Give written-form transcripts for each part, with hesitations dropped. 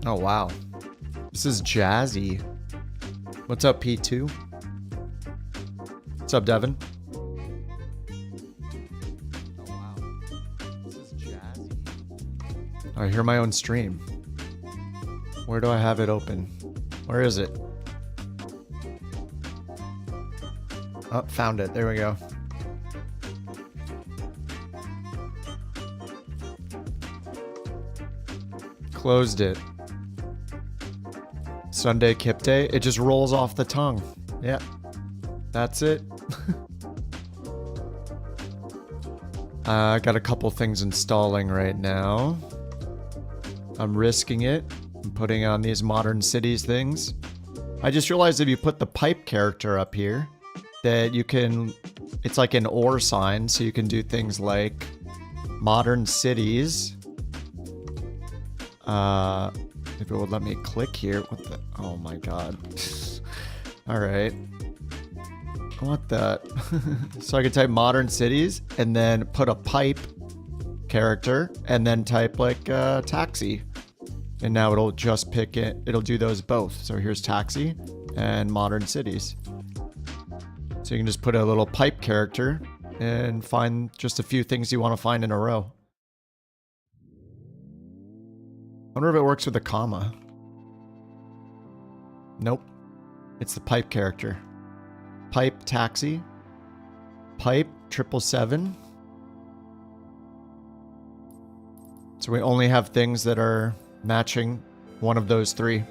Oh, wow. This is jazzy. What's up, P2? What's up, Devin? Oh, wow. This is jazzy. I hear my own stream. Where do I have it open? Where is it? Oh, found it. There we go. Closed it. Sunday Kip Day. It just rolls off the tongue. Yeah. That's it. I got a couple things installing right now. I'm risking it. I'm putting on these modern cities things. I just realized if you put the pipe character up here, that you can, it's like an or sign, so you can do things like modern cities. If it would let me click here. What the? Oh my god. Alright. What the? So I could type modern cities and then put a pipe character and then type like taxi. And now it'll just pick it. It'll do those both. So here's taxi and modern cities. So you can just put a little pipe character and find just a few things you want to find in a row. I wonder if it works with a comma. Nope. It's the pipe character. Pipe taxi. Pipe 777. So we only have things that are matching one of those three.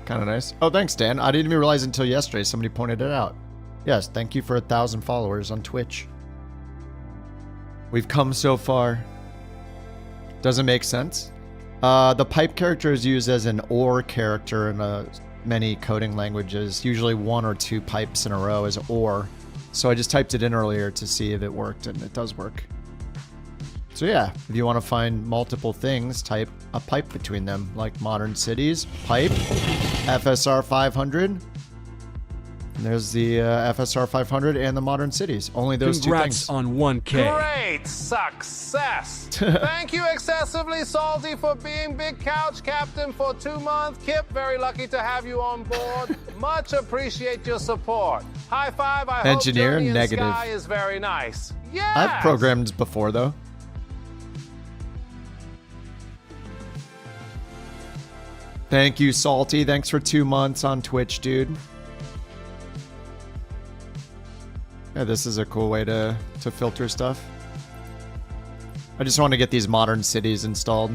Kind of nice. Oh, thanks, Dan. I didn't even realize until yesterday somebody pointed it out. Yes, thank you for 1,000 followers on Twitch. We've come so far. Doesn't make sense. The pipe character is used as an or character in many coding languages. Usually one or two pipes in a row is or. So I just typed it in earlier to see if it worked, and it does work. So yeah, if you want to find multiple things, type a pipe between them, like modern cities, pipe, FSR 500. And there's the FSR 500 and the modern cities. Only those two things. Congrats on 1K. Great success. Thank you, Excessively Salty, for being Big Couch Captain for 2 months. Kip, very lucky to have you on board. Much appreciate your support. High five. I Engineer, hope Journey in negative. Sky is very nice. Yes! I've programmed before, though. Thank you, Salty. Thanks for 2 months on Twitch, dude. Yeah, this is a cool way to filter stuff. I just want to get these modern cities installed.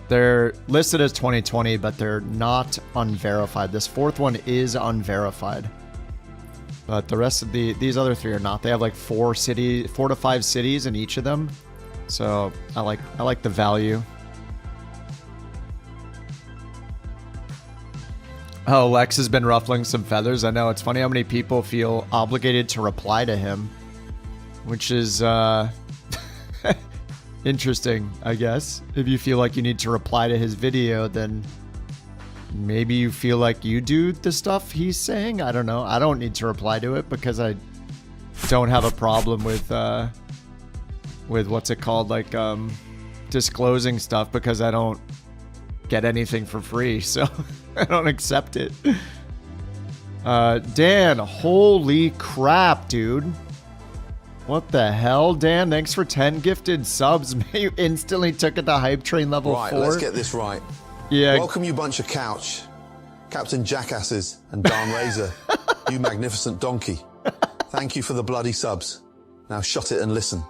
They're listed as 2020, but they're not unverified. This fourth one is unverified. But the rest of these other three are not. They have like 4 to 5 cities in each of them. So I like the value. Oh, Lex has been ruffling some feathers. I know. It's funny how many people feel obligated to reply to him. Which is, interesting, I guess. If you feel like you need to reply to his video, then maybe you feel like you do the stuff he's saying. I don't know. I don't need to reply to it because I don't have a problem with what's it called? Like, disclosing stuff because I don't get anything for free. So... I don't accept it. Dan, holy crap, dude. What the hell, Dan? Thanks for 10 gifted subs. You instantly took it to hype train level 4. Right, let's get this right. Yeah. Welcome, you bunch of couch. Captain Jackasses and Darn Razor. You magnificent donkey. Thank you for the bloody subs. Now shut it and listen.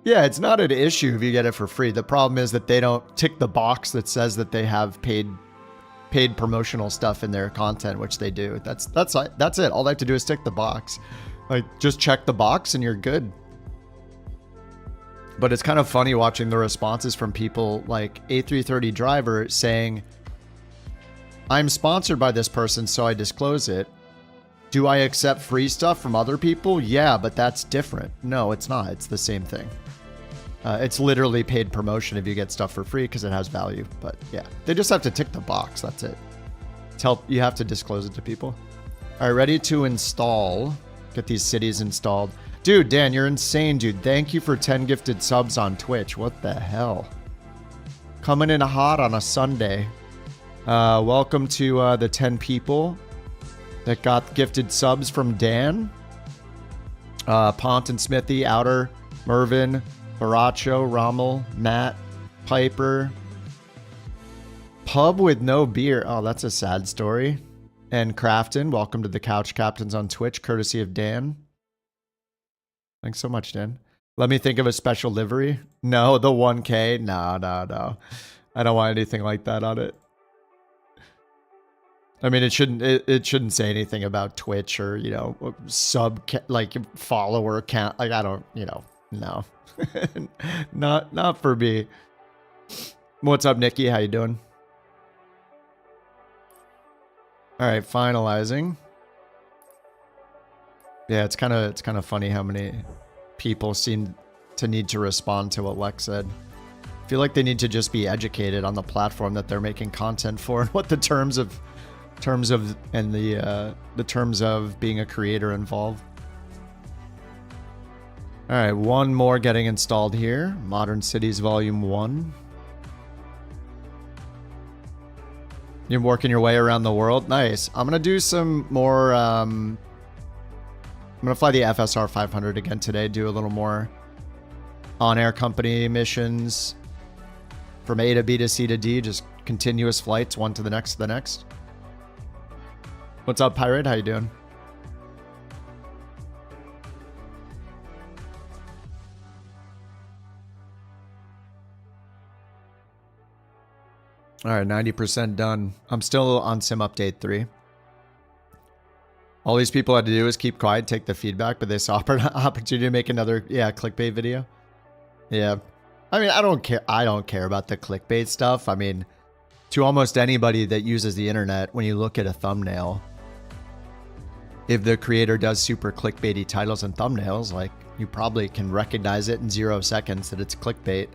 Yeah, it's not an issue if you get it for free. The problem is that they don't tick the box that says that they have paid promotional stuff in their content, which they do. That's it. All they have to do is tick the box. Like, just check the box and you're good. But it's kind of funny watching the responses from people like A330 Driver saying, I'm sponsored by this person, so I disclose it. Do I accept free stuff from other people? Yeah, but that's different. No, it's not. It's the same thing. It's literally paid promotion if you get stuff for free because it has value. But yeah, they just have to tick the box. That's it. You have to disclose it to people. All right, ready to install. Get these cities installed. Dude, Dan, you're insane, dude. Thank you for 10 gifted subs on Twitch. What the hell? Coming in hot on a Sunday. Welcome to the 10 people that got gifted subs from Dan. Pont and Smithy, Outer, Mervin, Baracho, Rommel, Matt, Piper. Pub with no beer. Oh, that's a sad story. And Crafton, welcome to the Couch Captains on Twitch, courtesy of Dan. Thanks so much, Dan. Let me think of a special livery. No, the 1K. No. I don't want anything like that on it. I mean, it shouldn't say anything about Twitch or, you know, like follower count. Like, I don't, you know, no. not for me. What's up, Nikki? How you doing? All right, finalizing. Yeah, it's kind of funny how many people seem to need to respond to what Lex said. I feel like they need to just be educated on the platform that they're making content for and what the terms of being a creator involve. All right, one more getting installed here. Modern Cities Volume 1. You're working your way around the world. Nice. I'm going to do some more... I'm going to fly the FSR 500 again today. Do a little more on-air company missions. From A to B to C to D. Just continuous flights, one to the next to the next. What's up, Pirate? How you doing? All right, 90% done. I'm still on Sim Update 3. All these people had to do is keep quiet, take the feedback, but they saw an opportunity to make another, clickbait video. Yeah. I mean, I don't care about the clickbait stuff. I mean, to almost anybody that uses the internet, when you look at a thumbnail, if the creator does super clickbaity titles and thumbnails, like, you probably can recognize it in 0 seconds that it's clickbait.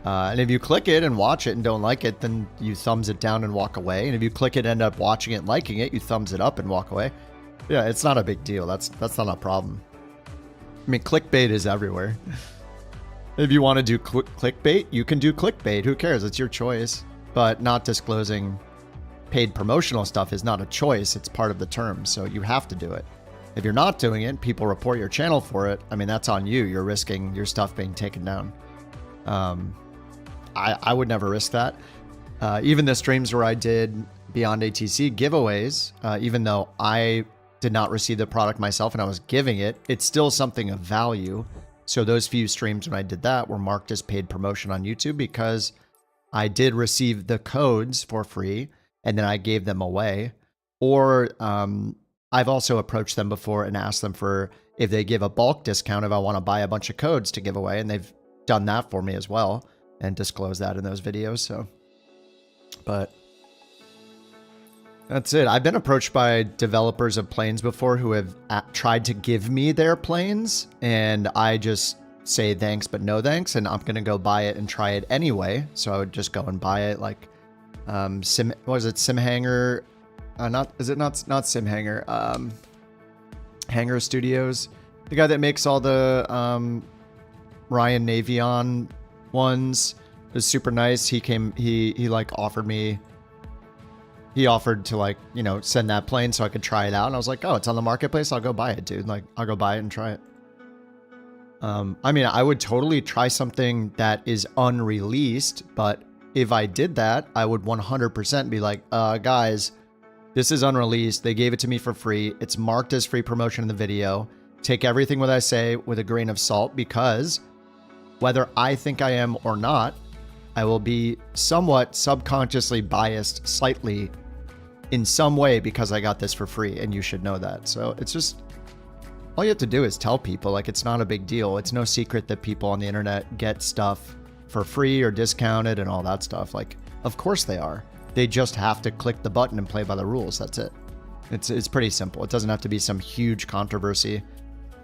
And if you click it and watch it and don't like it, then you thumbs it down and walk away. And if you click it, end up watching it and liking it, you thumbs it up and walk away. Yeah, it's not a big deal. That's not a problem. I mean, clickbait is everywhere. If you want to do clickbait, you can do clickbait. Who cares? It's your choice. But not disclosing paid promotional stuff is not a choice. It's part of the terms. So you have to do it. If you're not doing it, people report your channel for it. I mean, that's on you. You're risking your stuff being taken down. I would never risk that. Even the streams where I did Beyond ATC giveaways, even though I did not receive the product myself and I was giving it, it's still something of value. So those few streams when I did that were marked as paid promotion on YouTube because I did receive the codes for free and then I gave them away. Or I've also approached them before and asked them for if they give a bulk discount if I want to buy a bunch of codes to give away, and they've done that for me as well and disclose that in those videos. So, but that's it. I've been approached by developers of planes before who have tried to give me their planes, and I just say thanks but no thanks, and I'm gonna go buy it and try it anyway. So I would just go and buy it, like Simhanger? Not Simhanger. Hanger Studios, the guy that makes all the Ryan Navion ones, is super nice. He like offered to, like, you know, send that plane so I could try it out. And I was like, oh, it's on the marketplace. I'll go buy it, dude. Like, I'll go buy it and try it. I mean, I would totally try something that is unreleased, but if I did that, I would 100% be like, guys, this is unreleased. They gave it to me for free. It's marked as free promotion in the video. Take everything what I say with a grain of salt, because whether I think I am or not, I will be somewhat subconsciously biased slightly in some way because I got this for free, and you should know that. So it's just, all you have to do is tell people, like, it's not a big deal. It's no secret that people on the internet get stuff for free or discounted and all that stuff. Like, of course they are. They just have to click the button and play by the rules. That's it. It's pretty simple. It doesn't have to be some huge controversy.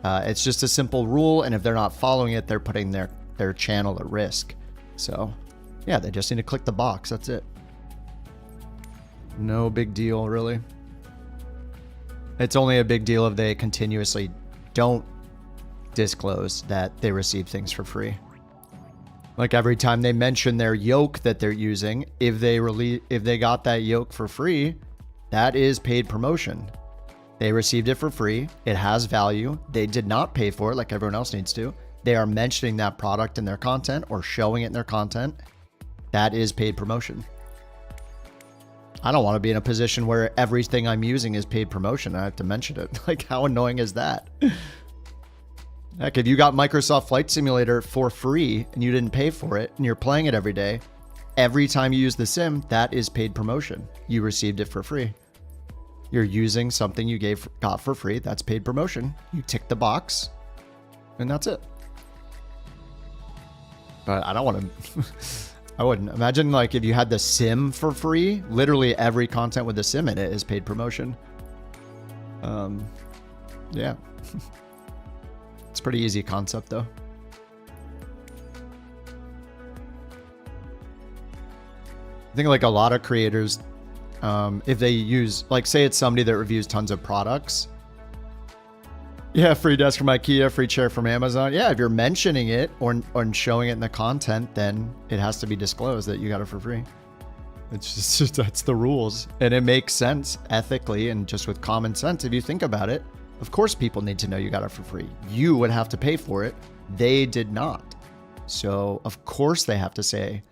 It's just a simple rule, and if they're not following it, they're putting their channel at risk. So, yeah, they just need to click the box. That's it. No big deal, really. It's only a big deal if they continuously don't disclose that they receive things for free. Like every time they mention their yoke that they're using, if they got that yoke for free, that is paid promotion. They received it for free. It has value. They did not pay for it like everyone else needs to. They are mentioning that product in their content or showing it in their content. That is paid promotion. I don't want to be in a position where everything I'm using is paid promotion. I have to mention it. Like, how annoying is that? Heck, if you got Microsoft Flight Simulator for free and you didn't pay for it and you're playing it every day, every time you use the sim, that is paid promotion. You received it for free. You're using something you got for free. That's paid promotion. You tick the box and that's it. But I don't want to... I wouldn't. Imagine like if you had the sim for free, literally every content with the sim in it is paid promotion. Yeah. It's a pretty easy concept though. I think like a lot of creators, if they use, like say it's somebody that reviews tons of products. Yeah, free desk from IKEA, free chair from Amazon. Yeah, if you're mentioning it or showing it in the content, then it has to be disclosed that you got it for free. It's just that's the rules. And it makes sense ethically and just with common sense. If you think about it, of course people need to know you got it for free. You would have to pay for it. They did not. So of course they have to say,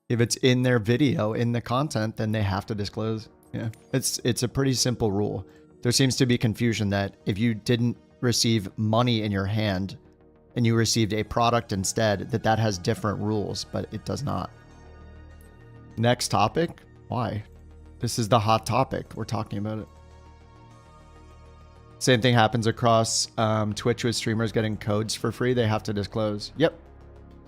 if it's in their video, in the content, then they have to disclose. Yeah, it's a pretty simple rule. There seems to be confusion that if you didn't receive money in your hand and you received a product instead, that has different rules, but it does not. Next topic. Why? This is the hot topic. We're talking about it. Same thing happens across Twitch with streamers getting codes for free. They have to disclose. Yep.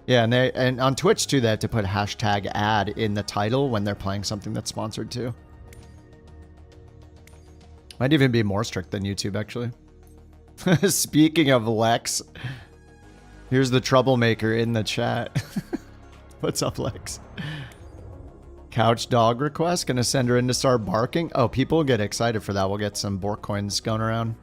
Yeah, and on Twitch too, they have to put hashtag ad in the title when they're playing something that's sponsored too. Might even be more strict than YouTube, actually. Speaking of Lex, here's the troublemaker in the chat. What's up, Lex? Couch dog request. Gonna send her in to start barking. Oh, people get excited for that. We'll get some Bork coins going around.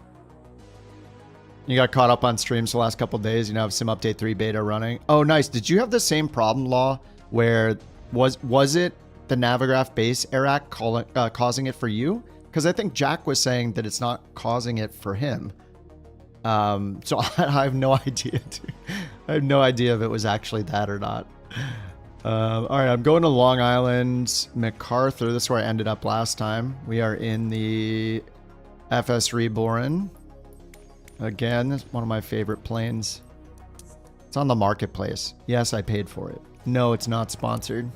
You got caught up on streams the last couple days. You now have Sim Update 3 beta running. Oh, nice. Did you have the same problem, Law, where was it the Navigraph base Iraq causing it for you? Because I think Jack was saying that it's not causing it for him. So I have no idea. I have no idea if it was actually that or not. All right, I'm going to Long Island, MacArthur. This is where I ended up last time. We are in the FS Reborn. Again, it's one of my favorite planes. It's on the marketplace. Yes, I paid for it. No, it's not sponsored.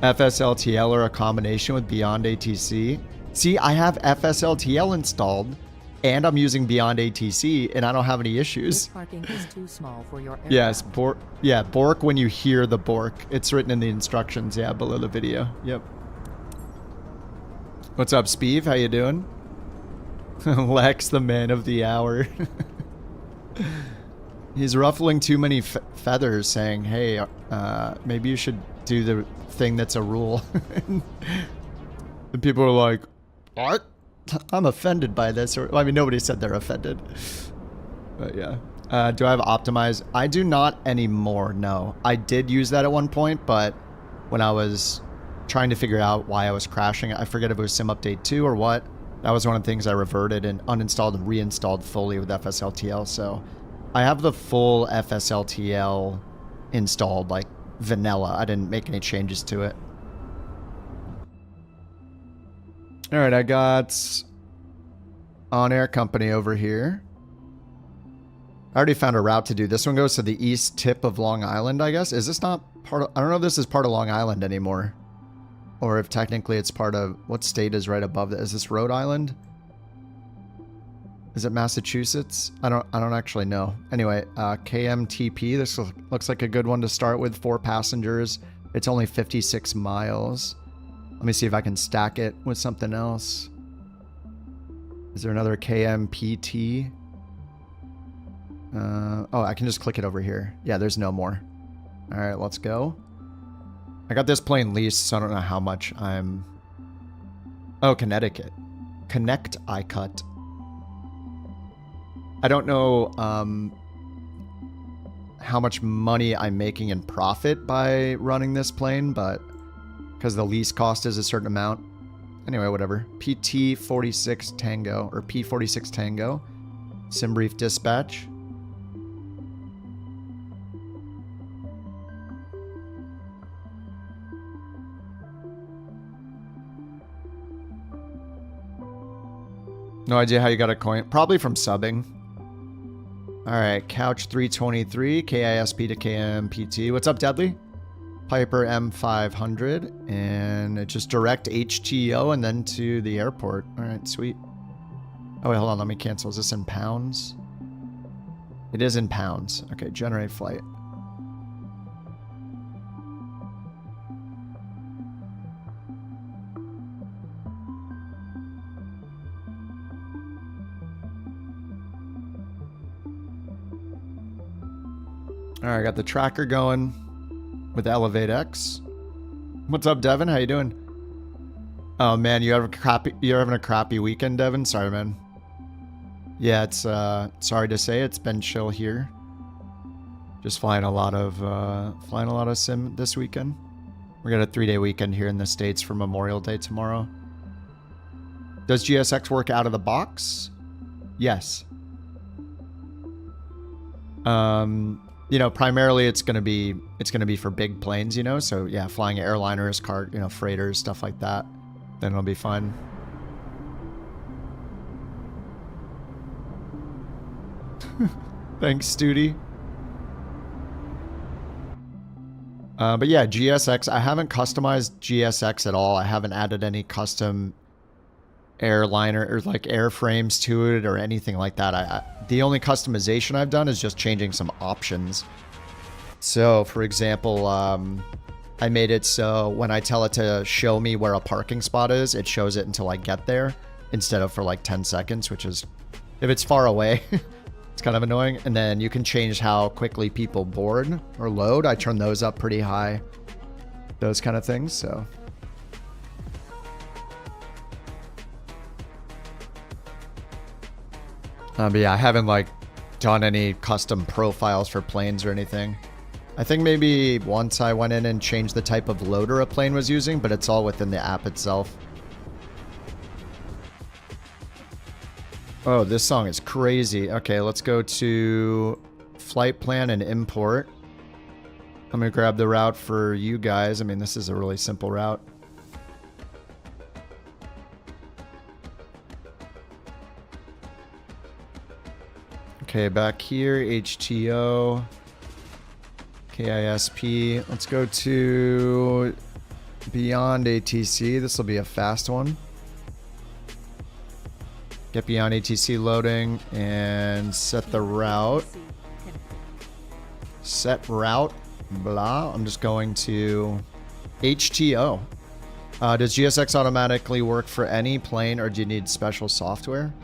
FSLTL or a combination with Beyond ATC. See, I have FSLTL installed and I'm using Beyond ATC and I don't have any issues. This parking is too small for your aircraft. Yes, Bork when you hear the Bork. It's written in the instructions, yeah, below the video. Yep. What's up, Speeve? How you doing? Lex, the man of the hour. He's ruffling too many feathers saying, hey, maybe you should do the thing that's a rule. And people are like, what? I'm offended by this. Or, well, I mean, nobody said they're offended. But yeah. Do I have optimize? I do not anymore, no. I did use that at one point, but when I was trying to figure out why I was crashing, I forget if it was Sim Update 2 or what. That was one of the things I reverted and uninstalled and reinstalled fully with FSLTL. So I have the full FSLTL installed, like vanilla. I didn't make any changes to it. All right, I got On Air Company over here. I already found a route to do. This one goes to the east tip of Long Island, I guess. Is this not part of... I don't know if this is part of Long Island anymore. Or if technically it's part of... What state is right above that? Is this Rhode Island? Is it Massachusetts? I don't actually know. Anyway, KMTP. This looks like a good one to start with. 4 passengers. It's only 56 miles. Let me see if I can stack it with something else. Is there another KMPT? Oh, I can just click it over here. Yeah, there's no more. All right, let's go. I got this plane leased, so I don't know how much I'm... Oh, Connecticut. Connect I cut. I don't know how much money I'm making in profit by running this plane, but because the lease cost is a certain amount. Anyway, whatever. PT-46 Tango, or P-46 Tango. Sim brief dispatch. No idea how you got a coin. Probably from subbing. Alright, Couch 323, KISP to KMPT. What's up, Deadly? Piper M500, and it just direct HTO and then to the airport. Alright, sweet. Oh, wait, hold on, let me cancel. Is this in pounds? It is in pounds. Okay, generate flight. Alright, I got the tracker going with Elevate X. What's up, Devin? How you doing? Oh man, you're having a crappy weekend, Devin? Sorry, man. Yeah, it's sorry to say, it's been chill here. Just flying a lot of sim this weekend. We got a 3-day weekend here in the States for Memorial Day tomorrow. Does GSX work out of the box? Yes. You know, primarily it's gonna be for big planes, you know. So yeah, flying airliners, freighters, stuff like that. Then it'll be fine. Thanks, Studi. But yeah, GSX. I haven't customized GSX at all. I haven't added any custom airliner or like airframes to it or anything like that. The only customization I've done is just changing some options. So for example, I made it so when I tell it to show me where a parking spot is, it shows it until I get there instead of for like 10 seconds, which is, if it's far away, it's kind of annoying. And then you can change how quickly people board or load. I turn those up pretty high, those kind of things. So but yeah, I haven't like done any custom profiles for planes or anything. I think maybe once I went in and changed the type of loader a plane was using, but it's all within the app itself. Oh, this song is crazy. Okay, let's go to flight plan and import. I'm gonna grab the route for you guys. I mean, this is a really simple route. Okay, back here, HTO, KISP. Let's go to Beyond ATC. This will be a fast one. Get Beyond ATC loading and set the route. Set route, blah. I'm just going to HTO. Does GSX automatically work for any plane or do you need special software?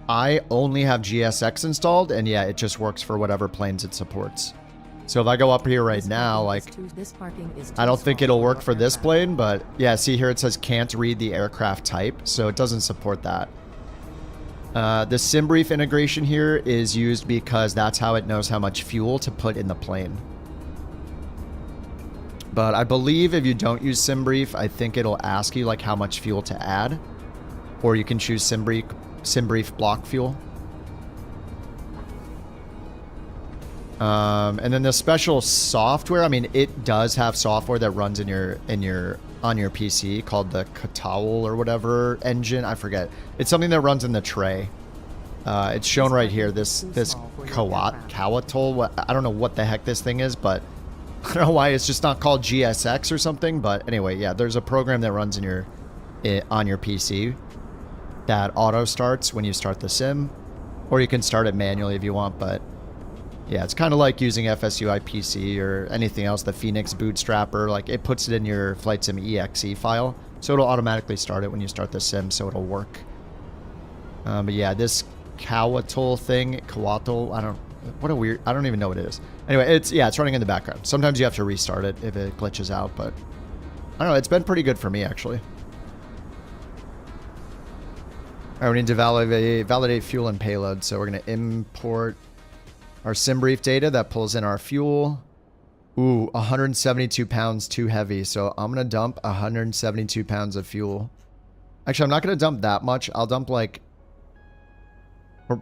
I only have GSX installed, and yeah, it just works for whatever planes it supports. So if I go up here right now, like, I don't think it'll work for this plane, but yeah, see here it says can't read the aircraft type, so it doesn't support that. The SimBrief integration here is used because that's how it knows how much fuel to put in the plane. But I believe if you don't use SimBrief, I think it'll ask you like how much fuel to add, or you can choose SimBrief block fuel. And then the special software, I mean, it does have software that runs on your PC called the Katawl or whatever engine. I forget. It's something that runs in the tray. It's shown right here. This Kawatol. I don't know what the heck this thing is, but I don't know why it's just not called GSX or something. But anyway, yeah, there's a program that runs on your PC that auto starts when you start the sim, or you can start it manually if you want. But yeah, it's kind of like using FSUI PC or anything else, the Phoenix Bootstrapper. Like, it puts it in your flight sim exe file, so it'll automatically start it when you start the sim, so it'll work. But yeah, this Kawatol thing, I don't even know what it is. Anyway, it's running in the background. Sometimes you have to restart it if it glitches out, but I don't know, it's been pretty good for me actually. All right, we need to validate fuel and payload. So we're going to import our sim brief data that pulls in our fuel. Ooh, 172 pounds too heavy. So I'm going to dump 172 pounds of fuel. Actually, I'm not going to dump that much. I'll dump like...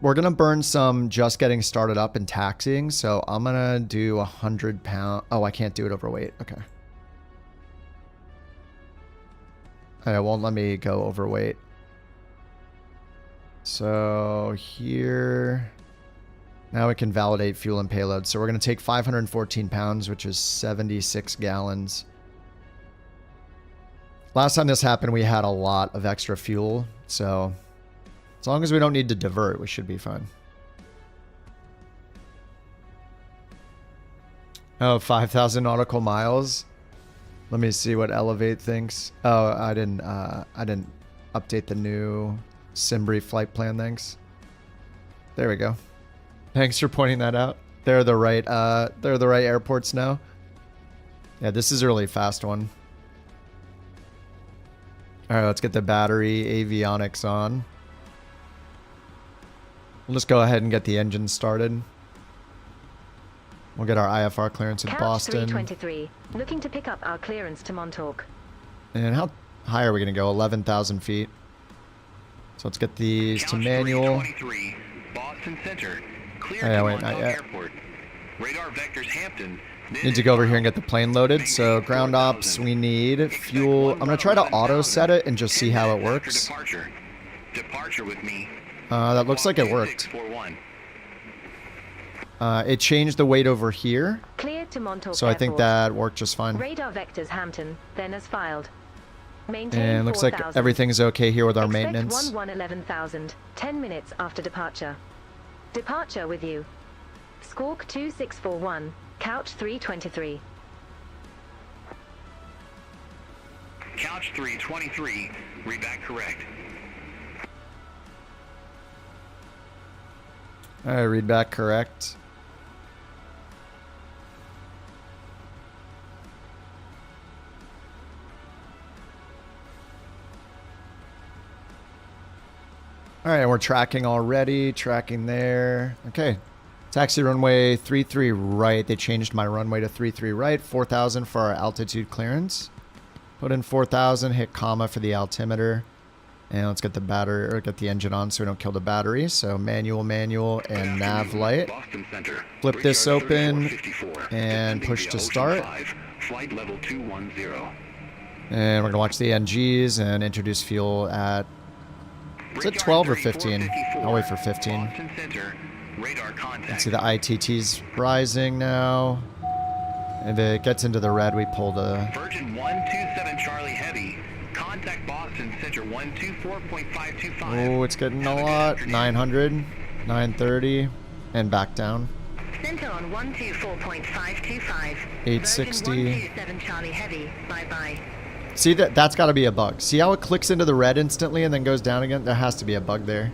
We're going to burn some just getting started up and taxiing. So I'm going to do 100 pounds. Oh, I can't do it overweight. Okay. It won't let me go overweight. So here... Now we can validate fuel and payload. So we're going to take 514 pounds, which is 76 gallons. Last time this happened, we had a lot of extra fuel. So as long as we don't need to divert, we should be fine. Oh, 5,000 nautical miles. Let me see what Elevate thinks. Oh, I didn't update the new SimBrief flight plan. Thanks. There we go. Thanks for pointing that out. They're the right airports now. Yeah, this is a really fast one. All right, let's get the battery avionics on. We'll just go ahead and get the engine started. We'll get our IFR clearance in Boston. 323, looking to pick up our clearance to Montauk. And how high are we going to go? 11,000 feet. So let's get these to manual. Boston Center. Oh, yeah, wait, not yet. Airport. Radar vectors Hampton. Need to go over here and get the plane loaded. So ground ops, we need fuel. I'm going to try to auto set it and just see how it works. Departure with me. That looks like it worked. It changed the weight over here. Cleared to Montauk So I think that worked just fine. Radar vectors Hampton, then as filed. Maintain And looks like 4,000. everything's okay here with our Expect maintenance. 11,000, 10 minutes after departure. Departure with you. Squawk 2641, couch 323. Couch 323, read back correct. Alright, read back correct. Alright, we're tracking already. Tracking there. Okay. Taxi runway 33 right. They changed my runway to 33 right. 4,000 for our altitude clearance. Put in 4,000. Hit comma for the altimeter. And let's get the battery, or get the engine on so we don't kill the battery. So manual, and nav light. Flip this open and push to start. Flight level 210. And we're going to watch the NGs and introduce fuel at... Is it 12 or 15? I'll wait for 15. Let's see the ITT's rising now. If it gets into the red, we pull the... Virgin 127 Charlie Heavy. Contact Boston Center 124.525. Oh, it's getting a lot. 900, 930, and back down. Center on 124.525. 860. Virgin 127 Charlie Heavy. Bye-bye. See, that's got to be a bug. See how it clicks into the red instantly and then goes down again? There has to be a bug there.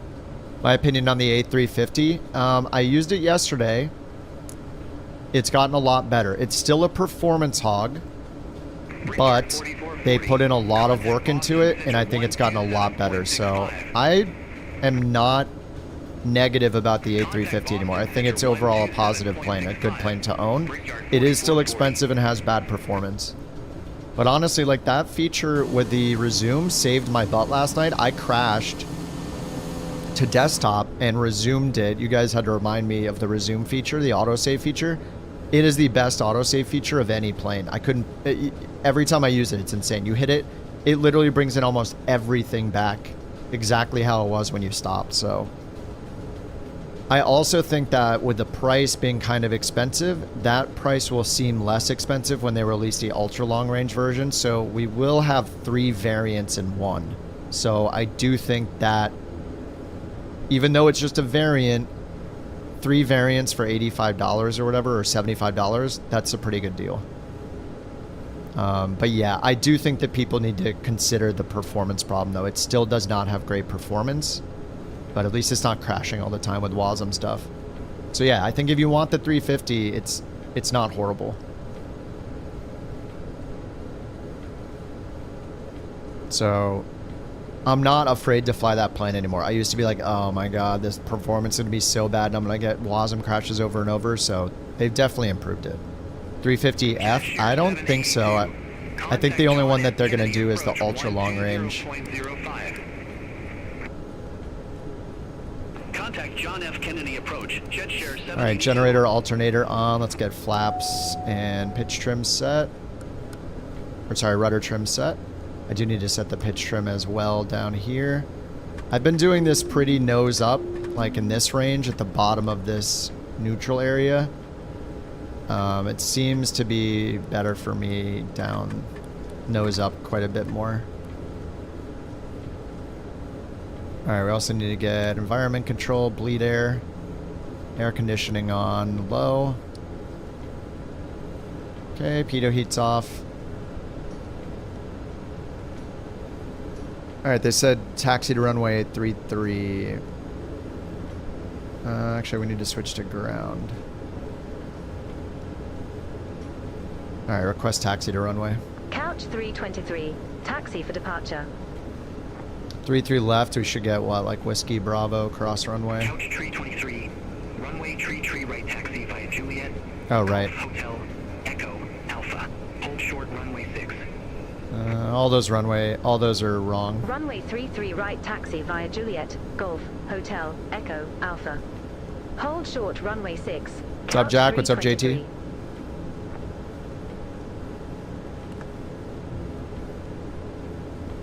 My opinion on the A350. I used it yesterday. It's gotten a lot better. It's still a performance hog, but they put in a lot of work into it, and I think it's gotten a lot better. So I am not negative about the A350 anymore. I think it's overall a positive plane, a good plane to own. It is still expensive and has bad performance. But honestly, like that feature with the resume saved my butt last night. I crashed to desktop and resumed it. You guys had to remind me of the resume feature, the autosave feature. It is the best autosave feature of any plane. I couldn't... every time I use it, it's insane. You hit it, it literally brings in almost everything back exactly how it was when you stopped. So I also think that with the price being kind of expensive, that price will seem less expensive when they release the ultra long range version. So we will have 3 variants in one. So I do think that even though it's just a variant, 3 variants for $85 or whatever, or $75, that's a pretty good deal. But yeah, I do think that people need to consider the performance problem, though. It still does not have great performance, but at least it's not crashing all the time with WASM stuff. So yeah, I think if you want the 350, it's not horrible. So I'm not afraid to fly that plane anymore. I used to be like, oh my god, this performance is going to be so bad and I'm going to get WASM crashes over and over. So they've definitely improved it. 350F? I don't think so. I think the only one that they're going to do is the ultra long range. Contact John F. Kennedy approach. Jet share 7. Alright, generator alternator on. Let's get flaps and pitch trim set. Or sorry, rudder trim set. I do need to set the pitch trim as well down here. I've been doing this pretty nose up, like in this range at the bottom of this neutral area. It seems to be better for me down nose up quite a bit more. Alright, we also need to get environment control, bleed air conditioning on low. Okay, pitot heat's off. Alright, they said taxi to runway 33. Actually, we need to switch to ground. Alright, request taxi to runway. Couch 323. Taxi for departure. 33 left, we should get what, like Whiskey Bravo cross runway? Couch tree 23. Runway tree right taxi via Juliet. Oh, right. Hotel Echo Alpha. Hold short runway 6. All those are wrong. Runway 33 right taxi via Juliet, Golf, Hotel, Echo, Alpha. Hold short runway 6. What's up, Jack? What's up, JT?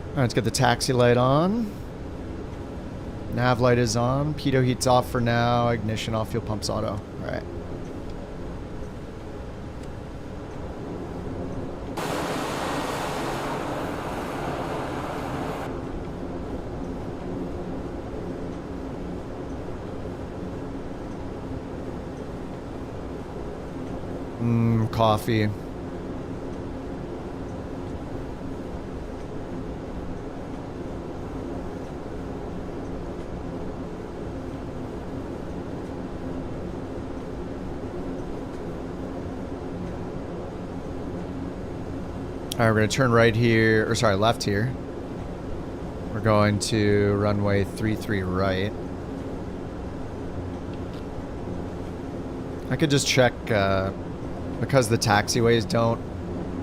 Alright, let's get the taxi light on. Nav light is on. Pitot heat's off for now. Ignition off, fuel pumps auto. Alright. Coffee. Alright, we're going to turn right here, or sorry, left here. We're going to runway 33 right. I could just check, because the taxiways don't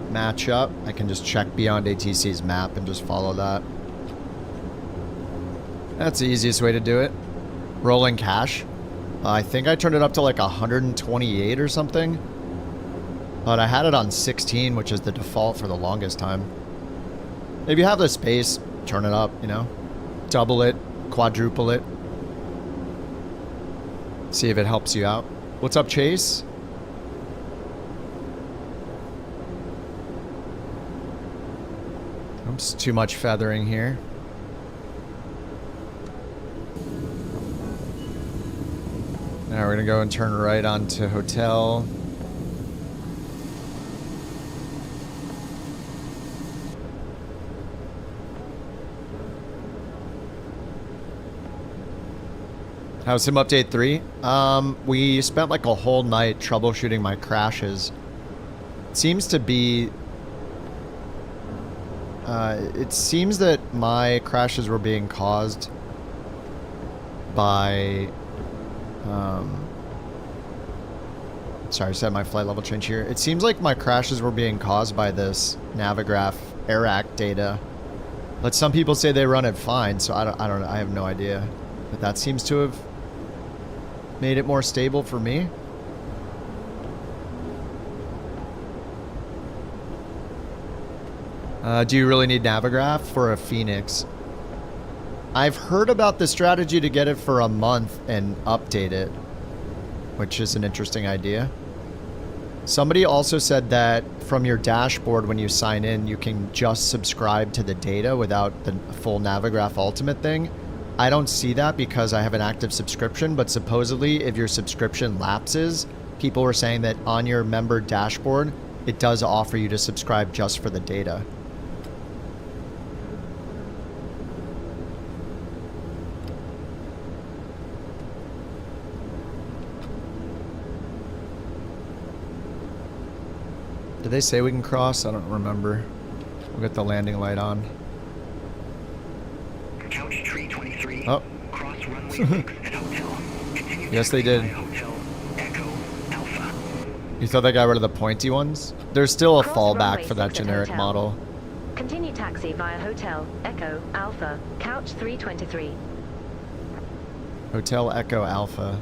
match up, I can just check beyond ATC's map and just follow that. That's the easiest way to do it. Rolling cache. I think I turned it up to like 128 or something. But I had it on 16, which is the default for the longest time. If you have the space, turn it up, you know. Double it, quadruple it. See if it helps you out. What's up, Chase? Oops, too much feathering here. Now we're gonna go and turn right onto hotel. How's Sim Update 3? We spent like a whole night troubleshooting my crashes. It seems to be... it seems that my crashes were being caused by... sorry, I set my flight level change here. It seems like my crashes were being caused by this Navigraph AirAct data. But some people say they run it fine, so I don't know. I have no idea. But that seems to have made it more stable for me. Do you really need Navigraph for a Phoenix? I've heard about the strategy to get it for a month and update it, which is an interesting idea. Somebody also said that from your dashboard when you sign in, you can just subscribe to the data without the full Navigraph Ultimate thing. I don't see that because I have an active subscription, but supposedly if your subscription lapses, people were saying that on your member dashboard, it does offer you to subscribe just for the data. Did they say we can cross? I don't remember. We'll get the landing light on. Oh. Cross runway 6 at hotel. Continue Yes, they did. taxi via Hotel Echo Alpha. You thought they got rid of the pointy ones? There's still a Cross fallback runway for that 6 at generic hotel. model. Continue taxi via Hotel Echo Alpha, Couch 323. Hotel Echo Alpha.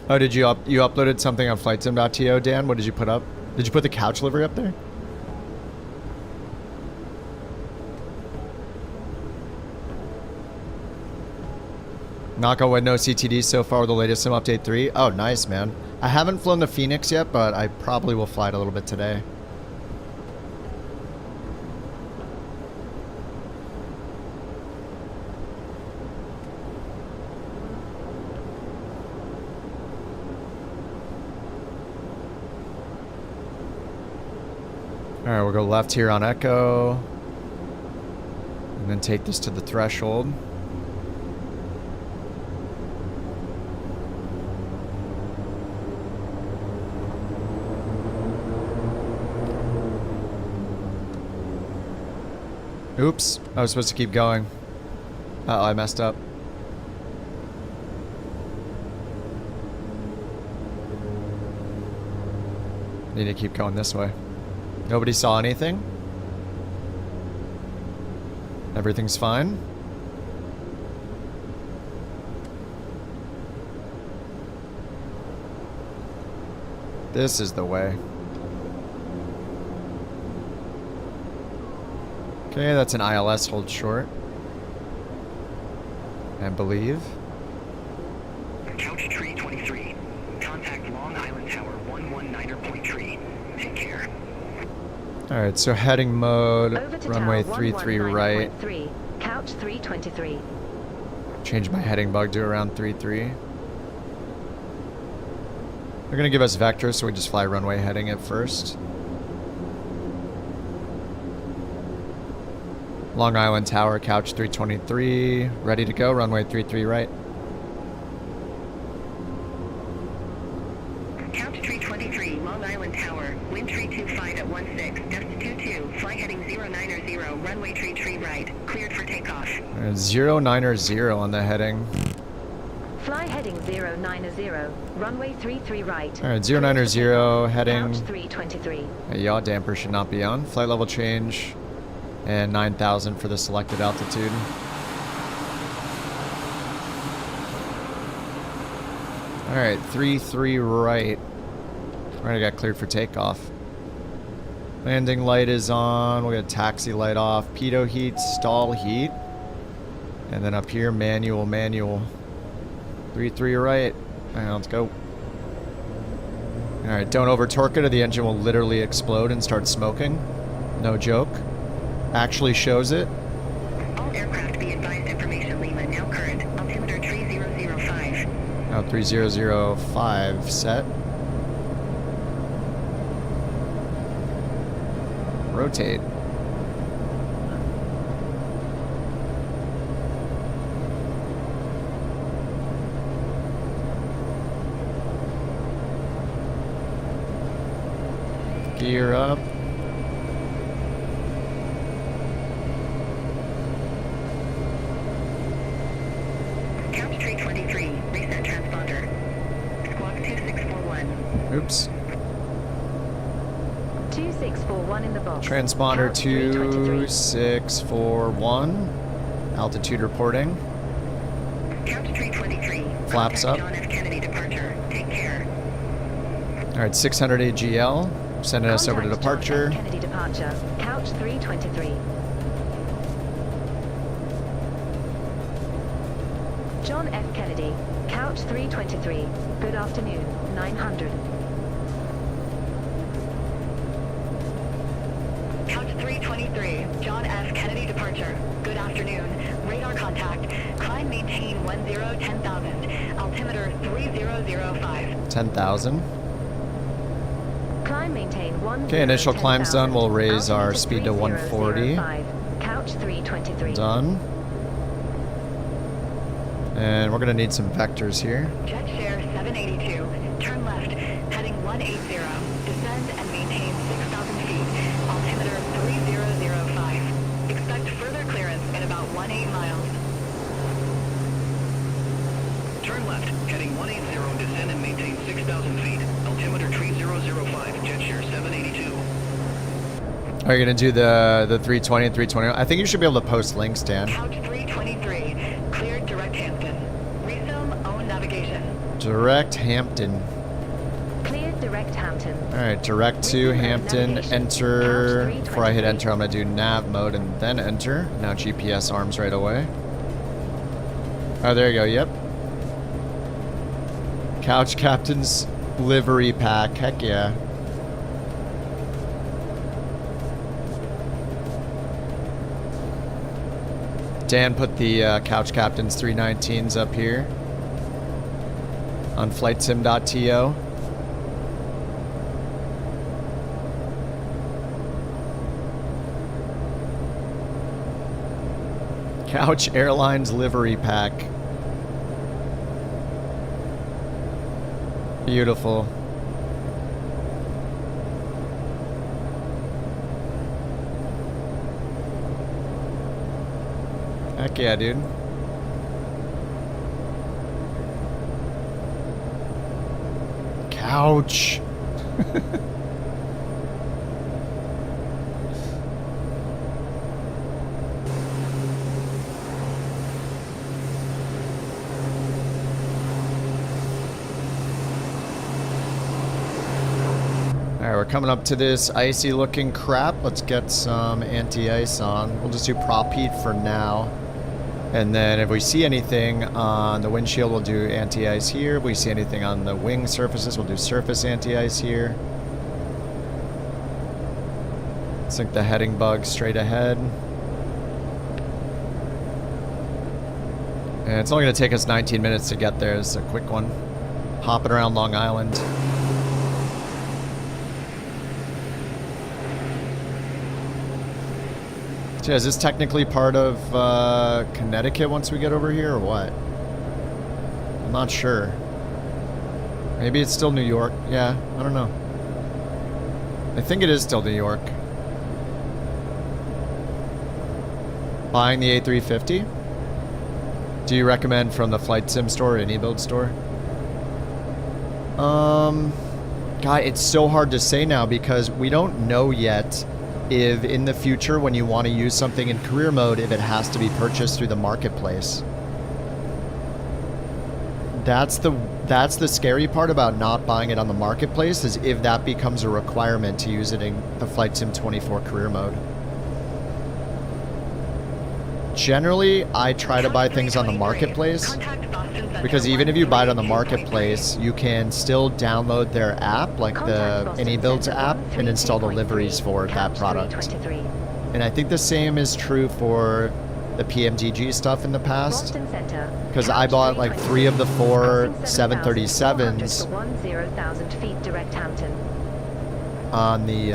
Oh, did you you uploaded something on flightsim.to, Dan? What did you put up? Did you put the couch livery up there? Knock on wood, no CTD so far with the latest Sim Update 3. Oh, nice, man. I haven't flown the Phoenix yet, but I probably will fly it a little bit today. Alright, we'll go left here on Echo. And then take this to the threshold. Oops, I was supposed to keep going. Uh-oh, I messed up. Need to keep going this way. Nobody saw anything? Everything's fine? This is the way. Okay, that's an ILS hold short. And believe. Couch tree 23. Contact Long Island Tower 119er point tree. Take care. Alright, so heading mode, Over to runway tower 33 right. 119.3, Couch 323. Change my heading bug to around 33. They're gonna give us vectors, so we just fly runway heading at first. Long Island Tower, Couch 323, ready to go, runway 33 right. Couch tree 23, Long Island Tower, wind tree 25 at 16, dust 22, fly heading 090, runway tree right, cleared for takeoff. 090 on the heading. Fly heading 090, runway 33 right. Alright, 090 heading. Couch 323. Yaw damper should not be on. Flight level change. And 9,000 for the selected altitude. Alright, 33 right. Alright, I got cleared for takeoff. Landing light is on. We'll get taxi light off. Pitot heat, stall heat. And then up here, manual. 33 right. Alright, let's go. Alright, don't over torque it or the engine will literally explode and start smoking. No joke. Actually shows it. All aircraft be advised information Lima now current, altimeter 3005. Now 3005 set. Rotate. Gear up. Couch tree 23, reset transponder. Squawk 2641. Oops. 2641 in the box. Transponder Couch 323. 2641. Altitude reporting. Couch tree 23. Flaps up. Contact John F. Kennedy departure. Take care. Alright, 600 AGL. Sending us over to Contact John F. departure. Kennedy departure. Couch 323. John F. Kennedy, Couch 323. Good afternoon, 900. Couch 323, John F. Kennedy departure. Good afternoon. Radar contact. Climb maintain 10,000. Altimeter 3005. 10,000. Climb maintain 10. Okay, initial climb's done. We'll raise our Altimeter speed to 140. 3005. Couch 323. Done. And we're gonna need some vectors here. Jet share 782. Turn left, heading 180. Descend and maintain 6,000 feet. Altimeter 3005. Expect further clearance in about 18 miles. Turn left, heading 180, descend and maintain 6,000 feet. Altimeter 3005, jet share 782. Are you gonna do the 320 and 320? I think you should be able to post links, Dan. Couch 323. Cleared direct Hampton. Resume own navigation. Direct Hampton. Cleared direct Hampton. Alright, direct to Hampton, enter. Before I hit enter, I'm gonna do nav mode and then enter. Now GPS arms right away. Oh, there you go, yep. Couch Captain's livery pack, heck yeah. Dan put the Couch Captain's 319s up here on flightsim.to. Couch Airlines livery pack. Beautiful. Heck yeah, dude. Couch. Alright, we're coming up to this icy looking crap. Let's get some anti-ice on. We'll just do prop heat for now. And then if we see anything on the windshield, we'll do anti-ice here. If we see anything on the wing surfaces, we'll do surface anti-ice here. Let's think the heading bug straight ahead. And it's only going to take us 19 minutes to get there. It's a quick one. Hopping around Long Island. So is this technically part of Connecticut once we get over here, or what? I'm not sure. Maybe it's still New York. Yeah, I don't know. I think it is still New York. Buying the A350? Do you recommend from the Flight Sim store or any build store? God, it's so hard to say now because we don't know yet if in the future when you want to use something in career mode, if it has to be purchased through the marketplace. That's the scary part about not buying it on the marketplace, is if that becomes a requirement to use it in the Flight Sim 24 career mode. Generally, I try to buy things on the marketplace because even if you buy it on the marketplace, you can still download their app, like the AnyBuilds app, and install the liveries for that product. And I think the same is true for the PMDG stuff in the past, because I bought like 3 of the 4 737s on the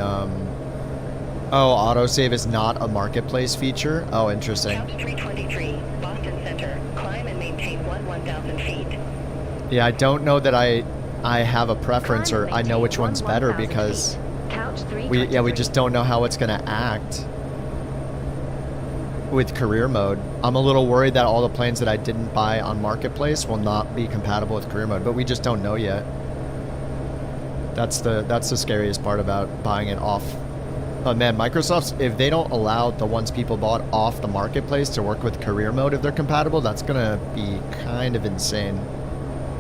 oh, autosave is not a marketplace feature? Oh, interesting. Couch 323, Boston Center. Climb and maintain 1,000 feet. Yeah, I don't know that I have a preference or I know which one's better because we just don't know how it's going to act with career mode. I'm a little worried that all the planes that I didn't buy on marketplace will not be compatible with career mode, but we just don't know yet. That's the scariest part about buying it off. Oh man, Microsoft, if they don't allow the ones people bought off the marketplace to work with career mode if they're compatible, that's gonna be kind of insane.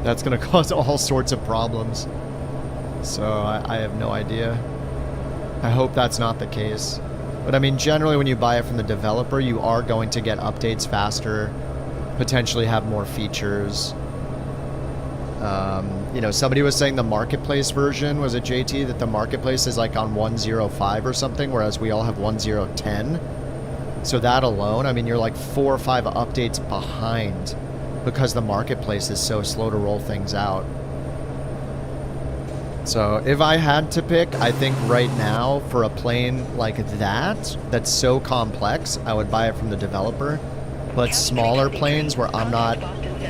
That's gonna cause all sorts of problems. So I have no idea. I hope that's not the case. But I mean, generally when you buy it from the developer, you are going to get updates faster, potentially have more features. You know, somebody was saying the marketplace version, was it JT, that the marketplace is like on 1.05 or something, whereas we all have 1.010. So that alone, I mean, you're like 4 or 5 updates behind because the marketplace is so slow to roll things out. So if I had to pick, I think right now for a plane like that, that's so complex, I would buy it from the developer. But smaller planes where I'm not,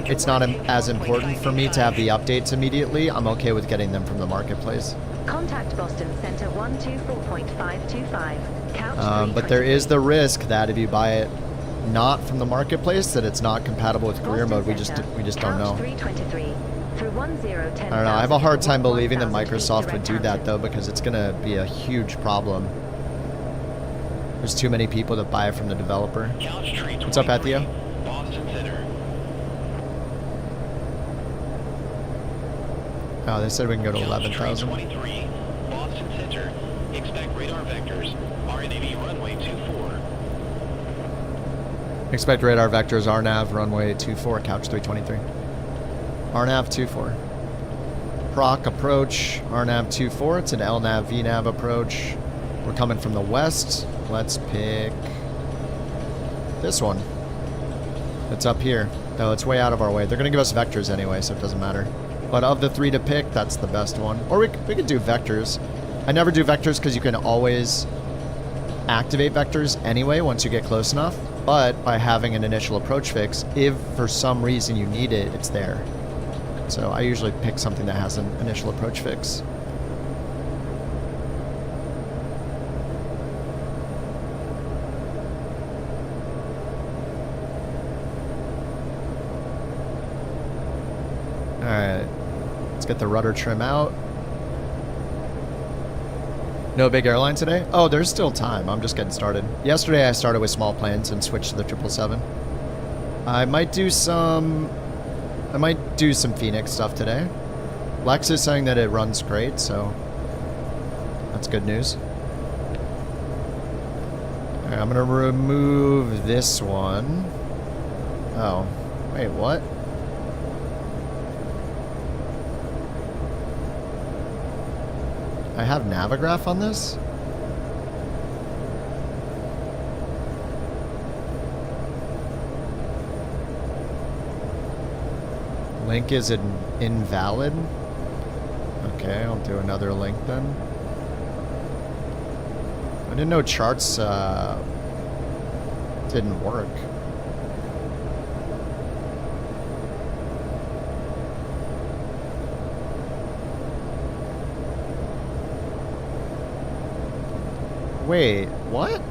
it's not as important for me to have the updates immediately, I'm okay with getting them from the marketplace. Contact Boston Center 124.525. Couch But there is the risk that if you buy it not from the marketplace, that it's not compatible with career mode. We just don't know. 323 through 1010. I don't know. I have a hard time believing that Microsoft would do that though, because it's gonna be a huge problem. There's too many people that buy it from the developer. What's up, Atheo? Boston Center. Oh, they said we can go to 11,000. 23, Boston Center. Expect radar vectors. RNAV runway 24. Expect radar vectors, RNAV, runway 24, couch 323. RNAV 24. Proc approach, RNAV 24. It's an LNAV, VNAV approach. We're coming from the west. Let's pick this one. It's up here. No, it's way out of our way. They're going to give us vectors anyway, so it doesn't matter. But of the 3 to pick, that's the best one. Or we could do vectors. I never do vectors because you can always activate vectors anyway once you get close enough. But by having an initial approach fix, if for some reason you need it, it's there. So I usually pick something that has an initial approach fix. Alright, let's get the rudder trim out. No big airline today? Oh, there's still time. I'm just getting started. Yesterday I started with small planes and switched to the 777. I might do some Phoenix stuff today. Lex is saying that it runs great, so that's good news. Alright, I'm gonna remove this one. Oh, wait, what? I have Navigraph on this? Link is invalid? Okay, I'll do another link then. I didn't know charts didn't work. Wait, what?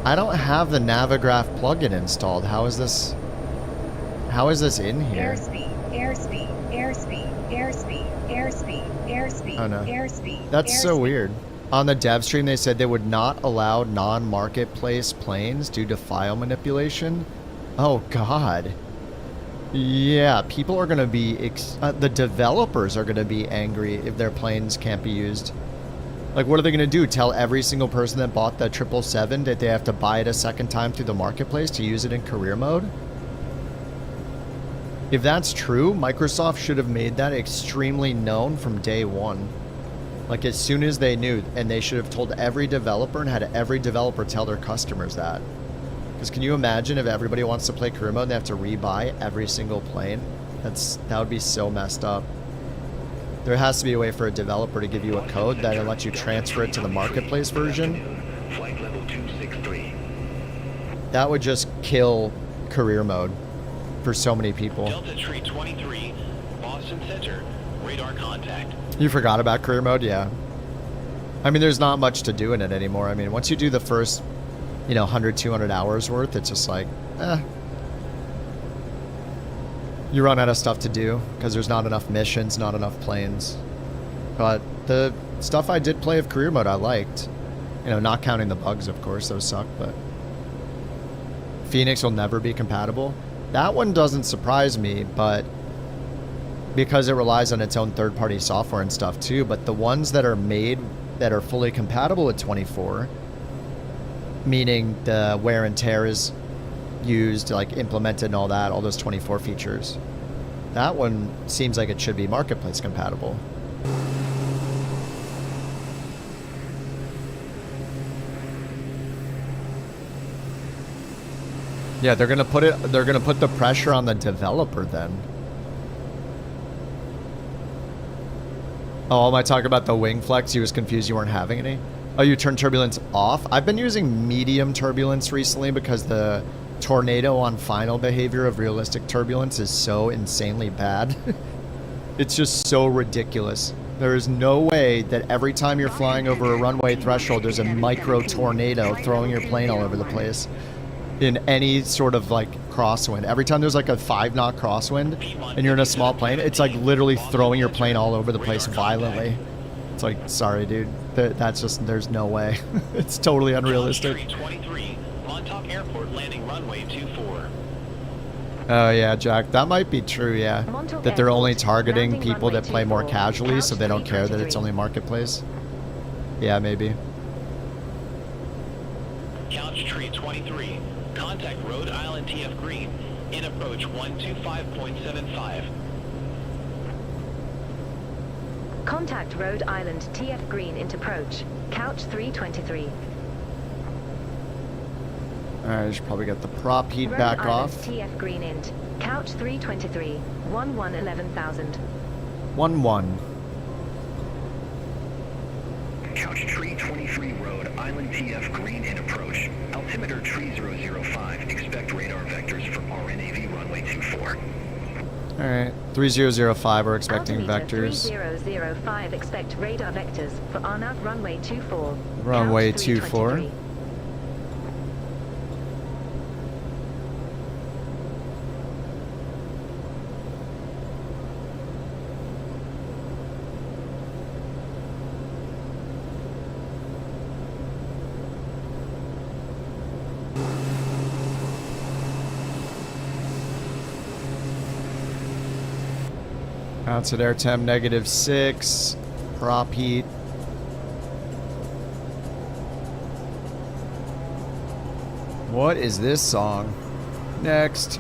I don't have the Navigraph plugin installed. How is this in here? Airspeed. Oh no. Airspeed. That's so weird. On the dev stream they said they would not allow non-marketplace planes due to file manipulation. Oh god. Yeah, people are gonna be, the developers are gonna be angry if their planes can't be used. Like, what are they going to do? Tell every single person that bought the 777 that they have to buy it a second time through the marketplace to use it in career mode? If that's true, Microsoft should have made that extremely known from day one. Like, as soon as they knew, and they should have told every developer and had every developer tell their customers that. Because can you imagine if everybody wants to play career mode and they have to rebuy every single plane? That would be so messed up. There has to be a way for a developer to give you a code that will let you transfer it to the marketplace version. Flight level 263. That would just kill career mode for so many people. Delta Tree 23, Boston Center, radar contact. You forgot about career mode? Yeah. I mean, there's not much to do in it anymore. I mean, once you do the first, 100, 200 hours worth, it's just like, you run out of stuff to do because there's not enough missions, not enough planes. But the stuff I did play of career mode I liked. Not counting the bugs, of course, those suck, but Phoenix will never be compatible. That one doesn't surprise me, but because it relies on its own third-party software and stuff too, but the ones that are made that are fully compatible with 24, meaning the wear and tear is used, like implemented and all that, all those 24 features. That one seems like it should be marketplace compatible. Yeah, they're gonna put the pressure on the developer then. Oh, am I talking about the wing flex? He was confused you weren't having any. Oh, you turned turbulence off? I've been using medium turbulence recently because the tornado on final behavior of realistic turbulence is so insanely bad. It's just so ridiculous. There is no way that every time you're flying over a runway threshold, there's a micro tornado throwing your plane all over the place in any sort of like crosswind. Every time there's like a 5-knot crosswind and you're in a small plane, it's like literally throwing your plane all over the place violently. It's like, sorry, dude. That's just, there's no way. It's totally unrealistic. 23, Montauk Airport landing runway 24. Oh yeah, Jack, that might be true, yeah. That they're only targeting people that play more casually, so they don't care that it's only marketplace. Yeah, maybe. Couch Tree 23, contact Rhode Island TF Green, in approach 125.75. Contact Rhode Island TF Green into approach. Couch 323. Alright, I should probably get the prop heat Rhode back Island off. TF Green int. Couch 323. 11,000. 1-1. Couch Tree 23, Rhode Island TF Green in approach. Altimeter Tree 005, expect radar vectors for RNAV runway 24. Alright, 3005, we're expecting Altimeter vectors. 3005, expect radar vectors for RNAV runway 24. Runway Couch 24. 323. Outside air temp -6. Prop heat. What is this song? Next.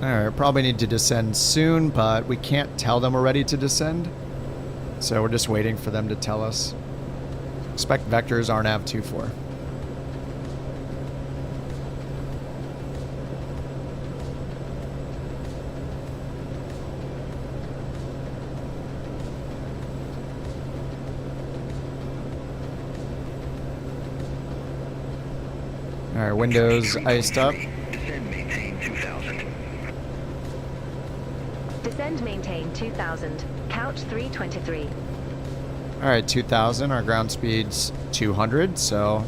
Alright, probably need to descend soon, but we can't tell them we're ready to descend. So we're just waiting for them to tell us. Expect vectors RNAV 24. Alright, windows iced up. Descend, maintain 2000. Descend maintain 2000. Couch 323. Alright, 2000. Our ground speed's 200, so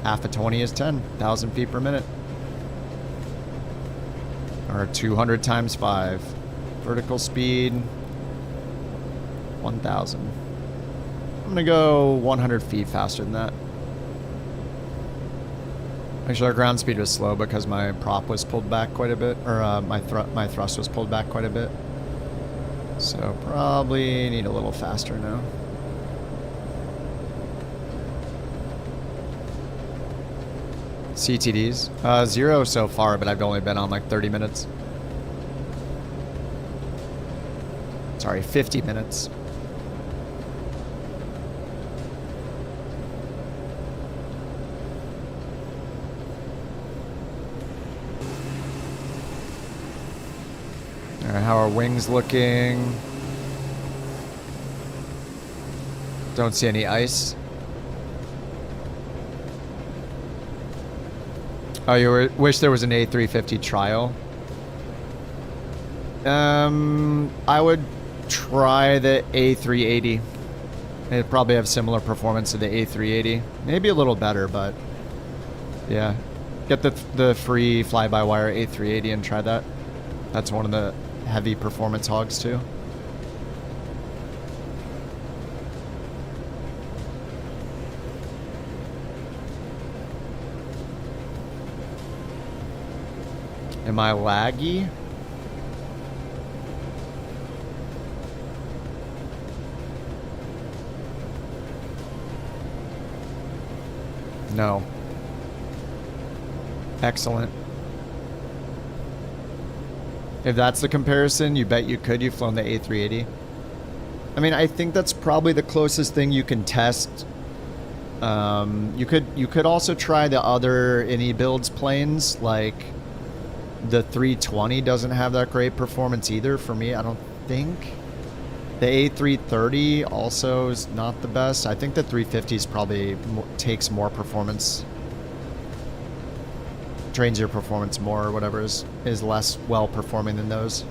half of 20 is 10,000 feet per minute. Or 200 times 5. Vertical speed 1000. I'm gonna go 100 feet faster than that. Actually, our ground speed was slow because my prop was pulled back quite a bit, or my thrust was pulled back quite a bit. So probably need a little faster now. CTDs? 0 so far, but I've only been on like 30 minutes. Sorry, 50 minutes. Alright, how are wings looking? Don't see any ice. Oh, you wish there was an A350 trial? I would try the A380. It'd probably have similar performance to the A380. Maybe a little better, but yeah. Get the free fly-by-wire A380 and try that. That's one of the heavy performance hogs too. Am I laggy? No. Excellent. If that's the comparison, you bet you could. You've flown the A380. I mean, I think that's probably the closest thing you can test You could also try the other any builds planes, like the 320 doesn't have that great performance either for me, I don't think. The A330 also is not the best. I think the 350 is probably takes more performance, drains your performance more, or whatever is less well performing than those.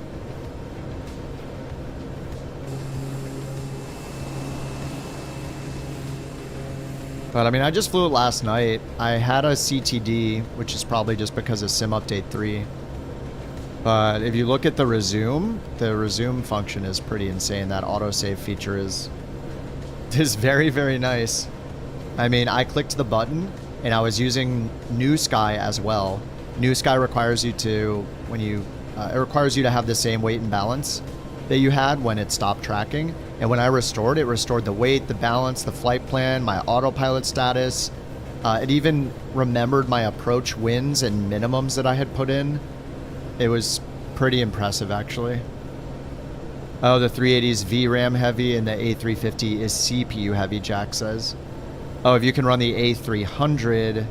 But I mean, I just flew it last night. I had a CTD, which is probably just because of Sim Update 3. But if you look at the resume function is pretty insane. That autosave feature is very, very nice. I mean, I clicked the button and I was using New Sky as well. New Sky requires you to, it requires you to have the same weight and balance that you had when it stopped tracking. And when I restored, it restored the weight, the balance, the flight plan, my autopilot status. It even remembered my approach winds and minimums that I had put in. It was pretty impressive, actually. Oh, the 380 is VRAM heavy and the A350 is CPU heavy, Jack says. Oh, if you can run the A300,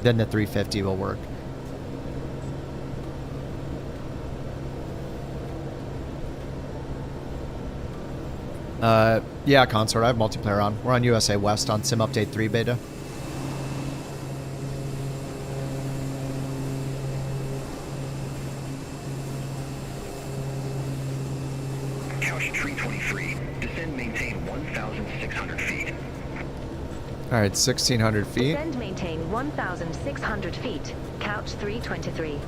then the 350 will work. Yeah, Consort, I have multiplayer on. We're on USA West on Sim Update 3 beta. Couch tree 23. Descend, maintain 1,600 feet. All right, 1,600 feet. Descend, maintain 1,600 feet. Couch 323.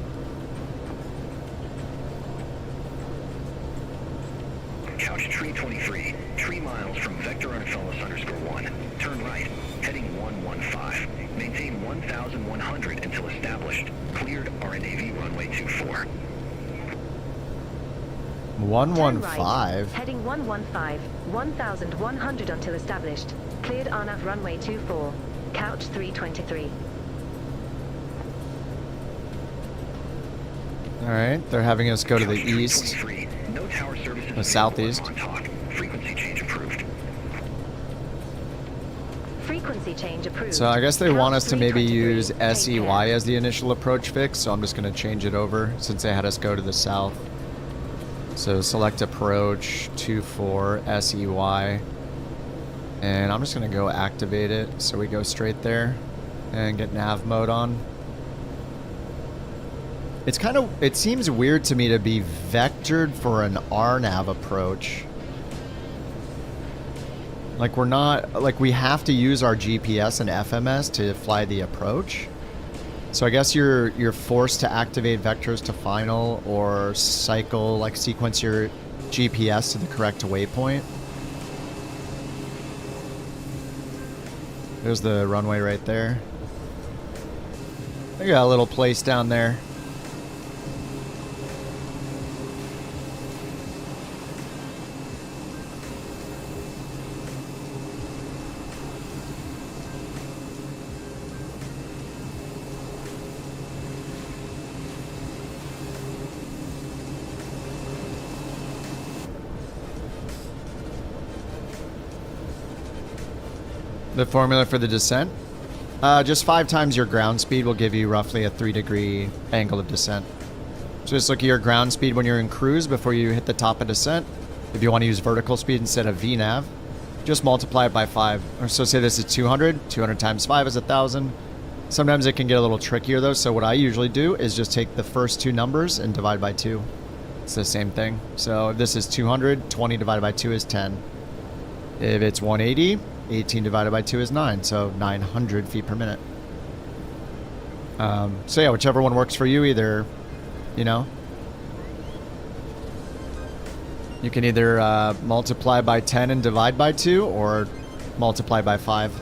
Couch tree 23. 3 miles from Vector Unfellas _1. Turn right, heading 115. Maintain 1,100 until established. Cleared RNAV runway 24. 115. Right, heading 115. 1,100 until established. Cleared RNAV runway 24. Couch 323. All right, they're having us go to the east. No tower services The southeast. on talk. Frequency change approved. Frequency change approved. So I guess they want us to maybe use 323. Take SEY care. as the initial approach fix, so I'm just going to change it over since they had us go to the south. So select approach 24 SEY. And I'm just going to go activate it so we go straight there and get nav mode on. It seems weird to me to be vectored for an RNAV approach. Like we have to use our GPS and FMS to fly the approach. So I guess you're forced to activate vectors to final or sequence your GPS to the correct waypoint. There's the runway right there. They got a little place down there. The formula for the descent? Just 5 times your ground speed will give you roughly a 3-degree angle of descent. So just look at your ground speed when you're in cruise before you hit the top of descent. If you want to use vertical speed instead of VNAV, just multiply it by 5. Or so say this is 200. 200 times 5 is 1,000. Sometimes it can get a little trickier though, so what I usually do is just take the first 2 numbers and divide by 2. It's the same thing. So if this is 200, 20 divided by 2 is 10. If it's 180, 18 divided by 2 is 9, so 900 feet per minute. So yeah, whichever one works for you, either, you know, you can either multiply by 10 and divide by 2, or multiply by 5.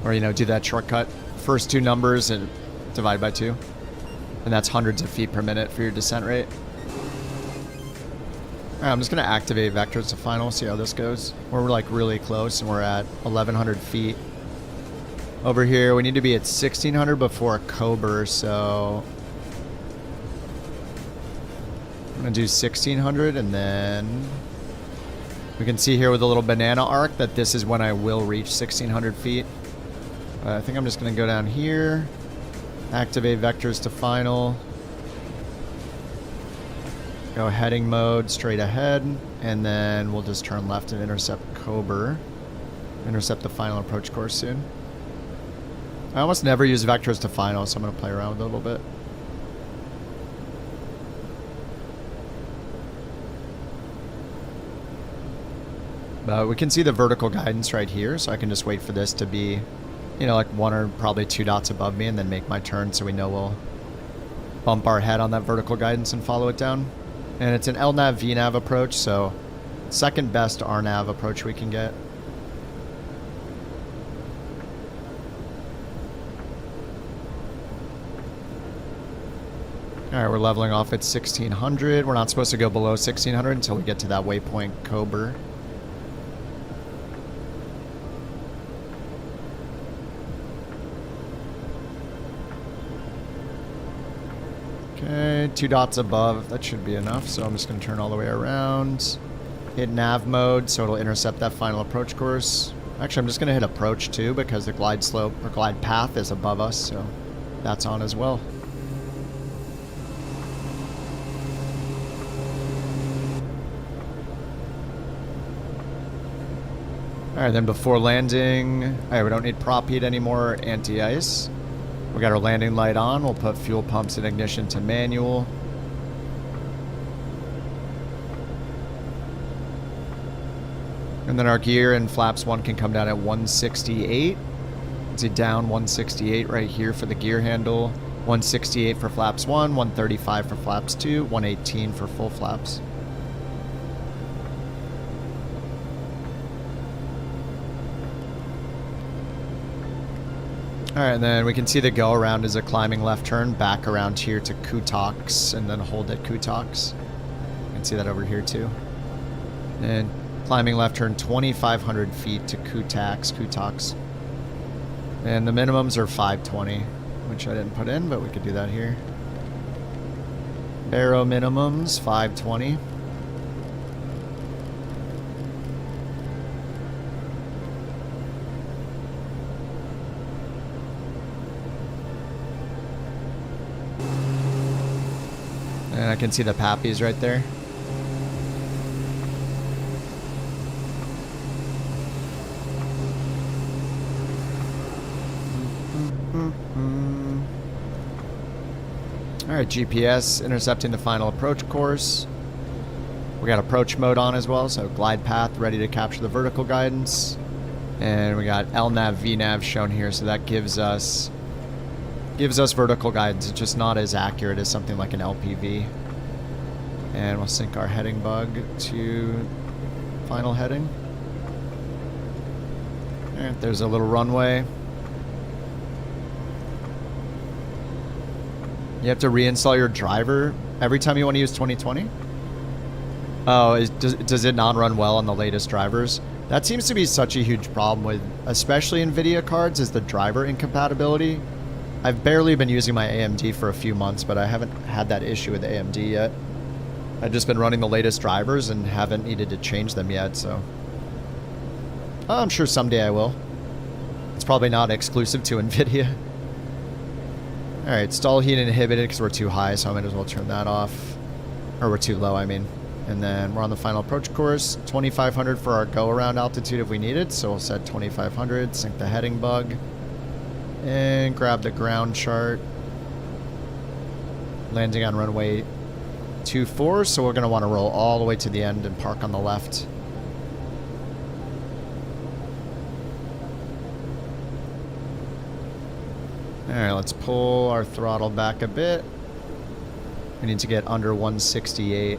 Or, you know, do that shortcut. First 2 numbers and divide by 2. And that's hundreds of feet per minute for your descent rate. Alright, I'm just going to activate vectors to final, see how this goes. We're like really close and we're at 1,100 feet. Over here, we need to be at 1,600 before Cobra, so I'm going to do 1,600 and then We can see here with a little banana arc that this is when I will reach 1,600 feet. I think I'm just going to go down here, activate vectors to final, go heading mode straight ahead, and then we'll just turn left and intercept Cobra. Intercept the final approach course soon. I almost never use vectors to final, so I'm going to play around with it a little bit. But we can see the vertical guidance right here, so I can just wait for this to be, you know, like 1 or probably 2 dots above me, and then make my turn so we know we'll bump our head on that vertical guidance and follow it down. And it's an LNAV VNAV approach, so second best RNAV approach we can get. Alright, we're leveling off at 1,600. We're not supposed to go below 1,600 until we get to that waypoint Cobra. Okay, 2 dots above. That should be enough, so I'm just going to turn all the way around. Hit nav mode, so it'll intercept that final approach course. Actually, I'm just going to hit approach too, because the glide slope, or glide path is above us, so that's on as well. Alright, then before landing, alright, we don't need prop heat anymore, anti-ice. We got our landing light on. We'll put fuel pumps and ignition to manual. And then our gear and flaps 1 can come down at 168. See down 168 right here for the gear handle. 168 for flaps 1, 135 for flaps 2, 118 for full flaps. Alright, and then we can see the go around is a climbing left turn back around here to Kutaks and then hold at Kutaks. You can see that over here too. And climbing left turn 2,500 feet to Kutaks. And the minimums are 520, which I didn't put in, but we could do that here. Barrow minimums 520. And I can see the pappies right there. Alright, GPS intercepting the final approach course. We got approach mode on as well, so glide path ready to capture the vertical guidance. And we got LNAV, VNAV shown here, so that gives us vertical guidance. It's just not as accurate as something like an LPV. And we'll sync our heading bug to final heading. Alright, there's a little runway. You have to reinstall your driver every time you want to use 2020? Oh, does it not run well on the latest drivers? That seems to be such a huge problem with, especially NVIDIA cards, is the driver incompatibility. I've barely been using my AMD for a few months, but I haven't had that issue with AMD yet. I've just been running the latest drivers and haven't needed to change them yet, so... I'm sure someday I will. It's probably not exclusive to NVIDIA. Alright, stall heat inhibited because we're too high, so I might as well turn that off. Or we're too low, I mean. And then we're on the final approach course. 2,500 for our go-around altitude if we need it, so we'll set 2,500, sync the heading bug. And grab the ground chart. Landing on runway 24, so we're going to want to roll all the way to the end and park on the left. Alright, let's pull our throttle back a bit. We need to get under 168.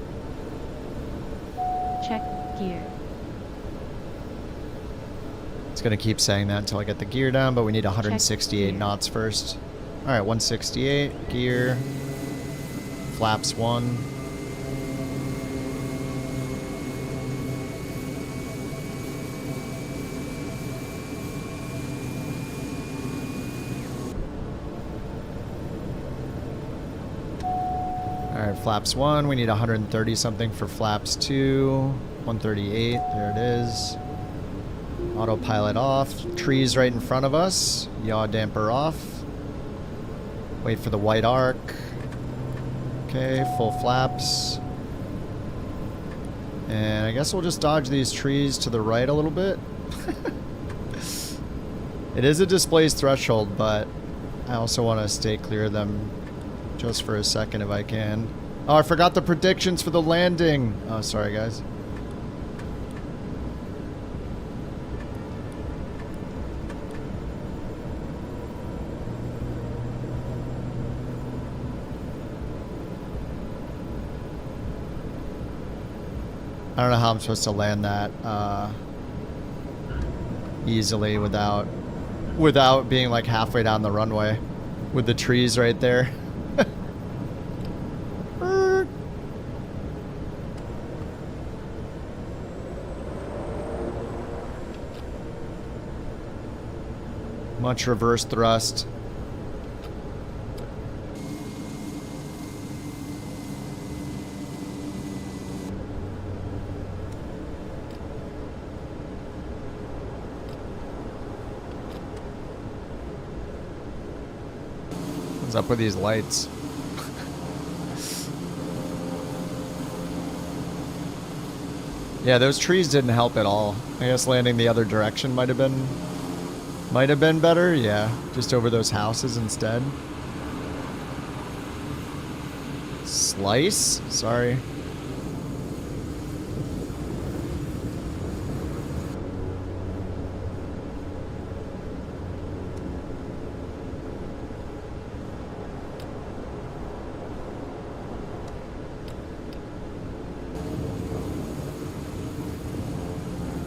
Check gear. It's going to keep saying that until I get the gear down, but we need 168 knots first. Alright, 168, gear, flaps 1. Alright, flaps 1, we need 130 something for flaps 2. 138, there it is. Autopilot off. Trees right in front of us. Yaw damper off. Wait for the white arc. Okay, full flaps. And I guess we'll just dodge these trees to the right a little bit. It is a displaced threshold, but I also want to stay clear of them just for a second if I can. Oh, I forgot the predictions for the landing. Oh, sorry, guys. I don't know how I'm supposed to land that easily without being like halfway down the runway with the trees right there. Much reverse thrust. What's up with these lights? Yeah, those trees didn't help at all. I guess landing the other direction might have been better. Yeah, just over those houses instead. Slice? Sorry.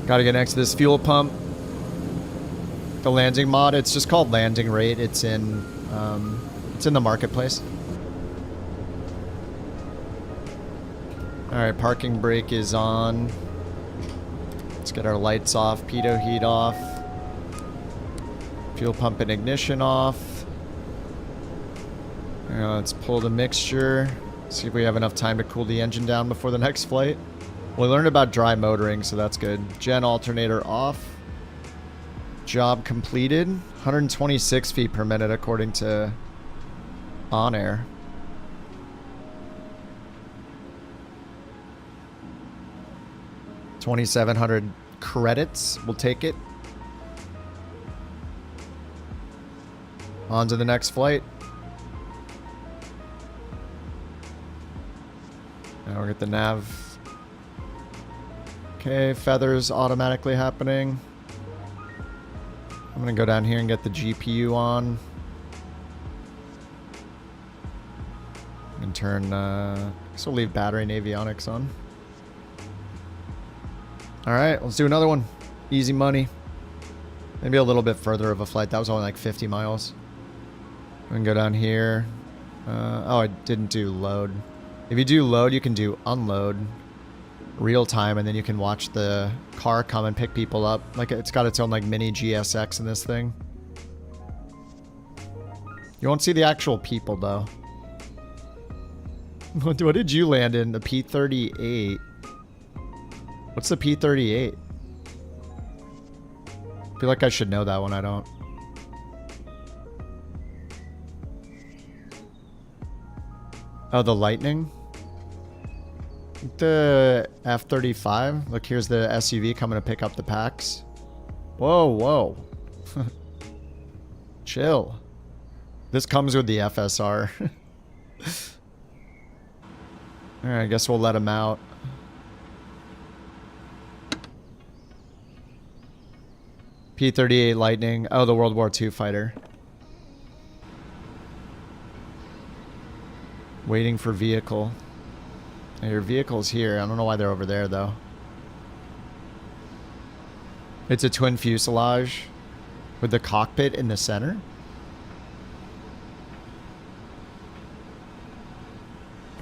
Gotta get next to this fuel pump. The landing mod, it's just called landing rate. It's in the marketplace. Alright, parking brake is on. Let's get our lights off, pitot heat off. Fuel pump and ignition off. Let's pull the mixture. See if we have enough time to cool the engine down before the next flight. We learned about dry motoring, so that's good. Gen alternator off. Job completed. 126 feet per minute according to On Air. $2,700 credits. We'll take it. On to the next flight. Now we'll get the nav. Okay, feathers automatically happening. I'm gonna go down here and get the GPU on. And turn, I guess we'll leave battery and avionics on. Alright, let's do another one. Easy money. Maybe a little bit further of a flight. That was only like 50 miles. We can go down here. Oh, I didn't do load. If you do load, you can do unload. Real time, and then you can watch the car come and pick people up. Like, it's got its own like mini GSX in this thing. You won't see the actual people though. What did you land in? The P-38. What's the P-38? I feel like I should know that one. I don't. Oh, the Lightning? The F-35. Look, here's the SUV coming to pick up the packs. Whoa, whoa. Chill. This comes with the FSR. Alright, I guess we'll let him out. P-38 Lightning. Oh, the World War II fighter. Waiting for vehicle. Your vehicle's here. I don't know why they're over there, though. It's a twin fuselage with the cockpit in the center.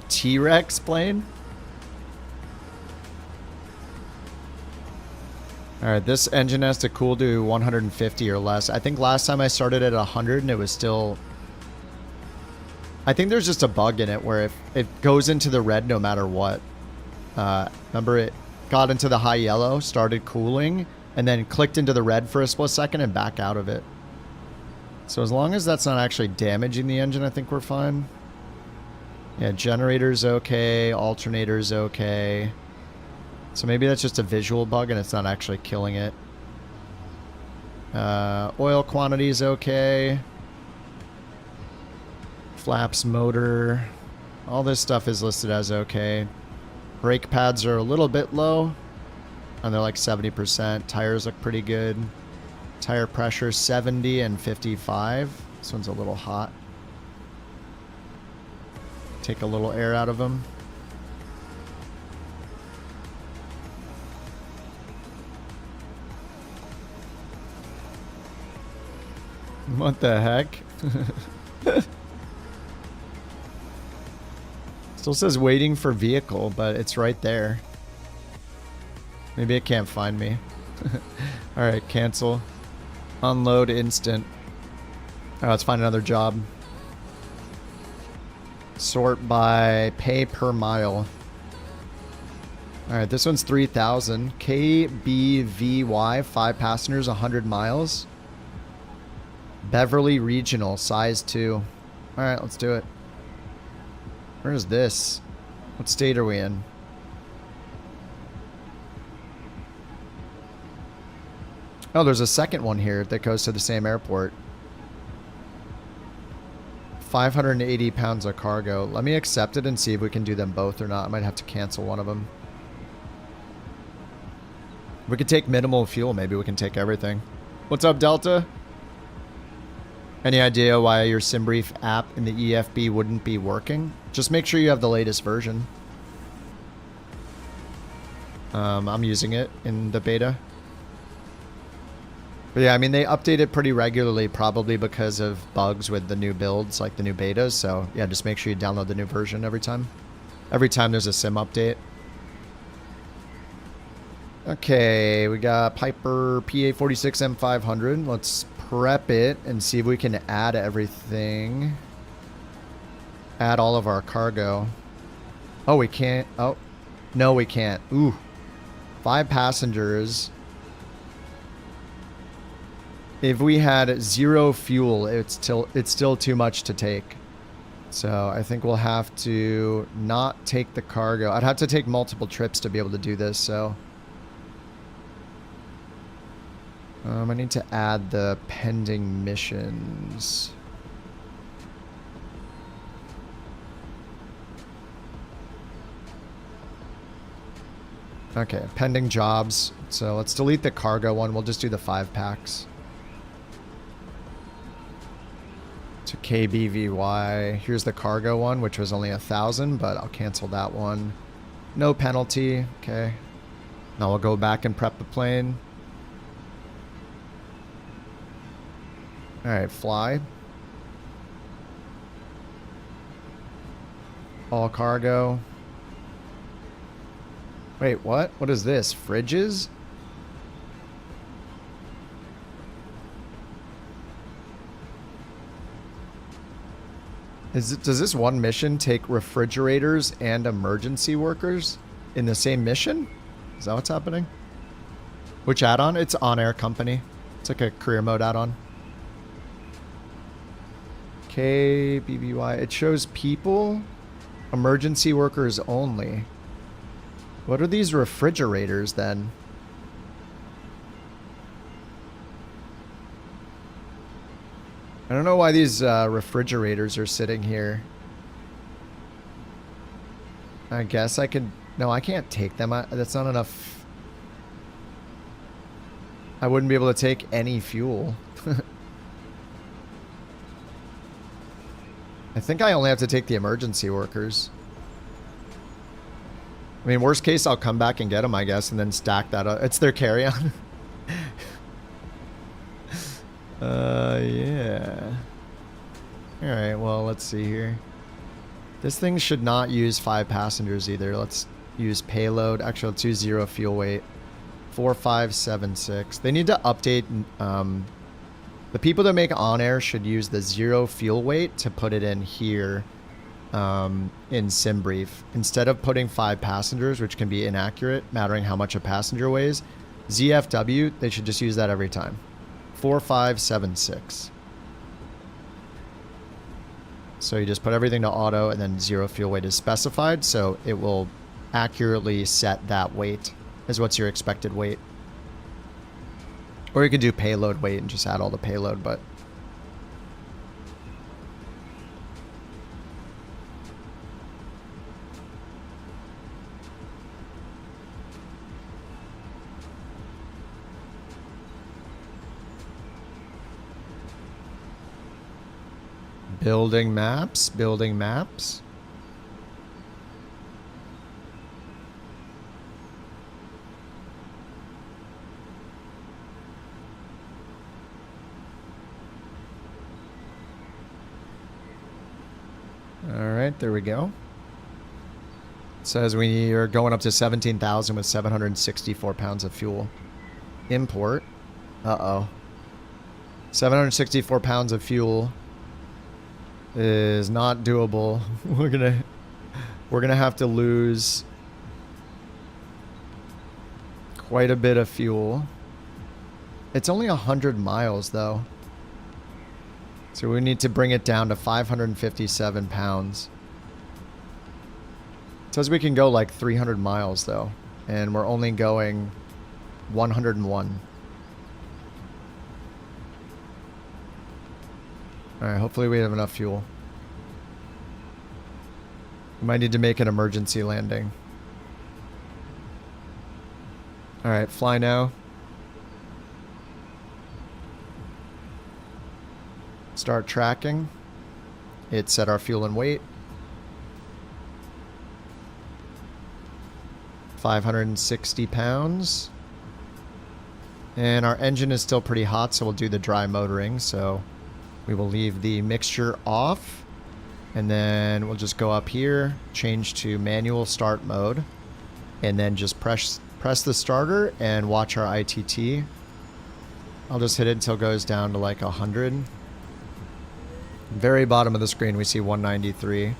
T-Rex plane? Alright, this engine has to cool to 150 or less. I think last time I started at 100 and it was still... I think there's just a bug in it where if it goes into the red no matter what. Remember, it got into the high yellow, started cooling, and then clicked into the red for a split second and back out of it. So as long as that's not actually damaging the engine, I think we're fine. Yeah, generator's okay, alternator's okay. So maybe that's just a visual bug and it's not actually killing it. Oil quantity is okay. Flaps, motor, all this stuff is listed as okay. Brake pads are a little bit low, and they're like 70%. Tires look pretty good. Tire pressure 70 and 55. This one's a little hot. Take a little air out of them. What the heck? Still says waiting for vehicle, but it's right there. Maybe it can't find me. Alright, cancel. Unload instant. Oh, let's find another job. Sort by pay per mile. Alright, this one's 3,000. KBVY, 5 passengers, 100 miles. Beverly Regional, size 2. Alright, let's do it. Where is this? What state are we in? Oh, there's a second one here that goes to the same airport. 580 pounds of cargo. Let me accept it and see if we can do them both or not. I might have to cancel one of them. We could take minimal fuel. Maybe we can take everything. What's up, Delta? Any idea why your SimBrief app in the EFB wouldn't be working? Just make sure you have the latest version. I'm using it in the beta. But yeah, I mean, they update it pretty regularly, probably because of bugs with the new builds, like the new betas. So yeah, just make sure you download the new version every time. Every time there's a sim update. Okay, we got Piper PA46 M500. Let's prep it and see if we can add everything. Add all of our cargo. Oh, we can't. Oh, no, we can't. Ooh, 5 passengers. If we had 0 fuel, it's still too much to take. So I think we'll have to not take the cargo. I'd have to take multiple trips to be able to do this, so. I need to add the pending missions. Okay, pending jobs. So let's delete the cargo one. We'll just do the 5 packs. To KBVY. Here's the cargo one, which was only 1,000, but I'll cancel that one. No penalty. Okay. Now we'll go back and prep the plane. Alright, fly. All cargo. Wait, what? What is this? Fridges? Does this one mission take refrigerators and emergency workers in the same mission? Is that what's happening? Which add-on? It's On Air Company. It's like a career mode add-on. KBBY. It shows people, emergency workers only. What are these refrigerators then? I don't know why these refrigerators are sitting here. I guess I could... No, I can't take them. That's not enough. I wouldn't be able to take any fuel. I think I only have to take the emergency workers. I mean, worst case, I'll come back and get them, I guess, and then stack that up. It's their carry-on. Yeah. Alright, well, let's see here. This thing should not use 5 passengers either. Let's use payload. Actually, let's use 0 fuel weight. 4576. They need to update... the people that make On Air should use the 0 fuel weight to put it in here. in SimBrief. Instead of putting 5 passengers, which can be inaccurate, mattering how much a passenger weighs, ZFW, they should just use that every time. 4576. So you just put everything to auto and then 0 fuel weight is specified, so it will accurately set that weight as what's your expected weight. Or you could do payload weight and just add all the payload, but building maps, building maps. All right, there we go. It says we are going up to 17,000 with 764 pounds of fuel. Import. Uh-oh. 764 pounds of fuel is not doable. We're gonna have to lose quite a bit of fuel. It's only 100 miles though, so we need to bring it down to 557 pounds. It says we can go like 300 miles though, and we're only going 101. Alright, hopefully we have enough fuel. We might need to make an emergency landing. Alright, fly now. Start tracking. It set our fuel and weight. 560 pounds. And our engine is still pretty hot, so we'll do the dry motoring, so we will leave the mixture off, and then we'll just go up here, change to manual start mode, and then just press the starter and watch our ITT. I'll just hit it until it goes down to like 100. Very bottom of the screen we see 193.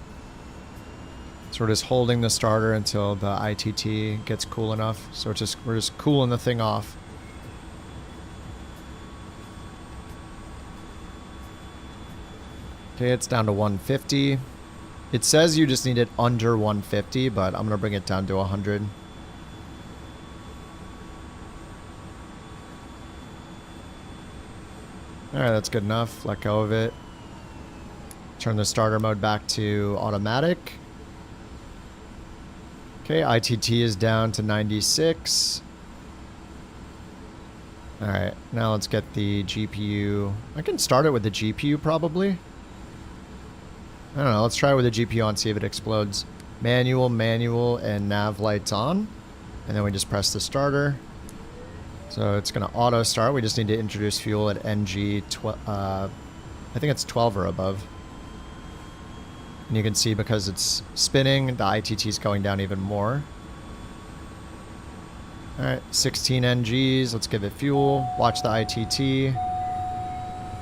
So we're just holding the starter until the ITT gets cool enough. So we're just cooling the thing off. Okay, it's down to 150. It says you just need it under 150, but I'm going to bring it down to 100. Alright, that's good enough. Let go of it. Turn the starter mode back to automatic. Okay, ITT is down to 96. Alright, now let's get the GPU. I can start it with the GPU probably. I don't know, let's try it with the GPU on, see if it explodes. Manual, manual, and nav lights on. And then we just press the starter. So it's going to auto start. We just need to introduce fuel at NG, I think it's 12 or above. And you can see because it's spinning, the ITT is going down even more. Alright, 16 NGs. Let's give it fuel. Watch the ITT.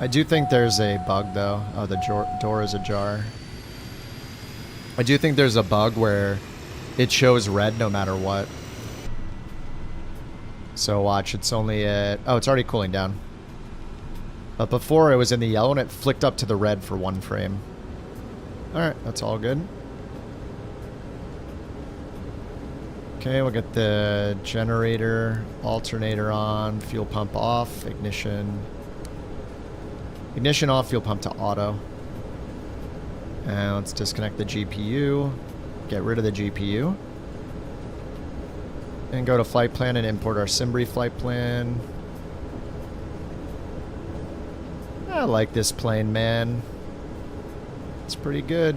I do think there's a bug though. Oh, the door is ajar. I do think there's a bug where it shows red no matter what. So watch, it's only at... Oh, it's already cooling down. But before it was in the yellow and it flicked up to the red for 1 frame. Alright, that's all good. Okay, we'll get the generator, alternator on, fuel pump off, ignition. Ignition off, fuel pump to auto. And let's disconnect the GPU. Get rid of the GPU. And go to flight plan and import our SimBrief flight plan. I like this plane, man. It's pretty good.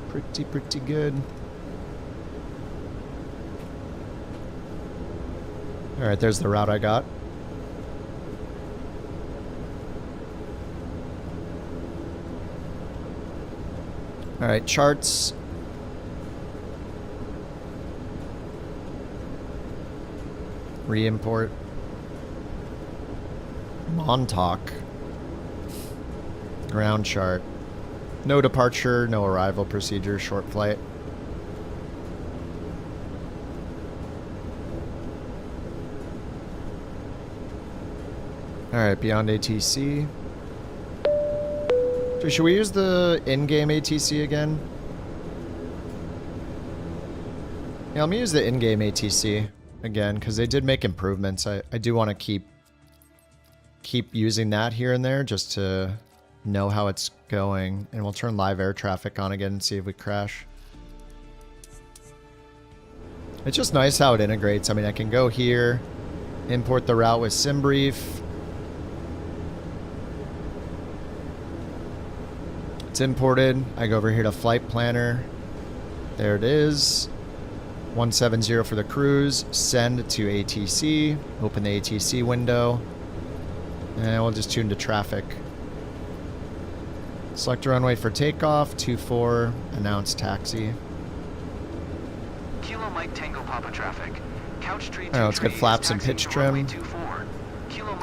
Pretty good. Alright, there's the route I got. Alright, charts. Re-import. Montauk. Ground chart. No departure, no arrival procedure, short flight. Alright, beyond ATC. So should we use the in-game ATC again? Yeah, let me use the in-game ATC again, because they did make improvements. I do want to keep using that here and there just to know how it's going. And we'll turn live air traffic on again and see if we crash. It's just nice how it integrates. I mean, I can go here, import the route with SimBrief. It's imported. I go over here to Flight Planner. There it is. 170 for the cruise. Send to ATC. Open the ATC window. And we'll just tune to traffic. Select a runway for takeoff. 24. Announce taxi. Kilo Mike Tango Papa traffic. Couch tree. Alright, let's get flaps and pitch trim.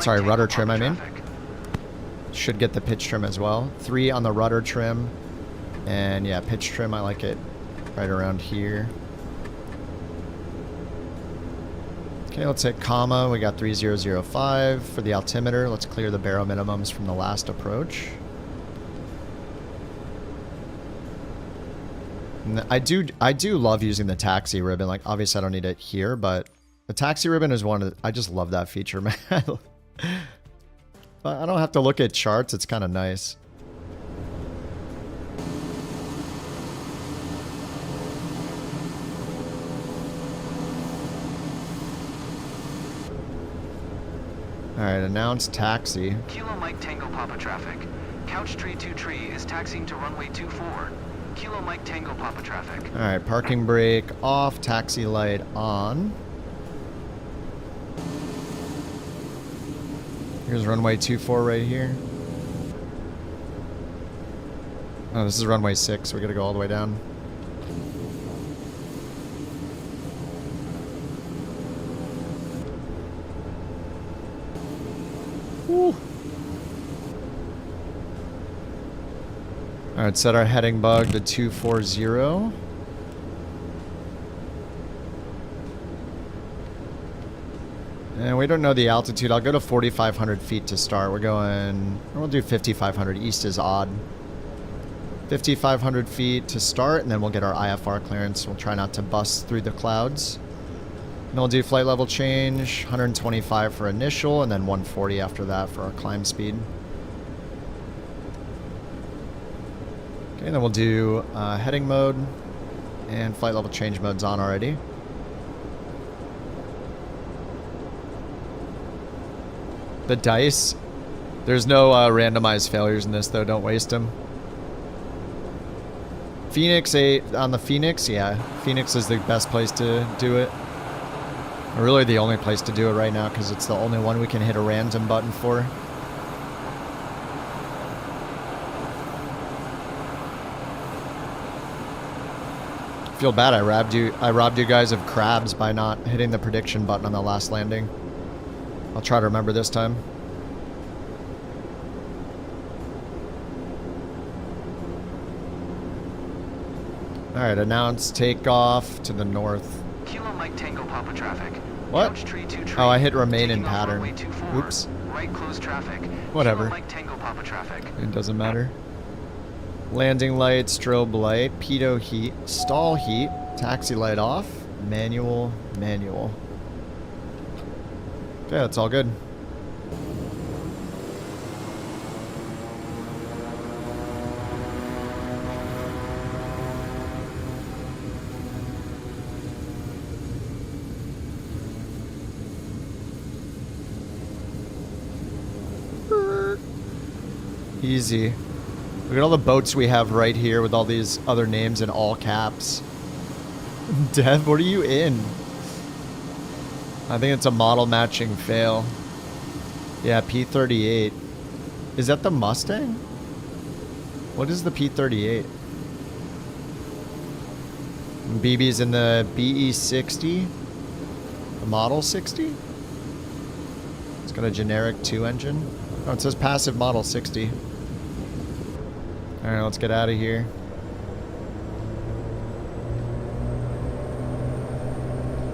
Sorry, rudder trim, I mean. Should get the pitch trim as well. 3 on the rudder trim. And yeah, pitch trim, I like it right around here. Okay, let's hit comma. We got 3005 for the altimeter. Let's clear the barrel minimums from the last approach. And I do love using the taxi ribbon. Like, obviously I don't need it here, but the taxi ribbon is one of the, I just love that feature, man. I don't have to look at charts. It's kind of nice. Alright, announce taxi. Kilo Mike Tango Papa traffic. Couch tree 2 tree is taxiing to runway 24. Kilo Mike Tango Papa traffic. Alright, parking brake off, taxi light on. Here's runway 24 right here. Oh, this is runway 6. We gotta go all the way down. Woo. Alright, set our heading bug to 240. And we don't know the altitude. I'll go to 4,500 feet to start. We'll do 5,500. East is odd. 5,500 feet to start, and then we'll get our IFR clearance. We'll try not to bust through the clouds. And we'll do flight level change, 125 for initial, and then 140 after that for our climb speed. Okay, then we'll do heading mode, and flight level change mode's on already. The dice. There's no randomized failures in this, though. Don't waste them. Phoenix 8 on the Phoenix. Yeah, Phoenix is the best place to do it. Or really the only place to do it right now, because it's the only one we can hit a random button for. I feel bad. I robbed you guys of crabs by not hitting the prediction button on the last landing. I'll try to remember this time. Alright, announce takeoff to the north. Kilo Mike Tango Papa traffic. What? Couch tree 2 tree. Oh, I hit remain in Taking off pattern. runway 24. Oops. Right close traffic. Whatever. Kilo Mike Tango Papa traffic. It doesn't matter. Landing light, strobe light, pitot heat, stall heat, taxi light off, manual, manual. Okay, that's all good. Easy. Look at all the boats we have right here with all these other names in all caps. Dev, what are you in? I think it's a model matching fail. Yeah, P38. Is that the Mustang? What is the P38? BB's in the BE60? The Model 60? It's got a generic 2 engine. Oh, it says passive Model 60. Alright, let's get out of here.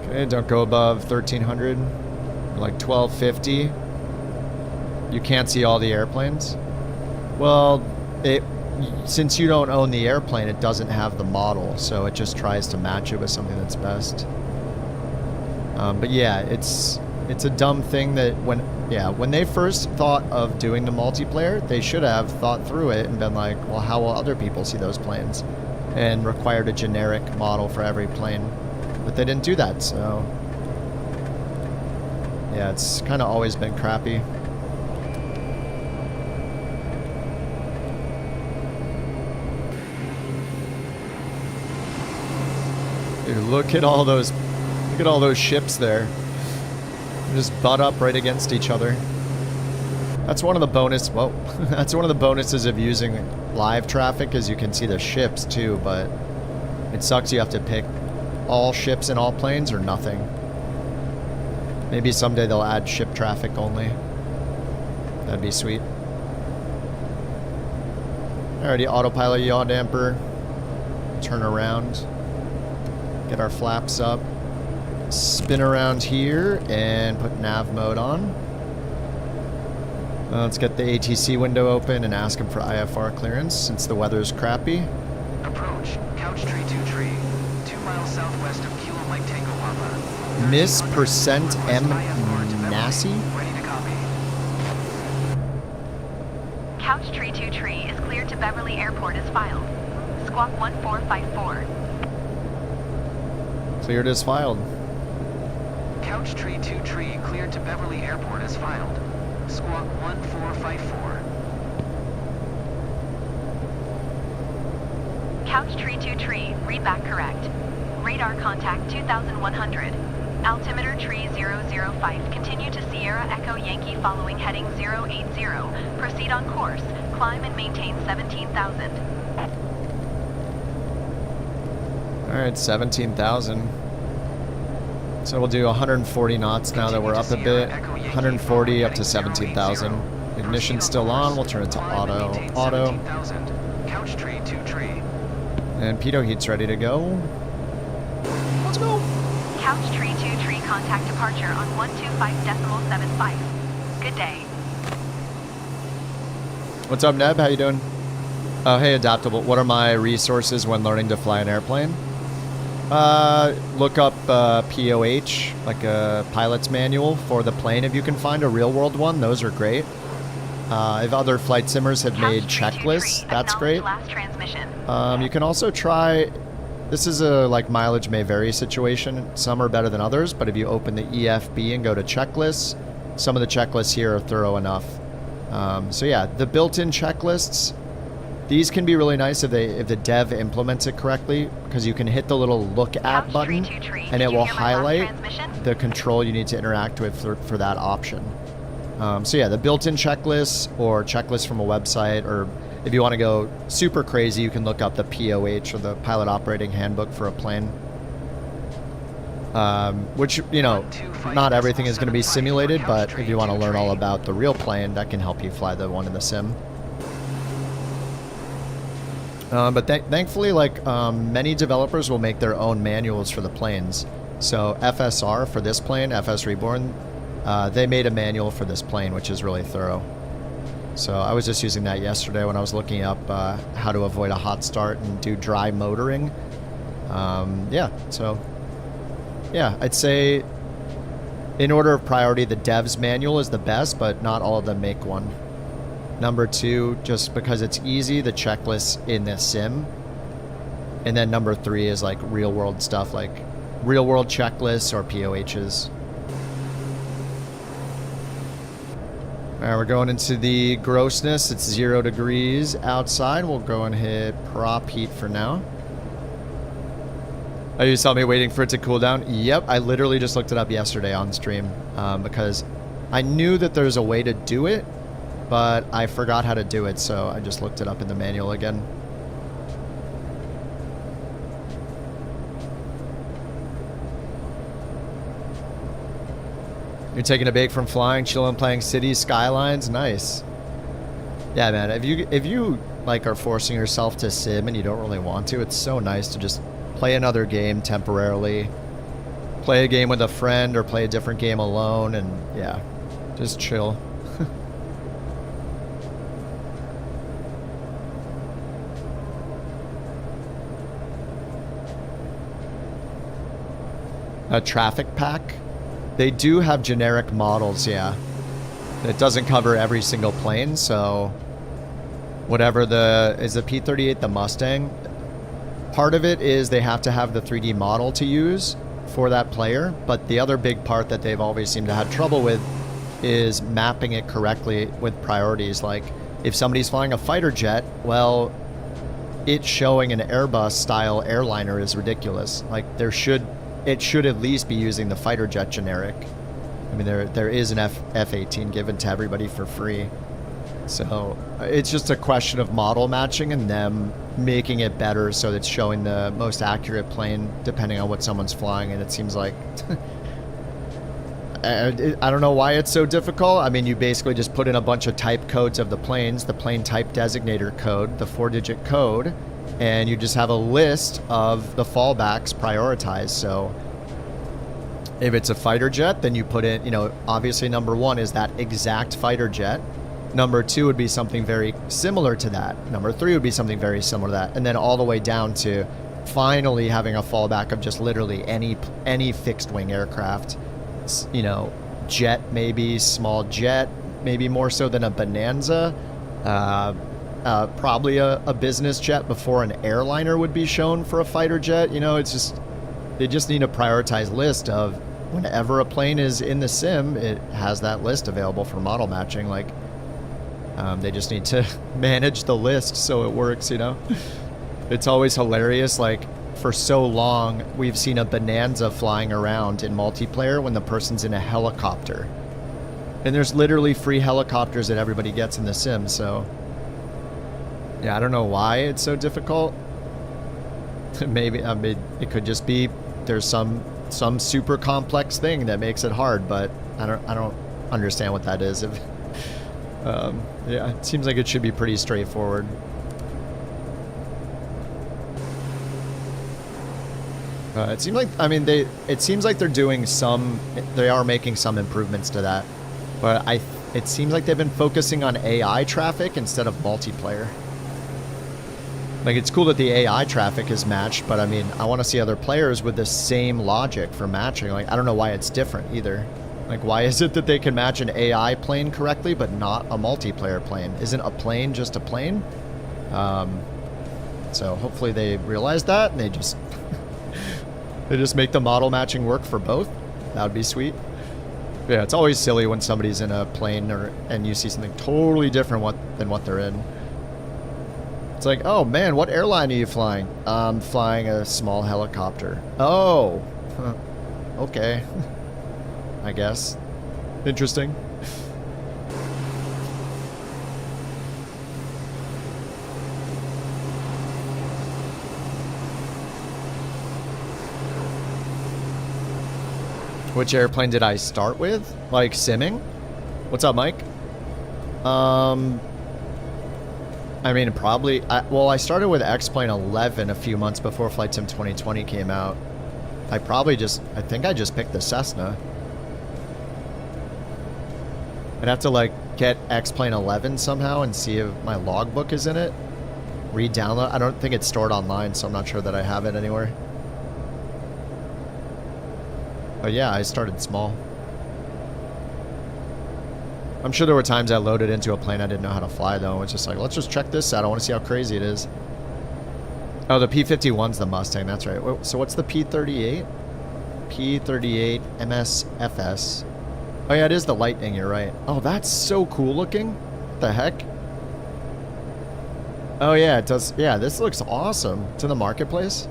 Okay, don't go above 1300. Like 1250. You can't see all the airplanes. Well, since you don't own the airplane, it doesn't have the model, so it just tries to match it with something that's best. But yeah, it's a dumb thing that when they first thought of doing the multiplayer, they should have thought through it and been like, well, how will other people see those planes? And required a generic model for every plane. But they didn't do that, so yeah, it's kind of always been crappy. Dude, look at all those ships there. They just butt up right against each other. That's one of the that's one of the bonuses of using live traffic, is you can see the ships too, but it sucks you have to pick all ships and all planes or nothing. Maybe someday they'll add ship traffic only. That'd be sweet. Alrighty, autopilot yaw damper. Turn around. Get our flaps up. Spin around here and put nav mode on. Let's get the ATC window open and ask him for IFR clearance since the weather's crappy. Approach, Couch Tree 2 Tree, 2 miles southwest of Kilo Mike Tango Papa. Miss Percent M Nasty? Ready to copy. Couch Tree 2 Tree is cleared to Beverly Airport as filed. Squawk 1454. Cleared as filed. Couch Tree 2 Tree cleared to Beverly Airport as filed. Squawk 1454. Couch Tree 2 Tree, read back correct. Radar contact 2100. Altimeter tree 005. Continue to Sierra Echo Yankee following heading 080. Proceed on course. Climb and maintain 17,000. Alright, 17,000. So we'll do 140 knots now that we're up a bit. 140 up to 17,000. Ignition's still on. We'll turn it to auto. Auto. Couch Tree 2 Tree. And pitot heat's ready to go. Let's go. Couch Tree 2 Tree contact departure on 125.75. Good day. What's up, Neb? How you doing? Oh, hey, Adaptable. What are my resources when learning to fly an airplane? Look up POH, like a pilot's manual for the plane if you can find a real-world one. Those are great. If other flight simmers have made checklists, that's great. You can also try... This is a like mileage may vary situation. Some are better than others, but if you open the EFB and go to checklists, some of the checklists here are thorough enough. So yeah, the built-in checklists, these can be really nice if the dev implements it correctly, because you can hit the little look at button and it will highlight the control you need to interact with for that option. So yeah, the built-in checklists or checklists from a website, or if you want to go super crazy, you can look up the POH or the Pilot Operating Handbook for a plane. Which, you know, not everything is going to be simulated, but if you want to learn all about the real plane, that can help you fly the one in the sim. But thankfully, like, many developers will make their own manuals for the planes. So FSR for this plane, FS Reborn, they made a manual for this plane, which is really thorough. So I was just using that yesterday when I was looking up how to avoid a hot start and do dry motoring. Yeah, so yeah, I'd say in order of priority, the dev's manual is the best, but not all of them make one. Number 2, just because it's easy, the checklists in the sim. And then number 3 is like real world stuff, like real world checklists or POHs. Alright, we're going into the grossness. It's 0 degrees outside. We'll go and hit prop heat for now. Oh, you saw me waiting for it to cool down? Yep, I literally just looked it up yesterday on stream because I knew that there's a way to do it, but I forgot how to do it, so I just looked it up in the manual again. You're taking a break from flying, chilling, playing Cities, Skylines, nice. Yeah, man. If you like are forcing yourself to sim and you don't really want to, it's so nice to just play another game temporarily, play a game with a friend or play a different game alone, and yeah, just chill. A traffic pack. They do have generic models, yeah. It doesn't cover every single plane, so whatever is the P-38 the Mustang? Part of it is they have to have the 3D model to use for that player, but the other big part that they've always seemed to have trouble with is mapping it correctly with priorities. Like, if somebody's flying a fighter jet, well, it showing an Airbus style airliner is ridiculous. Like, it should at least be using the fighter jet generic. I mean, there is an F-18 given to everybody for free. So it's just a question of model matching and them making it better so that it's showing the most accurate plane depending on what someone's flying. And it seems like, I don't know why it's so difficult. I mean, you basically just put in a bunch of type codes of the planes, the plane type designator code, the 4-digit code, and you just have a list of the fallbacks prioritized. So if it's a fighter jet, then you put in, obviously number 1 is that exact fighter jet. Number 2 would be something very similar to that. Number 3 would be something very similar to that. And then all the way down to finally having a fallback of just literally any fixed wing aircraft. Jet maybe, small jet, maybe more so than a Bonanza. Probably a business jet before an airliner would be shown for a fighter jet. It's just, they just need a prioritized list of whenever a plane is in the sim, it has that list available for model matching. Like, they just need to manage the list so it works, It's always hilarious. Like, for so long, we've seen a Bonanza flying around in multiplayer when the person's in a helicopter. And there's literally free helicopters that everybody gets in the sim, so yeah, I don't know why it's so difficult. Maybe, I mean, it could just be there's some super complex thing that makes it hard, but I don't understand what that is. Yeah, it seems like it should be pretty straightforward. It seems like, I mean, it seems like they're doing they are making some improvements to that, but it seems like they've been focusing on AI traffic instead of multiplayer. Like, it's cool that the AI traffic is matched, but I mean, I want to see other players with the same logic for matching. Like, I don't know why it's different either. Like, why is it that they can match an AI plane correctly, but not a multiplayer plane? Isn't a plane just a plane? So hopefully they realize that and they just make the model matching work for both. That would be sweet. Yeah, it's always silly when somebody's in a plane and you see something totally different than what they're in. It's like, oh man, what airline are you flying? I'm flying a small helicopter. Oh, okay. I guess. Interesting. Which airplane did I start with? Like, simming? What's up, Mike? I mean, probably... I started with X-Plane 11 a few months before Flight Sim 2020 came out. I think I just picked the Cessna. I'd have to, like, get X-Plane 11 somehow and see if my logbook is in it. Re-download. I don't think it's stored online, so I'm not sure that I have it anywhere. But yeah, I started small. I'm sure there were times I loaded into a plane I didn't know how to fly, though. It's just like, let's just check this out. I want to see how crazy it is. Oh, the P-51's the Mustang. That's right. So what's the P-38? P-38 MSFS. Oh, yeah, it is the Lightning. You're right. Oh, that's so cool looking. What the heck? Oh, yeah, it does. Yeah, this looks awesome. It's in the marketplace.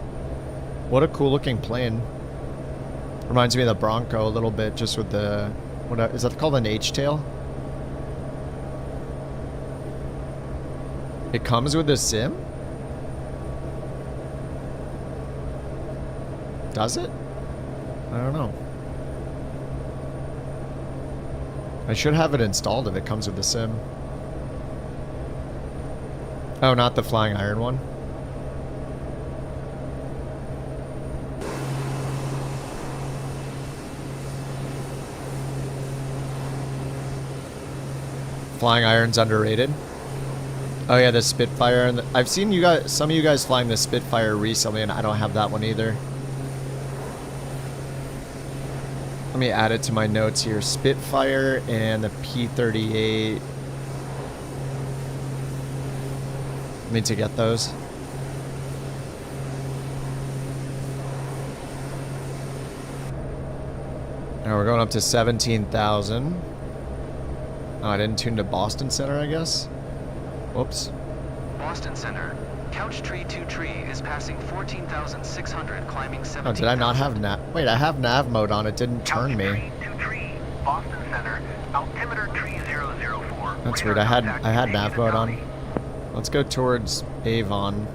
What a cool looking plane. Reminds me of the Bronco a little bit, just with the... What is that called, an H-tail? It comes with the sim? Does it? I don't know. I should have it installed if it comes with the sim. Oh, not the flying iron one? Flying iron's underrated. Oh yeah, the Spitfire. And I've seen you guys, some of you guys flying the Spitfire recently, and I don't have that one either. Let me add it to my notes here. Spitfire and the P-38. I need to get those. Now we're going up to 17,000. Oh, I didn't tune to Boston Center, I guess. Whoops. Boston Center. Couch tree 2 tree is passing 14,600, climbing 17,000. Oh, did I not have nav? Wait, I have nav mode on. It didn't turn me. Couch tree 2 tree, Boston Center, altimeter tree 004. That's weird. I had nav mode on. Let's go towards Avon.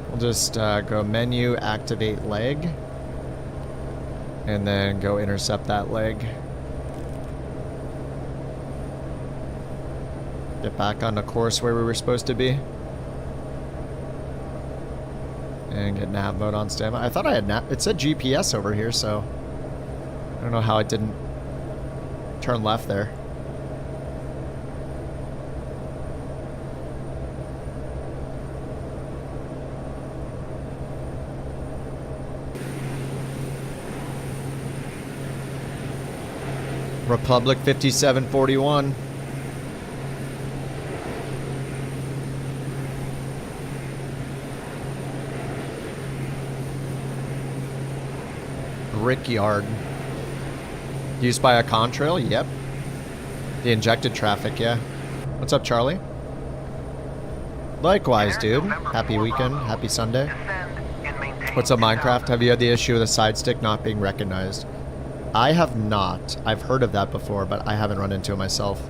We'll just go menu, activate leg, and then go intercept that leg. Get back on the course where we were supposed to be. And get nav mode on standby. I thought I had nav. It said GPS over here, so I don't know how it didn't turn left there. Republic 5741. Brickyard. Used by a contrail? Yep. The injected traffic, yeah. What's up, Charlie? Likewise, dude. Happy weekend. Happy Sunday. What's up, Minecraft? Have you had the issue of the side stick not being recognized? I have not. I've heard of that before, but I haven't run into it myself.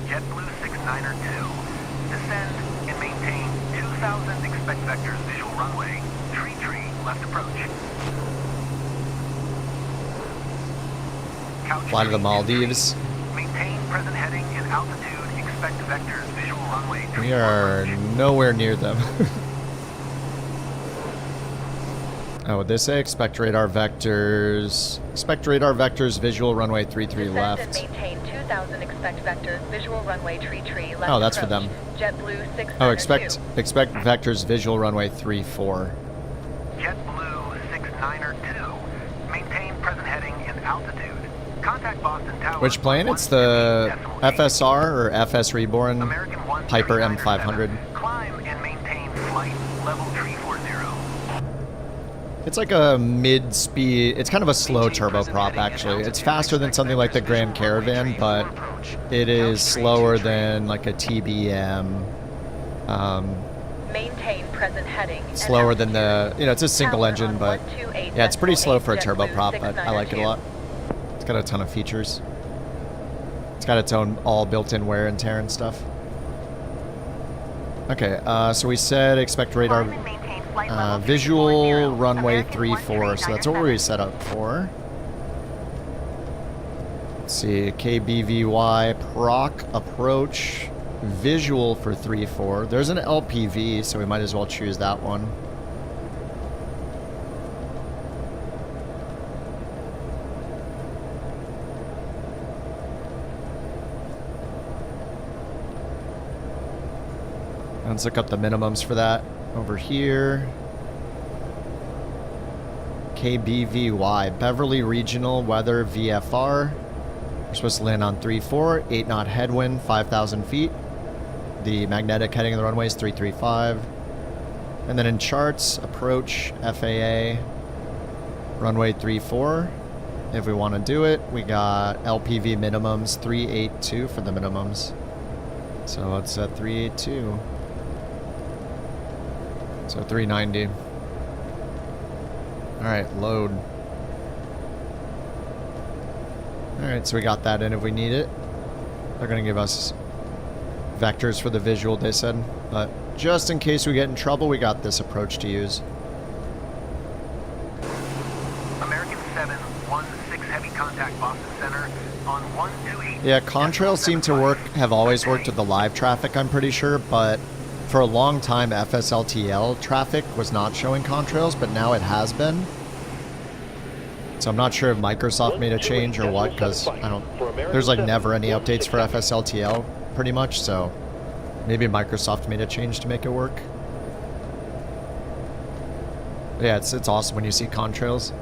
JetBlue 69er 2. Descend and maintain 2,000, expect vectors, visual runway. Tree, left approach. Couch Fly to the tree, Maldives. Maintain present heading and altitude, expect vectors, visual runway. We are nowhere near them. Oh, would this say expect radar vectors? Expect radar vectors, visual runway 33 left. And maintain 2,000, expect vectors, visual runway tree, left Oh, that's for approach. them. JetBlue 69er Oh, expect 2. vectors, visual runway 34. JetBlue 69er 2. Maintain present heading and altitude. Contact Boston Tower. Which plane? It's the FSR or FS Reborn American 1 Piper M500. Climb and maintain flight level 340. It's like a mid-speed, it's kind of a slow turboprop actually. It's faster than something like the Grand Caravan, but it is slower than like a TBM. Maintain present heading. Slower than the, you know, it's a single engine, but yeah, it's pretty slow for a turboprop, but I like it a lot. It's got a ton of features. It's got its own all built-in wear and tear and stuff. Okay, so we said expect radar visual runway 34, so that's what we set up for. Let's see, KBVY proc approach visual for 34. There's an LPV, so we might as well choose that one. Let's look up the minimums for that over here. KBVY, Beverly Regional Weather VFR. We're supposed to land on 3-4, 8 knot headwind, 5,000 feet. The magnetic heading of the runway is 335. And then in charts, approach FAA, runway 34. If we want to do it, we got LPV minimums 382 for the minimums. So it's at 382. So 390. Alright, load. Alright, so we got that in if we need it. They're going to give us vectors for the visual, they said. But just in case we get in trouble, we got this approach to use. American 3716 heavy contact Boston Center on 128. Yeah, contrails seem to work, have always worked with the live traffic, I'm pretty sure, but for a long time, FSLTL traffic was not showing contrails, but now it has been. So I'm not sure if Microsoft made a change or what, because there's like never any updates for FSLTL, pretty much, so maybe Microsoft made a change to make it work. But yeah, it's awesome when you see contrails.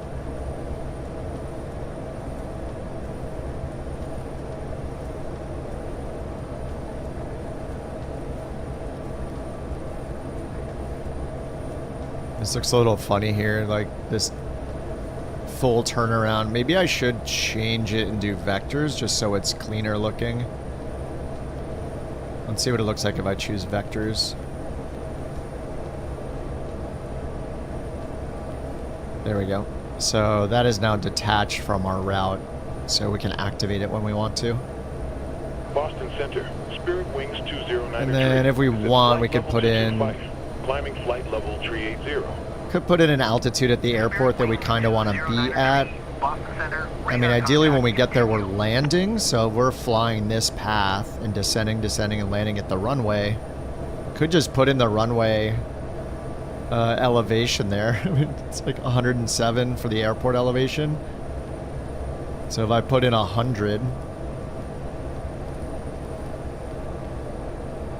This looks a little funny here, like this full turnaround. Maybe I should change it and do vectors just so it's cleaner looking. Let's see what it looks like if I choose vectors. There we go. So that is now detached from our route, so we can activate it when we want to. Boston Center, Spirit Wings 209. And then if we want, we could put in... climbing flight level 380. Could put in an altitude at the airport that we kind of want to be at. I mean, ideally when we get there, we're landing, so we're flying this path and descending, and landing at the runway. Could just put in the runway elevation there. It's like 107 for the airport elevation. So if I put in 100,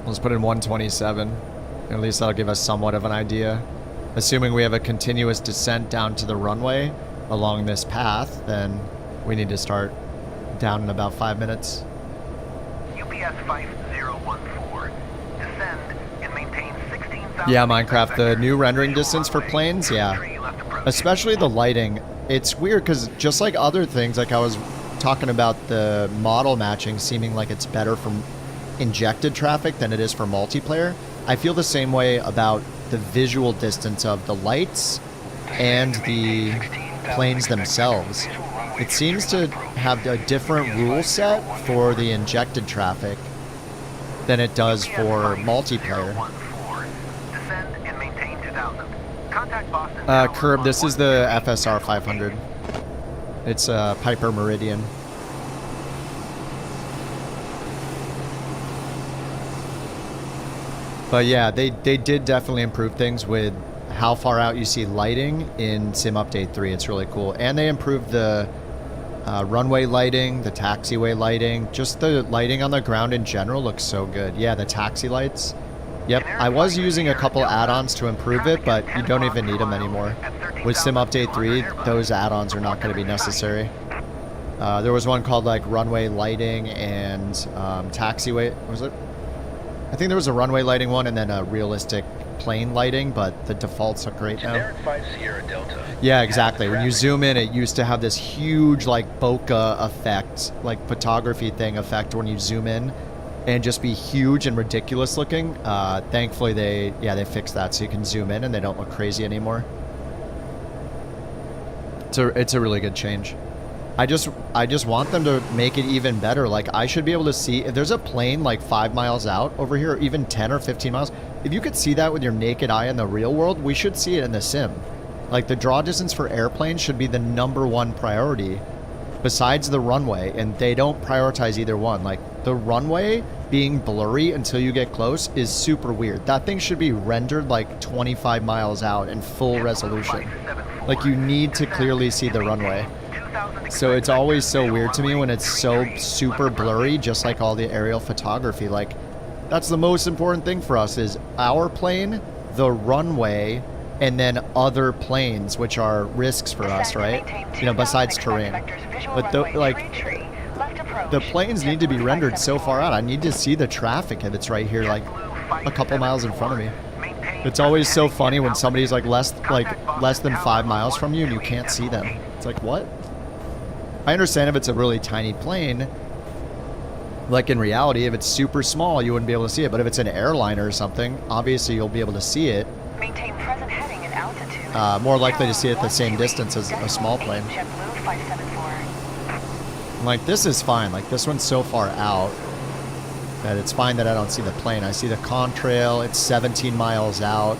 let's put in 127. At least that'll give us somewhat of an idea. Assuming we have a continuous descent down to the runway along this path, then we need to start down in about 5 minutes. UPS 5014. Descend and maintain 16,000. Yeah, Minecraft, the new rendering distance for planes, yeah. Especially the lighting. It's weird because just like other things, like I was talking about the model matching seeming like it's better for injected traffic than it is for multiplayer. I feel the same way about the visual distance of the lights and the planes themselves. It seems to have a different rule set for the injected traffic than it does for multiplayer. Curb, this is the FSR 500. It's Piper Meridian. But yeah, they did definitely improve things with how far out you see lighting in Sim Update 3. It's really cool. And they improved the runway lighting, the taxiway lighting. Just the lighting on the ground in general looks so good. Yeah, the taxi lights. Yep, I was using a couple add-ons to improve it, but you don't even need them anymore. With Sim Update 3, those add-ons are not going to be necessary. There was one called like runway lighting and taxiway. Was it? I think there was a runway lighting one and then a realistic plane lighting, but the defaults look great now. Yeah, exactly. When you zoom in, it used to have this huge like bokeh effect, like photography thing effect when you zoom in, and just be huge and ridiculous looking. Thankfully, they fixed that so you can zoom in and they don't look crazy anymore. It's a really good change. I just want them to make it even better. Like, I should be able to see if there's a plane like 5 miles out over here, or even 10 or 15 miles. If you could see that with your naked eye in the real world, we should see it in the sim. Like, the draw distance for airplanes should be the #1 priority besides the runway, and they don't prioritize either one. Like, the runway being blurry until you get close is super weird. That thing should be rendered like 25 miles out in full resolution. Like, you need to clearly see the runway. So it's always so weird to me when it's so super blurry, just like all the aerial photography. Like, that's the most important thing for us is our plane, the runway, and then other planes, which are risks for us, right? You know, besides terrain. But the planes need to be rendered so far out. I need to see the traffic if it's right here, like a couple miles in front of me. It's always so funny when somebody's like less than 5 miles from you and you can't see them. It's like, what? I understand if it's a really tiny plane, like in reality, if it's super small, you wouldn't be able to see it. But if it's an airliner or something, obviously you'll be able to see it. Maintain present heading and altitude. More likely to see it the same distance as a small plane. Like, this is fine. Like, this one's so far out that it's fine that I don't see the plane. I see the contrail. It's 17 miles out.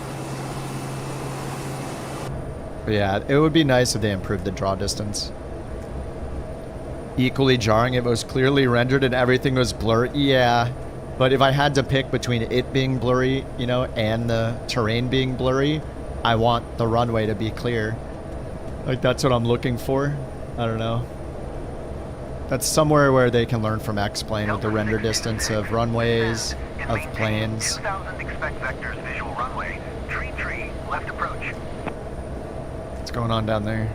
But yeah, it would be nice if they improved the draw distance. Equally jarring, it was clearly rendered and everything was blurry. Yeah, but if I had to pick between it being blurry, you know, and the terrain being blurry, I want the runway to be clear. Like, that's what I'm looking for. I don't know. That's somewhere where they can learn from X-Plane with the render distance of runways, of planes. 2000 expect vectors visual runway. Tree left approach. What's going on down there?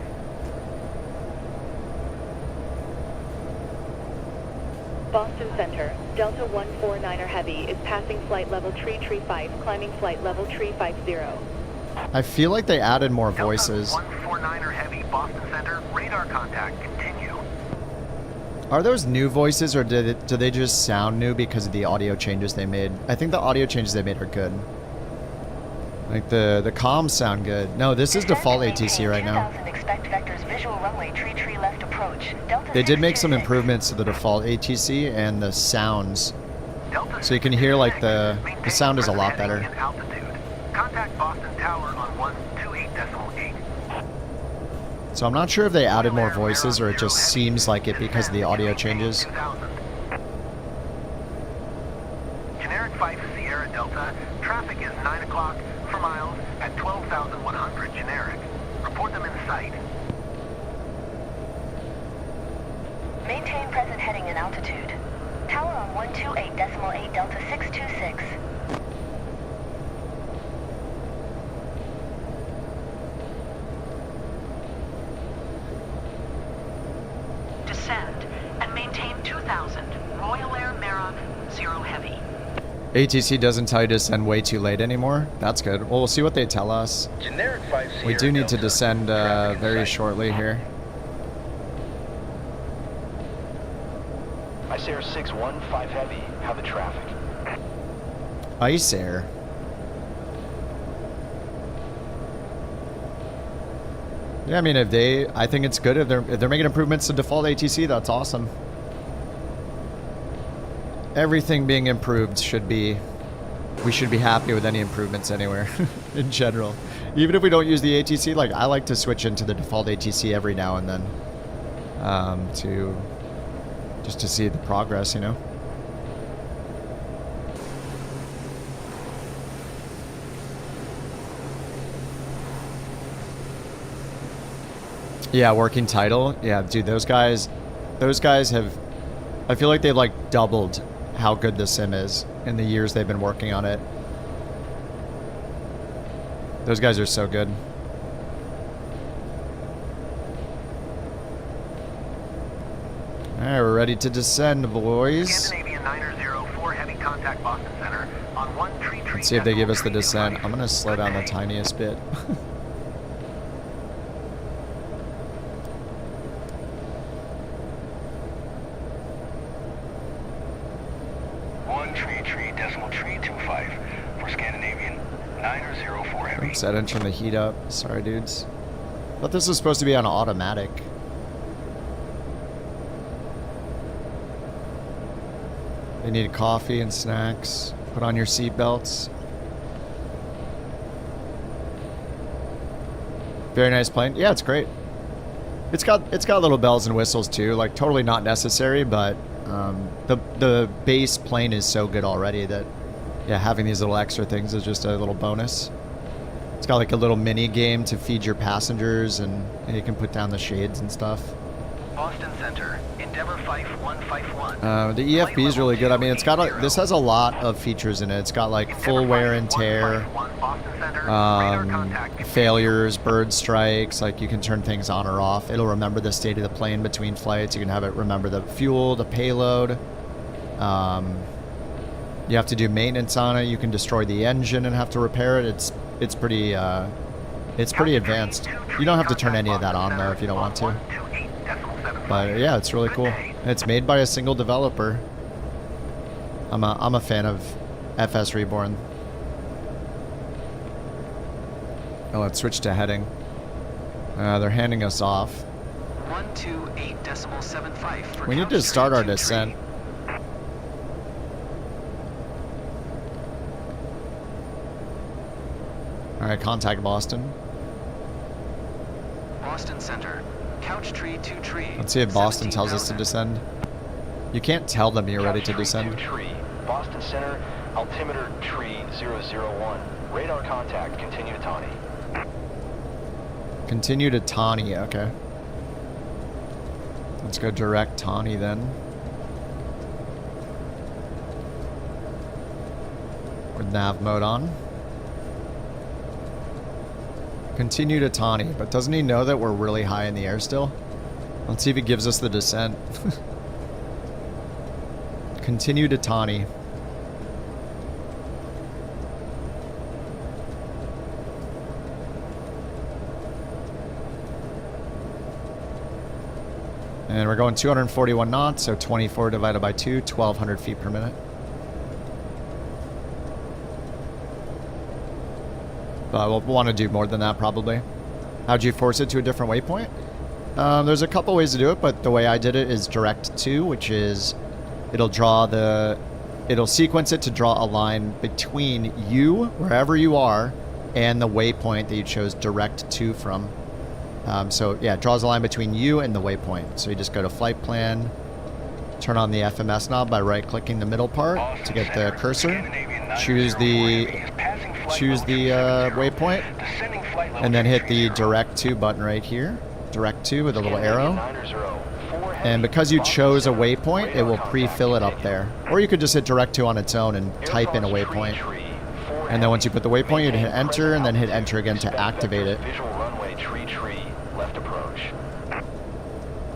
Boston Center, Delta 149er Heavy is passing flight level tree 5, climbing flight level tree 50. I feel like they added more voices. Delta 149er Heavy, Boston Center, radar contact, continue. Are those new voices, or do they just sound new because of the audio changes they made? I think the audio changes they made are good. Like the comms sound good. No, this is default ATC right now. Expect vectors visual runway tree left approach. Delta They did make some improvements to the default ATC and the sounds. So you can hear like the sound is a lot better. Contact Boston Tower on 128.8. So I'm not sure if they added more voices or it just seems like it because of the audio changes. Generic 5 Sierra Delta, traffic is 9 o'clock for miles at 12,100 generic. Report them in sight. Maintain present heading and altitude. Tower on 128.8 Delta 626. Descend and maintain 2000. Royal Air Maroc 0 Heavy. ATC doesn't tell you to descend way too late anymore. That's good. Well, we'll see what they tell us. Generic 5 Sierra We do need to Delta, descend traffic in very sight. shortly here. Ice Air 615 Heavy, have the traffic. Ice Air. Yeah, I mean, I think it's good if they're making improvements to default ATC. That's awesome. Everything being improved we should be happy with any improvements anywhere in general. Even if we don't use the ATC, like I like to switch into the default ATC every now and then just to see the progress, you know. Yeah, working title. Yeah, dude, those guys have, I feel like they've like doubled how good the sim is in the years they've been working on it. Those guys are so good. Alright, we're ready to descend, boys. Scandinavian 904 Heavy contact Boston Center on 1 tree. Let's see if they give us the descent. I'm gonna slow down the tiniest bit. Oops, I didn't turn the heat up. Sorry, dudes. Thought this was supposed to be on automatic. They need coffee and snacks. Put on your seatbelts. Very nice plane. Yeah, it's great. It's got little bells and whistles too. Like totally not necessary, but the base plane is so good already that yeah, having these little extra things is just a little bonus. It's got like a little mini game to feed your passengers, and you can put down the shades and stuff. Boston Center, Endeavour 5151. The EFB is really good. I mean, it's got this has a lot of features in it. It's got like full wear and tear, failures, bird strikes. Like you can turn things on or off. It'll remember the state of the plane between flights. You can have it remember the fuel, the payload. You have to do maintenance on it. You can destroy the engine and have to repair it. It's pretty advanced. You don't have to turn any of that on though if you don't want to. But yeah, it's really cool. It's made by a single developer. I'm a fan of FS Reborn. Oh, let's switch to heading. They're handing us off. 128.75. We need to start our descent. Alright, contact Boston. Boston Center. Couch tree 2 tree. Let's see if Boston tells us to descend. You can't tell them you're ready to descend. Tree, Boston Center, altimeter tree 001. Radar contact, continue to Tawny. Continue to Tawny, okay. Let's go direct Tawny then. With nav mode on. Continue to Tawny, but doesn't he know that we're really high in the air still? Let's see if he gives us the descent. Continue to Tawny. And we're going 241 knots, so 24 divided by 2, 1,200 feet per minute. But we'll want to do more than that probably. How'd you force it to a different waypoint? There's a couple ways to do it, but the way I did it is direct to, which is it'll sequence it to draw a line between you, wherever you are, and the waypoint that you chose direct to from. So yeah, it draws a line between you and the waypoint. So you just go to flight plan, turn on the FMS knob by right-clicking the middle part to get the cursor, choose the waypoint, and then hit the direct to button right here, direct to with a little arrow. And because you chose a waypoint, it will pre-fill it up there. Or you could just hit direct to on its own and type in a waypoint. And then once you put the waypoint, you'd hit enter and then hit enter again to activate it.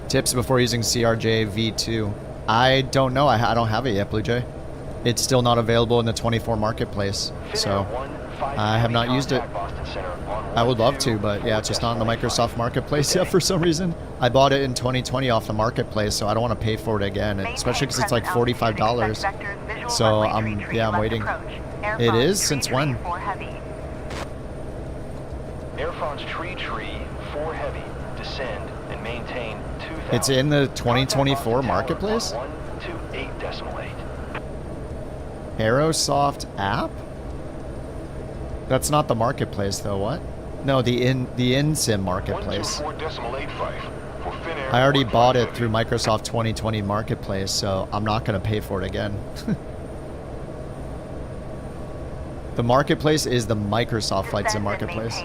Tips before using CRJ V2. I don't know. I don't have it yet, Blue Jay. It's still not available in the 24 marketplace, so I have not used it. I would love to, but yeah, it's just not in the Microsoft marketplace yet for some reason. I bought it in 2020 off the marketplace, so I don't want to pay for it again, especially because it's like $45. So I'm waiting. It is? Since when? Air France tree 4 heavy, descend and maintain 2,000. It's in the 2024 marketplace? 128.8. Aerosoft app? That's not the marketplace though, what? No, the in-sim marketplace. I already bought it through Microsoft 2020 marketplace, so I'm not going to pay for it again. The marketplace is the Microsoft Flight Sim marketplace.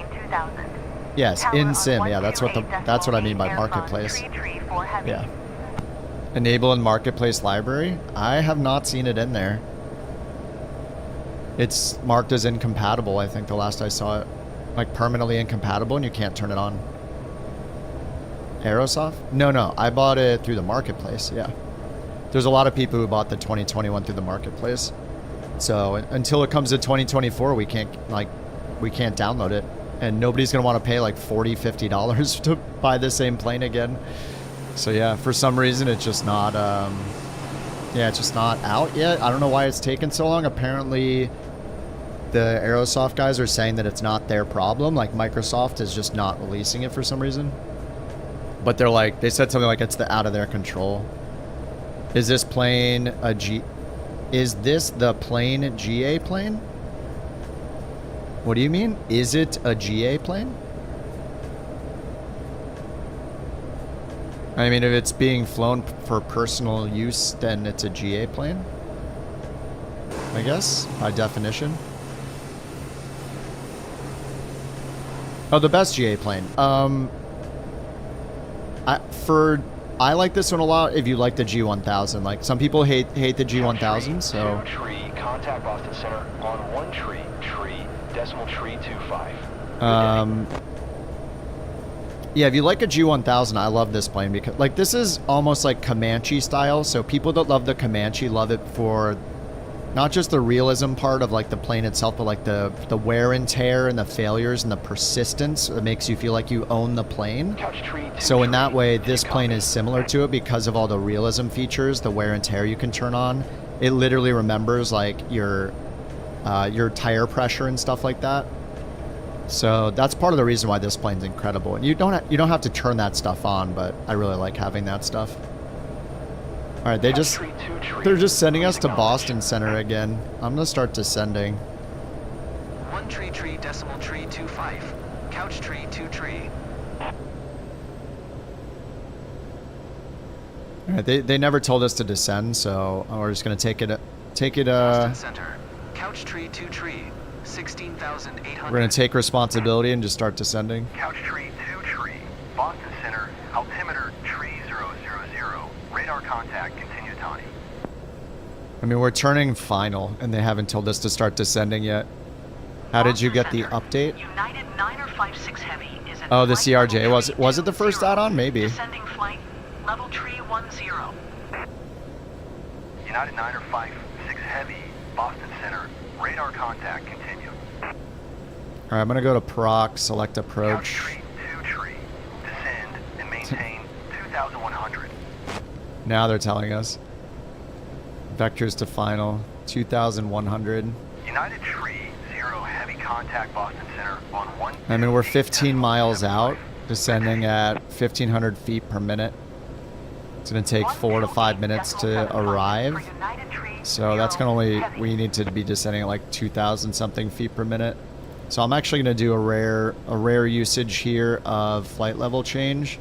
Yes, in-sim. Yeah, that's what I mean by marketplace. Yeah. Enable in marketplace library? I have not seen it in there. It's marked as incompatible, I think, the last I saw it. Like permanently incompatible and you can't turn it on. Aerosoft? No, I bought it through the marketplace, yeah. There's a lot of people who bought the 2021 through the marketplace. So until it comes to 2024, we can't download it. And nobody's gonna want to pay like $40, $50 to buy the same plane again. So yeah, for some reason it's just not it's just not out yet. I don't know why it's taken so long. Apparently the Aerosoft guys are saying that it's not their problem. Like Microsoft is just not releasing it for some reason. But they said something like it's out of their control. Is this plane is this the plane GA plane? What do you mean? Is it a GA plane? I mean, if it's being flown for personal use, then it's a GA plane, I guess, by definition. Oh, the best GA plane. I like this one a lot if you like the G1000. Like, some people hate the G1000, so... Tree, contact Boston Center on 1 tree, decimal tree 25. Yeah, if you like a G1000, I love this plane because, like, this is almost like Comanche style. So people that love the Comanche love it for not just the realism part of like the plane itself, but like the wear and tear and the failures and the persistence that makes you feel like you own the plane. So in that way, this plane is similar to it because of all the realism features, the wear and tear you can turn on. It literally remembers like your tire pressure and stuff like that. So that's part of the reason why this plane's incredible. And you don't have to turn that stuff on, but I really like having that stuff. All right, they're just sending us to Boston Center again. I'm gonna start descending. 1 tree decimal tree 25. Couch tree 2 tree. All right, they never told us to descend, so we're just gonna take it. Boston Center. Couch tree 2 tree. 16,800. We're gonna take responsibility and just start descending. Couch tree 2 tree. Boston Center. Altimeter tree 000. Radar contact. Continue, Tawny. I mean, we're turning final, and they haven't told us to start descending yet. How did you get the update? United 956 Heavy is in Oh, the flight level CRJ. tree Was it the first 20. add-on? Maybe. Descending flight level tree 10. United 956 Heavy. Boston Center. Radar contact. Continue. All right, I'm gonna go to proc, select Couch approach. tree 2 tree. Descend and maintain 2,100. Now they're telling us. Vectors to final, 2,100. United tree 0 heavy contact Boston Center on 1. I mean, we're 15 miles out, descending at 1,500 feet per minute. It's gonna take 4 to 5 minutes to arrive. So that's gonna we need to be descending at like 2,000 something feet per minute. So I'm actually gonna do a rare usage here of flight level change.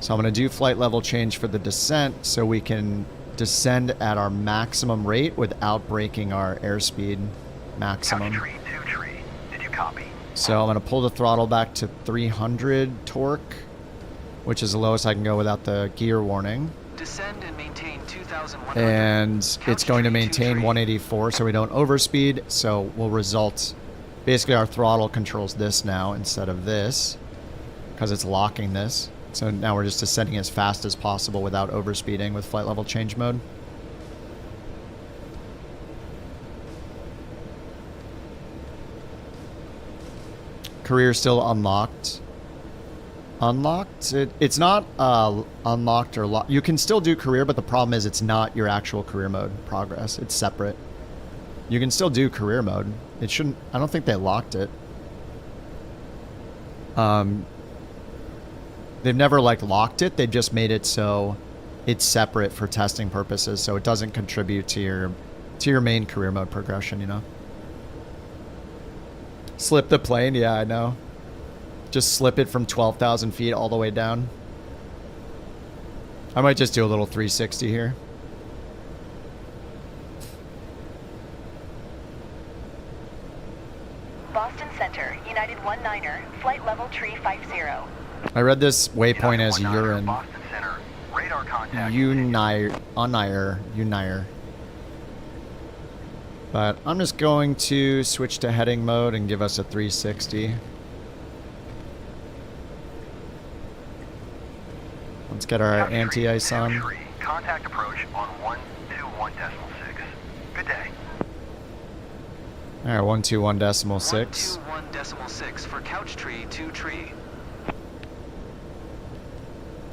So I'm gonna do flight level change for the descent so we can descend at our maximum rate without breaking our airspeed maximum. Couch tree 2 tree. Did you copy? So I'm gonna pull the throttle back to 300 torque, which is the lowest I can go without the gear warning. Descend and maintain 2,100. And it's going to maintain 184 so we don't overspeed, so we'll result, basically our throttle controls this now instead of this, because it's locking this. So now we're just descending as fast as possible without overspeeding with flight level change mode. Career still unlocked. Unlocked? It's not unlocked or locked. You can still do career, but the problem is it's not your actual career mode progress. It's separate. You can still do career mode. It shouldn't. I don't think they locked it. They've never like locked it. They've just made it so it's separate for testing purposes, so it doesn't contribute to your main career mode progression. You know. Slip the plane. Yeah, I know. Just slip it from 12,000 feet all the way down. I might just do a little 360 here. Boston Center, United 19er, flight level tree 50. I read this waypoint as urine. Boston Center. Radar contact. Unire. But I'm just going to switch to heading mode and give us a 360. Let's get our anti-ice on. Contact approach on 121.6. Good day. Alright, 121.6. 121.6 for couch tree 2 tree.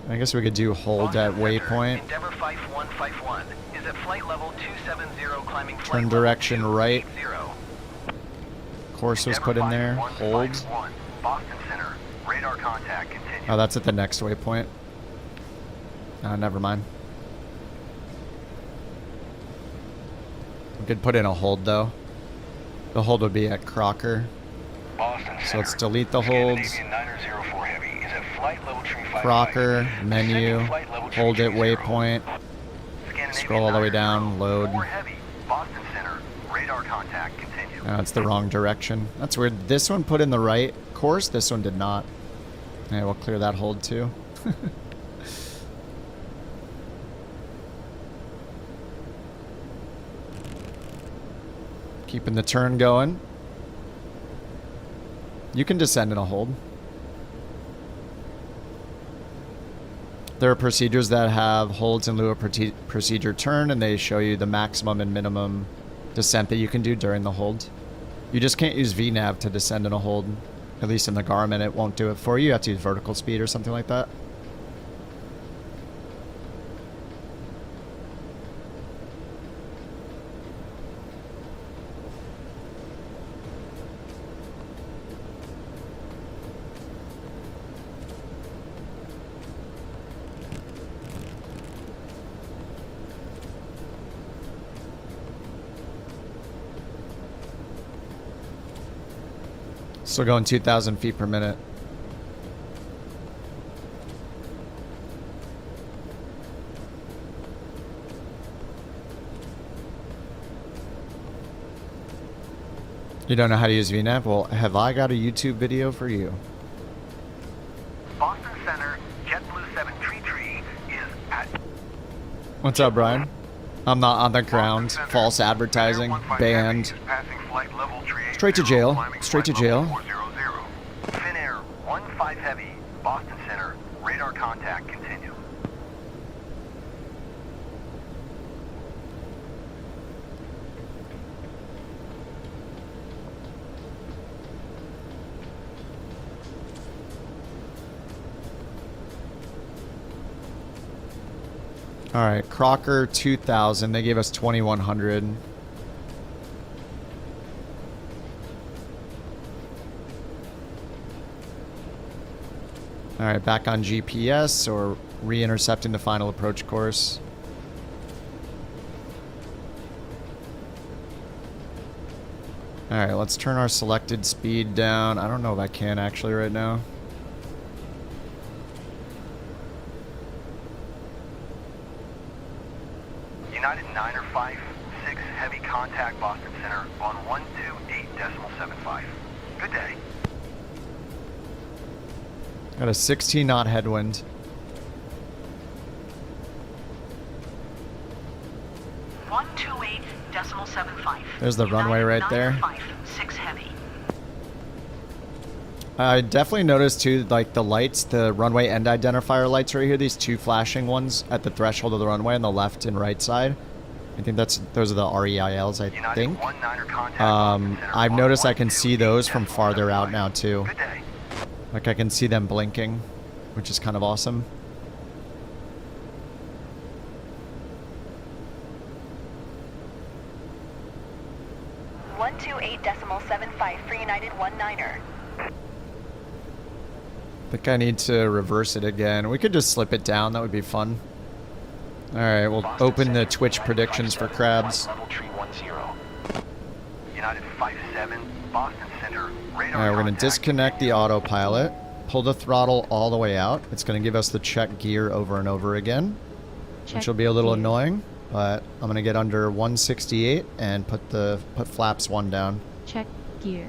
I guess we could do hold at waypoint. Endeavor 5151 is at flight level 270 climbing flight Turn direction level right. 280. Course was put in there. Hold. Boston Center. Radar contact continue. Oh, that's at the next waypoint. Never mind. We could put in a hold though. The hold would be at Crocker. Boston So let's delete the holds. Scandinavian 904 Heavy is at flight level tree 55. Crocker, menu, Descending flight level tree hold it 20. waypoint. Scandinavian Scroll all the way down, 904 load. Heavy. Boston Center. Radar contact continue. No, it's the wrong direction. That's weird. This one put in the right course, this one did not. Yeah, we'll clear that hold too. Keeping the turn going. You can descend in a hold. There are procedures that have holds in lieu of procedure turn, and they show you the maximum and minimum descent that you can do during the hold. You just can't use VNav to descend in a hold. At least in the Garmin, it won't do it for you. You have to use vertical speed or something like that. Still going 2,000 feet per minute. You don't know how to use VNAV? Well, have I got a YouTube video for you? Boston Center, JetBlue 7 Tree is at... What's up, Brian? I'm not on the ground. False advertising. Banned. Straight to jail. Straight to jail. Finnair 15 Heavy, Boston Center, radar contact continue. All right, Crocker 2000. They gave us 2100. All right, back on GPS or re-intercepting the final approach course. All right, let's turn our selected speed down. I don't know if I can actually right now. United 956 Heavy contact Boston Center on 128.75. Good day. Got a 16 knot headwind. There's the runway right there. I definitely noticed too, like the lights, the runway end identifier lights right here, these two flashing ones at the threshold of the runway on the left and right side. I think those are the REILs, I think. I've noticed I can see those from farther out now too. Like I can see them blinking, which is kind of awesome. for United 19er. I think I need to reverse it again. We could just slip it down. That would be fun. All right, we'll open the Twitch predictions for crabs. All right, we're going to disconnect the autopilot, pull the throttle all the way out. It's going to give us the check gear over and over again, which will be a little annoying, but I'm going to get under 168 and put flaps 1 down. Check gear.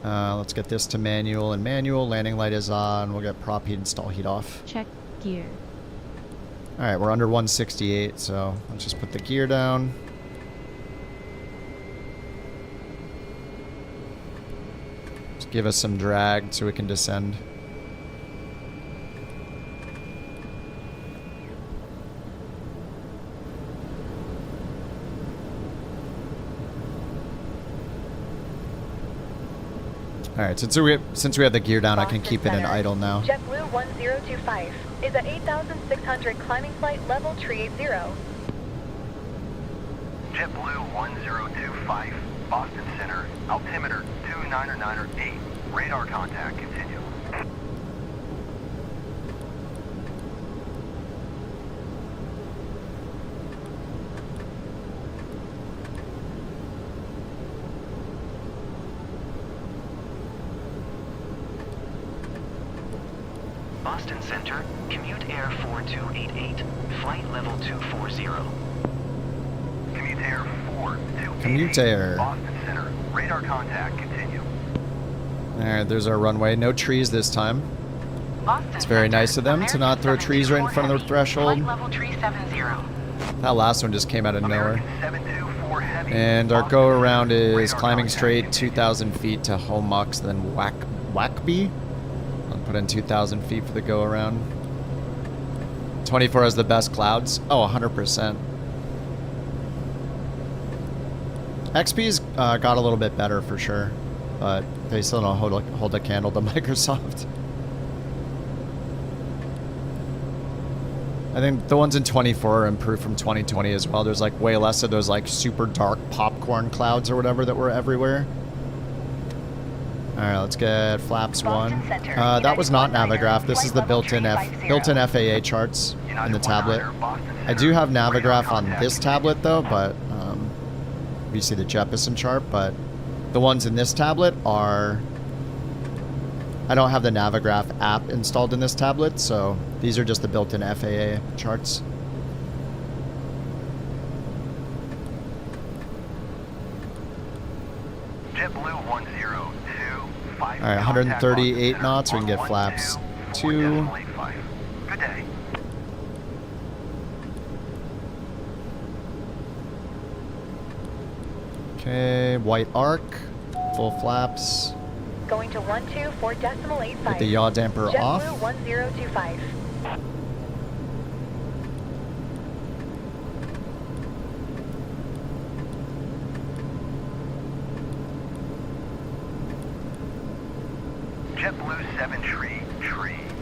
Let's get this to manual and manual. Landing light is on. We'll get prop heat and stall heat off. Check gear. All right, we're under 168, so let's just put the gear down. Just give us some drag so we can descend. All right, since we have the gear down, I can keep it in idle now. JetBlue 1025 is at 8,600 climbing flight level 380. JetBlue 1025, Boston Center, altimeter 299.8, radar contact continue. Boston Center, Commute Air 4288, flight level 240. Commute Air 4288. Commute Air. Boston Center, radar contact continue. Alright, there's our runway. No trees this time. Boston It's very nice of them to not throw trees right in front of the threshold. Flight level 370. That last one just came out of nowhere. And our go around is climbing straight 2,000 feet to Homux, then Wackby. I'll put in 2,000 feet for the go around. 24 has the best clouds. Oh, 100%. XP's got a little bit better for sure, but they still don't hold a candle to Microsoft. I think the ones in 24 are improved from 2020 as well. There's like way less of those like super dark popcorn clouds or whatever that were everywhere. All right, let's get flaps 1. That was not Navigraph. This is the built-in FAA charts in the tablet. I do have Navigraph on this tablet though, but you see the Jeppesen chart, but the ones in this tablet are... I don't have the Navigraph app installed in this tablet, so these are just the built-in FAA charts. JetBlue Alright, 138 knots, we can get flaps 2. Good day. Okay, white arc, full flaps. Going to 124.85. Get the yaw damper off. JetBlue 1025. JetBlue 7 tree.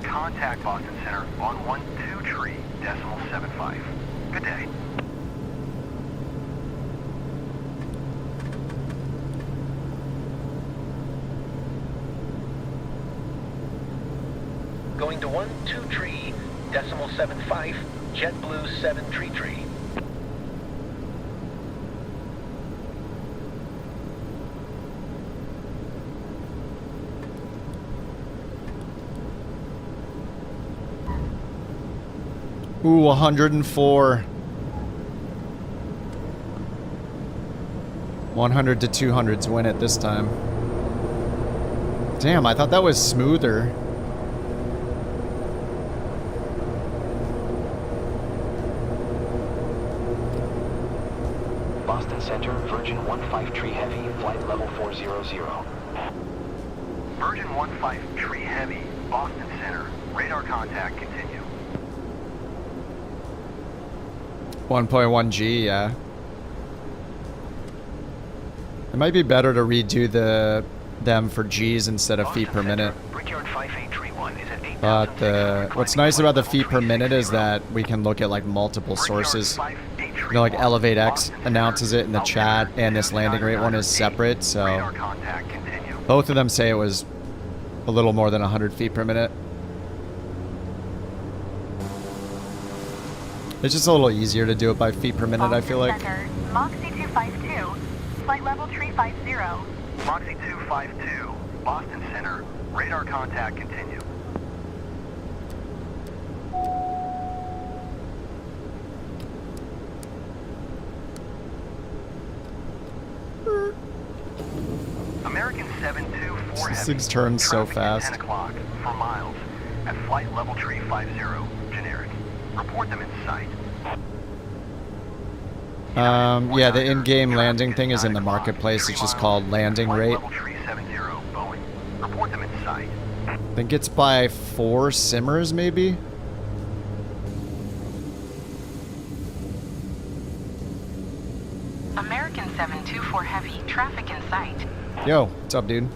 Contact Boston Center on 12 tree, decimal 75. Good day. Going to 12 tree, decimal 75, JetBlue 7 tree. Ooh, 104. 100 to 200s win it this time. Damn, I thought that was smoother. Boston Center, Virgin 15 tree heavy, flight level 400. Virgin 15 tree heavy, Boston Center. Radar contact continue. 1.1 G, yeah. It might be better to redo them for G's instead of feet per minute. But what's nice about the feet per minute is that we can look at like multiple sources. You know, like Elevate X announces it in the chat, and this landing rate one is separate, so both of them say it was a little more than 100 feet per minute. It's just a little easier to do it by feet per minute, I feel like. Moxie 252, flight level 350. Moxie 252, Boston Center. Radar contact continue. American 724 This heavy. thing's turned so Traffic at fast. 10 o'clock for miles at flight level 350, generic. Report them in sight. Yeah, the in-game landing thing is in the marketplace. It's just called landing rate. Report them in sight. I think it's by 4 simmers, maybe? American 724 Heavy, traffic in sight. Yo, what's up, dude?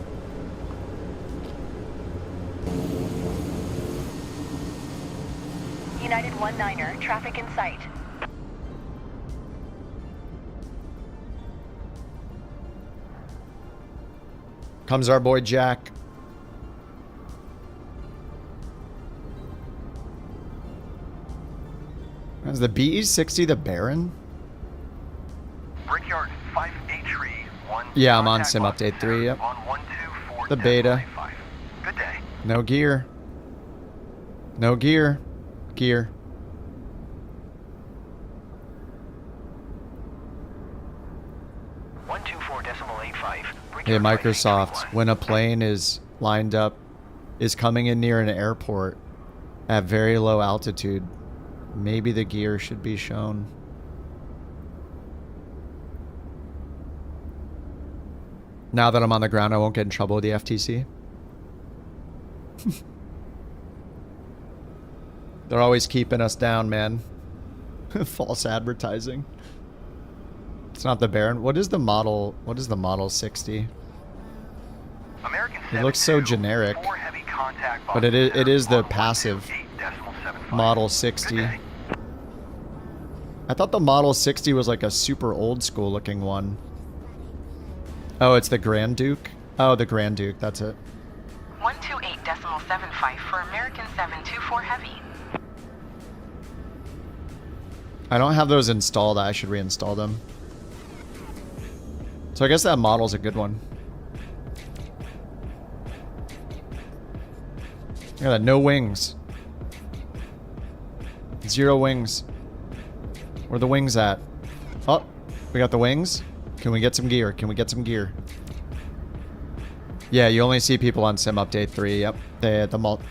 United 19er, traffic in sight. Comes our boy Jack. Is the BE-60 the Baron? Brickyard 58 tree 1. Yeah, I'm on Sim Update 3, yep. On 124. The beta. Good day. No gear. No gear. Gear. Hey, Microsoft, when a plane is lined up, is coming in near an airport at very low altitude, maybe the gear should be shown. Now that I'm on the ground, I won't get in trouble with the FTC. They're always keeping us down, man. False advertising. It's not the Baron. What is the model? What is the Model 60? It looks so generic. But it is the passive Model 60. I thought the Model 60 was like a super old school looking one. Oh, it's the Grand Duke? Oh, the Grand Duke, that's it. 128.75 for American 724 Heavy. I don't have those installed. I should reinstall them. So I guess that model's a good one. Look at that, no wings. 0 wings. Where are the wings at? Oh, we got the wings. Can we get some gear? Can we get some gear? Yeah, you only see people on Sim Update 3. Yep.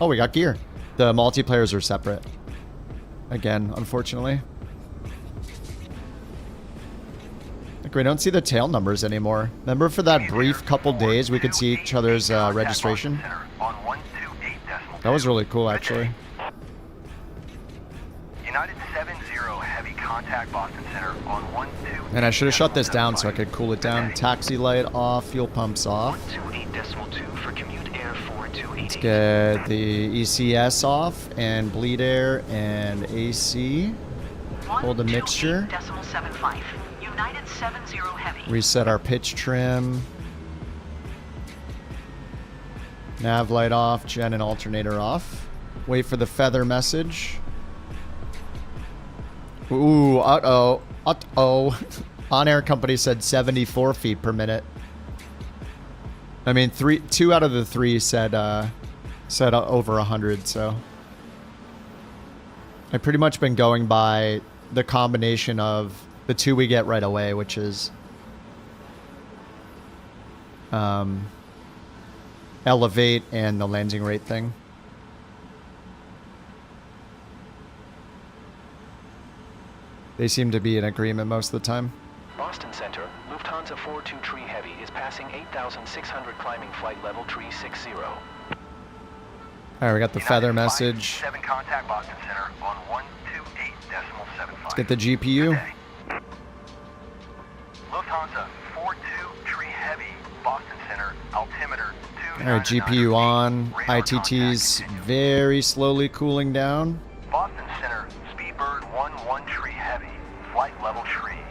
Oh, we got gear. The multiplayers are separate. Again, unfortunately. Like, we don't see the tail numbers anymore. Remember for that brief couple days we could see each other's registration? That was really cool, actually. United 70 heavy contact Boston Center on 12. And I should have shut this down so I could cool it down. Taxi light off, fuel pumps off. 128.2 for commute air 428. Let's get the ECS off and bleed air and AC. Hold the mixture. 128.75. United 70 heavy. Reset our pitch trim. Nav light off, gen and alternator off. Wait for the feather message. Ooh, uh-oh. Uh-oh. On-air company said 74 feet per minute. I mean, 2 out of the 3 said over 100, so. I've pretty much been going by the combination of the 2 we get right away, which is elevate and the landing rate thing. They seem to be in agreement most of the time. Boston Center, Lufthansa 42 Heavy is passing 8,600 climbing flight level 360. Alright, we got the feather message. 7 contact Boston Center on 128.75. Let's get the GPU. Lufthansa 42 Heavy, Boston Center, altimeter 299. Alright, GPU on. ITT's very slowly cooling down. Boston Center, Speedbird 11 Heavy, flight level 360.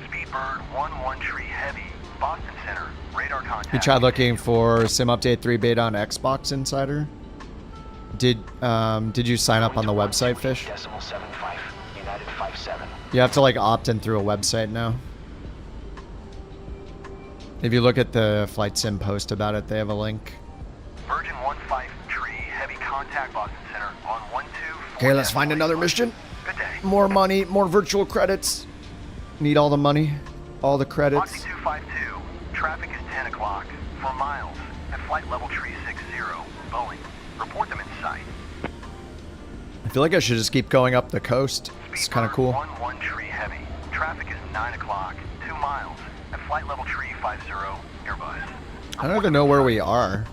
Speedbird 11 Heavy, Boston Center, radar contact. You tried looking for Sim Update 3 beta on Xbox Insider? Did you sign up on the website, Fish? United 57. You have to like opt in through a website now. If you look at the Flight Sim post about it, they have a link. Virgin 153 Heavy contact Boston Center on 12. Okay, let's find another mission. Good day. More money, more virtual credits. Need all the money, all the credits. Foxy 252, traffic is 10 o'clock, for miles, at flight level 360, Boeing. Report them in sight. I feel like I should just keep going up the coast. It's kind of cool. 113 Heavy, traffic is 9 o'clock, 2 miles, at flight level 350, Airbus. I don't even know where we are.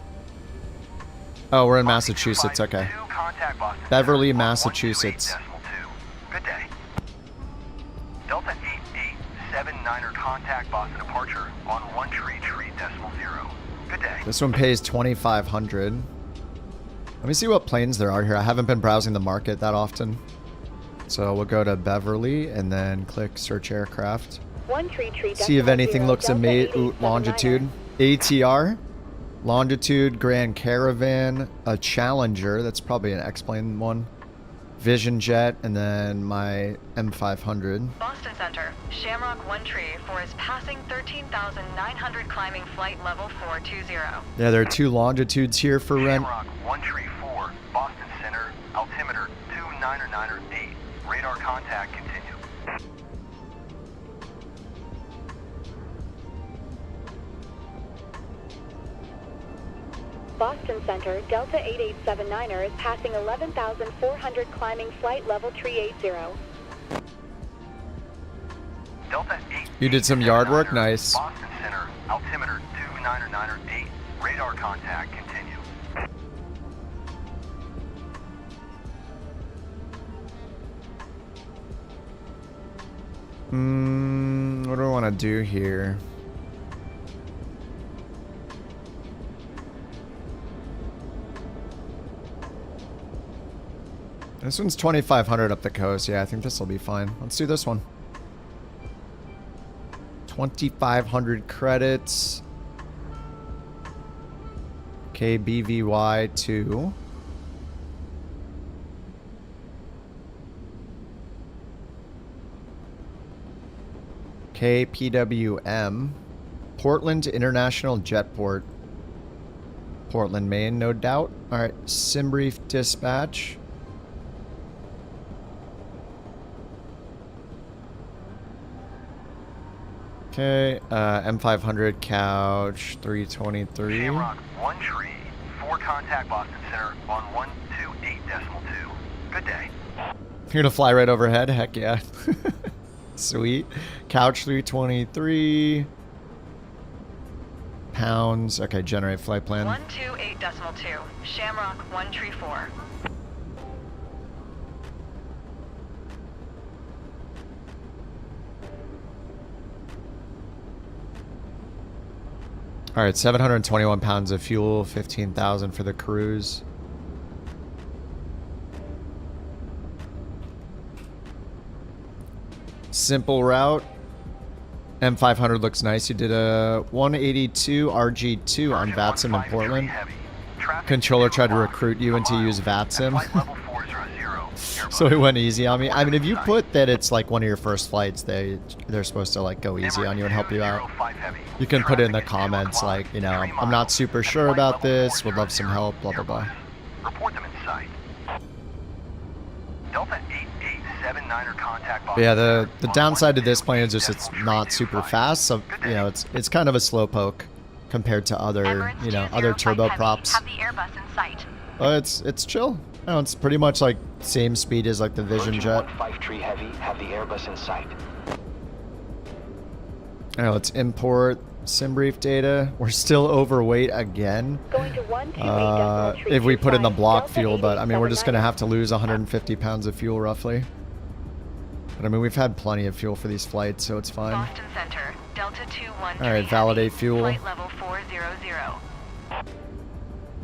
Oh, we're in Massachusetts, okay. Beverly, Massachusetts. Good day. Delta 8879er contact Boston departure on 133.0. Good day. This one pays 2,500. Let me see what planes there are here. I haven't been browsing the market that often. So we'll go to Beverly and then click search aircraft. See if anything looks amazing. Ooh, longitude. ATR. Longitude, Grand Caravan, a Challenger. That's probably an X-plane one. Vision Jet, and then my M500. Boston Center, Shamrock 134 is passing 13,900 climbing flight level 420. Yeah, there are 2 longitudes here for rent. Shamrock 134, Boston Center, altimeter 299.8. Radar contact continue. Boston Center, Delta 8879er is passing 11,400 climbing flight level 380. Delta 8. You did some yard work? Nice. Boston Center, altimeter 299.8. Radar contact continue. What do I want to do here? This one's 2,500 up the coast. Yeah, I think this will be fine. Let's do this one. 2,500 credits. KBVY2. KPWM. Portland International Jetport. Portland, Maine, no doubt. Alright, Simbrief Dispatch. Okay, M500 couch 323. Shamrock 1 tree, 4 contact Boston Center on 128.2. Good day. You're gonna fly right overhead? Heck yeah. Sweet. Couch 323. Pounds. Okay, generate flight plan. 128.2. Shamrock 134. All right, 721 pounds of fuel, 15,000 for the cruise. Simple route. M500 looks nice. You did a 182 RG2 on VATSIM in Portland. Controller tried to recruit you into use VATSIM. So it went easy on me. I mean, if you put that it's like one of your first flights, they're supposed to like go easy on you and help you out. You can put it in the comments like, you know, I'm not super sure about this, would love some help, blah, blah, blah. Report them in sight. Delta 8879er contact But yeah, the downside to this plane is just it's not super fast, so you know it's kind of a slowpoke compared to other other turboprops. Have the Airbus in sight. It's chill. You know, it's pretty much like same speed as like the Vision Jet. 15 Heavy, have the Airbus in sight. All right, let's import SimBrief data. We're still overweight again. If we put in the block fuel, but I mean we're just gonna have to lose 150 pounds of fuel roughly. But I mean we've had plenty of fuel for these flights, so it's fine. Boston Center, Delta 213. All right, validate fuel. Flight level 400.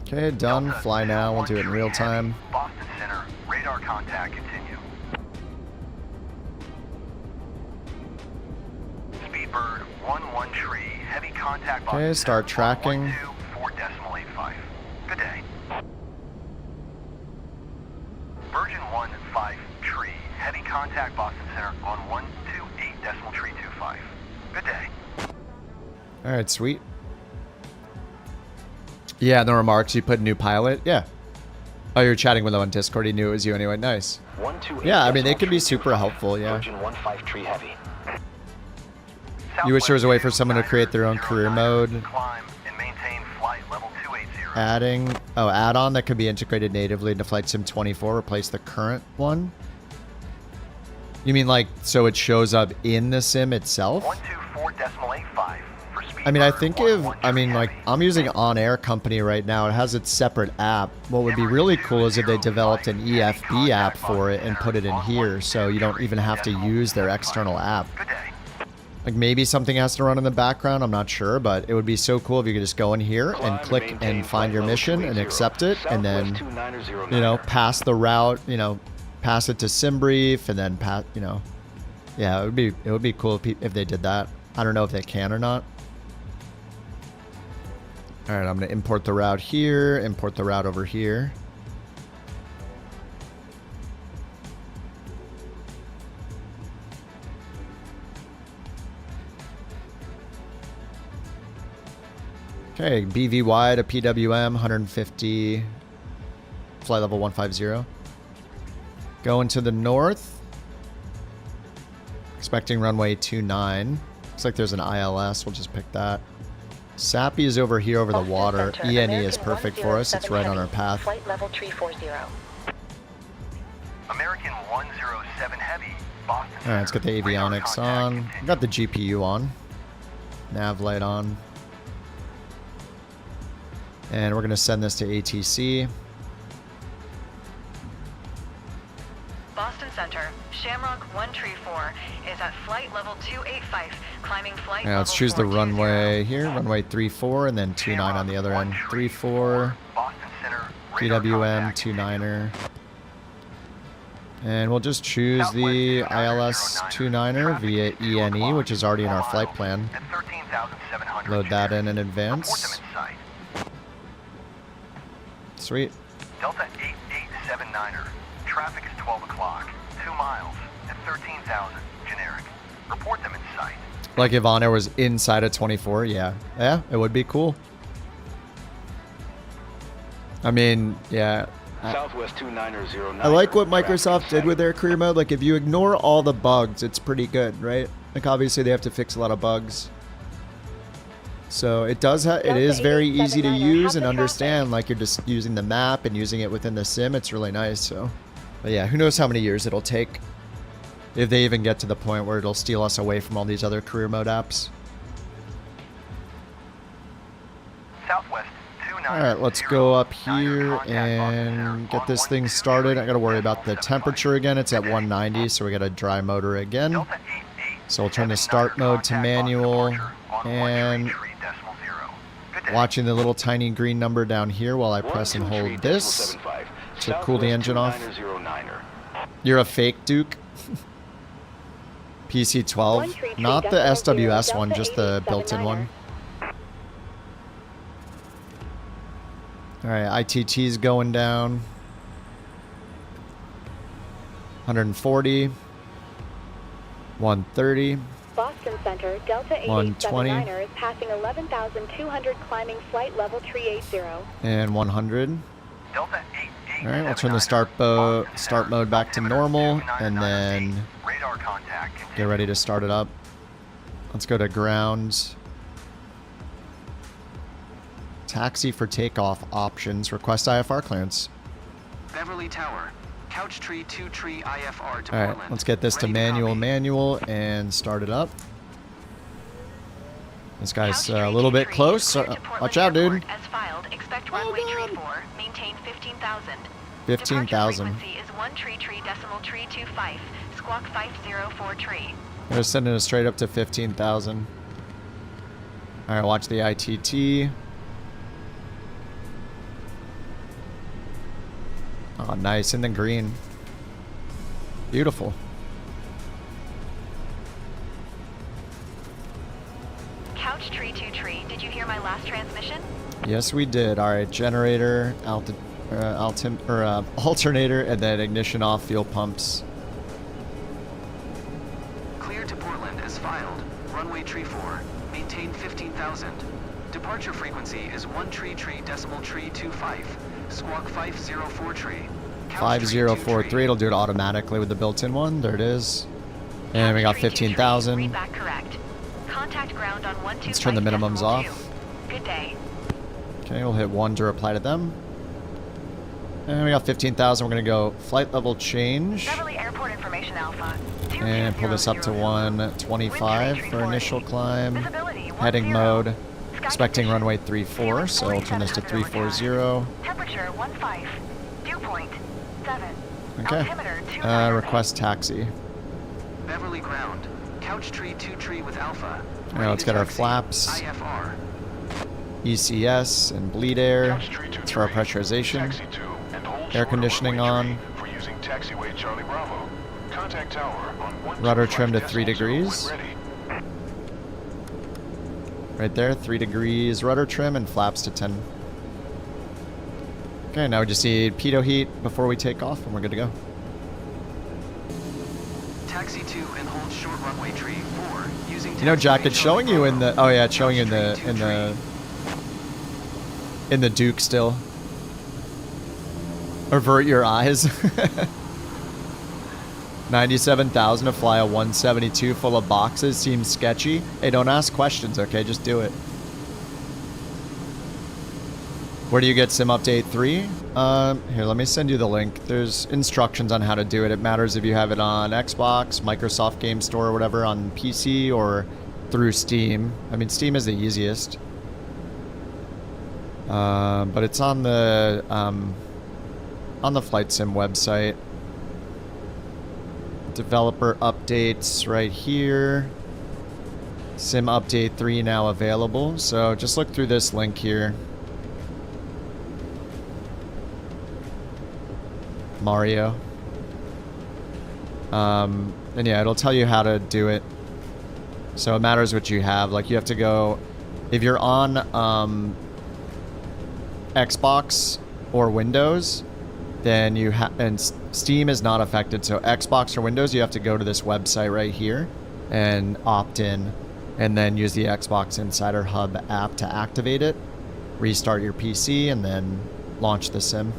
Okay, done. Fly now. We'll do it in real time. Boston Center, radar contact continue. Speedbird 11 tree, heavy contact. Okay, start tracking. 4.85. Good day. Virgin 15 tree, heavy contact Boston Center on 128.325. Good day. All right, sweet. Yeah, in the remarks you put new pilot. Yeah. Oh, you're chatting with them on Discord. He knew it was you anyway. Nice. Yeah, I mean they can be super helpful. Yeah. Virgin 15 tree heavy. You wish there was a way for someone to create their own career mode. Climb and maintain flight level 280. Add-on that could be integrated natively into Flight Sim 24. Replace the current one. You mean like so it shows up in the sim itself? 124.85. I mean, I think like I'm using On Air Company right now. It has its separate app. What would be really cool is if they developed an EFB app for it and put it in here, so you don't even have to use their external app. Like maybe something has to run in the background. I'm not sure, but it would be so cool if you could just go in here and click and find your mission and accept it, and then pass the route, pass it to SimBrief, and then yeah, it would be cool if they did that. I don't know if they can or not. All right, I'm going to import the route here, import the route over here. Okay, BVY to PWM, 150, flight level 150. Going to the north. Expecting runway 29. Looks like there's an ILS, we'll just pick that. Sappy is over here over the water. ENE is perfect for us. It's right on our path. Flight level 340. American 107 heavy. Boston. All right, let's get the avionics on. We got the GPU on. Nav light on. And we're going to send this to ATC. Boston Center, Shamrock 134 is at flight level 285, climbing flight Now let's choose the runway here, runway 34, and then 29 on the other end. 34, PWM 29er. And we'll just choose the ILS 29er via ENE, which is already in our flight plan. Load that in advance. Sweet. Delta 8879er. Traffic is 12 o'clock. 2 miles at 13,000. Generic. Report them in sight. Like if On Air was inside of 24, yeah. Yeah, it would be cool. I mean, yeah. Southwest 2909. I like what Microsoft did with their career mode. Like if you ignore all the bugs, it's pretty good, right? Like obviously they have to fix a lot of bugs. So it does it is very easy to use and understand, like you're just using the map and using it within the sim. It's really nice. So, but yeah, who knows how many years it'll take if they even get to the point where it'll steal us away from all these other career mode apps. Southwest. Alright, let's go up here and get this thing started. I gotta worry about the temperature again. It's at 190, so we got a dry motor again. So we'll turn the start mode to manual and watching the little tiny green number down here while I press and hold this to cool the engine off. You're a fake Duke? PC-12, not the SWS one, just the built-in one. Alright, ITT's going down. 140. 130. Boston Center, Delta 8879er is passing 11,200 climbing flight level 380. And 100. Alright, we'll turn the start mode back to normal and then get ready to start it up. Let's go to ground. Taxi for takeoff options. Request IFR clearance. Beverly Tower. Couch tree 2 tree IFR to Alright, Portland. let's get this to manual and start it up. This guy's a little bit close. Watch out, dude. As filed, expect runway tree 4, maintain 15,000. 15,000. Frequency is 1 tree decimal tree 25, squawk 504 tree. They're sending us straight up to 15,000. Alright, watch the ITT. Oh, nice, in the green. Beautiful. Couch tree 2 tree, did you hear my last transmission? Yes, we did. Alright, generator, alternator, and then ignition off, fuel pumps. Clear to Portland as filed. Runway tree 4, maintain 15,000. Departure frequency is 1 tree decimal tree 25. Squawk 504 tree. 5043. It'll do it automatically with the built-in one. There it is. And we got 15,000. Contact ground on 125. Let's turn the minimums off. Good day. Okay, we'll hit 1 to reply to them. And we got 15,000. We're going to go flight level change. Beverly Airport Information Alpha. And pull this up to 125 for initial climb. Heading mode. Expecting runway 34, so we'll turn this to 340. Temperature 15. Dew point 7. Okay. Request taxi. Beverly ground. Couch tree 2 tree with Alpha. Alright, let's get our flaps. IFR. ECS and bleed air. It's for our pressurization. Air conditioning on. Rudder trim to 3 degrees. Right there, 3 degrees rudder trim and flaps to 10. Okay, now we just need pitot heat before we take off and we're good to go. Taxi 2 and hold short runway tree 4 using. You know, Jack, it's showing you in the. Oh yeah, it's showing you in the Duke still. Avert your eyes. 97,000 to fly a 172 full of boxes seems sketchy. Hey, don't ask questions, okay? Just do it. Where do you get Sim Update 3? Here, let me send you the link. There's instructions on how to do it. It matters if you have it on Xbox, Microsoft Game Store, or whatever, on PC, or through Steam. I mean, Steam is the easiest. But it's on the Flight Sim website. Developer updates right here. Sim Update 3 now available. So just look through this link here. Mario. And yeah, it'll tell you how to do it. So it matters what you have. Like you have to go, if you're on Xbox or Windows, then you have, and Steam is not affected. So Xbox or Windows, you have to go to this website right here and opt in, and then use the Xbox Insider Hub app to activate it, restart your PC, and then launch the sim.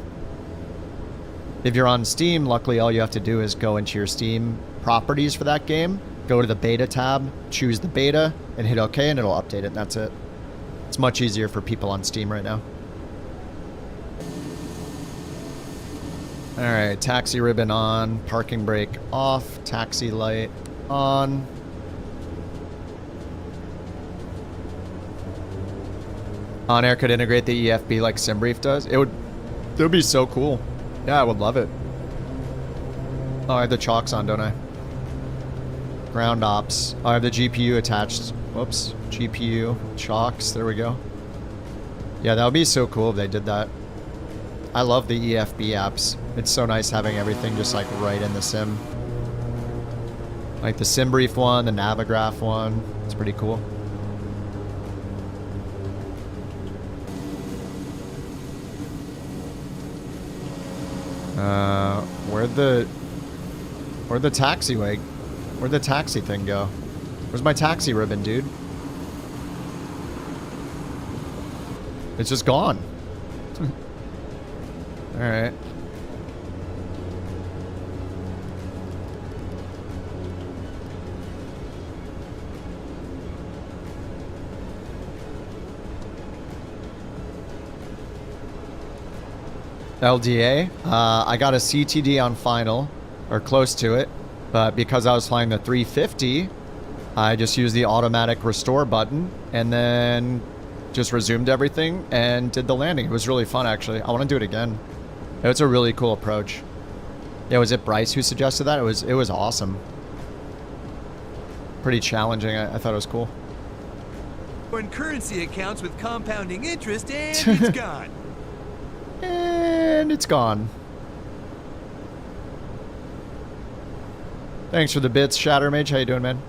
If you're on Steam, luckily all you have to do is go into your Steam properties for that game, go to the beta tab, choose the beta, and hit OK, and it'll update it, and that's it. It's much easier for people on Steam right now. Alright, taxi ribbon on, parking brake off, taxi light on. On Air could integrate the EFB like SimBrief does. It would be so cool. Yeah, I would love it. Oh, I have the chocks on, don't I? Ground ops. Oh, I have the GPU attached. Whoops. GPU. Chocks. There we go. Yeah, that would be so cool if they did that. I love the EFB apps. It's so nice having everything just like right in the sim. Like the SimBrief one, the Navigraph one. It's pretty cool. Where'd the taxiway? Where'd the taxi thing go? Where's my taxi ribbon, dude? It's just gone. Alright. LDA. I got a CTD on final, or close to it, but because I was flying the 350, I just used the automatic restore button and then just resumed everything and did the landing. It was really fun, actually. I want to do it again. It was a really cool approach. Yeah, was it Bryce who suggested that? It was awesome. Pretty challenging. I thought it was cool. Foreign currency accounts with compounding interest, and it's gone. And it's gone. Thanks for the bits, Shattermage. How you doing, man?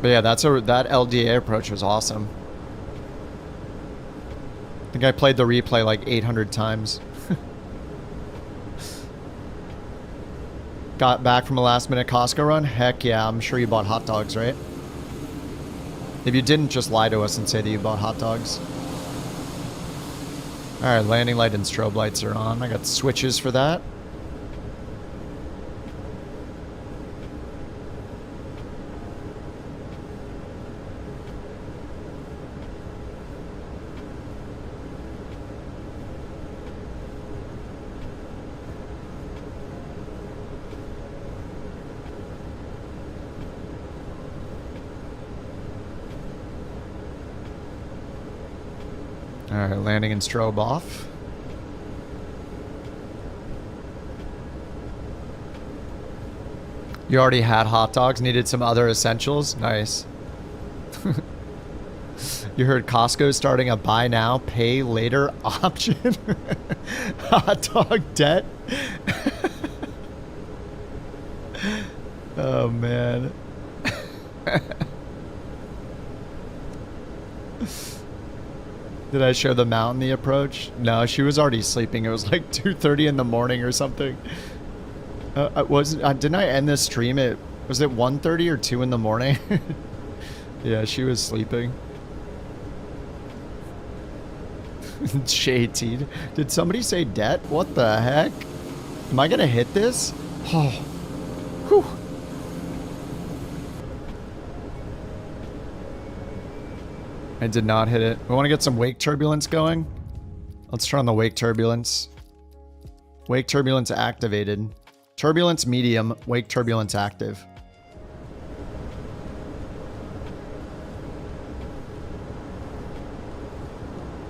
But yeah, that LDA approach was awesome. I think I played the replay like 800 times. Got back from a last minute Costco run? Heck yeah, I'm sure you bought hot dogs, right? If you didn't, just lie to us and say that you bought hot dogs. Alright, landing light and strobe lights are on. I got switches for that. Alright, landing and strobe off. You already had hot dogs, needed some other essentials? Nice. You heard Costco starting a buy now, pay later option? Hot dog debt? Oh, man. Did I show the mountain the approach? No, she was already sleeping. It was like 2:30 in the morning or something. Didn't I end this stream at, was it 1:30 or 2 in the morning? Yeah, she was sleeping. JT. Did somebody say debt? What the heck? Am I gonna hit this? Oh. Whew. I did not hit it. We want to get some wake turbulence going. Let's turn on the wake turbulence. Wake turbulence activated. Turbulence medium, wake turbulence active.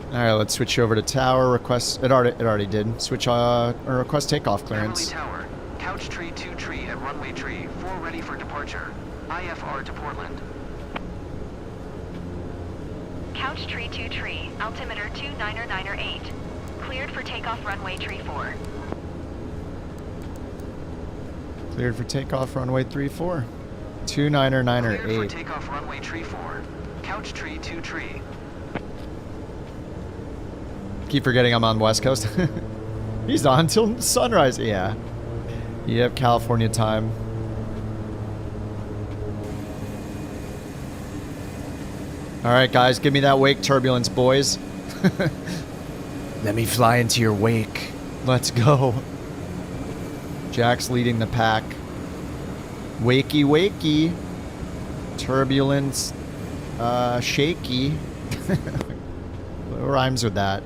Alright, let's switch over to tower. Request, it already did. Switch, request takeoff clearance. Tower, couch tree 2 tree at runway tree 4 ready for departure. IFR to Portland. Couch tree 2 tree, altimeter 2998. Cleared for takeoff runway tree 4. Cleared for takeoff runway 34. 2998. Cleared for takeoff runway tree 4. Couch tree 2 tree. Keep forgetting I'm on West Coast. He's on until sunrise. Yeah. You have California time. Alright guys, give me that wake turbulence, boys. Let me fly into your wake. Let's go. Jack's leading the pack. Wakey, wakey. Turbulence. Shaky. What rhymes with that?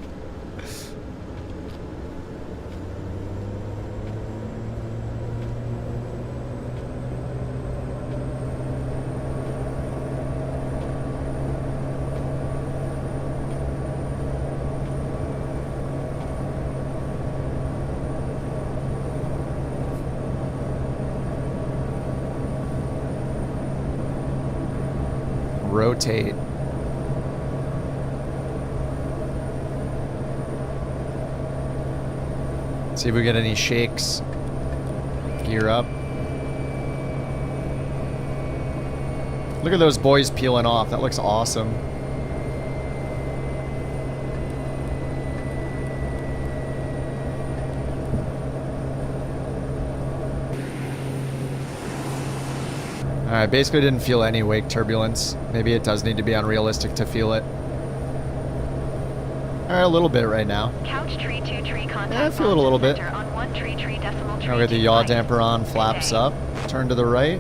Rotate. See if we get any shakes. Gear up. Look at those boys peeling off. That looks awesome. Alright, basically didn't feel any wake turbulence. Maybe it does need to be unrealistic to feel it. Alright, a little bit right now. Couch tree 2 tree contact. Yeah, I feel it a little bit. On 1 tree decimal tree. Now we got the yaw damper on, flaps up, turn to the right.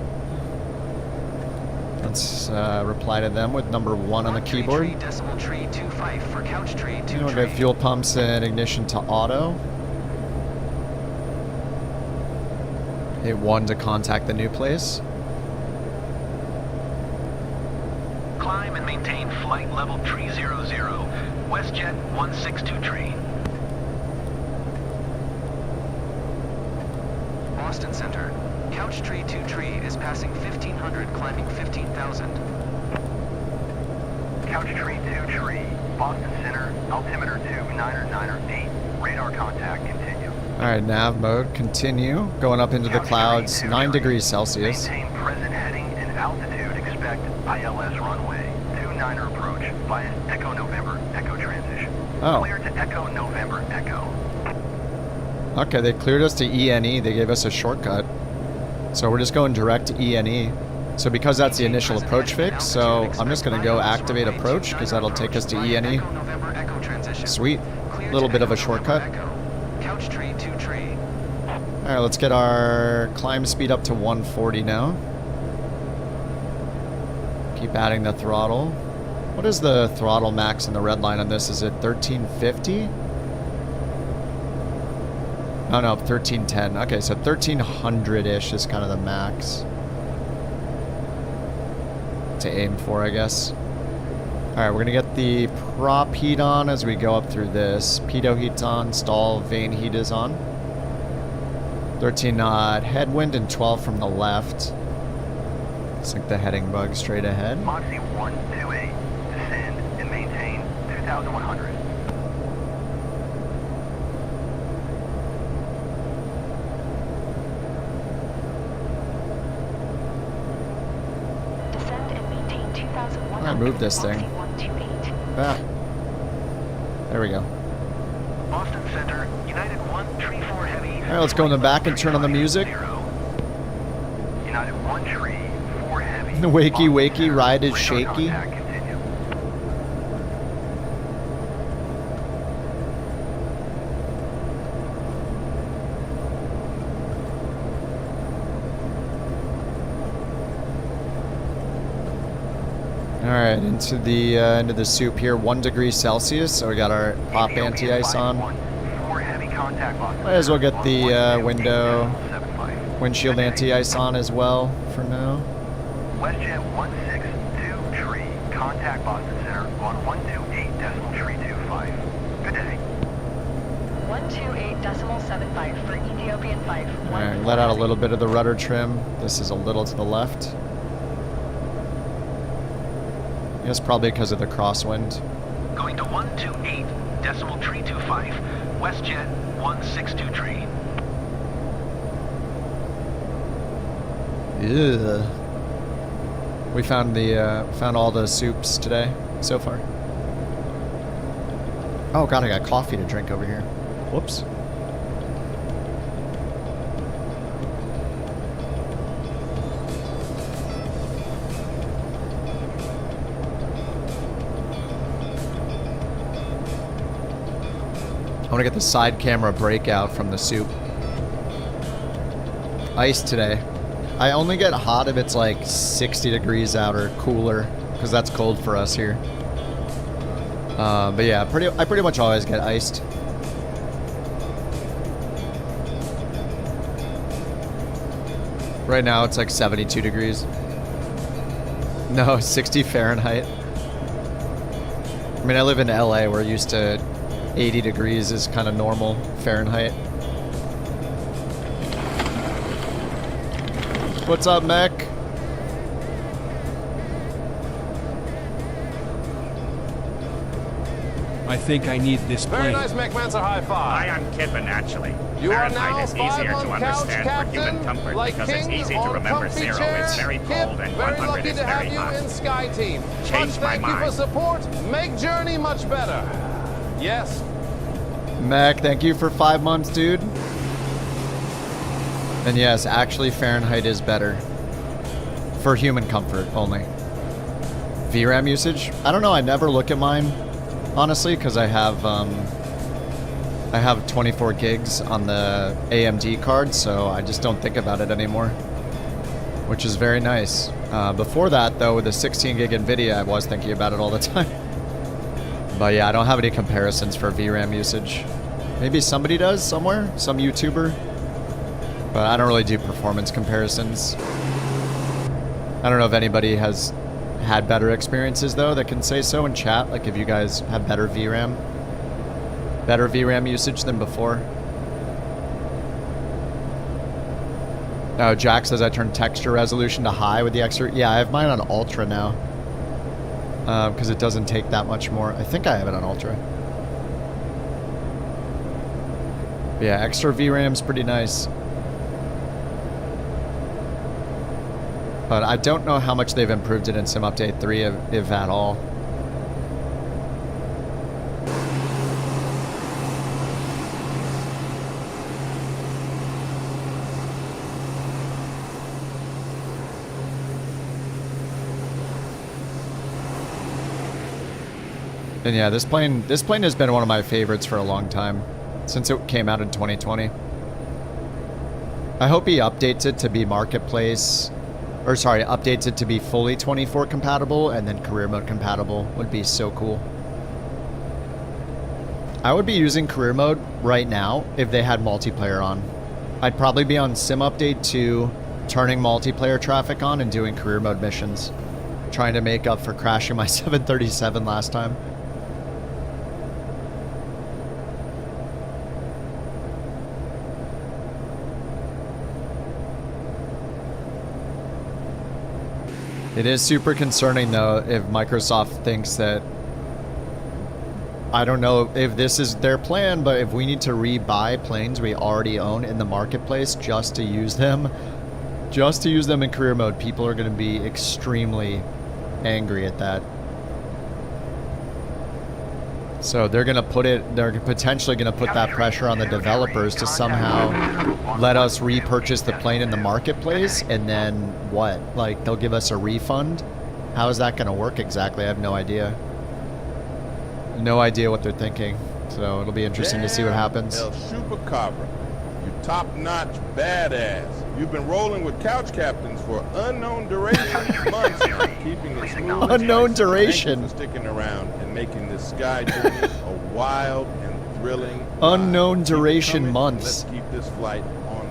Let's reply to them with number 1 on the keyboard. Tree decimal tree 25 for couch tree 2 We'll get fuel pumps and ignition to auto. Hit 1 to contact the new place. Climb and maintain flight level tree 00. WestJet 162 tree. Boston Center. Couch tree 2 tree is passing 1500, climbing 15,000. Couch tree 2 tree, Boston Center, altimeter 29908. Radar contact, continue. Alright, nav mode, continue. Going up into the clouds, 9 degrees Celsius. Maintain present heading and altitude, expect ILS runway. 29er approach via Echo November, Echo transition. Oh. Clear to Echo November, Echo. Okay, they cleared us to ENE. They gave us a shortcut. So we're just going direct to ENE. So because that's the initial approach fix, so I'm just going to go activate approach because that'll take us to ENE. Sweet. A little bit of a shortcut. Couch tree 2 tree. Alright, let's get our climb speed up to 140 now. Keep adding the throttle. What is the throttle max in the red line on this? Is it 1350? Oh no, 1310. Okay, so 1300-ish is kind of the max to aim for, I guess. Alright, we're going to get the prop heat on as we go up through this. Pitot heat's on, stall vane heat is on. 13 knot headwind and 12 from the left. Sink the heading bug straight ahead. Moxie 128, descend and maintain 2,100. Descend and maintain 2,100. I moved this thing. Ah. There we go. Boston Center, United 1 tree 4 heavy. Alright, let's go in the back and turn on the music. United 1 tree, 4 heavy. The wakey wakey ride is shaky. Alright, into the soup here, 1 degree Celsius, so we got our pop anti-ice on. Might as well get the windshield anti-ice on as well for now. WestJet 162 tree, contact Boston Center on 128.325. Good day. 128.75 for Ethiopian 5. Alright, let out a little bit of the rudder trim. This is a little to the left. It's probably because of the crosswind. Going to 128.325. WestJet 162 tree. Ugh. We found found all the soups today so far. Oh god, I got coffee to drink over here. Whoops. I want to get the side camera breakout from the soup. iced today. I only get hot if it's like 60 degrees out or cooler, because that's cold for us here. But yeah, I pretty much always get iced. Right now it's like 72 degrees. No, 60 Fahrenheit. I mean, I live in LA. We're used to 80 degrees is kind of normal Fahrenheit. What's up, Mech? I think I need this plane. Very nice, McMancer. High five. I am kidding, actually. You are Fahrenheit now is easier to 5 on couch, understand for human Captain. comfort Like because it's king easy to on remember comfy 0 chair. is very Kip, cold and very 100 lucky is to have very you hot. in Sky Team. Changed Much thank my you for mind. support. Make journey much better. Yes. Mac, thank you for 5 months, dude. And yes, actually Fahrenheit is better. For human comfort only. VRAM usage? I don't know, I never look at mine, honestly, because I have 24 gigs on the AMD card, so I just don't think about it anymore. Which is very nice. Before that, though, with the 16 gig NVIDIA, I was thinking about it all the time. But yeah, I don't have any comparisons for VRAM usage. Maybe somebody does somewhere, some YouTuber. But I don't really do performance comparisons. I don't know if anybody has had better experiences, though, that can say so in chat. Like, if you guys have better VRAM usage than before. Oh, Jack says I turned texture resolution to high with the extra. Yeah, I have mine on ultra now. Because it doesn't take that much more. I think I have it on ultra. But yeah, extra VRAM's pretty nice. But I don't know how much they've improved it in Sim Update 3, if at all. And yeah, this plane has been one of my favorites for a long time, since it came out in 2020. I hope he updates it to be marketplace, or sorry, updates it to be fully 24 compatible and then career mode compatible. Would be so cool. I would be using career mode right now if they had multiplayer on. I'd probably be on Sim Update 2, turning multiplayer traffic on and doing career mode missions, trying to make up for crashing my 737 last time. It is super concerning, though, if Microsoft thinks that... I don't know if this is their plan, but if we need to rebuy planes we already own in the marketplace just to use them in career mode, people are going to be extremely angry at that. So they're potentially going to put that pressure on the developers to somehow let us repurchase the plane in the marketplace, and then what? Like, they'll give us a refund? How is that going to work exactly? I have no idea. No idea what they're thinking. So it'll be interesting to see what happens. El Chupacabra, you top-notch badass. You've been rolling with couch captains for unknown duration, months now, keeping it smooth. Unknown duration. Thank you for sticking around and making this sky journey a wild and thrilling ride. Unknown duration months. Let's keep this flight on.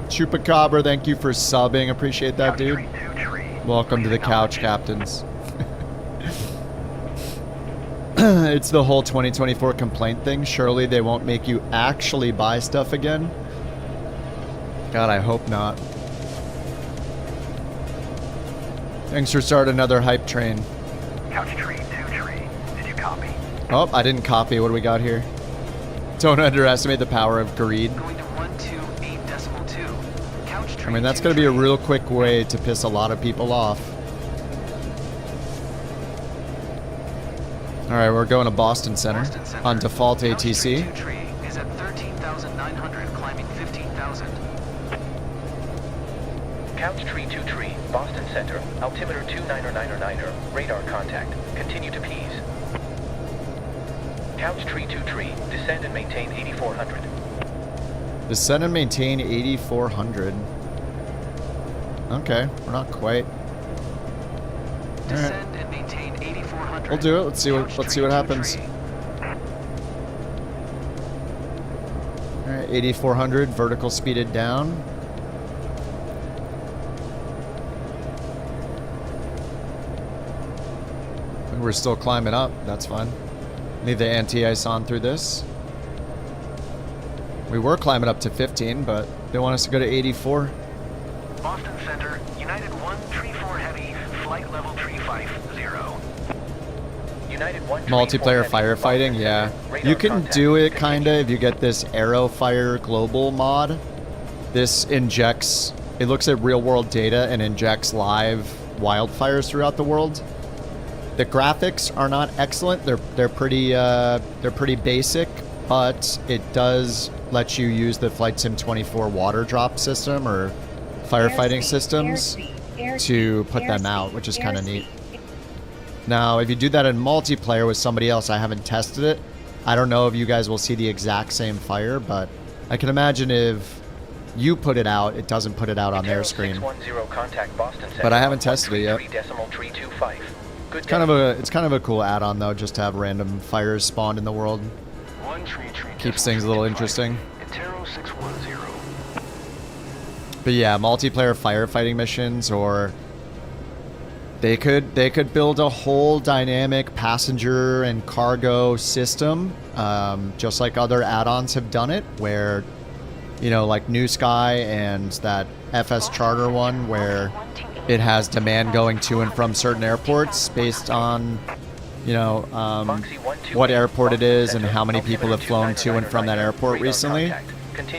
Chupacabra, thank you for subbing. Appreciate that, dude. Welcome to the couch captains. It's the whole 2024 complaint thing. Surely they won't make you actually buy stuff again. God, I hope not. Thanks for starting another hype train. Couch tree, 2 tree. Did you copy? Oh, I didn't copy. What do we got here? Don't underestimate the power of greed. Going to 128.2. Couch tree. I mean, that's going to be a real quick way to piss a lot of people off. All right, we're going to Boston Center on default ATC. Couch tree 2 tree is at 13,900, climbing 15,000. Couch tree 2 tree, Boston Center, altimeter 29er, radar contact. Continue to P's. Couch tree 2 tree, descend and maintain 8,400. Descend and maintain 8,400. Okay, we're not quite. Descend and maintain 8,400. We'll do it. Let's see what happens. All right, 8,400 vertical speeded down. We're still climbing up. That's fine. Leave the anti-ice on through this. We were climbing up to 15, but they want us to go to 84. Boston Center, United 134 Heavy, flight level 350. United 134 Multiplayer Heavy, firefighting, Boston yeah. Center, radar You can contact. do it kinda if you get this Aerofire Global mod. This injects, it looks at real world data and injects live wildfires throughout the world. The graphics are not excellent. They're pretty basic, but it does let you use the Flight Sim 24 water drop system or firefighting systems to put them out, which is kind of neat. Now, if you do that in multiplayer with somebody else, I haven't tested it. I don't know if you guys will see the exact same fire, but I can imagine if you put it out, it doesn't put it out on their screen. 610 contact Boston Center, But I haven't tested it yet. 133.325. Good It's kind of a cool add-on though, just to have random fires spawned in the world. 133. Keeps things a little interesting. Intero 610. But yeah, multiplayer firefighting missions, or they could build a whole dynamic passenger and cargo system, just like other add-ons have done it, where, you know, like New Sky and that FS Charter one, where it has demand going to and from certain airports based on, you know, what airport it is and how many people have flown to and from that airport recently.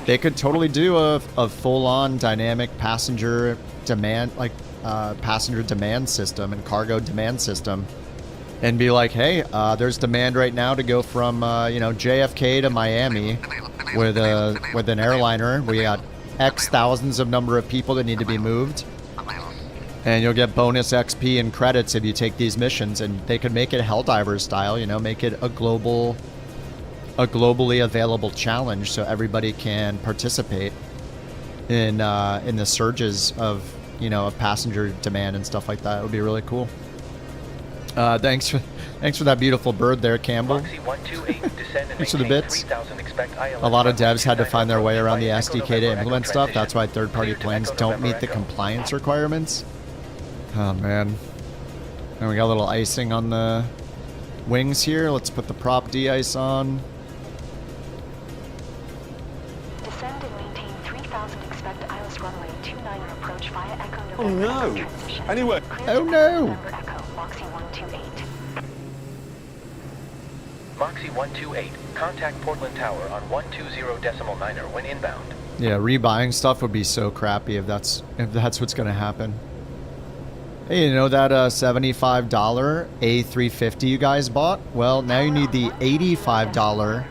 They could totally do a full-on dynamic passenger demand, like passenger demand system and cargo demand system, and be like, hey, there's demand right now to go from you know, JFK to Miami with an airliner. We got X thousands of number of people that need to be moved, and you'll get bonus XP and credits if you take these missions. And they could make it Helldivers style, you know, make it a globally available challenge so everybody can participate in the surges of, you know, of passenger demand and stuff like that. It would be really cool. Thanks for that beautiful bird there, Campbell. Thanks for the bits. A lot of devs had to find their way around the SDK to implement stuff. That's why third-party planes don't meet the compliance requirements. Oh man. And we got a little icing on the wings here. Let's put the prop de-ice on. Descend and maintain 3000. Expect ILS runway 29 and approach via Echo November. Oh no! Transition. Anyway. Oh no! November Echo, Moxie 128. Moxie 128, contact Portland Tower on 120.9er when inbound. Yeah, rebuying stuff would be so crappy if that's what's gonna happen. Hey, you know that $75 A350 you guys bought? Well, now you need the $85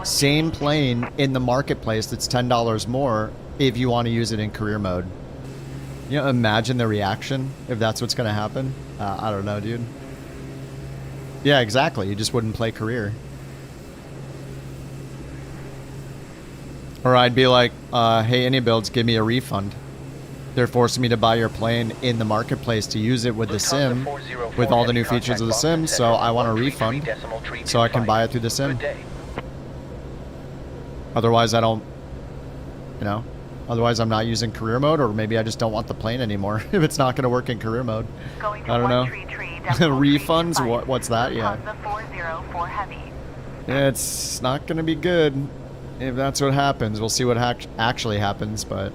same plane in the marketplace that's $10 more if you want to use it in career mode. You know, imagine the reaction if that's what's gonna happen. I don't know, dude. Yeah, exactly. You just wouldn't play career. Or I'd be like, hey, AnyBuilds, give me a refund. They're forcing me to buy your plane in the marketplace to use it with the sim, with all the new features of the sim, so I want a refund so I can buy it through the sim. Otherwise, I don't, you know, otherwise I'm not using career mode, or maybe I just don't want the plane anymore if it's not going to work in career mode. I don't know. Refunds? What's that? Yeah. It's not going to be good if that's what happens. We'll see what actually happens, but...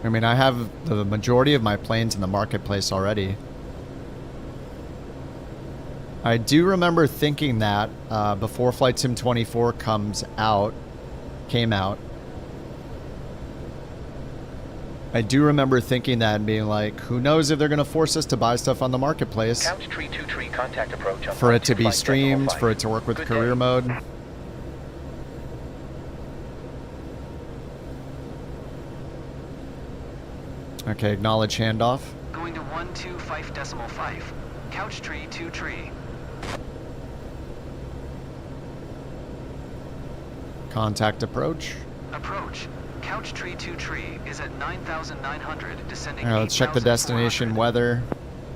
I mean, I have the majority of my planes in the marketplace already. I do remember thinking that before Flight Sim 24 came out. I do remember thinking that and being like, who knows if they're going to force us to buy stuff on the marketplace for it to be streamed, for it to work with career mode. Okay, acknowledge handoff. Going to 125.5. Couch tree 2 tree. Contact approach. Approach. Couch tree 2 tree is at 9,900, descending. All right, let's check the destination weather.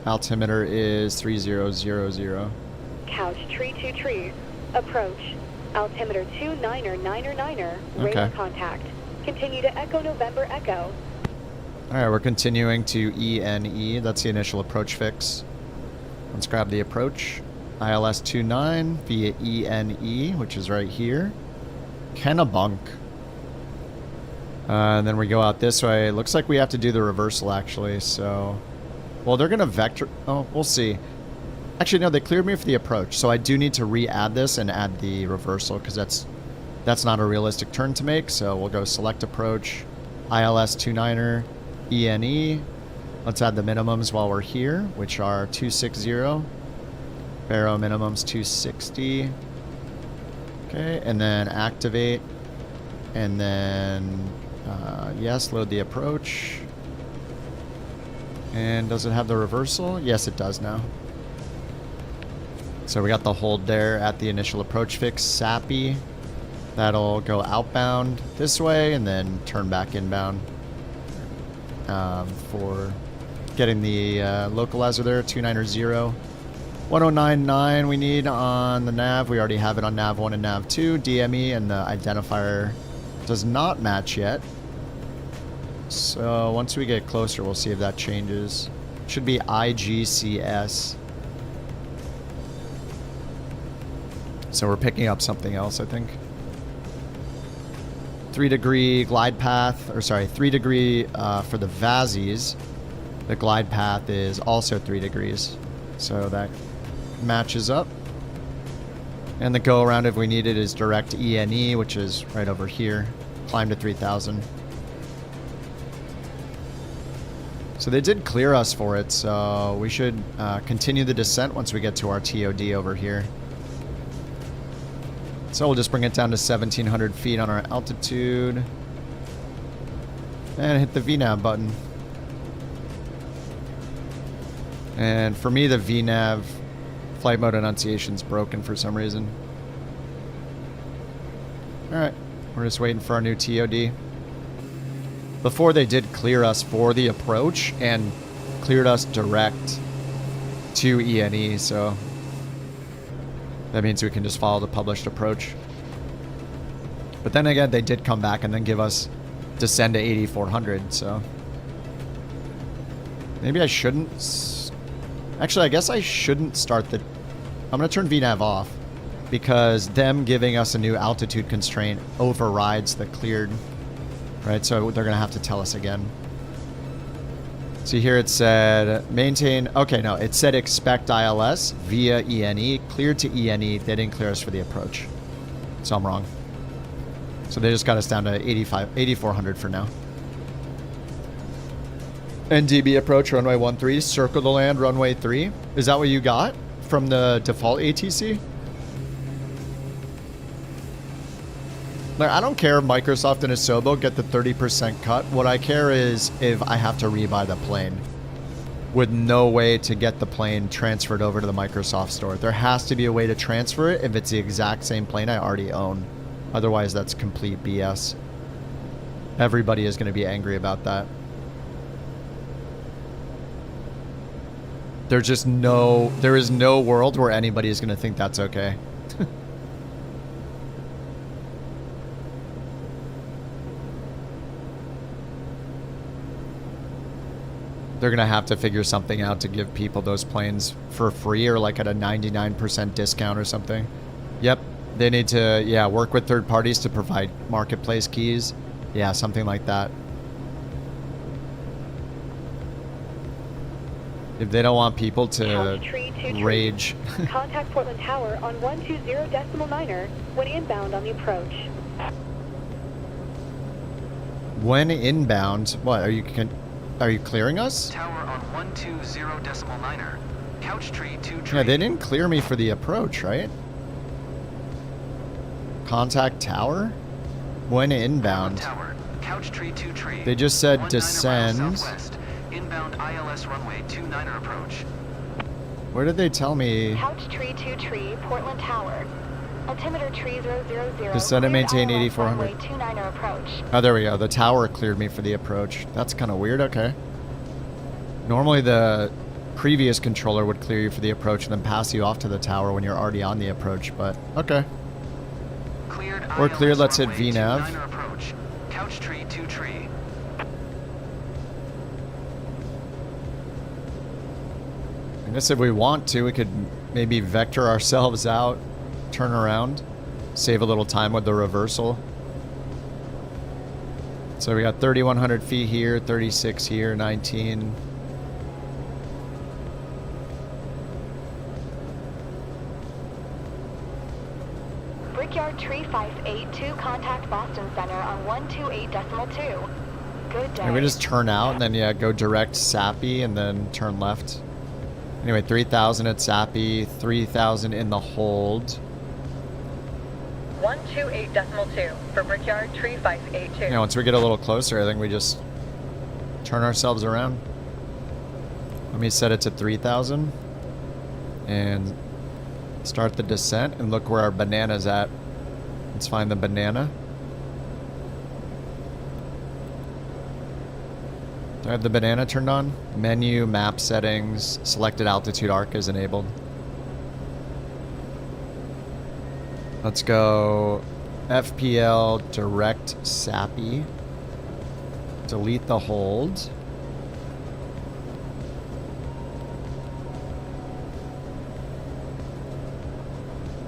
Altimeter is 3000. Couch tree 2 tree. Approach. Altimeter 29er. Radar contact. Continue to Echo November Echo. All right, we're continuing to ENE. That's the initial approach fix. Let's grab the approach. ILS 29 via ENE, which is right here. Kennebunk. And then we go out this way. It looks like we have to do the reversal, actually. So, well, they're going to vector. Oh, we'll see. Actually, no, they cleared me for the approach. So I do need to re-add this and add the reversal because that's not a realistic turn to make. So we'll go select approach, ILS 29er, ENE. Let's add the minimums while we're here, which are 260. Baro minimums 260. Okay, and then activate. And then, yes, load the approach. And does it have the reversal? Yes, it does now. So we got the hold there at the initial approach fix, Sappy. That'll go outbound this way and then turn back inbound for getting the localizer there, 290. 1099 we need on the nav. We already have it on nav 1 and nav 2. DME and the identifier does not match yet. So once we get closer, we'll see if that changes. Should be IGCS. So we're picking up something else, I think. 3 degree glide path, or sorry, 3 degree for the VASIs. The glide path is also 3 degrees. So that matches up. And the go around, if we need it, is direct ENE, which is right over here. Climb to 3,000. So they did clear us for it, so we should continue the descent once we get to our TOD over here. So we'll just bring it down to 1,700 feet on our altitude. And hit the VNAV button. And for me, the VNAV flight mode enunciation's broken for some reason. Alright, we're just waiting for our new TOD. Before they did clear us for the approach and cleared us direct to ENE, so that means we can just follow the published approach. But then again, they did come back and then give us descend to 8,400, so maybe I shouldn't. Actually, I guess I shouldn't start the. I'm going to turn VNAV off because them giving us a new altitude constraint overrides the cleared. Right, so they're going to have to tell us again. See here it said maintain. Okay, no, it said expect ILS via ENE. Cleared to ENE. They didn't clear us for the approach. So I'm wrong. So they just got us down to 8,400 for now. NDB approach, runway 13. Circle the land, runway 3. Is that what you got from the default ATC? Like, I don't care if Microsoft and Asobo get the 30% cut. What I care is if I have to rebuy the plane with no way to get the plane transferred over to the Microsoft store. There has to be a way to transfer it if it's the exact same plane I already own. Otherwise, that's complete BS. Everybody is going to be angry about that. There is no world where anybody is going to think that's okay. They're going to have to figure something out to give people those planes for free or like at a 99% discount or something. Yep. They need to, yeah, work with third parties to provide marketplace keys. Yeah, something like that. If they don't want people to rage. Contact Portland Tower on 120.9er when inbound on the approach. When inbound? What, are you clearing us? Tower on 120.9er. Couch tree 2 tree. Yeah, they didn't clear me for the approach, right? Contact tower? When inbound? Tower. Couch tree 2 tree. They just said descend. Inbound ILS runway 29er approach. Where did they tell me? Couch tree 2 tree, Portland Tower. Altimeter tree 000. Descend and maintain 8400. Runway 29 approach. Oh, there we go. The tower cleared me for the approach. That's kind of weird. Okay. Normally the previous controller would clear you for the approach and then pass you off to the tower when you're already on the approach, but okay. We're cleared. Let's hit VNav. Approach. Couch tree 2 tree. I guess if we want to, we could maybe vector ourselves out, turn around, save a little time with the reversal. So we got 3,100 feet here, 36 here, 19. Brickyard tree 582, contact Boston Center on 128.2. Good day. And we just turn out and then, yeah, go direct Sappy and then turn left. Anyway, 3,000 at Sappy, 3,000 in the hold. 128.2 for Brickyard tree 582. Yeah, once we get a little closer, I think we just turn ourselves around. Let me set it to 3,000 and start the descent and look where our banana's at. Let's find the banana. Do I have the banana turned on? Menu, map settings, selected altitude arc is enabled. Let's go FPL direct Sappy. Delete the hold.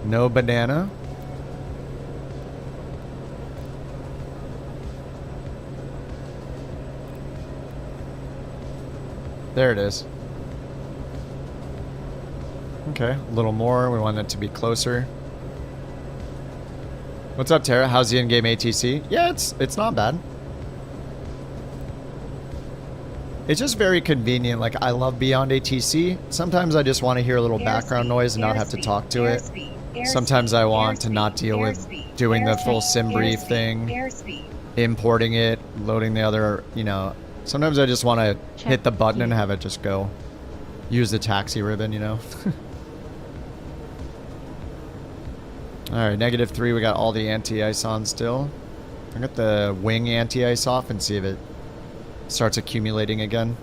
No banana. There it is. Okay, a little more. We want it to be closer. What's up, Tara? How's the in-game ATC? Yeah, it's not bad. It's just very convenient. Like, I love Beyond ATC. Sometimes I just want to hear a little background noise and not have to talk to it. Sometimes I want to not deal with doing the full sim brief thing, importing it, loading the other, you know. Sometimes I just want to hit the button and have it just go. Use the taxi ribbon, you know. Alright, -3, we got all the anti-ice on still. I got the wing anti-ice off and see if it starts accumulating again.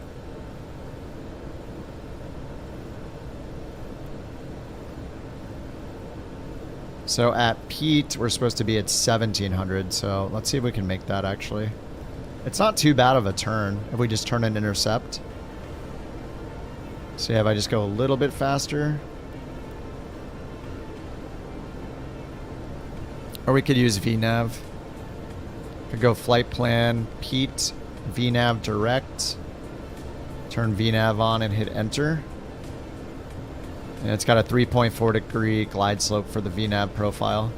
So at Pete, we're supposed to be at 1,700, so let's see if we can make that actually. It's not too bad of a turn if we just turn an intercept. So yeah, if I just go a little bit faster. Or we could use VNav. Could go flight plan, Pete, VNav direct. Turn VNav on and hit enter. And it's got a 3.4 degree glide slope for the VNav profile.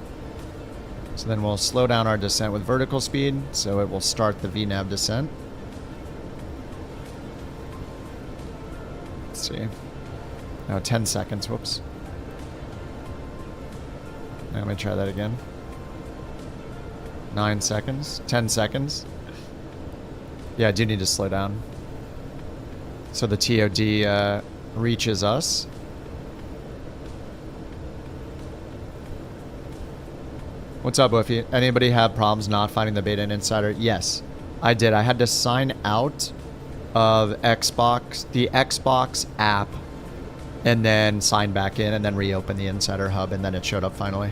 So then we'll slow down our descent with vertical speed, so it will start the VNav descent. Let's see. No, 10 seconds, whoops. Now let me try that again. 9 seconds, 10 seconds. Yeah, I do need to slow down. So the TOD reaches us. What's up, Woofy? Anybody have problems not finding the beta in Insider? Yes, I did. I had to sign out of Xbox, the Xbox app, and then sign back in and then reopen the Insider Hub, and then it showed up finally.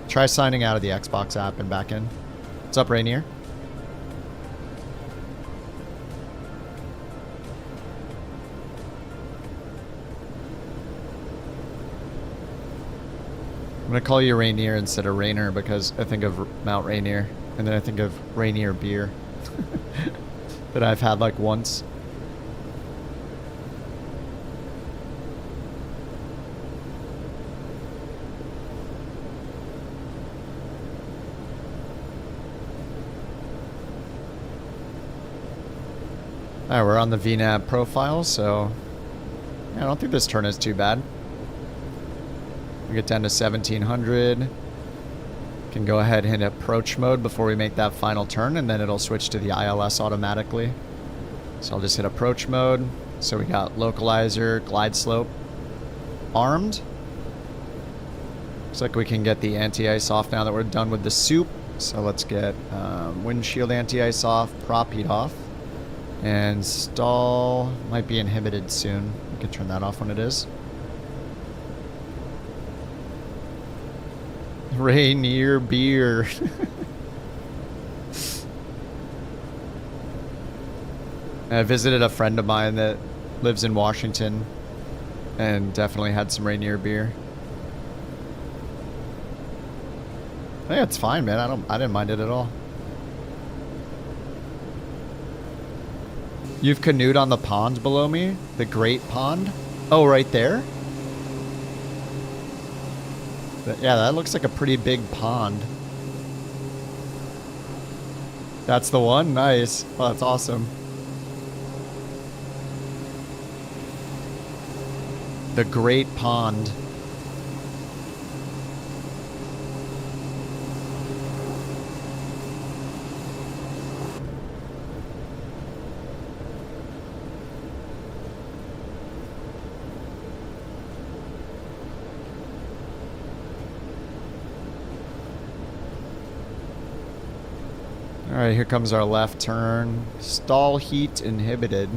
Try signing out of the Xbox app and back in. What's up, Rainier? I'm gonna call you Rainier instead of Rainer because I think of Mount Rainier, and then I think of Rainier beer that I've had like once. Alright, we're on the VNav profile, so yeah, I don't think this turn is too bad. We get down to 1,700. Can go ahead and hit approach mode before we make that final turn, and then it'll switch to the ILS automatically. So I'll just hit approach mode. So we got localizer, glide slope, armed. Looks like we can get the anti-ice off now that we're done with the soup. So let's get windshield anti-ice off, prop heat off, and stall might be inhibited soon. We can turn that off when it is. Rainier beer. I visited a friend of mine that lives in Washington and definitely had some Rainier beer. I think it's fine, man. I didn't mind it at all. You've canoed on the pond below me? The Great Pond? Oh, right there? Yeah, that looks like a pretty big pond. That's the one? Nice. Oh, that's awesome. The Great Pond. Alright, here comes our left turn. Stall heat inhibited.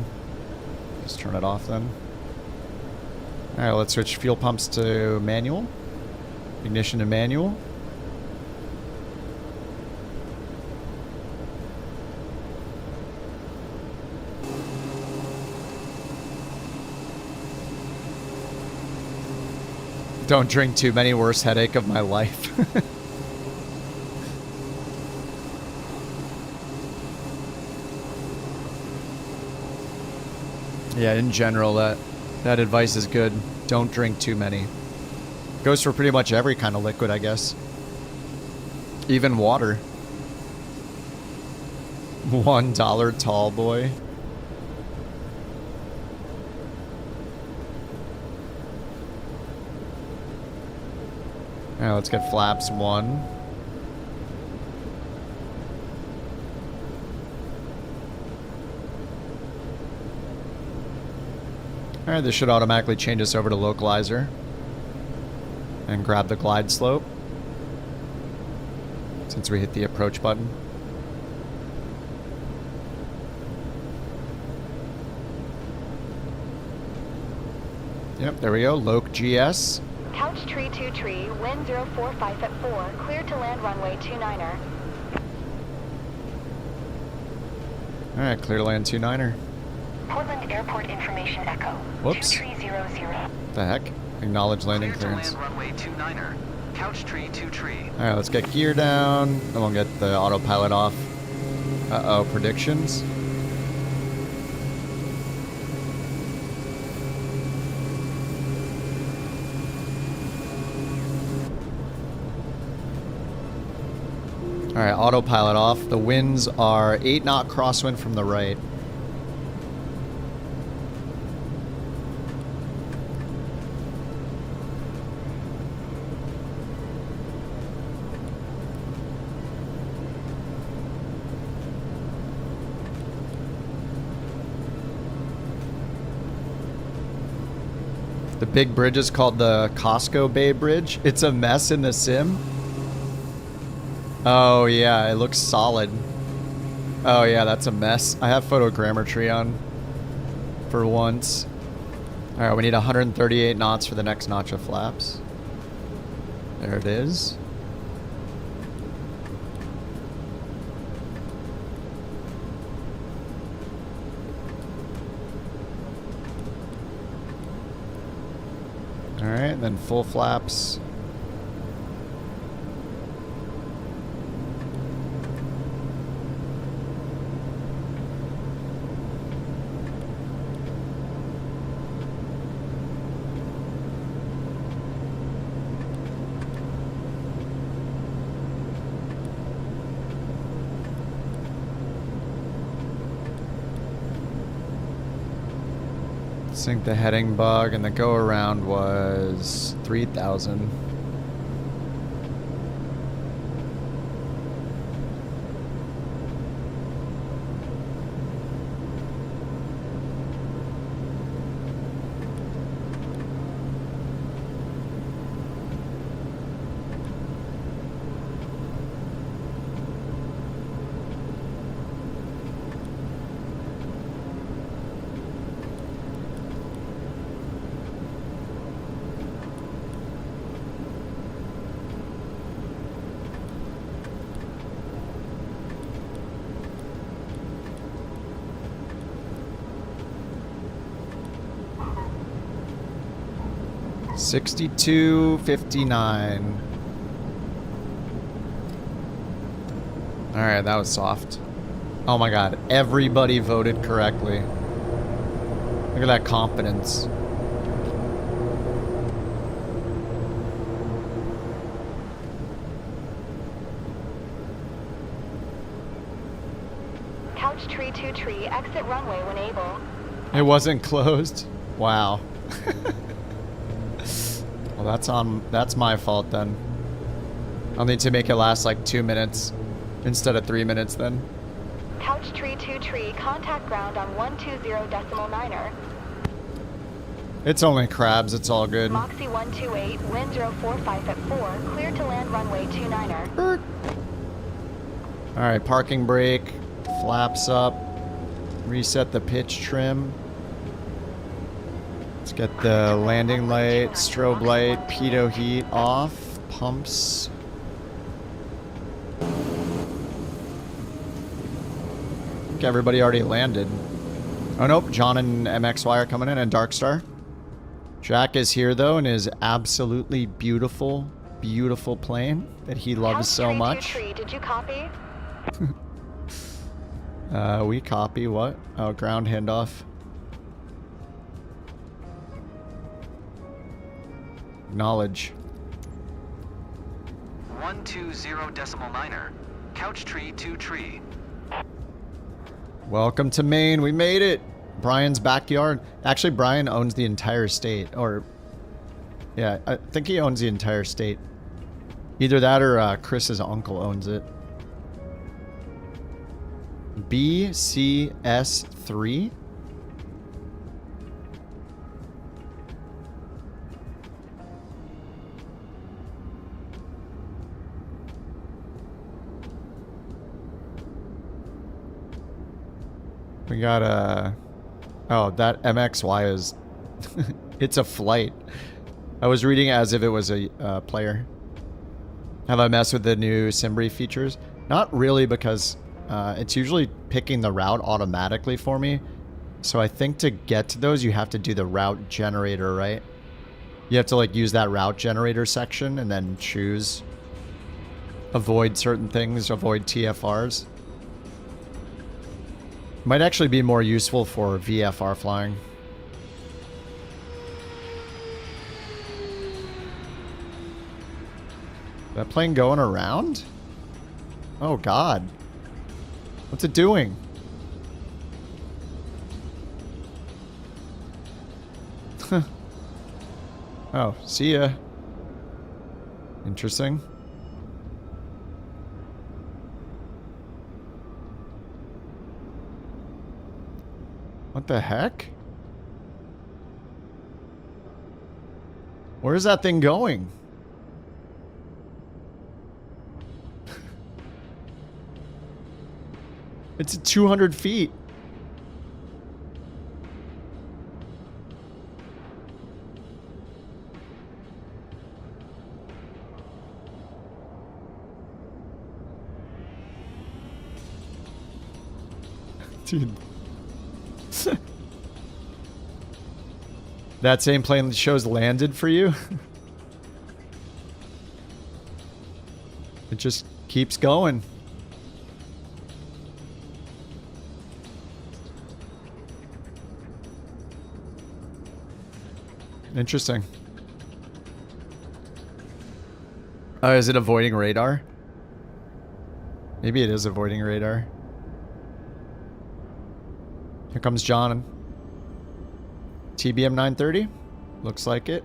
Just turn it off then. Alright, let's switch fuel pumps to manual. Ignition to manual. Don't drink too many, worst headache of my life. Yeah, in general, that advice is good. Don't drink too many. Goes for pretty much every kind of liquid, I guess. Even water. $1 tall boy. Alright, let's get flaps 1. Alright, this should automatically change us over to localizer. And grab the glide slope. Since we hit the approach button. Yep, there we go. Loc GS. Couch tree 2 tree, wind 045 at 4, cleared to land runway 29er. Alright, clear to land 29er. Portland Airport Information Echo. Whoops. 2300. The heck? Acknowledge landing clearance. Land runway 29er. Couch tree 2 tree. Alright, let's get gear down. Then we'll get the autopilot off. Uh-oh, predictions. Alright, autopilot off. The winds are 8 knot crosswind from the right. The big bridge is called the Costco Bay Bridge. It's a mess in the sim. Oh yeah, it looks solid. Oh yeah, that's a mess. I have photogrammetry on for once. Alright, we need 138 knots for the next notch of flaps. There it is. Alright, then full flaps. I think the heading bug and the go around was 3,000. 62.59. Alright, that was soft. Oh my god, everybody voted correctly. Look at that confidence. Couch tree 2 tree, exit runway when able. It wasn't closed? Wow. Well, that's my fault then. I'll need to make it last like 2 minutes instead of 3 minutes then. Couch tree 2 tree, contact ground on 120.9er. It's only crabs, it's all good. Moxie 128, wind 045 at 4, clear to land runway 29er. Alright, parking brake, flaps up, reset the pitch trim. Let's get the landing light, strobe light, pitot heat off, pumps. I think everybody already landed. Oh nope, John and MXY are coming in, and Darkstar. Jack is here though, in his absolutely beautiful, beautiful plane that he loves so much. Did you copy? We copy what? Oh, ground handoff. Acknowledge. 120.9er. Couch tree 2 tree. Welcome to Maine. We made it. Brian's backyard. Actually, Brian owns the entire state. Or, yeah, I think he owns the entire state. Either that or Chris's uncle owns it. BCS3? We got a... Oh, that MXY is... It's a flight. I was reading it as if it was a player. Have I messed with the new Simbri features? Not really, because it's usually picking the route automatically for me. So I think to get to those, you have to do the route generator, right? You have to like use that route generator section and then choose. Avoid certain things, avoid TFRs. Might actually be more useful for VFR flying. That plane going around? Oh god. What's it doing? Oh, see ya. Interesting. What the heck? Where's that thing going? It's at 200 feet. Dude. That same plane that shows landed for you? It just keeps going. Interesting. Oh, is it avoiding radar? Maybe it is avoiding radar. Here comes John. TBM 930? Looks like it.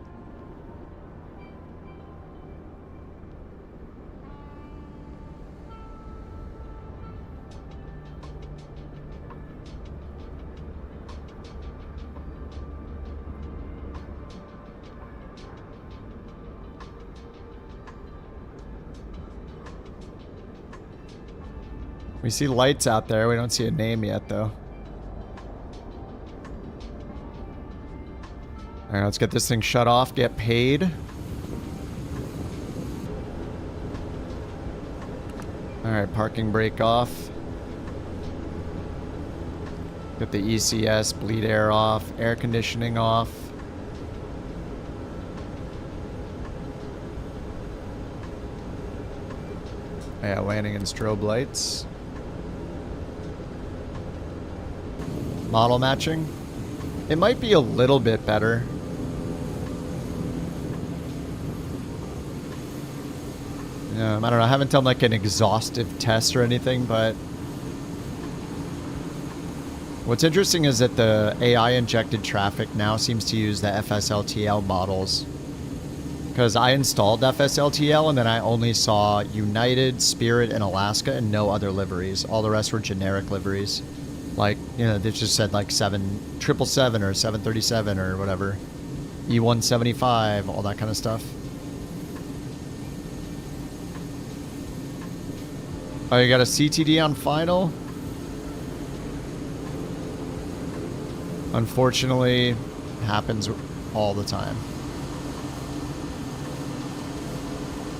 We see lights out there. We don't see a name yet, though. Alright, let's get this thing shut off, get paid. Alright, parking brake off. Get the ECS, bleed air off, air conditioning off. Yeah, landing in strobe lights. Model matching. It might be a little bit better. Yeah, I don't know. I haven't done like an exhaustive test or anything, but what's interesting is that the AI injected traffic now seems to use the FSLTL models. Because I installed FSLTL and then I only saw United, Spirit, and Alaska and no other liveries. All the rest were generic liveries. Like, you know, they just said like 777 or 737 or whatever. E175, all that kind of stuff. Oh, you got a CTD on final? Unfortunately, happens all the time.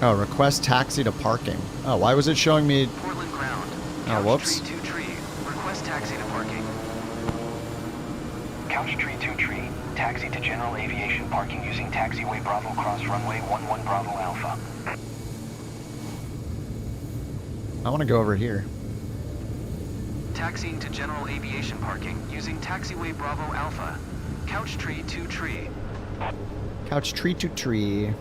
Oh, request taxi to parking. Oh, why was it showing me? Portland ground. Oh, whoops. Tree 2 tree. Request taxi to parking. Couch tree 2 tree. Taxi to general aviation parking using taxiway Bravo cross runway 11 Bravo Alpha. I want to go over here. Taxiing to general aviation parking using taxiway Bravo Alpha. Couch tree 2 tree. Couch tree to tree.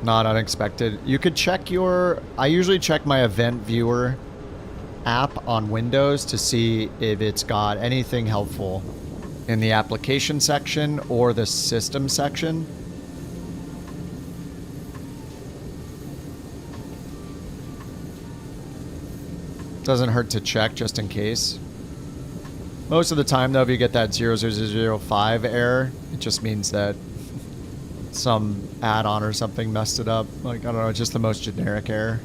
Not unexpected. You could check your... I usually check my event viewer app on Windows to see if it's got anything helpful in the application section or the system section. Doesn't hurt to check just in case. Most of the time though, if you get that 0005 error, it just means that some add-on or something messed it up. Like, I don't know, just the most generic error.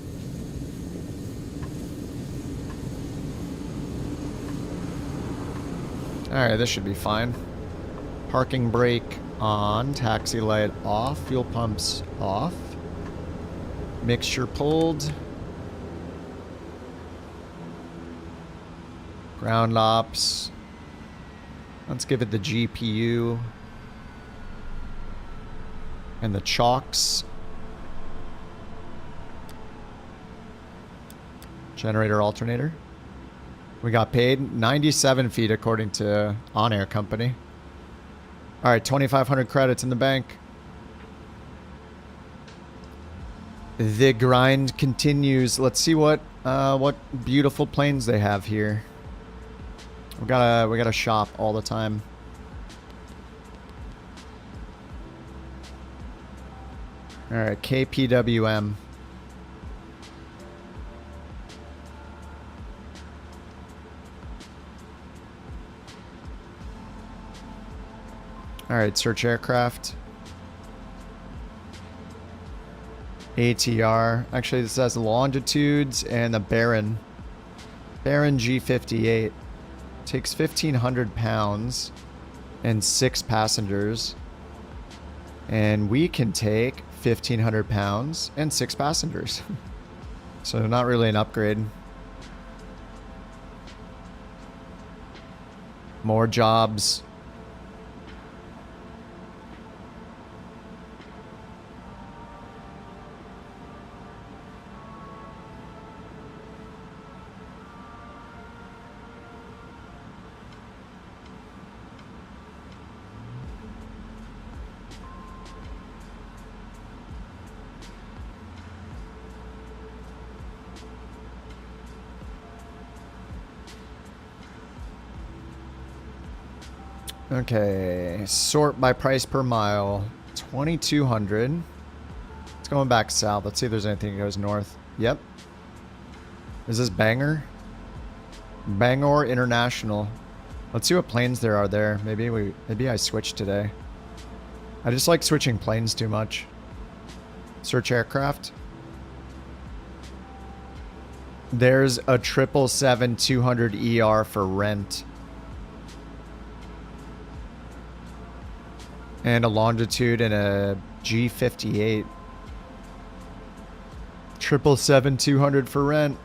Alright, this should be fine. Parking brake on, taxi light off, fuel pumps off. Mixture pulled. Ground ops. Let's give it the GPU. And the chocks. Generator alternator. We got paid 97 feet according to On Air Company. Alright, 2,500 credits in the bank. The grind continues. Let's see what beautiful planes they have here. We gotta shop all the time. Alright, KPWM. Alright, search aircraft. ATR. Actually, this has longitudes and a Baron. Baron G58. Takes 1,500 pounds and 6 passengers. And we can take 1,500 pounds and 6 passengers. So not really an upgrade. More jobs. Okay, sort by price per mile. 2,200. It's going back south. Let's see if there's anything that goes north. Yep. Is this Bangor? Bangor International. Let's see what planes there are there. Maybe I switched today. I just like switching planes too much. Search aircraft. There's a 777-200 ER for rent. And a longitude and a G58. 777-200 for rent.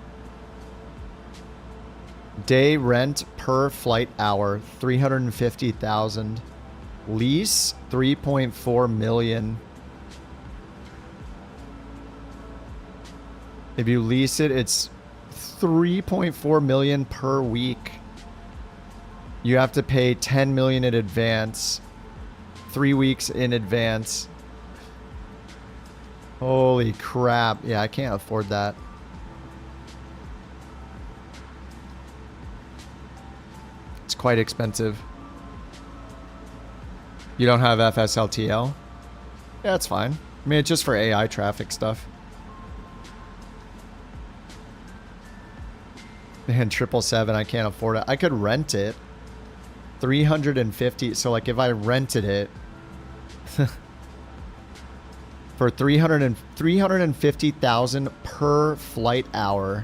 Day rent per flight hour, 350,000. Lease 3.4 million. If you lease it, it's 3.4 million per week. You have to pay 10 million in advance. 3 weeks in advance. Holy crap. Yeah, I can't afford that. It's quite expensive. You don't have FSLTL? Yeah, it's fine. I mean, it's just for AI traffic stuff. And 777, I can't afford it. I could rent it. 350. So, like, if I rented it for 350,000 per flight hour.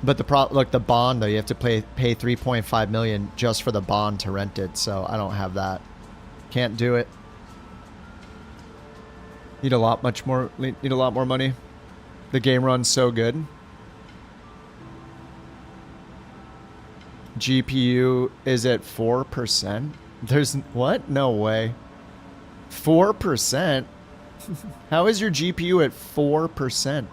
But the bond though, you have to pay 3.5 million just for the bond to rent it. So I don't have that. Can't do it. Need a lot more money. The game runs so good. GPU is at 4%. There's what? No way. 4%? How is your GPU at 4%?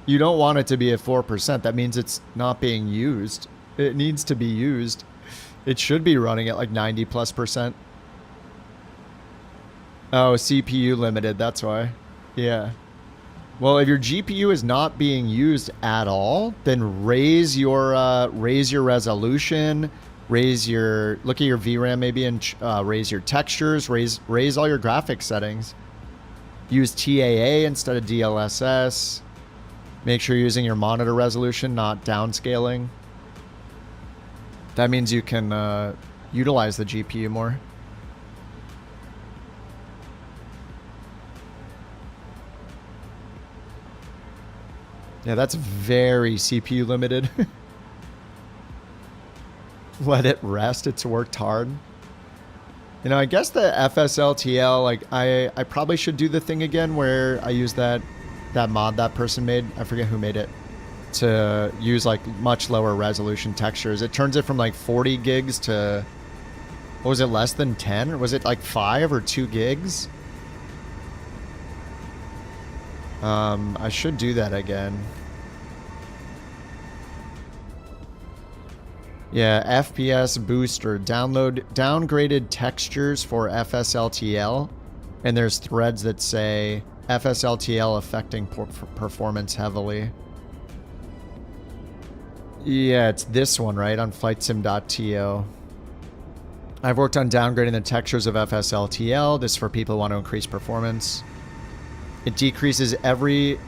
You don't want it to be at 4%. That means it's not being used. It needs to be used. It should be running at like 90+%. Oh, CPU limited. That's why. Yeah. Well, if your GPU is not being used at all, then raise your resolution, look at your VRAM maybe, and raise your textures, raise all your graphics settings. Use TAA instead of DLSS. Make sure you're using your monitor resolution, not downscaling. That means you can utilize the GPU more. Yeah, that's very CPU limited. Let it rest. It's worked hard. You know, I guess the FSLTL, like, I probably should do the thing again where I use that mod that person made. I forget who made it. To use, like, much lower resolution textures. It turns it from, like, 40 gigs to... What was it, less than 10? Or was it, like, 5 or 2 gigs? I should do that again. Yeah, FPS booster. Download downgraded textures for FSLTL. And there's threads that say FSLTL affecting performance heavily. Yeah, it's this one, right? On flightsim.to. I've worked on downgrading the textures of FSLTL. This is for people who want to increase performance. It decreases every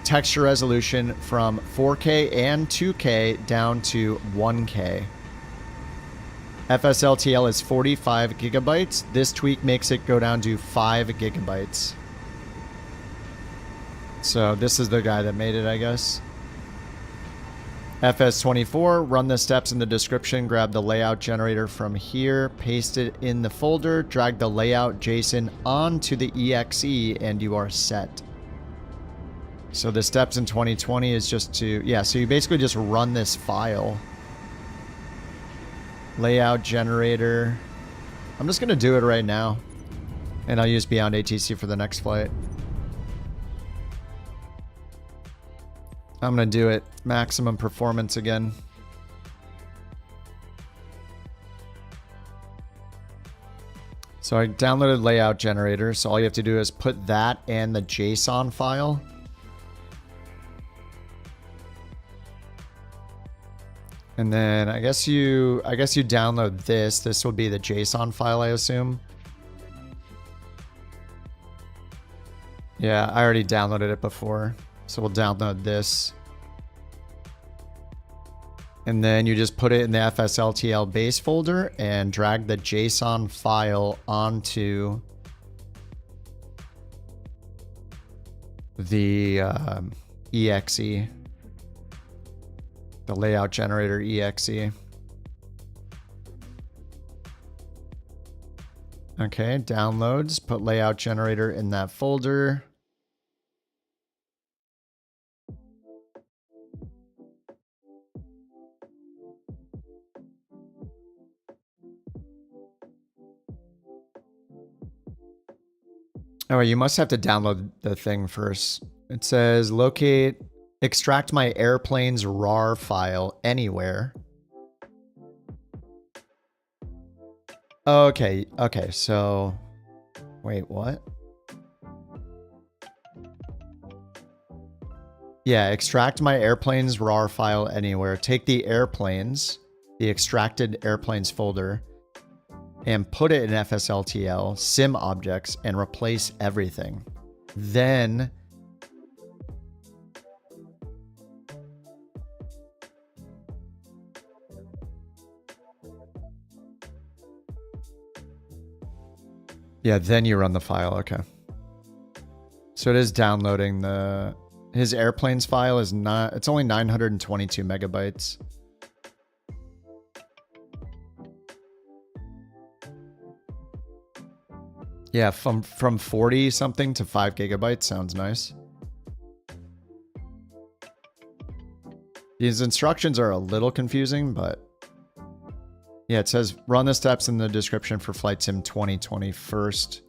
texture resolution from 4K and 2K down to 1K. FSLTL is 45 gigabytes. This tweak makes it go down to 5 gigabytes. So this is the guy that made it, I guess. FS24, run the steps in the description, grab the layout generator from here, paste it in the folder, drag the layout JSON onto the exe, and you are set. So the steps in 2020 is just to, yeah, so you basically just run this file. Layout generator. I'm just going to do it right now. And I'll use Beyond ATC for the next flight. I'm going to do it. Maximum performance again. So I downloaded layout generator. So all you have to do is put that and the JSON file. And then I guess you download this. This will be the JSON file, I assume. Yeah, I already downloaded it before. So we'll download this. And then you just put it in the FSLTL base folder and drag the JSON file onto the exe. The layout generator exe. Okay, downloads. Put layout generator in that folder. Oh, you must have to download the thing first. It says extract my airplane's RAR file anywhere. Okay, so wait, what? Yeah, extract my airplane's RAR file anywhere. Take the extracted airplanes folder, and put it in FSLTL, sim objects, and replace everything. Then then you run the file. Okay. So it is downloading his airplanes file is not, it's only 922 megabytes. Yeah, from 40 something to 5 gigabytes sounds nice. These instructions are a little confusing, but yeah, it says run the steps in the description for Flight Sim 2020 first.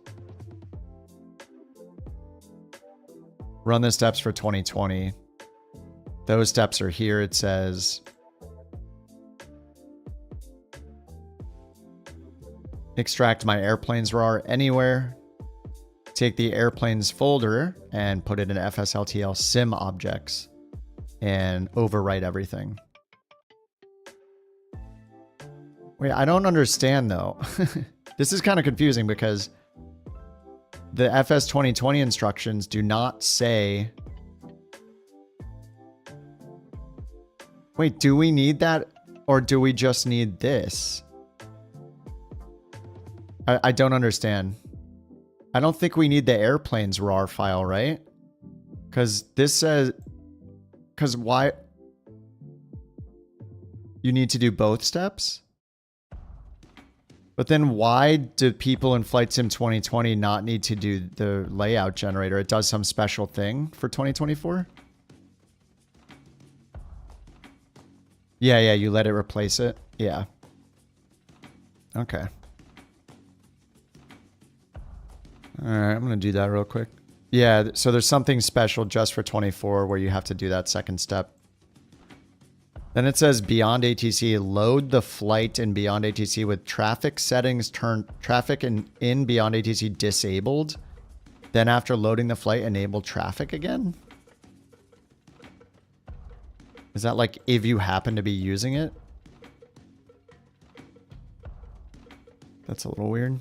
Run the steps for 2020. Those steps are here. It says extract my airplane's RAR anywhere. Take the airplanes folder and put it in FSLTL sim objects and overwrite everything. Wait, I don't understand though. This is kind of confusing because the FS 2020 instructions do not say... Wait, do we need that or do we just need this? I don't understand. I don't think we need the airplane's RAR file, right? Because this says... Because why... You need to do both steps? But then why do people in Flight Sim 2020 not need to do the layout generator? It does some special thing for 2024? Yeah, you let it replace it? Yeah. Okay. Alright, I'm going to do that real quick. Yeah, so there's something special just for 24 where you have to do that second step. Then it says Beyond ATC, load the flight in Beyond ATC with traffic settings, turn traffic in Beyond ATC disabled. Then after loading the flight, enable traffic again? Is that like if you happen to be using it? That's a little weird.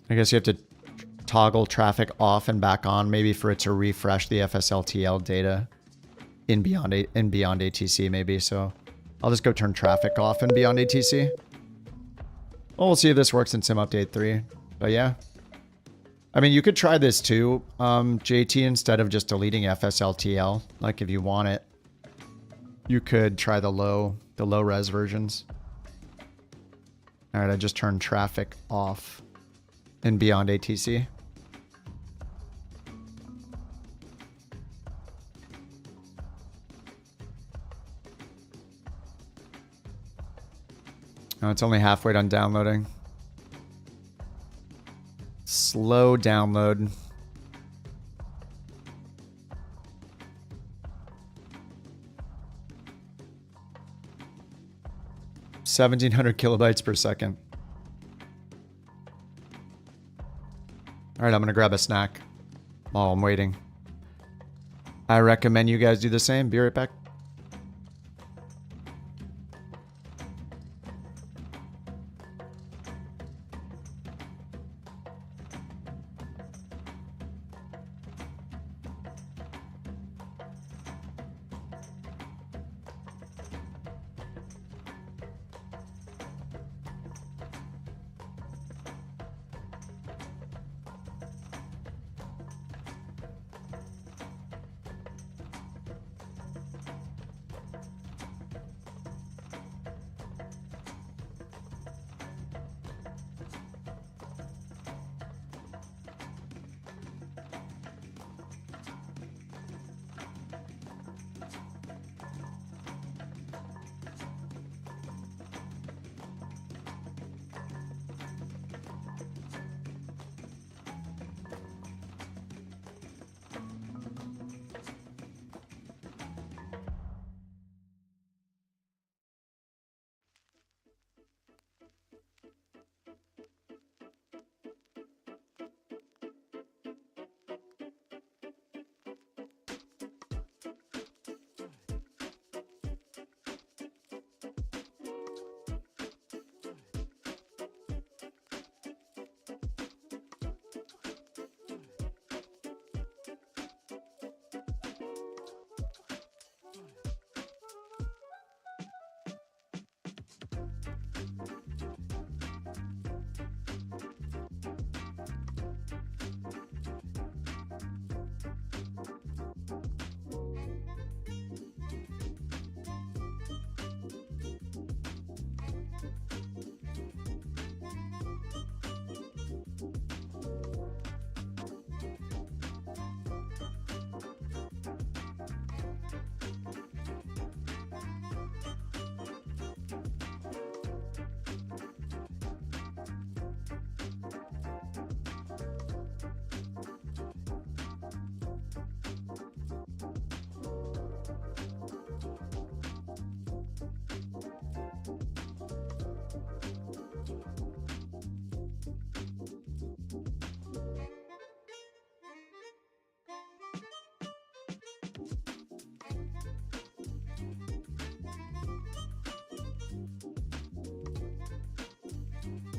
I guess you have to toggle traffic off and back on, maybe for it to refresh the FSLTL data in Beyond ATC, maybe. So I'll just go turn traffic off in Beyond ATC. Well, we'll see if this works in Sim Update 3. But yeah. I mean, you could try this too, JT, instead of just deleting FSLTL. Like if you want it, you could try the low res versions. All right, I just turned traffic off in Beyond ATC. Oh, it's only halfway done downloading. Slow download. $1,700 kilobytes per second. All right, I'm gonna grab a snack while I'm waiting. I recommend you guys do the same. Be right back.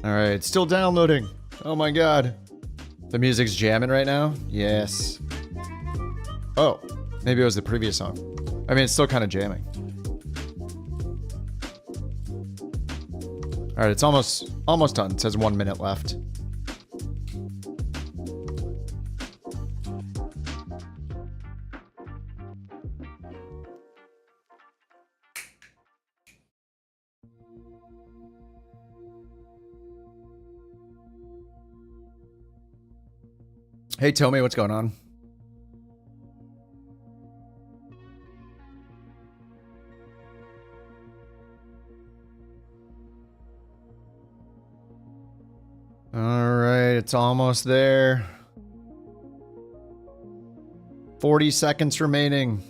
Alright, still downloading. Oh my god. The music's jamming right now? Yes. Oh, maybe it was the previous song. I mean, it's still kind of jamming. Alright, it's almost done. It says 1 minute left. Hey, Tommy, what's going on? All right, it's almost there. 40 seconds remaining.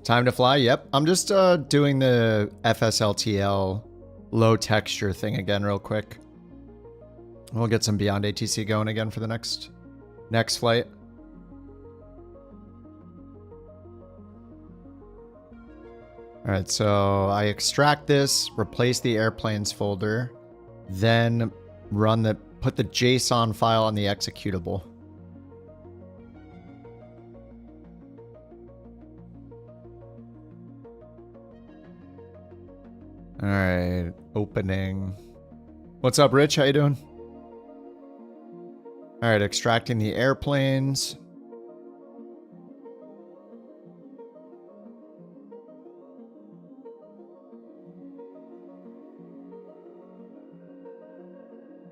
Time to fly? Yep. I'm just doing the FSLTL low texture thing again real quick. We'll get some Beyond ATC going again for the next flight. All right, so I extract this, replace the airplanes folder, then put the JSON file on the executable. All right, opening. What's up, Rich? How you doing? All right, extracting the airplanes.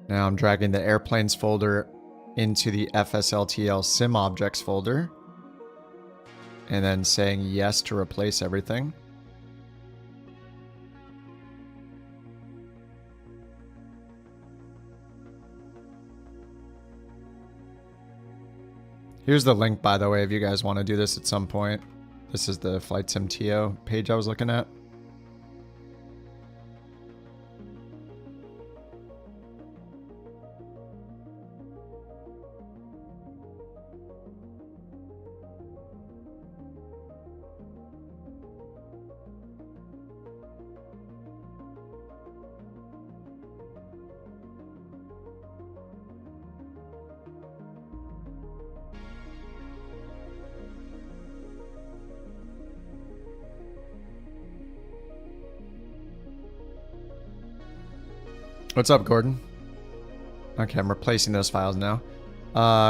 Now I'm dragging the airplanes folder into the FSLTL sim objects folder. And then saying yes to replace everything. Here's the link, by the way, if you guys want to do this at some point. This is the Flight Sim TO page I was looking at. What's up, Gordon? Okay, I'm replacing those files now.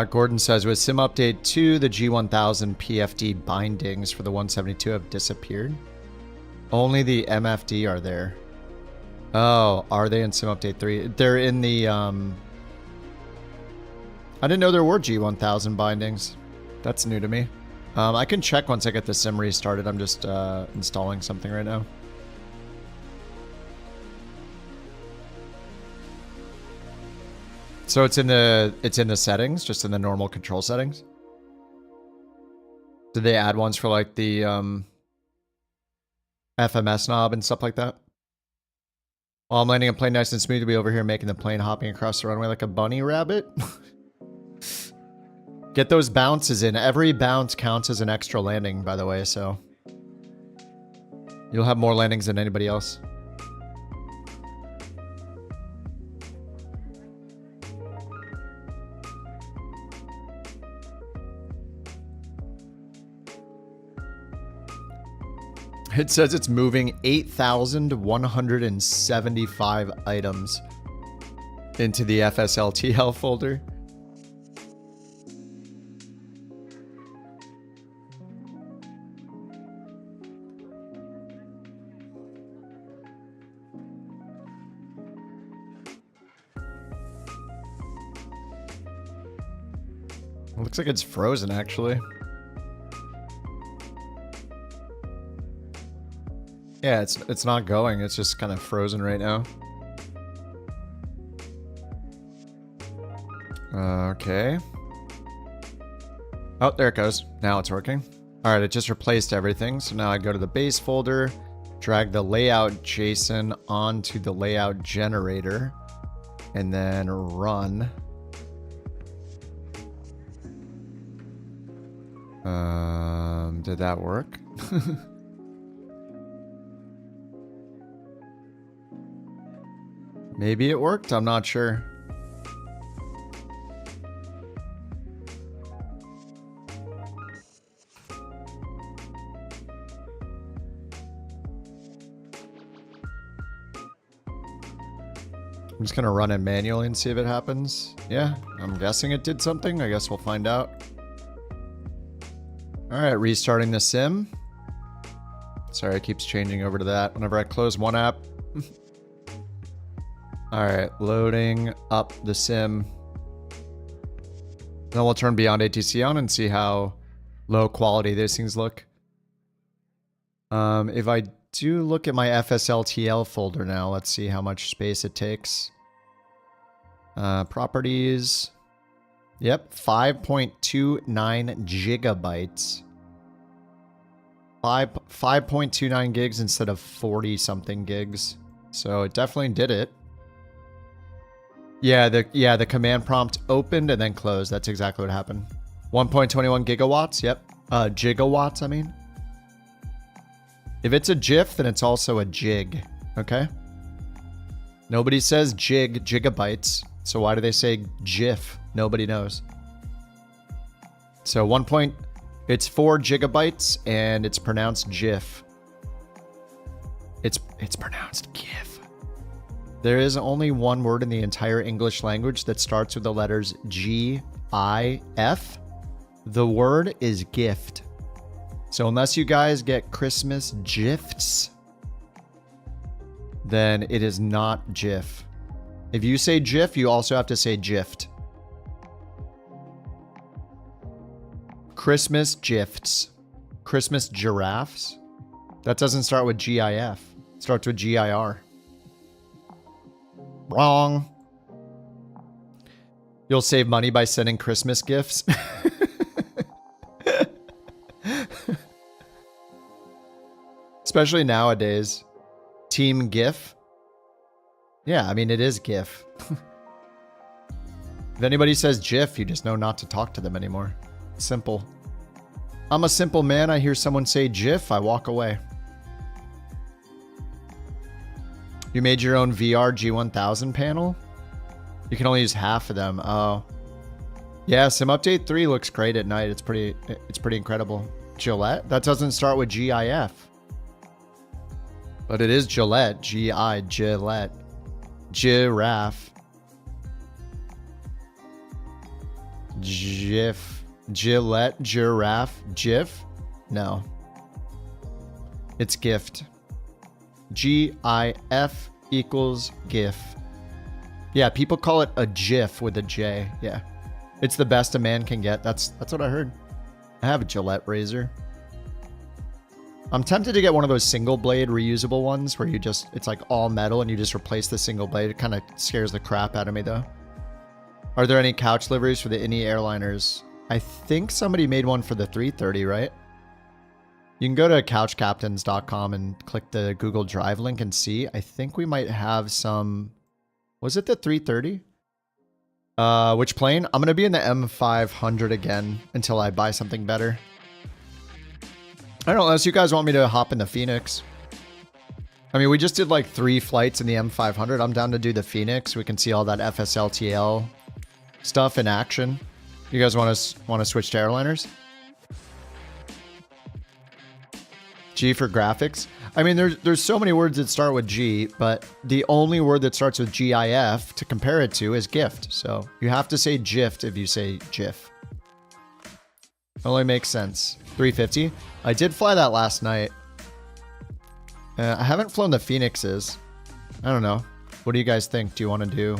Gordon says, with Sim Update 2, the G1000 PFD bindings for the 172 have disappeared. Only the MFD are there. Oh, are they in Sim Update 3? They're in the, I didn't know there were G1000 bindings. That's new to me. I can check once I get the sim restarted. I'm just installing something right now. So it's in the settings, just in the normal control settings. Did they add ones for like the FMS knob and stuff like that? While I'm landing a plane nice and smooth, to be over here making the plane hopping across the runway like a bunny rabbit. Get those bounces in. Every bounce counts as an extra landing, by the way, so you'll have more landings than anybody else. It says it's moving 8,175 items into the FSLTL folder. It looks like it's frozen, actually. Yeah, it's not going. It's just kind of frozen right now. Okay. Oh, there it goes. Now it's working. All right, it just replaced everything. So now I go to the base folder, drag the layout JSON onto the layout generator, and then run. Did that work? Maybe it worked, I'm not sure. I'm just gonna run it manually and see if it happens. Yeah, I'm guessing it did something. I guess we'll find out. Alright, restarting the sim. Sorry, it keeps changing over to that whenever I close one app. Alright, loading up the sim. Then we'll turn Beyond ATC on and see how low quality these things look. If I do look at my FSLTL folder now, let's see how much space it takes. Properties. Yep, 5.29 gigabytes. 5.29 gigs instead of 40 something gigs. So it definitely did it. Yeah, the command prompt opened and then closed. That's exactly what happened. 1.21 gigawatts. Yep. Gigawatts, I mean. If it's a GIF, then it's also a jig. Okay? Nobody says gigabytes. So why do they say GIF? Nobody knows. So it's 4 gigabytes and it's pronounced GIF. It's pronounced GIF. There is only one word in the entire English language that starts with the letters G-I-F. The word is gift. So unless you guys get Christmas gifts, then it is not GIF. If you say GIF, you also have to say GIFT. Christmas gifts. Christmas giraffes. That doesn't start with GIF. It starts with GIR. Wrong. You'll save money by sending Christmas gifts. Especially nowadays. Team GIF. Yeah, I mean, it is GIF. If anybody says GIF, you just know not to talk to them anymore. Simple. I'm a simple man. I hear someone say GIF, I walk away. You made your own VR G1000 panel? You can only use half of them. Oh. Yeah, Sim Update 3 looks great at night. It's pretty incredible. Gillette? That doesn't start with GIF. But it is Gillette. G-I, Gillette. Giraffe. GIF. Gillette, giraffe, GIF? No. It's gift. G-I-F equals GIF. Yeah, people call it a GIF with a J. Yeah. It's the best a man can get. That's what I heard. I have a Gillette razor. I'm tempted to get one of those single blade reusable ones where it's like all metal and you just replace the single blade. It kind of scares the crap out of me though. Are there any couch liveries for the any airliners? I think somebody made one for the 330, right? You can go to couchcaptains.com and click the Google Drive link and see. I think we might have some... Was it the 330? Which plane? I'm going to be in the M500 again until I buy something better. I don't know, unless you guys want me to hop in the Phoenix. I mean, we just did like 3 flights in the M500. I'm down to do the Phoenix. We can see all that FSLTL stuff in action. You guys want to switch to airliners? G for graphics. I mean, there's so many words that start with G, but the only word that starts with GIF to compare it to is gift. So you have to say GIFT if you say GIF. Only makes sense. 350. I did fly that last night. I haven't flown the Phoenixes. I don't know. What do you guys think? Do you want to do?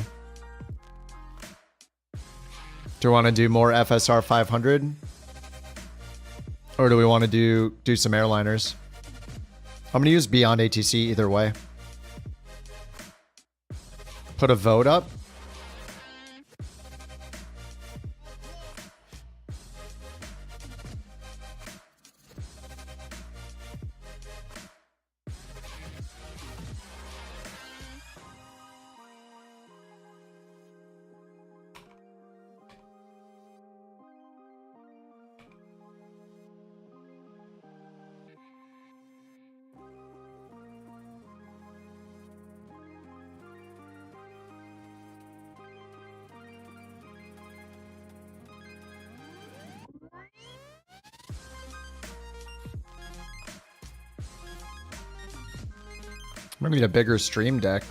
Do we want to do more FSR 500? Or do we want to do some airliners? I'm going to use Beyond ATC either way. Put a vote up. gonna need a bigger stream deck.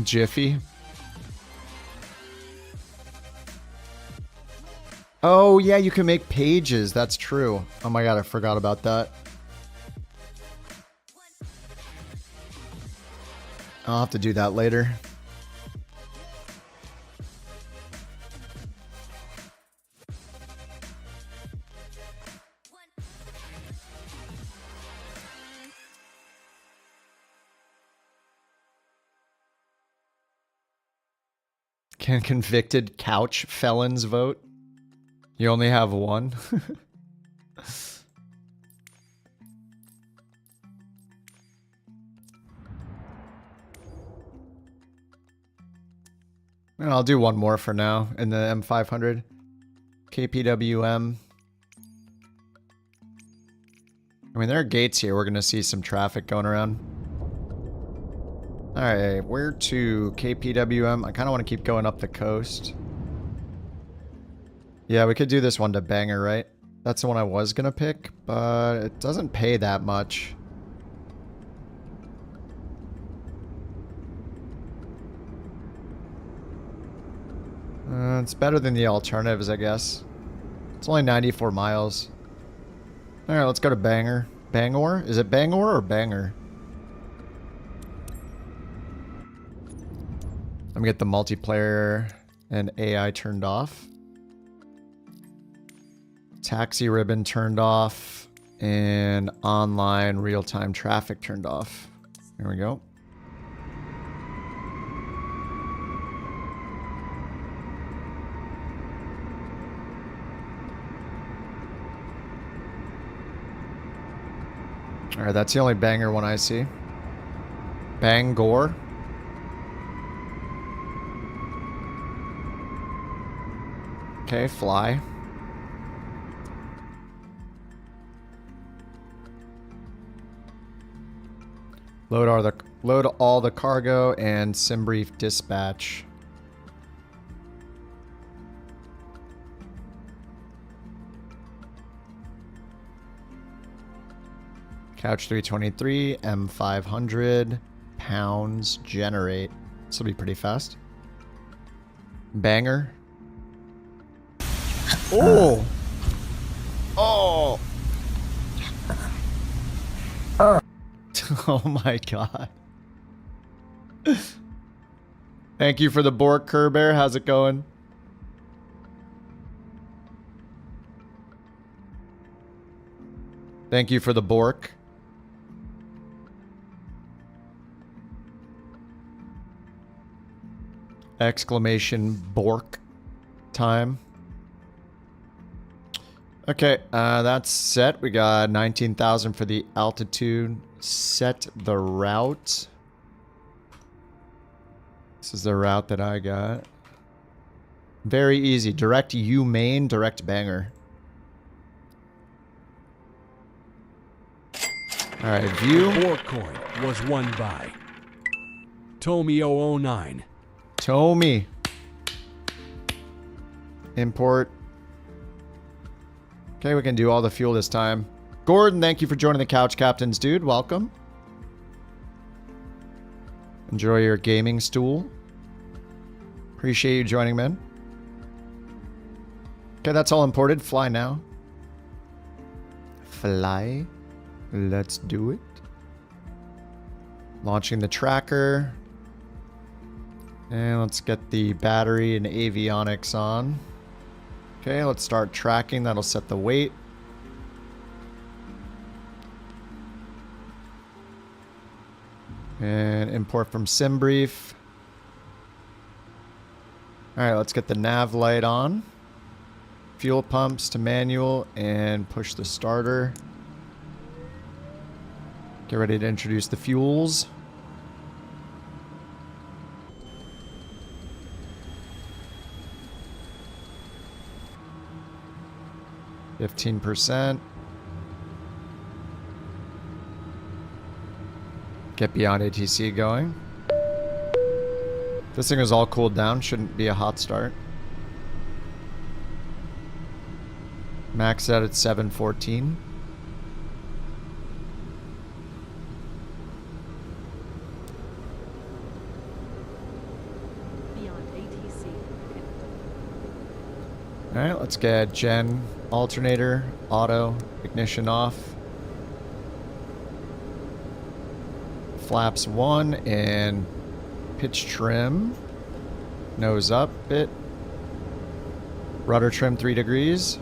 Jiffy. Oh yeah, you can make pages. That's true. Oh my god, I forgot about that. I'll have to do that later. Can convicted couch felons vote? You only have one? I'll do one more for now in the M500. KPWM. I mean, there are gates here. We're going to see some traffic going around. Alright, where to? KPWM. I kind of want to keep going up the coast. Yeah, we could do this one to Banger, right? That's the one I was going to pick, but it doesn't pay that much. It's better than the alternatives, I guess. It's only 94 miles. Alright, let's go to Banger. Bangor? Is it Bangor or Banger? Let me get the multiplayer and AI turned off. Taxi ribbon turned off. And online real-time traffic turned off. Here we go. Alright, that's the only Banger one I see. Bangor. Okay, fly. Load all the cargo and sim brief dispatch. Couch 323, M500, pounds, generate. This will be pretty fast. Banger. Oh! Oh! Oh my god. Thank you for the Bork Kerbear. How's it going? Thank you for the Bork. Exclamation Bork time. Okay, that's set. We got 19,000 for the altitude. Set the route. This is the route that I got. Very easy. Direct U main, direct Banger. Alright, view. BorkCoin was won by Tommy009. Tommy. Import. Okay, we can do all the fuel this time. Gordon, thank you for joining the Couch Captains, dude. Welcome. Enjoy your gaming stool. Appreciate you joining, man. Okay, that's all imported. Fly now. Fly. Let's do it. Launching the tracker. And let's get the battery and avionics on. Okay, let's start tracking. That'll set the weight. And import from SimBrief. Alright, let's get the nav light on. Fuel pumps to manual and push the starter. Get ready to introduce the fuels. %. Get beyond ATC going. This thing is all cooled down. Shouldn't be a hot start. Maxed out at 714. Alright, let's get gen, alternator, auto, ignition off. Flaps 1 and pitch trim. Nose up bit. Rudder trim 3 degrees.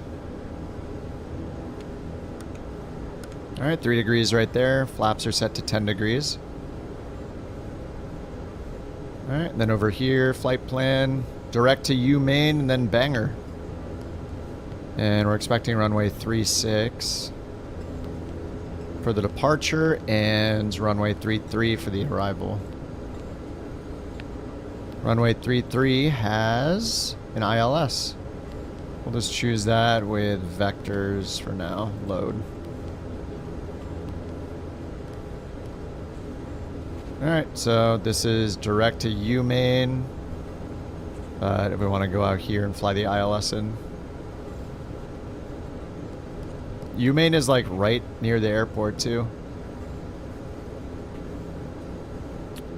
Alright, 3 degrees right there. Flaps are set to 10 degrees. Alright, and then over here, flight plan, direct to U main and then banger. And we're expecting runway 36 for the departure and runway 33 for the arrival. Runway 33 has an ILS. We'll just choose that with vectors for now. Load. Alright, so this is direct to U main. But if we want to go out here and fly the ILS in. U main is like right near the airport too.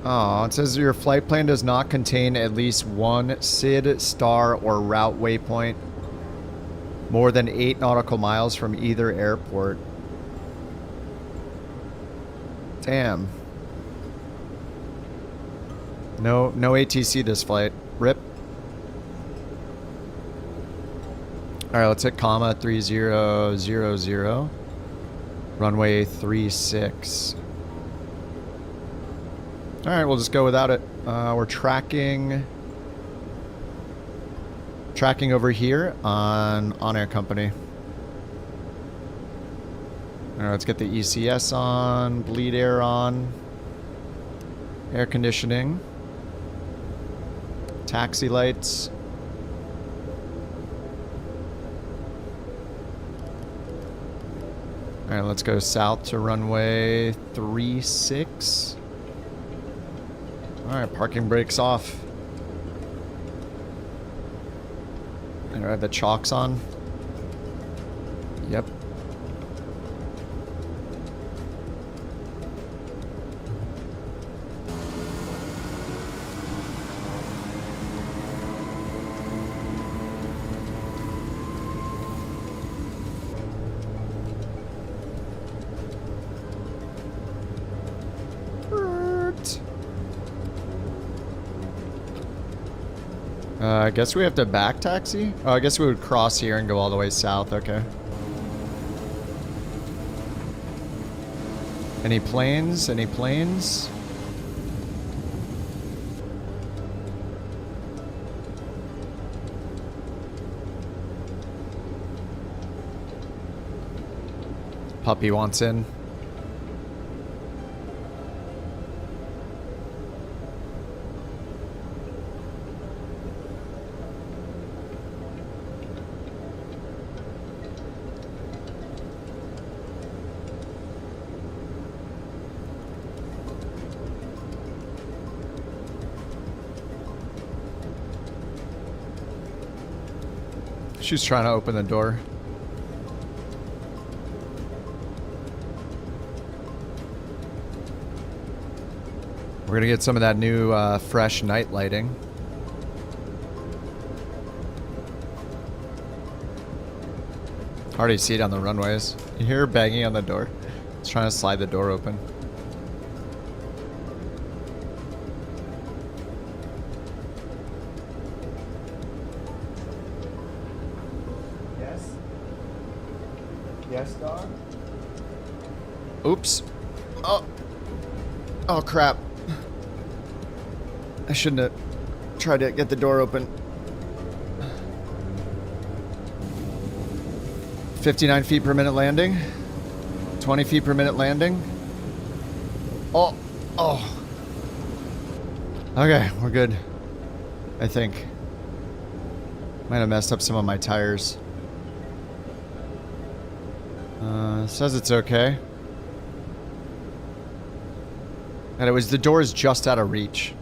Oh, it says your flight plan does not contain at least one SID, star, or route waypoint more than 8 nautical miles from either airport. Damn. No ATC this flight. RIP. Alright, let's hit comma 3000. Runway 36. Alright, we'll just go without it. We're tracking over here on Air Company. Alright, let's get the ECS on, bleed air on, air conditioning, taxi lights. Alright, let's go south to runway 36. Alright, parking brakes off. Alright, the chocks on. Yep. I guess we have to back taxi? Oh, I guess we would cross here and go all the way south. Okay. Any planes? Any planes? Puppy wants in. She's trying to open the door. We're gonna get some of that new fresh night lighting. Already see it on the runways. You hear her banging on the door. It's trying to slide the door open. Yes, dog? Oops. Oh. Oh, crap. I shouldn't have tried to get the door open. 59 feet per minute landing. 20 feet per minute landing. Oh. Oh. Okay, we're good. I think. Might have messed up some of my tires. Says it's okay. And it was, the door is just out of reach.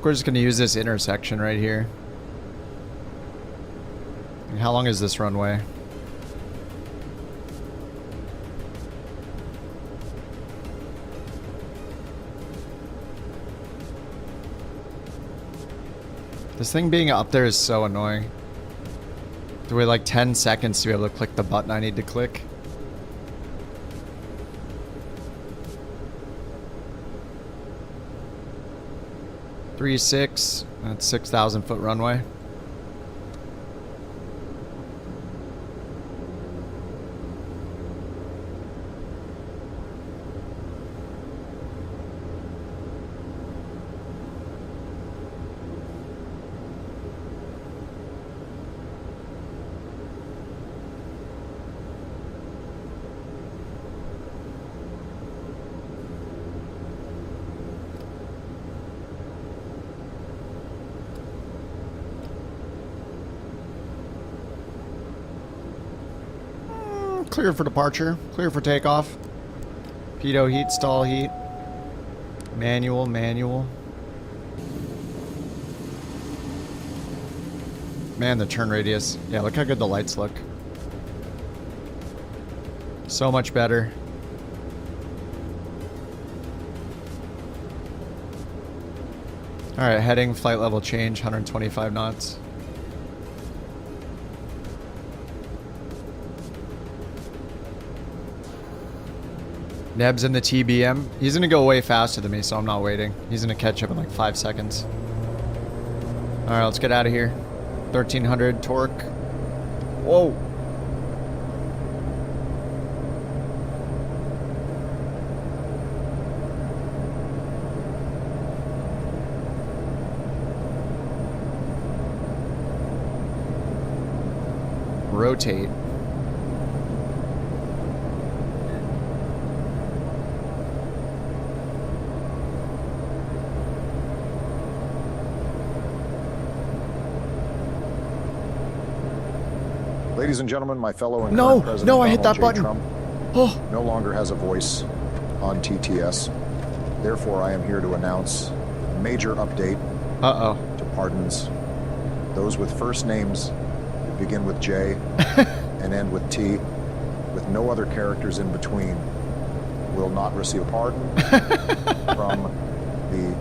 think we're just going to use this intersection right here. How long is this runway? This thing being up there is so annoying. To wait like 10 seconds to be able to click the button I need to click. Three 6. That's 6,000 foot runway. Clear for departure. Clear for takeoff. Pitot heat, stall heat. Manual, manual. Man, the turn radius. Yeah, look how good the lights look. So much better. Alright, heading, flight level change, 125 knots. Neb's in the TBM. He's gonna go way faster than me, so I'm not waiting. He's gonna catch up in like 5 seconds. Alright, let's get out of here. 1300 torque. Whoa. Rotate. Ladies and gentlemen, my fellow and No, current President no, I hit Donald that J. button. Trump Oh. no longer has a voice on TTS. Therefore, I am here to announce a major update to pardons. Those with first names that begin with J and end with T, with no other characters in between, will not receive a pardon from the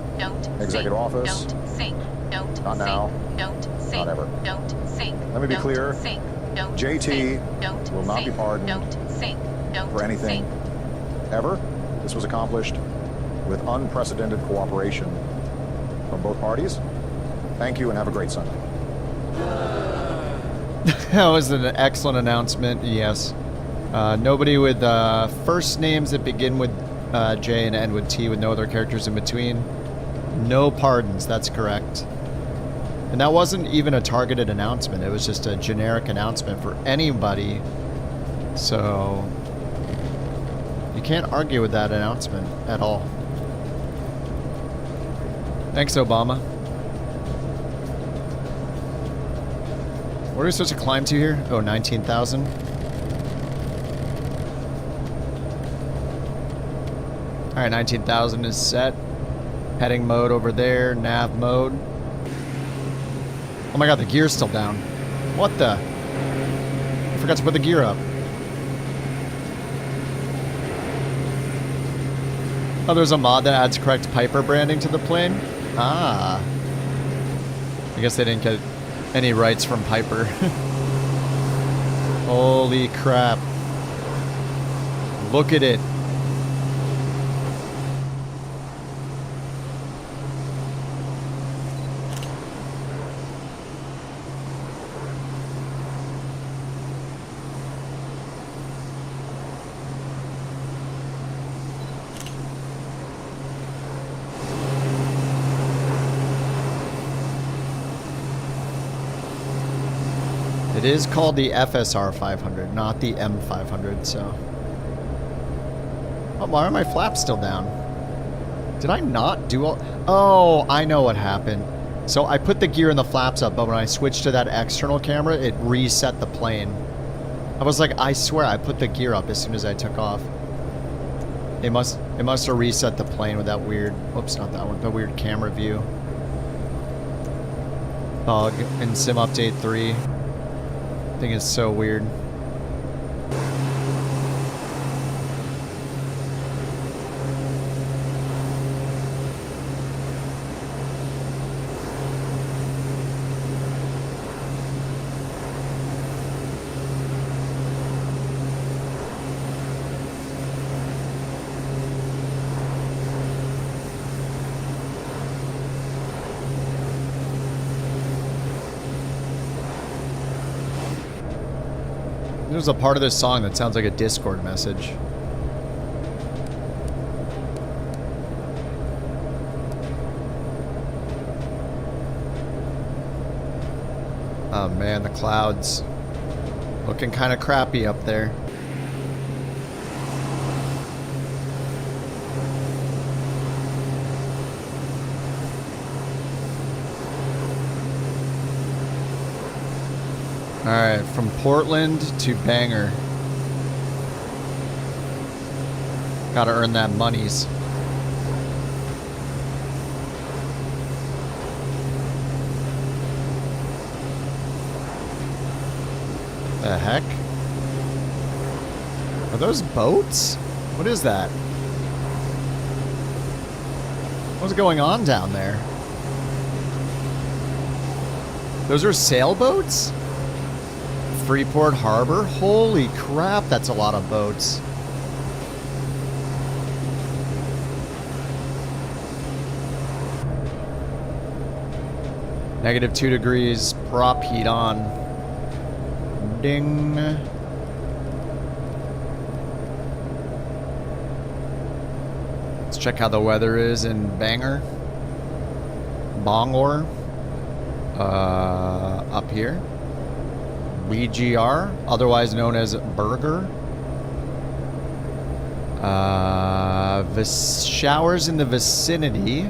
executive office. Don't sink. Don't not sink. now. Don't sink. Not ever. Don't sink. Let me be Don't clear. Sink. Don't JT sink. Don't will not sink. be pardoned Don't sink. Don't for anything sink. ever. This was accomplished with unprecedented cooperation from both parties. Thank you and have a great Sunday. That was an excellent announcement, yes. Nobody with first names that begin with J and end with T with no other characters in between. No pardons, that's correct. And that wasn't even a targeted announcement, it was just a generic announcement for anybody. So you can't argue with that announcement at all. Thanks, Obama. What are we supposed to climb to here? Oh, 19,000. Alright, 19,000 is set. Heading mode over there, nav mode. Oh my god, the gear's still down. What the? I forgot to put the gear up. Oh, there's a mod that adds correct Piper branding to the plane? Ah. I guess they didn't get any rights from Piper. Holy crap. Look at it. It is called the FSR 500, not the M500, so... Oh, why are my flaps still down? Did I not do all... Oh, I know what happened. So I put the gear and the flaps up, but when I switched to that external camera, it reset the plane. I was like, I swear I put the gear up as soon as I took off. It must have reset the plane with that weird... Oops, not that one. The weird camera view. bug in Sim Update 3. Thing is so weird. There's a part of this song that sounds like a Discord message. Oh man, the clouds looking kind of crappy up there. Alright, from Portland to Bangor. Gotta earn that monies. The heck? Are those boats? What is that? What's going on down there? Those are sailboats? Freeport Harbor? Holy crap, that's a lot of boats. -2 degrees, prop heat on. Ding. Let's check how the weather is in Bangor. Bangor. Up here. BGR, otherwise known as Burger. Showers in the vicinity.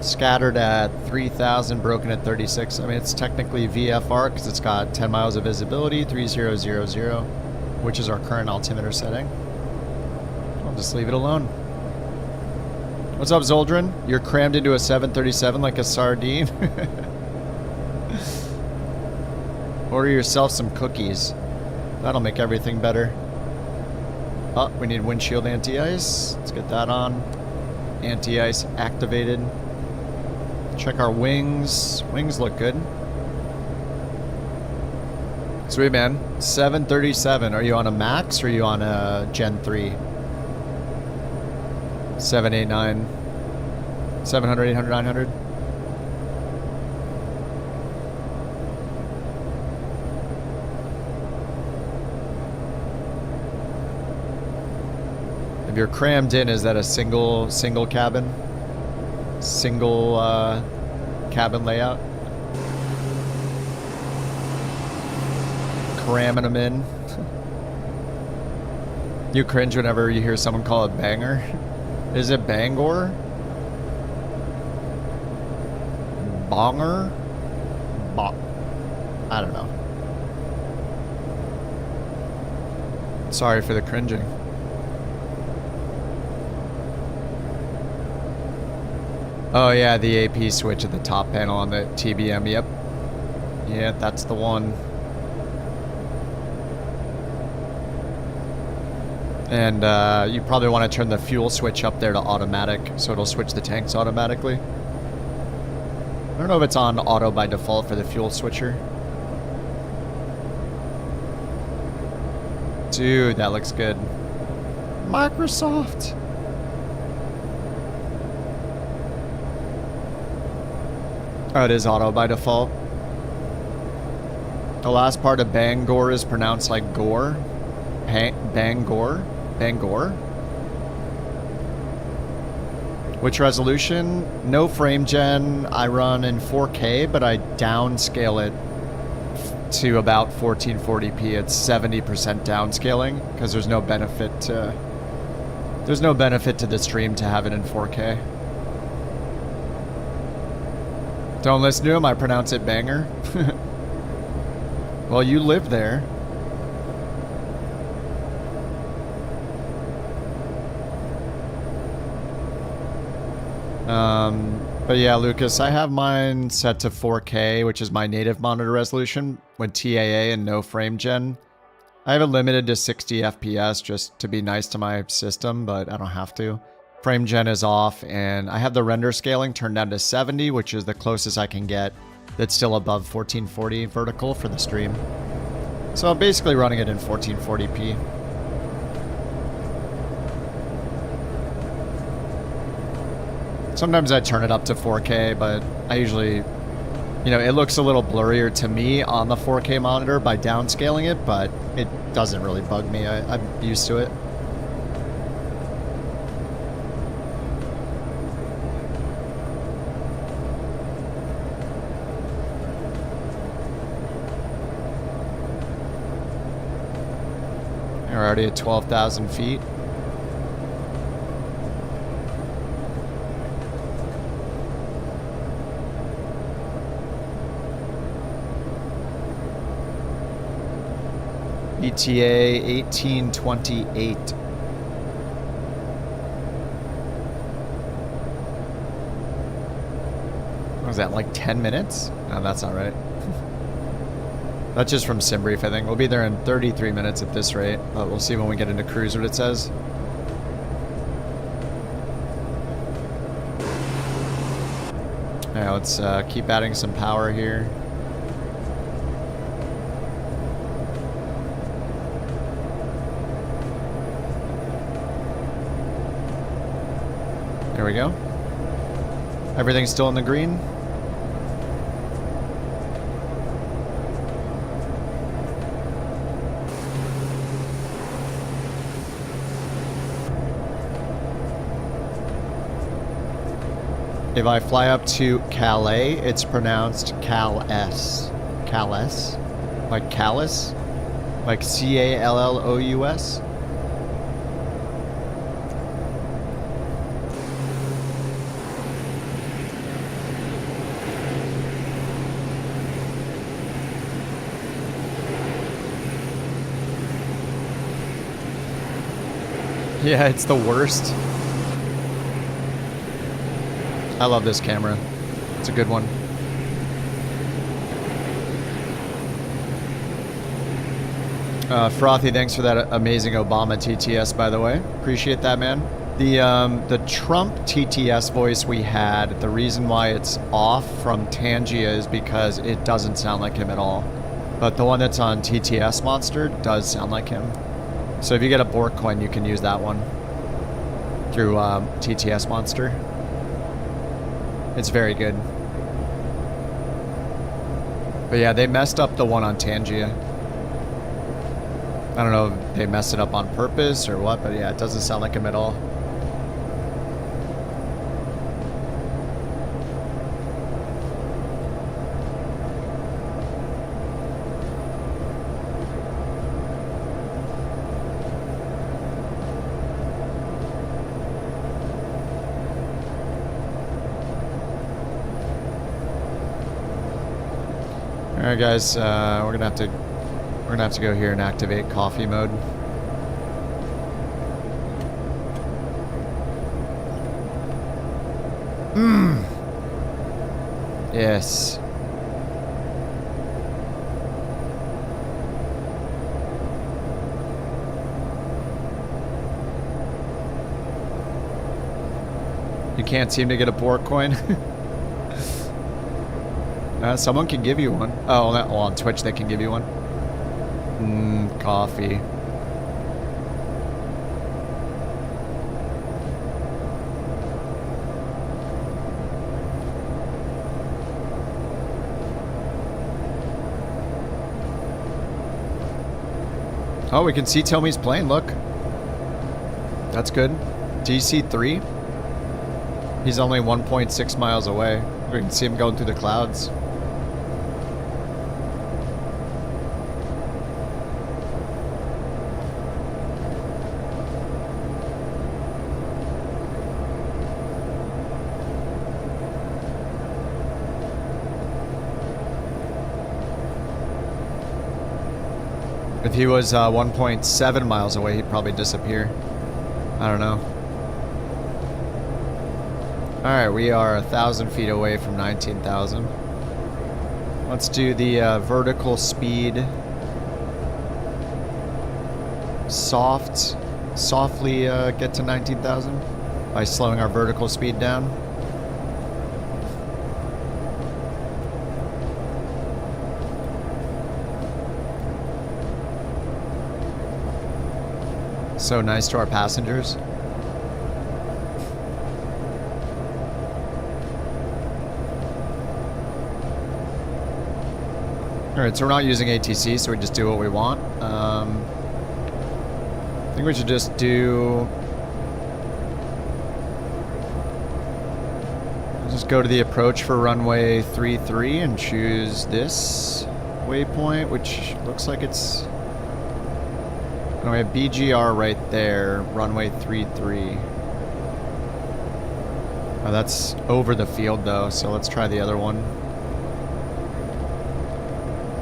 Scattered at 3,000, broken at 36. I mean, it's technically VFR because it's got 10 miles of visibility, 3000, which is our current altimeter setting. I'll just leave it alone. What's up, Zoldrin? You're crammed into a 737 like a sardine? Order yourself some cookies. That'll make everything better. Oh, we need windshield anti-ice. Let's get that on. Anti-ice activated. Check our wings. Wings look good. Sweet, man. 737. Are you on a Max or are you on a Gen 3? 789. 700, 800, 900. If you're crammed in, is that a single cabin? Single cabin layout? Cramming them in. You cringe whenever you hear someone call it Bangor. Is it Bangor? Bonger? I don't know. Sorry for the cringing. Oh yeah, the AP switch at the top panel on the TBM, yep. Yeah, that's the one. And you probably want to turn the fuel switch up there to automatic, so it'll switch the tanks automatically. I don't know if it's on auto by default for the fuel switcher. Dude, that looks good. Microsoft! Oh, it is auto by default. The last part of Bangor is pronounced like gore. Bangor? Bangor? Which resolution? No frame gen. I run in 4K, but I downscale it to about 1440p. It's 70% downscaling because there's no benefit to the stream to have it in 4K. Don't listen to him, I pronounce it Bangor. Well, you live there. But yeah, Lucas, I have mine set to 4K, which is my native monitor resolution with TAA and no frame gen. I have it limited to 60 FPS just to be nice to my system, but I don't have to. Frame gen is off, and I have the render scaling turned down to 70, which is the closest I can get that's still above 1440 vertical for the stream. So I'm basically running it in 1440p. Sometimes I turn it up to 4K, but I usually, you know, it looks a little blurrier to me on the 4K monitor by downscaling it, but it doesn't really bug me. I'm used to it. We're already at 12,000 feet. ETA 1828. What was that, like 10 minutes? No, that's not right. That's just from SimBrief, I think. We'll be there in 33 minutes at this rate, but we'll see when we get into cruise what it says. Alright, let's keep adding some power here. There we go. Everything's still in the green. If I fly up to Calais, it's pronounced Cal-S. Cal-S? Like callous? Like C-A-L-L-O-U-S? Yeah, it's the worst. I love this camera. It's a good one. Frothy, thanks for that amazing Obama TTS, by the way. Appreciate that, man. The Trump TTS voice we had, the reason why it's off from Tangia is because it doesn't sound like him at all. But the one that's on TTSMonster does sound like him. So if you get a BorkCoin, you can use that one through TTSMonster. It's very good. But yeah, they messed up the one on Tangia. I don't know if they messed it up on purpose or what, but yeah, it doesn't sound like him at all. All right, guys, we're gonna have to go here and activate coffee mode. Yes. You can't seem to get a BorkCoin. Someone can give you one. Oh, well, on Twitch they can give you one. Coffee. Oh, we can see Tommy's plane, look. That's good. DC-3. He's only 1.6 miles away. We can see him going through the clouds. If he was 1.7 miles away, he'd probably disappear. I don't know. Alright, we are 1,000 feet away from 19,000. Let's do the vertical speed. Softly get to 19,000 by slowing our vertical speed down. So nice to our passengers. Alright, so we're not using ATC, so we just do what we want. I think we should just do... Just go to the approach for runway 33 and choose this waypoint, which looks like it's... Oh, we have BGR right there, runway 33. Oh, that's over the field though, so let's try the other one.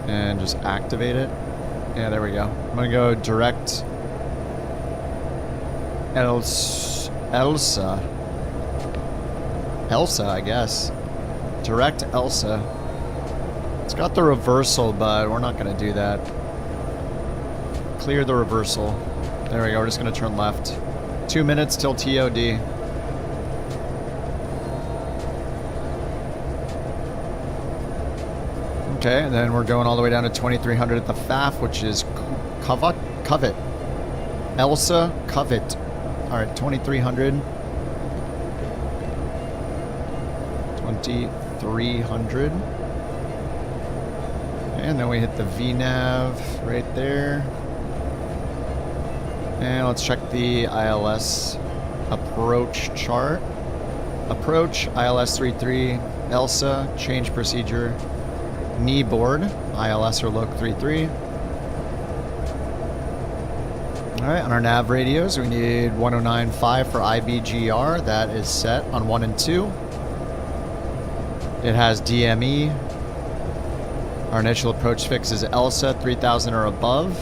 And just activate it. Yeah, there we go. I'm gonna go direct Elsa, I guess. Direct Elsa. It's got the reversal, but we're not gonna do that. Clear the reversal. There we go, we're just gonna turn left. 2 minutes till TOD. Okay, and then we're going all the way down to 2300 at the FAF, which is Covet. Elsa Covet. Alright, 2300. 2300. And then we hit the VNAV right there. And let's check the ILS approach chart. Approach, ILS 33, Elsa, change procedure. Knee board, ILS or loc 33. Alright, on our nav radios, we need 109.5 for IBGR. That is set on 1 and 2. It has DME. Our initial approach fix is Elsa, 3000 or above.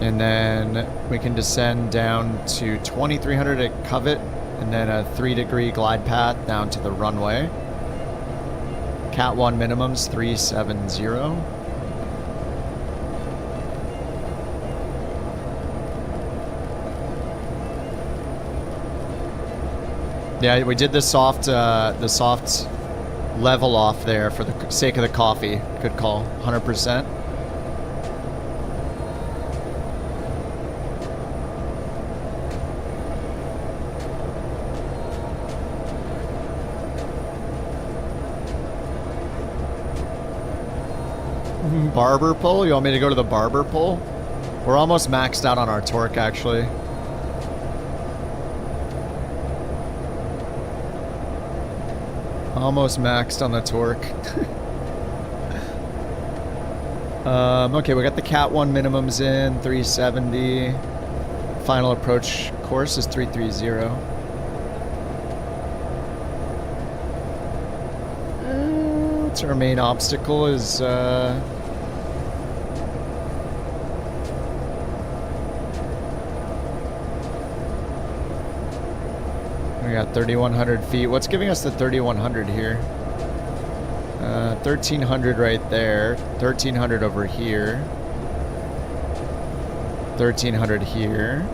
And then we can descend down to 2300 at Covet, and then a 3-degree glide path down to the runway. Cat 1 minimums 370. Yeah, we did the soft level off there for the sake of the coffee. Good call, 100%. Barber pole? You want me to go to the barber pole? We're almost maxed out on our torque, actually. Almost maxed on the torque. Okay, we got the Cat 1 minimums in, 370. Final approach course is 330. What's our main obstacle is, we got 3,100 feet. What's giving us the 3,100 here? 1,300 right there. 1,300 over here. 1,300 here.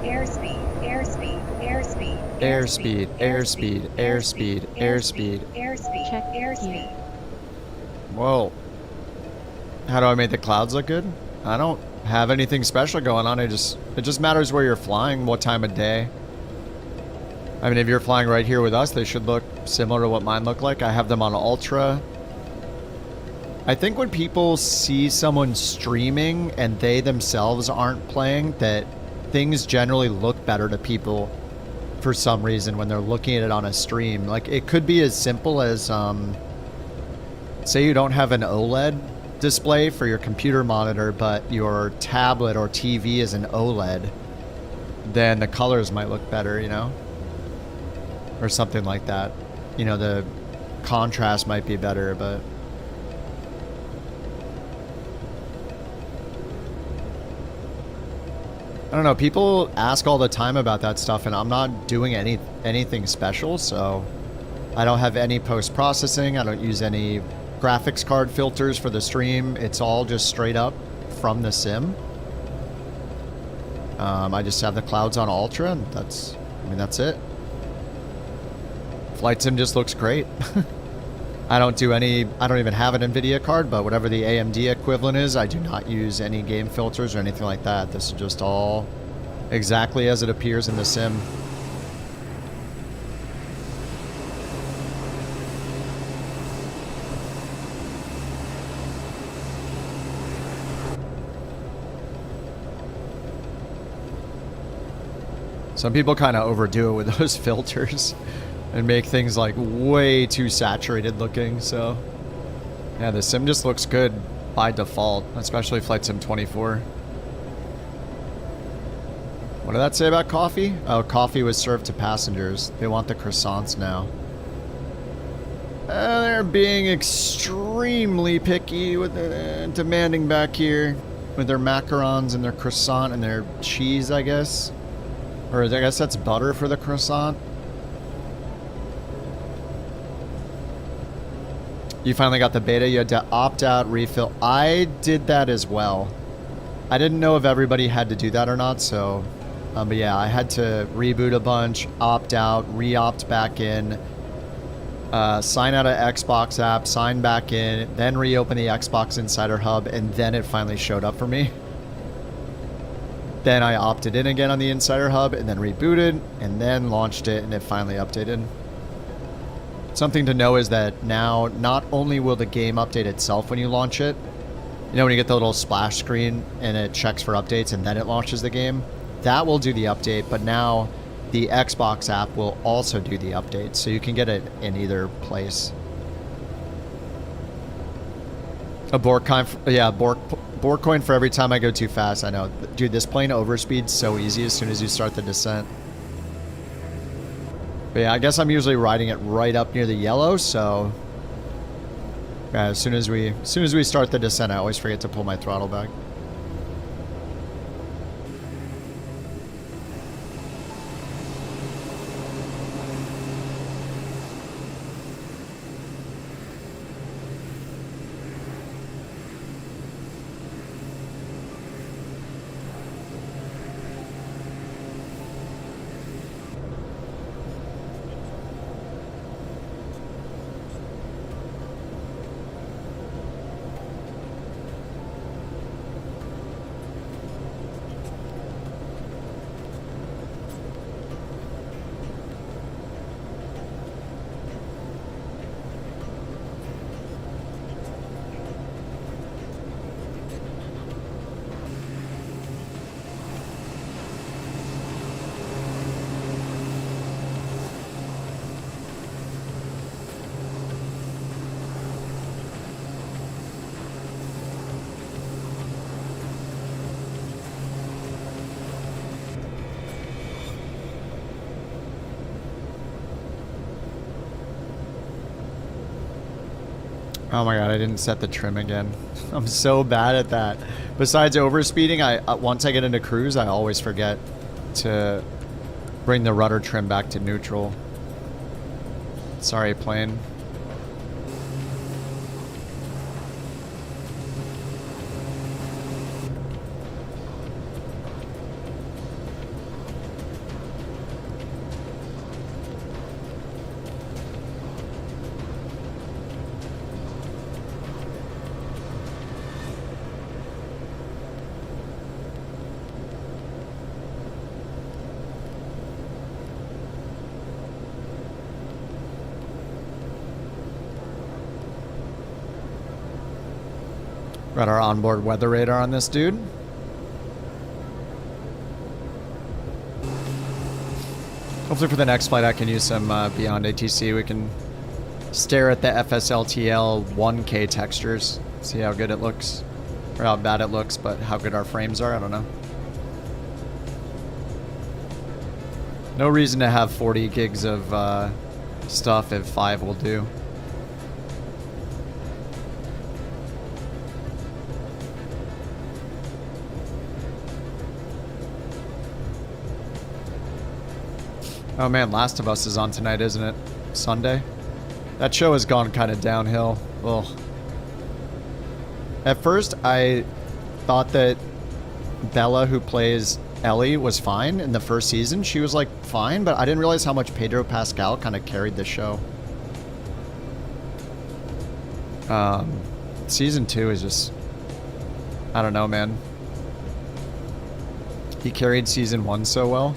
Airspeed, airspeed, airspeed. Airspeed, airspeed, airspeed, airspeed. Airspeed, check airspeed. Whoa. How do I make the clouds look good? I don't have anything special going on. It just matters where you're flying, what time of day. I mean, if you're flying right here with us, they should look similar to what mine look like. I have them on ultra. I think when people see someone streaming and they themselves aren't playing, that things generally look better to people for some reason when they're looking at it on a stream. Like, it could be as simple as, say you don't have an OLED display for your computer monitor, but your tablet or TV is an OLED, then the colors might look better, you know? Or something like that. You know, the contrast might be better, but... I don't know, people ask all the time about that stuff, and I'm not doing anything special, so I don't have any post-processing. I don't use any graphics card filters for the stream. It's all just straight up from the sim. I just have the clouds on Ultra, and that's it. Flight Sim just looks great. I don't even have an NVIDIA card, but whatever the AMD equivalent is, I do not use any game filters or anything like that. This is just all exactly as it appears in the sim. Some people kind of overdo it with those filters and make things like way too saturated looking, so yeah, the sim just looks good by default, especially Flight Sim 24. What did that say about coffee? Oh, coffee was served to passengers. They want the croissants now. They're being extremely picky with the demanding back here with their macarons and their croissant and their cheese, I guess. Or I guess that's butter for the croissant. You finally got the beta. You had to opt out, refill. I did that as well. I didn't know if everybody had to do that or not, so... but yeah, I had to reboot a bunch, opt out, re-opt back in, sign out of Xbox app, sign back in, then reopen the Xbox Insider Hub, and then it finally showed up for me. Then I opted in again on the Insider Hub, and then rebooted, and then launched it, and it finally updated. Something to know is that now, not only will the game update itself when you launch it, you know when you get the little splash screen, and it checks for updates, and then it launches the game? That will do the update, but now the Xbox app will also do the update, so you can get it in either place. A BorkCoin, yeah, BorkCoin for every time I go too fast. I know, dude. This plane overspeeds so easy as soon as you start the descent. But yeah, I guess I'm usually riding it right up near the yellow. So yeah, as soon as we start the descent, I always forget to pull my throttle back. Oh my god, I didn't set the trim again. I'm so bad at that. Besides overspeeding, once I get into cruise, I always forget to bring the rudder trim back to neutral. Sorry, plane. Got our onboard weather radar on this dude. Hopefully for the next flight I can use some Beyond ATC. We can stare at the FSLTL 1K textures, see how good it looks. Or how bad it looks, but how good our frames are, I don't know. No reason to have 40 gigs of stuff if 5 will do. Oh man, Last of Us is on tonight, isn't it? Sunday? That show has gone kind of downhill. Ugh. At first, I thought that Bella, who plays Ellie, was fine in the first season. She was like fine, but I didn't realize how much Pedro Pascal kind of carried the show. Season 2 is just, I don't know, man. He carried season 1 so well.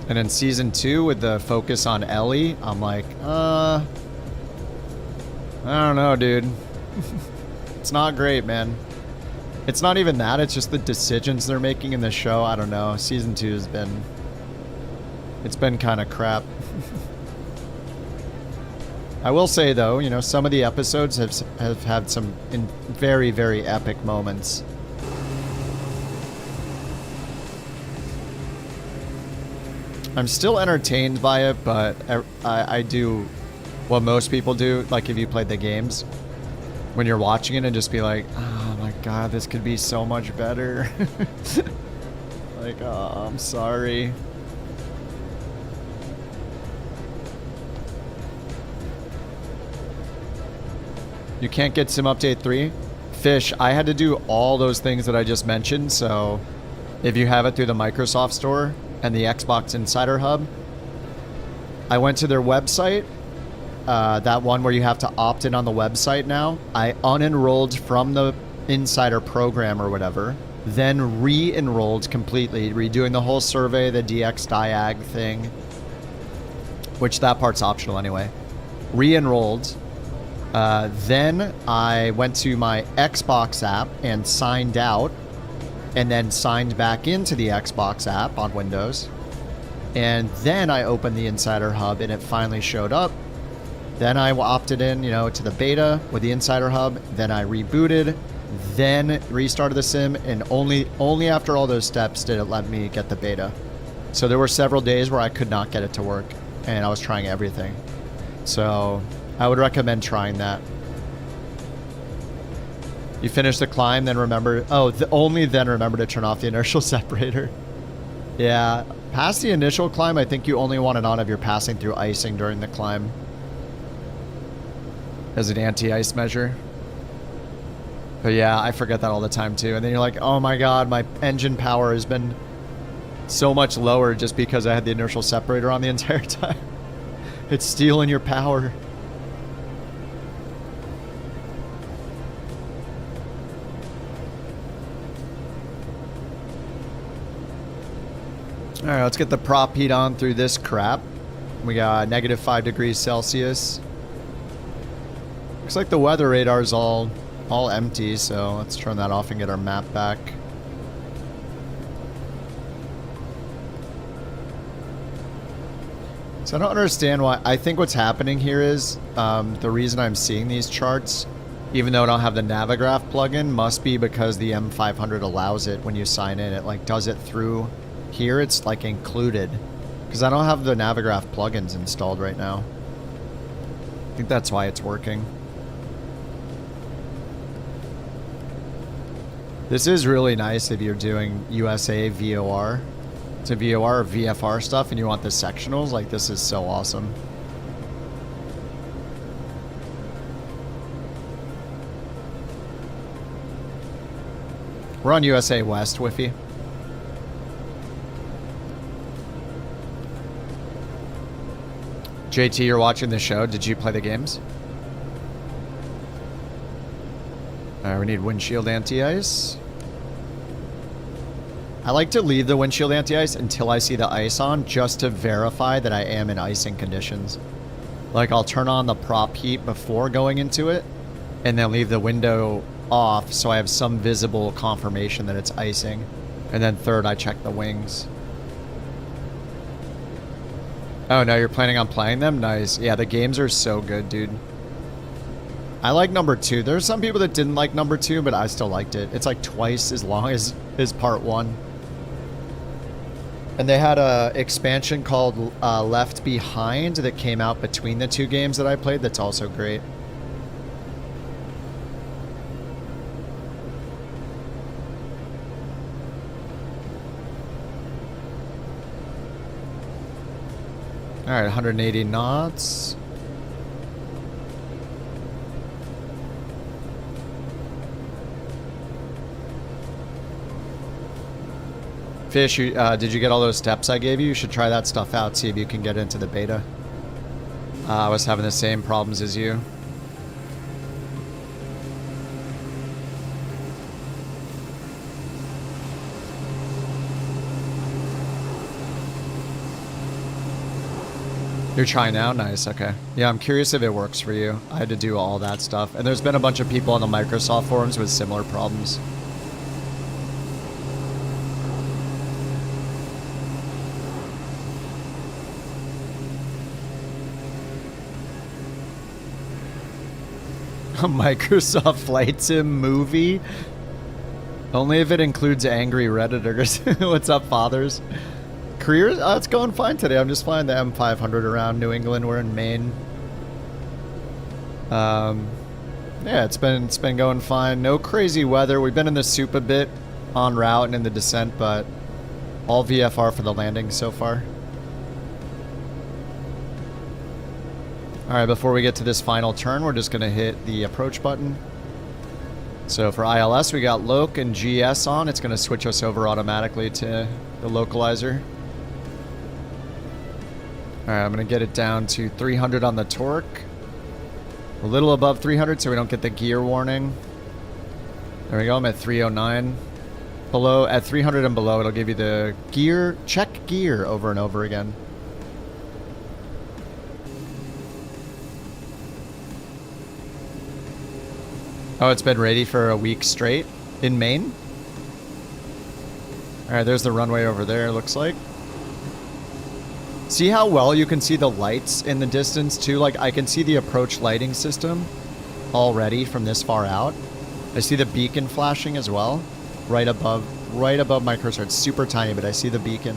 And in season 2, with the focus on Ellie, I'm like, I don't know, dude. It's not great, man. It's not even that, it's just the decisions they're making in the show. I don't know. Season 2 has been... It's been kind of crap. I will say, though, you know, some of the episodes have had some very, very epic moments. I'm still entertained by it, but I do what most people do, like if you played the games, when you're watching it and just be like, oh my god, this could be so much better. Like, oh, I'm sorry. You can't get Sim Update 3? Fish, I had to do all those things that I just mentioned, so if you have it through the Microsoft Store and the Xbox Insider Hub, I went to their website, that one where you have to opt in on the website now. I unenrolled from the Insider program or whatever, then re-enrolled completely, redoing the whole survey, the DX Diag thing, which that part's optional anyway. Re-enrolled. Then I went to my Xbox app and signed out, and then signed back into the Xbox app on Windows. And then I opened the Insider Hub and it finally showed up. Then I opted in, you know, to the beta with the Insider Hub. Then I rebooted, then restarted the sim, and only after all those steps did it let me get the beta. So there were several days where I could not get it to work, and I was trying everything. So I would recommend trying that. You finish the climb, then remember... Oh, only then remember to turn off the inertial separator. Yeah, past the initial climb, I think you only want it on if you're passing through icing during the climb. As an anti-ice measure. But yeah, I forget that all the time too. And then you're like, oh my god, my engine power has been so much lower just because I had the inertial separator on the entire time. It's stealing your power. Alright, let's get the prop heat on through this crap. We got -5 degrees Celsius. Looks like the weather radar is all empty, so let's turn that off and get our map back. So I don't understand why. I think what's happening here is the reason I'm seeing these charts, even though I don't have the Navigraph plugin, must be because the M500 allows it when you sign in. It like does it through here. It's like included because I don't have the Navigraph plugins installed right now. I think that's why it's working. This is really nice if you're doing USA VOR to VOR or VFR stuff and you want the sectionals. Like, this is so awesome. We're on USA West, Whiffy. JT, you're watching the show. Did you play the games? Alright, we need windshield anti-ice. I like to leave the windshield anti-ice until I see the ice on, just to verify that I am in icing conditions. Like, I'll turn on the prop heat before going into it, and then leave the window off so I have some visible confirmation that it's icing. And then third, I check the wings. Oh no, you're planning on playing them? Nice. Yeah, the games are so good, dude. I like number 2. There's some people that didn't like number 2, but I still liked it. It's like twice as long as part 1. And they had a expansion called Left Behind that came out between the 2 games that I played that's also great. All right, 180 knots. Fish, did you get all those steps I gave you? You should try that stuff out, see if you can get into the beta. I was having the same problems as you. You're trying now? Nice, okay. Yeah, I'm curious if it works for you. I had to do all that stuff. And there's been a bunch of people on the Microsoft forums with similar problems. A Microsoft Flight Sim movie? Only if it includes angry Redditors. What's up, fathers? Career? It's going fine today. I'm just flying the M500 around New England. We're in Maine. Yeah, it's been going fine. No crazy weather. We've been in the soup a bit en route and in the descent, but all VFR for the landing so far. Alright, before we get to this final turn, we're just going to hit the approach button. So for ILS, we got Loc and GS on. It's going to switch us over automatically to the localizer. Alright, I'm going to get it down to 300 on the torque. A little above 300 so we don't get the gear warning. There we go, I'm at 309. Below, at 300 and below, it'll give you the gear, check gear over and over again. Oh, it's been ready for a week straight in Maine? Alright, there's the runway over there, looks like. See how well you can see the lights in the distance, too? Like, I can see the approach lighting system already from this far out. I see the beacon flashing as well. Right above my cursor. It's super tiny, but I see the beacon.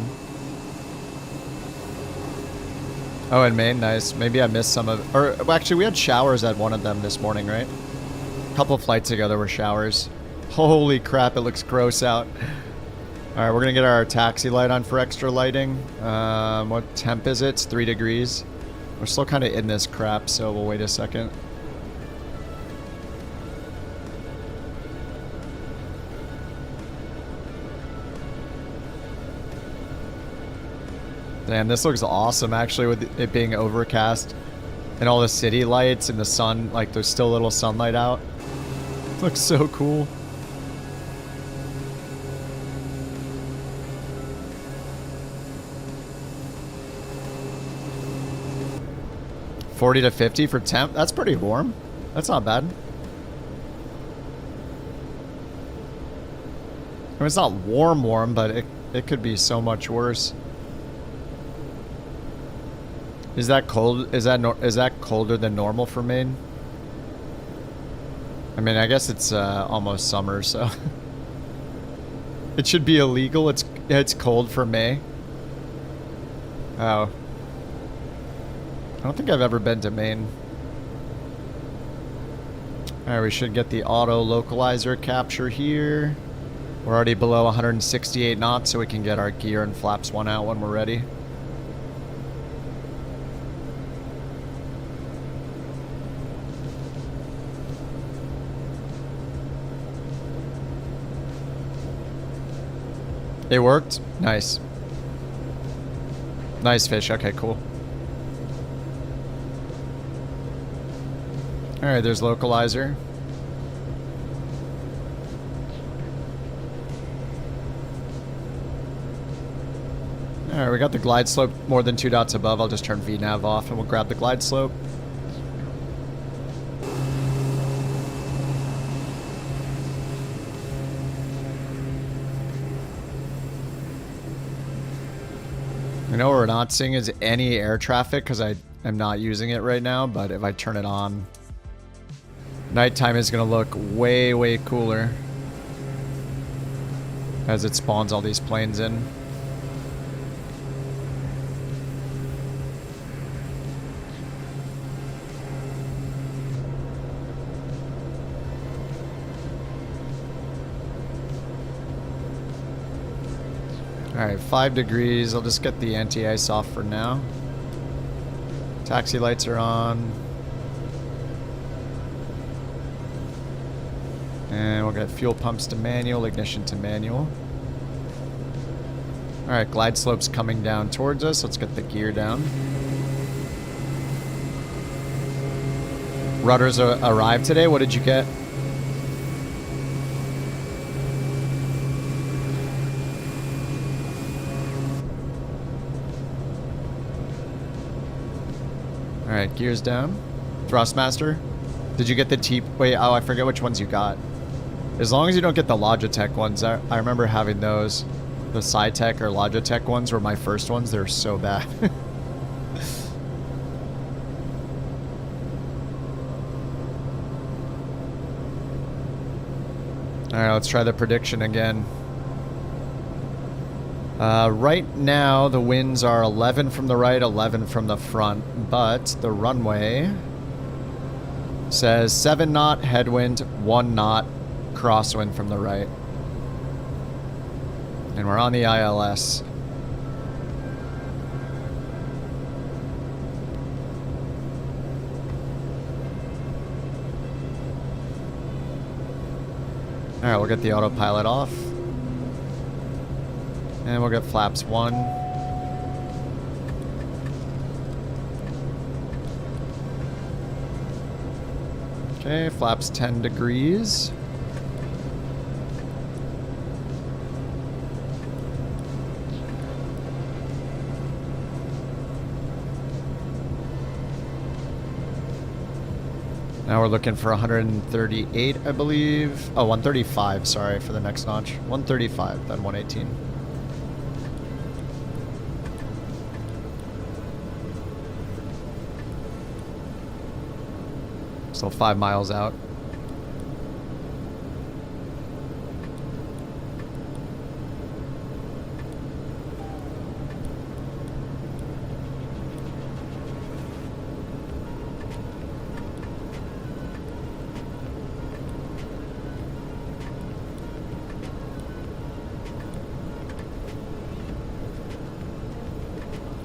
Oh, in Maine, nice. Maybe I missed some of... Or, well, actually, we had showers at one of them this morning, right? A couple flights ago, there were showers. Holy crap, it looks gross out. Alright, we're going to get our taxi light on for extra lighting. What temp is it? It's 3 degrees. We're still kind of in this crap, so we'll wait a second. Damn, this looks awesome, actually, with it being overcast. And all the city lights and the sun, like there's still a little sunlight out. It looks so cool. $40 to $50 for temp? That's pretty warm. That's not bad. I mean, it's not warm, but it could be so much worse. Is that cold? Is that colder than normal for Maine? I mean, I guess it's almost summer, so it should be illegal. It's cold for May. Oh. I don't think I've ever been to Maine. Alright, we should get the auto localizer capture here. We're already below 168 knots, so we can get our gear and flaps one out when we're ready. It worked? Nice. Nice fish. Okay, cool. Alright, there's localizer. Alright, we got the glide slope more than 2 dots above. I'll just turn VNav off and we'll grab the glide slope. You know what we're not seeing is any air traffic because I am not using it right now, but if I turn it on, nighttime is going to look way, way cooler as it spawns all these planes in. Alright, 5 degrees. I'll just get the anti-ice off for now. Taxi lights are on. And we'll get fuel pumps to manual, ignition to manual. Alright, glide slope's coming down towards us. Let's get the gear down. Rudders arrived today. What did you get? Alright, gears down. Thrustmaster. Did you get the T... Wait, oh, I forget which ones you got. As long as you don't get the Logitech ones. I remember having those. The Sci-Tech or Logitech ones were my first ones. They're so bad. Alright, let's try the prediction again. Right now, the winds are 11 from the right, 11 from the front, but the runway says 7 knot headwind, 1 knot crosswind from the right. And we're on the ILS. Alright, we'll get the autopilot off. And we'll get flaps 1. Okay, flaps 10 degrees. Now we're looking for 138, I believe. Oh, 135, sorry, for the next notch. 135, then 118. Still 5 miles out.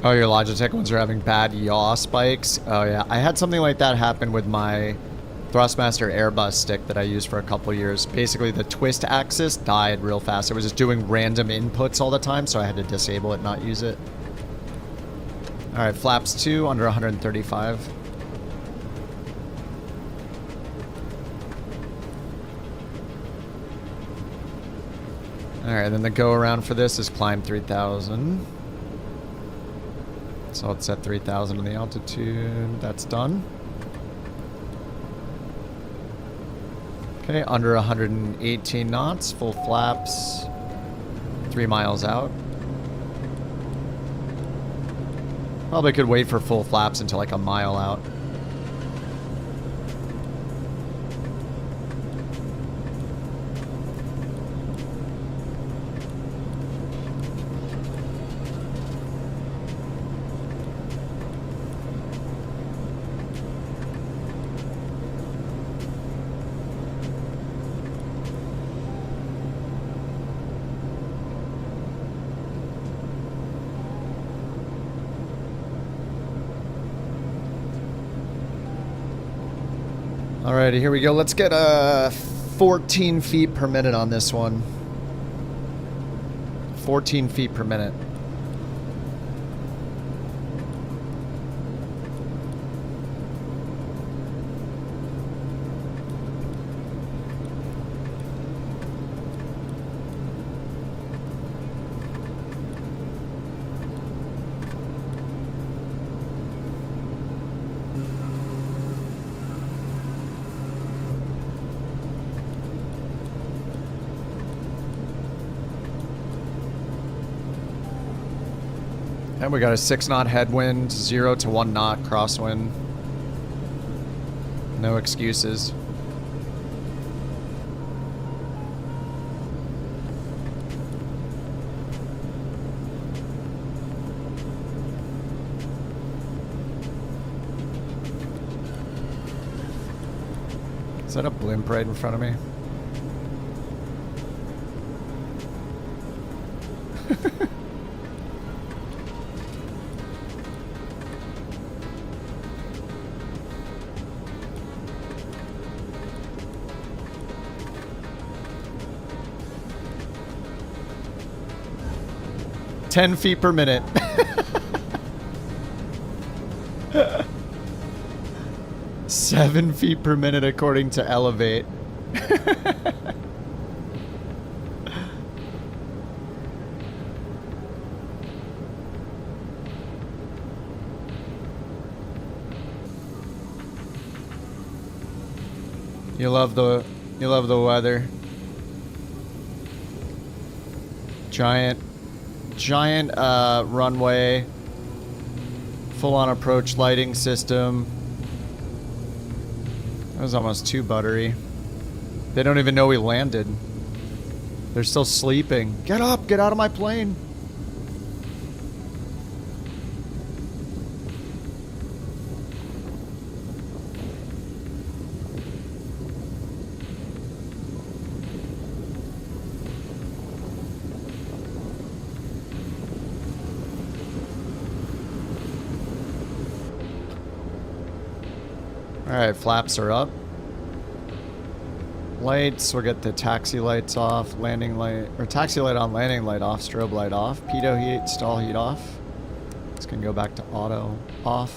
Oh, your Logitech ones are having bad yaw spikes? Oh yeah, I had something like that happen with my Thrustmaster Airbus stick that I used for a couple years. Basically, the twist axis died real fast. It was just doing random inputs all the time, so I had to disable it, not use it. Alright, flaps 2, under 135. Alright, then the go around for this is climb 3000. So let's set 3000 in the altitude. That's done. Okay, under 118 knots, full flaps, 3 miles out. Probably could wait for full flaps until like a mile out. Alrighty, here we go. Let's get 14 feet per minute on this one. 14 feet per minute. And we got a 6 knot headwind, 0 to 1 knot crosswind. No excuses. Is that a blimp right in front of me? 10 feet per minute. Seven feet per minute according to Elevate. You love the weather. Giant runway, full on approach lighting system. That was almost too buttery. They don't even know we landed. They're still sleeping. Get up, get out of my plane. Alright, flaps are up. Lights, we'll get the taxi lights off, landing light, or taxi light on, landing light off, strobe light off, pitot heat, stall heat off. This can go back to auto off.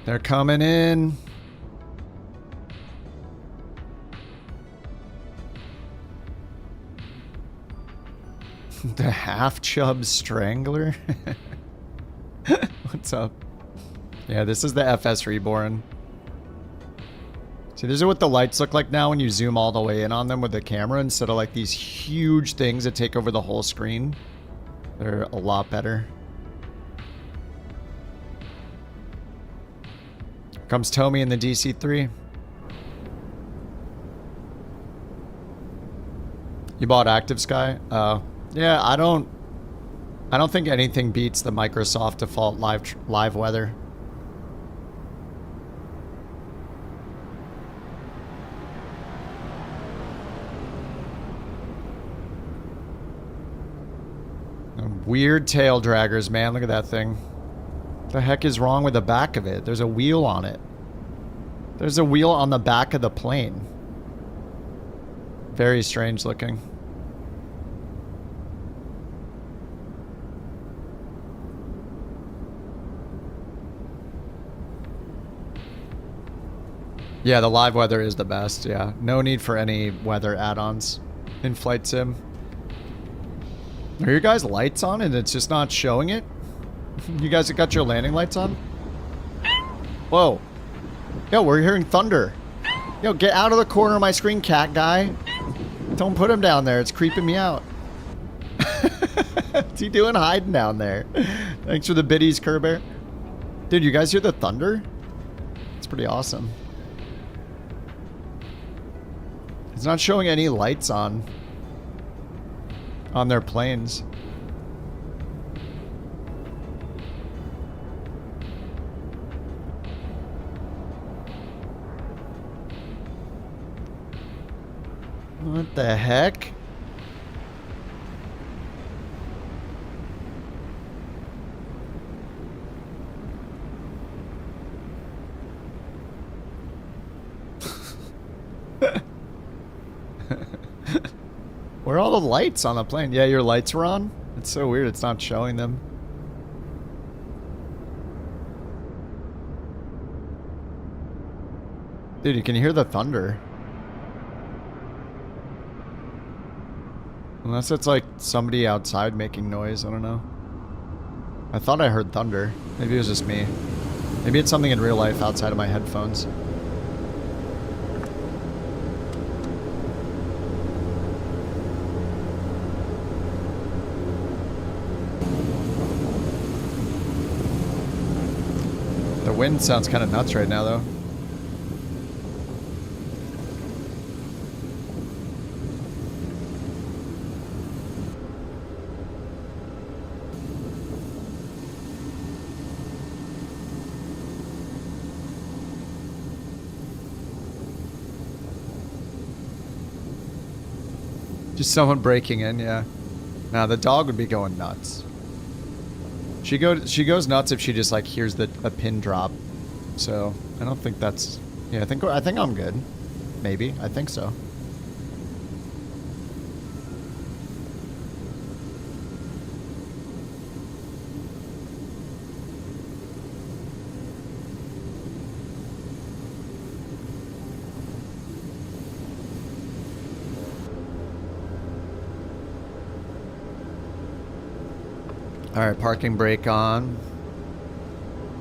They're coming in. The half-chub strangler? What's up? Yeah, this is the FS Reborn. See, these are what the lights look like now when you zoom all the way in on them with the camera instead of like these huge things that take over the whole screen. They're a lot better. Here comes Tommy in the DC-3. You bought Active Sky? Oh. Yeah, I don't think anything beats the Microsoft default live weather. Weird tail draggers, man. Look at that thing. What the heck is wrong with the back of it? There's a wheel on it. There's a wheel on the back of the plane. Very strange looking. Yeah, the live weather is the best, yeah. No need for any weather add-ons in Flight Sim. Are your guys' lights on and it's just not showing it? You guys have got your landing lights on? Whoa. Yo, we're hearing thunder. Yo, get out of the corner of my screen, cat guy. Don't put him down there. It's creeping me out. What's he doing hiding down there? Thanks for the biddies, Kerbear. Dude, you guys hear the thunder? It's pretty awesome. It's not showing any lights on their planes. What the heck? Where are all the lights on the plane? Yeah, your lights were on? It's so weird it's not showing them. Dude, you can hear the thunder. Unless it's like somebody outside making noise, I don't know. I thought I heard thunder. Maybe it was just me. Maybe it's something in real life outside of my headphones. The wind sounds kind of nuts right now, though. Just someone breaking in, yeah. Nah, the dog would be going nuts. She goes nuts if she just like hears a pin drop. So I don't think that's, yeah. I think I'm good. Maybe. I think so. All right, parking brake on.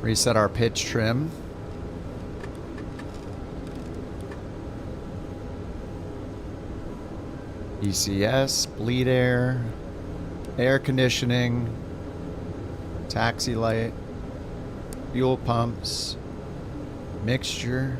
Reset our pitch trim. ECS, bleed air, air conditioning, taxi light, fuel pumps, mixture.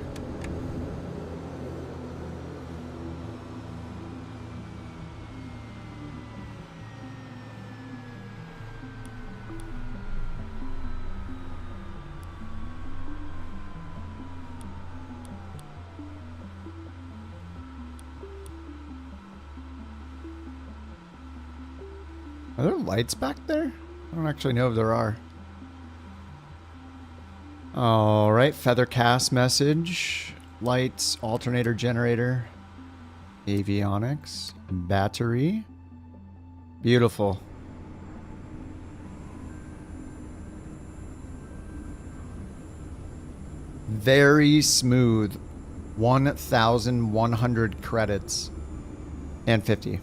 Are there lights back there? I don't actually know if there are. Alright, feather cast message. Lights, alternator generator, avionics, battery. Beautiful. Very smooth. 1,100 credits. And 50.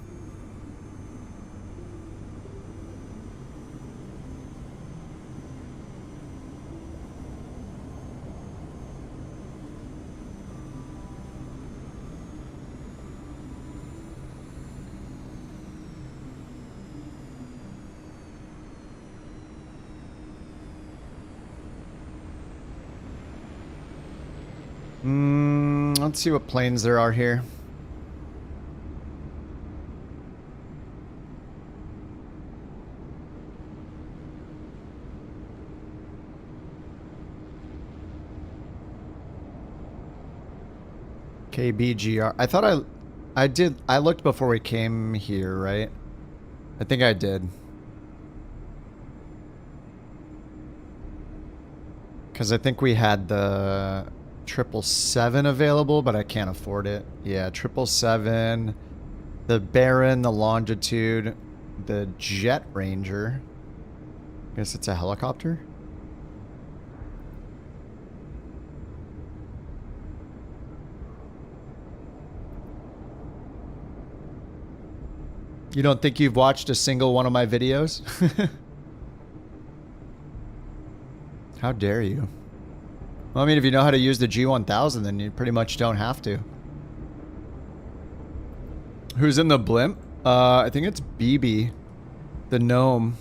Let's see what planes there are here. KBGR. I thought I looked before we came here, right? I think I did. Because I think we had the 777 available, but I can't afford it. Yeah, 777, the Baron, the Longitude, the Jet Ranger. I guess it's a helicopter. You don't think you've watched a single one of my videos? How dare you? Well, I mean, if you know how to use the G1000, then you pretty much don't have to. Who's in the blimp? I think it's BB. The gnome.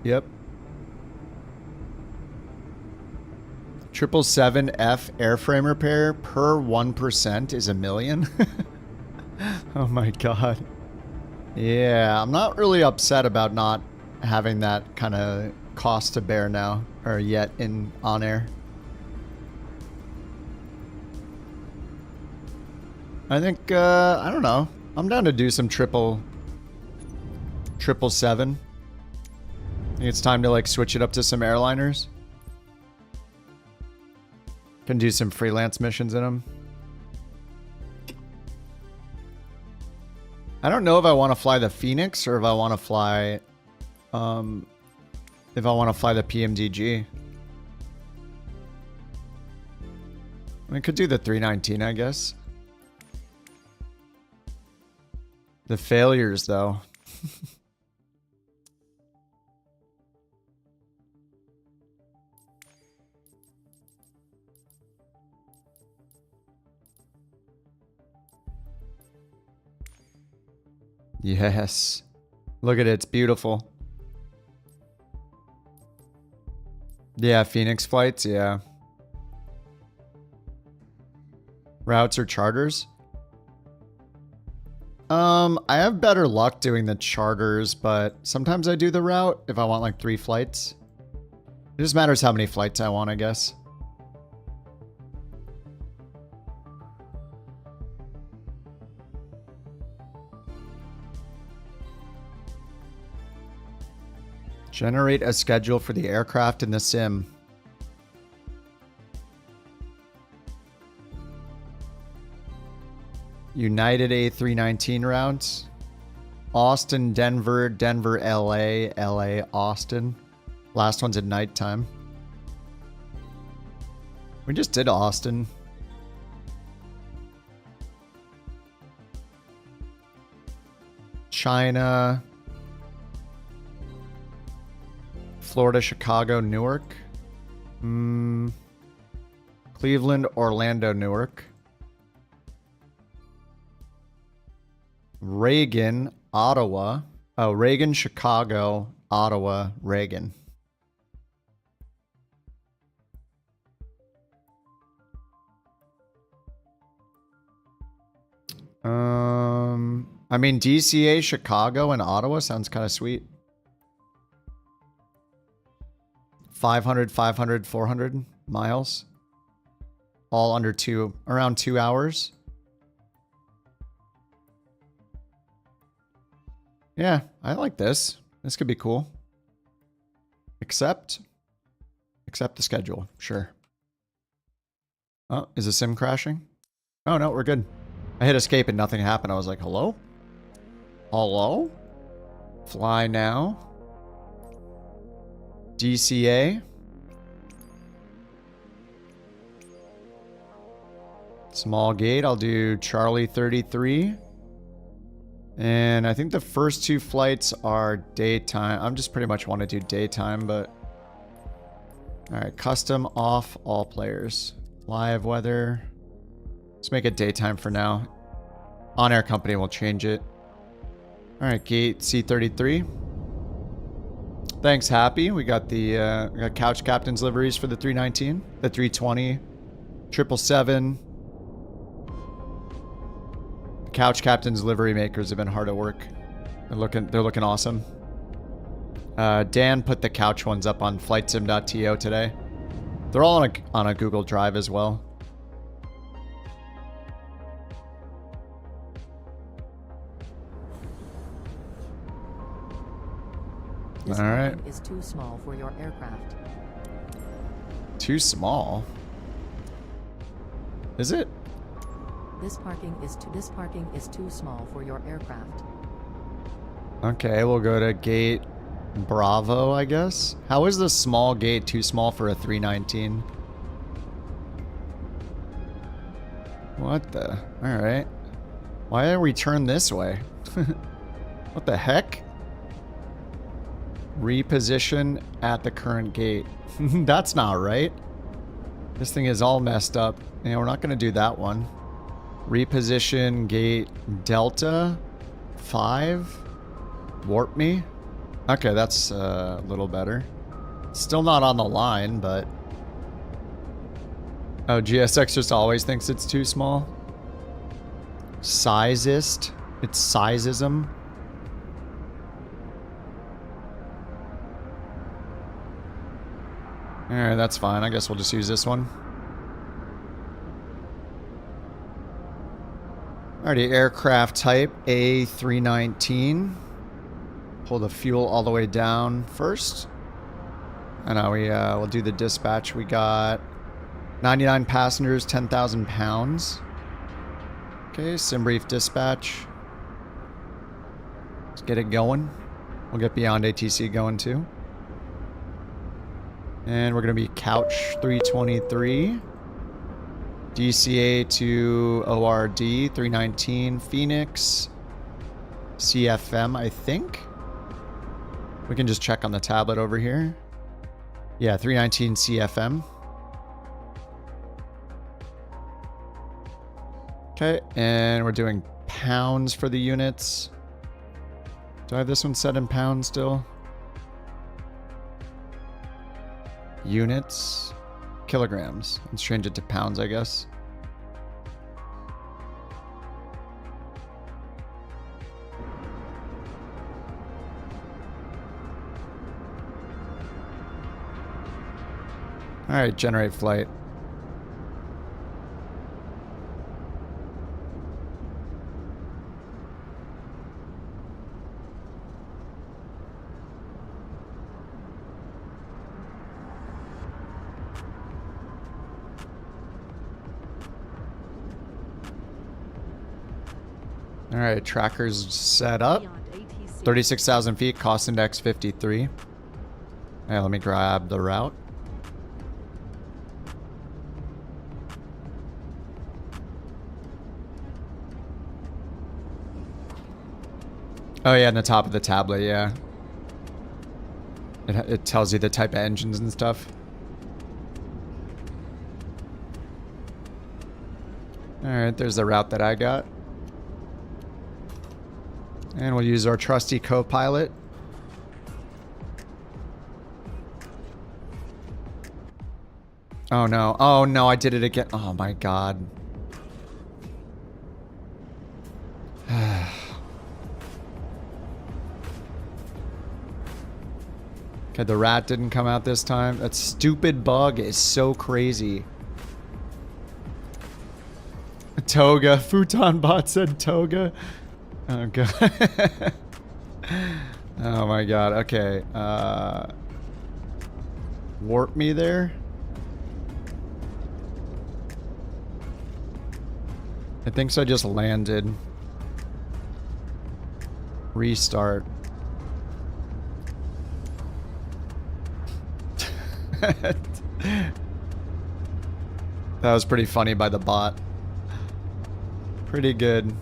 Yep. 777F airframe repair per 1% is $1 million. Oh my god. Yeah, I'm not really upset about not having that kind of cost to bear now, or yet on air. I think, I don't know. I'm down to do some 777. I think it's time to like switch it up to some airliners. Can do some freelance missions in them. I don't know if I want to fly the Phoenix or if I want to fly, the PMDG. I could do the 319, I guess. The failures, though. Yes. Look at it. It's beautiful. Yeah, Phoenix flights. Yeah. Routes or charters? I have better luck doing the charters, but sometimes I do the route if I want like 3 flights. It just matters how many flights I want, I guess. Generate a schedule for the aircraft in the sim. United A319 routes. Austin, Denver, Denver, LA, LA, Austin. Last one's at nighttime. We just did Austin. China. Florida, Chicago, Newark. Cleveland, Orlando, Newark. Reagan, Ottawa. Oh, Reagan, Chicago, Ottawa, Reagan. I mean, DCA, Chicago, and Ottawa sounds kind of sweet. 500, 500, 400 miles. All under around 2 hours. Yeah, I like this. This could be cool. Accept the schedule. Sure. Oh, is the sim crashing? Oh, no, we're good. I hit escape and nothing happened. I was like, hello? Hello? Fly now. DCA. Small gate. I'll do Charlie 33. And I think the first 2 flights are daytime. I'm just pretty much want to do daytime, but... Alright, custom off all players. Live weather. Let's make it daytime for now. On-air company will change it. Alright, gate C33. Thanks, Happy. We got the we got couch captain's liveries for the 319, the 320, 777. The couch captain's livery makers have been hard at work. They're looking awesome. Dan put the couch ones up on flightsim.to today. They're all on a Google Drive as well. This all right. is too small for your aircraft. Too small? Is it? This parking is too small for your aircraft. Okay, we'll go to gate Bravo, I guess. How is the small gate too small for a 319? What the? All right. Why didn't we turn this way? What the heck? Reposition at the current gate. That's not right. This thing is all messed up. Yeah, we're not going to do that one. Reposition gate Delta 5. Warp me. Okay, that's a little better. Still not on the line, but... Oh, GSX just always thinks it's too small. Sizeist. It's sizeism. Alright, that's fine. I guess we'll just use this one. Alrighty, aircraft type A319. Pull the fuel all the way down first. And now we'll do the dispatch. We got 99 passengers, 10,000 pounds. Okay, sim brief dispatch. Let's get it going. We'll get beyond ATC going too. And we're going to be couch 323. DCA to ORD 319 Phoenix. CFM, I think. We can just check on the tablet over here. Yeah, 319 CFM. Okay, and we're doing pounds for the units. Do I have this one set in pounds still? Units, kilograms. Let's change it to pounds, I guess. All right, generate flight. All right, tracker's set up. 36,000 feet, cost index 53. Hey, let me grab the route. Oh yeah, in the top of the tablet, yeah. It tells you the type of engines and stuff. Alright, there's the route that I got. And we'll use our trusty co-pilot. Oh no, I did it again. Oh my god. Okay, the rat didn't come out this time. That stupid bug is so crazy. Toga. Futon bot said toga. Oh god. Oh my god. Okay. Warp me there. I think so. I just landed. Restart. That was pretty funny by the bot. Pretty good.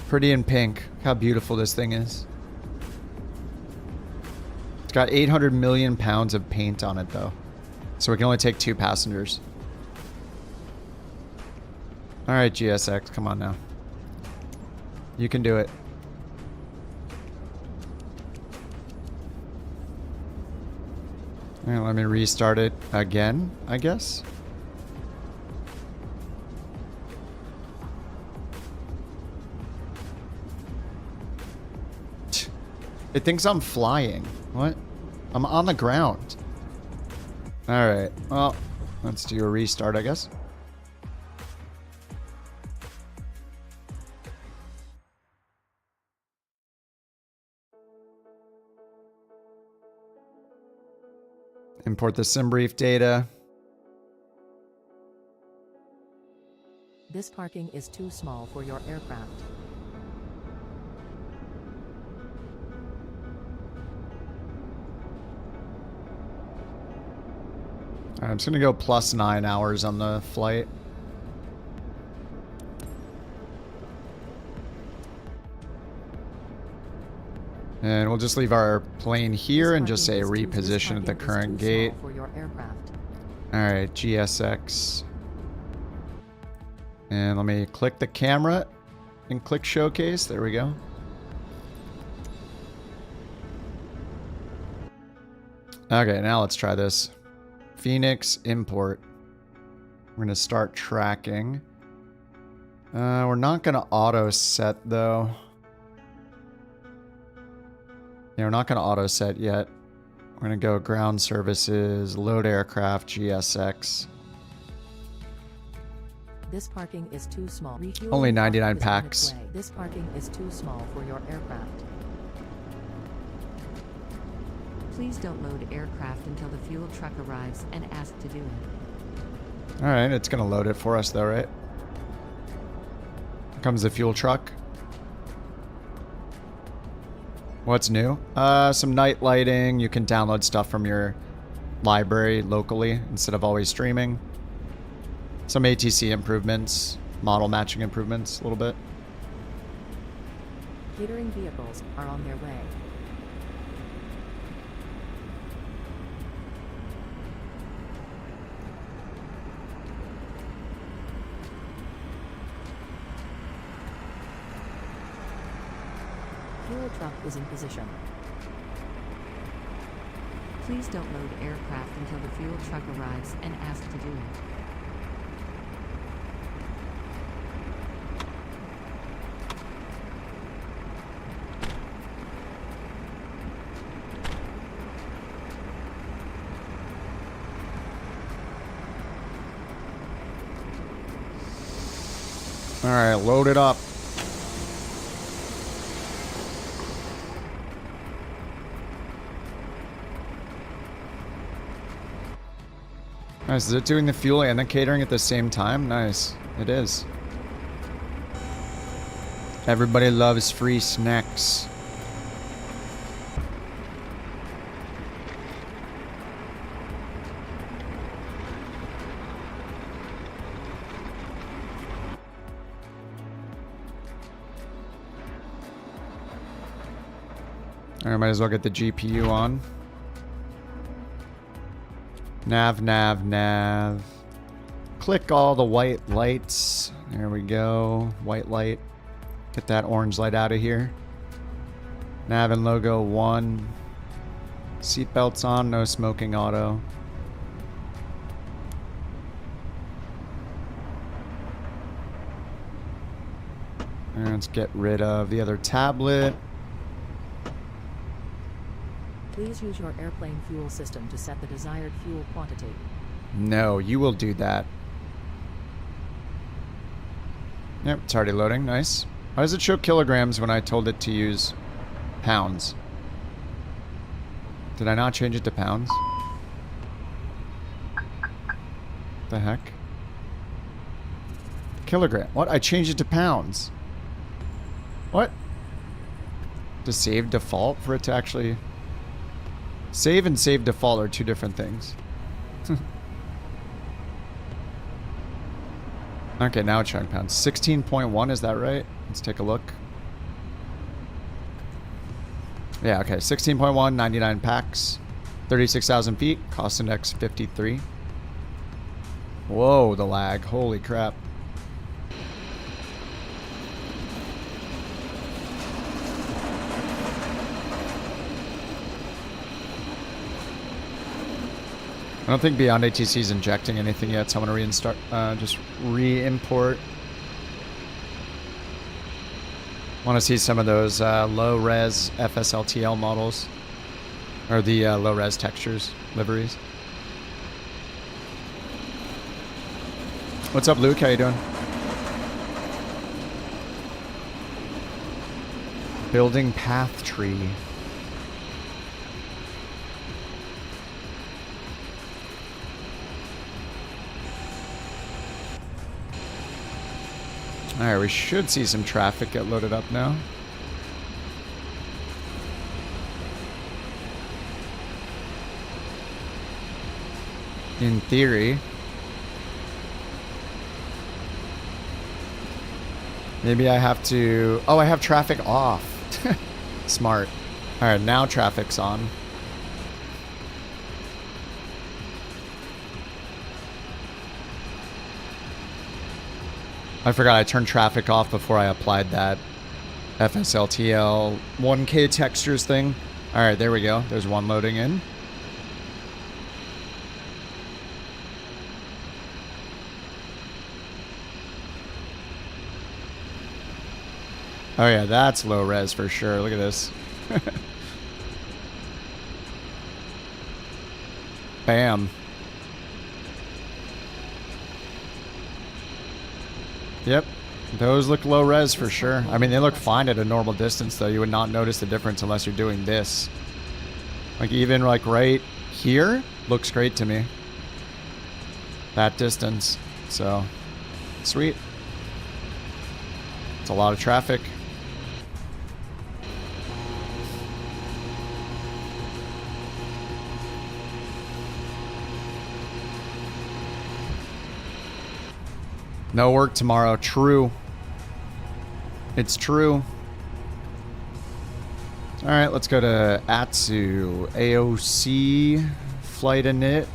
Pretty in pink. Look how beautiful this thing is. It's got 800 million pounds of paint on it though. So we can only take 2 passengers. Alright, GSX, come on now. You can do it. Alright, let me restart it again, I guess. It thinks I'm flying. What? I'm on the ground. Alright, well, let's do a restart, I guess. Import the sim brief data. This parking is too small for your aircraft. I'm just gonna go plus 9 hours on the flight. And we'll just leave our plane here and just say reposition at the current gate. Alright, GSX. And let me click the camera and click showcase. There we go. Okay, now let's try this. Phoenix import. We're gonna start tracking. We're not gonna auto set though. Yeah, we're not gonna auto set yet. We're gonna go ground services, load aircraft, GSX. This parking is too small. Refueling only 99 packs. This parking is too small for your aircraft. Please don't load aircraft until the fuel truck arrives and ask to do it. Alright, it's gonna load it for us though, right? Here comes the fuel truck. What's new? Some night lighting. You can download stuff from your library locally instead of always streaming. Some ATC improvements, model matching improvements a little bit. Catering vehicles are on their way. Fuel truck is in position. Please don't load aircraft until the fuel truck arrives and ask to do it. Alright, load it up. Nice. Is it doing the fuel and the catering at the same time? Nice. It is. Everybody loves free snacks. I might as well get the GPU on. Nav, nav, nav. Click all the white lights. There we go. White light. Get that orange light out of here. Nav and logo 1. Seatbelts on, no smoking auto. And let's get rid of the other tablet. Please use your airplane fuel system to set the desired fuel quantity. No, you will do that. Yep, it's already loading. Nice. Why does it show kilograms when I told it to use pounds? Did I not change it to pounds? The heck? Kilogram. What? I changed it to pounds. What? To save default for it to actually... Save and save default are two different things. Okay, now it's showing pounds. 16.1, is that right? Let's take a look. Yeah, okay. 16.1, 99 packs. 36,000 feet. Cost index 53. Whoa, the lag. Holy crap. I don't think Beyond ATC is injecting anything yet, so I'm going to just re-import. Want to see some of those low-res FSLTL models, or the low-res textures, liveries. What's up, Luke? How you doing? Building path tree. Alright, we should see some traffic get loaded up now. In theory. Maybe I have to... Oh, I have traffic off. Smart. Alright, now traffic's on. I forgot I turned traffic off before I applied that FSLTL 1K textures thing. Alright, there we go. There's one loading in. Oh yeah, that's low res for sure. Look at this. Bam. Yep, those look low res for sure. I mean, they look fine at a normal distance, though. You would not notice the difference unless you're doing this. Like, even like right here, looks great to me. That distance. So, sweet. It's a lot of traffic. No work tomorrow. True. It's true. Alright, let's go to Atsu. AOC. Flight init.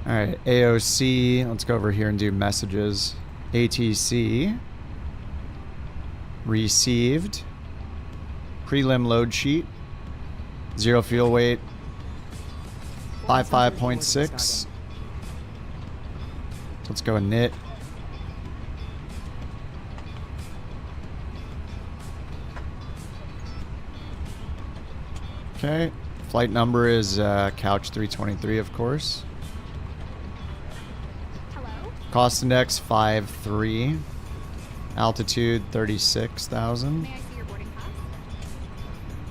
Alright, AOC. Let's go over here and do messages. ATC. Received. Prelim load sheet. 0 fuel weight. 55.6. Let's go init. Okay. Flight number is Couch 323, of course. Hello? Cost index 5.3. Altitude 36,000. May I see your boarding pass?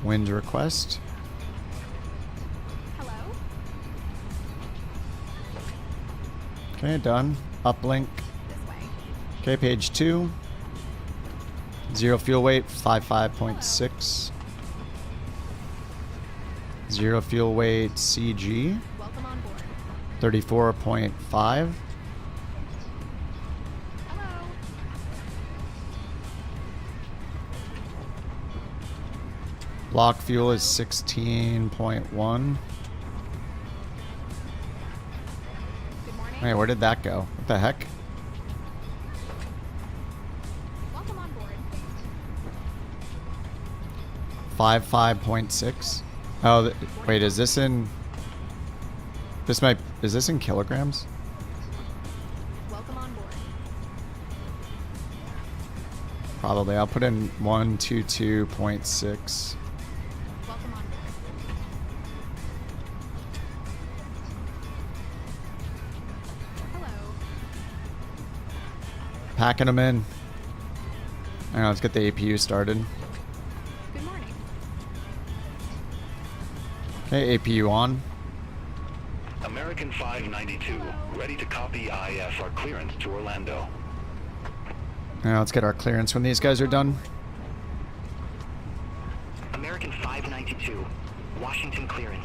Wind request. Hello? Okay, done. Uplink. This way. Okay, page 2. Zero fuel weight 55.6. Zero fuel weight CG Welcome on board. 34.5. Hello? Block fuel is 16.1. Good morning. Hey, where did that go? What the heck? Welcome on board. 5.6. Oh, wait, is this in... This might... Is this in kilograms? Welcome on board. Probably. I'll put in 122.6. Welcome on board. Hello. Packing them in. Hang on, let's get the APU started. Good morning. Okay, APU on. American 592, ready to copy IFR clearance to Orlando. Now let's get our clearance when these guys are done. American 592, Washington clearance.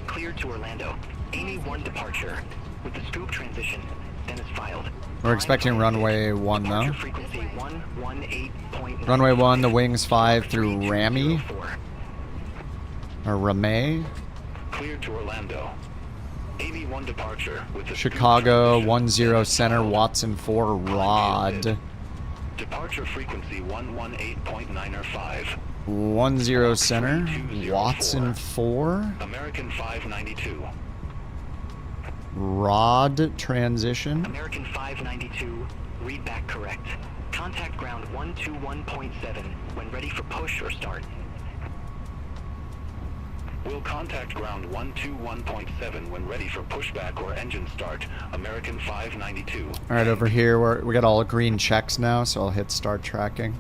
Cleared to Orlando. Amy 1 departure. With the scoop transition, then is filed. We're expecting runway 1 though. Frequency 118.9. Runway 1, the wings 5 through Ramy. Or Ramay. Cleared to Orlando. Amy 1 departure with the Chicago 10 center, Watson 4 rod. departure frequency 118.905. 10 center, Watson 4. American 592. Rod transition. American 592, read back correct. Contact ground 121.7 when ready for push or start. We'll contact ground 121.7 when ready for pushback or engine start. American 592. All right, over here we got all green checks now, so I'll hit start tracking.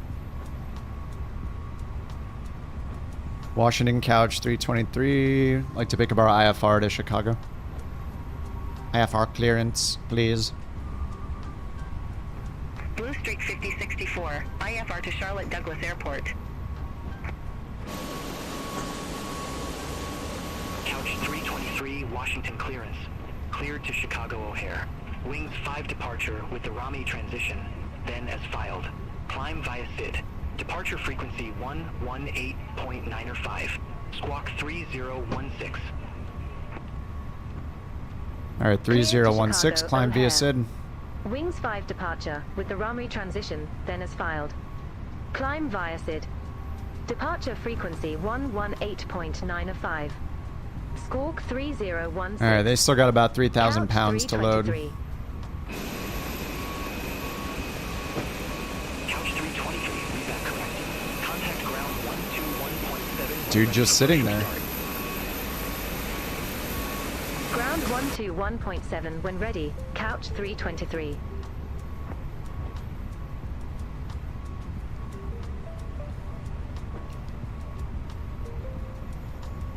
Washington Couch 323. Like to pick up our IFR to Chicago. IFR clearance, please. Blue Streak 5064, IFR to Charlotte Douglas Airport. Couch 323, Washington clearance. Cleared to Chicago O'Hare. Wings 5 departure with the Ramy transition, then as filed. Climb via SID. Departure frequency 118.905. Squawk 3016. Alright, 3016, climb via SID. Wings 5 departure with the Ramy transition, then as filed. Climb via SID. Departure frequency 118.905. Squawk 3016. Alright, they still got about 3,000 pounds to load. Couch 323, read that correct. Contact ground 121.7. Dude just sitting there. Ground 121.7 when ready. Couch 323.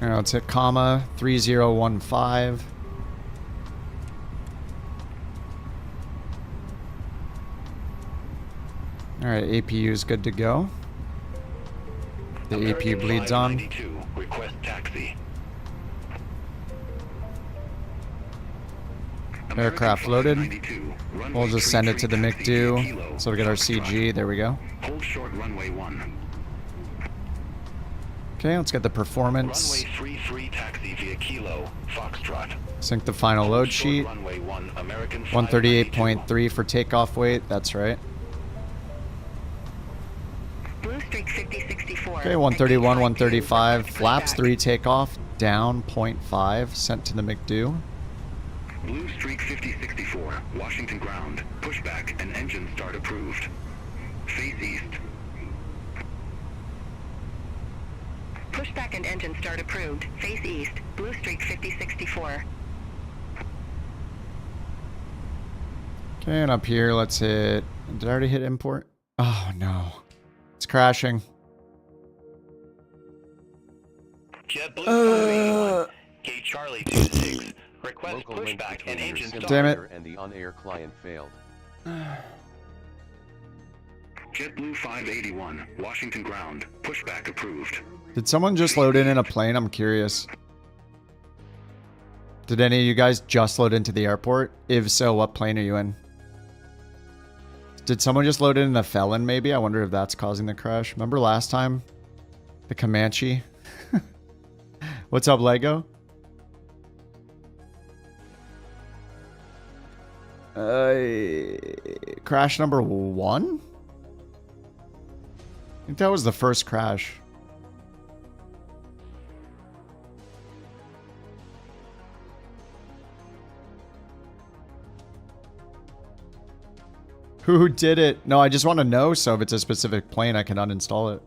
Alright, let's hit comma 3015. Alright, APU is good to go. The APU bleeds on. Request taxi. Aircraft loaded. We'll just send it to the McDo. So we get our CG. There we go. Hold short runway 1. Okay, let's get the performance. Runway 33 taxi via Kilo, Foxtrot. Sync the final load sheet. Runway 1, American 138.3 for takeoff weight. That's right. Blue Streak 5064. Okay, 131, 135. Flaps 3 takeoff. Down 0.5. Sent to the McDo. Blue Streak 5064, Washington ground. Pushback and engine start approved. Face east. Pushback 2-second engine start approved. Face east. Blue Streak 5064. Okay, and up here, let's hit... Did I already hit import? Oh, no. It's crashing. JetBlue 581. Gate Charlie 26. Request Local link pushback between and your engine start. Damn it. and the on-air client failed. JetBlue 581. Washington ground. Pushback approved. Did someone just load in a plane? I'm curious. Did any of you guys just load into the airport? If so, what plane are you in? Did someone just load in a Felon, maybe? I wonder if that's causing the crash. Remember last time? The Comanche? What's up, Lego? Crash number 1? I think that was the first crash. Who did it? No, I just want to know, so if it's a specific plane, I can uninstall it.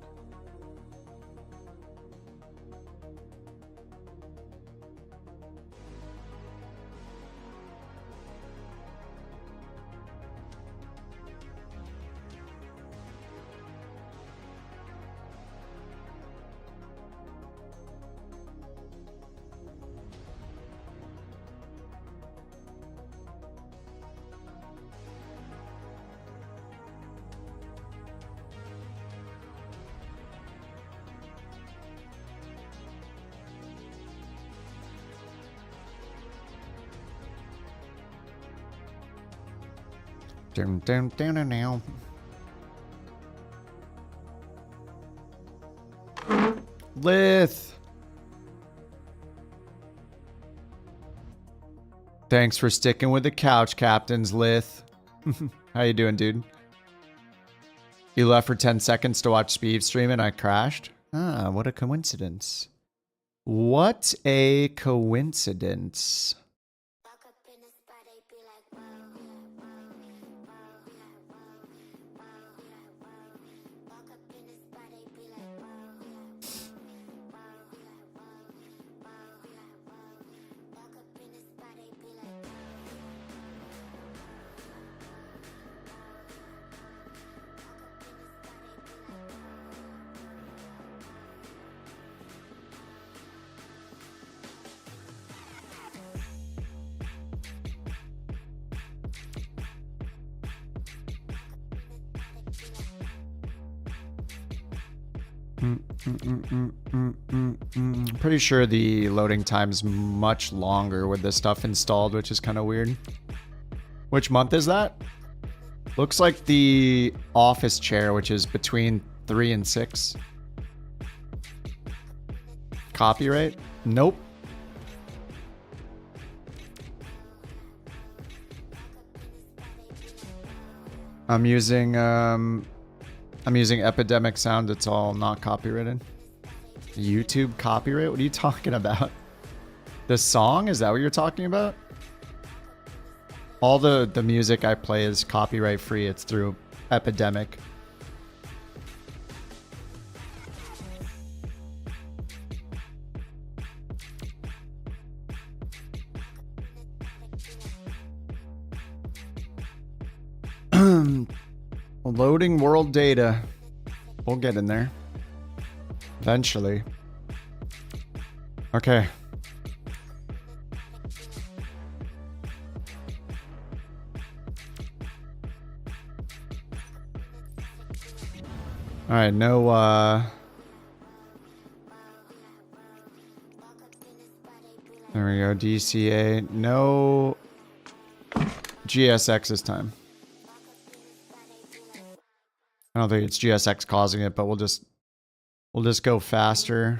Now. Lith. Thanks for sticking with the couch, captains, Lith. How you doing, dude? You left for 10 seconds to watch Speed stream and I crashed? Ah, what a coincidence. What a coincidence. Pretty sure the loading time's much longer with this stuff installed, which is kind of weird. Which month is that? Looks like the office chair, which is between 3 and 6. Copyright? Nope. I'm using Epidemic Sound. It's all not copyrighted. YouTube copyright? What are you talking about? The song? Is that what you're talking about? All the music I play is copyright free. It's through Epidemic. Loading world data. We'll get in there. Eventually. Okay. Alright, no, there we go, DCA. No GSX this time. I don't think it's GSX causing it, but we'll just go faster.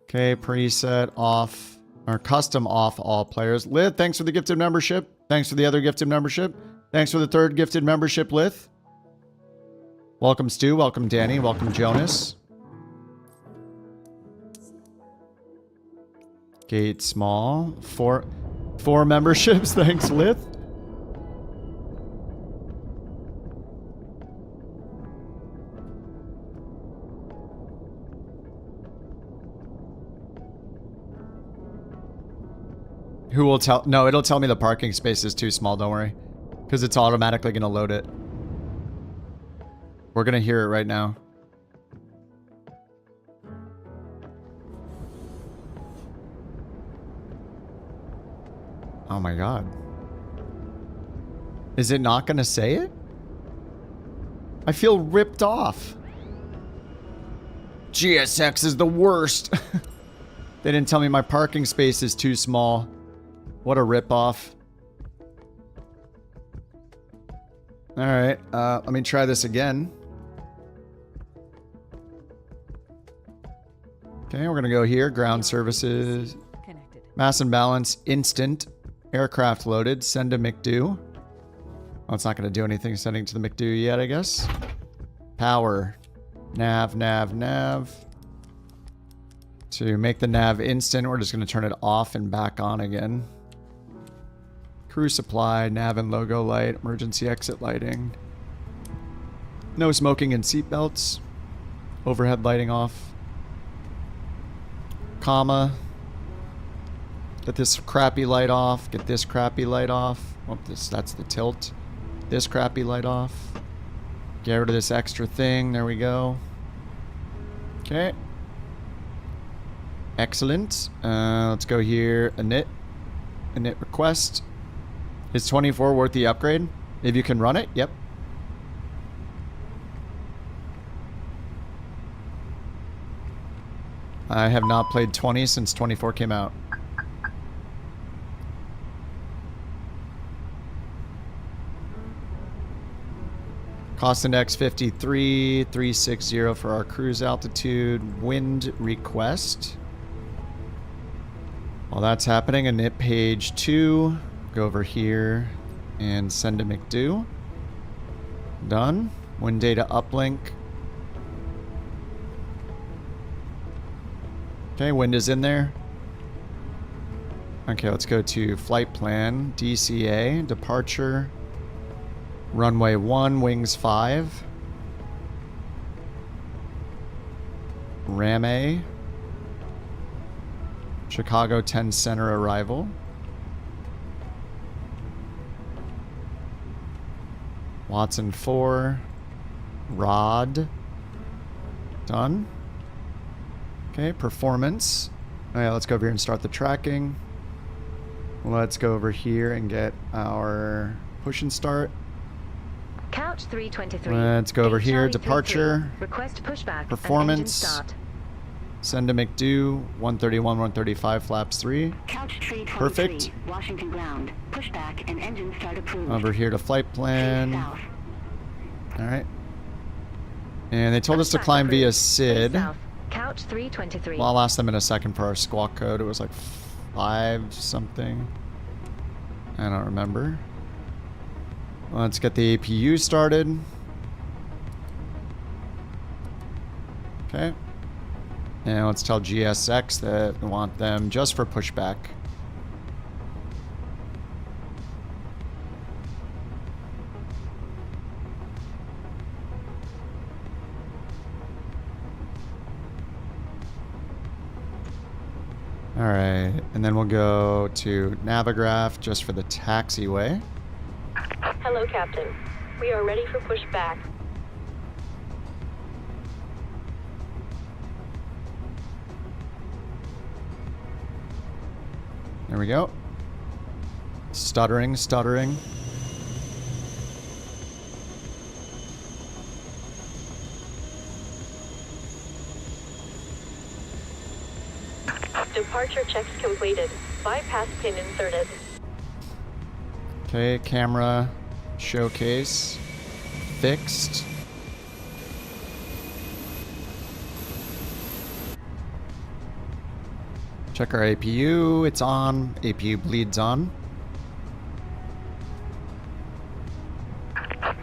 Okay, preset off or custom off all players. Lith, thanks for the gifted membership. Thanks for the other gifted membership. Thanks for the third gifted membership, Lith. Welcome Stu, welcome Danny, welcome Jonas. Gate small. Four memberships, thanks Lith. Who will tell? No, it'll tell me the parking space is too small, don't worry. Because it's automatically going to load it. We're going to hear it right now. Oh my god. Is it not going to say it? I feel ripped off. GSX is the worst. They didn't tell me my parking space is too small. What a ripoff. Alright, let me try this again. Okay, we're gonna go here. Ground services. Mass and balance. Instant. Aircraft loaded. Send to McDo. Oh, it's not gonna do anything sending to the McDo yet, I guess. Power. Nav. To make the nav instant, we're just going to turn it off and back on again. Crew supply, nav and logo light, emergency exit lighting. No smoking and seatbelts. Overhead lighting off. Comma. Get this crappy light off. Get this crappy light off. Oh, that's the tilt. This crappy light off. Get rid of this extra thing. There we go. Okay. Excellent. Let's go here. Init request. Is 24 worth the upgrade? If you can run it, yep. I have not played 20 since 24 came out. Cost index 53, 360 for our cruise altitude. Wind request. While that's happening, init page 2. Go over here and send to McDo. Done. Wind data uplink. Okay, wind is in there. Okay, let's go to flight plan. DCA, departure. Runway 1, wings 5. Ram A. Chicago 10 center arrival. Watson 4. Rod. Done. Okay, performance. Alright, let's go over here and start the tracking. Let's go over here and get our push and start. Couch 323. Let's go over here. Departure. Request pushback. Performance. Send to McDo. 131, 135, flaps 3. Couch tree 23. Perfect. Washington ground. Pushback and engine start approved. Over here to flight plan. Alright. And they told us to climb via SID. Couch 323. Well, I'll ask them in a second for our squawk code. It was like 5 something. I don't remember. Let's get the APU started. Okay. And let's tell GSX that we want them just for pushback. Alright, and then we'll go to Navigraph just for the taxiway. Hello, Captain. We are ready for pushback. There we go. Stuttering. Departure checks completed. Bypass pin inserted. Okay, camera showcase fixed. Check our APU. It's on. APU bleeds on.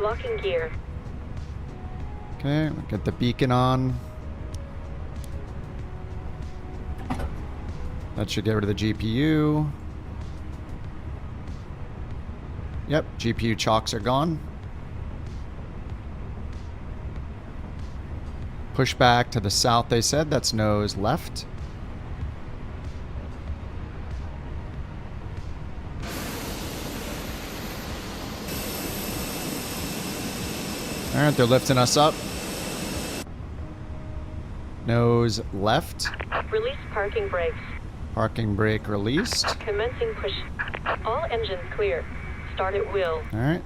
Locking gear. Okay, we'll get the beacon on. That should get rid of the GPU. Yep, GPU chocks are gone. Push back to the south, they said. That's nose left. Alright, they're lifting us up. Nose left. Release parking brakes. Parking brake released. Commencing push. All engines clear. Start at will. Alright.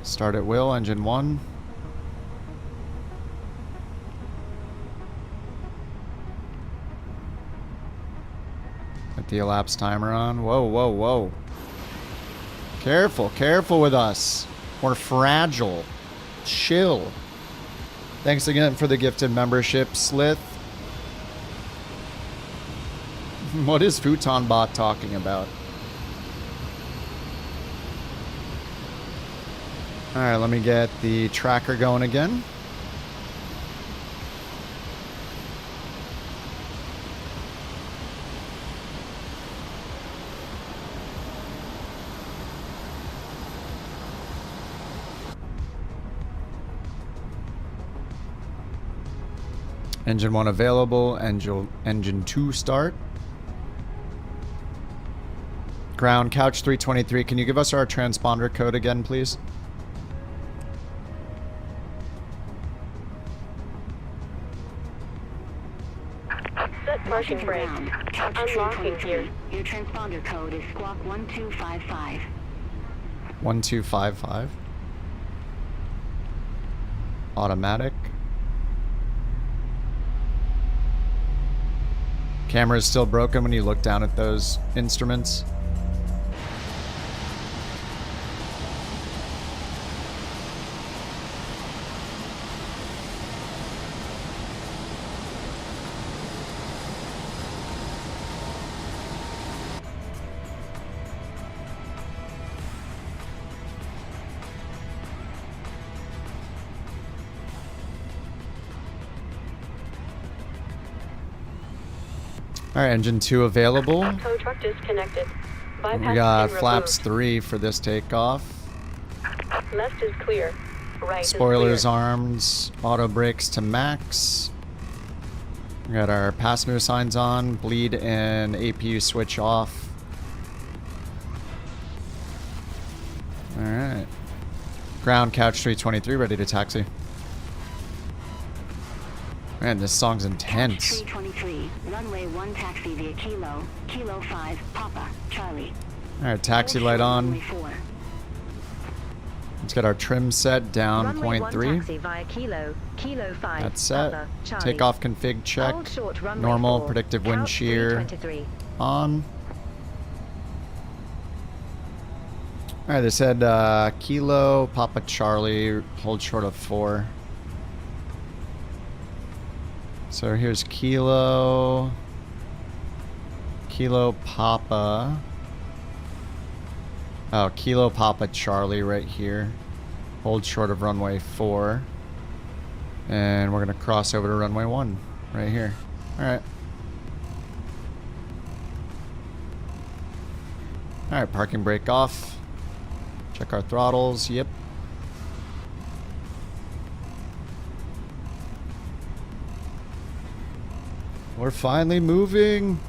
Start at will, engine 1. Put the elapsed timer on. Whoa, whoa, whoa. Careful, careful with us. We're fragile. Chill. Thanks again for the gifted membership, Slith. What is Futon Bot talking about? Alright, let me get the tracker going again. Engine 1 available, engine 2 start. Ground, couch 323, can you give us our transponder code again, please? Set parking brakes. Unlocking here. Your transponder code is squawk 1255. 1255. Automatic. Camera is still broken when you look down at those instruments. Alright, engine 2 available. Tow truck disconnected. Bypass We got pin flaps removed. 3 for this takeoff. Left is clear. Right Spoilers is clear. armed. Auto brakes to max. We got our passenger signs on. Bleed and APU switch off. Alright. Ground, couch 323, ready to taxi. Man, this song's intense. 323, runway 1 taxi via Kilo 5, Papa, Charlie. Alright, taxi light on. Let's get our trim set down, Runway 1 0.3. taxi via Kilo 5. That's set. Papa, Charlie. Takeoff config check. Hold short runway Normal 4, predictive wind couch shear 323. on. Alright, they said Kilo, Papa Charlie, hold short of 4. So here's Kilo, Papa. Oh, Kilo, Papa Charlie right here. Hold short of runway 4. And we're going to cross over to runway 1 right here. Alright. Alright, parking brake off. Check our throttles. Yep. We're finally moving.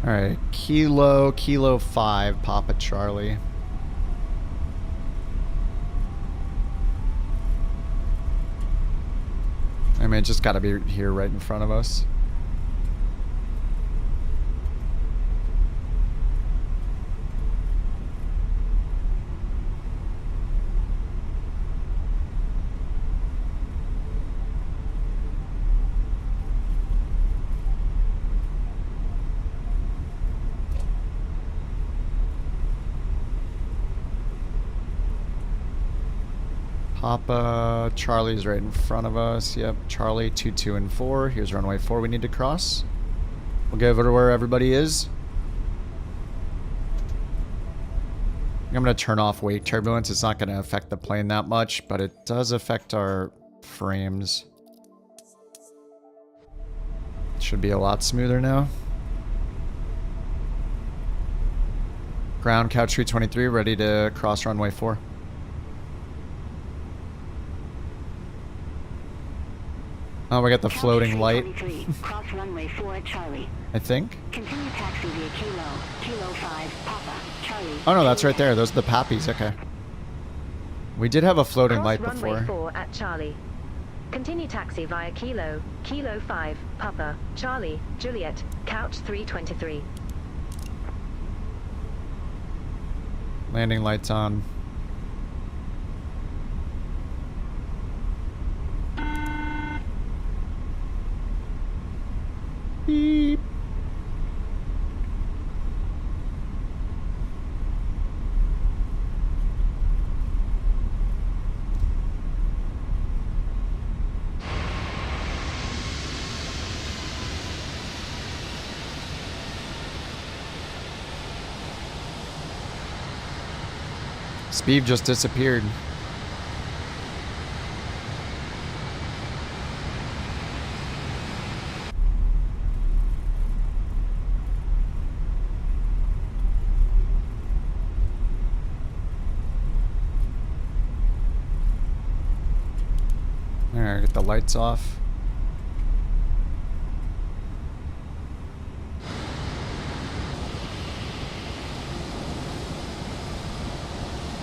All right, Kilo 5, Papa Charlie. I mean, it's just got to be here right in front of us. Papa Charlie's right in front of us. Yep, Charlie 2, 2, and 4. Here's runway 4 we need to cross. We'll go over to where everybody is. I'm going to turn off wake turbulence. It's not going to affect the plane that much, but it does affect our frames. It should be a lot smoother now. Ground Couch 323, ready to cross runway 4. Oh, we got the floating light. Cross runway 4 at Charlie. I think. Continue taxi via Kilo 5, Papa, Charlie. Oh no, that's right there. Those are the Pappies. Okay. We did have a floating light before. Runway 4 at Charlie. Continue taxi via Kilo 5, Papa, Charlie, Juliet, Couch 323. Landing lights on. Beep. Speed just disappeared. Alright, get the lights off.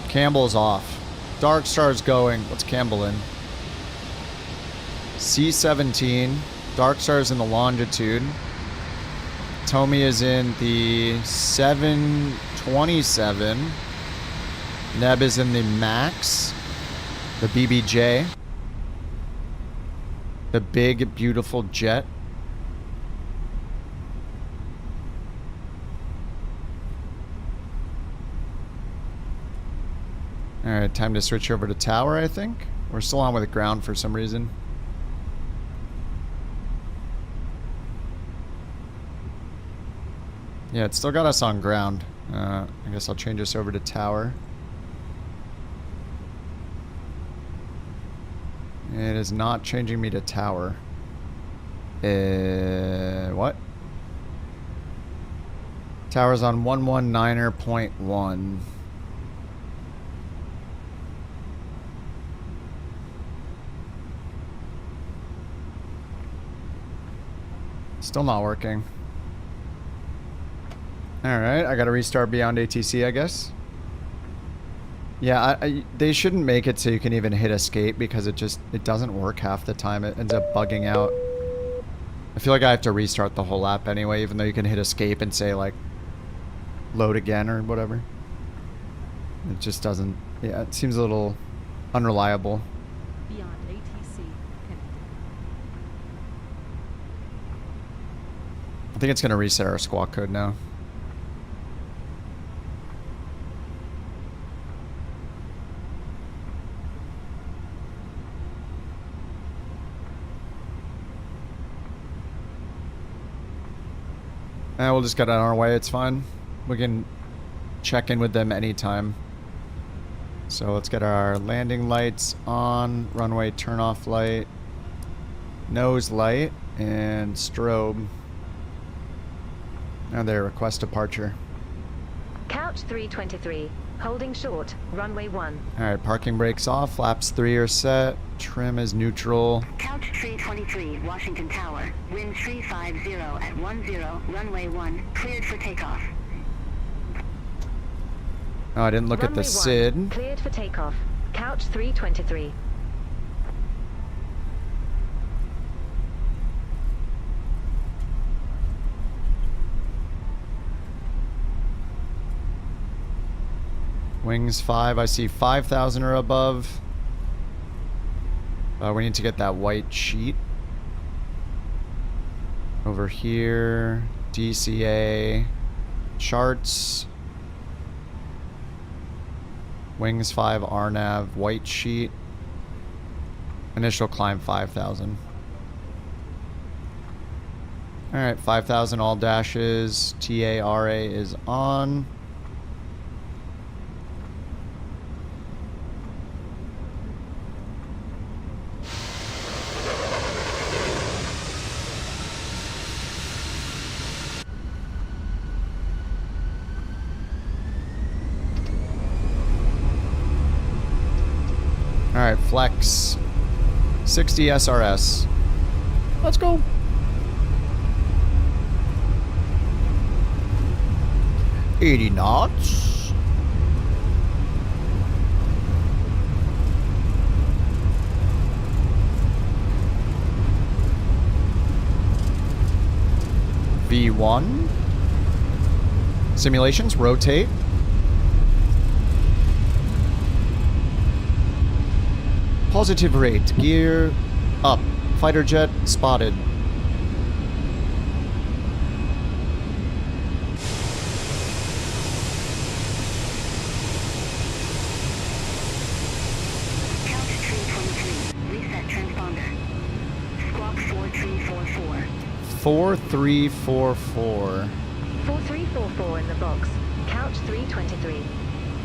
Campbell's off. Dark Star's going. What's Campbell in? C17. Dark Star's in the longitude. Tommy is in the 727. Neb is in the Max. The BBJ. The big, beautiful jet. Alright, time to switch over to tower, I think. We're still on with the ground for some reason. Yeah, it's still got us on ground. I guess I'll change us over to tower. It is not changing me to tower. What? Tower's on 119.1. Still not working. Alright, I gotta restart beyond ATC, I guess. Yeah, they shouldn't make it so you can even hit escape because it doesn't work half the time. It ends up bugging out. I feel like I have to restart the whole app anyway, even though you can hit escape and say, like, load again or whatever. It just doesn't... Yeah, it seems a little unreliable. Beyond ATC connected. I think it's going to reset our squawk code now. We'll just get on our way, it's fine. We can check in with them anytime. So let's get our landing lights on, runway turn off light, nose light, and strobe. And there, request departure. Couch 323, holding short, runway 1. Alright, parking brakes off, flaps 3 are set, trim is neutral. Couch 323, Washington Tower. Wind 350 at 10, runway 1, cleared for takeoff. Oh, I didn't look at the SID. Cleared for takeoff. Couch 323. Wings 5, I see 5,000 or above. We need to get that white sheet. Over here, DCA, charts. Wings 5, RNAV, white sheet. Initial climb 5,000. Alright, 5,000 all dashes. TARA is on. Alright, flex. 60 SRS. Let's go. $80 knots. V1. Simulations, rotate. Positive rate, gear up. Fighter jet spotted. Count 323. Reset transponder. Squawk 4344. 4344. 4344 in the box. Couch 323.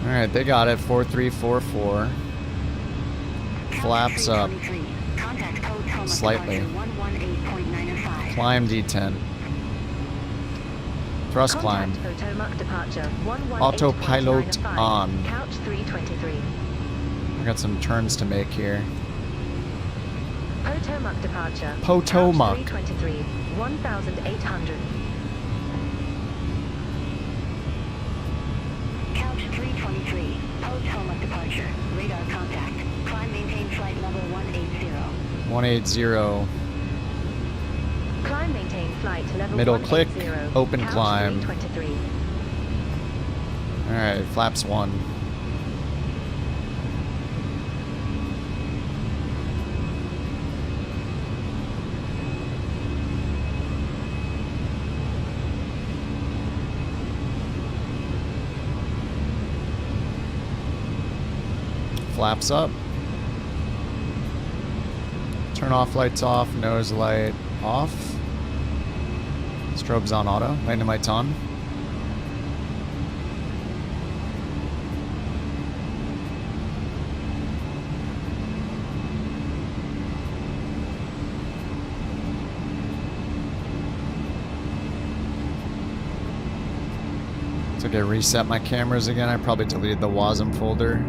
Alright, they got it. 4344. Flaps up. Slightly. Climb D10. Thrust climb. Potomac departure. Autopilot on. Couch 323. I got some turns to make here. Potomac departure. Potomac. Couch 323. 1,800. Couch 323. Potomac departure. Radar contact. Climb maintain flight level 180. 180. Climb maintain flight level Middle click. 180. Open Couch climb. 323. Alright, flaps 1. Flaps up. Turn off, lights off, nose light off. Strobes on auto, dynamite's on. It's okay, reset my cameras again. I probably deleted the WASM folder.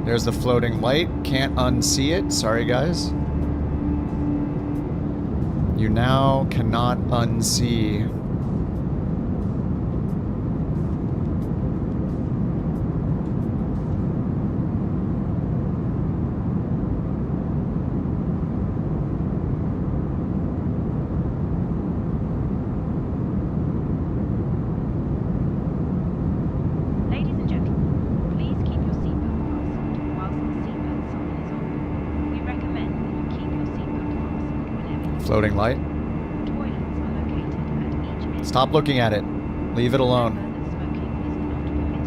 There's the floating light. Can't unsee it. Sorry, guys. You now cannot unsee. Ladies and gentlemen, please keep your seatbelt fastened whilst the seatbelt sign is on. We recommend that you keep your seatbelt fastened whenever you Floating light. Toilets are located at each end. Stop looking at it. Leave it alone.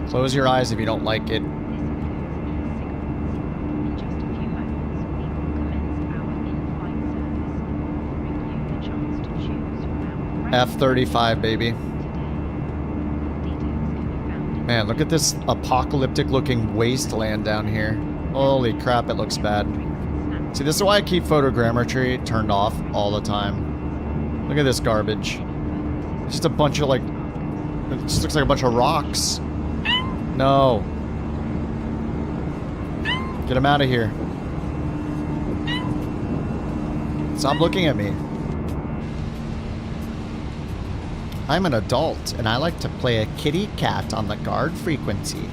Close your eyes if you don't like it. In just a few moments, we will commence our in-flight service, offering you the chance to choose from our F-35, baby. Man, look at this apocalyptic looking wasteland down here. Holy crap, it looks bad. See, this is why I keep photogrammetry turned off all the time. Look at this garbage. It's just a bunch of like... It just looks like a bunch of rocks. No. Get him out of here. Stop looking at me. I'm an adult, and I like to play a kitty cat on the guard frequency.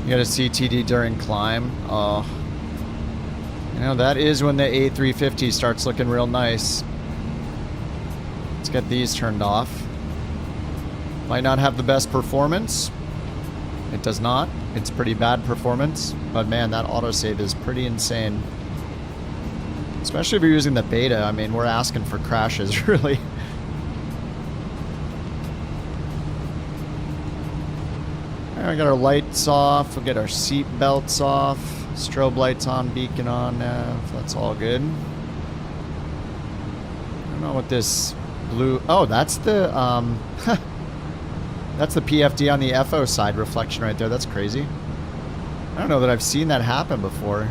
You got a CTD during climb. Oh. You know, that is when the A350 starts looking real nice. Let's get these turned off. Might not have the best performance. It does not. It's pretty bad performance. But man, that autosave is pretty insane. Especially if you're using the beta. I mean, we're asking for crashes, really. Alright, we got our lights off. We'll get our seat belts off. Strobe lights on, beacon on. That's all good. I don't know what this blue... Oh, that's the... That's the PFD on the FO side reflection right there. That's crazy. I don't know that I've seen that happen before.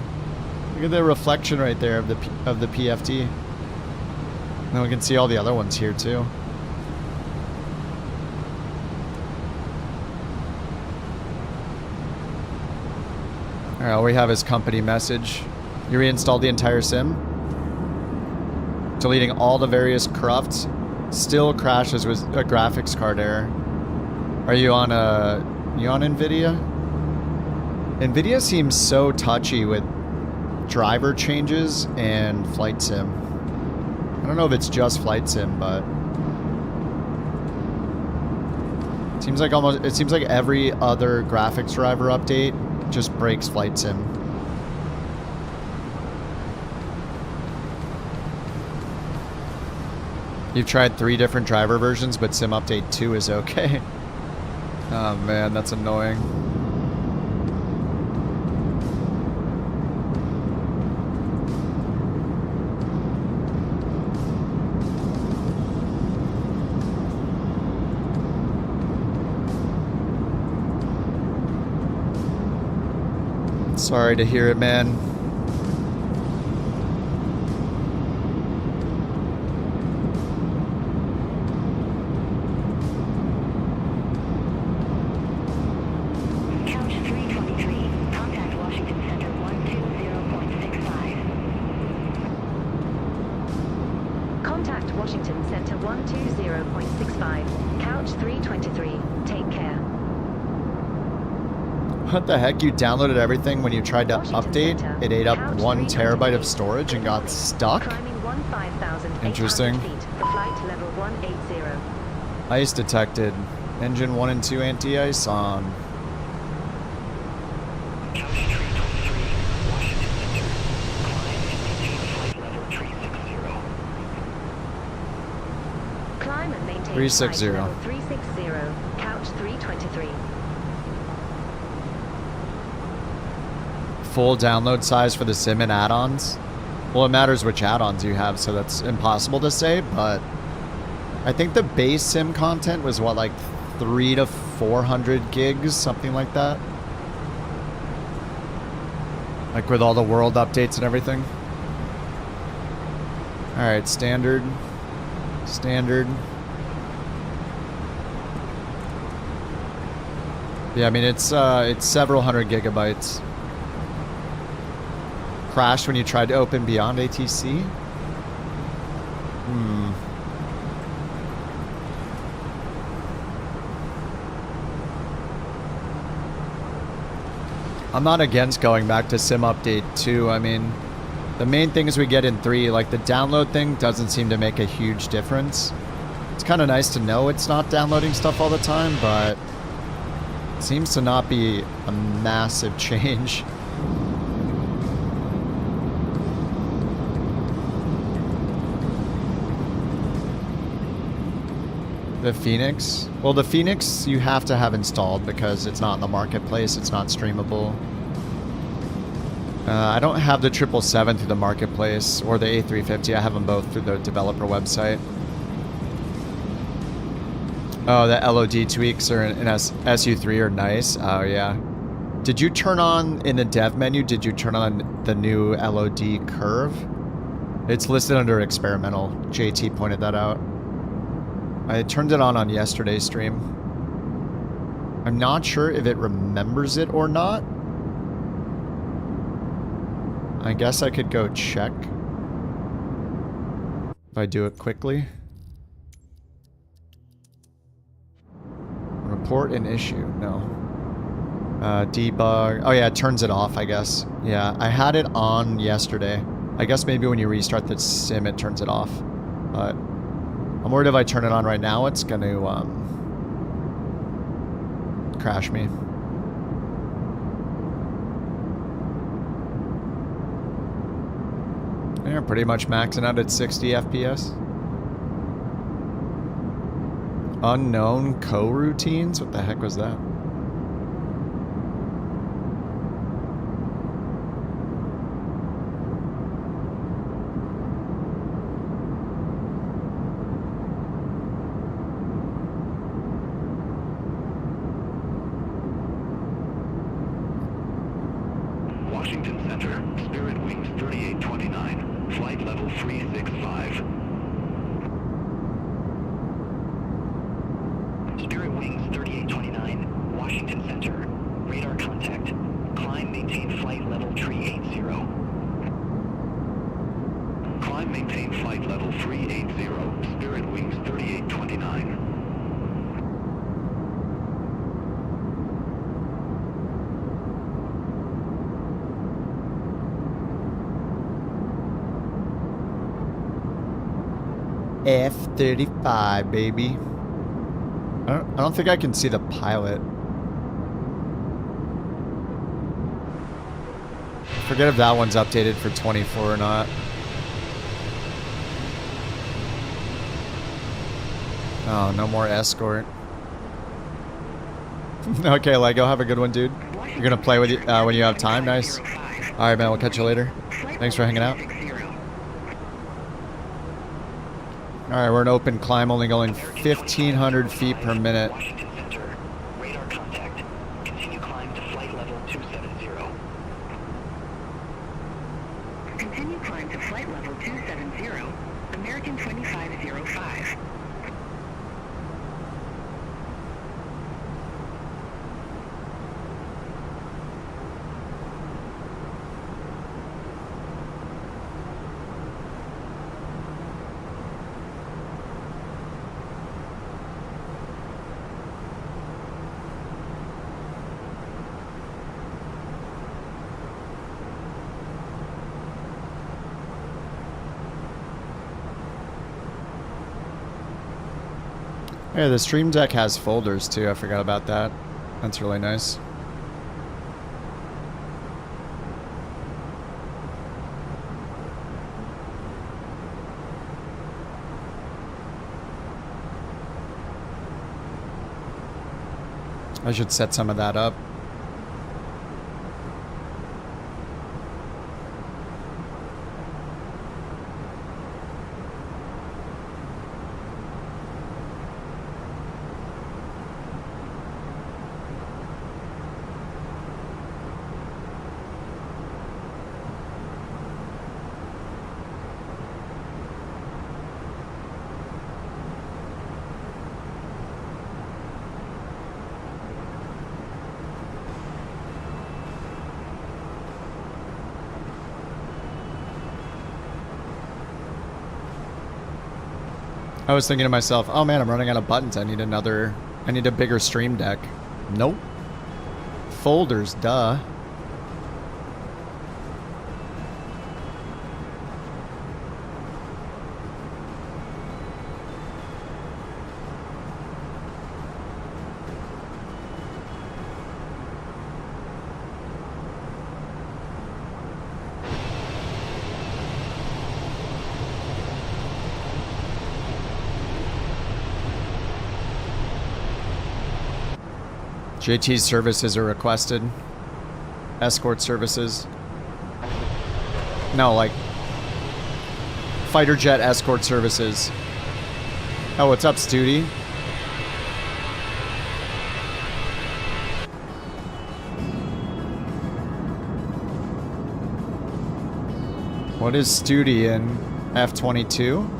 Look at the reflection right there of the PFD. And then we can see all the other ones here too. Alright, all we have is company message. You reinstalled the entire sim. Deleting all the various corrupts. Still crashes with a graphics card error. Are you on NVIDIA? NVIDIA seems so touchy with driver changes and flight sim. I don't know if it's just flight sim, but it seems like every other graphics driver update just breaks flight sim. You've tried 3 different driver versions, but sim update 2 is okay. Oh man, that's annoying. Sorry to hear it, man. Couch 323. Contact Washington Center 120.65. Contact Washington Center 120.65. Couch 323. Take care. What the heck? You downloaded everything when you tried to update? It ate up 1 terabyte of storage and got stuck? Interesting. Ice detected. Engine 1 and 2 anti-ice on. Climb and maintain 360. flight level 360. Couch 323. Full download size for the sim and add-ons? Well, it matters which add-ons you have, so that's impossible to say, but I think the base sim content was what, like 300 to 400 gigs, something like that? Like with all the world updates and everything? Alright, standard. Standard. Yeah, I mean, it's several hundred gigabytes. Crashed when you tried to open Beyond ATC? I'm not against going back to Sim Update 2. I mean, the main things we get in 3, like the download thing doesn't seem to make a huge difference. It's kind of nice to know it's not downloading stuff all the time, but it seems to not be a massive change. The Phoenix? Well, the Phoenix you have to have installed because it's not in the marketplace, it's not streamable. I don't have the 777 through the marketplace or the A350. I have them both through the developer website. Oh, the LOD tweaks are in SU3 are nice. Oh, yeah. Did you turn on, in the dev menu, did you turn on the new LOD curve? It's listed under experimental. JT pointed that out. I turned it on yesterday's stream. I'm not sure if it remembers it or not. I guess I could go check. If I do it quickly. Report an issue. No. Debug. Oh yeah, it turns it off, I guess. Yeah, I had it on yesterday. I guess maybe when you restart the sim, it turns it off. But I'm worried if I turn it on right now, it's going to crash me. Yeah, pretty much maxing out at 60 FPS. Unknown coroutines? What the heck was that? Washington Center, Spirit Wings 3829, flight level 365. Spirit Wings 3829, Washington Center, radar contact. Climb, maintain flight F-35, baby. I don't think I can see the pilot. Forget if that one's updated for 24 or not. Oh, no more escort. Okay, Lego, have a good one, dude. You're gonna play with you when you have time. Nice. All right, man. We'll catch you later. Thanks for hanging out. All right, we're an open climb, only going 1,500 feet per minute. Washington Center, radar contact. Continue climb to flight level 270. Continue climb to flight level 270, American 2505. Hey, the Stream Deck has folders too. I forgot about that. That's really nice. I should set some of that up. I was thinking to myself, oh man, I'm running out of buttons. I need a bigger Stream Deck. Nope. Folders, duh. JT's services are requested. Escort services. No, like fighter jet escort services. Oh, what's up, Studi? What is Studi in F-22?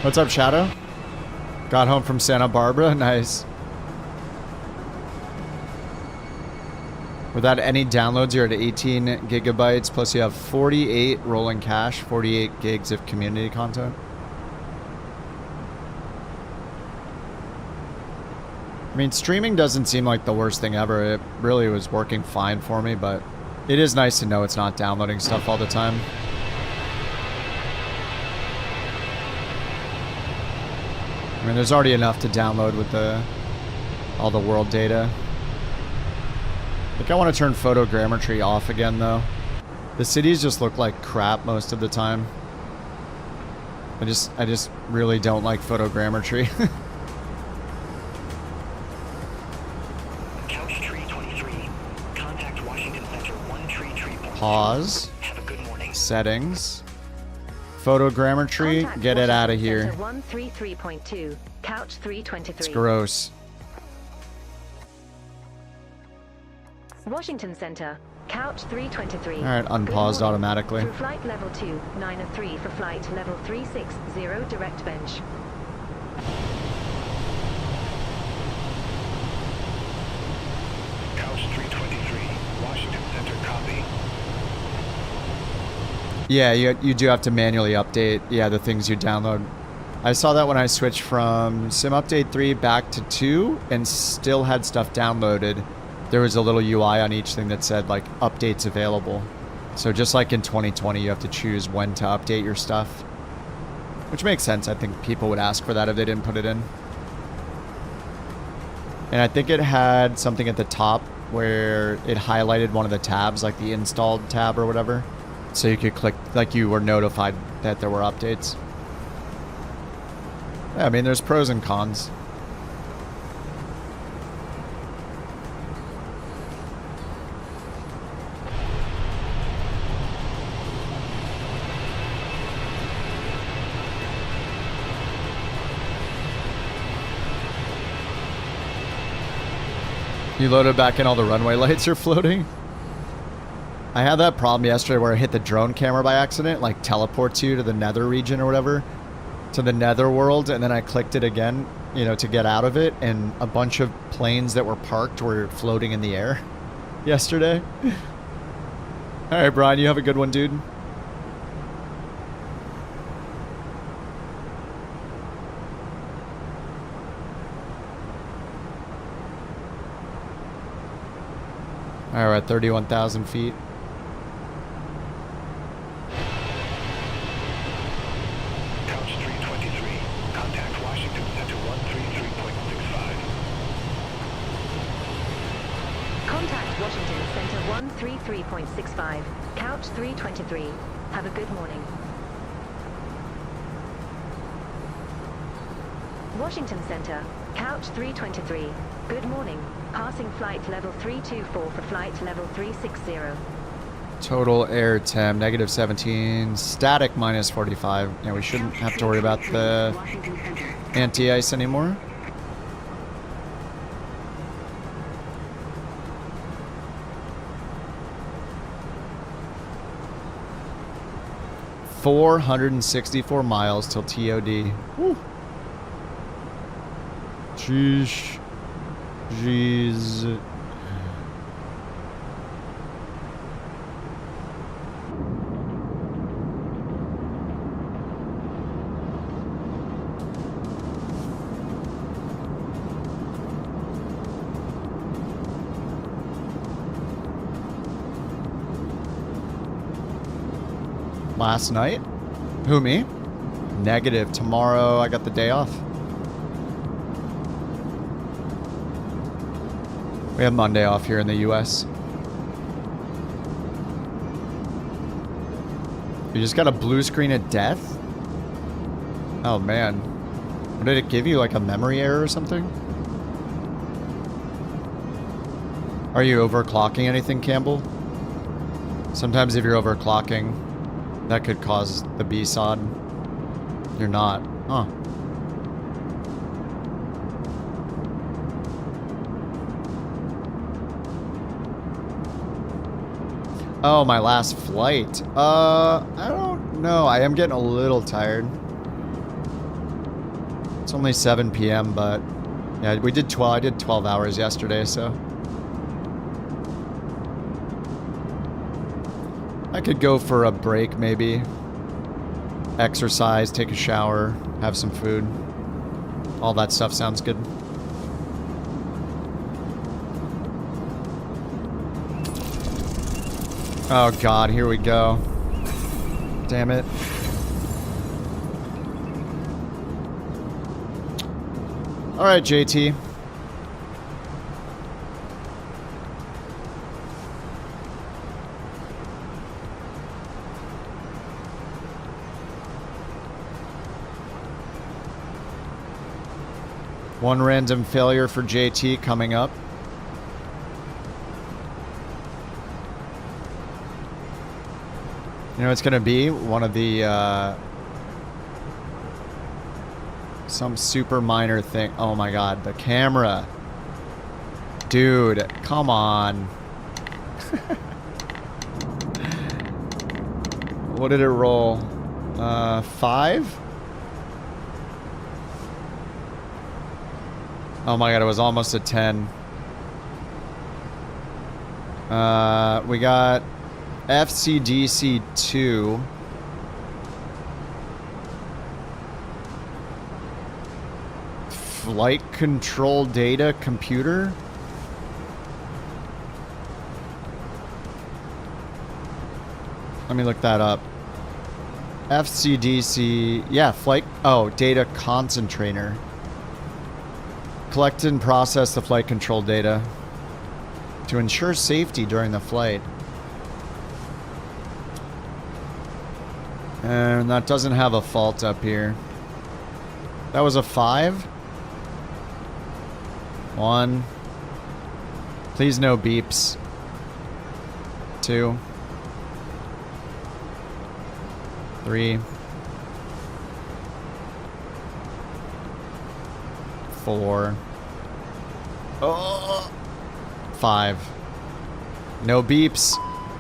What's up, Shadow? Got home from Santa Barbara? Nice. Without any downloads, you're at 18 gigabytes, plus you have 48 rolling cache, 48 gigs of community content. I mean, streaming doesn't seem like the worst thing ever. It really was working fine for me, but it is nice to know it's not downloading stuff all the time. I mean, there's already enough to download with all the world data. I think I want to turn photogrammetry off again, though. The cities just look like crap most of the time. I just really don't like photogrammetry. Couch tree 23. Contact Washington Center 1 tree. Pause. Have a good morning. Settings. Photogrammetry. Contact Get it out of here. Center 133.2, Couch 323. It's gross. Washington Center, Couch 323. Alright, unpaused automatically. Through flight level 2, 903 for flight level 360, direct bench. Couch 323. Washington Center, copy. Yeah, you do have to manually update, the things you download. I saw that when I switched from Sim Update 3 back to 2 and still had stuff downloaded. There was a little UI on each thing that said like updates available. So just like in 2020, you have to choose when to update your stuff. Which makes sense. I think people would ask for that if they didn't put it in. And I think it had something at the top where it highlighted one of the tabs, like the installed tab or whatever. So you could click, like you were notified that there were updates. Yeah, I mean, there's pros and cons. You loaded back in, all the runway lights are floating? I had that problem yesterday where I hit the drone camera by accident, like teleports you to the nether region or whatever, to the nether world, and then I clicked it again, you know, to get out of it, and a bunch of planes that were parked were floating in the air yesterday. Alright, Brian, you have a good one, dude. Alright, we're at 31,000 feet. Couch 323. Contact Washington Center 133.65. Contact Washington Center 133.65. Couch 323. Have a good morning. Washington Center, Couch 323. Good morning. Passing flight level 324 for flight level 360. Total air temp, negative 17. Static minus 45. Yeah, we shouldn't have to worry about the anti-ice anymore. $464 miles till TOD. Woo. Jeez. Jeez. Last night? Who, me? Negative. Tomorrow I got the day off. We have Monday off here in the US. You just got a blue screen of death? Oh man. What did it give you? Like a memory error or something? Are you overclocking anything, Campbell? Sometimes if you're overclocking, that could cause the B-SOD. You're not. Huh. Oh, my last flight. I don't know. I am getting a little tired. It's only 7 p.m., but yeah, we did 12. I did 12 hours yesterday, so I could go for a break, maybe. Exercise, take a shower, have some food. All that stuff sounds good. Oh god, here we go. Damn it. Alright, JT. One random failure for JT coming up. You know, it's going to be one of the, some super minor thing. Oh my god, the camera. Dude, come on. What did it roll? 5? Oh my god, it was almost a 10. We got FCDC 2. flight control data computer? Let me look that up. FCDC, yeah, flight, oh, data concentrator. Collect and process the flight control data to ensure safety during the flight. And that doesn't have a fault up here. That was a 5. 1. Please no beeps. 2. 3. 4. Oh. 5. No beeps.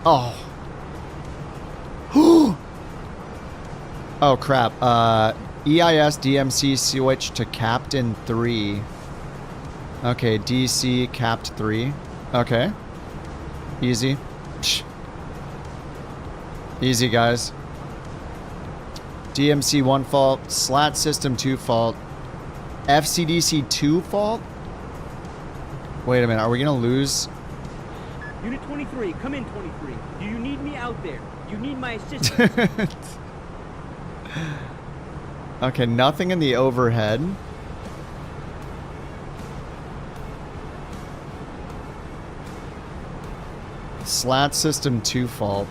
Oh. Oh crap. EIS DMC switch to Captain 3. Okay, DC Capt 3. Okay. Easy. Psh. Easy, guys. DMC 1 fault. Slat system 2 fault. FCDC 2 fault? Wait a minute, are we gonna lose? Unit 23, come in 23. Do you need me out there? You need my assistance? Okay, nothing in the overhead. Slat system 2 fault.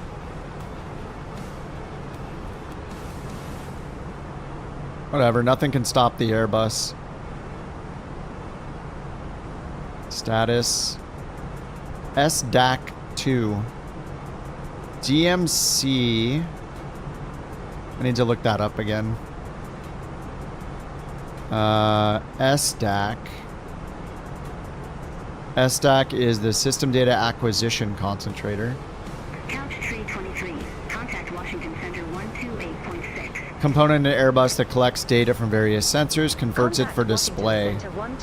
Whatever, nothing can stop the Airbus. Status. SDAC 2. DMC. I need to look that up again. SDAC. SDAC is the System Data Acquisition Concentrator. Couch tree 23. Contact Washington Center 128.6. Component in Airbus that collects data from various sensors, converts it for display.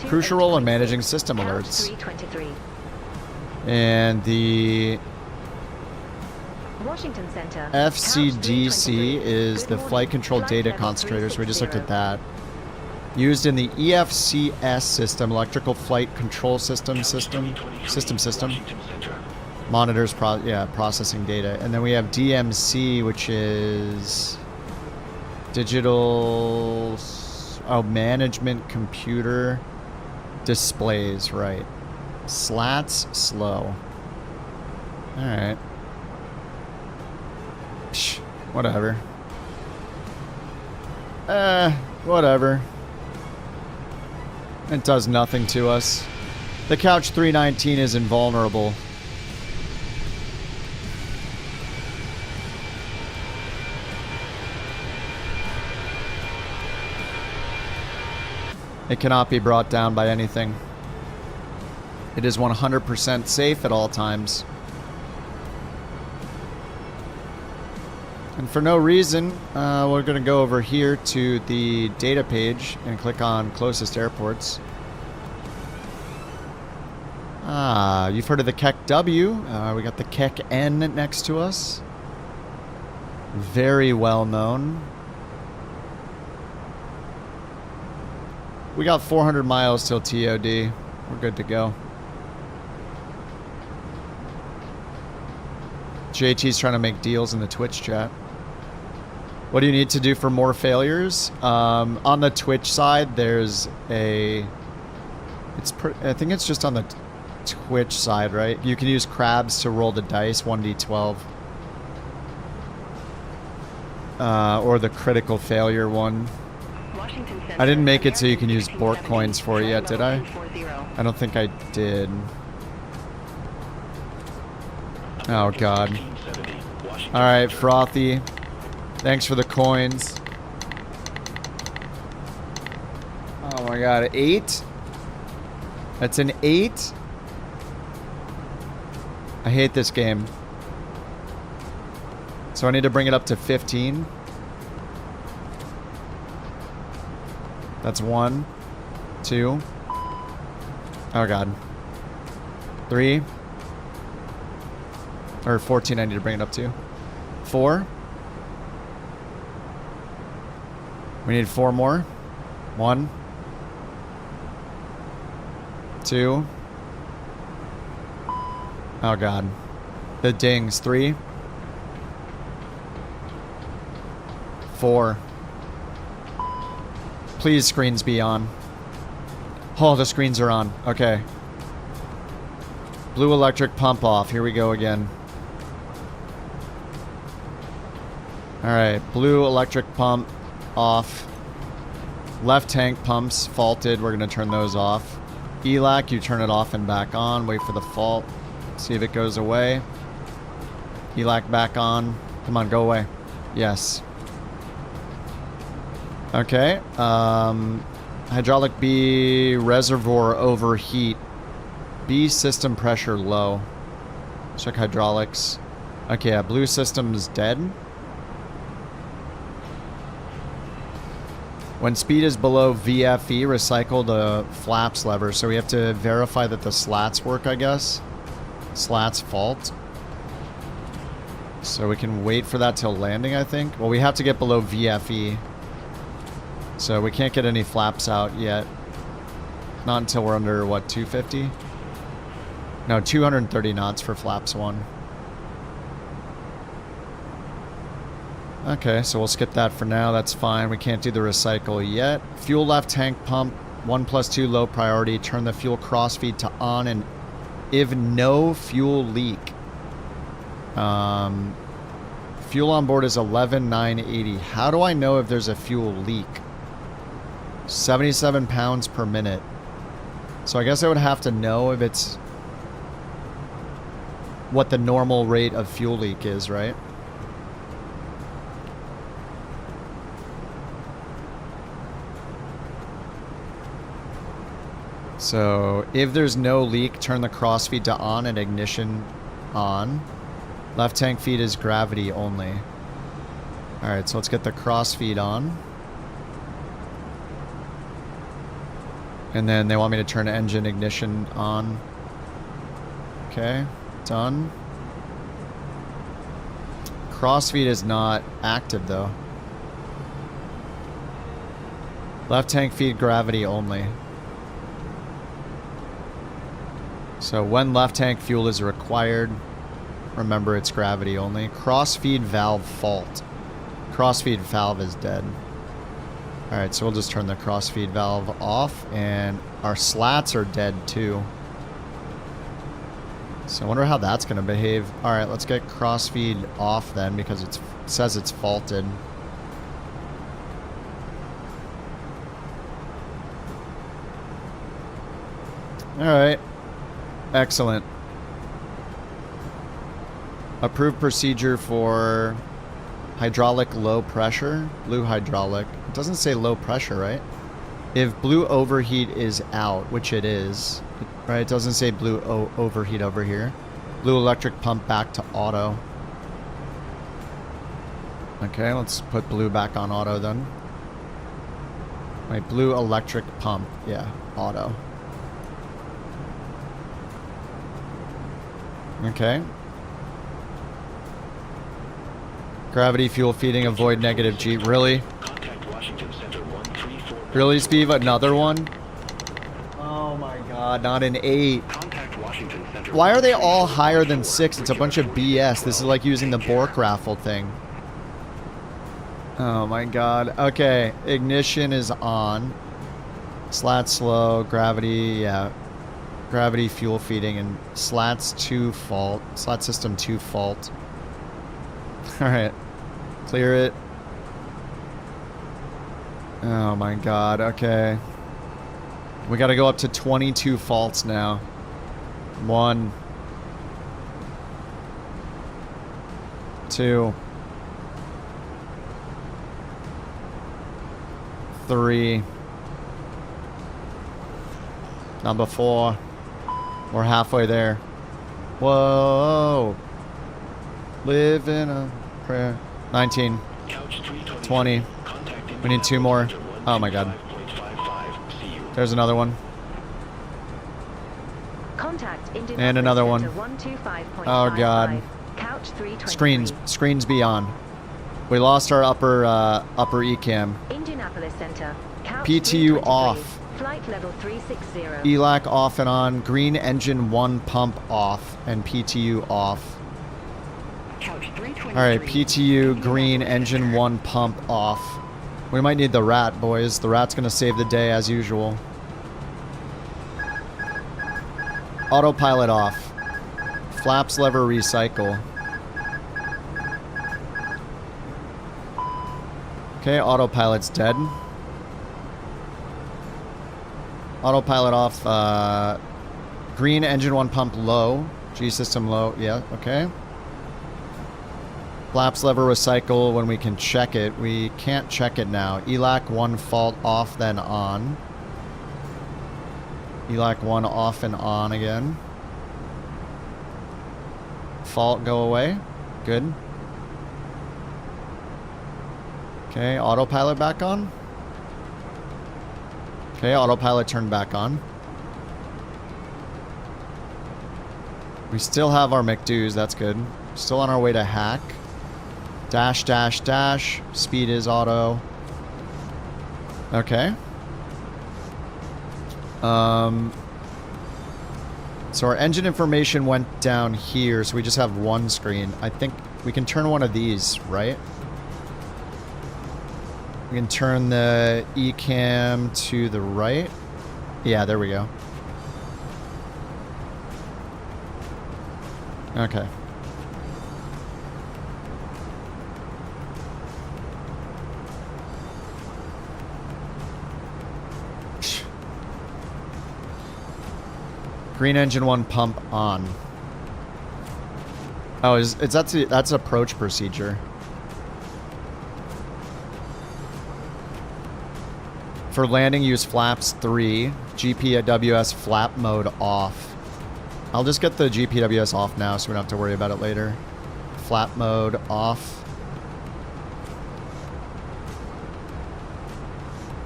Crucial role in managing system alerts. And the Washington Center. FCDC is the Flight Control Data Concentrator, so we just looked at that. Used in the EFCS system, Electrical Flight Control System. Monitors, processing data. And then we have DMC, which is Digital... Oh, Management Computer Displays, right. Slats, slow. Alright. Whatever. Whatever. It does nothing to us. The Couch 319 is invulnerable. It cannot be brought down by anything. It is 100% safe at all times. And for no reason, we're going to go over here to the data page and click on closest airports. You've heard of the Keck W. We got the Keck N next to us. Very well known. We got 400 miles till TOD. We're good to go. JT's trying to make deals in the Twitch chat. What do you need to do for more failures? On the Twitch side, there's a... I think it's just on the Twitch side, right? You can use crabs to roll the dice, 1d12. Or the critical failure one. I didn't make it so you can use Bork coins for it yet, did I? I don't think I did. Oh, God. Alright, Frothy. Thanks for the coins. Oh my God, 8? That's an 8? I hate this game. So I need to bring it up to 15. That's 1, 2. Oh God. 3. Or 14 I need to bring it up to. 4. We need 4 more. 1. 2. Oh god. The dings. 3. 4. Please screens be on. Oh, the screens are on. Okay. Blue electric pump off. Here we go again. Alright, blue electric pump off. Left tank pumps faulted. We're going to turn those off. ELAC, you turn it off and back on. Wait for the fault. See if it goes away. ELAC back on. Come on, go away. Yes. Okay. Hydraulic B, reservoir overheat. B, system pressure low. Check hydraulics. Okay, yeah, blue system is dead. When speed is below VFE, recycle the flaps lever. So we have to verify that the slats work, I guess. Slats fault. So we can wait for that till landing, I think. Well, we have to get below VFE. So we can't get any flaps out yet. Not until we're under, what, 250? No, 230 knots for flaps 1. Okay, so we'll skip that for now. That's fine. We can't do the recycle yet. Fuel left tank pump. 1+2 low priority. Turn the fuel crossfeed to on and if no fuel leak. Fuel on board is 11,980. How do I know if there's a fuel leak? 77 pounds per minute. So I guess I would have to know if it's what the normal rate of fuel leak is, right? So if there's no leak, turn the crossfeed to on and ignition on. Left tank feed is gravity only. Alright, so let's get the crossfeed on. And then they want me to turn engine ignition on. Okay, done. Crossfeed is not active though. Left tank feed gravity only. So when left tank fuel is required, remember it's gravity only. Crossfeed valve fault. Crossfeed valve is dead. Alright, so we'll just turn the crossfeed valve off, and our slats are dead too. So I wonder how that's going to behave. Alright, let's get crossfeed off then, because it says it's faulted. Alright. Excellent. Approved procedure for hydraulic low pressure. Blue hydraulic. It doesn't say low pressure, right? If blue overheat is out, which it is, right? It doesn't say blue overheat over here. Blue electric pump back to auto. Okay, let's put blue back on auto then. Wait, blue electric pump. Yeah, auto. Okay. Gravity fuel feeding, avoid negative G. Really? Really, Steve? Another one? Oh my god, not an 8. Why are they all higher than 6? It's a bunch of BS. This is like using the Bork raffle thing. Oh my god. Okay, ignition is on. Slat slow, gravity, yeah. Gravity fuel feeding and slats 2 fault. Slat system 2 fault. Alright. Clear it. Oh my god, okay. We gotta go up to 22 faults now. 1. 2. 3. Number 4. We're halfway there. Whoa. Live in a prayer. 19. 20. We need 2 more. Oh my god. There's another one. And another one. Oh god. Screens be on. We lost our upper ECAM. PTU off. Flight level 360. ELAC off and on. Green engine 1 pump off and PTU off. Alright, PTU, green engine 1 pump off. We might need the rat, boys. The rat's gonna save the day as usual. Autopilot off. Flaps lever recycle. Okay, autopilot's dead. Autopilot off. Green engine 1 pump low. G system low. Yeah, okay. Flaps lever recycle when we can check it. We can't check it now. ELAC 1 fault off then on. ELAC 1 off and on again. Fault go away. Good. Okay, autopilot back on. Okay, autopilot turned back on. We still have our McDo's, that's good. Still on our way to hack. Dash, dash, dash. Speed is auto. Okay. So our engine information went down here, so we just have one screen. I think we can turn one of these, right? We can turn the eCam to the right. Yeah, there we go. Okay. Green engine 1 pump on. Oh, that's approach procedure. For landing, use flaps 3. GPWS flap mode off. I'll just get the GPWS off now so we don't have to worry about it later. Flap mode off.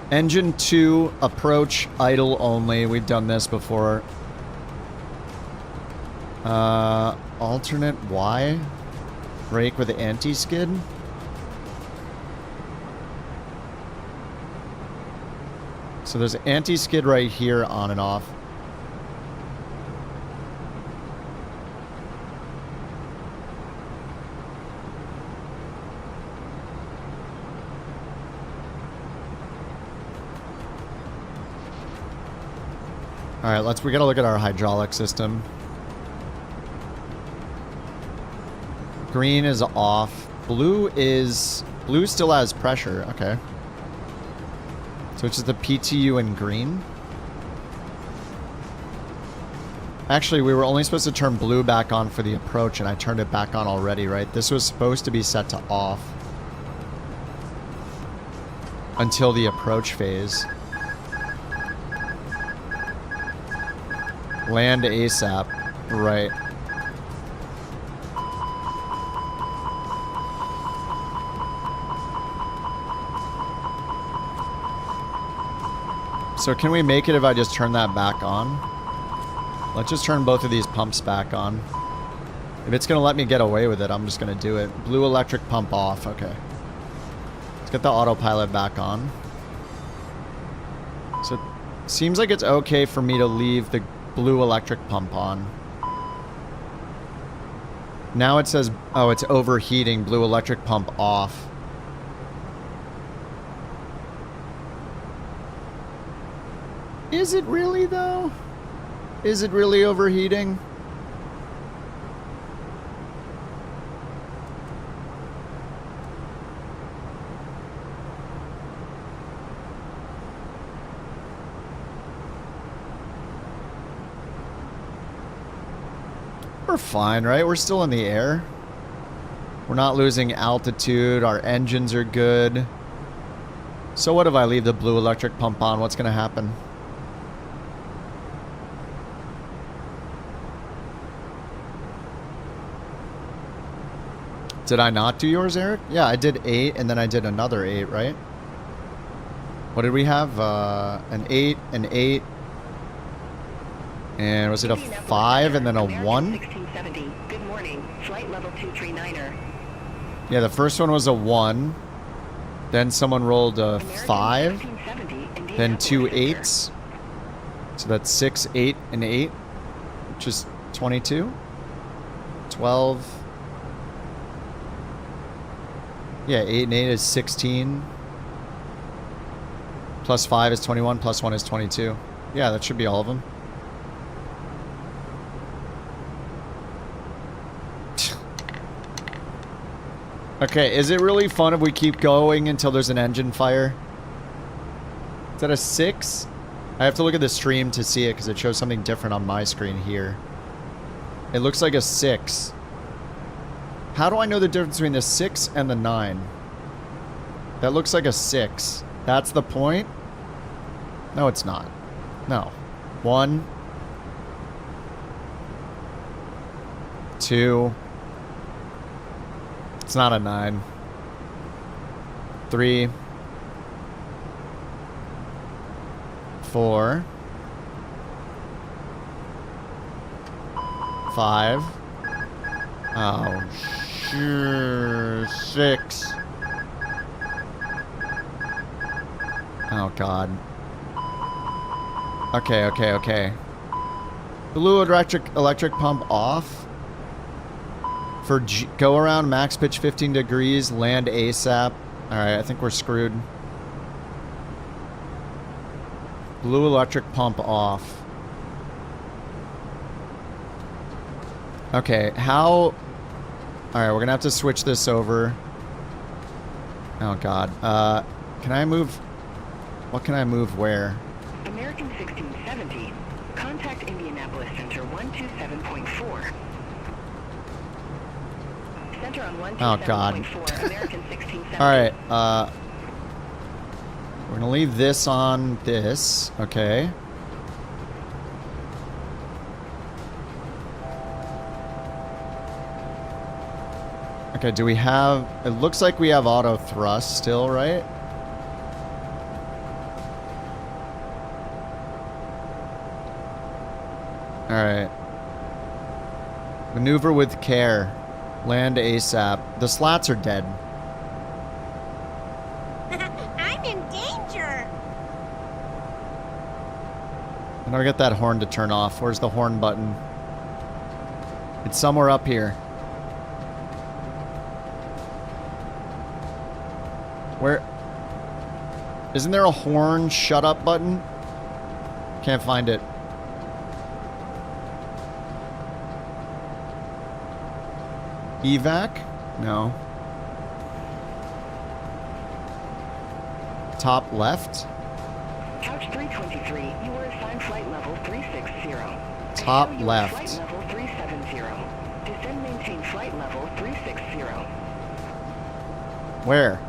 Engine 2, approach idle only. We've done this before. Alternate Y. Brake with anti-skid. So there's anti-skid right here on and off. Alright, we gotta look at our hydraulic system. Green is off. Blue still has pressure. Okay. So it's just the PTU and green. Actually, we were only supposed to turn blue back on for the approach, and I turned it back on already, right? This was supposed to be set to off until the approach phase. Land ASAP. Right. So can we make it if I just turn that back on? Let's just turn both of these pumps back on. If it's going to let me get away with it, I'm just going to do it. Blue electric pump off. Okay. Let's get the autopilot back on. So it seems like it's okay for me to leave the blue electric pump on. Now it says, oh, it's overheating. Blue electric pump off. Is it really, though? Is it really overheating? We're fine, right? We're still in the air. We're not losing altitude. Our engines are good. So what if I leave the blue electric pump on? What's going to happen? Did I not do yours, Eric? Yeah, I did 8, and then I did another 8, right? What did we have? An 8, an 8. And was it a 5 and then a 1? Good morning. Flight level 239er. Yeah, the first one was a 1. Then someone rolled a 5. Then 2 8s. So that's 6, 8, and 8, which is 22. 12. Yeah, 8 and 8 is 16. Plus 5 is 21, plus 1 is 22. Yeah, that should be all of them. Okay, is it really fun if we keep going until there's an engine fire? Is that a 6? I have to look at the stream to see it because it shows something different on my screen here. It looks like a 6. How do I know the difference between the 6 and the 9? That looks like a 6. That's the point? No, it's not. No. 1. 2. It's not a 9. 3. 4. 5. Oh, sure. 6. Oh, God. Okay, okay, okay. Blue electric pump off. For go around, max pitch 15 degrees, land ASAP. Alright, I think we're screwed. Blue electric pump off. Okay, how... Alright, we're gonna have to switch this over. Oh, God. Can I move... What can I move where? American 1670. Contact Indianapolis Center 127.4. Center on 127.4. Oh, God. American 1670. Alright, we're gonna leave this on this. Okay. Okay, do we have... It looks like we have auto thrust still, right? Alright. Maneuver with care. Land ASAP. The slats are dead. I'm in danger. I gotta get that horn to turn off. Where's the horn button? It's somewhere up here. Where? Isn't there a horn shut up button? Can't find it. Evac? No. Top left? Couch 323, you were assigned flight level 360. Top Show you left. Flight level 370. Descend, maintain flight level 360. Where?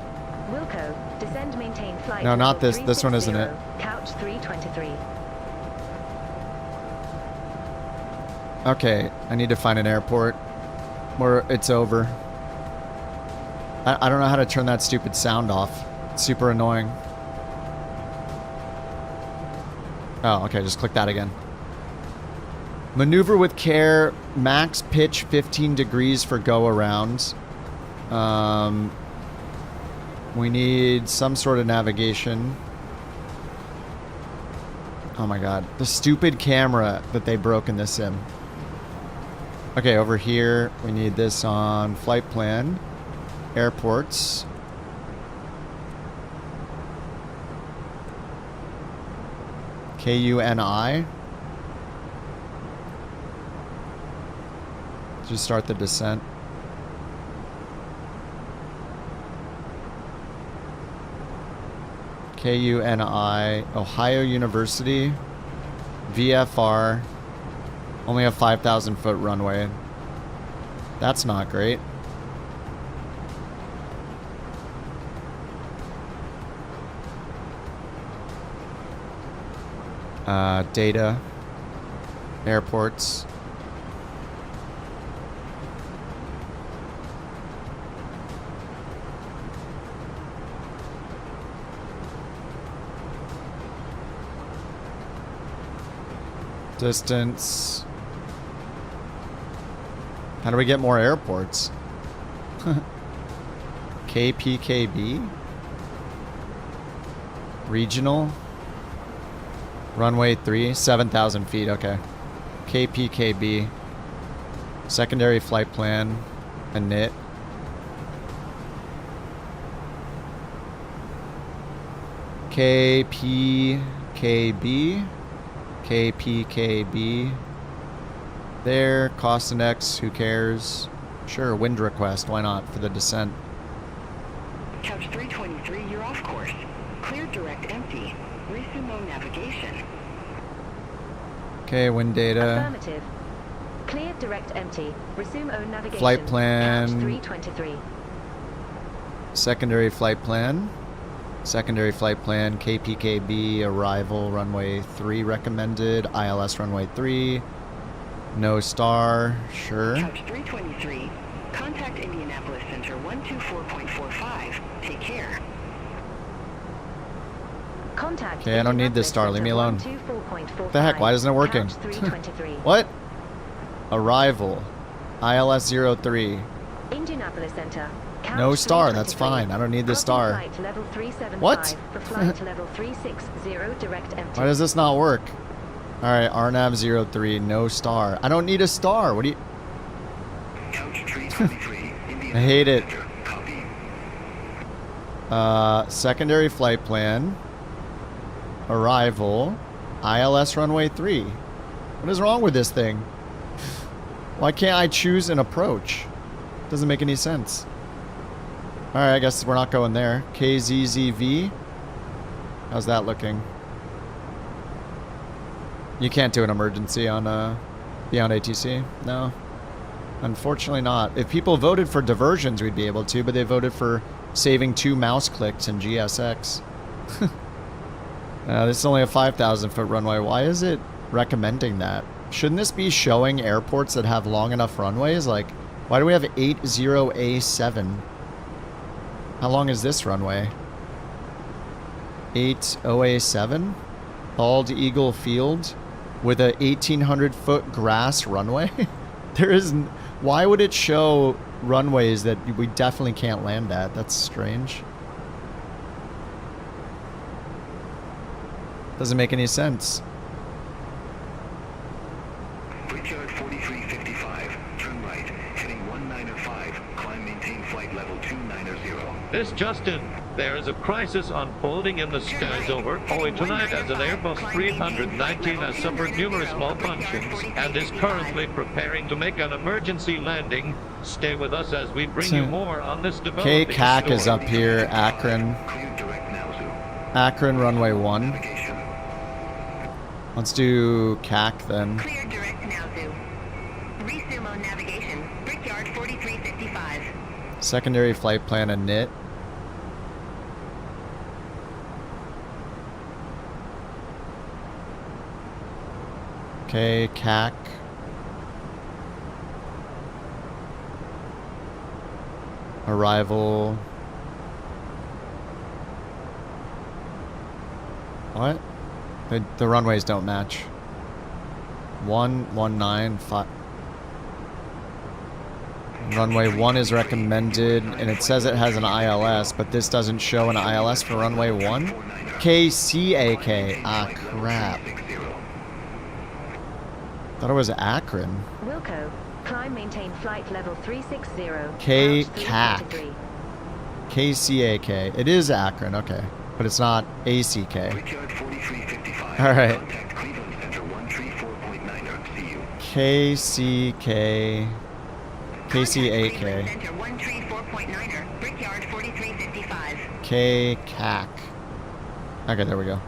Wilco, descend, maintain flight. No, not level this. This one isn't it. 360, Couch 323. Okay, I need to find an airport where it's over. I don't know how to turn that stupid sound off. It's super annoying. Oh, okay, just click that again. Maneuver with care, max pitch 15 degrees for go around. We need some sort of navigation. Oh my god, the stupid camera that they broke in this sim. Okay, over here, we need this on flight plan. Airports. KUNI. Just start the descent. KUNI. Ohio University. VFR. Only a 5,000 foot runway. That's not great. Data. Airports. Distance. How do we get more airports? KPKB? Regional? Runway 3, 7,000 feet, okay. KPKB. Secondary flight plan, init. KPKB. KPKB. There, cost and X, who cares? Sure, wind request, why not, for the descent. Couch 323, you're off course. Clear direct empty. Resume navigation. Okay, wind data. Affirmative. Clear direct empty. Resume own navigation. Flight plan. Couch 323. Secondary flight plan. Secondary flight plan, KPKB, arrival, runway 3 recommended, ILS runway 3, no star, sure. Couch 323, contact Indianapolis Center 124.45, take care. Contact. Okay, I don't need this star, leave me alone. What the heck, why isn't it working? What? Arrival, ILS 03. Indianapolis Center. No star, that's fine. I don't need this star. What? Why does this not work? Alright, RNAV 03, no star. I don't need a star. What do you... I hate it. Secondary flight plan. Arrival. ILS runway 3. What is wrong with this thing? Why can't I choose an approach? Doesn't make any sense. Alright, I guess we're not going there. KZZV. How's that looking? You can't do an emergency on beyond ATC? No. Unfortunately not. If people voted for diversions, we'd be able to, but they voted for saving 2 mouse clicks in GSX. This is only a 5,000 foot runway. Why is it recommending that? Shouldn't this be showing airports that have long enough runways? Like, why do we have 80A7? How long is this runway? 80A7? Bald Eagle Field with a 1,800 foot grass runway? There is... Why would it show runways that we definitely can't land at? That's strange. Doesn't make any sense. Brickyard 4355, turn right, heading 195, climb maintain flight level 290. This Justin, there is a crisis unfolding in the skies over owing tonight as an Airbus 319 has suffered numerous malfunctions and is currently preparing to make an emergency landing. Stay with us as we bring you more on this developing story. KCAC is up here, Akron. Akron runway 1. Let's do CAC then. Clear direct now, Zoo. Resume on navigation. Brickyard 4355. Secondary flight plan and NIT. Okay, CAC. Arrival. What? The runways don't match. 119. Runway 1 is recommended, and it says it has an ILS, but this doesn't show an ILS for runway 1. KCAK. Ah, crap. Thought it was Akron. Wilco, climb maintain flight level 360. KCAC. KCAK. It is Akron, okay. But it's not ACK. Alright. KCK. KCAK. KCAC. Okay, there we go.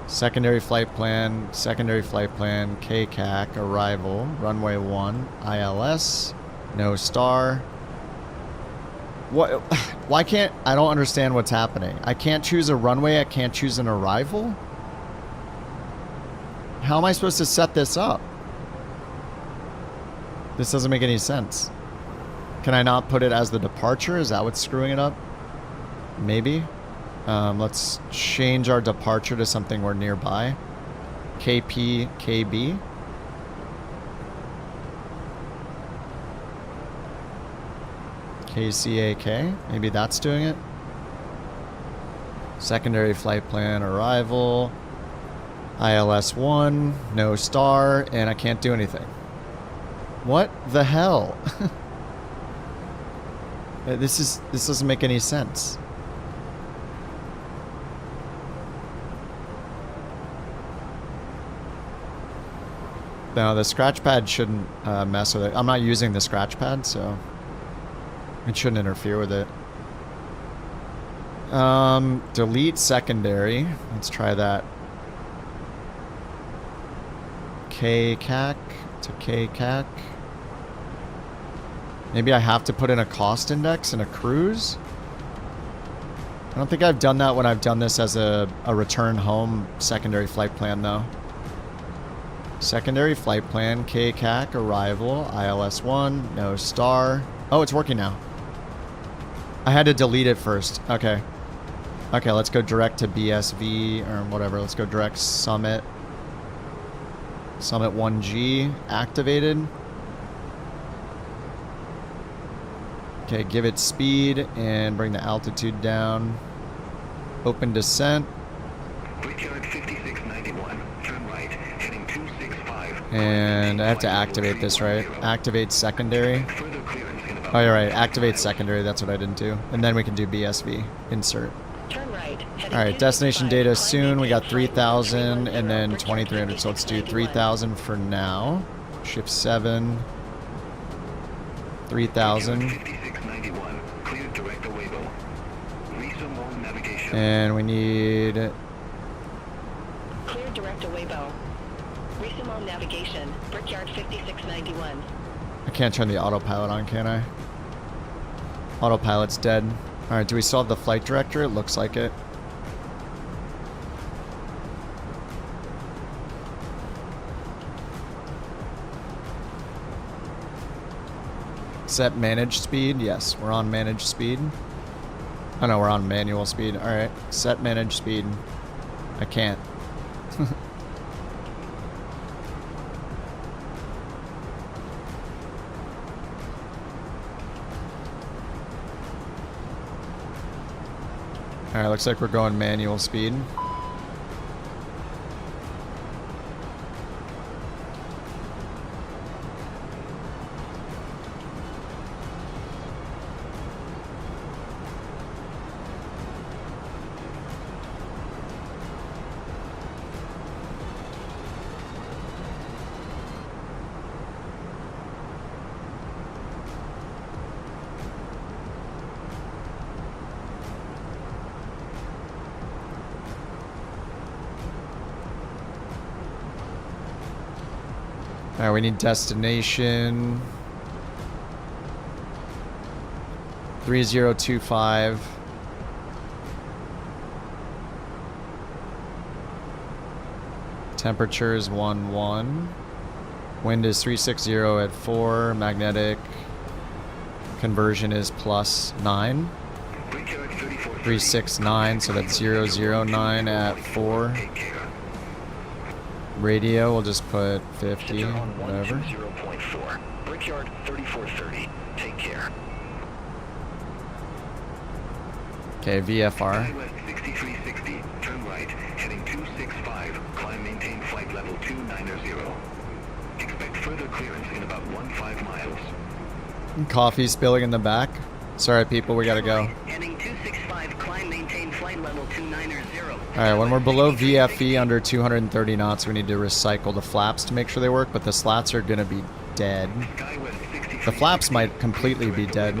Secondary flight plan, KCAC, arrival, runway 1, ILS, no star. What? Why can't... I don't understand what's happening. I can't choose a runway, I can't choose an arrival? How am I supposed to set this up? This doesn't make any sense. Can I not put it as the departure? Is that what's screwing it up? Maybe. Let's change our departure to something we're nearby. KPKB. KCAK. Maybe that's doing it. Secondary flight plan arrival. ILS-1, no star, and I can't do anything. What the hell? This doesn't make any sense. No, the scratch pad shouldn't mess with it. I'm not using the scratch pad, so it shouldn't interfere with it. Delete secondary. Let's try that. KCAC to KCAC. Maybe I have to put in a cost index in a cruise? I don't think I've done that when I've done this as a return home secondary flight plan, though. Secondary flight plan, KCAC, arrival, ILS-1, no star. Oh, it's working now. I had to delete it first. Okay. Okay, let's go direct to BSV, or whatever. Let's go direct Summit. Summit 1G, activated. Okay, give it speed and bring the altitude down. Open descent. Brickyard 5691, turn right, heading 265. And I have to activate this, right? Activate secondary. Oh, you're right. Activate secondary. That's what I didn't do. And then we can do BSV. Insert. Turn right. All right, destination data soon. We got 3,000 and then 2,300. So let's do 3,000 for now. Shift 7. 3,000. And we need... Clear direct away bow. Resume navigation. Brickyard 5691. I can't turn the autopilot on, can I? Autopilot's dead. Alright, do we still have the flight director? It looks like it. Set managed speed? Yes, we're on managed speed. Oh no, we're on manual speed. Alright, set managed speed. I can't. Alright, looks like we're going manual speed. Alright, we need destination 3025. Temperature is 11. Wind is 360 at 4. Magnetic conversion is +9. 369, so that's 009 at 4. Radio, we'll just put 50, whatever. 0.4. Brickyard 3430. Take care. Okay, VFR. 6360. Turn right, heading 265. Climb maintain flight level 290. Expect further clearance in about 15 miles. Coffee spilling in the back. Sorry, people, we gotta go. Heading 265. Climb maintain flight level 290. Alright, when we're below VFE under 230 knots, we need to recycle the flaps to make sure they work, but the slats are going to be dead. The flaps might completely be dead.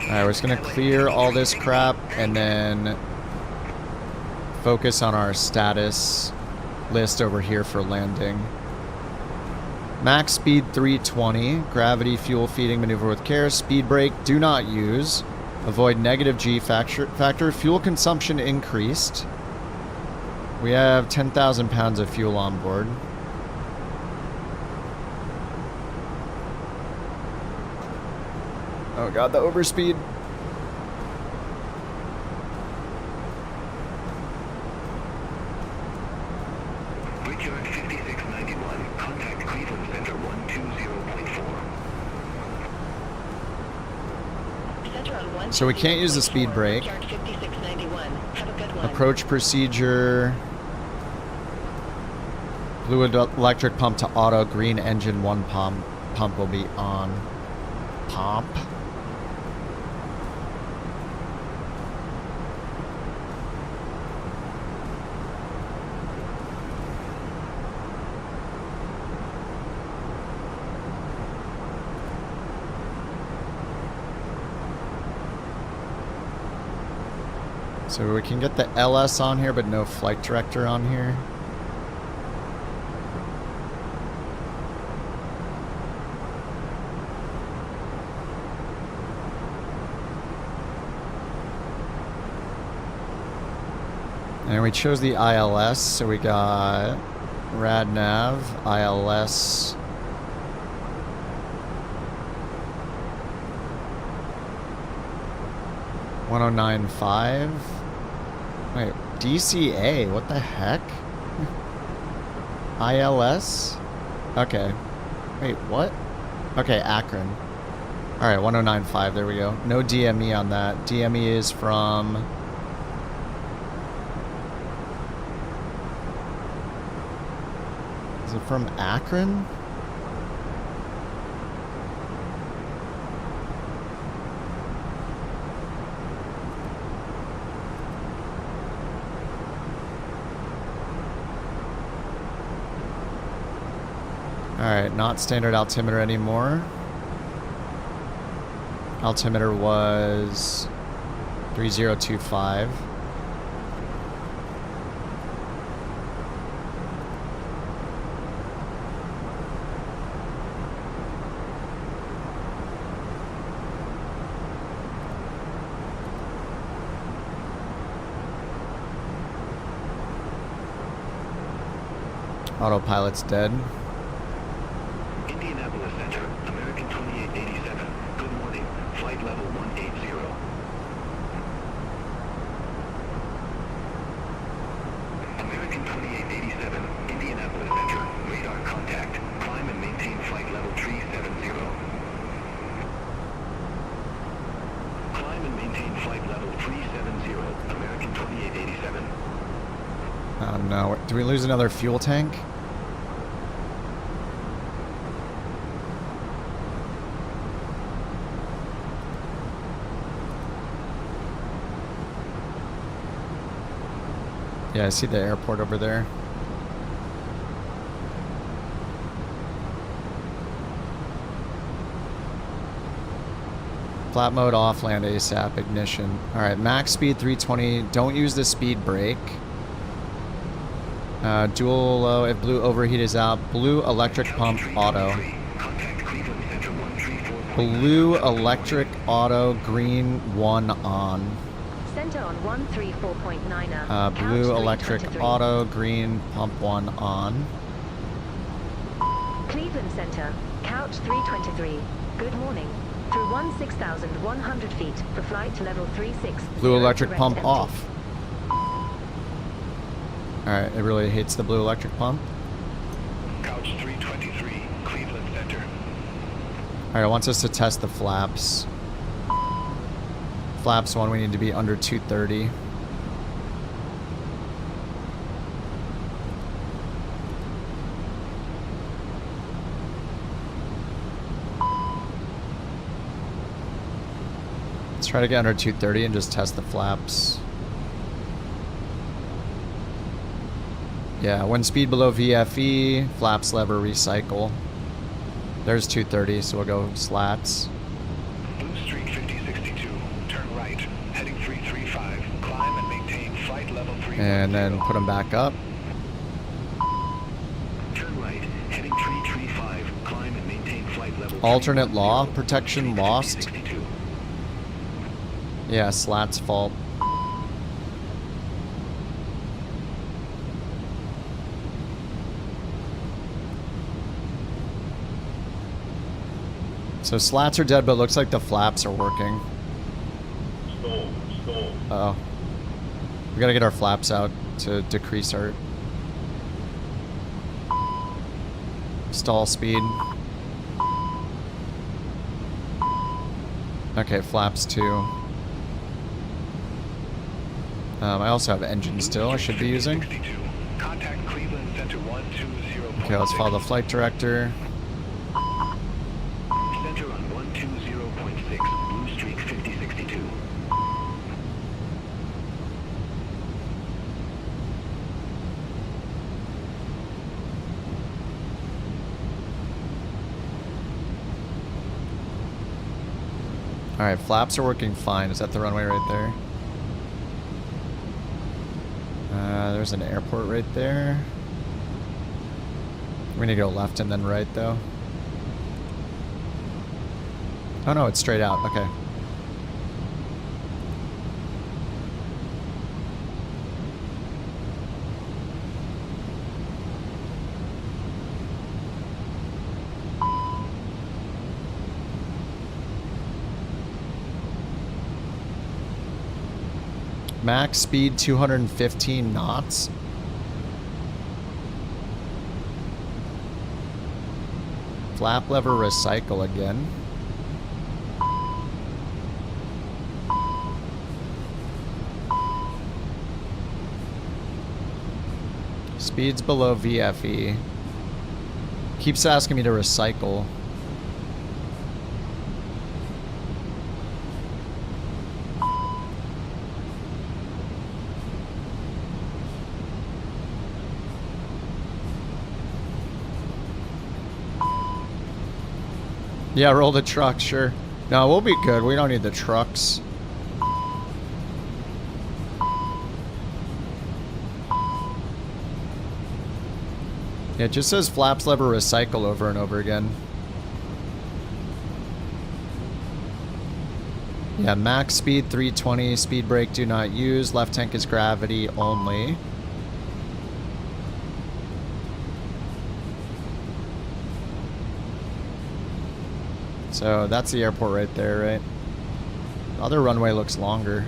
Alright, we're just going to clear all this crap and then focus on our status list over here for landing. Max speed 320. Gravity fuel feeding maneuver with care. Speed brake do not use. Avoid negative G factor. Fuel consumption increased. We have 10,000 pounds of fuel on board. Oh god, the overspeed. Brickyard 5691. Contact Cleveland Center 120.4. So we can't use the speed brake. Approach procedure. Blue electric pump to auto. Green engine 1 pump will be on. Pump. So we can get the LS on here, but no flight director on here. And we chose the ILS, so we got RadNav, ILS. $1095. Wait, DCA? What the heck? ILS? Okay. Wait, what? Okay, Akron. Alright, 1095, there we go. No DME on that. DME is from... Is it from Akron? Alright, not standard altimeter anymore. Altimeter was 3025. Autopilot's dead. Indianapolis Center, American 2887. Good morning. Flight level 180. American 2887, Indianapolis Center. Radar contact. Climb and maintain flight level 370. Climb and maintain flight level 370. American 2887. Oh no, do we lose another fuel tank? Yeah, I see the airport over there. Flat mode off, land ASAP, ignition. Alright, max speed 320. Don't use the speed brake. Dual low, if blue overheat is out. Blue electric pump auto. Blue electric auto, green 1 on. Center on 134.9. Blue electric auto, green pump 1 on. Cleveland Center, couch 323. Good morning. Through 16,100 feet for flight level 36. Blue electric pump off. Alright, it really hates the blue electric pump. Couch 323, Cleveland Center. Alright, it wants us to test the flaps. Flaps 1, we need to be under 230. Let's try to get under 230 and just test the flaps. Yeah, when speed below VFE, flaps lever recycle. There's 230, so we'll go slats. Blue Street 5062, turn right, heading 335, climb and maintain flight level 3. And then put them back up. Turn right, heading 335, climb and maintain flight level 3. Alternate law, protection lost. Yeah, slats fault. So slats are dead, but it looks like the flaps are working. Uh-oh. We gotta get our flaps out to decrease our stall speed. Okay, flaps 2. I also have engine still I should be using. Contact Cleveland Center 120.6. Okay, let's follow the flight director. Center on 120.6, Blue Streak 5062. Alright, flaps are working fine. Is that the runway right there? There's an airport right there. We're gonna go left and then right though. Oh no, it's straight out. Okay. Max speed 215 knots. Flap lever recycle again. Speeds below VFE. Keeps asking me to recycle. Yeah, roll the truck, sure. No, we'll be good. We don't need the trucks. Yeah, it just says flaps lever recycle over and over again. Yeah, max speed 320, speed brake do not use, left tank is gravity only. So that's the airport right there, right? The other runway looks longer.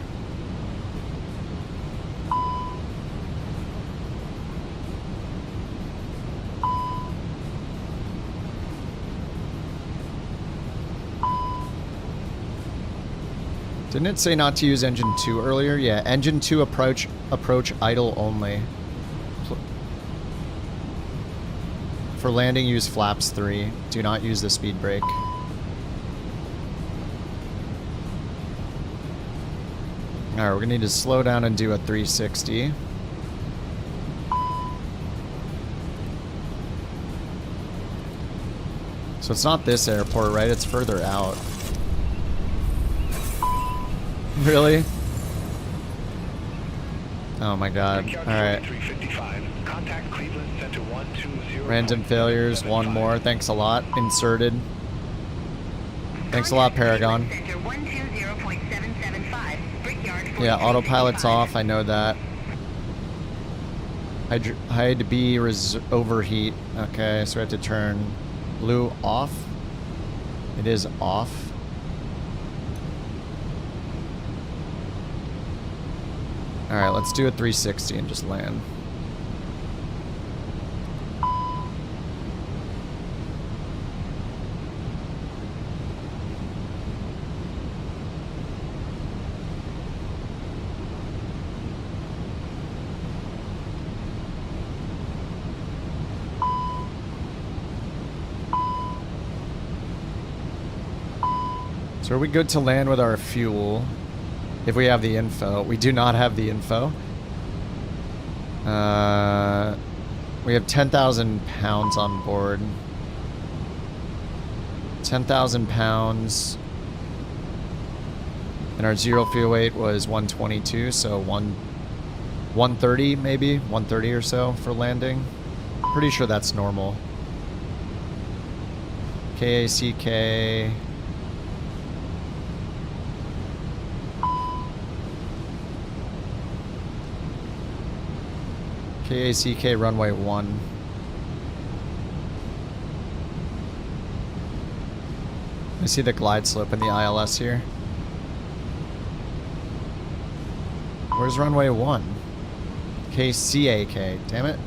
Didn't it say not to use engine 2 earlier? Yeah, engine 2 approach idle only. For landing, use flaps 3. Do not use the speed brake. Alright, we're gonna need to slow down and do a 360. So it's not this airport, right? It's further out. Really? Oh my god. Alright. Random failures, one more. Thanks a lot. Inserted. Thanks a lot, Paragon. Yeah, autopilot's off, I know that. Hide B overheat. Okay, so we have to turn blue off. It is off. Alright, let's do a 360 and just land. So are we good to land with our fuel? If we have the info. We do not have the info. We have 10,000 pounds on board. 10,000 pounds. And our zero fuel weight was 122, so 130 maybe? 130 or so for landing. Pretty sure that's normal. KACK. KACK runway 1. I see the glide slope in the ILS here. Where's runway 1? KCAK, damn it.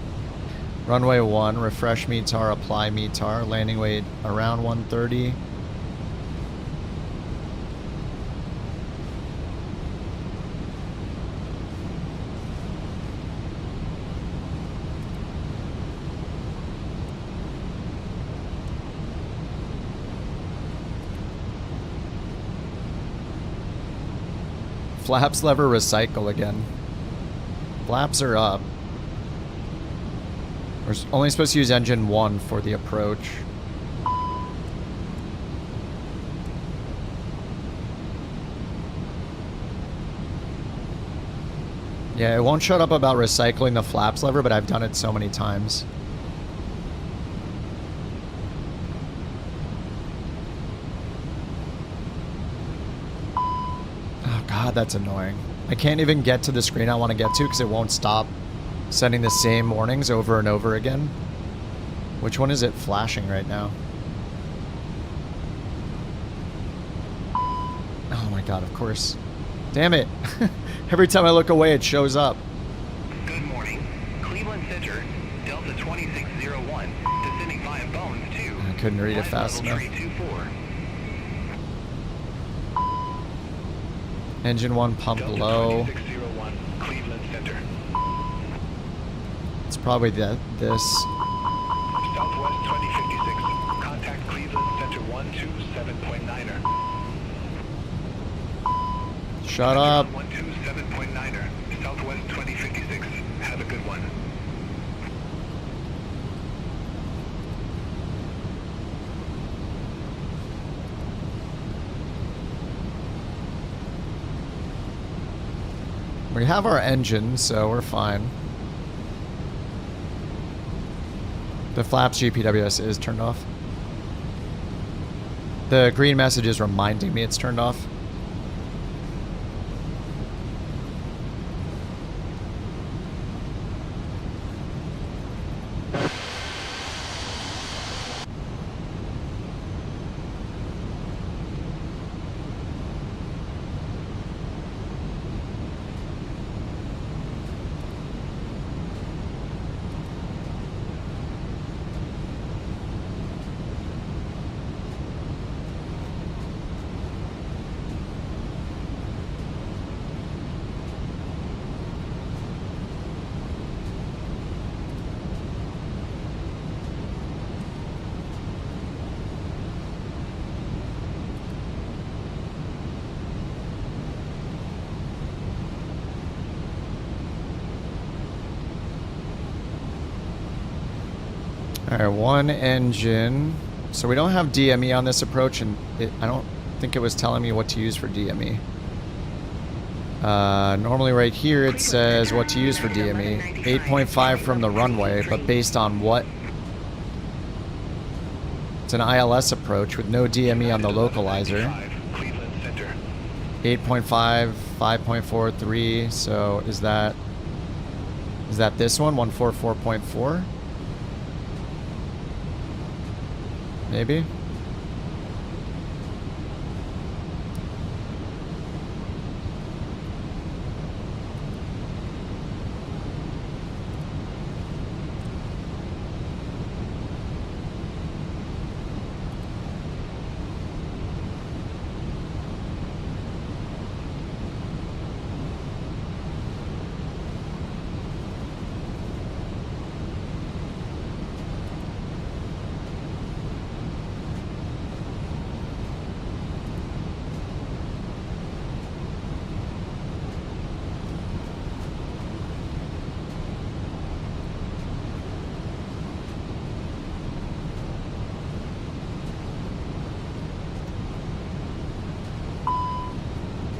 Runway 1, refresh METAR, apply METAR, landing weight around 130. Flaps lever recycle again. Flaps are up. We're only supposed to use engine 1 for the approach. Yeah, it won't shut up about recycling the flaps lever, but I've done it so many times. Oh god, that's annoying. I can't even get to the screen I want to get to because it won't stop sending the same warnings over and over again. Which one is it flashing right now? Oh my god, of course. Damn it. Every time I look away, it shows up. Good morning. Cleveland Center, Delta 2601, descending via Bones 2. I couldn't read it fast enough. 324. Engine 1 pump Delta low. 2601, Cleveland Center. It's probably this. Southwest 2056, contact Cleveland Center 127.9er. Shut up. 127.9er, Southwest 2056. Have a good one. We have our engine, so we're fine. The flaps GPWS is turned off. The green message is reminding me it's turned off. Alright, one engine. So we don't have DME on this approach, and I don't think it was telling me what to use for DME. Normally right here it says what to use for DME. 8.5 from the runway, but based on what? It's an ILS approach with no DME on the localizer. 8.5, 5.43, so is that this one? 144.4? Maybe?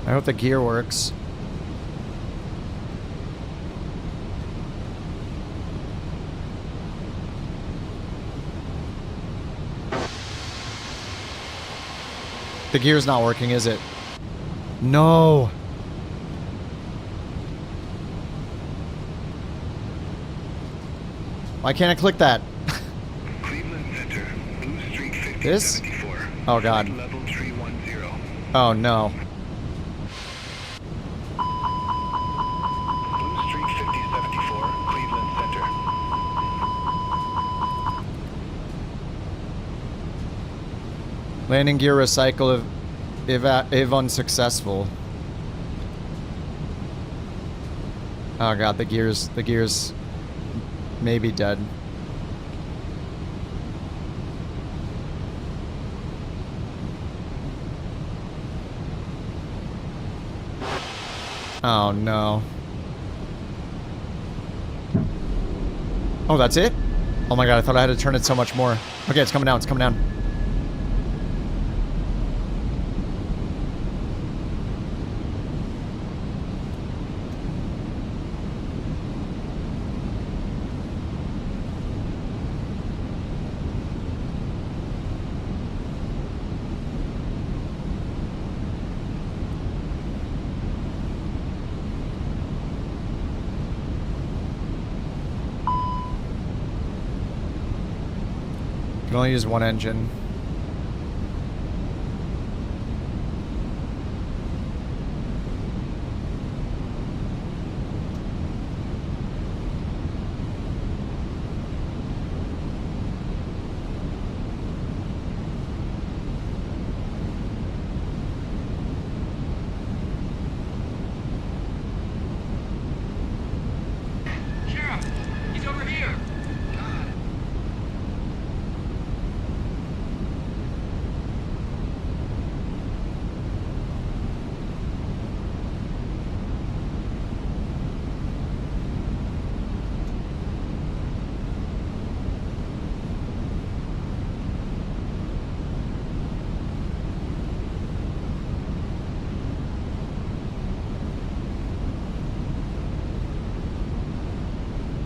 I hope the gear works. The gear's not working, is it? No. Why can't I click that? This? Oh god. Oh no. Landing gear recycle if unsuccessful. Oh god, the gears may be dead. Oh no. Oh, that's it? Oh my god, I thought I had to turn it so much more. Okay, it's coming down, it's coming down. Can only use one engine. Sheriff, he's over here.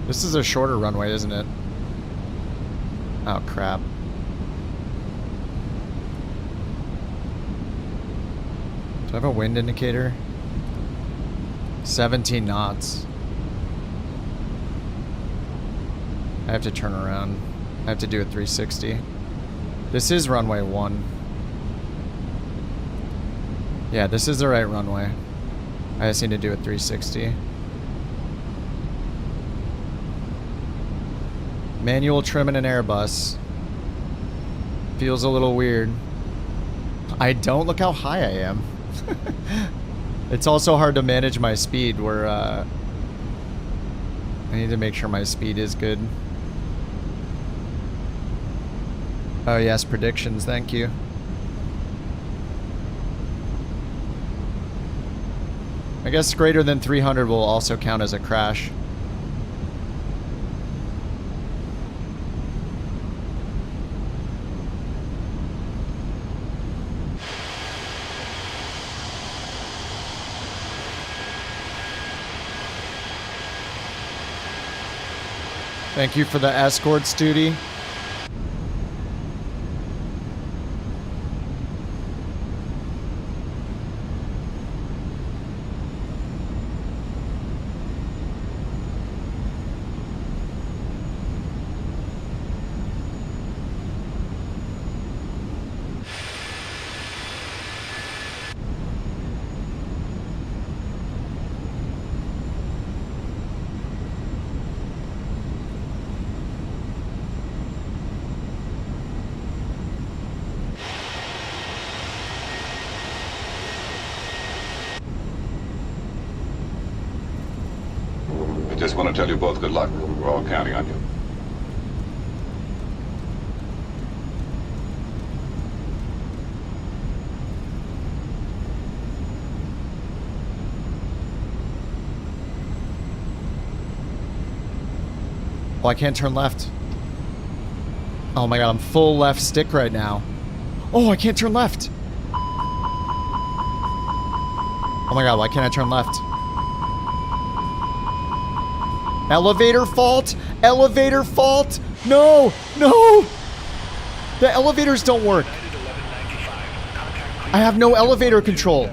This is a shorter runway, isn't it? Oh, crap. Do I have a wind indicator? 17 knots. I have to turn around. I have to do a 360. This is runway 1. Yeah, this is the right runway. I just need to do a 360. Manual trim in an Airbus. Feels a little weird. I don't. Look how high I am. It's also hard to manage my speed where I need to make sure my speed is good. Oh yes, predictions, thank you. I guess greater than 300 will also count as a crash. Thank you for the escorts duty. Just want to tell you both good luck. We're all counting on you. Oh, I can't turn left. Oh my god, I'm full left stick right now. Oh, I can't turn left. Oh my god, why can't I turn left? Elevator fault? Elevator fault? No! No! The elevators don't work. I have no elevator control.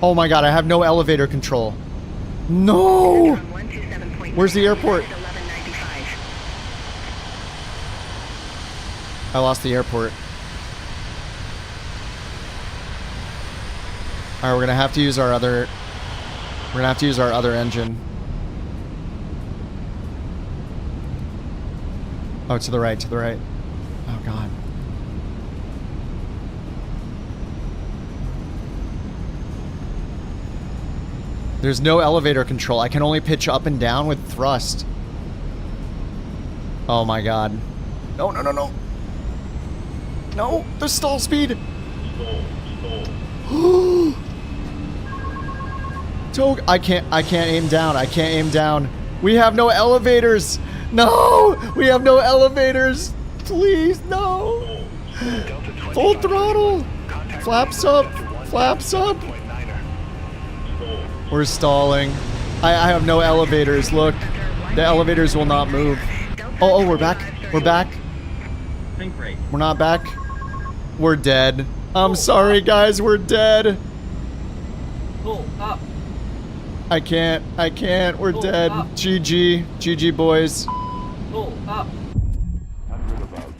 Oh my god, I have no elevator control. No! Where's the airport? I lost the airport. Alright, we're gonna have to use our other... We're gonna have to use our other engine. Oh, to the right, to the right. Oh, God. There's no elevator control. I can only pitch up and down with thrust. Oh, my God. No, no, no, no. No, the stall speed. Tog, I can't aim down. I can't aim down. We have no elevators. No, we have no elevators. Please, no. Full throttle. Flaps up. Flaps up. We're stalling. I have no elevators. Look, the elevators will not move. Oh, we're back. We're back. We're not back. We're dead. I'm sorry, guys. We're dead. Pull up. I can't. We're dead. GG. GG, boys. Pull up.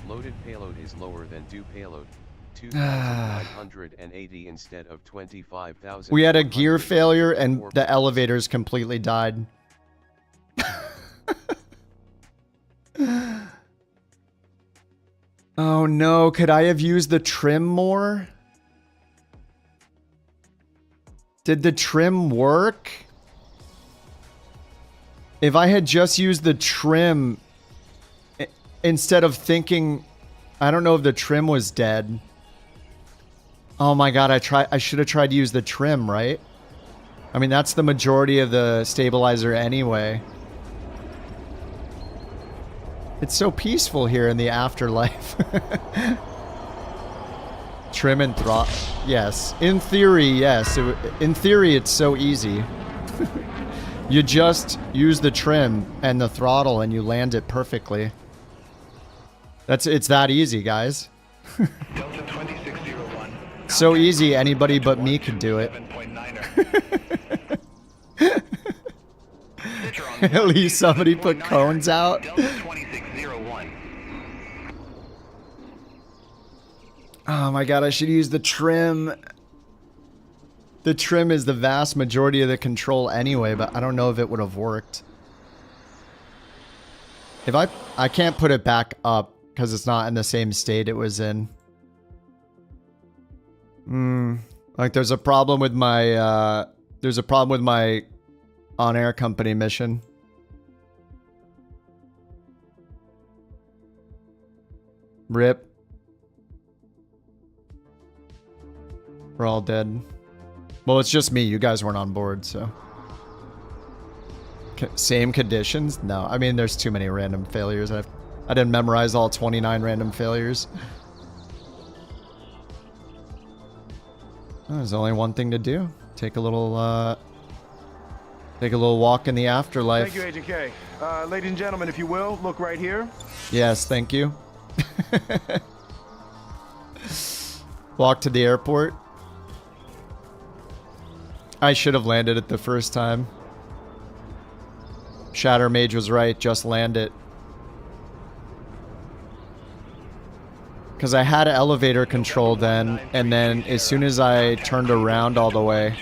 Loaded payload is lower than due payload. 2,980 instead of 25,000. We had a gear failure and the elevators completely died. Oh no, could I have used the trim more? Did the trim work? If I had just used the trim instead of thinking, I don't know if the trim was dead. Oh my god, I should have tried to use the trim, right? I mean, that's the majority of the stabilizer anyway. It's so peaceful here in the afterlife. Trim and throttle. Yes. In theory, yes. In theory, it's so easy. You just use the trim and the throttle and you land it perfectly. It's that easy, guys. So easy, anybody but me could do it. At least somebody put cones out. Oh my god, I should use the trim. The trim is the vast majority of the control anyway, but I don't know if it would have worked. If I can't put it back up because it's not in the same state it was in. Like there's a problem with my on-air company mission. RIP. We're all dead. Well, it's just me. You guys weren't on board, so. Same conditions? No. I mean, there's too many random failures. I didn't memorize all 29 random failures. There's only one thing to do. Take a little walk in the afterlife. Thank you, Agent K. Ladies and gentlemen, if you will, look right here. Yes, thank you. Walk to the airport. I should have landed it the first time. Shatter Mage was right, just land it. Because I had elevator control then, and then as soon as I turned around all the way,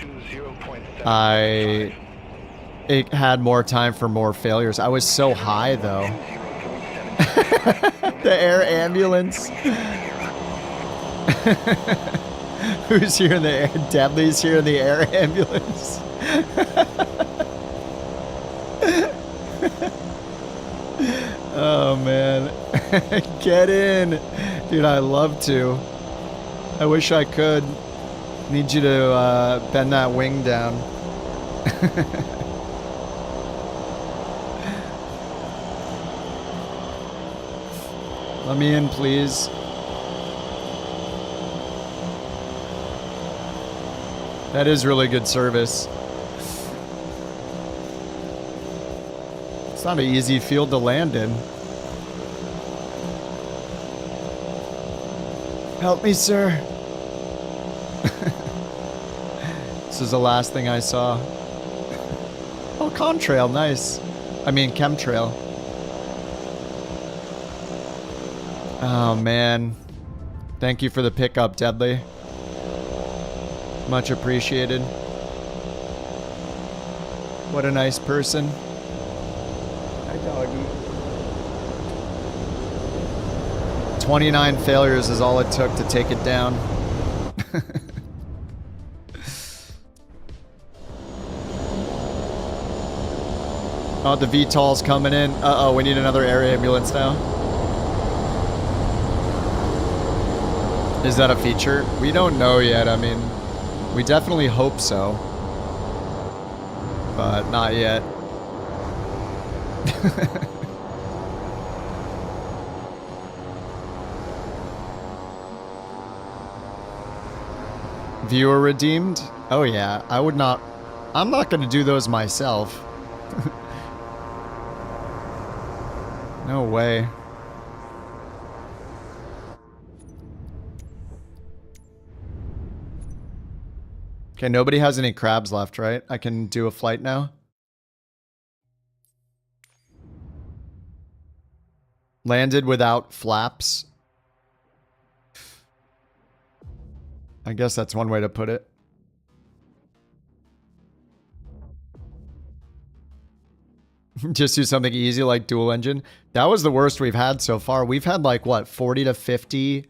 it had more time for more failures. I was so high though. The air ambulance. Who's here in the air? Deadly's here in the air ambulance. Oh man. Get in. Dude, I'd love to. I wish I could. Need you to bend that wing down. Let me in, please. That is really good service. It's not an easy field to land in. Help me, sir. This is the last thing I saw. Oh, contrail, nice. I mean, chemtrail. Oh, man. Thank you for the pickup, Deadly. Much appreciated. What a nice person. Hi, doggy. 29 failures is all it took to take it down. Oh, the VTOL's coming in. Uh-oh, we need another air ambulance now. Is that a feature? We don't know yet. I mean, we definitely hope so. but not yet. Viewer redeemed? Oh yeah, I would not. I'm not going to do those myself. No way. Okay, nobody has any crabs left, right? I can do a flight now. Landed without flaps. I guess that's one way to put it. Just do something easy like dual engine. That was the worst we've had so far. We've had like, what, 40 to 50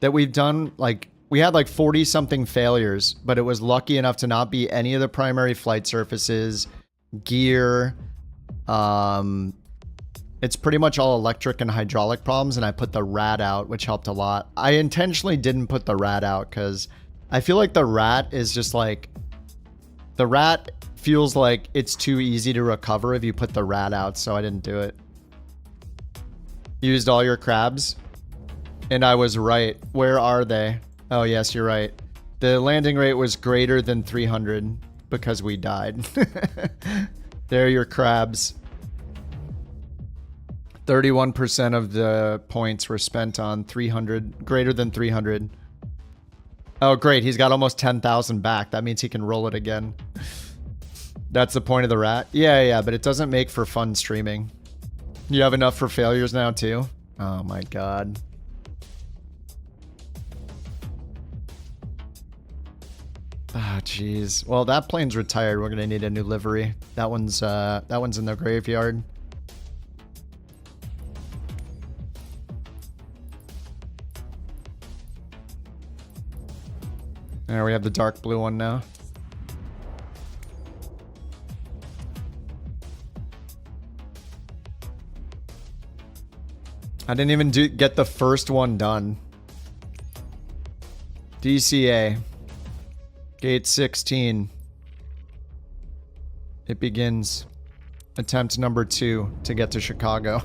that we've done? Like, we had like 40 something failures, but it was lucky enough to not be any of the primary flight surfaces, gear. It's pretty much all electric and hydraulic problems, and I put the rat out, which helped a lot. I intentionally didn't put the rat out because I feel like the rat is just like... The rat feels like it's too easy to recover if you put the rat out, so I didn't do it. Used all your crabs? And I was right. Where are they? Oh, yes, you're right. The landing rate was greater than 300 because we died. There are your crabs. 31% of the points were spent on 300, greater than 300. Oh, great. He's got almost 10,000 back. That means he can roll it again. That's the point of the rat? Yeah, but it doesn't make for fun streaming. You have enough for failures now, too? Oh, my God. Ah, jeez. Well, that plane's retired. We're gonna need a new livery. That one's in the graveyard. There, we have the dark blue one now. I didn't even get the first one done. DCA. Gate 16. It begins. Attempt number 2 to get to Chicago.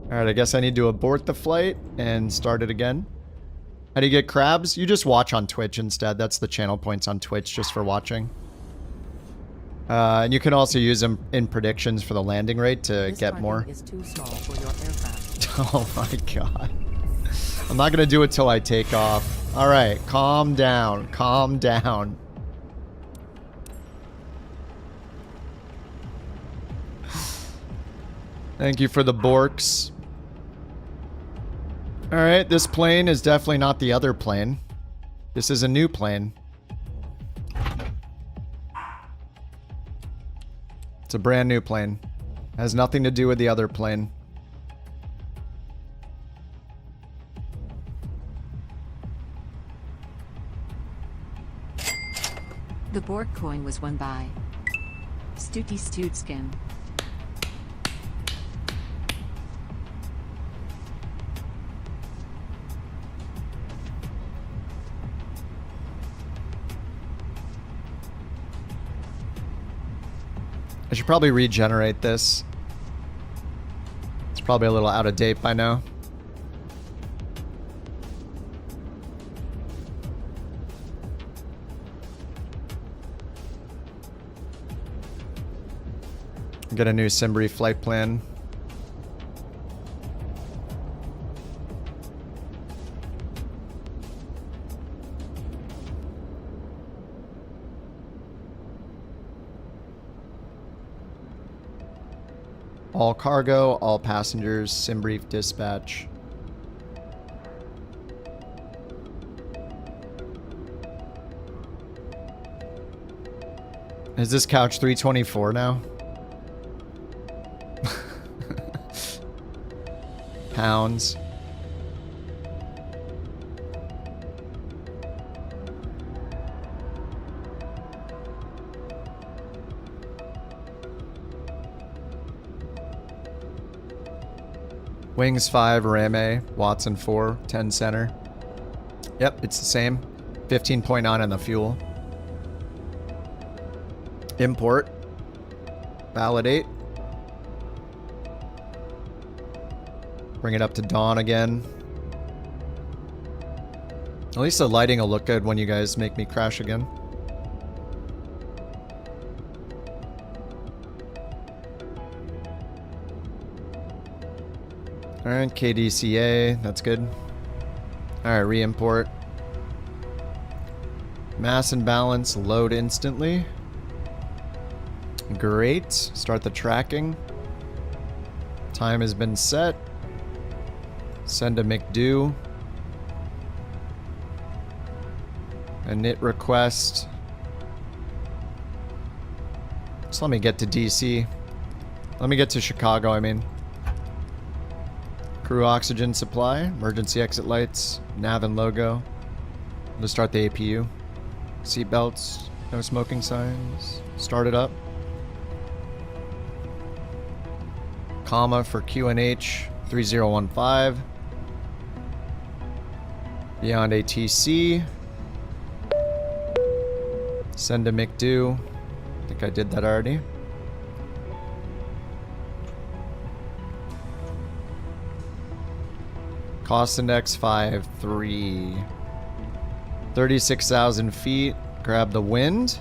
Alright, I guess I need to abort the flight and start it again. How do you get crabs? You just watch on Twitch instead. That's the channel points on Twitch just for watching. And you can also use them in predictions for the landing rate to get more. Is too small for your aircraft. Oh my God. I'm not gonna do it till I take off. Alright, calm down. Calm down. Thank you for the Borks. Alright, this plane is definitely not the other plane. This is a new plane. It's a brand new plane. Has nothing to do with the other plane. The BorkCoin was won by Stooty Stootskin. I should probably regenerate this. It's probably a little out of date by now. Get a new Simbri flight plan. All cargo, all passengers, Simbrief dispatch. Is this couch 324 now? Pounds. Wings 5, Ram A, Watson 4, 10 center. Yep, it's the same. 15.9 on the fuel. Import. Validate. Bring it up to dawn again. At least the lighting will look good when you guys make me crash again. Alright, KDCA, that's good. Alright, re-import. Mass and balance, load instantly. Great. Start the tracking. Time has been set. Send a McDo. Init request. Just let me get to DC. Let me get to Chicago, I mean. Crew oxygen supply. Emergency exit lights. Nav and logo. Let's start the APU. Seatbelts. No smoking signs. Start it up. Comma for QNH 3015. Beyond ATC. Send a McDo. I think I did that already. Cost index 5.3. 36,000 feet. Grab the wind.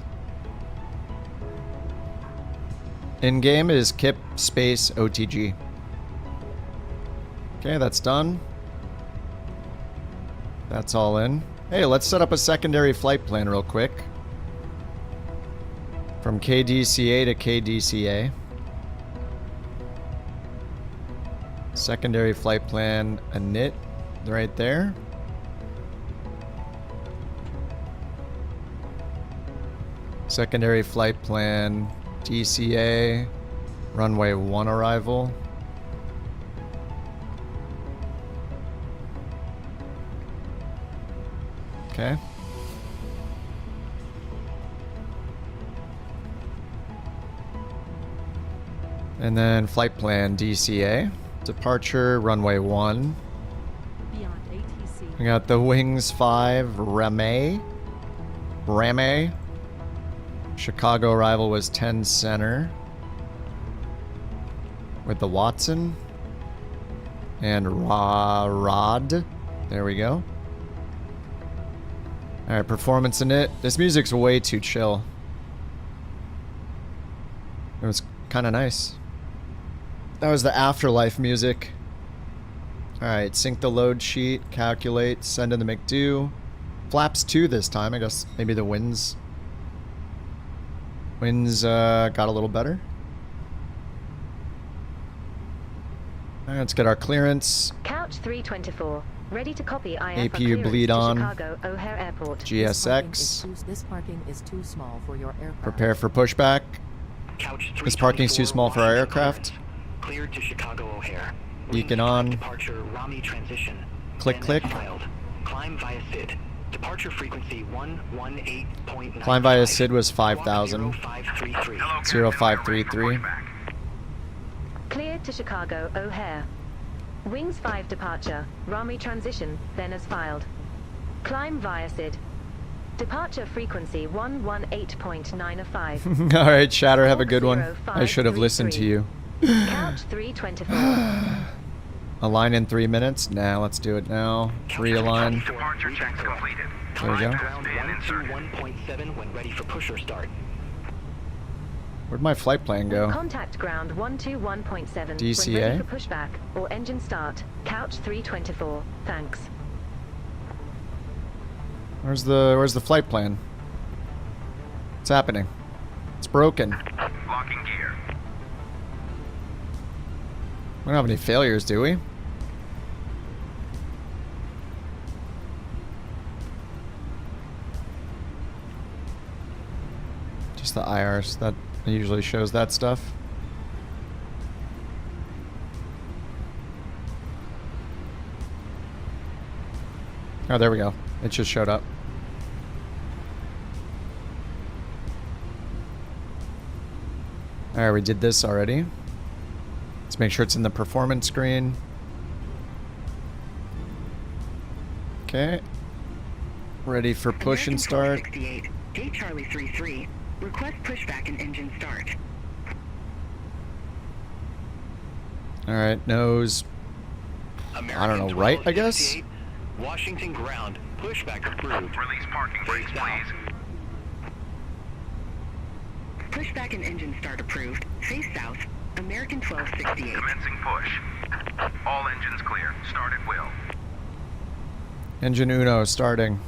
In-game is KIP space OTG. Okay, that's done. That's all in. Hey, let's set up a secondary flight plan real quick. From KDCA to KDCA. Secondary flight plan init right there. Secondary flight plan DCA runway 1 arrival. Okay. And then flight plan DCA. Departure runway 1. Beyond ATC. We got the wings 5 Rame. Chicago arrival was 10 center. With the Watson. And Rod. There we go. Alright, performance in it. This music's way too chill. It was kind of nice. That was the afterlife music. Alright, sync the load sheet, calculate, send in the McDo. Flaps 2 this time. I guess maybe the winds got a little better. Alright, let's get our clearance. Couch 324. Ready to copy IF APU bleed on. Chicago O'Hare Airport. GSX. This parking is too small for your aircraft. Prepare for pushback. This parking is too small for our aircraft. Cleared to Chicago O'Hare. Beacon on. Departure Rami transition. Click, click. Filed. Climb via SID. Departure frequency 118.9. Climb via SID was 5,000. 0533. Cleared to Chicago O'Hare. Wings 5 departure. Rami transition, then as filed. Climb via SID. Departure frequency 118.905. Alright, Shatter, have a good one. I should have listened to you. Couch 324. Align in 3 minutes? Nah, let's do it now. Realign. Departure checks completed. There we go. Ground 121.7 when ready for push or start. Where'd my flight plan go? Contact ground 121.7 DCA? when ready for pushback or engine start. Couch 324. Thanks. Where's the flight plan? What's happening? It's broken. Locking gear. We don't have any failures, do we? Just the IRs that usually shows that stuff. Oh, there we go. It just showed up. Alright, we did this already. Let's make sure it's in the performance screen. Okay. Ready for push and start. 68. Gate Charlie 33. Request pushback and engine start. Alright, nose. I don't know, right, I guess? Washington ground. Pushback approved. Release parking brakes, please. Pushback and engine start approved. Face south. American 1268. Commencing push. All engines clear. Start at will. Engine Uno starting.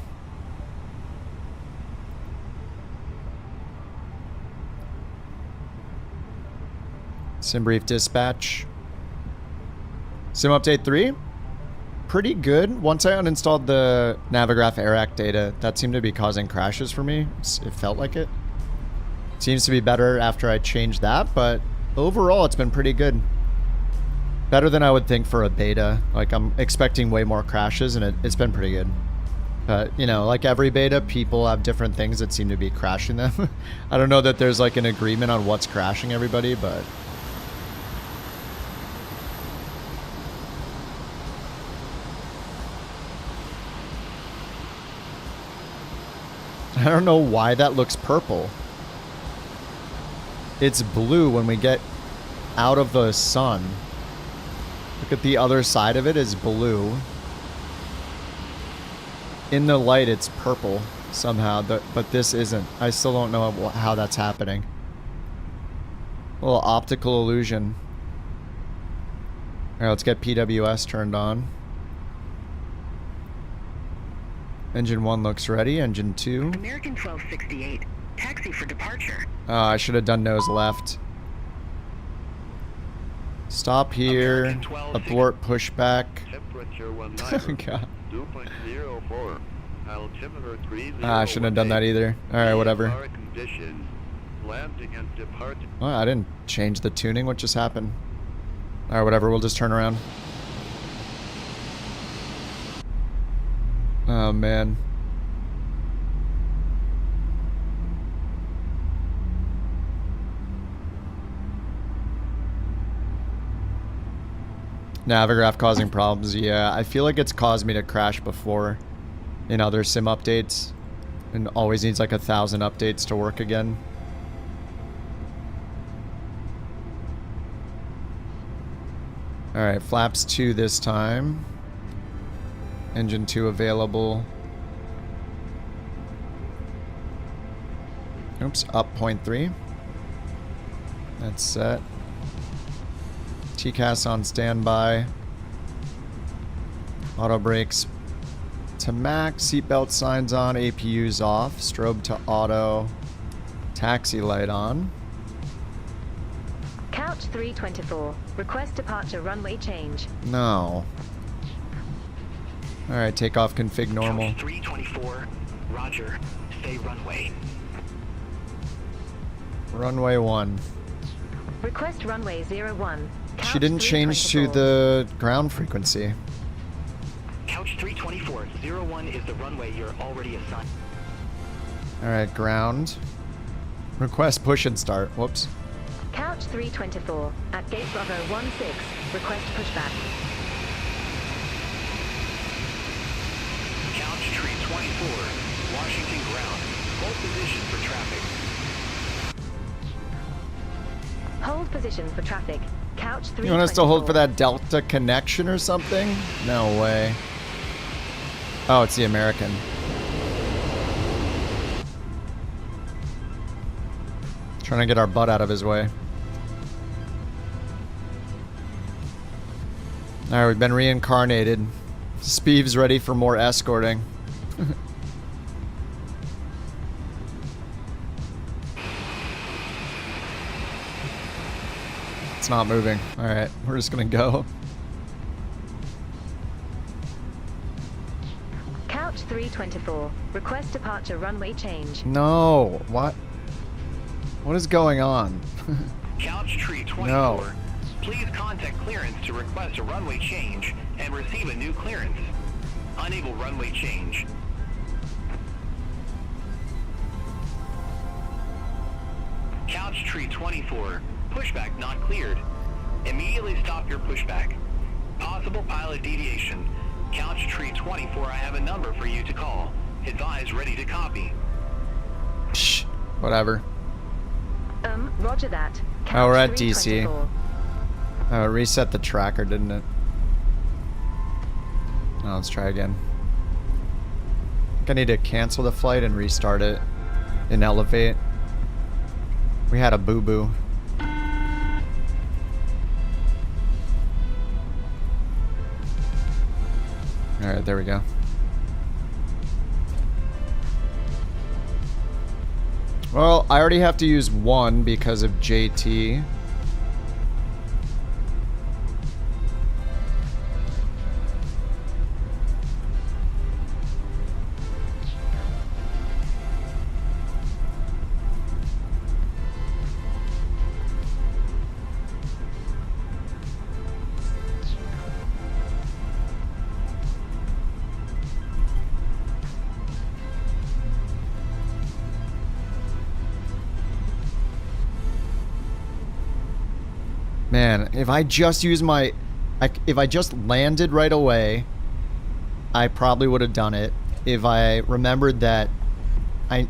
Sim brief dispatch. Sim update 3? Pretty good. Once I uninstalled the Navigraph AirAct data, that seemed to be causing crashes for me. It felt like it. Seems to be better after I changed that, but overall it's been pretty good. Better than I would think for a beta. Like, I'm expecting way more crashes, and it's been pretty good. But, you know, like every beta, people have different things that seem to be crashing them. I don't know that there's like an agreement on what's crashing everybody, but... I don't know why that looks purple. It's blue when we get out of the sun. Look at the other side of it is blue. In the light it's purple somehow, but this isn't. I still don't know how that's happening. A little optical illusion. Alright, let's get PWS turned on. Engine 1 looks ready. Engine 2. American 1268. Taxi for departure. I should have done nose left. Stop here. Abort pushback. Temperature Oh god. 2.04. Altimeter 30. I shouldn't have done that either. Alright, whatever. Landing and departing. Well, I didn't change the tuning. What just happened? Alright, whatever. We'll just turn around. Oh, man. Navigraph causing problems. Yeah, I feel like it's caused me to crash before in other sim updates. And always needs like 1,000 updates to work again. Alright, flaps 2 this time. Engine 2 available. Oops, up 0.3. That's set. TCAS on standby. Auto brakes to max. Seatbelt signs on. APU's off. Strobe to auto. Taxi light on. Couch 324. Request departure runway change. No. Alright, takeoff config normal. Couch 324. Roger. Stay runway. Runway 1. Request runway 01. She didn't change to the ground frequency. Couch 324. 01 is the runway you're already assigned. Alright, ground. Request push and start. Whoops. Couch 324. At gate Bravo 16. Request pushback. Couch 324. Washington ground. Hold position for traffic. Hold position for traffic. Couch 324. You want us to hold for that Delta connection or something? No way. Oh, it's the American. Trying to get our butt out of his way. Alright, we've been reincarnated. Speeve's ready for more escorting. It's not moving. Alright, we're just gonna go. Couch 324. Request departure runway change. No. What? What is going on? Couch 324. No. Please contact clearance to request a runway change and receive a new clearance. Unable runway change. Couch 324. Pushback not cleared. Immediately stop your pushback. Possible pilot deviation. Couch 324, I have a number for you to call. Advise ready to copy. Shh. Whatever. Roger that. Oh, we're at Couch DC. 324. Oh, it reset the tracker, didn't it? Oh, let's try again. I think I need to cancel the flight and restart it in Elevate. We had a boo-boo. Alright, there we go. Well, I already have to use one because of JT. Man, if I just use my... if I just landed right away, I probably would have done it. If I remembered that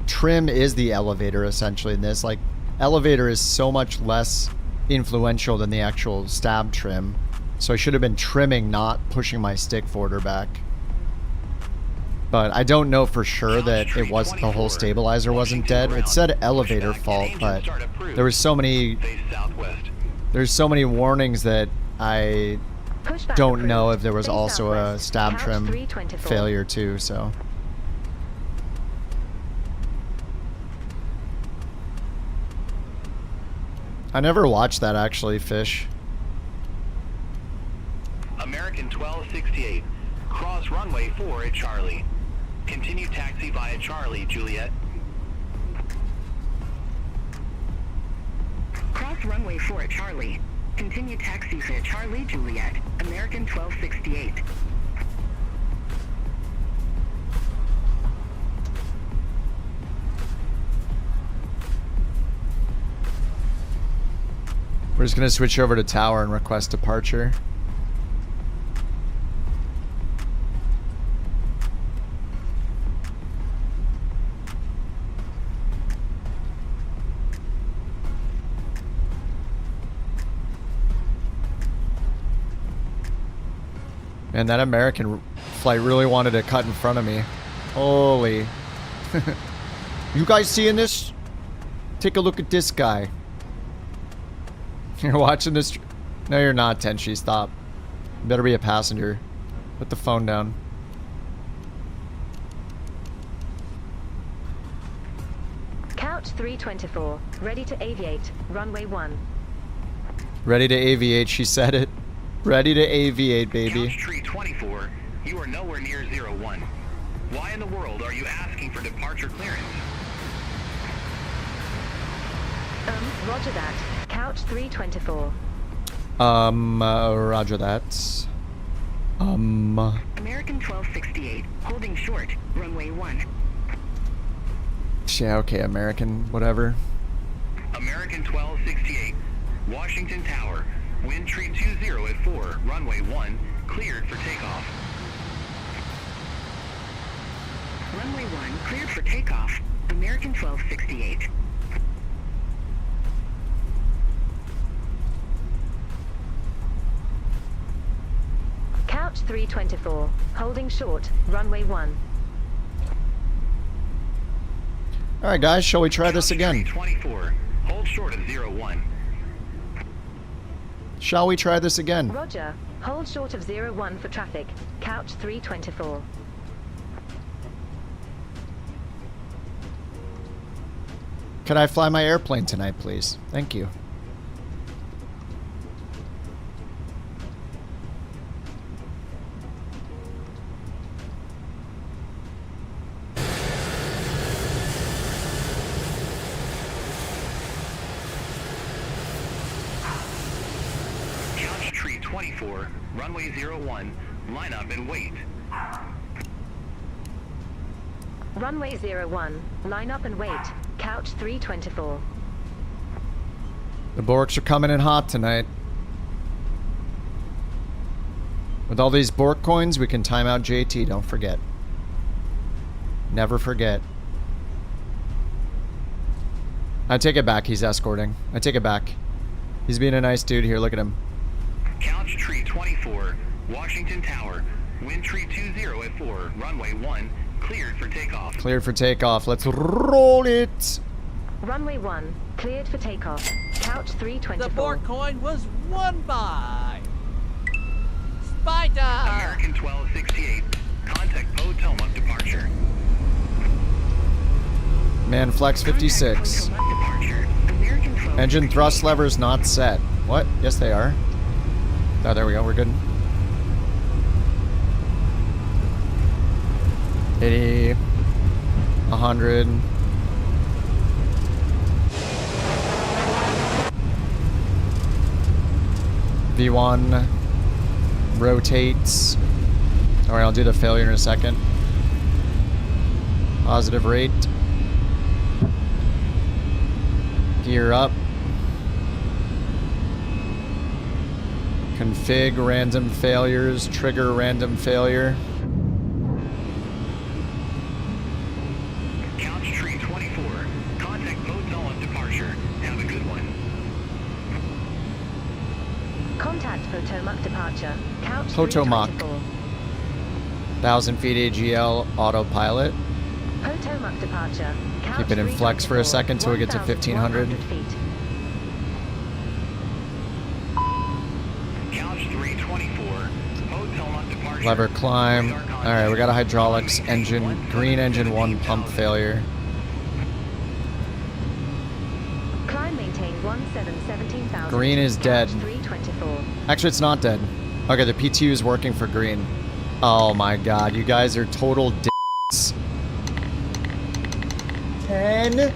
trim is the elevator, essentially, in this. Like, elevator is so much less influential than the actual stab trim. So I should have been trimming, not pushing my stick forward or back. But I don't know for sure that it was the whole stabilizer wasn't dead. It said elevator fault, but there was so many... There's so many warnings that I don't know if there was also a stab trim failure too, so. I never watched that actually, Fish. American 1268. Cross runway 4 at Charlie. Continue taxi via Charlie, Juliet. Cross runway 4 at Charlie. Continue taxi via Charlie, Juliet. American 1268. We're just gonna switch over to tower and request departure. Man, that American flight really wanted to cut in front of me. Holy. You guys seeing this? Take a look at this guy. You're watching this? No, you're not, Tenshi. Stop. You better be a passenger. Put the phone down. Couch 324. Ready to aviate. Runway 1. Ready to aviate, she said it. Ready to aviate, baby. Couch tree 24, you are nowhere near 01. Why in the world are you asking for departure clearance? Roger that. Couch 324. Roger that. American 1268. Holding short. Runway 1. Yeah, okay, American, whatever. American 1268, Washington Tower. Wind tree 20 at 4, runway 1, cleared for takeoff. Runway 1, cleared for takeoff. American 1268. Couch 324. Holding short. Runway 1. Alright guys, shall we try this again? 24, hold short of 01. Shall we try this again? Roger. Hold short of 01 for traffic. Couch 324. Could I fly my airplane tonight, please? Thank you. Tree 24, runway 01, line up and wait. Runway 01, line up and wait. Couch 324. The Borks are coming in hot tonight. With all these Bork coins, we can time out JT, don't forget. Never forget. I take it back. He's escorting. I take it back. He's being a nice dude here. Look at him. Couch tree 24, Washington Tower. Wind tree 20 at 4, runway 1, cleared for takeoff. Cleared for takeoff. Let's roll it. Runway 1, cleared for takeoff. Couch 324. The BorkCoin was won by Spider. American 1268, contact Potomac departure. Man, Flex 56. Engine thrust levers not set. What? Yes, they are. Oh, there we go. We're good. 80, 100. V1 rotates. All right, I'll do the failure in a second. Positive rate. Gear up. Config random failures. Trigger random failure. Couch tree 24, contact Potomac departure. Have a good one. Contact Potomac departure. Couch Potomac. 324. 1,000 feet AGL autopilot. Potomac departure. Couch Keep it in flex for a second till we get to 1,500. feet. Couch 324, Potomac departure. Lever climb. Alright, we got a hydraulics engine. Green engine 1 pump failure. Climb maintain 17,000. Green is dead. Couch 324. Actually, it's not dead. Okay, the PTU is working for green. Oh my god, you guys are total dicks. 10?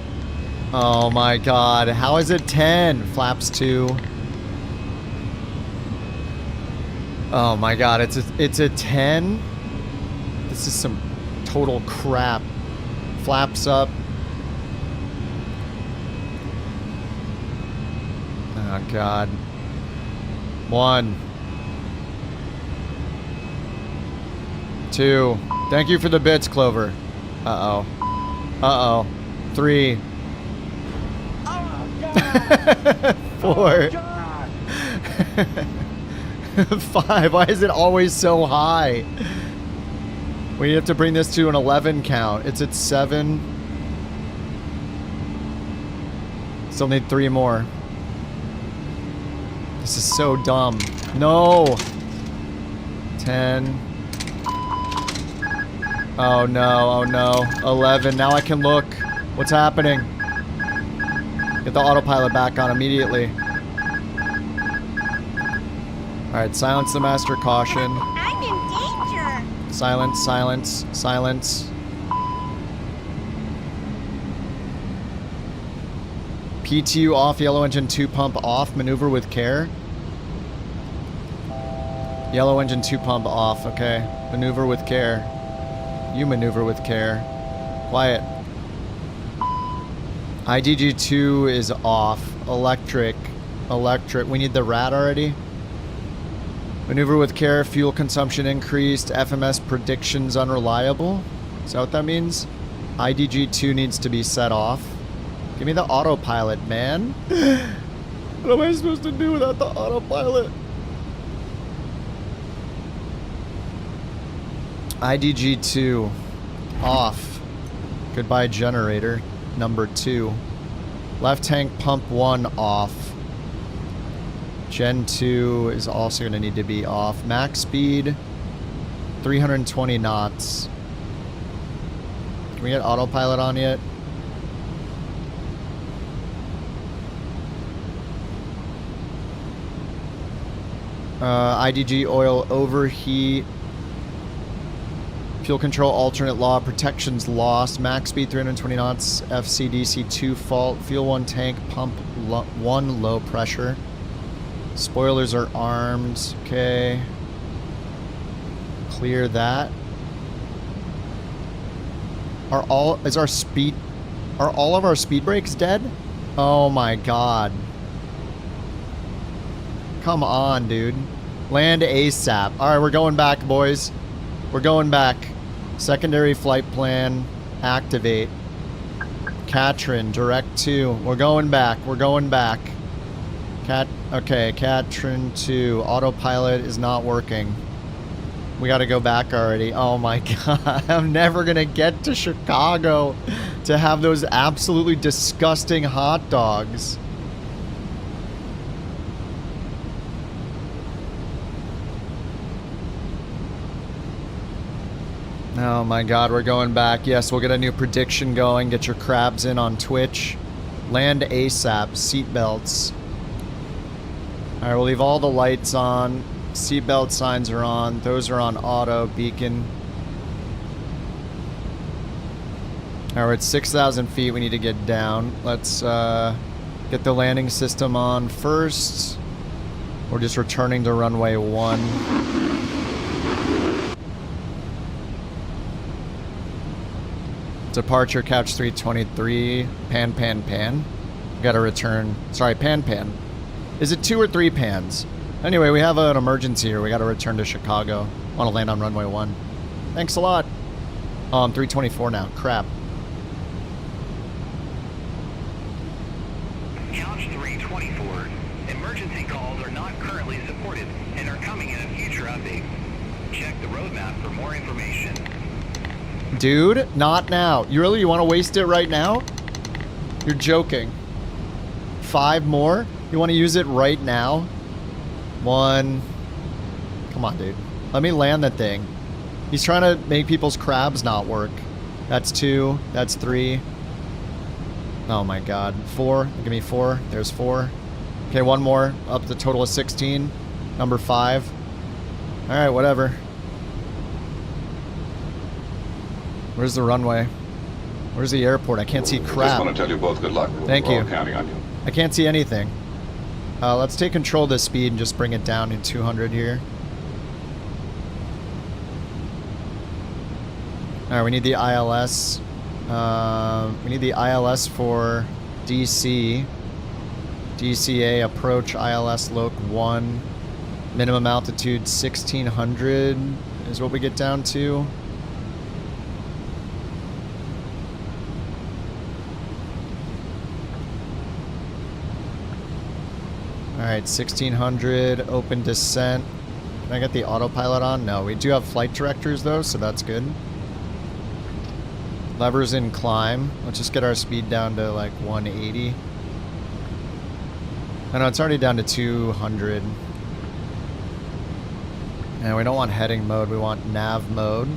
Oh my god, how is it 10? Flaps 2. Oh my god, it's a 10? This is some total crap. Flaps up. Oh god. 1. 2. Thank you for the bits, Clover. Uh-oh. Uh-oh. 3. 4. 5. Why is it always so high? We have to bring this to an 11 count. It's at 7. Still need 3 more. This is so dumb. No. 10. Oh no, oh no. 11. Now I can look. What's happening? Get the autopilot back on immediately. Alright, silence the master caution. I'm in danger. Silence, silence, silence. PTU off, yellow engine 2 pump off, maneuver with care. Yellow engine 2 pump off, okay. Maneuver with care. You maneuver with care. Quiet. IDG2 is off. Electric. Electric. We need the rat already. Maneuver with care. Fuel consumption increased. FMS predictions unreliable. Is that what that means? IDG2 needs to be set off. Give me the autopilot, man. What am I supposed to do without the autopilot? IDG2 off. Goodbye generator number 2. Left tank pump 1 off. Gen 2 is also going to need to be off. Max speed 320 knots. Can we get autopilot on yet? IDG oil overheat. Fuel control alternate law. Protections lost. Max speed 320 knots. FCDC 2 fault. Fuel 1 tank. Pump 1 low pressure. Spoilers are armed. Okay. Clear that. Are all of our speed brakes dead? Oh my god. Come on, dude. Land ASAP. Alright, we're going back, boys. We're going back. Secondary flight plan. Activate. Katrin, direct 2. We're going back. We're going back. Okay, Katrin 2. Autopilot is not working. We got to go back already. Oh my god. I'm never going to get to Chicago to have those absolutely disgusting hot dogs. Oh my god, we're going back. Yes, we'll get a new prediction going. Get your crabs in on Twitch. Land ASAP. Seatbelts. Alright, we'll leave all the lights on. Seatbelt signs are on. Those are on auto. Beacon. Alright, we're at 6,000 feet. We need to get down. Let's get the landing system on first. We're just returning to runway 1. Departure couch 323. Pan. Gotta return. Sorry, pan. Is it 2 or 3 pans? Anyway, we have an emergency here. We gotta return to Chicago. Want to land on runway 1. Thanks a lot. Oh, I'm 324 now. Crap. Couch 324. Emergency calls are not currently supported and are coming in a future update. Check the roadmap for more information. Dude, not now. You want to waste it right now? You're joking. 5 more? You want to use it right now? 1. Come on, dude. Let me land that thing. He's trying to make people's crabs not work. That's 2. That's 3. Oh my god. 4. Give me 4. There's 4. Okay, 1 more. Up to a total of 16. Number 5. Alright, whatever. Where's the runway? Where's the airport? I can't see crap. Just want to tell you both good luck. Thank you. We're all counting on you. I can't see anything. Let's take control of this speed and just bring it down in 200 here. Alright, we need the ILS. We need the ILS for DC. DCA approach ILS Loc 1. Minimum altitude 1600 is what we get down to. Alright, 1600, open descent. Can I get the autopilot on? No, we do have flight directors though, so that's good. Levers in climb. Let's just get our speed down to like 180. I know it's already down to 200. And we don't want heading mode, we want nav mode.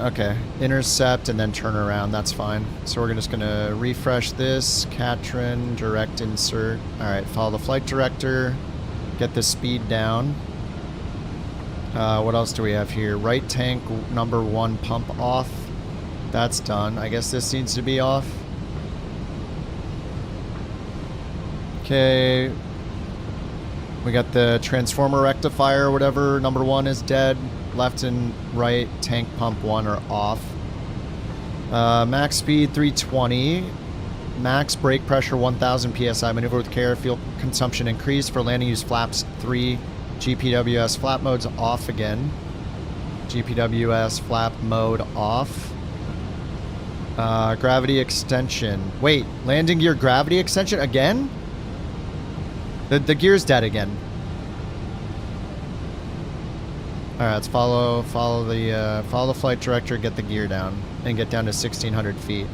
Okay, intercept and then turn around, that's fine. So we're just gonna refresh this, Katrin, direct insert. Alright, follow the flight director, get the speed down. What else do we have here? Right tank number 1 pump off. That's done. I guess this needs to be off. Okay. We got the transformer rectifier or whatever, number 1 is dead. Left and right tank pump 1 are off. Max speed 320. Max brake pressure 1000 psi. Maneuver with care. Fuel consumption increased. For landing, use flaps 3. GPWS flap mode's off again. GPWS flap mode off. Gravity extension. Wait, landing gear gravity extension again? The gear's dead again. All right, let's follow the flight director, get the gear down, and get down to 1600 feet,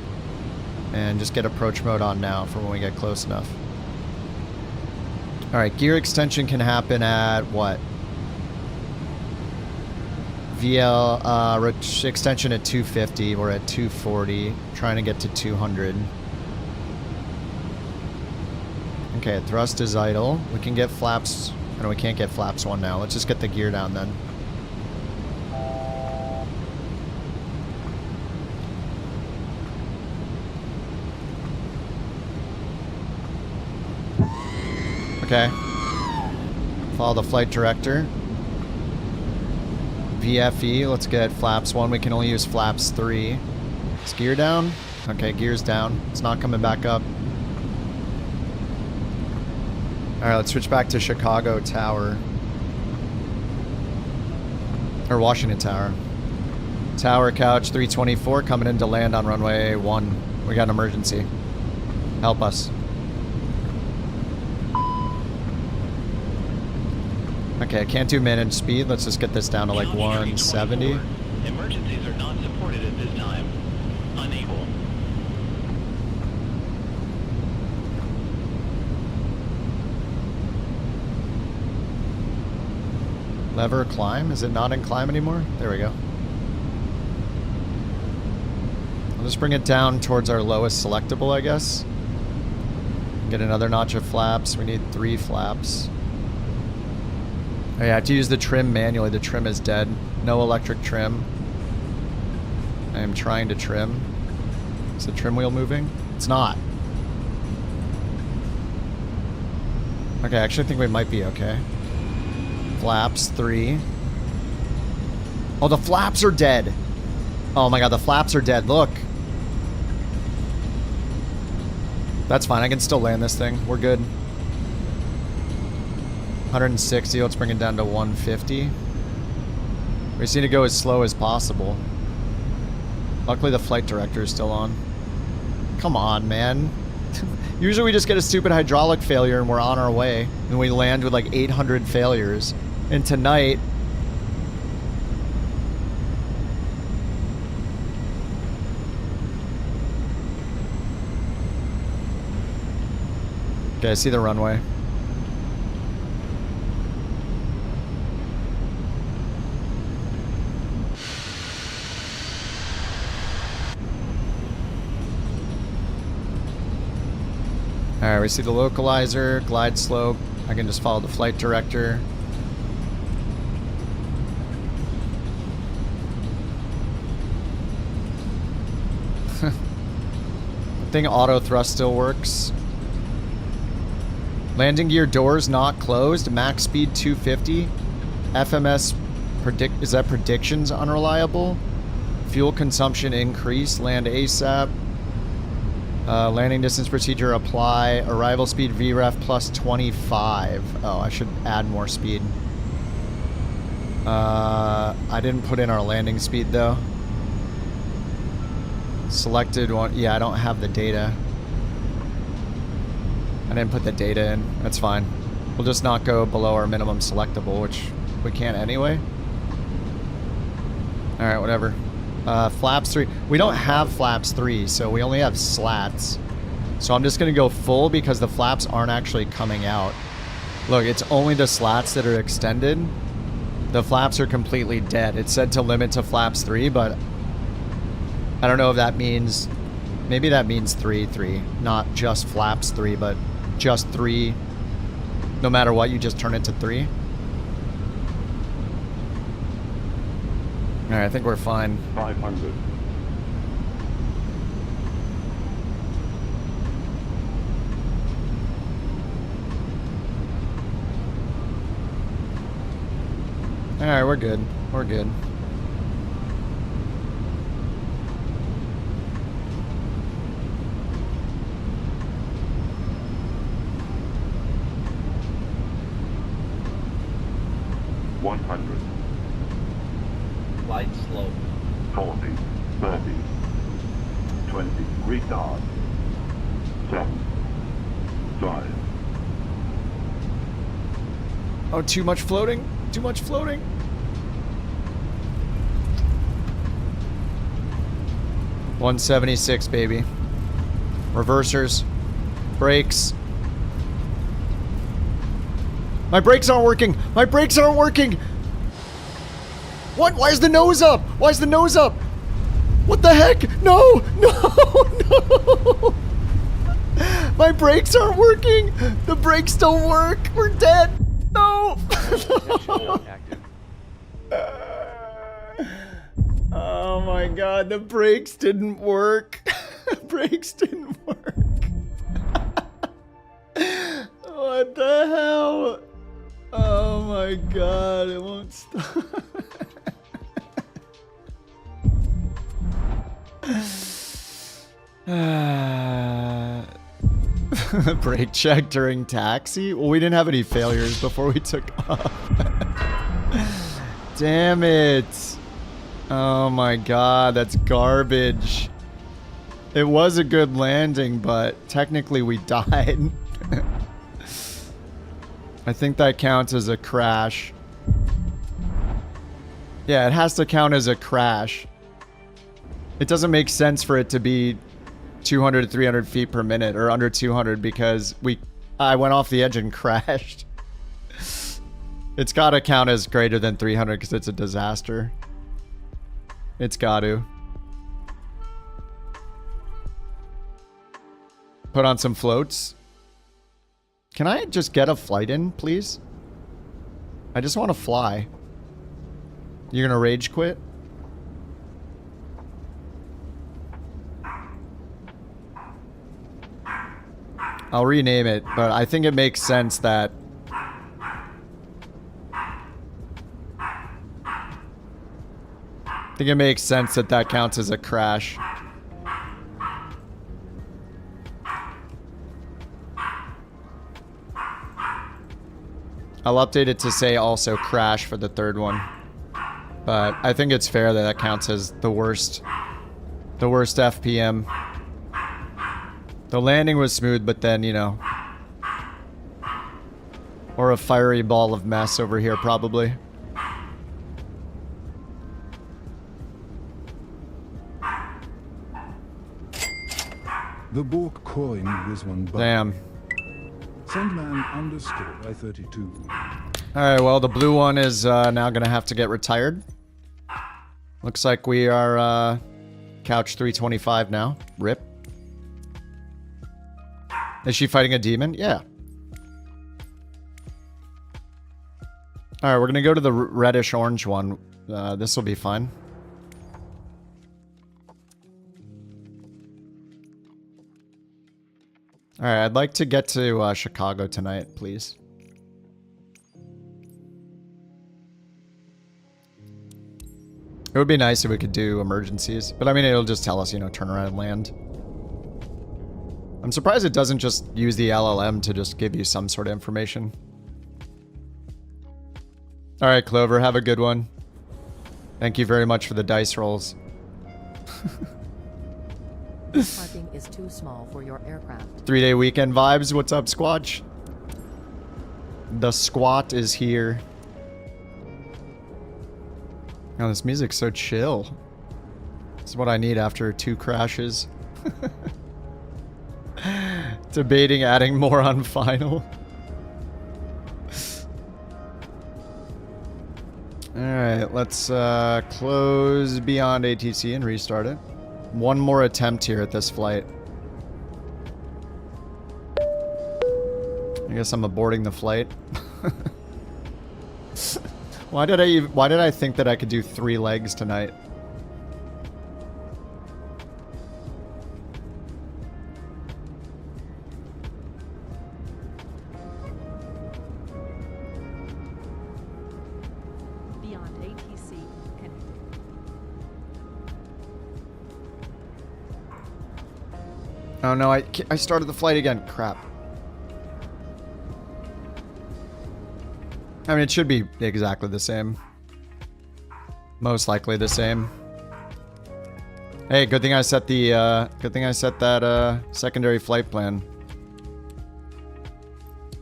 and just get approach mode on now for when we get close enough. All right, gear extension can happen at what? VL extension at 250. We're at 240, trying to get to 200. Okay, thrust is idle. We can get flaps. No, we can't get flaps 1 now. Let's just get the gear down then. Okay. Follow the flight director. VFE, let's get flaps 1. We can only use flaps 3. Is gear down? Okay, gear's down. It's not coming back up. Alright, let's switch back to Chicago Tower. Or Washington Tower. Tower Couch 324 coming in to land on runway 1. We got an emergency. Help us. Okay, I can't do managed speed. Let's just get this down to like 170. Emergencies are not supported at this time. Unable. Lever climb? Is it not in climb anymore? There we go. I'll just bring it down towards our lowest selectable, I guess. Get another notch of flaps. We need 3 flaps. Oh, yeah, I have to use the trim manually. The trim is dead. No electric trim. I am trying to trim. Is the trim wheel moving? It's not. Okay, I actually think we might be okay. Flaps, 3. Oh, the flaps are dead. Oh my god, the flaps are dead. Look. That's fine. I can still land this thing. We're good. 160. Let's bring it down to 150. We just need to go as slow as possible. Luckily, the flight director is still on. Come on, man. Usually we just get a stupid hydraulic failure and we're on our way. And we land with like 800 failures. And tonight... Okay, I see the runway. Alright, we see the localizer, glide slope. I can just follow the flight director. I think auto thrust still works. Landing gear doors not closed. Max speed 250. FMS is that predictions unreliable? Fuel consumption increase. Land ASAP. Landing distance procedure apply. Arrival speed VREF plus 25. Oh, I should add more speed. I didn't put in our landing speed though. Selected one. Yeah, I don't have the data. I didn't put the data in. That's fine. We'll just not go below our minimum selectable, which we can't anyway. Alright, whatever. Flaps 3. We don't have flaps 3, so we only have slats. So I'm just going to go full because the flaps aren't actually coming out. Look, it's only the slats that are extended. The flaps are completely dead. It said to limit to flaps 3, but I don't know if that means... Maybe that means 3. Not just flaps 3, but just 3. No matter what, you just turn it to 3. Alright, I think we're fine. 500. Alright, we're good. We're good. Light slope. 40, 30, 20, retard. 7, 5. Oh, too much floating? Too much floating? $176, baby. Reversers. Brakes. My brakes aren't working! My brakes aren't working! What? Why is the nose up? Why is the nose up? What the heck? No! No! My brakes aren't working! The brakes don't work! We're dead! No! Oh my god, the brakes didn't work. Brakes didn't work. What the hell? Oh my god, it won't stop. Brake check during taxi? Well, we didn't have any failures before we took off. Damn it. Oh my god, that's garbage. It was a good landing, but technically we died. I think that counts as a crash. Yeah, it has to count as a crash. It doesn't make sense for it to be 200 to 300 feet per minute or under 200 because I went off the edge and crashed. It's got to count as greater than 300 because it's a disaster. It's got to. Put on some floats. Can I just get a flight in, please? I just want to fly. You're gonna rage quit? I'll rename it, but I think it makes sense that... I think it makes sense that that counts as a crash. I'll update it to say also crash for the third one. But I think it's fair that that counts as the worst FPM. The landing was smooth, but then, you know. Or a fiery ball of mess over here, probably. The BorkCoin was one by. Damn. Sandman underscore I-32. Alright, well, the blue one is now gonna have to get retired. Looks like we are couch 325 now. RIP. Is she fighting a demon? Yeah. Alright, we're gonna go to the reddish-orange one. This will be fine. Alright, I'd like to get to Chicago tonight, please. It would be nice if we could do emergencies, but I mean, it'll just tell us, you know, turn around and land. I'm surprised it doesn't just use the LLM to just give you some sort of information. Alright, Clover, have a good one. Thank you very much for the dice rolls. Parking is too small for your aircraft. 3-day weekend vibes. What's up, Squatch? The squat is here. Oh, this music's so chill. This is what I need after 2 crashes. Debating adding more on final. Alright, let's close beyond ATC and restart it. One more attempt here at this flight. I guess I'm aborting the flight. Why did I think that I could do 3 legs tonight? Beyond ATC. Oh no, I started the flight again. Crap. I mean, it should be exactly the same. Most likely the same. Hey, good thing I set the, good thing I set that, secondary flight plan.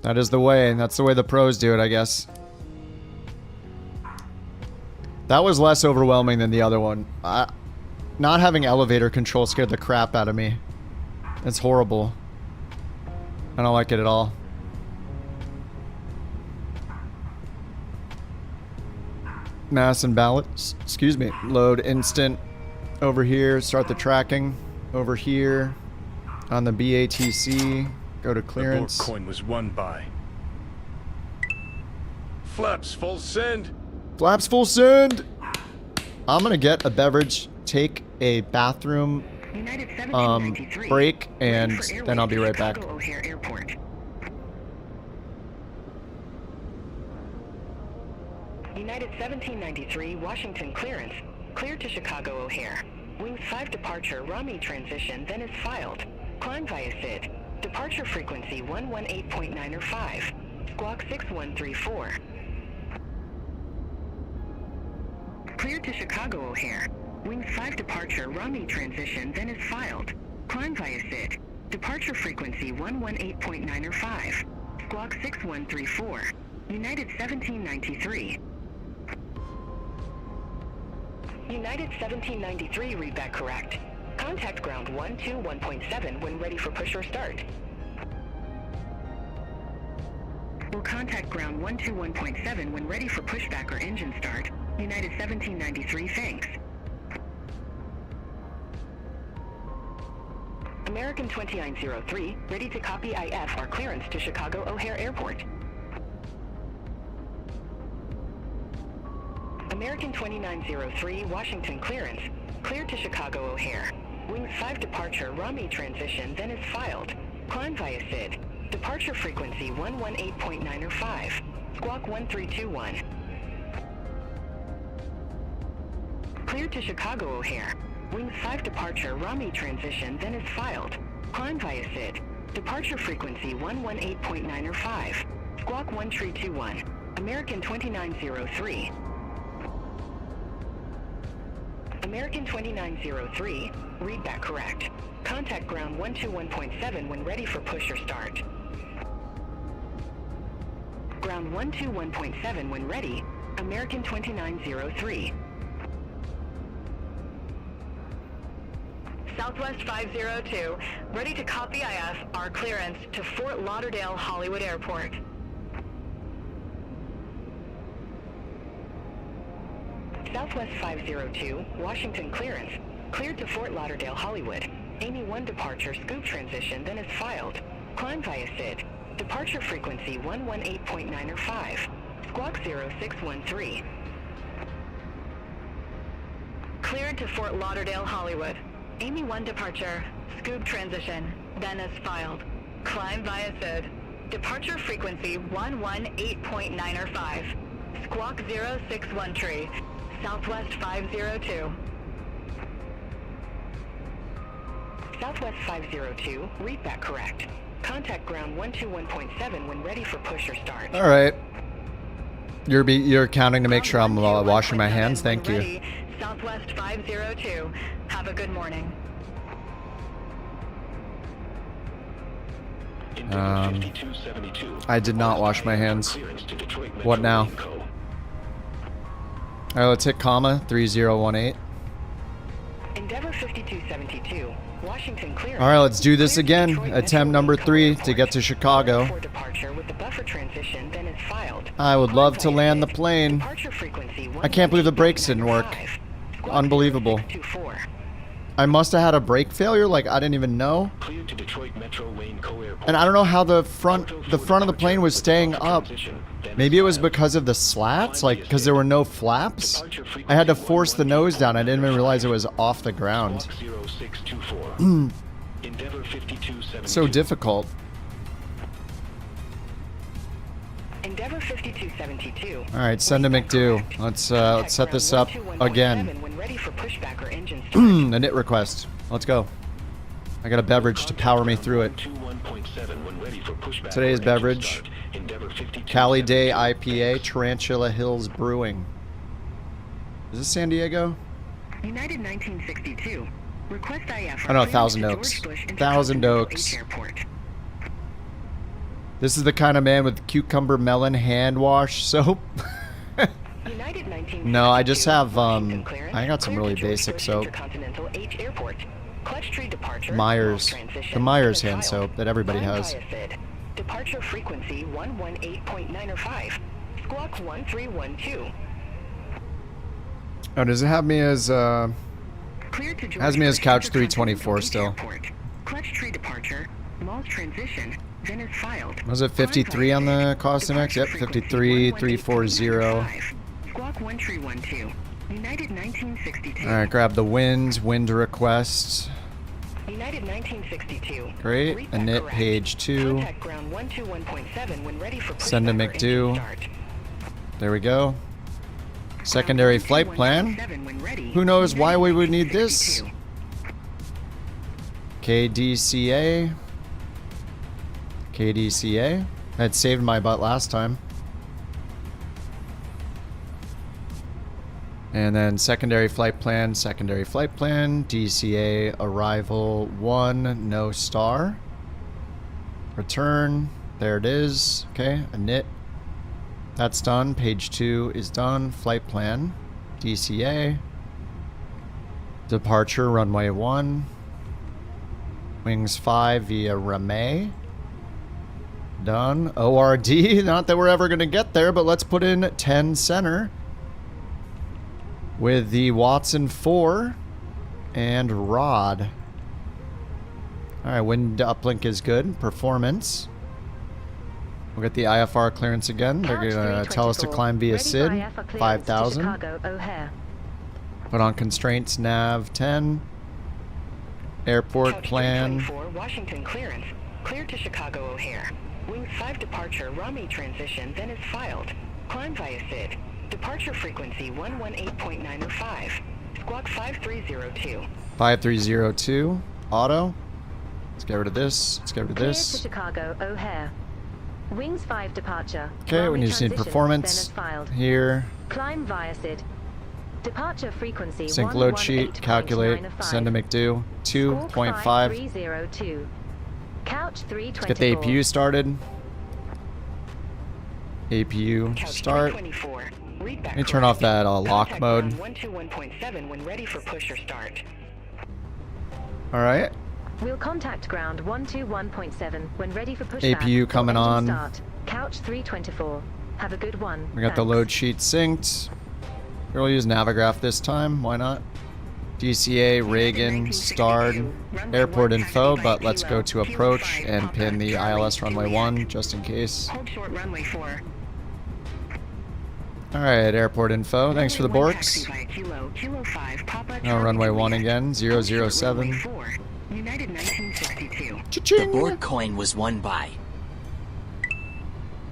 That is the way, and that's the way the pros do it, I guess. That was less overwhelming than the other one. Not having elevator control scared the crap out of me. It's horrible. I don't like it at all. Mass and balance. Excuse me. Load instant. Over here. Start the tracking. Over here. On the BATC. Go to clearance. The BorkCoin was won by. Flaps full send. Flaps full send. I'm gonna get a beverage, take a bathroom break, and then I'll be right back. United 1793, Washington clearance. Cleared to Chicago O'Hare. Wings 5 departure, Rami transition, then is filed. Climb via SID. Departure frequency 118.9 or 5. Squawk 6134. Cleared to Chicago O'Hare. Wing 5 departure, Romney transition, then is filed. Climb via SID. Departure frequency 118.905. Squawk 6134. United 1793. United 1793, read that correct. Contact ground 121.7 when ready for push or start. Will contact ground 121.7 when ready for pushback or engine start. United 1793, thanks. American 2903, ready to copy IFR clearance to Chicago O'Hare Airport. American 2903, Washington clearance, cleared to Chicago O'Hare. Wing 5 departure, Romney transition, then is filed. Climb via SID. Departure frequency 118.905. Squawk 1321. Cleared to Chicago O'Hare. Wing 5 departure, Romney transition, then is filed. Climb via SID. Departure frequency 118.905. Squawk 1321. American 2903. American 2903, read that correct. Contact ground 121.7 when ready for push or start. Ground 121.7 when ready. American 2903. Southwest 502, ready to copy IFR clearance to Fort Lauderdale Hollywood Airport. Southwest 502, Washington clearance, cleared to Fort Lauderdale Hollywood. Amy 1 departure, scoop transition, then is filed. Climb via SID. Departure frequency 118.905. Squawk 0613. Cleared to Fort Lauderdale Hollywood. Amy 1 departure, scoop transition, then is filed. Climb via SID. Departure frequency 118.905. Squawk 0613. Southwest 502. Southwest 502, read that correct. Contact ground 121.7 when ready for push or start. All right. You're counting to make sure I'm washing my hands. Thank you. Southwest 502. Have a good morning. I did not wash my hands. What now? All right, let's hit comma 3018. Endeavor 5272. Washington clearance. All right, let's do this again. Attempt number 3 to get to Chicago. I would love to land the plane. I can't believe the brakes didn't work. Unbelievable. I must have had a brake failure, like I didn't even know. And I don't know how the front of the plane was staying up. Maybe it was because of the slats, like because there were no flaps. I had to force the nose down. I didn't even realize it was off the ground. So difficult. Endeavor 5272. All right, send to McDo. Let's set this up again. A knit request. Let's go. I got a beverage to power me through it. Today's beverage: Cali Day IPA, Tarantula Hills Brewing. Is this San Diego? United 1962. Request IFR. Oh no, Thousand Oaks. Thousand Oaks. This is the kind of man with cucumber melon hand wash soap. No, I just have I got some really basic soap. Myers, the Myers hand soap that everybody has. Departure frequency 118.905. Squawk 1312. Oh, does it have me as has me as couch 324 still? Clutch tree departure. Malls transition. Then is filed. Was it 53 on the cost index? Yep, 53,340. Squawk 1312. United 1962. All right, grab the wind request. United 1962. Great. A knit page 2. Contact ground 121.7 when ready for send to McDo. There we go. Secondary flight plan. Who knows why we would need this? KDCA. KDCA. That saved my butt last time. And then secondary flight plan, DCA arrival 1, no star. Return, there it is. Okay, init. That's done. Page 2 is done. Flight plan, DCA. Departure, runway 1. Wings 5 via Ramey. Done. ORD, not that we're ever going to get there, but let's put in 10 center. With the Watson 4 and Rod. Alright, wind uplink is good. Performance. We'll get the IFR clearance again. They're going to tell us to climb via SID. 5,000. Put on constraints, nav 10. Airport plan. 24, Washington clearance. Cleared to Chicago O'Hare. Wing 5 departure, Rami transition, then is filed. Climb via SID. Departure frequency 118.905. Squawk 5302. 5302. Auto. Let's get rid of this. Let's get rid of this. Cleared to Chicago O'Hare. Wings 5 departure. Okay, we just need performance here. Climb via SID. Departure frequency Sync load sheet. Calculate. Send to McDo. 2.5. Couch 324. Let's get the APU started. APU start. Let me turn off that lock mode. 121.7 when ready for push or start. All right. We'll contact ground 121.7 when ready for pushback. APU coming on. Start. Couch 324. Have a good one. We got the load sheet synced. We'll use Navigraph this time. Why not? DCA, Reagan, starred, airport info, but let's go to approach and pin the ILS runway 1 just in case. Hold short runway 4. Alright, airport info. Thanks for the Borks. Runway 1 again, 007. United 1962. The BorkCoin was won by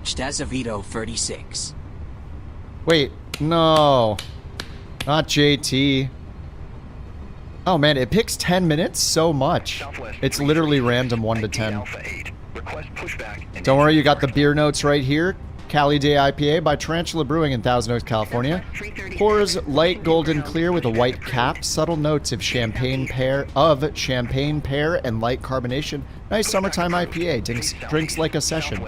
Stazavito 36. Wait, no. Not JT. Oh man, it picks 10 minutes? So much. It's literally random 1 to 10. Don't worry, you got the beer notes right here. Cali Day IPA by Tarantula Brewing in Thousand Oaks, California. Pours light golden clear with a white cap. Subtle notes of champagne pear and light carbonation. Nice summertime IPA. Drinks like a session.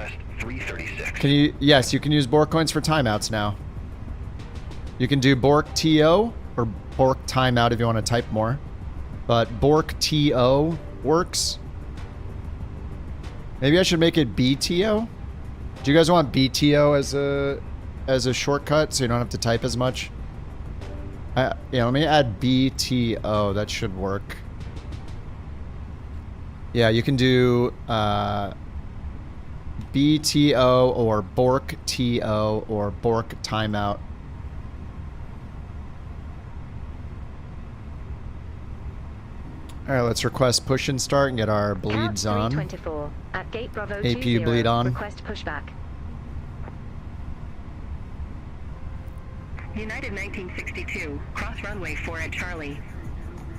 Can you? Yes, you can use Bork coins for timeouts now. You can do Bork TO or Bork timeout if you want to type more. But Bork TO works. Maybe I should make it BTO. Do you guys want BTO as a shortcut so you don't have to type as much? Yeah, let me add BTO. That should work. Yeah, you can do BTO or Bork TO or Bork timeout. Alright, let's request push and start and get our bleeds on. At gate Bravo APU 20, bleed on. Request pushback. United 1962. Cross runway 4 at Charlie.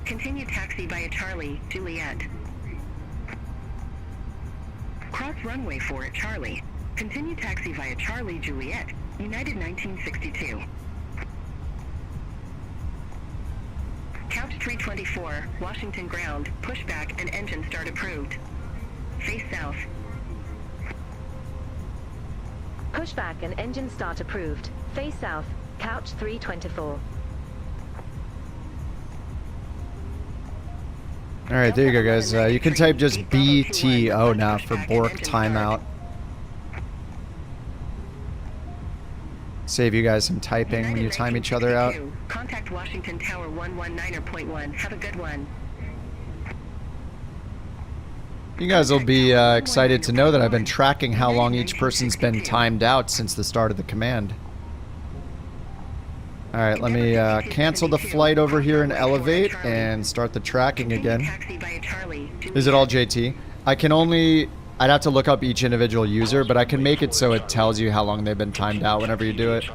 Continue taxi via Charlie, Juliet. Cross runway 4 at Charlie. Continue taxi via Charlie, Juliet. United 1962. Couch 324, Washington ground, pushback and engine start approved. Face south. Pushback and engine start approved. Face south, couch 324. Alright, there you go, guys. You can type just BTO now for Bork timeout. Save you guys some typing when you time each other out. Contact Washington Tower 119.1. Have a good one. You guys will be excited to know that I've been tracking how long each person's been timed out since the start of the command. Alright, let me cancel the flight over here and elevate and start the tracking again. Is it all JT? I can only... I'd have to look up each individual user, but I can make it so it tells you how long they've been timed out whenever you do it.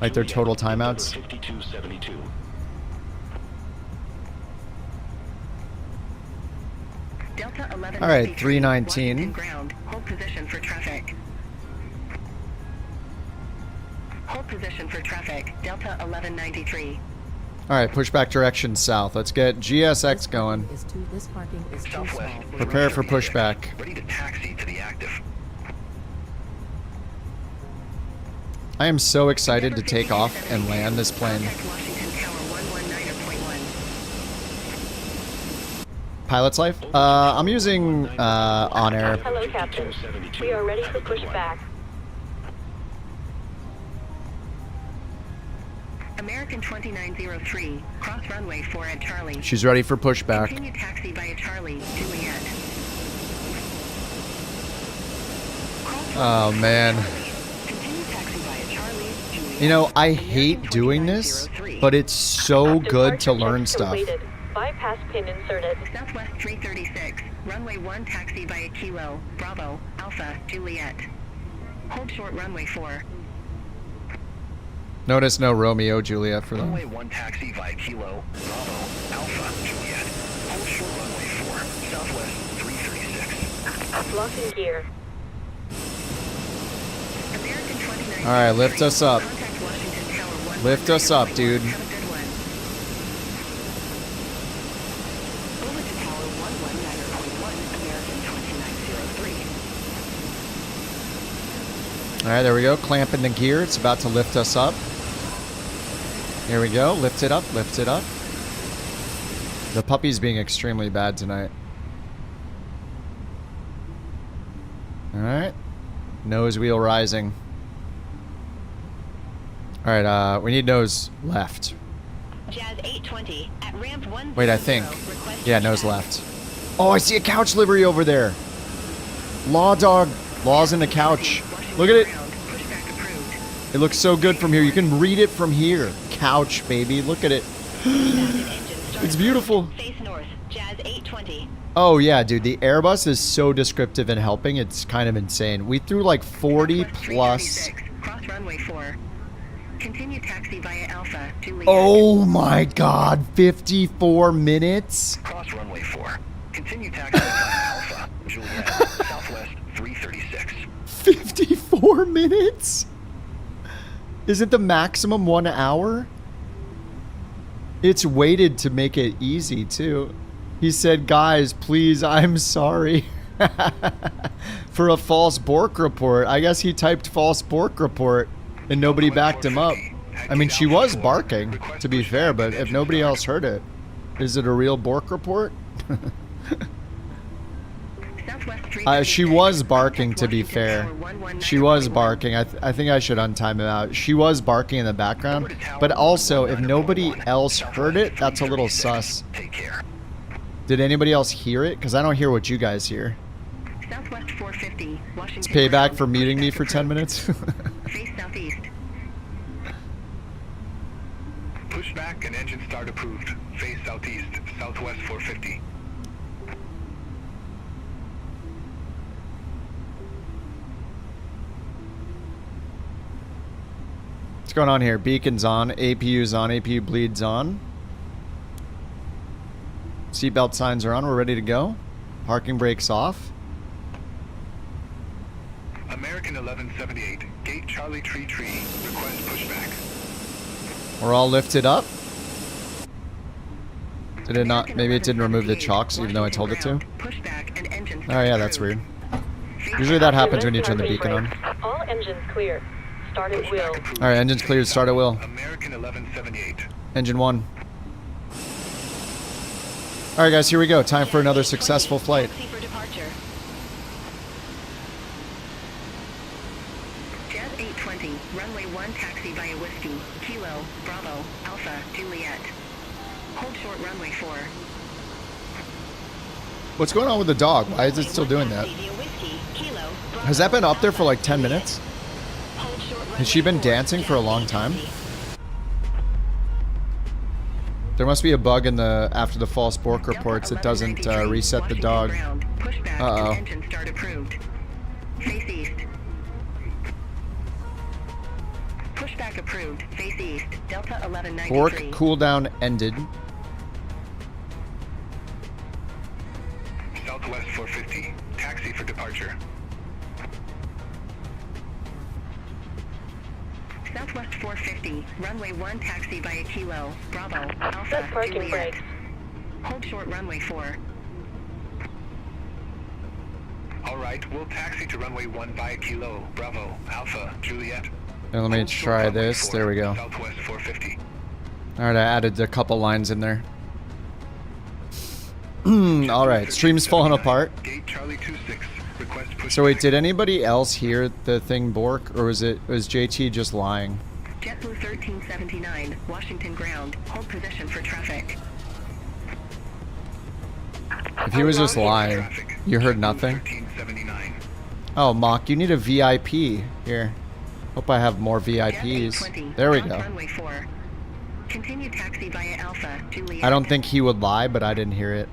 Like their total timeouts. Alright, 319. Hold position for traffic. Hold position for traffic. Delta 1193. All right, pushback direction south. Let's get GSX going. This parking is too small. Prepare for pushback. Ready to taxi to the active. I am so excited to take off and land this plane. Pilot's life? I'm using on air. Hello, Captain. We are ready for pushback. American 2903, cross runway 4 at Charlie. She's ready for pushback. Continue taxi via Charlie, Juliet. Oh man. Continue taxi via Charlie, Juliet. You know, I hate doing this, but it's so good to learn stuff. Completed. Bypass pin inserted. Southwest 336, runway 1 taxi via Kilo, Bravo, Alpha, Juliet. Hold short runway 4. Notice no Romeo Juliet for them. Runway 1 taxi via Kilo, Bravo, Alpha, Juliet. Hold short runway 4, Southwest 336. Locking gear. American 2903. Alright, lift us up. Contact Washington Tower 1. Lift us up, dude. Over to Tower 119.1, American 2903. Alright, there we go. Clamping the gear. It's about to lift us up. Here we go. Lift it up. Lift it up. The puppy's being extremely bad tonight. Alright. Nose wheel rising. Alright, we need nose left. Jazz 820 at ramp 1. Wait, I think. Yeah, nose left. Oh, I see a couch livery over there. Law dog. Law's in the couch. Look at it. It looks so good from here. You can read it from here. Couch, baby. Look at it. It's beautiful. Face north, Jazz 820. Oh, yeah, dude. The Airbus is so descriptive and helping. It's kind of insane. We threw like 40 plus. Cross runway 4. Continue taxi via Alpha, Juliet. Oh my god. 54 minutes? Cross runway 4. Continue taxi via Alpha, Juliet. Southwest 336. 54 minutes? Is it the maximum 1 hour? It's weighted to make it easy, too. He said, guys, please, I'm sorry. For a false Bork report. I guess he typed false Bork report and nobody backed him up. I mean, she was barking, to be fair, but if nobody else heard it, is it a real Bork report? She was barking, to be fair. She was barking. I think I should untime him out. She was barking in the background. But also, if nobody else heard it, that's a little sus. Did anybody else hear it? Because I don't hear what you guys hear. Southwest 450, Washington. It's payback for muting me for 10 minutes. Face southeast. Pushback and engine start approved. Face southeast, Southwest 450. What's going on here? Beacon's on, APU's on, APU bleeds on. Seatbelt signs are on, we're ready to go. Parking brakes off. American 1178, gate Charlie Tree, request pushback. We're all lifted up. Did it not? Maybe it didn't remove the chocks even though I told it to. Oh yeah, that's weird. Usually that happens when you turn the beacon on. All engines clear. Start at wheel. Alright, engine's cleared, start at wheel. American 1178. Engine 1. Alright guys, here we go. Time for another successful flight. Jazz 820, runway 1 taxi via Whiskey, Kilo, Bravo, Alpha, Juliet. Hold short runway 4. What's going on with the dog? Why is it still doing that? Has that been up there for like 10 minutes? Has she been dancing for a long time? There must be a bug in the after the false Bork reports. It doesn't reset the dog. Uh-oh. Engine start approved. Face east. Pushback approved. Face east. Delta 1193. Bork cooldown ended. Southwest 450. Taxi for departure. Southwest 450, runway 1 taxi via Kilo, Bravo, Alpha, Set parking Juliet. brakes. Hold short runway 4. All right, we'll taxi to runway 1 via Kilo, Bravo, Alpha, Juliet. Now let me try this. There we go. Southwest 450. Alright, I added a couple lines in there. Alright, stream's falling apart. Gate Charlie 26. Request push. So wait, did anybody else hear the thing Bork, or was JT just lying? JetBlue 1379, Washington ground. Hold position for traffic. If he was just lying, you heard nothing? Oh, Mock, you need a VIP. Here. Hope I have more VIPs. There we go. Runway 4. Continue taxi via Alpha, Juliet. I don't think he would lie, but I didn't hear it.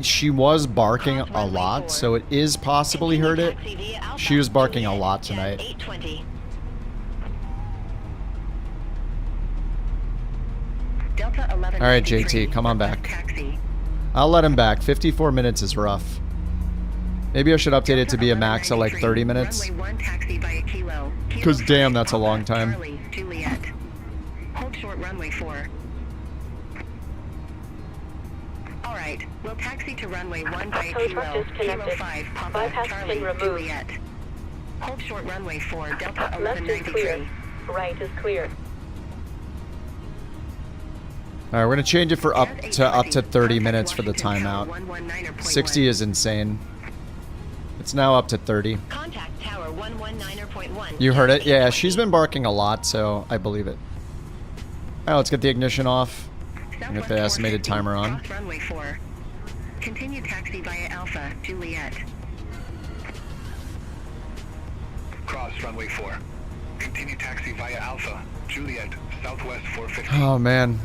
She was barking a lot, so it is possible he heard it. She was barking a lot tonight. Alright, JT, come on back. I'll let him back. 54 minutes is rough. Maybe I should update it to be a max of like 30 minutes. Because damn, that's a long time. Hold short runway 4. Alright, we'll taxi to runway 1 via Kilo, Kilo 5, Papa, Charlie, Juliet. Hold short runway 4, Delta Left is 1193. clear. Right is clear. Alright, we're gonna change it for up to 30 minutes for the timeout. 60 is insane. It's now up to 30. Contact tower 119.1. You heard it? Yeah, she's been barking a lot, so I believe it. Alright, let's get the ignition off. And get the estimated timer on. Cross runway 4. Continue taxi via Alpha, Juliet. Cross runway 4. Continue taxi via Alpha, Juliet, Southwest 450. Oh man.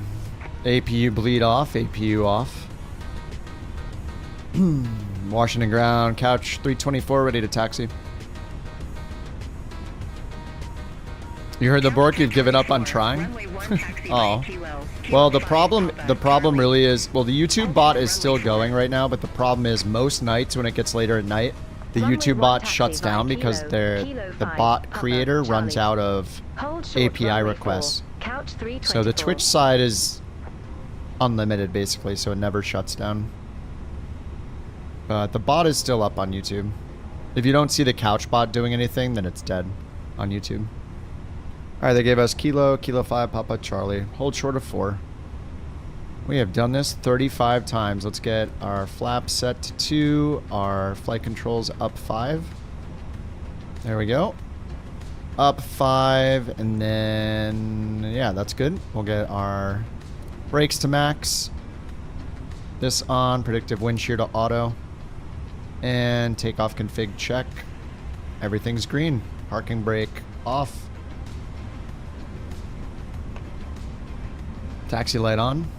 APU bleed off, APU off. Washington ground, couch 324, ready to taxi. You heard the Bork, you've given up on trying? Oh. Well, the problem really is, well, the YouTube bot is still going right now, but the problem is most nights when it gets later at night, the YouTube bot shuts down because the bot creator runs out of API requests. So the Twitch side is unlimited basically, so it never shuts down. But the bot is still up on YouTube. If you don't see the couch bot doing anything, then it's dead on YouTube. Alright, they gave us Kilo, Kilo 5, Papa, Charlie. Hold short of 4. We have done this 35 times. Let's get our flaps set to 2, our flight controls up 5. There we go. Up 5, and then, yeah, that's good. We'll get our brakes to max. This on, predictive wind shear to auto. And takeoff config check. Everything's green. Parking brake off. Taxi light on.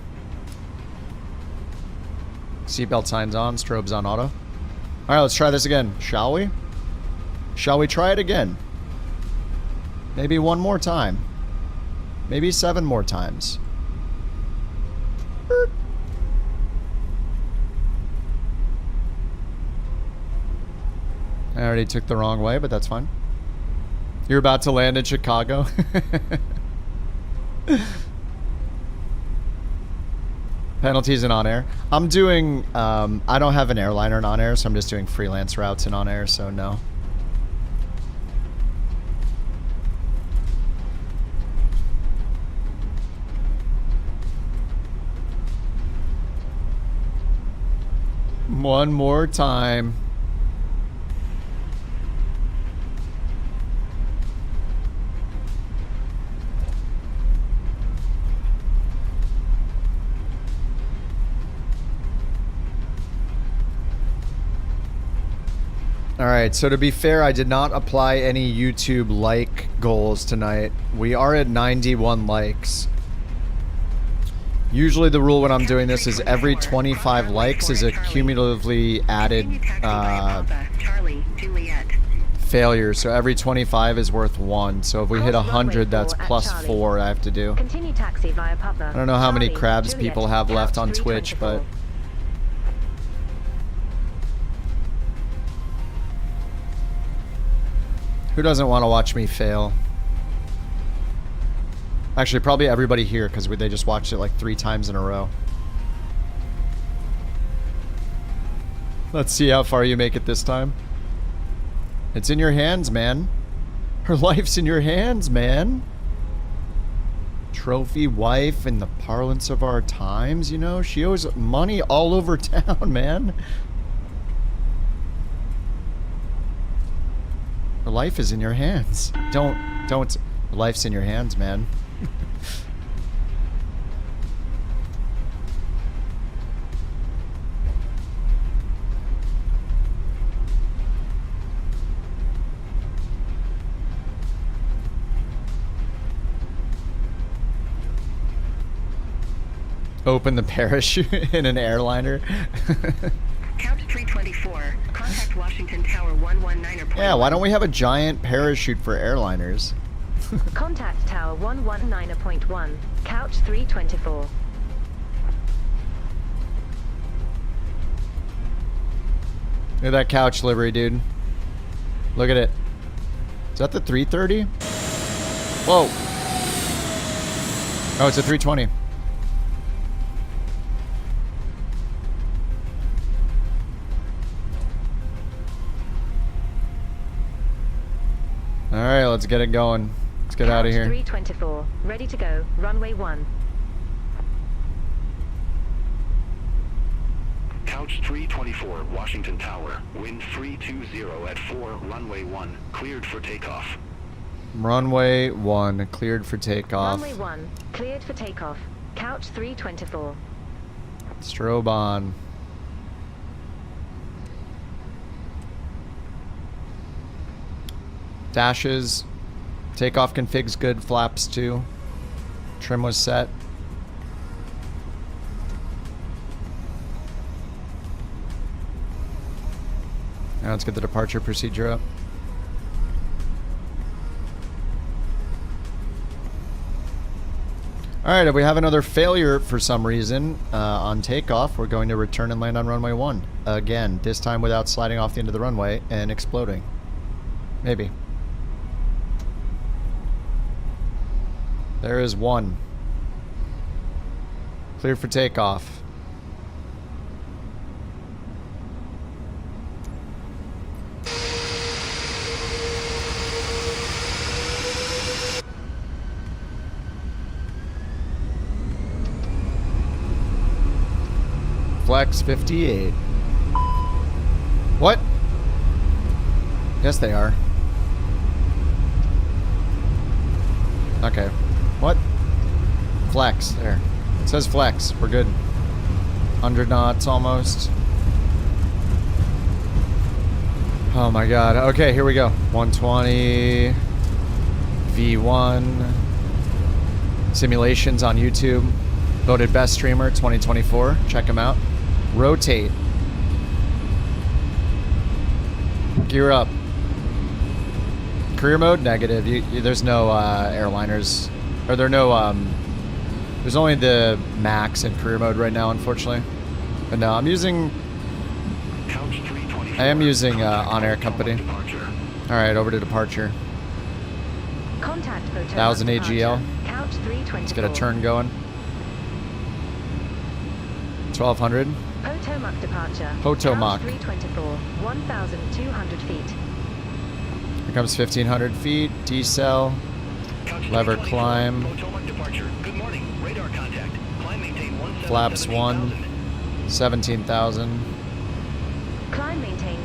Seatbelt signs on. Strobes on auto. Alright, let's try this again, shall we? Shall we try it again? Maybe one more time. Maybe 7 more times. I already took the wrong way, but that's fine. You're about to land in Chicago? Penalties and on-air. I'm doing, I don't have an airliner in on-air, so I'm just doing freelance routes in on-air, so no. One more time. Alright, so to be fair, I did not apply any YouTube like goals tonight. We are at 91 likes. Usually the rule when I'm doing this is every 25 likes is a cumulatively added failure. So every 25 is worth 1. So if we hit 100, that's plus 4 I have to do. I don't know how many crabs people have left on Twitch, but... who doesn't want to watch me fail? Actually, probably everybody here because they just watched it like 3 times in a row. Let's see how far you make it this time. It's in your hands, man. Her life's in your hands, man. Trophy wife in the parlance of our times, you know? She owes money all over town, man. Her life is in your hands. Don't. Life's in your hands, man. Open the parachute in an airliner. Couch 324. Contact Washington Tower 119er. Yeah, why don't we have a giant parachute for airliners? Contact Tower 119.1. Couch 324. Look at that couch livery, dude. Look at it. Is that the 330? Whoa. Oh, it's a 320. Alright, let's get it going. Let's get out of here. 324. Ready to go. Runway 1. Couch 324, Washington Tower. Wind 320 at 4, runway 1. Cleared for takeoff. Runway 1, cleared for takeoff. Runway 1, cleared for takeoff. Couch 324. Strobe on. Dashes. Takeoff config's good. Flaps too. Trim was set. Now let's get the departure procedure up. Alright, if we have another failure for some reason on takeoff, we're going to return and land on runway 1. Again, this time without sliding off the end of the runway and exploding. Maybe. There is 1. Cleared for takeoff. Flex 58. What? Yes, they are. Okay. What? Flex. There. It says flex. We're good. 100 knots almost. Oh my god. Okay, here we go. 120. V1. Simulations on YouTube. Voted best streamer 2024. Check him out. Rotate. Gear up. Career mode? Negative. There's no airliners. Or there are no, there's only the max in career mode right now, unfortunately. But no, I'm using... I am using on-air company. Alright, over to departure. Contact 1000 AGL. Couch 324. Let's get a turn going. 1200. Potomac departure. Potomac. Couch 324. 1,200 feet. Here comes 1,500 feet. Decel. Lever climb. Flaps 1. 17,000. Climb maintain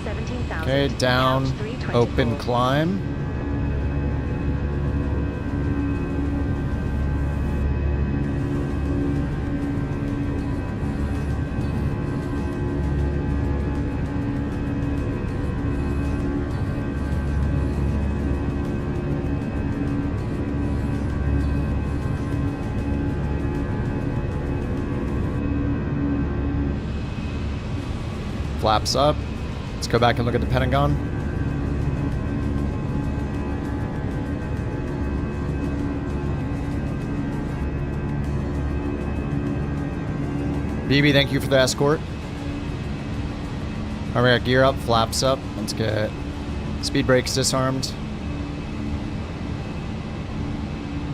17,000. Okay, down. Open climb. Flaps up. Let's go back and look at the Pentagon. BB, thank you for the escort. Alright, we got gear up, flaps up. Let's get speed brakes disarmed.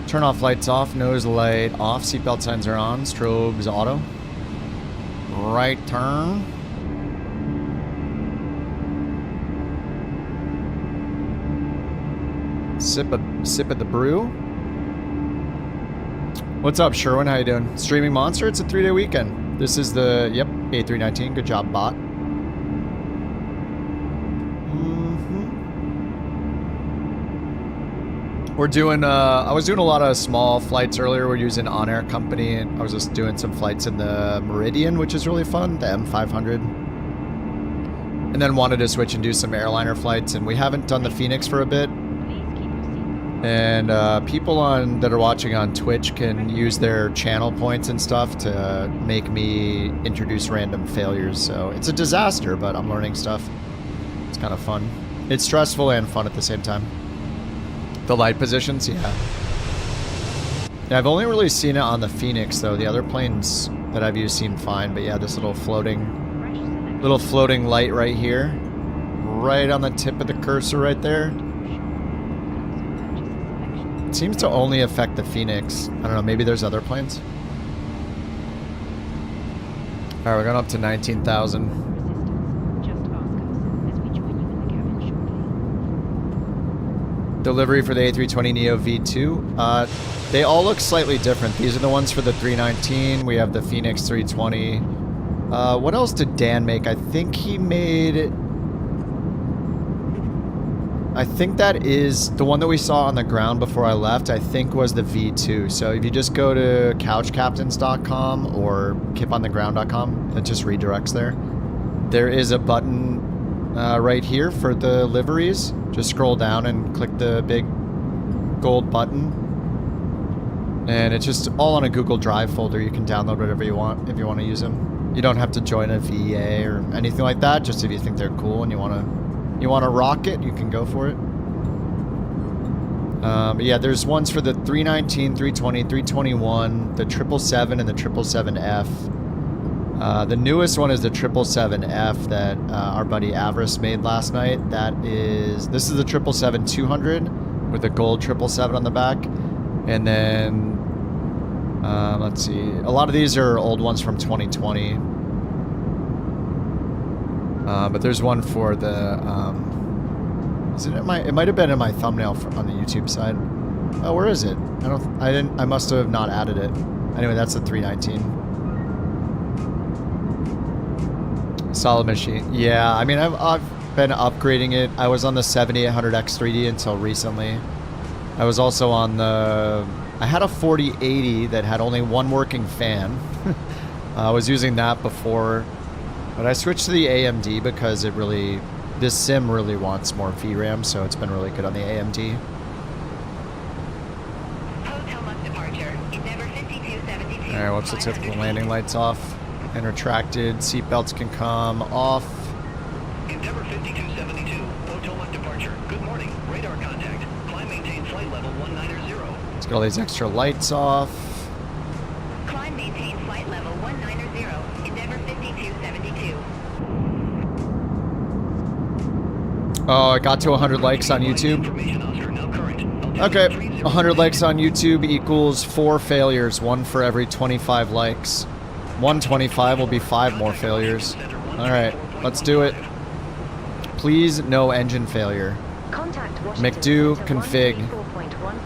Turn off lights off, nose light off, seatbelt signs are on, strobes auto. Right turn. Sip of the brew. What's up, Sherwin? How you doing? Streaming Monster, it's a 3-day weekend. This is the, yep, A319. Good job, bot. We're doing, I was doing a lot of small flights earlier. We're using On Air Company, and I was just doing some flights in the Meridian, which is really fun, the M500. And then wanted to switch and do some airliner flights, and we haven't done the Phoenix for a bit. And people that are watching on Twitch can use their channel points and stuff to make me introduce random failures. So it's a disaster, but I'm learning stuff. It's kind of fun. It's stressful and fun at the same time. The light positions, yeah. Yeah, I've only really seen it on the Phoenix, though. The other planes that I've used seem fine, but yeah, this little floating light right here, right on the tip of the cursor right there. It seems to only affect the Phoenix. I don't know, maybe there's other planes. All right, we're going up to 19,000. Delivery for the A320neo V2. They all look slightly different. These are the ones for the 319. We have the Phoenix 320. What else did Dan make? I think he made... I think that is the one that we saw on the ground before I left, I think was the V2. So if you just go to couchcaptains.com or kipontheground.com, it just redirects there. There is a button right here for the liveries. Just scroll down and click the big gold button. And it's just all on a Google Drive folder. You can download whatever you want if you want to use them. You don't have to join a VA or anything like that. Just if you think they're cool and you want to rock it, you can go for it. But yeah, there's ones for the 319, 320, 321, the 777 and the 777F. The newest one is the 777F that our buddy Avarice made last night. This is the 777-200 with the gold 777 on the back. And then, let's see, a lot of these are old ones from 2020. But there's one for the, it might have been in my thumbnail on the YouTube side. Oh, where is it? I must have not added it. Anyway, that's the 319. Solid machine. Yeah, I mean, I've been upgrading it. I was on the 7800X3D until recently. I was also on the... I had a 4080 that had only one working fan. I was using that before. But I switched to the AMD because it really... This sim really wants more VRAM, so it's been really good on the AMD. Alright, what's the typical landing lights off? And retracted, seatbelts can come off. Endeavor 5272, Potomac departure. Good morning, radar contact. Climb maintain flight level 190. Let's get all these extra lights off. Climb maintain flight level 190, Endeavor 5272. Oh, I got to 100 likes on YouTube. Okay, 100 likes on YouTube equals 4 failures, 1 for every 25 likes. 125 will be 5 more failures. Alright, let's do it. Please, no engine failure. McDo config.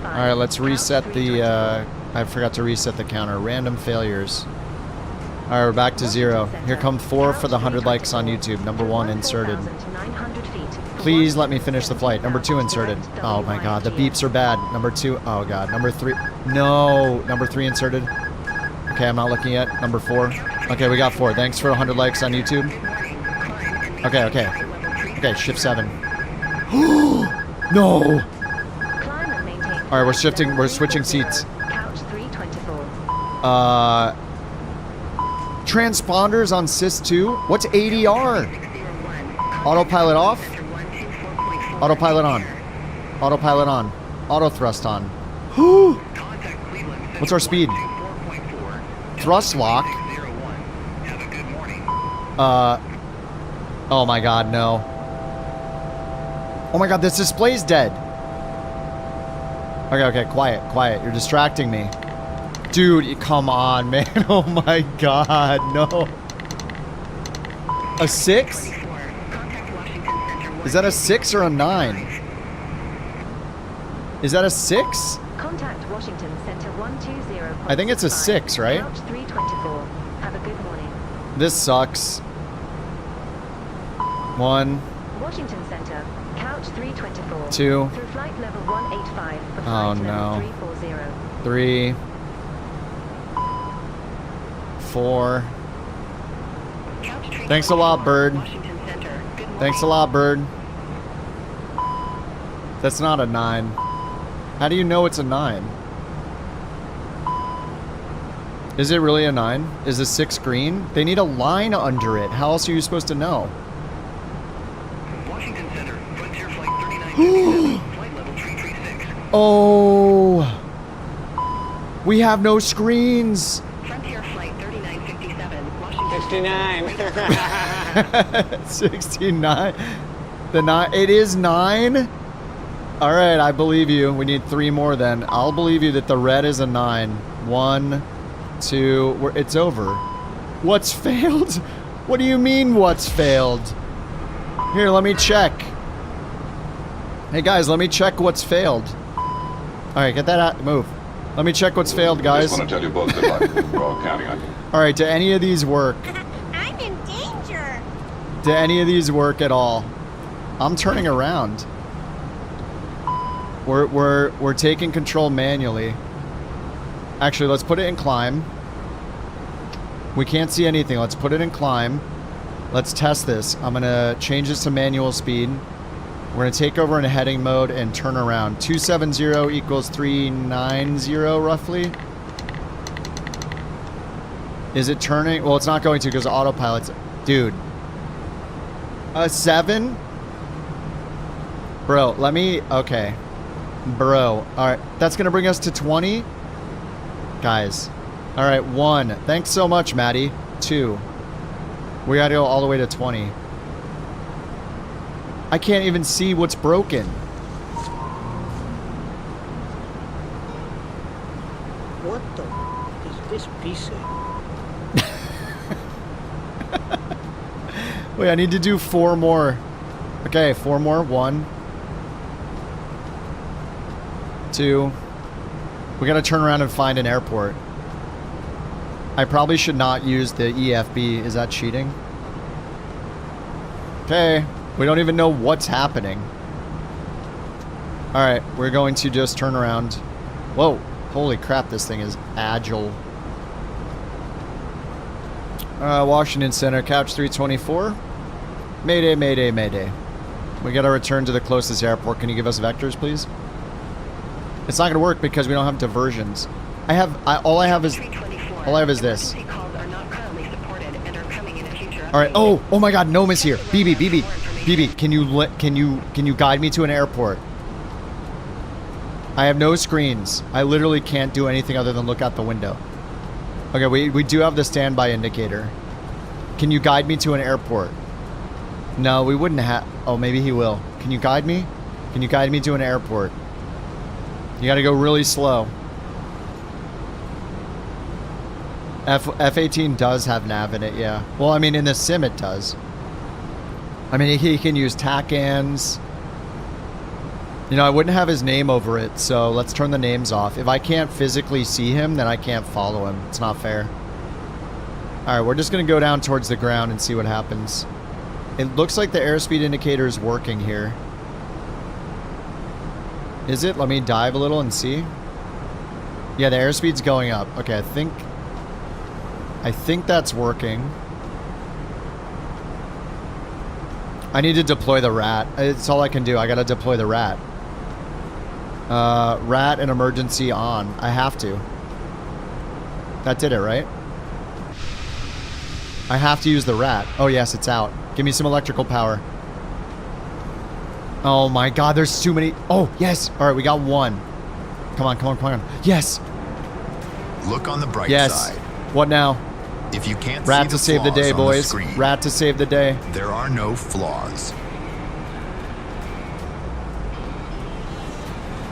Alright, let's reset the, I forgot to reset the counter. Random failures. Alright, we're back to 0. Here come 4 for the 100 likes on YouTube. Number 1 inserted. Please let me finish the flight. Number 2 inserted. Oh my god, the beeps are bad. Number 2, oh god. Number 3, no. Number 3 inserted. Okay, I'm not looking yet. Number 4. Okay, we got 4. Thanks for 100 likes on YouTube. Okay, okay. Okay, shift 7. No! Alright, we're switching seats. Transponders on Sys-2? What's ADR? Autopilot off? Autopilot on. Autopilot on. Auto thrust on. What's our speed? Thrust lock. Oh my god, no. Oh my god, this display's dead. Okay, quiet. You're distracting me. Dude, come on, man. Oh my god, no. A 6? Is that a 6 or a 9? Is that a 6? Contact Washington Center 120. I think it's a 6, right? Couch 324. Have a good morning. This sucks. 1. Washington Center, Couch 324. 2. Through flight level 185 for Oh flight no. level 340. 3. 4. Thanks a lot, Bird. Thanks a lot, Bird. That's not a 9. How do you know it's a 9? Is it really a 9? Is the 6 green? They need a line under it. How else are you supposed to know? Washington Center, Frontier Flight 3957, flight level 336. Oh! We have no screens! Frontier Flight 3957, Washington 69. The 9. It is 9? Alright, I believe you. We need 3 more then. I'll believe you that the red is a 9. 1, 2. It's over. What's failed? What do you mean, what's failed? Here, let me check. Hey guys, let me check what's failed. Alright, get that out. Move. Let me check what's failed, I guys. just want to tell you both good luck. We're all counting on you. Alright, do any of these work? I'm in danger. Do any of these work at all? I'm turning around. We're taking control manually. Actually, let's put it in climb. We can't see anything. Let's put it in climb. Let's test this. I'm gonna change this to manual speed. We're gonna take over in a heading mode and turn around. 270 equals 390 roughly. Is it turning? Well, it's not going to because autopilot's... Dude. A 7? Bro, let me... Okay. Bro. Alright. That's going to bring us to 20. Guys. Alright, 1. Thanks so much, Maddie. 2. We got to go all the way to 20. I can't even see what's broken. What the is this piece of... Wait, I need to do 4 more. Okay, 4 more. 1. 2. We gotta turn around and find an airport. I probably should not use the EFB. Is that cheating? Okay. We don't even know what's happening. Alright, we're going to just turn around. Whoa. Holy crap, this thing is agile. Washington Center, Couch 324. Mayday, mayday, mayday. We gotta return to the closest airport. Can you give us vectors, please? It's not gonna work because we don't have diversions. All I have is this. Alright, oh my god, Noma's here. BB, can you guide me to an airport? I have no screens. I literally can't do anything other than look out the window. Okay, we do have the standby indicator. Can you guide me to an airport? No, we wouldn't have... Oh, maybe he will. Can you guide me? Can you guide me to an airport? You gotta go really slow. F-18 does have nav in it, yeah. Well, I mean, in the sim it does. I mean, he can use TACANs. You know, I wouldn't have his name over it, so let's turn the names off. If I can't physically see him, then I can't follow him. It's not fair. Alright, we're just gonna go down towards the ground and see what happens. It looks like the airspeed indicator is working here. Is it? Let me dive a little and see. Yeah, the airspeed's going up. Okay, I think that's working. I need to deploy the rat. It's all I can do. I gotta deploy the rat. Rat and emergency on. I have to. That did it, right? I have to use the rat. Oh yes, it's out. Give me some electrical power. Oh my god, there's too many. Oh, yes. Alright, we got 1. Come on. Yes. Look on the bright side. What now? If you can't rat see to save the day, boys. Screen, rat to save the day. There are no flaws.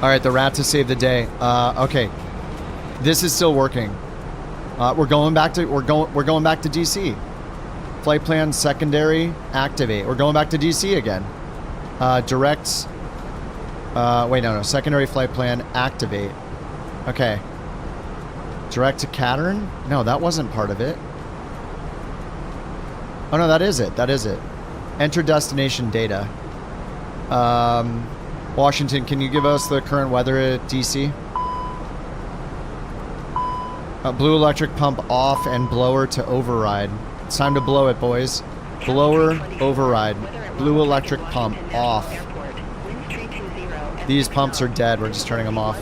All right, the rat to save the day. Okay, this is still working. We're going back to DC. Flight plan secondary activate. We're going back to DC again. Direct. Wait, no. Secondary flight plan activate. Okay. Direct to Cattern? No, that wasn't part of it. Oh no, that is it. That is it. Enter destination data. Washington, can you give us the current weather at DC? Blue electric pump off and blower to override. It's time to blow it, boys. Blower override. Blue electric pump off. These pumps are dead. We're just turning them off.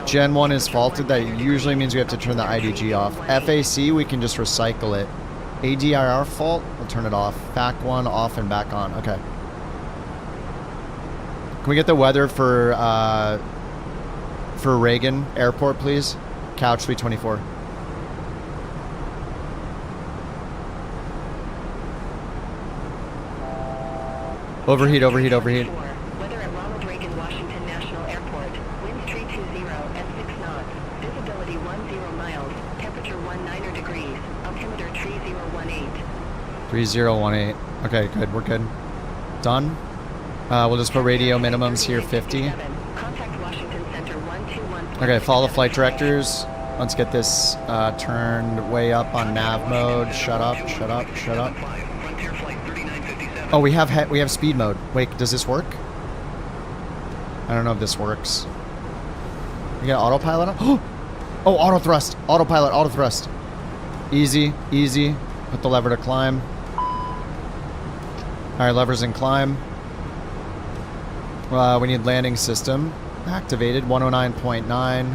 Gen 1 is faulted. That usually means we have to turn the IDG off. FAC, we can just recycle it. ADIR fault, we'll turn it off. FAC 1 off and back on. Okay. Can we get the weather for Reagan Airport, please? Couch 324. Overheat, overheat, overheat. Weather at Ronald Reagan Washington National Airport. Winds 320 at 6 knots. Visibility 10 miles. Temperature 19 degrees. Altimeter 3018. 3018. Okay, good. We're good. Done. We'll just put radio minimums here 50. Contact Washington Center 121. Okay, follow the flight directors. Let's get this turned way up on nav mode. Shut up, shut up, shut up. Oh, we have speed mode. Wait, does this work? I don't know if this works. We got autopilot on? Oh, auto thrust. Autopilot, auto thrust. Easy, easy. Put the lever to climb. Alright, levers in climb. We need landing system activated. 109.9.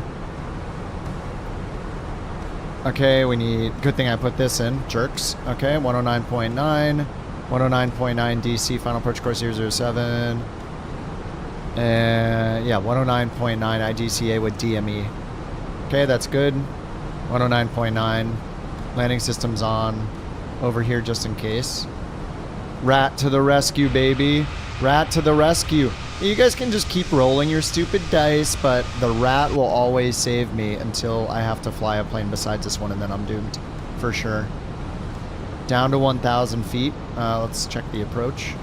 Okay, we need... Good thing I put this in. Jerks. Okay, 109.9. 109.9 DC, final approach course 007. And yeah, 109.9 IDCA with DME. Okay, that's good. 109.9. Landing system's on over here just in case. Rat to the rescue, baby. Rat to the rescue. You guys can just keep rolling your stupid dice, but the rat will always save me until I have to fly a plane besides this one, and then I'm doomed. For sure. Down to 1,000 feet. Let's check the approach.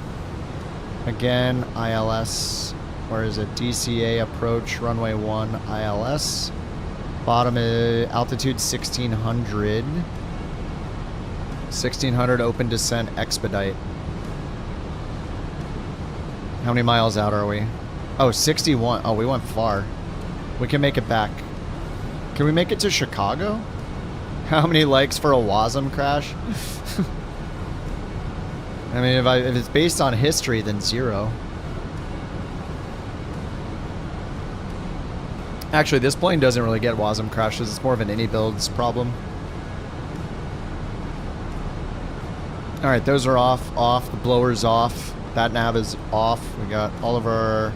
Again, ILS. Where is it? DCA approach, runway 1, ILS. Bottom is altitude 1,600. 1,600 open descent expedite. How many miles out are we? Oh, 61. Oh, we went far. We can make it back. Can we make it to Chicago? How many likes for a WASM crash? I mean, if it's based on history, then 0. Actually, this plane doesn't really get WASM crashes. It's more of an any builds problem. Alright, those are off. The blower's off. That nav is off. We got all of our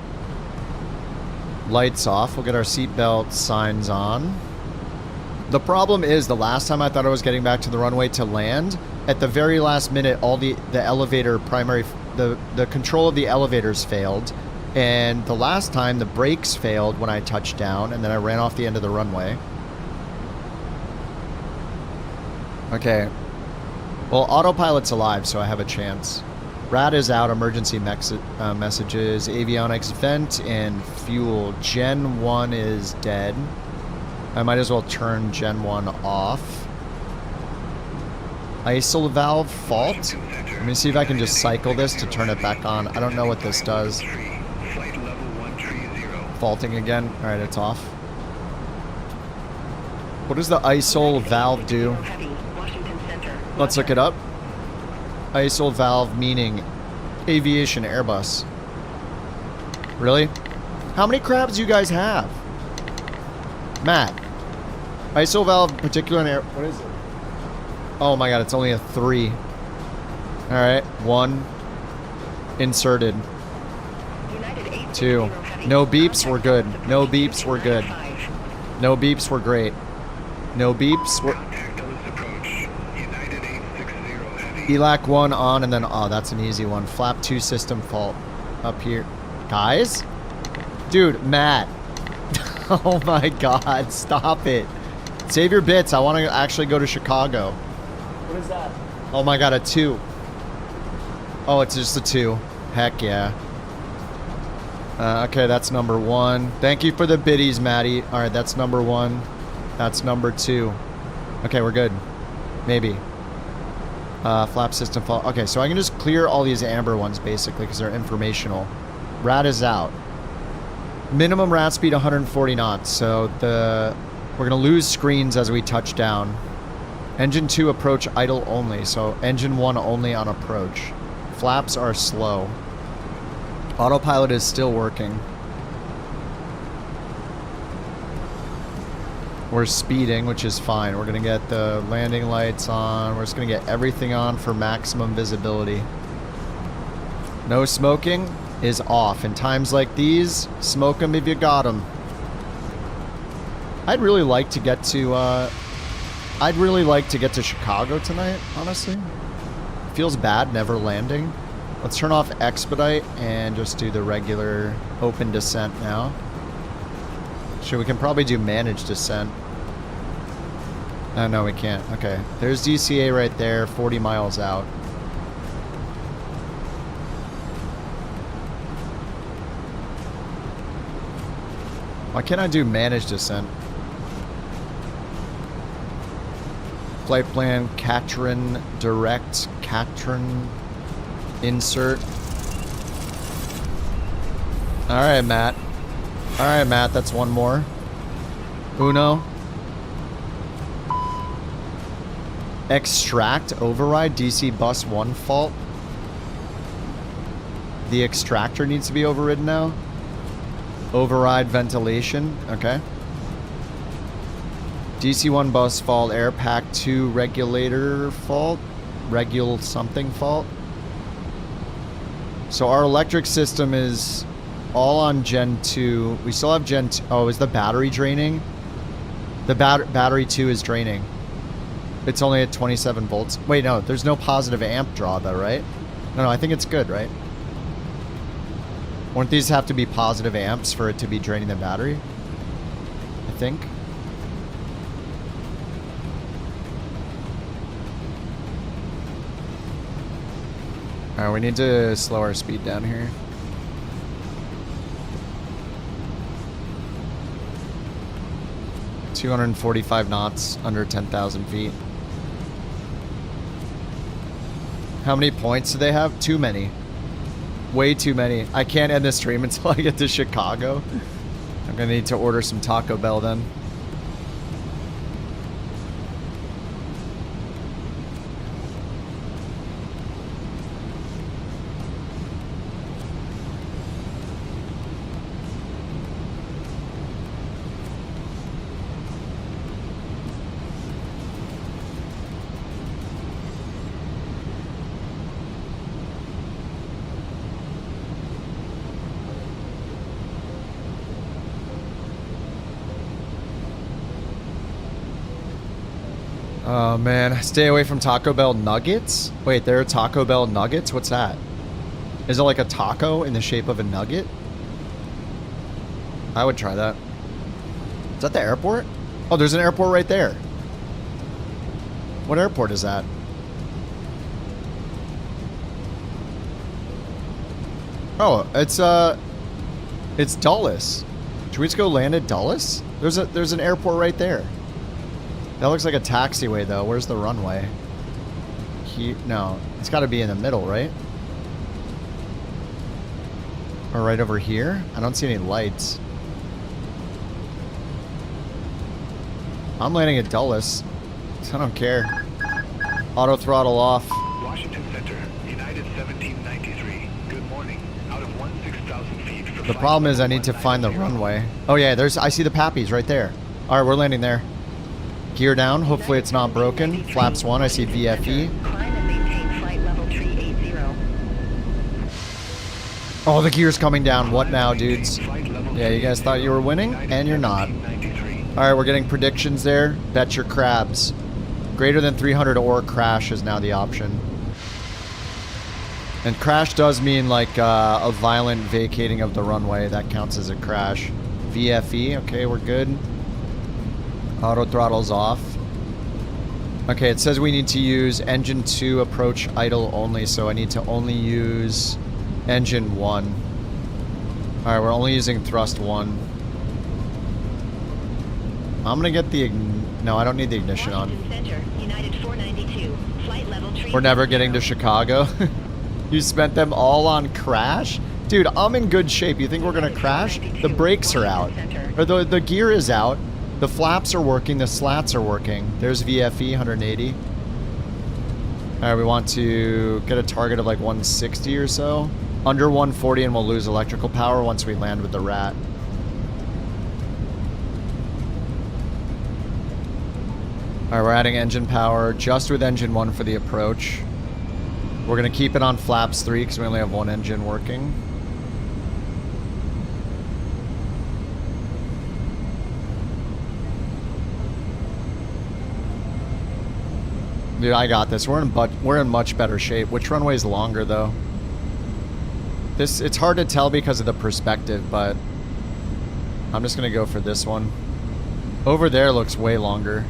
lights off. We'll get our seatbelt signs on. The problem is, the last time I thought I was getting back to the runway to land, at the very last minute, all the elevator primary, the control of the elevators failed. And the last time, the brakes failed when I touched down, and then I ran off the end of the runway. Okay. Well, autopilot's alive, so I have a chance. Rat is out, emergency messages, avionics vent, and fuel. Gen 1 is dead. I might as well turn Gen 1 off. ISIL valve fault. Let me see if I can just cycle this to turn it back on. I don't know what this does. Faulting again. Alright, it's off. What does the ISIL valve do? Let's look it up. ISIL valve meaning aviation Airbus. Really? How many crabs do you guys have? Matt. ISIL valve particular in air. What is it? Oh my god, it's only a 3. Alright, 1. Inserted. 2. No beeps, we're good. No beeps, we're good. No beeps, we're great. No beeps, we're... ELAC 1 on, and then, oh, that's an easy one. Flap 2 system fault up here. Guys? Dude, Matt. Oh my god, stop it. Save your bits. I want to actually go to Chicago. What is that? Oh my god, a 2. Oh, it's just a 2. Heck yeah. Okay, that's number 1. Thank you for the biddies, Maddie. Alright, that's number 1. That's number 2. Okay, we're good. Maybe. Flap system fault. Okay, so I can just clear all these amber ones, basically, because they're informational. Rat is out. Minimum rat speed 140 knots, so we're going to lose screens as we touch down. Engine 2 approach idle only, so engine 1 only on approach. Flaps are slow. Autopilot is still working. We're speeding, which is fine. We're going to get the landing lights on. We're just going to get everything on for maximum visibility. No smoking is off. In times like these, smoke them if you got them. I'd really like to get to Chicago tonight, honestly. It feels bad never landing. Let's turn off expedite and just do the regular open descent now. Sure, we can probably do managed descent. No, we can't. Okay, there's DCA right there, 40 miles out. Why can't I do managed descent? Flight plan, Catron, direct, Catron, insert. Alright, Matt. Alright, Matt, that's one more. Uno. Extract, override, DC bus 1 fault. The extractor needs to be overridden now. Override ventilation, okay. DC1 bus fault, air pack 2 regulator fault. Regul something fault. So our electric system is all on Gen 2. We still have Gen 2. Oh, is the battery draining? The battery 2 is draining. It's only at 27 volts. Wait, no, there's no positive amp draw though, right? No, I think it's good, right? Won't these have to be positive amps for it to be draining the battery? I think. Alright, we need to slow our speed down here. $245 knots, under 10,000 feet. How many points do they have? Too many. Way too many. I can't end the stream until I get to Chicago. I'm gonna need to order some Taco Bell then. Oh man, stay away from Taco Bell nuggets? Wait, there are Taco Bell nuggets? What's that? Is it like a taco in the shape of a nugget? I would try that. Is that the airport? Oh, there's an airport right there. What airport is that? Oh, it's Dulles. Should we just go land at Dulles? There's an airport right there. That looks like a taxiway, though. Where's the runway? No, it's got to be in the middle, right? Or right over here? I don't see any lights. I'm landing at Dulles. I don't care. Auto throttle off. Washington Center, United 1793. Good morning. Out of 16,000 feet. For the problem is I need to find the runway. Oh yeah, I see the Pappies right there. All right, we're landing there. Gear down. Hopefully it's not broken. Flaps 1. I see VFE. Oh, the gear's coming down. What now, dudes? Yeah, you guys thought you were winning, and you're not. All right, we're getting predictions there. Bet your crabs. Greater than 300 or crash is now the option. And crash does mean like a violent vacating of the runway. That counts as a crash. VFE. Okay, we're good. Auto throttle's off. Okay, it says we need to use engine 2 approach idle only, so I need to only use engine 1. Alright, we're only using thrust 1. I'm gonna get the no, I don't need the ignition on. Center, United 492, flight level We're never getting to Chicago. You spent them all on crash? Dude, I'm in good shape. You think we're gonna crash? The brakes are out. Or the gear is out. The flaps are working, the slats are working. There's VFE, 180. Alright, we want to get a target of like 160 or so. Under 140 and we'll lose electrical power once we land with the rat. Alright, we're adding engine power just with engine 1 for the approach. We're going to keep it on flaps 3 because we only have one engine working. Dude, I got this. We're in much better shape. Which runway is longer though? It's hard to tell because of the perspective, but I'm just going to go for this one. Over there looks way longer.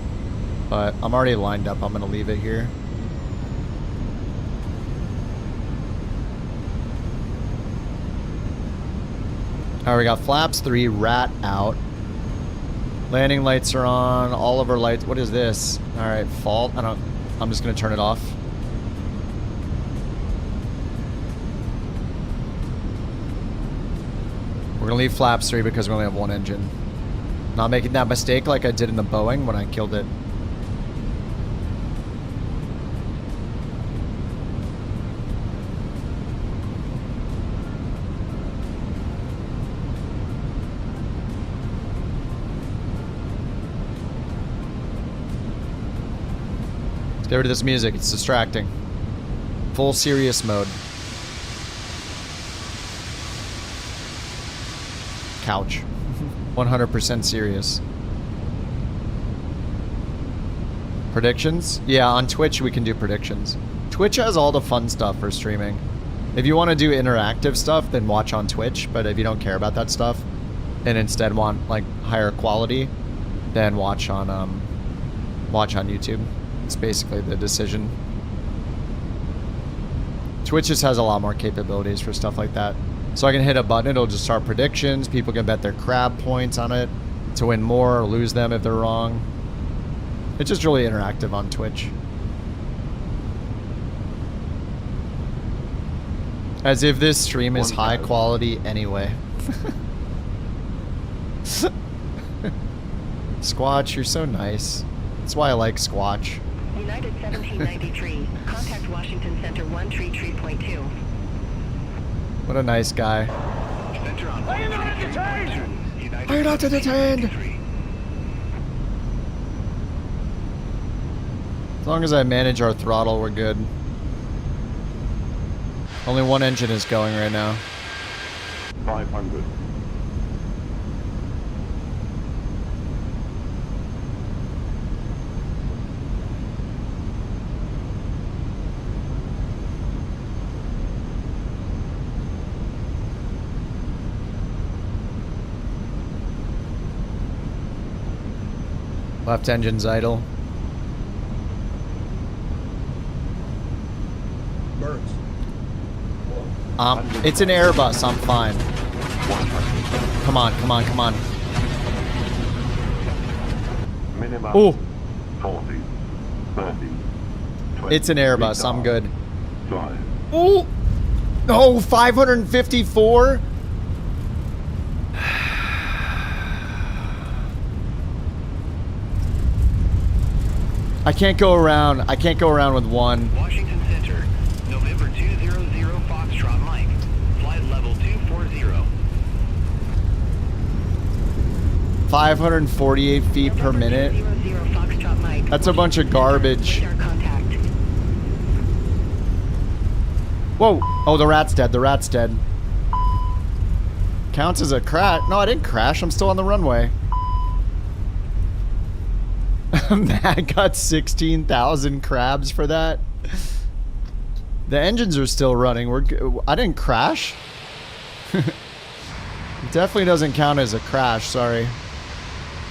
But I'm already lined up. I'm going to leave it here. Alright, we got flaps 3, rat out. Landing lights are on. All of our lights. What is this? Alright, fault. I'm just going to turn it off. We're going to leave flaps 3 because we only have one engine. Not making that mistake like I did in the Boeing when I killed it. Get rid of this music, it's distracting. Full serious mode. Couch. 100% serious. Predictions? Yeah, on Twitch we can do predictions. Twitch has all the fun stuff for streaming. If you want to do interactive stuff, then watch on Twitch. But if you don't care about that stuff, and instead want like higher quality, then watch on YouTube. It's basically the decision. Twitch just has a lot more capabilities for stuff like that. So I can hit a button, it'll just start predictions. People can bet their crab points on it to win more or lose them if they're wrong. It's just really interactive on Twitch. As if this stream is high quality anyway. Squatch, you're so nice. That's why I like Squatch. United 1793, contact Washington Center 133.2. What a nice guy. Are you not detained? Are you not detained? As long as I manage our throttle, we're good. Only one engine is going right now. 500. Left engine's idle. Birds. It's an Airbus. I'm fine. Come on, come on, come on. Minimum Oh, 40, 30, 20. it's an Airbus. I'm good. Fly. Oh, no, 554. I can't go around. I can't go around with one. Washington Center, November 200 Foxtrot Mike, flight level 240. 548 feet per minute. That's a bunch of garbage. Whoa. Oh, the rat's dead. The rat's dead. Counts as a crash. No, I didn't crash. I'm still on the runway. Matt got 16,000 crabs for that. The engines are still running. I didn't crash. It definitely doesn't count as a crash, sorry.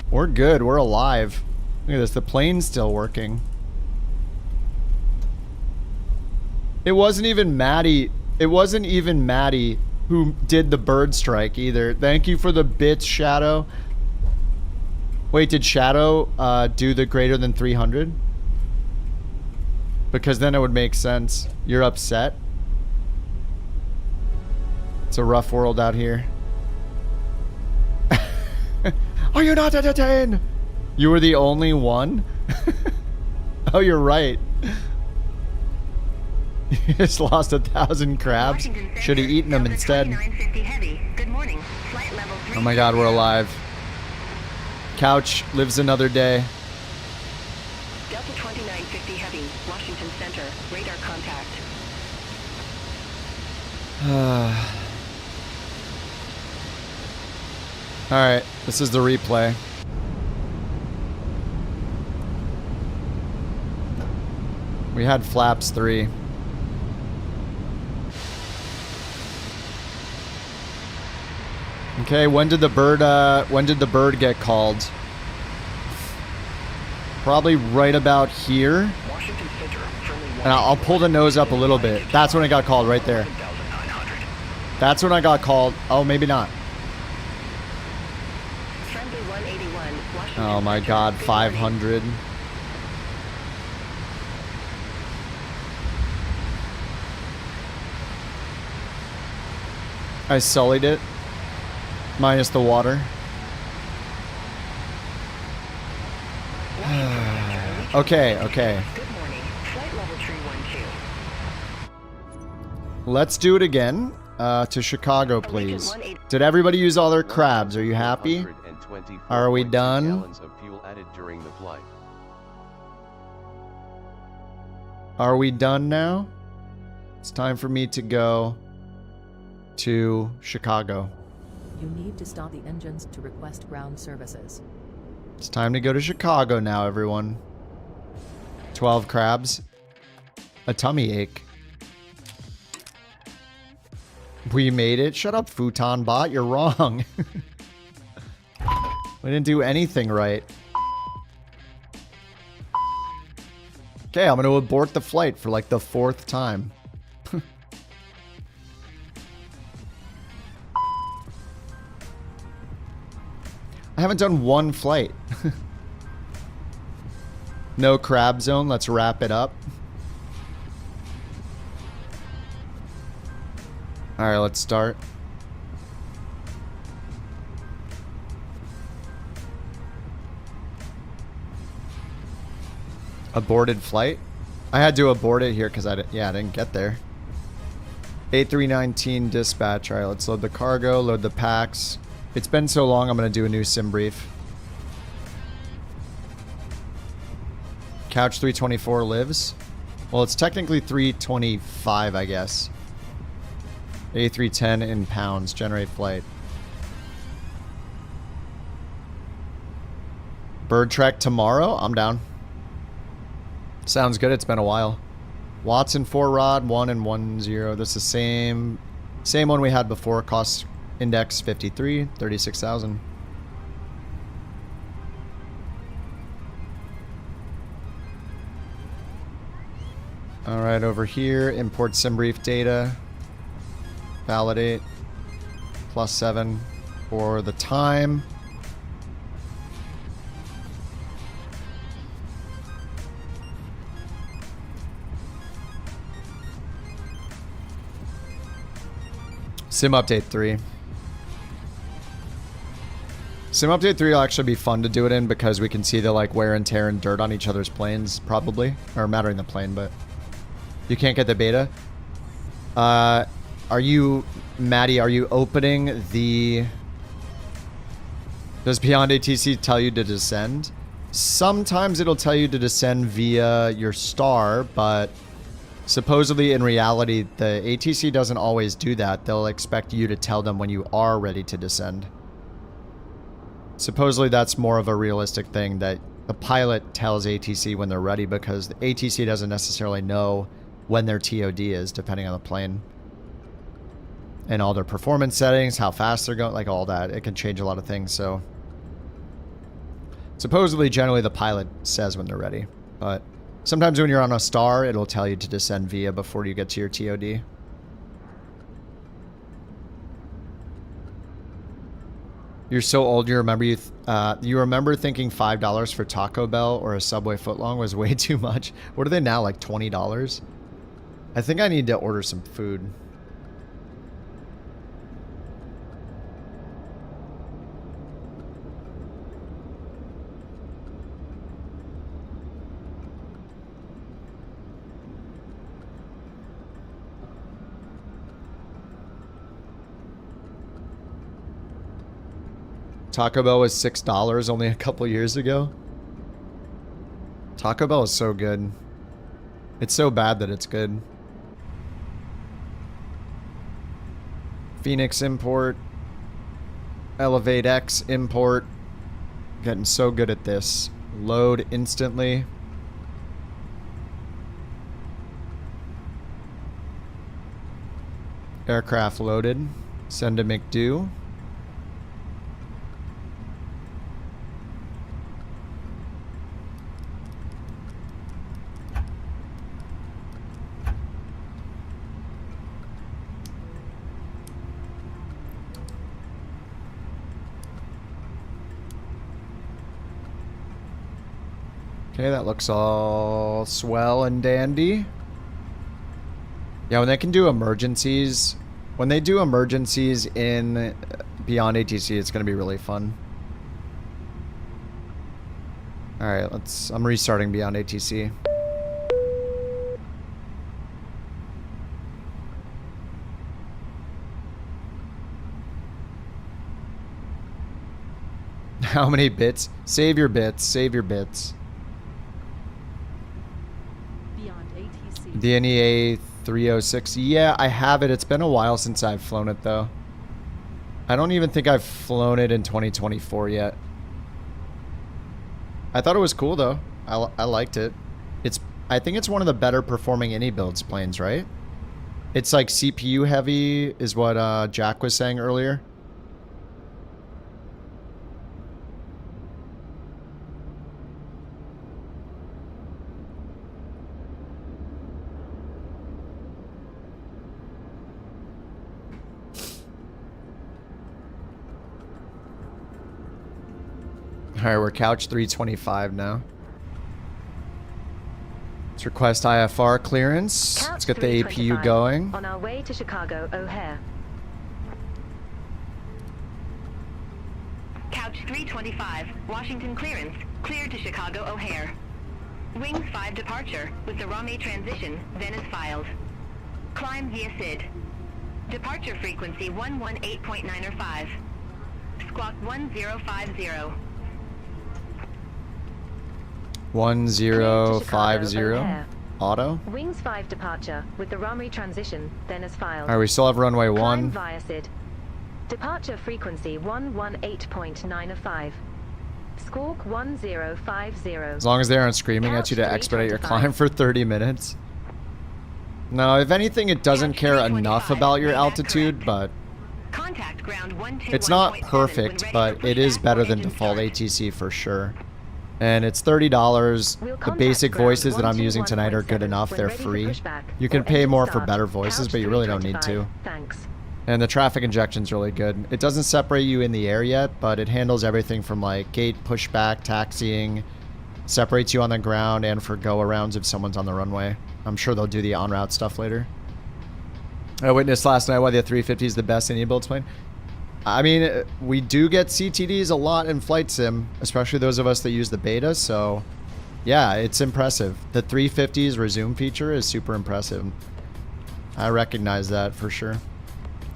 We're good, we're alive. Look at this, the plane's still working. It wasn't even Maddie who did the bird strike either. Thank you for the bits, Shadow. Wait, did Shadow do the greater than 300? Because then it would make sense. You're upset? It's a rough world out here. Are you not entertained? You were the only one? Oh, you're right. You just lost 1,000 crabs. Should have eaten them instead. Oh my god, we're alive. Couch lives another day. Delta 2950 Heavy, Washington Center, radar contact. Alright, this is the replay. We had flaps 3. Okay, when did the bird get called? Probably right about here. And I'll pull the nose up a little bit. That's when it got called, right there. That's when I got called. Oh, maybe not. Oh my god, 500. I sullied it. Minus the water. Okay, okay. Let's do it again. To Chicago, please. Did everybody use all their crabs? Are you happy? Are we done? Are we done now? It's time for me to go to Chicago. You need to stop the engines to request ground services. It's time to go to Chicago now, everyone. 12 crabs. A tummy ache. We made it. Shut up, Futon Bot. You're wrong. We didn't do anything right. Okay, I'm going to abort the flight for like the 4th time. I haven't done one flight. No crab zone. Let's wrap it up. Alright, let's start. Aborted flight? I had to abort it here because I didn't get there. A319 dispatch. Alright, let's load the cargo, load the packs. It's been so long, I'm going to do a new sim brief. Couch 324 lives. Well, it's technically 325, I guess. A310 in pounds. Generate flight. Bird trek tomorrow? I'm down. Sounds good. It's been a while. Watson 4 rod, 1 and 1 0. This is the same one we had before. Cost index 53, 36,000. All right, over here, import sim brief data. Validate. +7 for the time. Sim update 3. Sim update 3 will actually be fun to do it in because we can see the like wear and tear and dirt on each other's planes, probably. Or mattering the plane, but you can't get the beta. Are you, Maddie, are you opening the... Does Beyond ATC tell you to descend? Sometimes it'll tell you to descend via your star, but supposedly in reality, the ATC doesn't always do that. They'll expect you to tell them when you are ready to descend. Supposedly that's more of a realistic thing, that the pilot tells ATC when they're ready, because the ATC doesn't necessarily know when their TOD is, depending on the plane. and all their performance settings, how fast they're going, like all that. It can change a lot of things. So supposedly, generally, the pilot says when they're ready. But sometimes when you're on a star, it'll tell you to descend via before you get to your TOD. You're so old. You remember you remember thinking $5 for Taco Bell or a Subway footlong was way too much. What are they now? Like $20? I think I need to order some food. Taco Bell was $6 only a couple years ago. Taco Bell is so good. It's so bad that it's good. Phoenix import. Elevate X import. Getting so good at this. Load instantly. Aircraft loaded. Send to McDo. Okay, that looks all swell and dandy. Yeah, when they can do emergencies, when they do emergencies in Beyond ATC, it's going to be really fun. All right, I'm restarting Beyond ATC. How many bits? Save your bits, save your bits. The NEA 306. Yeah, I have it. It's been a while since I've flown it, though. I don't even think I've flown it in 2024 yet. I thought it was cool, though. I liked it. I think it's one of the better performing any builds planes, right? It's like CPU heavy is what Jack was saying earlier. Alright, we're couch 325 now. Let's request IFR clearance. Couch Let's get the APU 325, going. On our way to Chicago O'Hare. Couch 325, Washington clearance, cleared to Chicago O'Hare. Wings 5 departure, with the Rami transition, then is filed. Climb via SID. Departure frequency 118.905. Squawk 1050. 1050. Auto. Wings 5 departure, with the Rami transition, then is filed. Alright, we still have runway Climb 1. via SID. Departure frequency 118.905. Squawk 1050. As long as they aren't screaming at you to expedite your climb for 30 minutes. No, if anything, it doesn't care enough about your altitude, but it's not perfect, but it is better than default ATC for sure. And it's $30. The basic voices that I'm using tonight are good enough. They're free. You can pay more for better voices, but you really don't need to. And the traffic injection's really good. It doesn't separate you in the air yet, but it handles everything from like gate pushback, taxiing, separates you on the ground, and for go-arounds if someone's on the runway. I'm sure they'll do the en-route stuff later. I witnessed last night why the 350 is the best any builds plane. I mean, we do get CTDs a lot in Flight Sim, especially those of us that use the beta, so yeah, it's impressive. The 350's resume feature is super impressive. I recognize that for sure.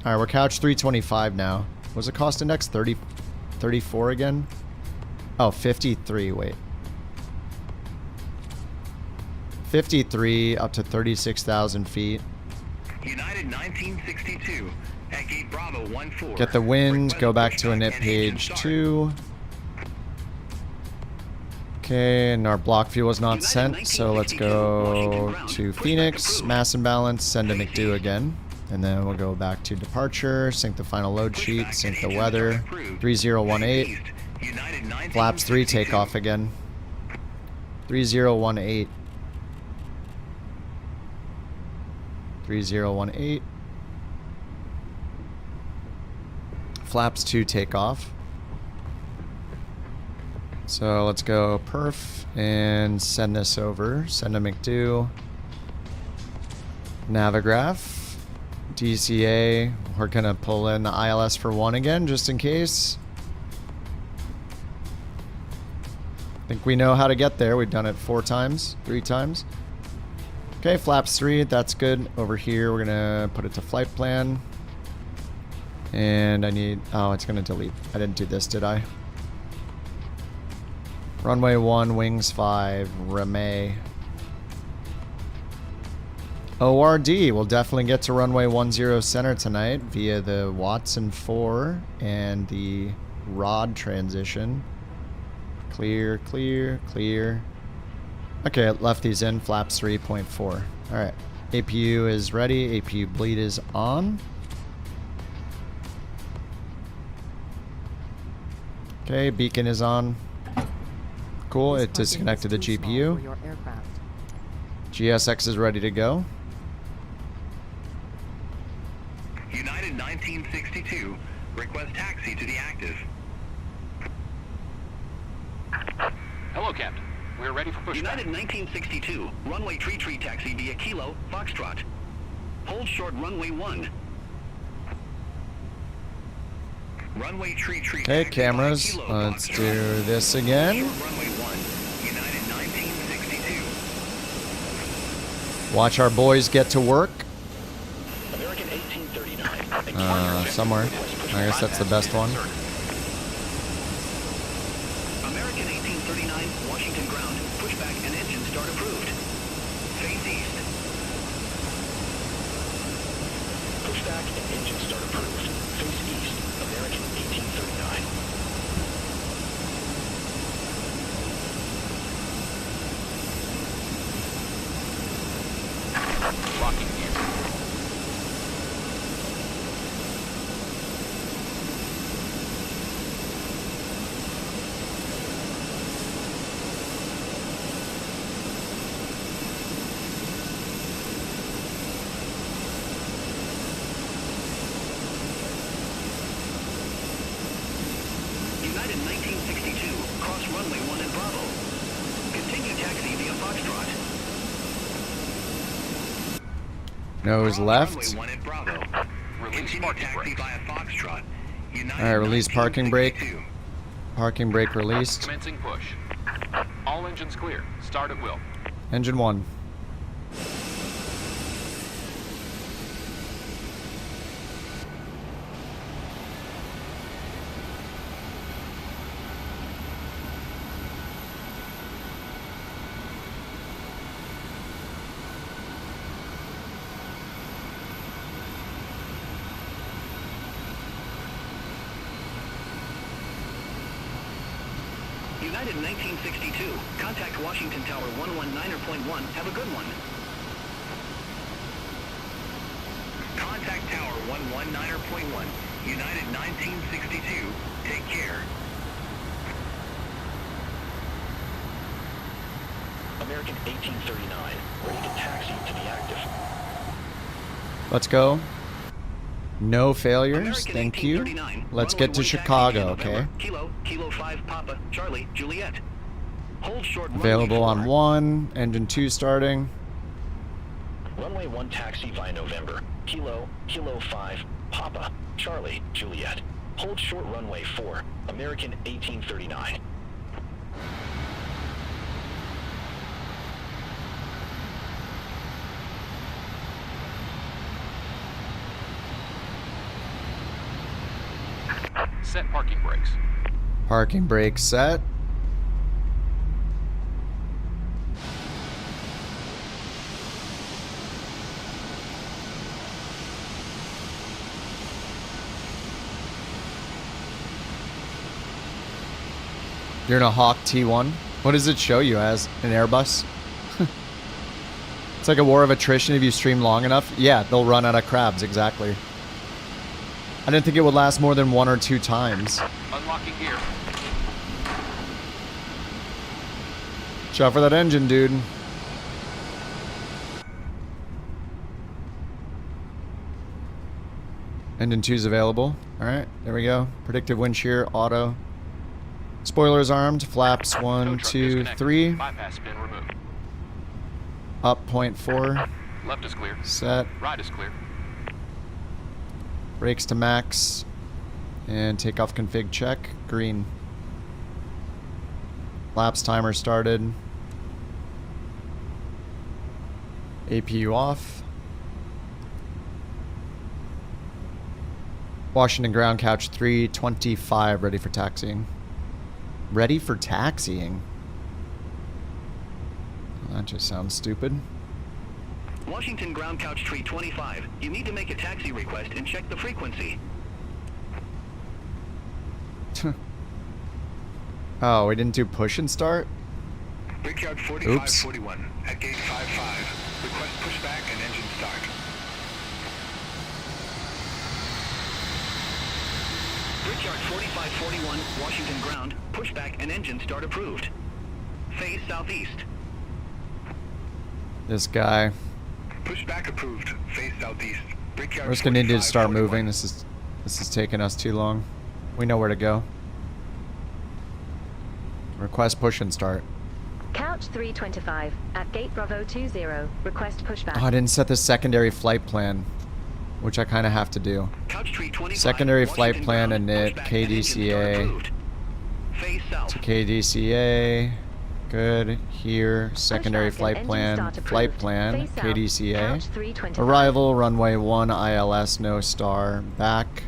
Alright, we're couch 325 now. Was the cost index 34 again? Oh, 53, wait. 53 up to 36,000 feet. United 1962 at gate Bravo 14. Get the wind, go back to init page 2. Okay, and our block fuel is not sent, so let's go to Phoenix, mass imbalance, send to McDo again. And then we'll go back to departure, sync the final load sheet, sync the weather. 3018. Flaps 3 takeoff again. 3018. 3018. Flaps 2 takeoff. So let's go perf and send this over. Send to McDo. Navigraph. DCA. We're gonna pull in the ILS for 1 again, just in case. I think we know how to get there. We've done it 4 times, 3 times. Okay, flaps 3, that's good. Over here, we're gonna put it to flight plan. And I need, oh, it's gonna delete. I didn't do this, did I? Runway 1, wings 5, Ramay. ORD, we'll definitely get to runway 10 center tonight via the Watson 4 and the rod transition. Clear, clear, clear. Okay, left these in, flaps 3.4. Alright, APU is ready, APU bleed is on. Okay, beacon is on. Cool, it disconnected the GPU. GSX is ready to go. United 1962, request taxi to the active. Hello, Captain. We're ready for pushback. United 1962, runway tree taxi via Kilo, Foxtrot. Hold short runway 1. Runway tree Okay, cameras. Let's do this again. Runway 1, United 1962. Watch our boys get to work. American 1839. Somewhere. I guess that's the best one. American 1839, Washington ground. Pushback and engine start approved. Face east. Pushback and engine start approved. Face east. American 1839. Locking gear. United 1962, cross runway 1 at Bravo. Continue taxi via Foxtrot. Nose left. Runway 1 at Bravo. Release Continue parking taxi brakes. via Foxtrot. Alright, release parking brake. Parking brake released. Commencing push. All engines clear. Start at will. Engine 1. United 1962, contact Washington Tower 119.1. Have a good one. Contact Tower 119.1. United 1962, take care. American 1839, ready to taxi to the active. Let's go. No failures, thank you. Let's get to Chicago, okay? Kilo 5 Papa, Charlie, Juliet. Hold short Available on 1, engine 2 starting. Runway 1 taxi via November. Kilo 5 Papa, Charlie, Juliet. Hold short runway 4, American 1839. Set parking brakes. Parking brake set. You're in a Hawk T1. What does it show you as? An Airbus? It's like a war of attrition if you stream long enough. Yeah, they'll run out of crabs, exactly. I didn't think it would last more than 1 or 2 times. Unlocking gear. Shot for that engine, dude. Engine 2's available. Alright, there we go. Predictive wind shear, auto. Spoilers armed, flaps 1, 2, 3. Bypass been removed. Up 0.4. Left is clear. Set. Right is clear. Brakes to max. And takeoff config check. Green. Flaps timer started. APU off. Washington ground couch 325 ready for taxiing. Ready for taxiing? Well, that just sounds stupid. Washington ground couch tree 25. You need to make a taxi request and check the frequency. Oh, we didn't do push and start? Brickyard 4541 at gate 55. Request pushback and engine start. Brickyard 4541, Washington ground, pushback and engine start approved. Face southeast. This guy. Pushback approved. Face southeast. Brickyard We're just gonna need to start moving. This is taking us too long. We know where to go. Request push and start. Couch 325 at gate Bravo 20. Request pushback. Oh, I didn't set the secondary flight plan, which I kind of have to do. Secondary flight plan init KDCA to KDCA. Good. Here. Secondary flight plan. Flight plan. KDCA. Arrival runway 1 ILS no star. Back.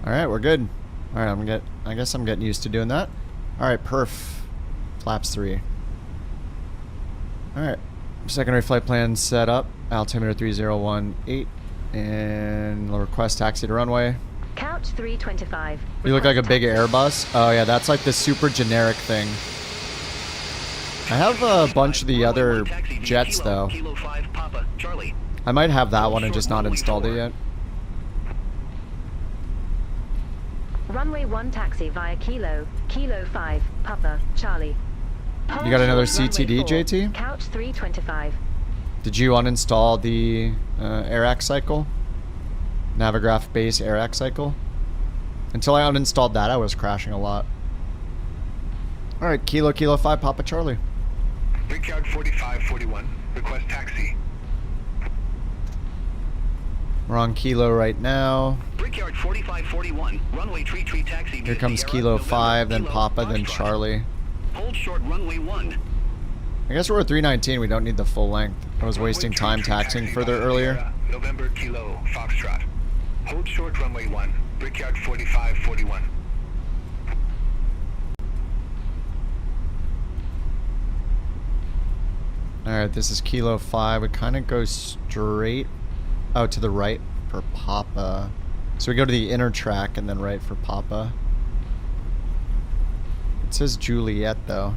All right, we're good. All right, I guess I'm getting used to doing that. All right, perf. Flaps 3. All right. Secondary flight plan set up. Altimeter 3018. And request taxi to runway. Couch 325. You look like a big Airbus. Oh yeah, that's like the super generic thing. I have a bunch of the other jets though. I might have that one and just not installed it yet. Runway 1 taxi via Kilo 5, Papa, Charlie. You got another CTD, JT? Couch 325. Did you uninstall the AirAx cycle? Navigraph base AirAx cycle? Until I uninstalled that, I was crashing a lot. Alright, Kilo 5, Papa Charlie. Brickyard 4541, request taxi. We're on Kilo right now. Brickyard 4541, runway tree taxi. Here comes Kilo 5, then Papa, then Charlie. Hold short runway 1. I guess we're at 319, we don't need the full length. I was wasting time taxiing further earlier. November Kilo Foxtrot. Hold short runway 1, Brickyard 4541. Alright, this is Kilo 5. We kind of go straight out to the right for Papa. So we go to the inner track and then right for Papa. It says Juliet though.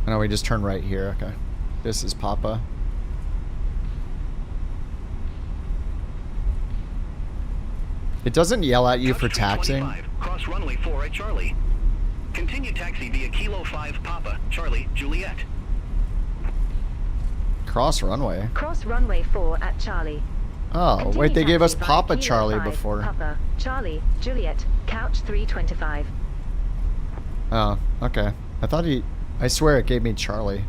Oh, no, we just turn right here. Okay. This is Papa. It doesn't yell at you for taxiing. Cross runway 4 at Charlie. Continue taxi via Kilo 5 Papa, Charlie, Juliet. Cross runway? Cross runway 4 at Charlie. Oh, Continue wait, they gave us taxi Papa via Charlie Kilo 5, before. Papa, Charlie, Juliet, couch 325. Oh, okay. I swear it gave me Charlie.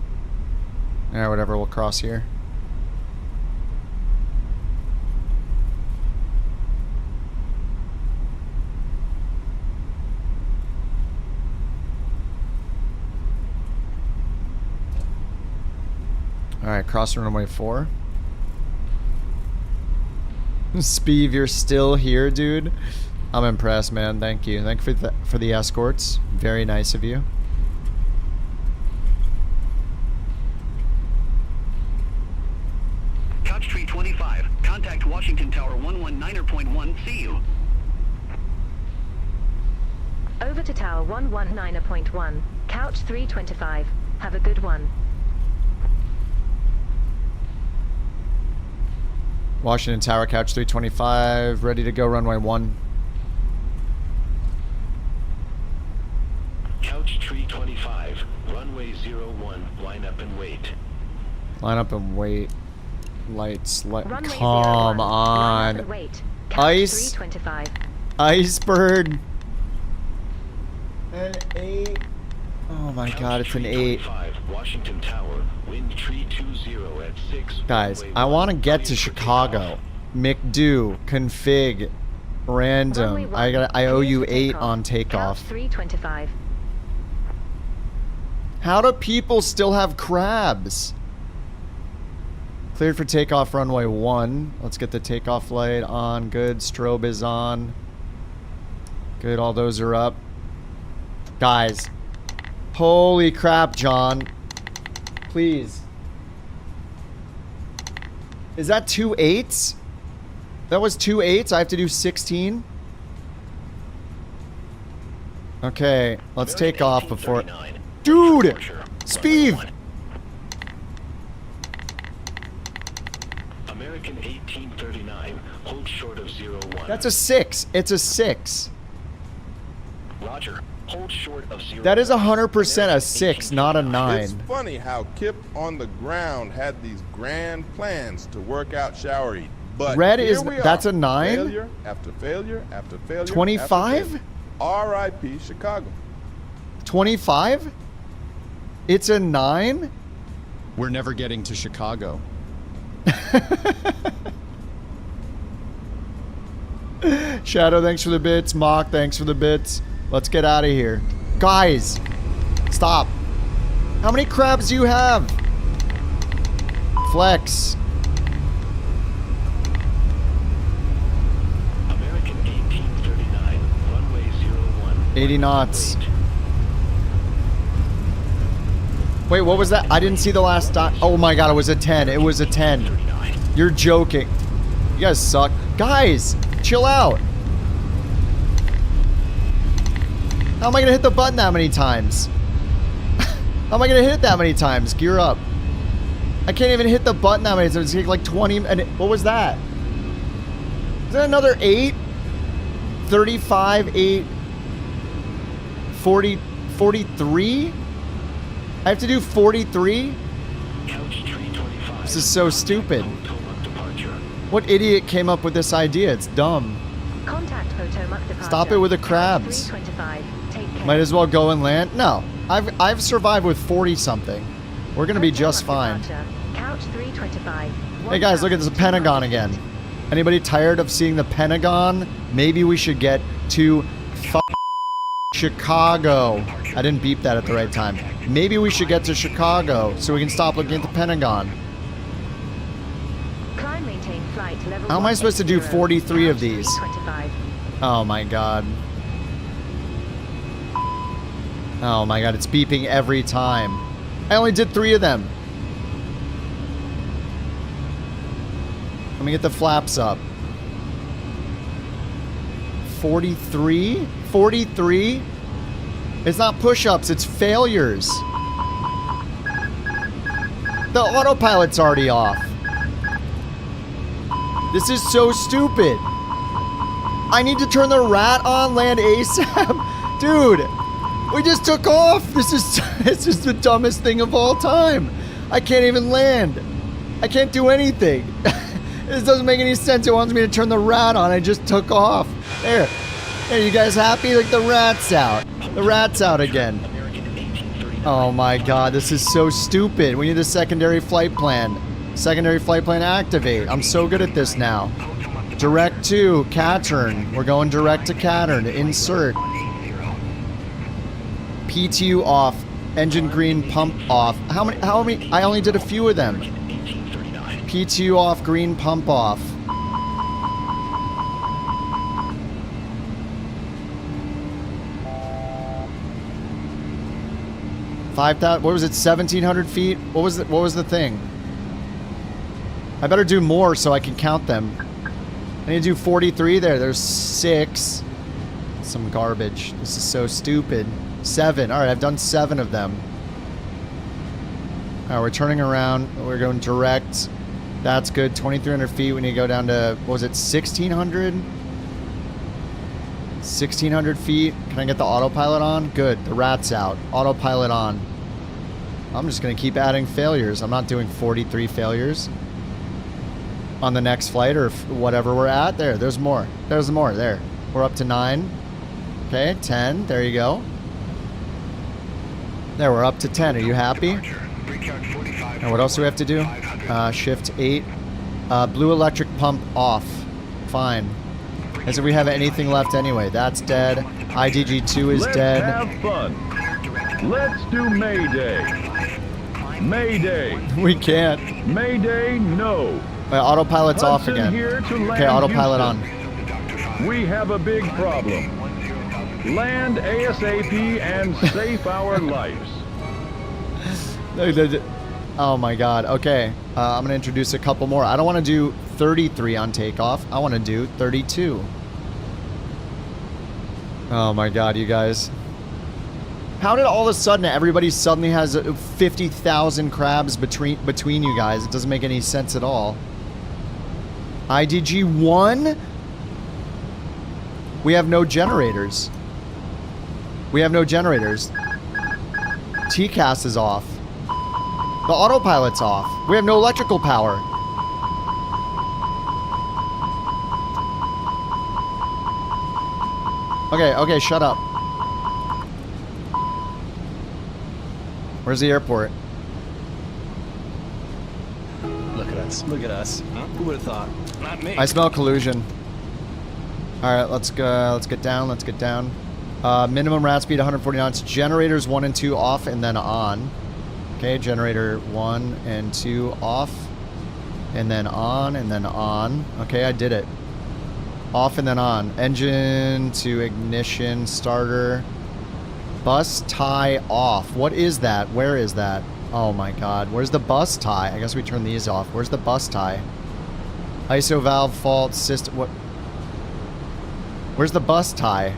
Yeah, whatever, we'll cross here. Alright, cross runway 4. Speeve, you're still here, dude. I'm impressed, man. Thank you. Thank you for the escorts. Very nice of you. Couch tree 25. Contact Washington Tower 119.1. See you. Over to Tower 119.1. Couch 325. Have a good one. Washington Tower, couch 325, ready to go, runway 1. Couch tree 25, runway 01, line up and wait. Line up and wait. Lights, Runway come 01, line on. up and wait. Couch Ice. 325. Icebird. An 8. Oh my god, it's an 8. Washington Tower, wind tree 20 at 6. Guys, I want to get to Chicago. McDo, config, random. I owe you 8 on takeoff. Couch 325. How do people still have crabs? Cleared for takeoff, runway 1. Let's get the takeoff light on. Good. Strobe is on. Good, all those are up. Guys. Holy crap, John. Please. Is that 2 8s? That was 2 8s? I have to do 16? Okay, let's take off before... Dude! Speed! American 1839, hold short of 01. That's a 6. It's a 6. Roger. Hold short of 0. That is 100% a 6, not a 9. It's funny how Kip on the ground had these grand plans to work out shower heat. But Red here is, we that's are. a 9? Failure after failure after failure. 25? R.I.P. Chicago. 25? It's a 9? We're never getting to Chicago. Shadow, thanks for the bits. Mock, thanks for the bits. Let's get out of here. Guys, stop. How many crabs do you have? Flex. American 1839, runway 01. 80 knots. Wait, what was that? I didn't see the last dot. Oh my god, it was a 10. It was a 10. You're joking. You guys suck. Guys, chill out. How am I gonna hit the button that many times? How am I gonna hit it that many times? Gear up. I can't even hit the button that many times. It's like 20 and what was that? Is that another 8? 35, 8, 40, 43? I have to do 43? This is so stupid. What idiot came up with this idea? It's dumb. Contact Potomac departure. Stop it with the crabs. 325. Take care. Might as well go and land. No, I've survived with 40 something. We're gonna be just fine. Couch 325. Hey guys, look at this Pentagon again. Anybody tired of seeing the Pentagon? Maybe we should get to Chicago. I didn't beep that at the right time. Maybe we should get to Chicago so we can stop looking at the Pentagon. Climb, maintain flight level. How am I supposed to do 43 of these? 325. Oh my god. Oh my god, it's beeping every time. I only did 3 of them. Let me get the flaps up. 43? 43? It's not push-ups, it's failures. The autopilot's already off. This is so stupid. I need to turn the rat on, land ASAP. Dude, we just took off. This is the dumbest thing of all time. I can't even land. I can't do anything. This doesn't make any sense. It wants me to turn the rat on. I just took off. There. Are you guys happy? Like the rat's out. The rat's out again. Oh my god, this is so stupid. We need a secondary flight plan. Secondary flight plan activate. I'm so good at this now. Direct to Caturn. We're going direct to Caturn. Insert. PTU off. Engine green pump off. How many? I only did a few of them. PTU off, green pump off. What was it? 1,700 feet? What was the thing? I better do more so I can count them. I need to do 43 there. There's 6. Some garbage. This is so stupid. 7. All right, I've done 7 of them. All right, we're turning around. We're going direct. That's good. 2,300 feet. We need to go down to, what was it, 1,600? 1,600 feet. Can I get the autopilot on? Good. The rat's out. Autopilot on. I'm just going to keep adding failures. I'm not doing 43 failures on the next flight or whatever we're at. There's more. There's more. There. We're up to 9. Okay, 10. There you go. There, we're up to 10. Are you happy? And what else do we have to do? Shift 8. Blue electric pump off. Fine. As if we have anything left anyway. That's dead. IDG2 is dead. Let's have fun. Let's do Mayday. Mayday. We can't. Mayday, no. My autopilot's off again. Okay, autopilot on. We have a big problem. Land ASAP and save our lives. Oh my god. Okay. I'm going to introduce a couple more. I don't want to do 33 on takeoff. I want to do 32. Oh my god, you guys. How did all of a sudden everybody suddenly has 50,000 crabs between you guys? It doesn't make any sense at all. IDG 1? We have no generators. We have no generators. TCAS is off. The autopilot's off. We have no electrical power. Okay, shut up. Where's the airport? Look at us. Look at us. Huh? Who would have thought? Not me. I smell collusion. All right, let's go. Let's get down. Let's get down. Minimum rat speed 140 knots. Generators 1 and 2 off and then on. Okay, generator 1 and 2 off. And then on and then on. Okay, I did it. Off and then on. Engine to ignition, starter. Bus tie off. What is that? Where is that? Oh my god. Where's the bus tie? I guess we turn these off. Where's the bus tie? ISO valve fault system. What? Where's the bus tie?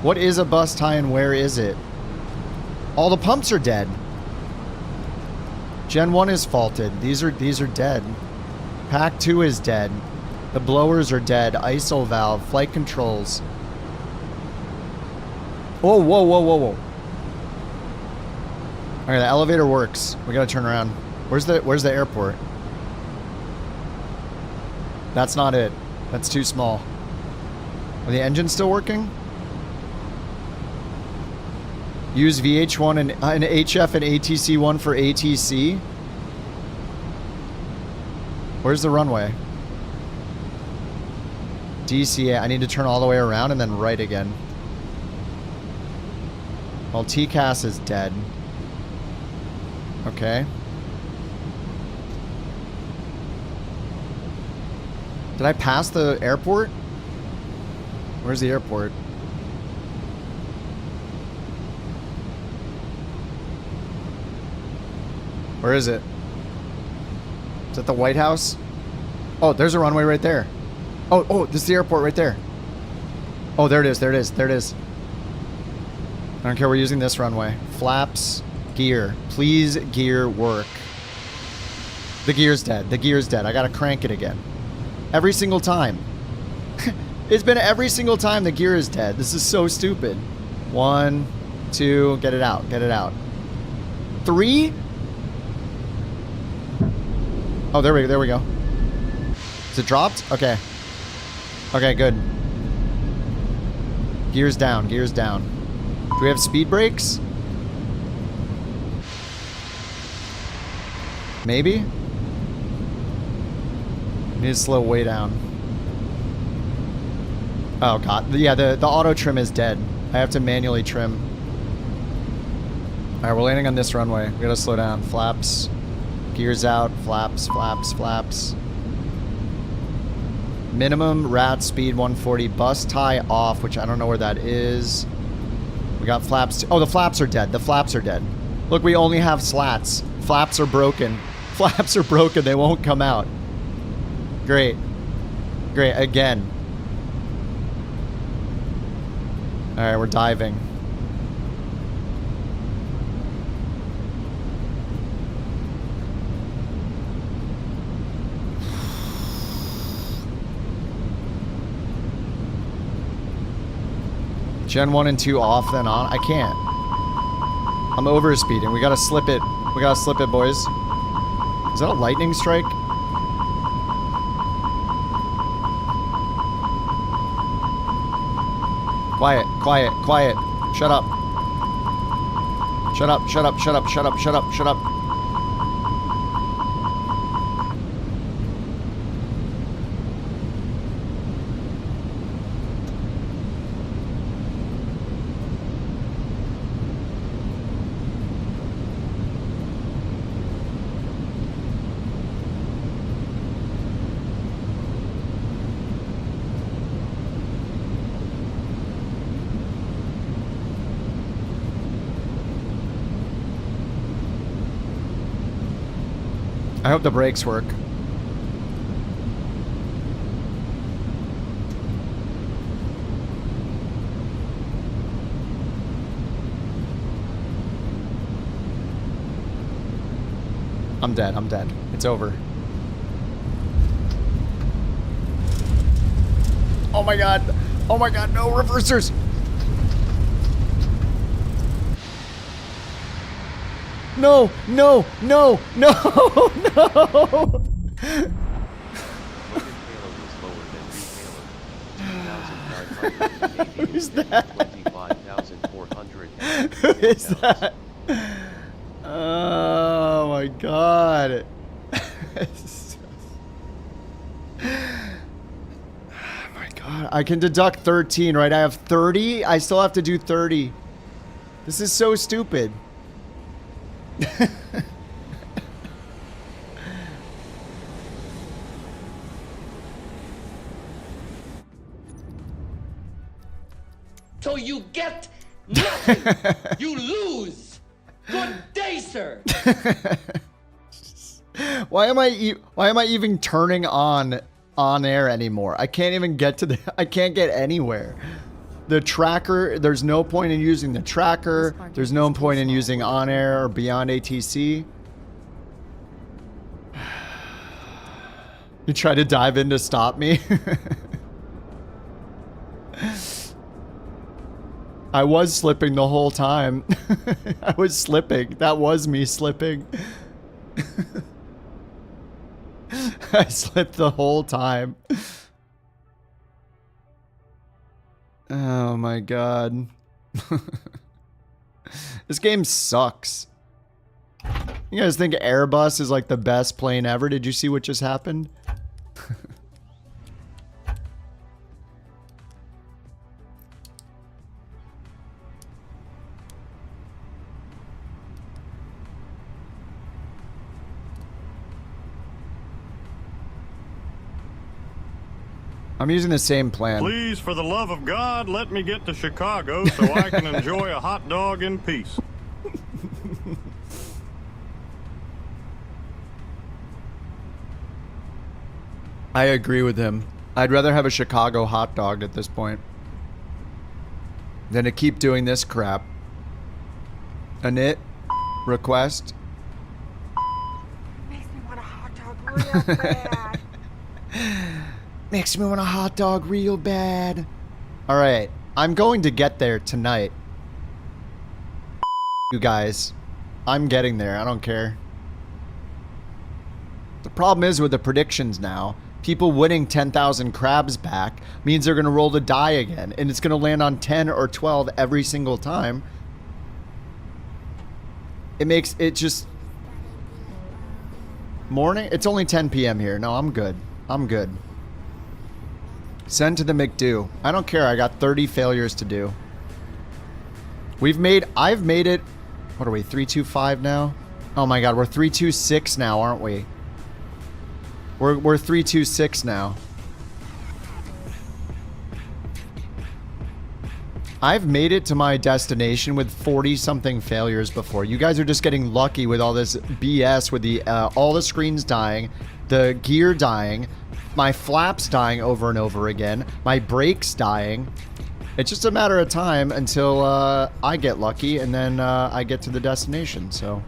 What is a bus tie and where is it? All the pumps are dead. Gen 1 is faulted. These are dead. Pack 2 is dead. The blowers are dead. ISO valve, flight controls. Whoa, whoa, whoa, whoa, whoa. Okay, the elevator works. We gotta turn around. Where's the airport? That's not it. That's too small. Are the engines still working? Use VH1 and HF and ATC1 for ATC. Where's the runway? DCA. I need to turn all the way around and then right again. Well, TCAS is dead. Okay. Did I pass the airport? Where's the airport? Where is it? Is that the White House? Oh, there's a runway right there. Oh, this is the airport right there. Oh, there it is, there it is, there it is. I don't care, we're using this runway. Flaps, gear. Please, gear work. The gear's dead. The gear's dead. I gotta crank it again. Every single time. It's been every single time the gear is dead. This is so stupid. 1, 2, get it out. Get it out. 3? Oh, there we go. Is it dropped? Okay. Okay, good. Gears down. Gears down. Do we have speed brakes? Maybe? Need to slow way down. Oh god. Yeah, the auto trim is dead. I have to manually trim. Alright, we're landing on this runway. We gotta slow down. Flaps. Gears out. Flaps, flaps, flaps. Minimum rat speed 140. Bus tie off, which I don't know where that is. We got flaps. Oh, the flaps are dead. The flaps are dead. Look, we only have slats. Flaps are broken. Flaps are broken. They won't come out. Great. Great. Again. Alright, we're diving. Gen 1 and 2 off, then on. I can't. I'm over speeding. We gotta slip it. We gotta slip it, boys. Is that a lightning strike? Quiet, quiet, quiet. Shut up. Shut up, shut up, shut up, shut up, shut up, shut up. I hope the brakes work. I'm dead, I'm dead. It's over. Oh my god! Oh my god, no reversers! No, no, no, no, no! Who's that? Who is that? Oh my god. Oh my god. I can deduct 13, right? I have 30? I still have to do 30. This is so stupid. So you get nothing. You lose. Good day, sir. Why am I even turning on air anymore? I can't even get to the I can't get anywhere. The tracker, there's no point in using the tracker. There's no point in using on air or beyond ATC. You try to dive in to stop me. I was slipping the whole time. I was slipping. That was me slipping. I slipped the whole time. Oh my god. This game sucks. You guys think Airbus is like the best plane ever? Did you see what just happened? I'm using the same plan. Please, for the love of God, let me get to Chicago so I can enjoy a hot dog in peace. I agree with him. I'd rather have a Chicago hot dog at this point than to keep doing this crap. Init request. Makes me want a hot dog real bad. Makes me want a hot dog real bad. Alright, I'm going to get there tonight. You guys. I'm getting there, I don't care. The problem is with the predictions now, people winning 10,000 crabs back means they're going to roll the die again. And it's going to land on 10 or 12 every single time. It makes it just... Morning? It's only 10 p.m. here. No, I'm good. I'm good. Send to the McDo. I don't care. I got 30 failures to do. I've made it. What are we? 325 now? Oh my god, we're 326 now, aren't we? We're 326 now. I've made it to my destination with 40 something failures before. You guys are just getting lucky with all this BS with the all the screens dying, the gear dying, my flaps dying over and over again, my brakes dying. It's just a matter of time until I get lucky and then I get to the destination, so.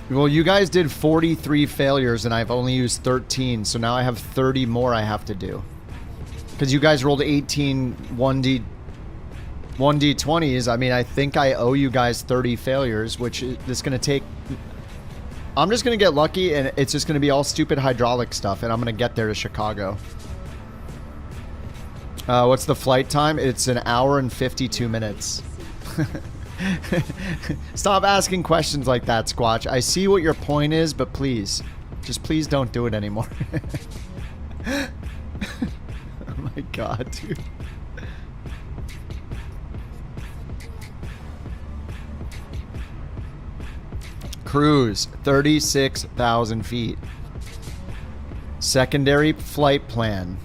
Well, you guys did 43 failures and I've only used 13, so now I have 30 more I have to do. Because you guys rolled 18 1d20s. I mean, I think I owe you guys 30 failures, which is going to take... I'm just going to get lucky, and it's just going to be all stupid hydraulic stuff, and I'm going to get there to Chicago. What's the flight time? It's an hour and 52 minutes. Stop asking questions like that, Squatch. I see what your point is, but please. Just please don't do it anymore. Oh my god, dude. Cruise, 36,000 feet. Secondary flight plan.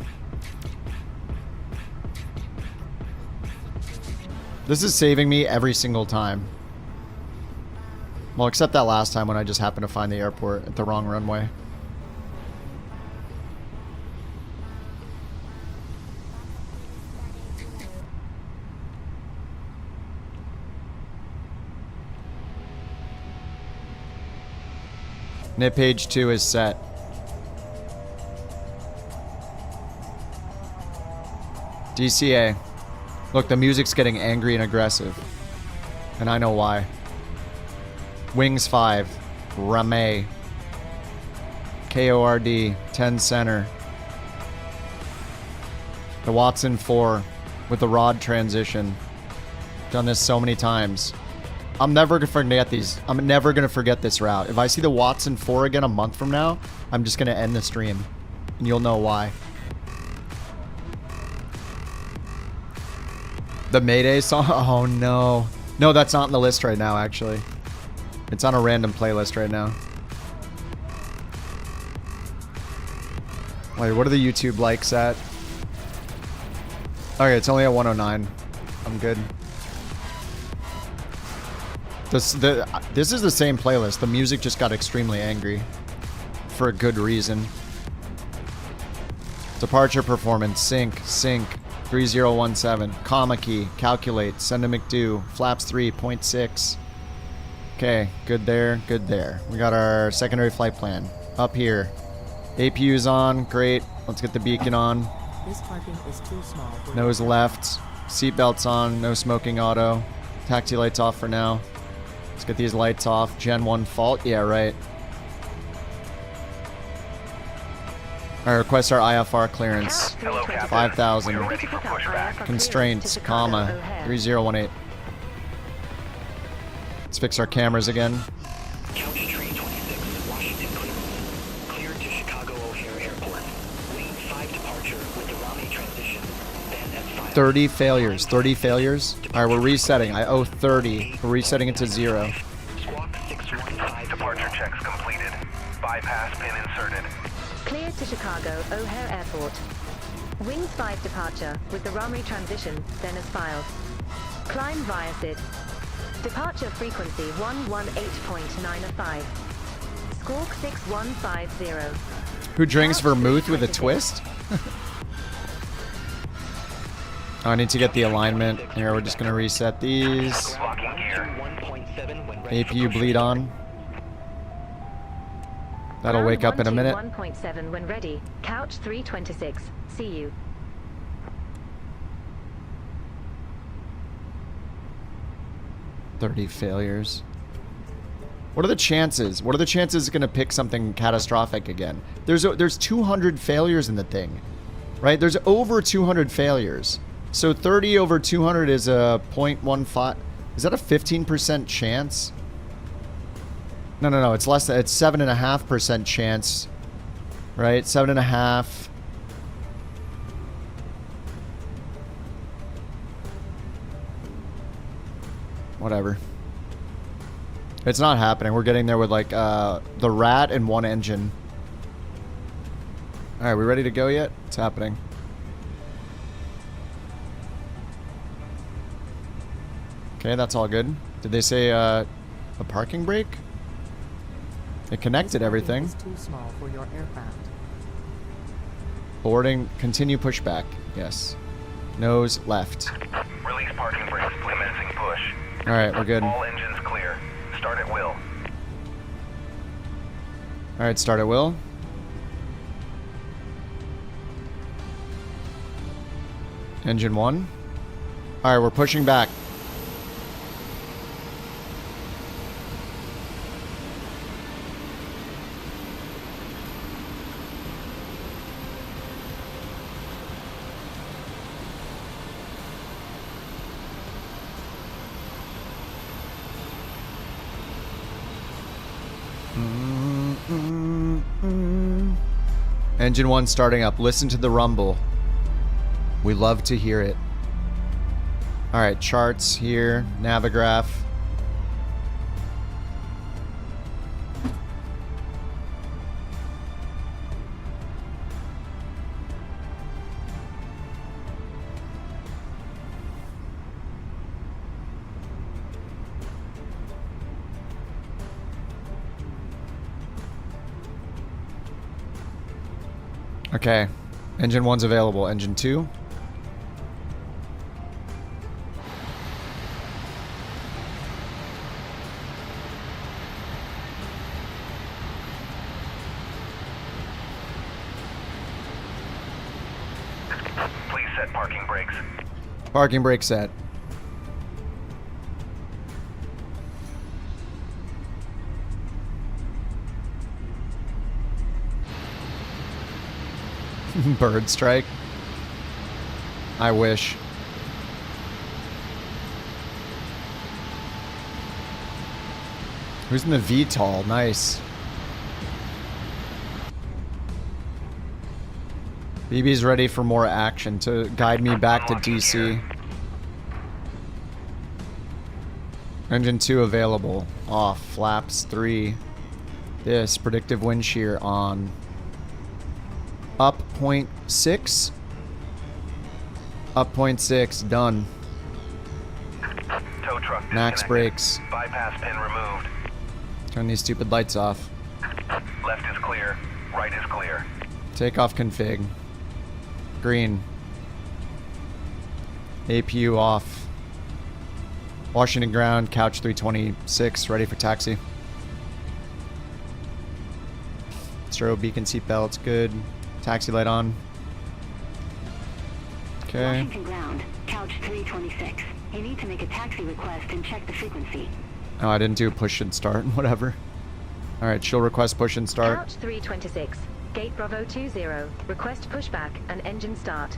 This is saving me every single time. Well, except that last time when I just happened to find the airport at the wrong runway. Nip page 2 is set. DCA. Look, the music's getting angry and aggressive. And I know why. Wings 5. Rame. KORD. 10 center. The Watson 4 with the rod transition. Done this so many times. I'm never gonna forget these. I'm never gonna forget this route. If I see the Watson 4 again a month from now, I'm just gonna end the stream. And you'll know why. The Mayday song? Oh no. No, that's not on the list right now, actually. It's on a random playlist right now. Wait, what are the YouTube likes at? Okay, it's only at 109. I'm good. This is the same playlist. The music just got extremely angry. For a good reason. Departure performance. Sync. 3017. Comma key. Calculate. Send to McDo. Flaps 3.6. Okay. Good there. Good there. We got our secondary flight plan. Up here. APU's on. Great. Let's get the beacon on. This parking is too small. Nose left. Seatbelts on. No smoking auto. Taxi lights off for now. Let's get these lights off. Gen 1 fault. Yeah, right. I request our IFR clearance. 5,000. Constraints, comma, 3018. Let's fix our cameras again. 30 failures. 30 failures? Alright, we're resetting. I owe 30. We're resetting it to 0. Departure checks completed. Bypass pin inserted. Cleared to Chicago O'Hare Airport. Wings 5 departure with the runway transition, then as filed. Climb via SID. Departure frequency 118.905. Squawk 6150. Who drinks vermouth with a twist? Oh, I need to get the alignment. Here, we're just going to reset these. APU bleed on. That'll wake up in a minute. 1.7 when ready. Couch 326. See you. $30 failures. What are the chances? What are the chances it's going to pick something catastrophic again? There's 200 failures in the thing. Right? There's over 200 failures. So 30 over 200 is a 0.15. Is that a 15% chance? No. It's less than. It's 7.5% chance. Right? 7.5. Whatever. It's not happening. We're getting there with like the rat and one engine. All right, we ready to go yet? It's happening. Okay, that's all good. Did they say a parking brake? It connected everything. Is too small for your aircraft. Boarding. Continue pushback. Yes. Nose left. Release parking brakes. Commencing push. All right, we're good. All engines clear. Start at will. All right, start at will. Engine 1. All right, we're pushing back. Engine 1 starting up. Listen to the rumble. We love to hear it. Alright, charts here. Navigraph. Okay. Engine 1's available. Engine 2. Please set parking brakes. Parking brake set. Bird strike. I wish. Who's in the VTOL? Nice. BB's ready for more action to guide me back to DC. Engine 2 available. Off. Flaps 3. This. Predictive wind shear on. Up 0.6. Up 0.6. Done. Tow truck Max brakes. Bypass pin removed. Turn these stupid lights off. Left is clear. Right is clear. Takeoff config. Green. APU off. Washington ground. Couch 326. Ready for taxi. Strobe beacon seatbelts. Good. Taxi light on. Okay. Washington ground, couch 326. You need to make a taxi request and check the frequency. Oh, I didn't do push and start. Whatever. Alright, she'll request push and start. Couch 326. Gate Bravo 20. Request pushback and engine start.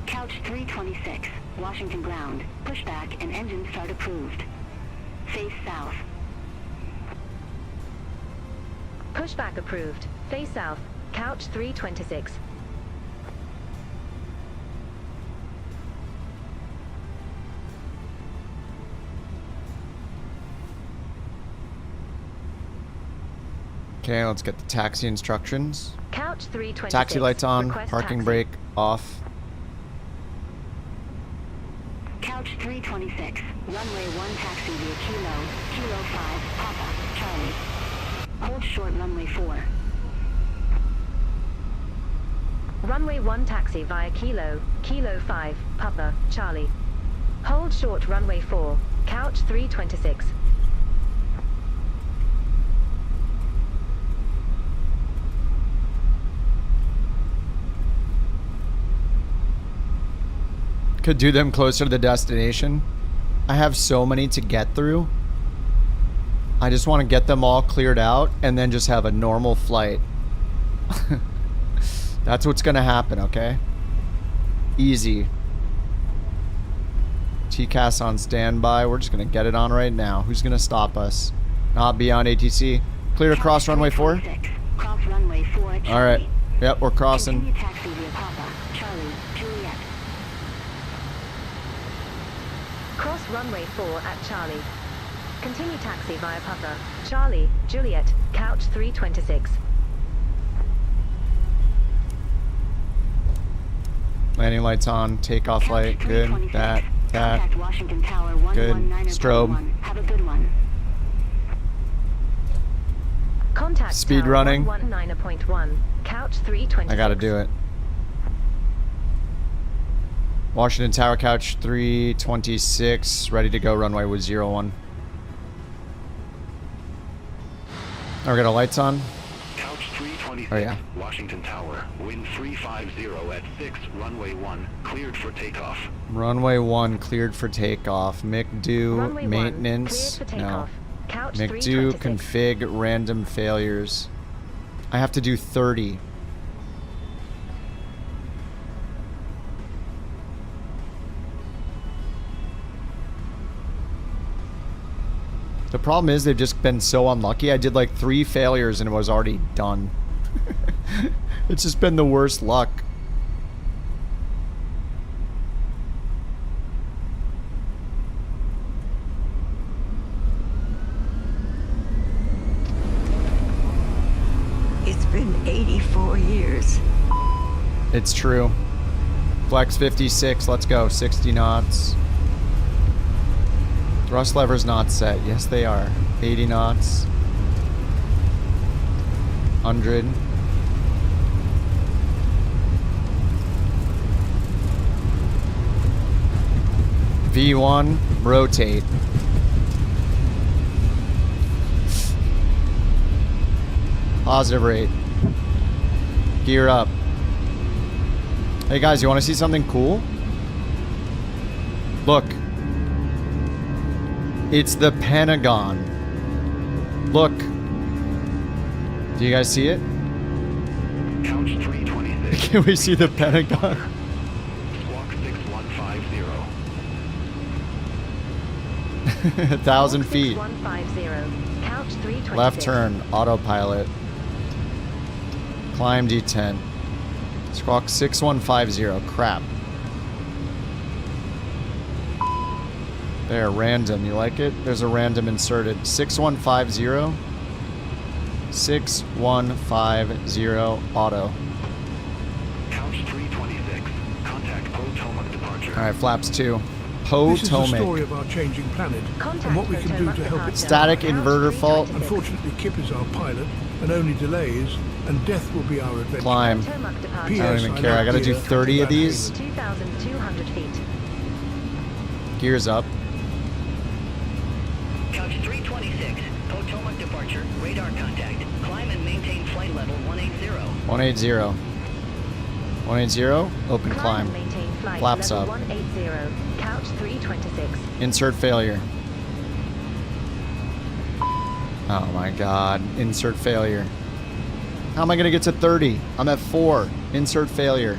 Couch 326. Washington ground. Pushback and engine start approved. Face south. Pushback approved. Face south. Couch 326. Okay, let's get the taxi instructions. Couch 326. Taxi lights on. Request Parking taxi. brake off. Couch 326. Runway 1 taxi via Kilo 5, Papa, Charlie. Hold short runway 4. Runway 1 taxi via Kilo 5, Papa, Charlie. Hold short runway 4, Couch 326. Could do them closer to the destination. I have so many to get through. I just want to get them all cleared out and then just have a normal flight. That's what's gonna happen, okay? Easy. TCAS on standby. We're just gonna get it on right now. Who's gonna stop us? Not beyond ATC. Clear across runway 4? Cross runway 4 at Charlie. Alright. Yep, we're crossing. Continue taxi via Papa, Charlie, Juliet. Cross runway 4 at Charlie. Continue taxi via Papa, Charlie, Juliet, Couch 326. Landing lights on. Takeoff light. Good. That. Contact Washington Tower Good. 119.1. Strobe. Have a good one. Contact Speed Tower running. 119.1, Couch 326. I gotta do it. Washington Tower, Couch 326. Ready to go. Runway with 01. Oh, we got our lights on. Couch 326. 326, Oh, yeah. Washington Tower, wind 350 at 6, runway 1, cleared for takeoff. Runway 1 cleared for takeoff. McDo Runway 1 maintenance. cleared for No. takeoff. Couch McDo 326. config random failures. I have to do 30. The problem is they've just been so unlucky. I did like 3 failures and it was already done. It's just been the worst luck. It's been 84 years. It's true. Flex 56, let's go. 60 knots. Thrust lever's not set. Yes, they are. 80 knots. 100. V1, rotate. Positive rate. Gear up. Hey guys, you want to see something cool? Look. It's the Pentagon. Look. Do you guys see it? Couch 326. Can we see the Pentagon? Squawk 6150. 1,000 feet. 6150. Couch 326. Left turn, autopilot. Climb D10. Squawk 6150. Crap. There, random. You like it? There's a random inserted. 6150. 6150 auto. Couch 326. Contact Potomac departure. Alright, flaps 2. This is the Potomac. story of our changing planet and what we can do to help it. Static inverter fault. Unfortunately, Kip is our pilot, and only delays, and death will be our adventure. Climb. I don't even care. I gotta do 30 of these. 2,200 feet. Gears up. Couch 326, Potomac departure, radar contact. Climb and maintain flight level 180. 180. 180. Open climb. Maintain flight Flaps level up. 180. Couch 326. Insert failure. Oh my god. Insert failure. How am I gonna get to 30? I'm at 4. Insert failure.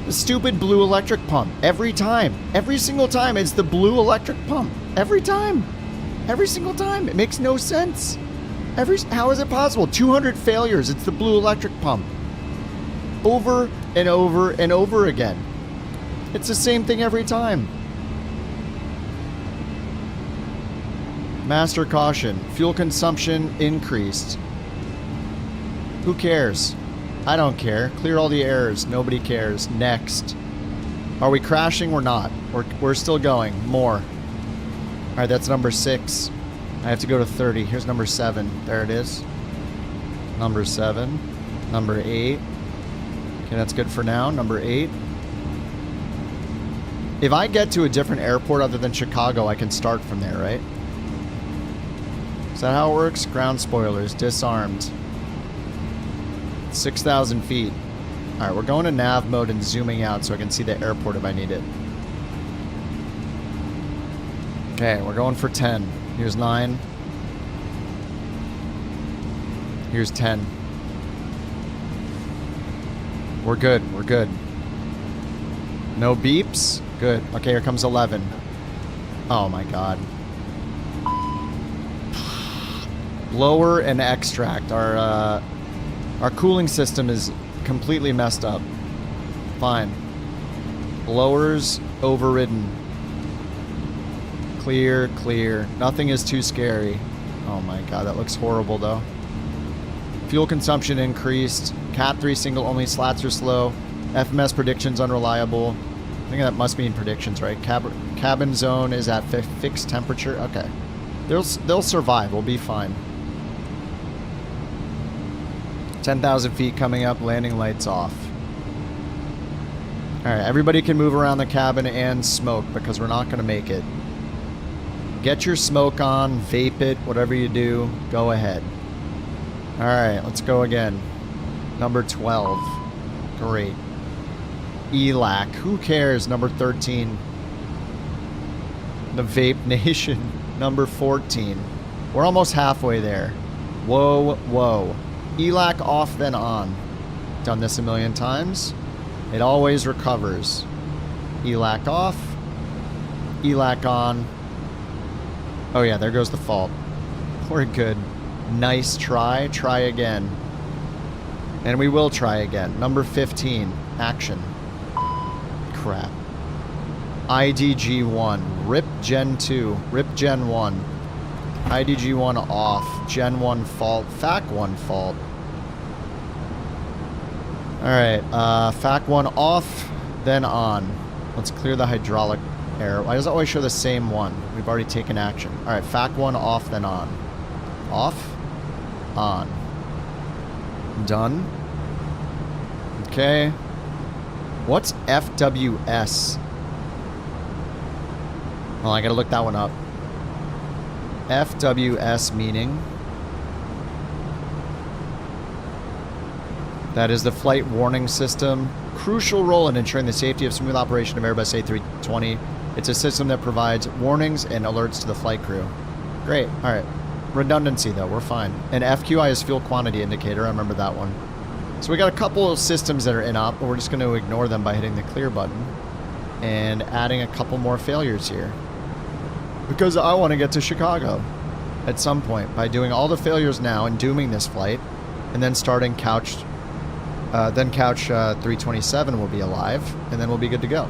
The stupid blue electric pump. Every time. Every single time it's the blue electric pump. Every time. Every single time. It makes no sense. How is it possible? 200 failures. It's the blue electric pump. Over and over and over again. It's the same thing every time. Master caution. Fuel consumption increased. Who cares? I don't care. Clear all the errors. Nobody cares. Next. Are we crashing? We're not. We're still going. More. Alright, that's number 6. I have to go to 30. Here's number 7. There it is. Number 7. Number 8. Okay, that's good for now. Number 8. If I get to a different airport other than Chicago, I can start from there, right? Is that how it works? Ground spoilers. Disarmed. 6,000 feet. Alright, we're going to nav mode and zooming out so I can see the airport if I need it. Okay, we're going for 10. Here's 9. Here's 10. We're good. We're good. No beeps? Good. Okay, here comes 11. Oh my god. Blower and extract. Our cooling system is completely messed up. Fine. Blowers overridden. Clear, clear. Nothing is too scary. Oh my god, that looks horrible though. Fuel consumption increased. Cat 3 single only slats are slow. FMS predictions unreliable. I think that must mean predictions, right? Cabin zone is at fixed temperature. Okay. They'll survive. We'll be fine. 10,000 feet coming up. Landing lights off. Alright, everybody can move around the cabin and smoke because we're not going to make it. Get your smoke on, vape it, whatever you do, go ahead. Alright, let's go again. Number 12. Great. ELAC. Who cares? Number 13. The Vape Nation. Number 14. We're almost halfway there. Whoa, whoa. ELAC off, then on. Done this a million times. It always recovers. ELAC off. ELAC on. Oh yeah, there goes the fault. We're good. Nice try. Try again. And we will try again. Number 15. Action. Crap. IDG1. RIP Gen 2. RIP Gen 1. IDG1 off. Gen 1 fault. FAC 1 fault. Alright. FAC 1 off, then on. Let's clear the hydraulic error. Why does it always show the same one? We've already taken action. Alright, FAC 1 off, then on. Off. On. Done. Okay. What's FWS? Well, I gotta look that one up. FWS meaning... That is the flight warning system. Crucial role in ensuring the safety of smooth operation of Airbus A320. It's a system that provides warnings and alerts to the flight crew. Great. Alright. Redundancy, though. We're fine. And FQI is fuel quantity indicator. I remember that one. So we got a couple of systems that are in op, but we're just going to ignore them by hitting the clear button. And adding a couple more failures here. Because I want to get to Chicago at some point by doing all the failures now and dooming this flight. And then starting couch 327 will be alive. And then we'll be good to go.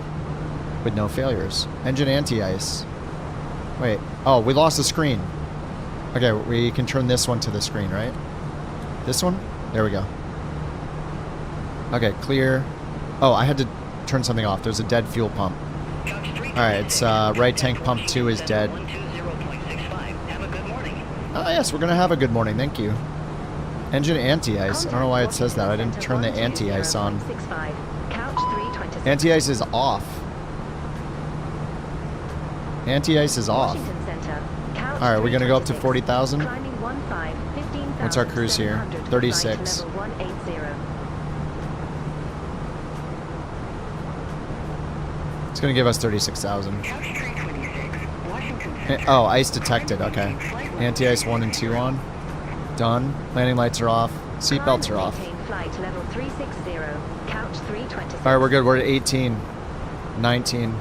With no failures. Engine anti-ice. Wait. Oh, we lost the screen. Okay, we can turn this one to the screen, right? This one? There we go. Okay, clear. Oh, I had to turn something off. There's a dead fuel pump. Alright, it's right tank pump 2 is dead. Oh yes, we're gonna have a good morning, thank you. Engine anti-ice. I don't know why it says that. I didn't turn the anti-ice on. Anti-ice is off. Anti-ice is off. Alright, we're gonna go up to 40,000. What's our cruise here? 36. It's gonna give us 36,000. Oh, ice detected. Okay. Anti-ice 1 and 2 on. Done. Landing lights are off. Seatbelts are off. Alright, we're good. We're at 18. 19.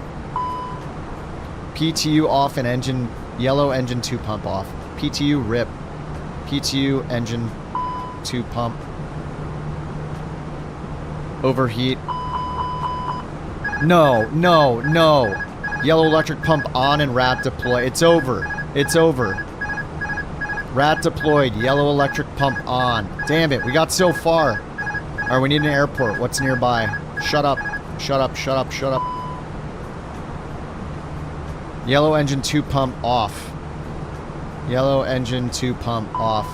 PTU off and engine... Yellow engine 2 pump off. PTU rip. PTU engine 2 pump. Overheat. No, no, no. Yellow electric pump on and rat deploy. It's over. It's over. Rat deployed. Yellow electric pump on. Damn it. We got so far. Alright, we need an airport. What's nearby? Shut up. Shut up, shut up, shut up. Yellow engine 2 pump off. Yellow engine 2 pump off.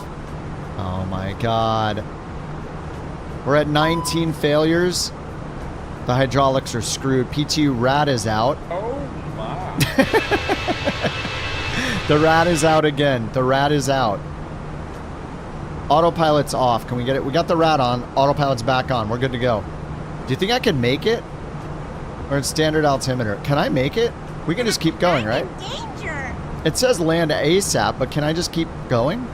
Oh my god. We're at 19 failures. The hydraulics are screwed. PTU rat is out. Oh my. The rat is out again. The rat is out. Autopilot's off. Can we get it? We got the rat on. Autopilot's back on. We're good to go. Do you think I can make it? Or it's standard altimeter. Can I make it? We can just keep going, right? It says land ASAP, but can I just keep going?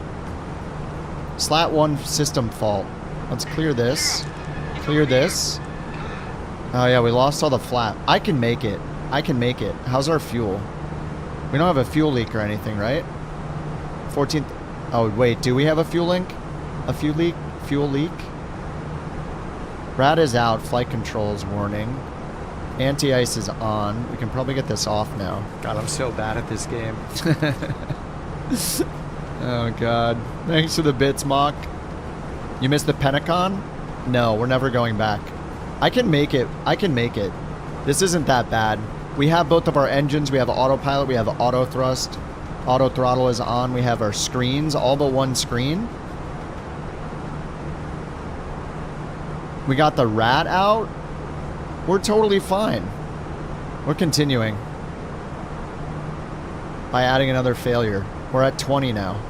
Slat 1 system fault. Let's clear this. Clear this. Oh yeah, we lost all the flap. I can make it. I can make it. How's our fuel? We don't have a fuel leak or anything, right? 14th. Oh wait, do we have a fuel leak? A fuel leak? Fuel leak? Rat is out. Flight controls warning. Anti-ice is on. We can probably get this off now. God, I'm so bad at this game. Oh god. Thanks for the bits, Mock. You missed the Pentacon? No, we're never going back. I can make it. I can make it. This isn't that bad. We have both of our engines. We have autopilot. We have auto thrust. Auto throttle is on. We have our screens. All but one screen. We got the rat out. We're totally fine. We're continuing. By adding another failure. We're at 20 now.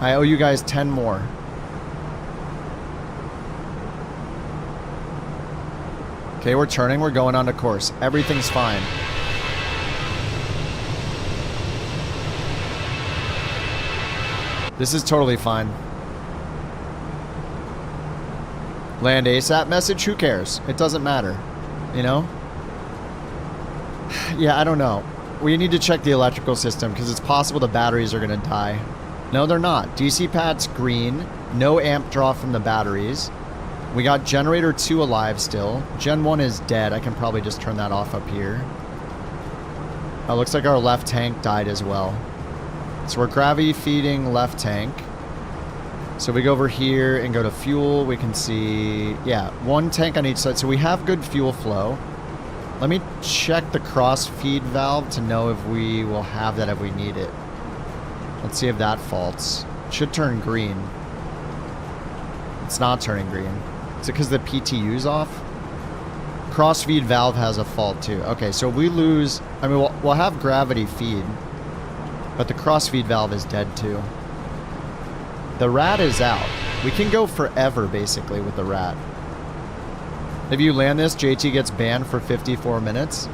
I owe you guys 10 more. Okay, we're turning. We're going on to course. Everything's fine. This is totally fine. Land ASAP message? Who cares? It doesn't matter. You know? Yeah, I don't know. We need to check the electrical system because it's possible the batteries are going to die. No, they're not. DC pad's green. No amp draw from the batteries. We got generator 2 alive still. Gen 1 is dead. I can probably just turn that off up here. Oh, looks like our left tank died as well. So we're gravity feeding left tank. So we go over here and go to fuel. We can see, yeah, 1 tank on each side. So we have good fuel flow. Let me check the cross feed valve to know if we will have that if we need it. Let's see if that faults. It should turn green. It's not turning green. Is it because the PTU's off? Cross feed valve has a fault too. Okay, so we lose, I mean, we'll have gravity feed, but the cross feed valve is dead too. The rat is out. We can go forever basically with the rat. If you land this, JT gets banned for 54 minutes.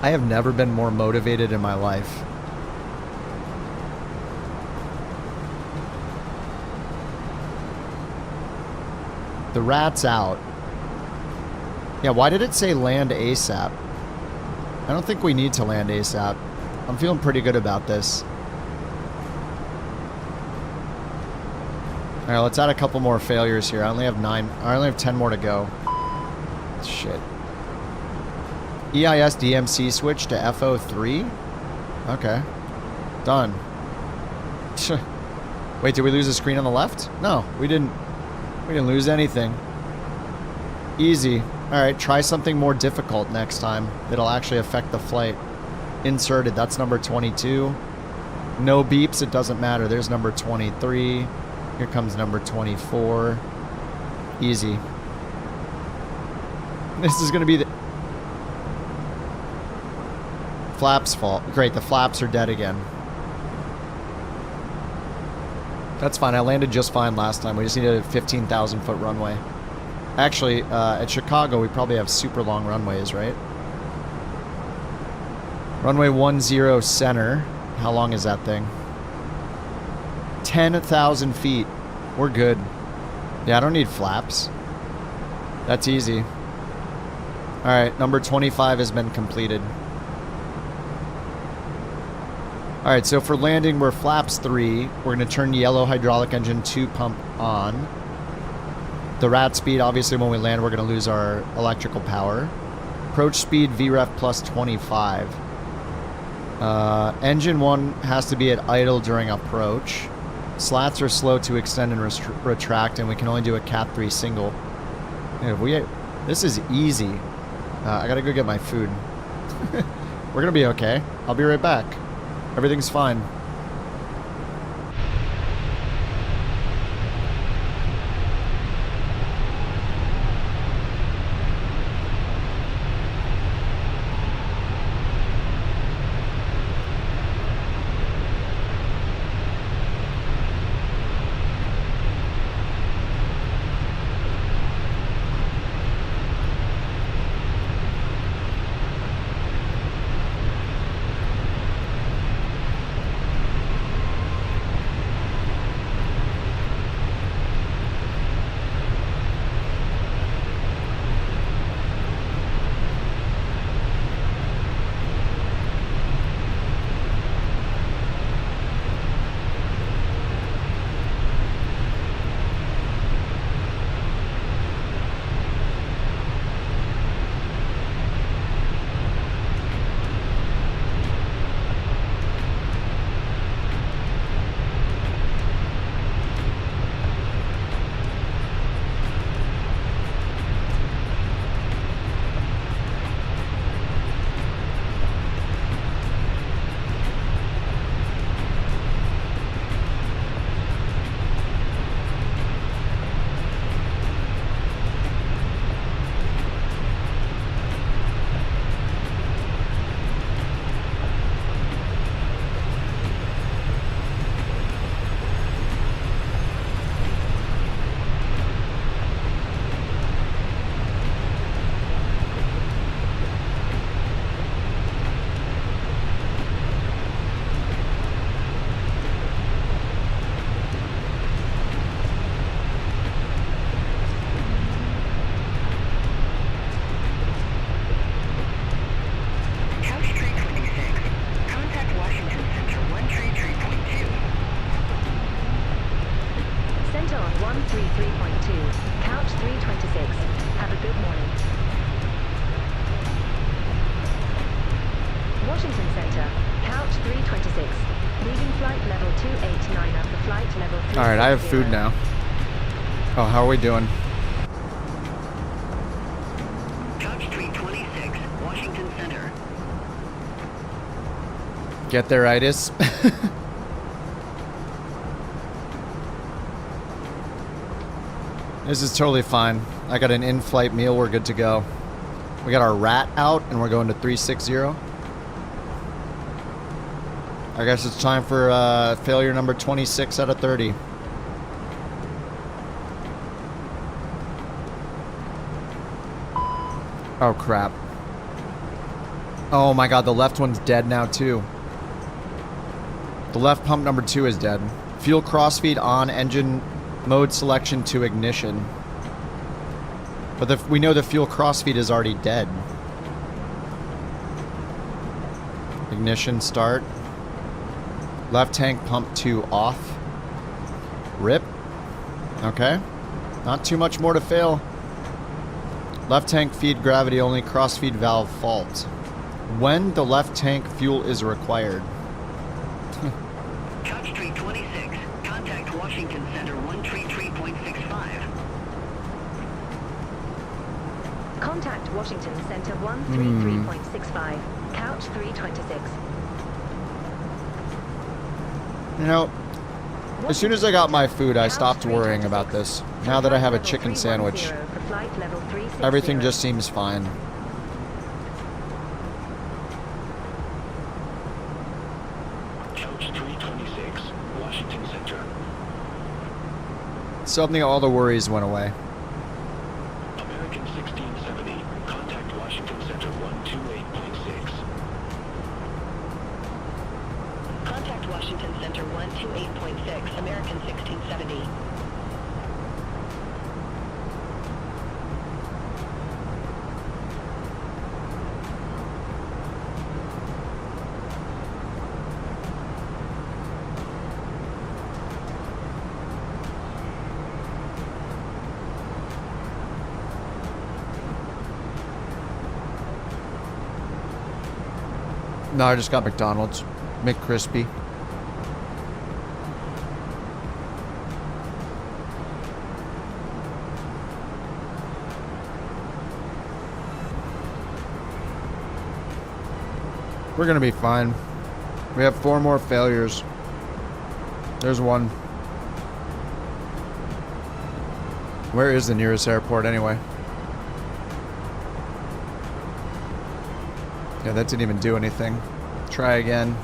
I have never been more motivated in my life. The rat's out. Yeah, why did it say land ASAP? I don't think we need to land ASAP. I'm feeling pretty good about this. Alright, let's add a couple more failures here. I only have 10 more to go. Shit. EIS DMC switch to FO3? Okay. Done. Wait, did we lose a screen on the left? No, we didn't. We didn't lose anything. Easy. Alright, try something more difficult next time. That'll actually affect the flight. Inserted, that's number 22. No beeps, it doesn't matter. There's number 23. Here comes number 24. Easy. This is gonna be the flaps fault. Great, the flaps are dead again. That's fine, I landed just fine last time. We just needed a 15,000 foot runway. Actually, at Chicago, we probably have super long runways, right? Runway 10 center. How long is that thing? 10,000 feet. We're good. Yeah, I don't need flaps. That's easy. Alright, number 25 has been completed. Alright, so for landing, we're flaps 3. We're going to turn yellow hydraulic engine 2 pump on. The rat speed, obviously when we land, we're going to lose our electrical power. Approach speed, VREF plus 25. Engine 1 has to be at idle during approach. Slats are slow to extend and retract, and we can only do a Cat 3 single. Yeah, this is easy. I gotta go get my food. We're gonna be okay. I'll be right back. Everything's fine. 133.2, couch 326. Have a good morning. Washington Center, couch 326. Leaving flight level 289 for flight level 360. Alright, I have food now. Oh, how are we doing? Couch 326, Washington Center. Get there, itis. This is totally fine. I got an in-flight meal. We're good to go. We got our rat out, and we're going to 360. I guess it's time for failure number 26 out of 30. Oh, crap. Oh, my God. The left one's dead now, too. The left pump number 2 is dead. Fuel crossfeed on, engine mode selection to ignition. But we know the fuel crossfeed is already dead. Ignition start. Left tank pump 2 off. RIP. Okay. Not too much more to fail. Left tank feed gravity only, crossfeed valve fault. When the left tank fuel is required. Couch 326, contact Washington Center 133.65. Contact Washington Center 133.65, couch 326. You know, as soon as I got my food, I stopped worrying about this. Now that I have a chicken sandwich, everything just seems fine. Couch 326, Washington Center. Suddenly all the worries went away. American 1670, contact Washington Center 128.6. Contact Washington Center 128.6, American 1670. No, I just got McDonald's. McCrispy. We're gonna be fine. We have 4 more failures. There's one. Where is the nearest airport anyway? Yeah, that didn't even do anything. Try again.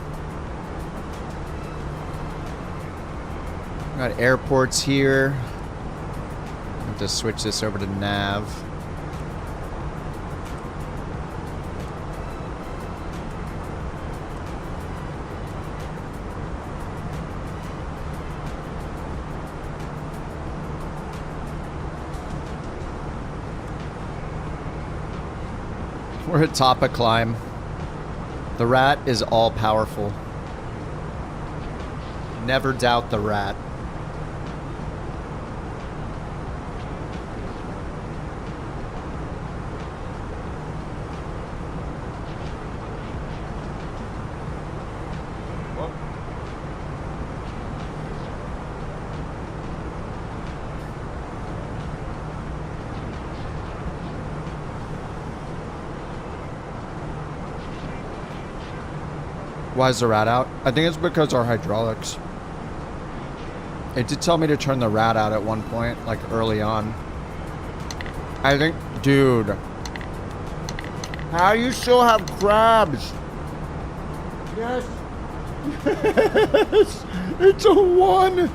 Got airports here. I have to switch this over to nav. We're at top of climb. The rat is all powerful. Never doubt the rat. Why is the rat out? I think it's because our hydraulics. It did tell me to turn the rat out at one point, like early on. I think, dude. How do you still have crabs? Yes. Yes. It's a 1.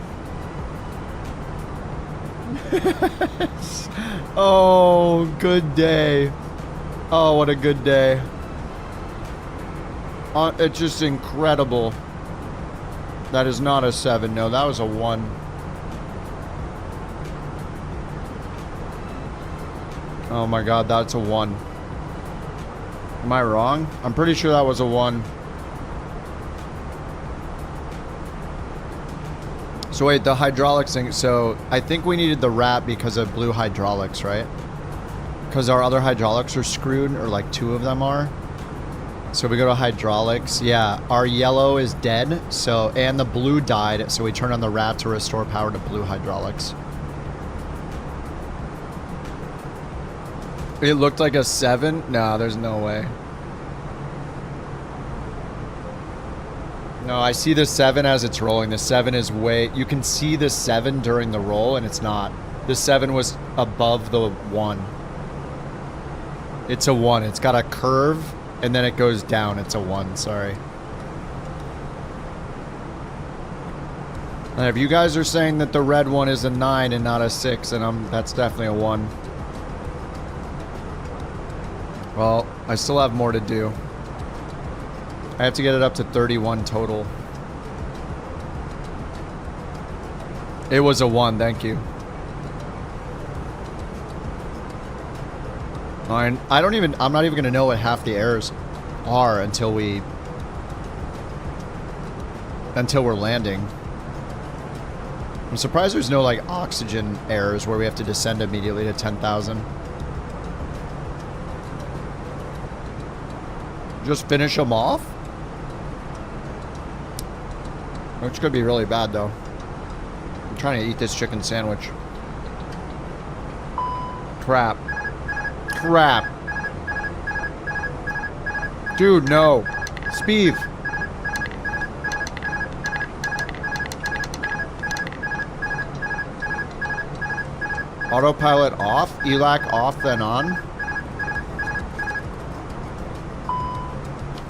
Yes. Oh, good day. Oh, what a good day. It's just incredible. That is not a 7. No, that was a 1. Oh my god, that's a 1. Am I wrong? I'm pretty sure that was a 1. So wait, the hydraulics thing. So I think we needed the wrap because of blue hydraulics, right? Because our other hydraulics are screwed, or like 2 of them are. So we go to hydraulics. Yeah, our yellow is dead. So, and the blue died. So we turn on the wrap to restore power to blue hydraulics. It looked like a 7. No, there's no way. No, I see the 7 as it's rolling. The 7 is way... You can see the 7 during the roll, and it's not. The 7 was above the 1. It's a 1. It's got a curve, and then it goes down. It's a 1, sorry. And if you guys are saying that the red one is a 9 and not a 6, and that's definitely a 1. Well, I still have more to do. I have to get it up to 31 total. It was a 1, thank you. I'm not even gonna know what half the errors are until we're landing. I'm surprised there's no like oxygen errors where we have to descend immediately to 10,000. Just finish them off? Which could be really bad though. I'm trying to eat this chicken sandwich. Crap. Crap. Dude, no. Speeve. Autopilot off? ELAC off, then on?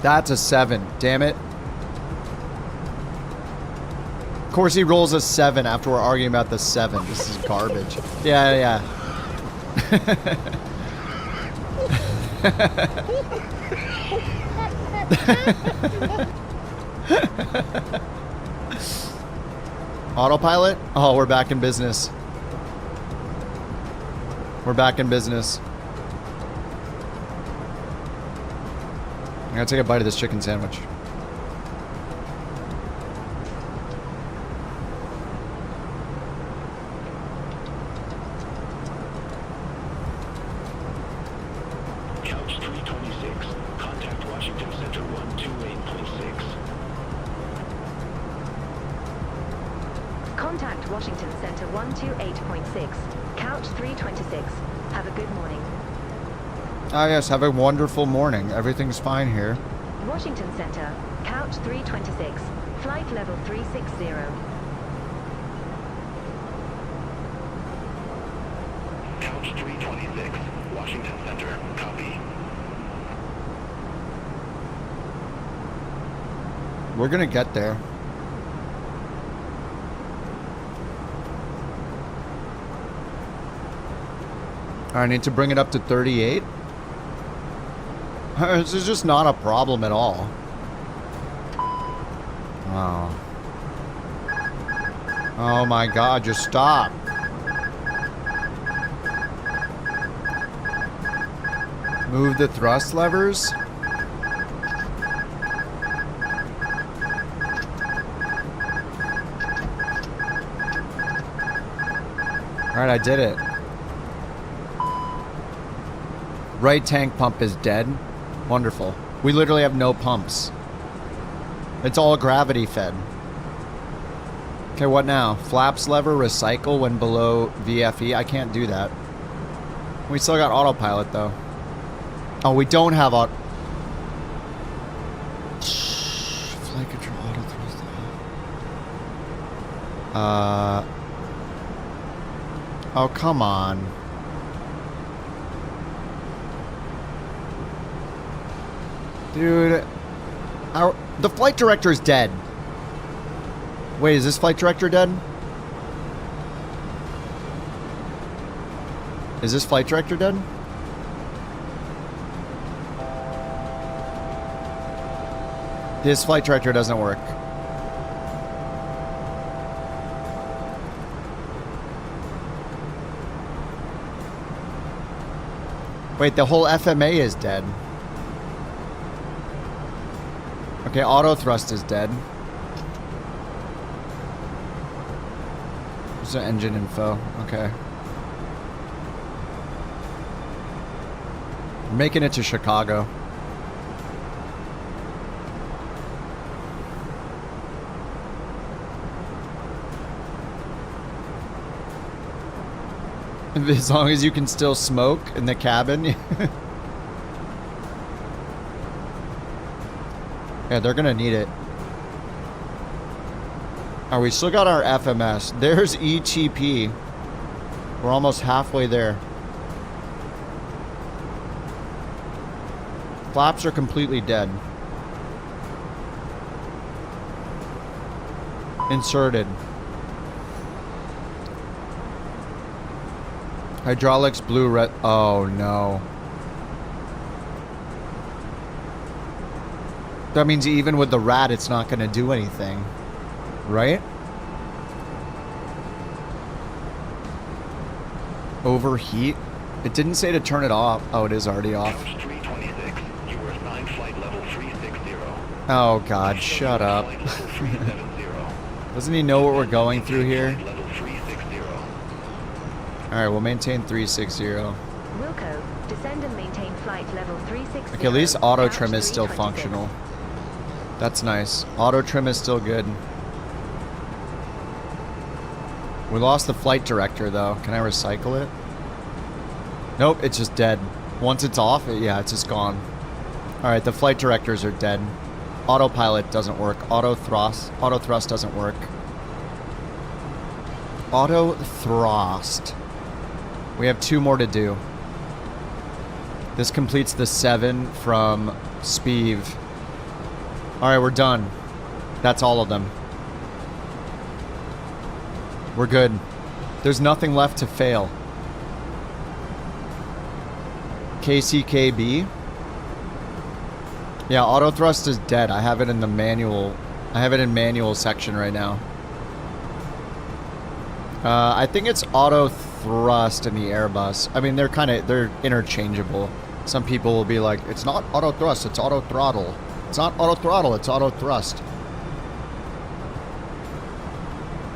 That's a 7. Damn it. Of course he rolls a 7 after we're arguing about the 7. This is garbage. Yeah. Autopilot? Oh, we're back in business. We're back in business. I'm gonna take a bite of this chicken sandwich. Couch 326. Contact Washington Center 128.6. Contact Washington Center 128.6. Couch 326. Have a good morning. Ah, yes, have a wonderful morning. Everything's fine here. Washington Center, Couch 326. Flight level 360. Couch 326. Washington Center. Copy. We're gonna get there. I need to bring it up to 38. This is just not a problem at all. Oh. Oh my god, just stop. Move the thrust levers. Alright, I did it. Right tank pump is dead. Wonderful. We literally have no pumps. It's all gravity fed. Okay, what now? Flaps lever recycle when below VFE. I can't do that. We still got autopilot though. Oh, we don't have auto. Flight control auto thrust. Oh, come on. Dude, the flight director is dead. Wait, is this flight director dead? Is this flight director dead? This flight director doesn't work. Wait, the whole FMA is dead. Okay, auto thrust is dead. There's an engine info. Okay. We're making it to Chicago. As long as you can still smoke in the cabin. Yeah, they're gonna need it. Oh, we still got our FMS. There's ETP. We're almost halfway there. Flaps are completely dead. Inserted. Hydraulics, blue, red. Oh no. That means even with the rat, it's not going to do anything. Right? Overheat? It didn't say to turn it off. Oh, it is already off. Oh god, shut up. Doesn't he know what we're going through here? Alright, we'll maintain 360. Wilco, descend and maintain flight level 360. Okay, at least auto trim is still functional. That's nice. Auto trim is still good. We lost the flight director though. Can I recycle it? Nope, it's just dead. Once it's off, yeah, it's just gone. Alright, the flight directors are dead. Autopilot doesn't work. Auto thrust doesn't work. Auto thrust. We have 2 more to do. This completes the 7 from Speeve. Alright, we're done. That's all of them. We're good. There's nothing left to fail. KCKB. Yeah, auto thrust is dead. I have it in the manual. I have it in manual section right now. I think it's auto thrust in the Airbus. I mean, they're interchangeable. Some people will be like, it's not auto thrust, it's auto throttle. It's not auto throttle, it's auto thrust.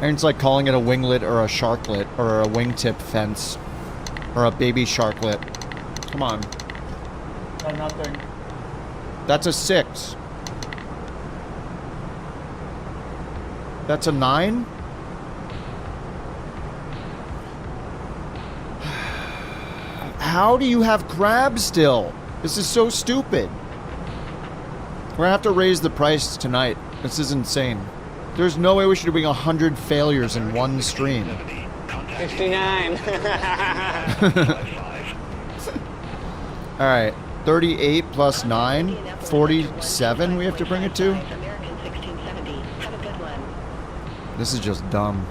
And it's like calling it a winglet or a sharklet or a wingtip fence or a baby sharklet. Come on. Oh, nothing. That's a 6. That's a 9? How do you have crabs still? This is so stupid. We're gonna have to raise the price tonight. This is insane. There's no way we should be doing 100 failures in one stream. 69. Alright, 38 plus 9, 47 we have to bring it to? This is just dumb.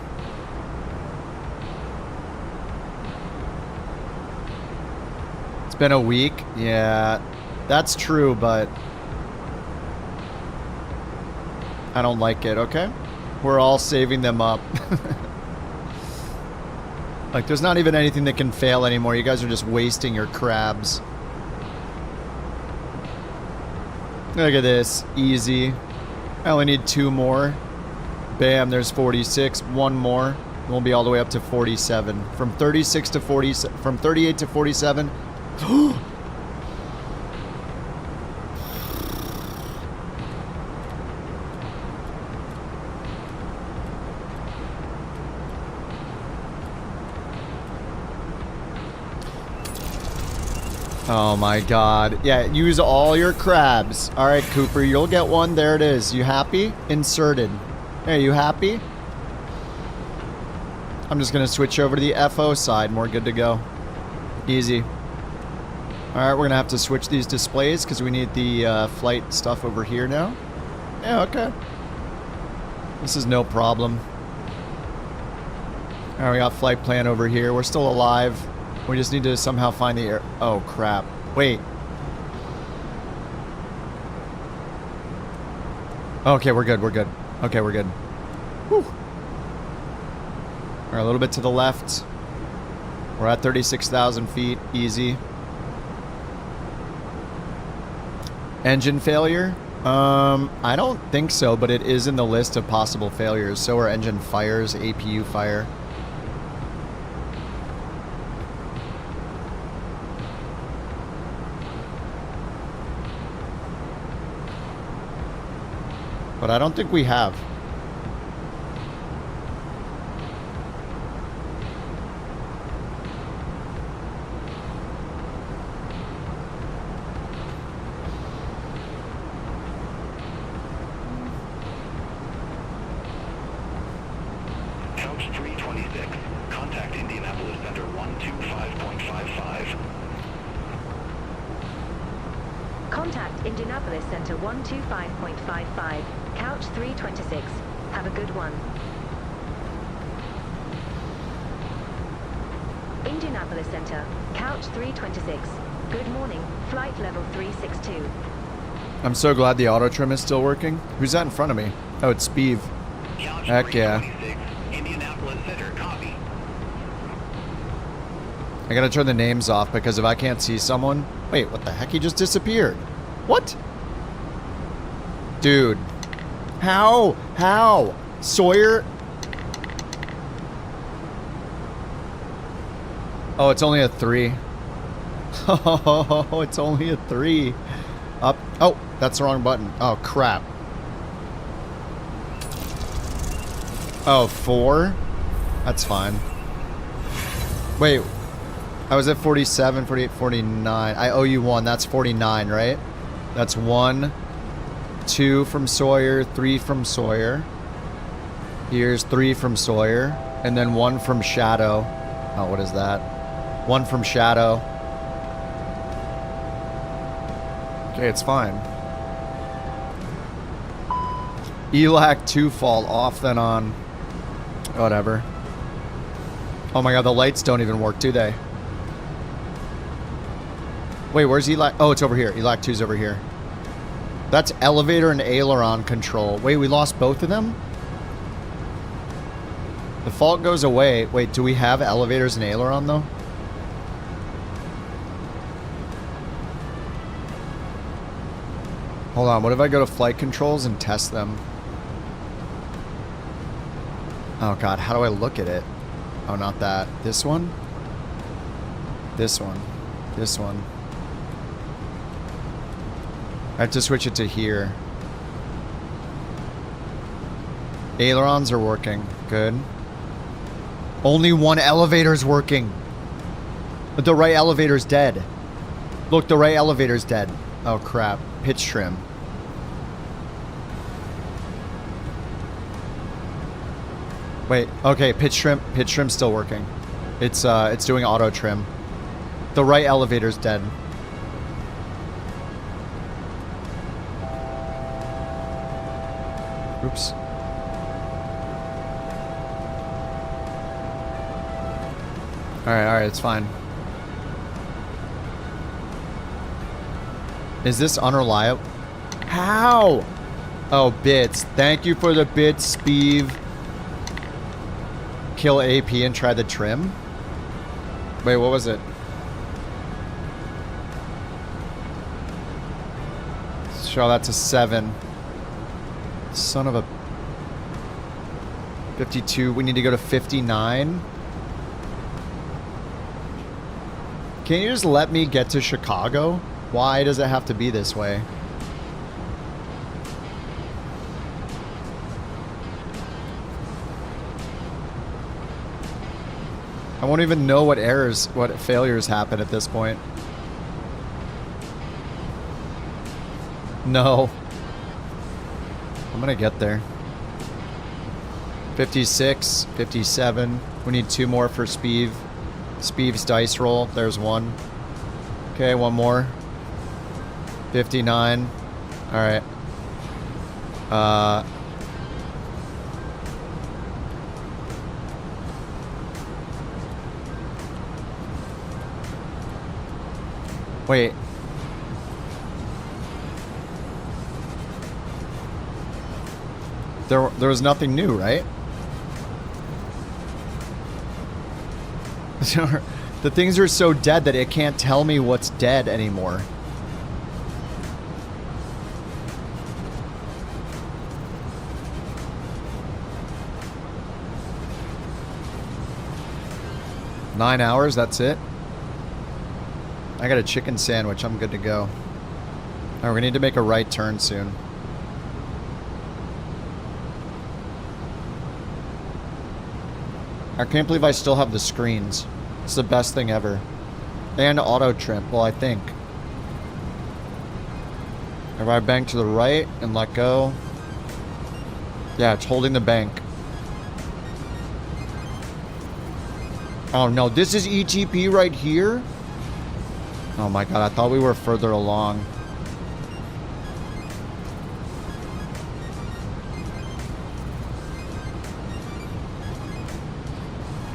It's been a week? Yeah, that's true, but I don't like it, okay? We're all saving them up. Like, there's not even anything that can fail anymore. You guys are just wasting your crabs. Look at this. Easy. I only need 2 more. Bam, there's 46. 1 more. We'll be all the way up to 47. From 36 to 40, from 38 to 47. Oh my god. Yeah, use all your crabs. Alright, Cooper, you'll get one. There it is. You happy? Inserted. Hey, you happy? I'm just gonna switch over to the FO side and we're good to go. Easy. Alright, we're gonna have to switch these displays because we need the flight stuff over here now. Yeah, okay. This is no problem. Alright, we got flight plan over here. We're still alive. We just need to somehow find the air. Oh, crap. Wait. Okay, we're good. We're good. Okay, we're good. Whew. All right, a little bit to the left. We're at 36,000 feet. Easy. Engine failure? I don't think so, but it is in the list of possible failures. So are engine fires, APU fire. But I don't think we have. Couch 326. Contact Indianapolis Center 125.55. Contact Indianapolis Center 125.55. Couch 326. Have a good one. Indianapolis Center, Couch 326. Good morning, flight level 362. I'm so glad the auto trim is still working. Who's that in front of me? Oh, it's Speeve. Heck yeah. Indianapolis Center, copy. I gotta turn the names off because if I can't see someone... Wait, what the heck? He just disappeared. What? Dude. How? How? Sawyer? Oh, it's only a 3. Oh, it's only a 3. Up. Oh, that's the wrong button. Oh, crap. Oh, 4? That's fine. Wait. I was at 47, 48, 49. I owe you 1. That's 49, right? That's 1, 2 from Sawyer, 3 from Sawyer. Here's 3 from Sawyer. And then 1 from Shadow. Oh, what is that? 1 from Shadow. Okay, it's fine. ELAC 2 fall off then on. Whatever. Oh my god, the lights don't even work, do they? Wait, where's ELAC? Oh, it's over here. ELAC 2's over here. That's elevator and aileron control. Wait, we lost both of them? The fault goes away. Wait, do we have elevators and aileron though? Hold on, what if I go to flight controls and test them? Oh god, how do I look at it? Oh, not that. This one? This one. This one. I have to switch it to here. Ailerons are working. Good. Only one elevator's working. But the right elevator's dead. Look, the right elevator's dead. Oh crap. Pitch trim. Wait, okay, pitch trim's still working. It's doing auto trim. The right elevator's dead. Oops. Alright, it's fine. Is this unreliable? How? Oh, bits. Thank you for the bits, Speeve. Kill AP and try the trim? Wait, what was it? Show that's a 7. Son of a... 52. We need to go to 59. Can you just let me get to Chicago? Why does it have to be this way? I won't even know what errors, what failures happen at this point. No. I'm gonna get there. 56, 57. We need 2 more for Speeve. Speeve's dice roll. There's 1. Okay, 1 more. 59. Alright. Wait. There was nothing new, right? The things are so dead that it can't tell me what's dead anymore. Nine hours, that's it? I got a chicken sandwich, I'm good to go. Alright, we need to make a right turn soon. I can't believe I still have the screens. It's the best thing ever. And auto trim. Well, I think. If I bank to the right and let go. Yeah, it's holding the bank. Oh no, this is ETP right here? Oh my god, I thought we were further along.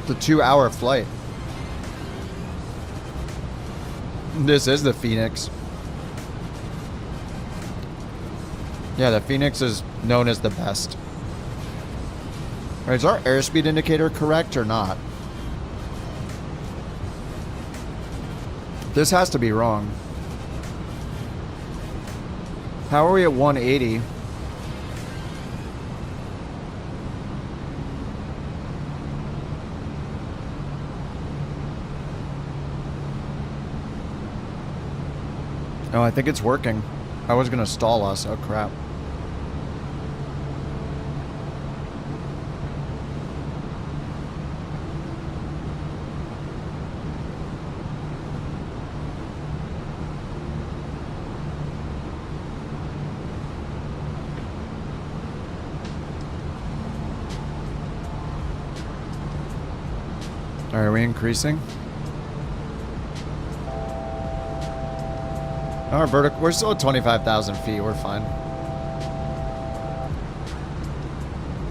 It's a 2-hour flight. This is the Phoenix. Yeah, the Phoenix is known as the best. All right, is our airspeed indicator correct or not? This has to be wrong. How are we at 180? Oh, I think it's working. I was gonna stall us. Oh crap. Are we increasing? Our vertical, we're still at 25,000 feet, we're fine.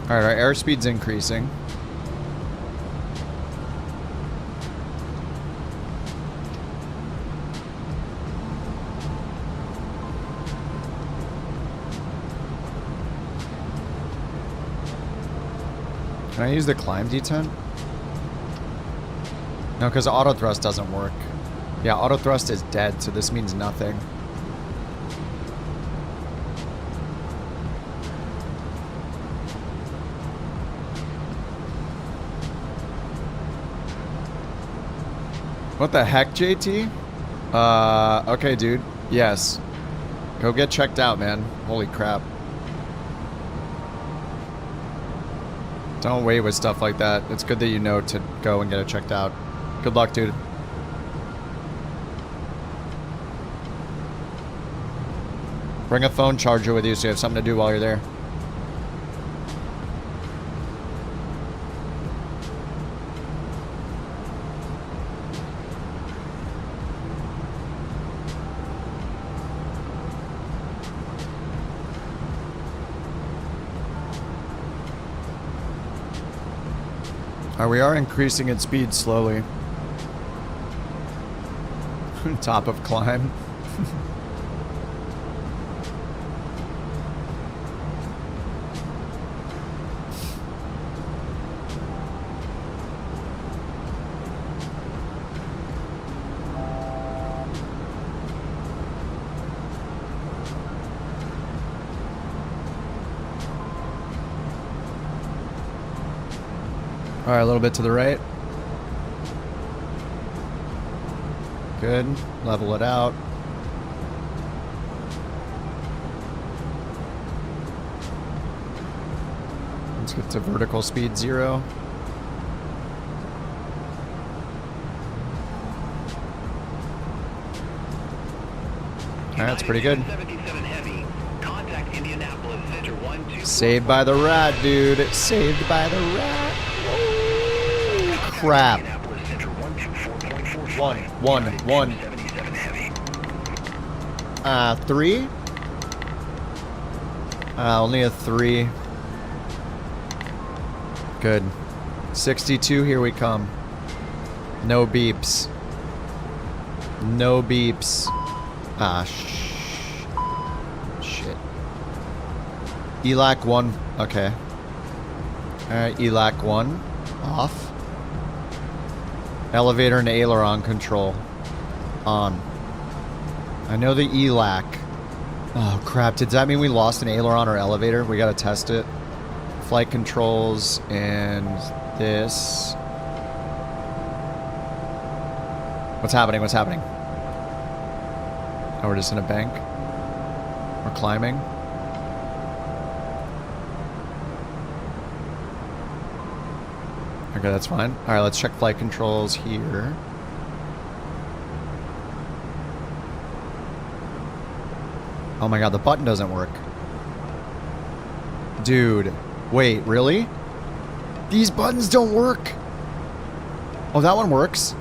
Alright, our airspeed's increasing. Can I use the climb detent? No, because auto thrust doesn't work. Yeah, auto thrust is dead, so this means nothing. What the heck, JT? Okay, dude. Yes. Go get checked out, man. Holy crap. Don't wait with stuff like that. It's good that you know to go and get it checked out. Good luck, dude. Bring a phone charger with you so you have something to do while you're there. We are increasing its speed slowly. Top of climb. All right, a little bit to the right. Good. Level it out. Let's get to vertical speed 0. All right, that's pretty good. Saved by the rat, dude. Saved by the rat. Crap. 1. 3? Only a 3. Good. 62, here we come. No beeps. No beeps. Shit. ELAC 1. Okay. Alright, ELAC 1. Off. Elevator and aileron control. On. I know the ELAC. Oh crap, does that mean we lost an aileron or elevator? We gotta test it. Flight controls and this. What's happening? What's happening? Oh, we're just in a bank? We're climbing? Okay, that's fine. All right, let's check flight controls here. Oh my god, the button doesn't work. Dude, wait, really? These buttons don't work. Oh, that one works.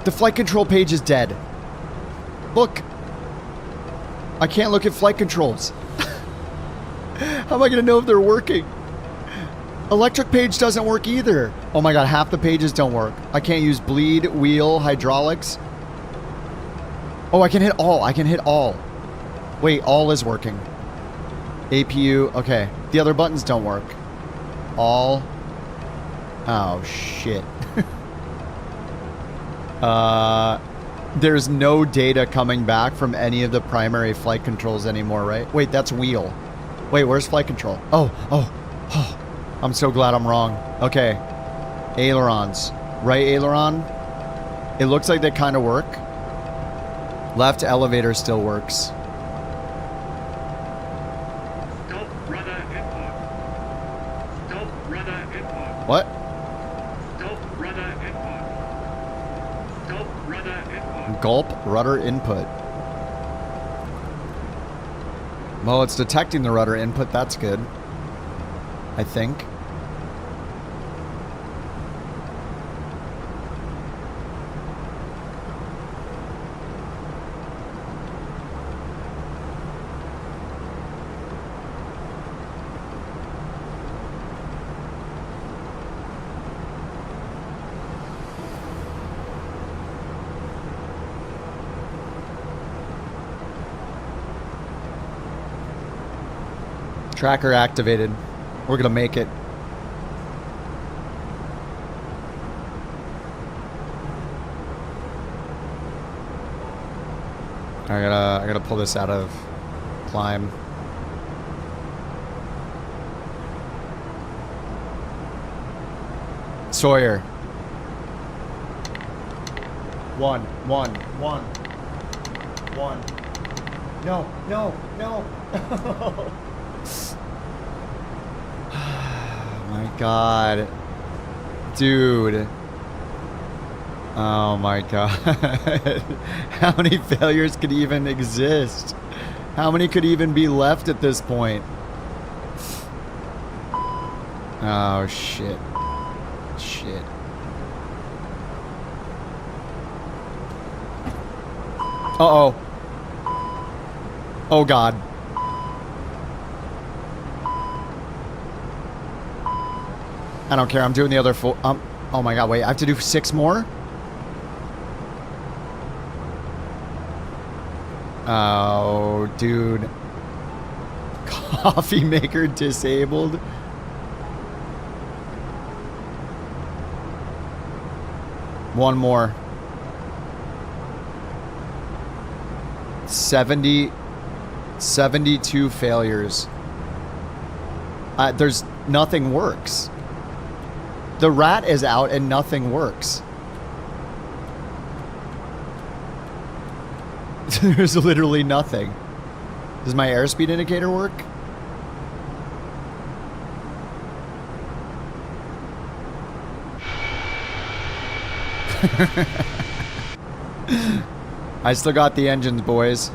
The flight control page is dead. Look. I can't look at flight controls. How am I going to know if they're working? Electric page doesn't work either. Oh my god, half the pages don't work. I can't use bleed, wheel, hydraulics. Oh, I can hit all. I can hit all. Wait, all is working. APU. Okay. The other buttons don't work. All. Oh, shit. There's no data coming back from any of the primary flight controls anymore, right? Wait, that's wheel. Wait, where's flight control? Oh. I'm so glad I'm wrong. Okay. Ailerons. Right aileron. It looks like they kind of work. Left elevator still works. Stop rudder input. Stop rudder input. What? Stop rudder input. Stop rudder input. Gulp rudder input. Well, it's detecting the rudder input. That's good. I think. Tracker activated. We're gonna make it. I gotta pull this out of climb. Sawyer. One. No. My god. Dude. Oh my god. How many failures could even exist? How many could even be left at this point? Oh shit. Shit. Uh-oh. Oh god. I don't care. I'm doing the other four. Oh my god, wait. I have to do 6 more? Oh, dude. Coffee maker disabled. One more. 72 failures. There's nothing works. The rat is out and nothing works. There's literally nothing. Does my airspeed indicator work? I still got the engines, boys.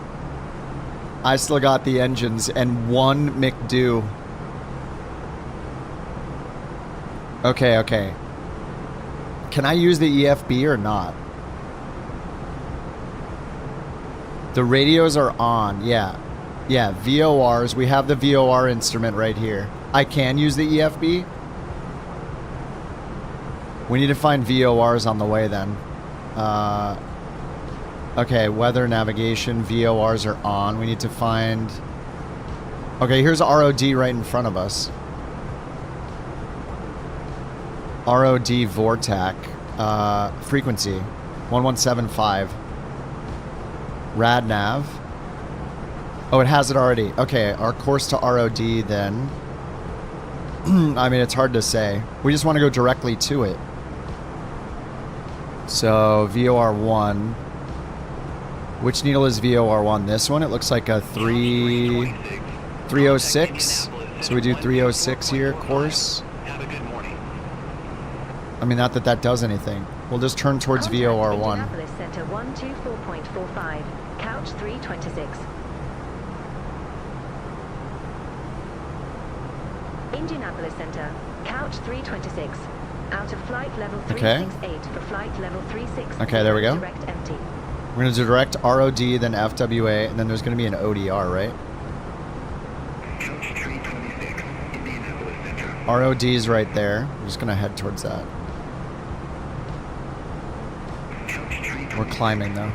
I still got the engines and one McDo. Okay. Can I use the EFB or not? The radios are on, yeah. Yeah, VORs. We have the VOR instrument right here. I can use the EFB. We need to find VORs on the way then. Okay, weather, navigation, VORs are on. We need to find... Okay, here's ROD right in front of us. ROD Vortac. Frequency. 1175. RadNav. Oh, it has it already. Okay, our course to ROD then. I mean, it's hard to say. We just want to go directly to it. So, VOR1. Which needle is VOR1? This one? It looks like a 306. So we do 306 here, course. Have a good morning. I mean, not that that does anything. We'll just turn towards VOR1. Indianapolis Center 124.45, couch 326. Indianapolis Center, couch 326. Out of flight level 368 for flight level 36. Okay, there we go. Direct empty. We're going to direct ROD, then FWA, and then there's going to be an ODR, right? Couch 326, Indianapolis Center. ROD is right there. We're just going to head towards that. We're climbing though.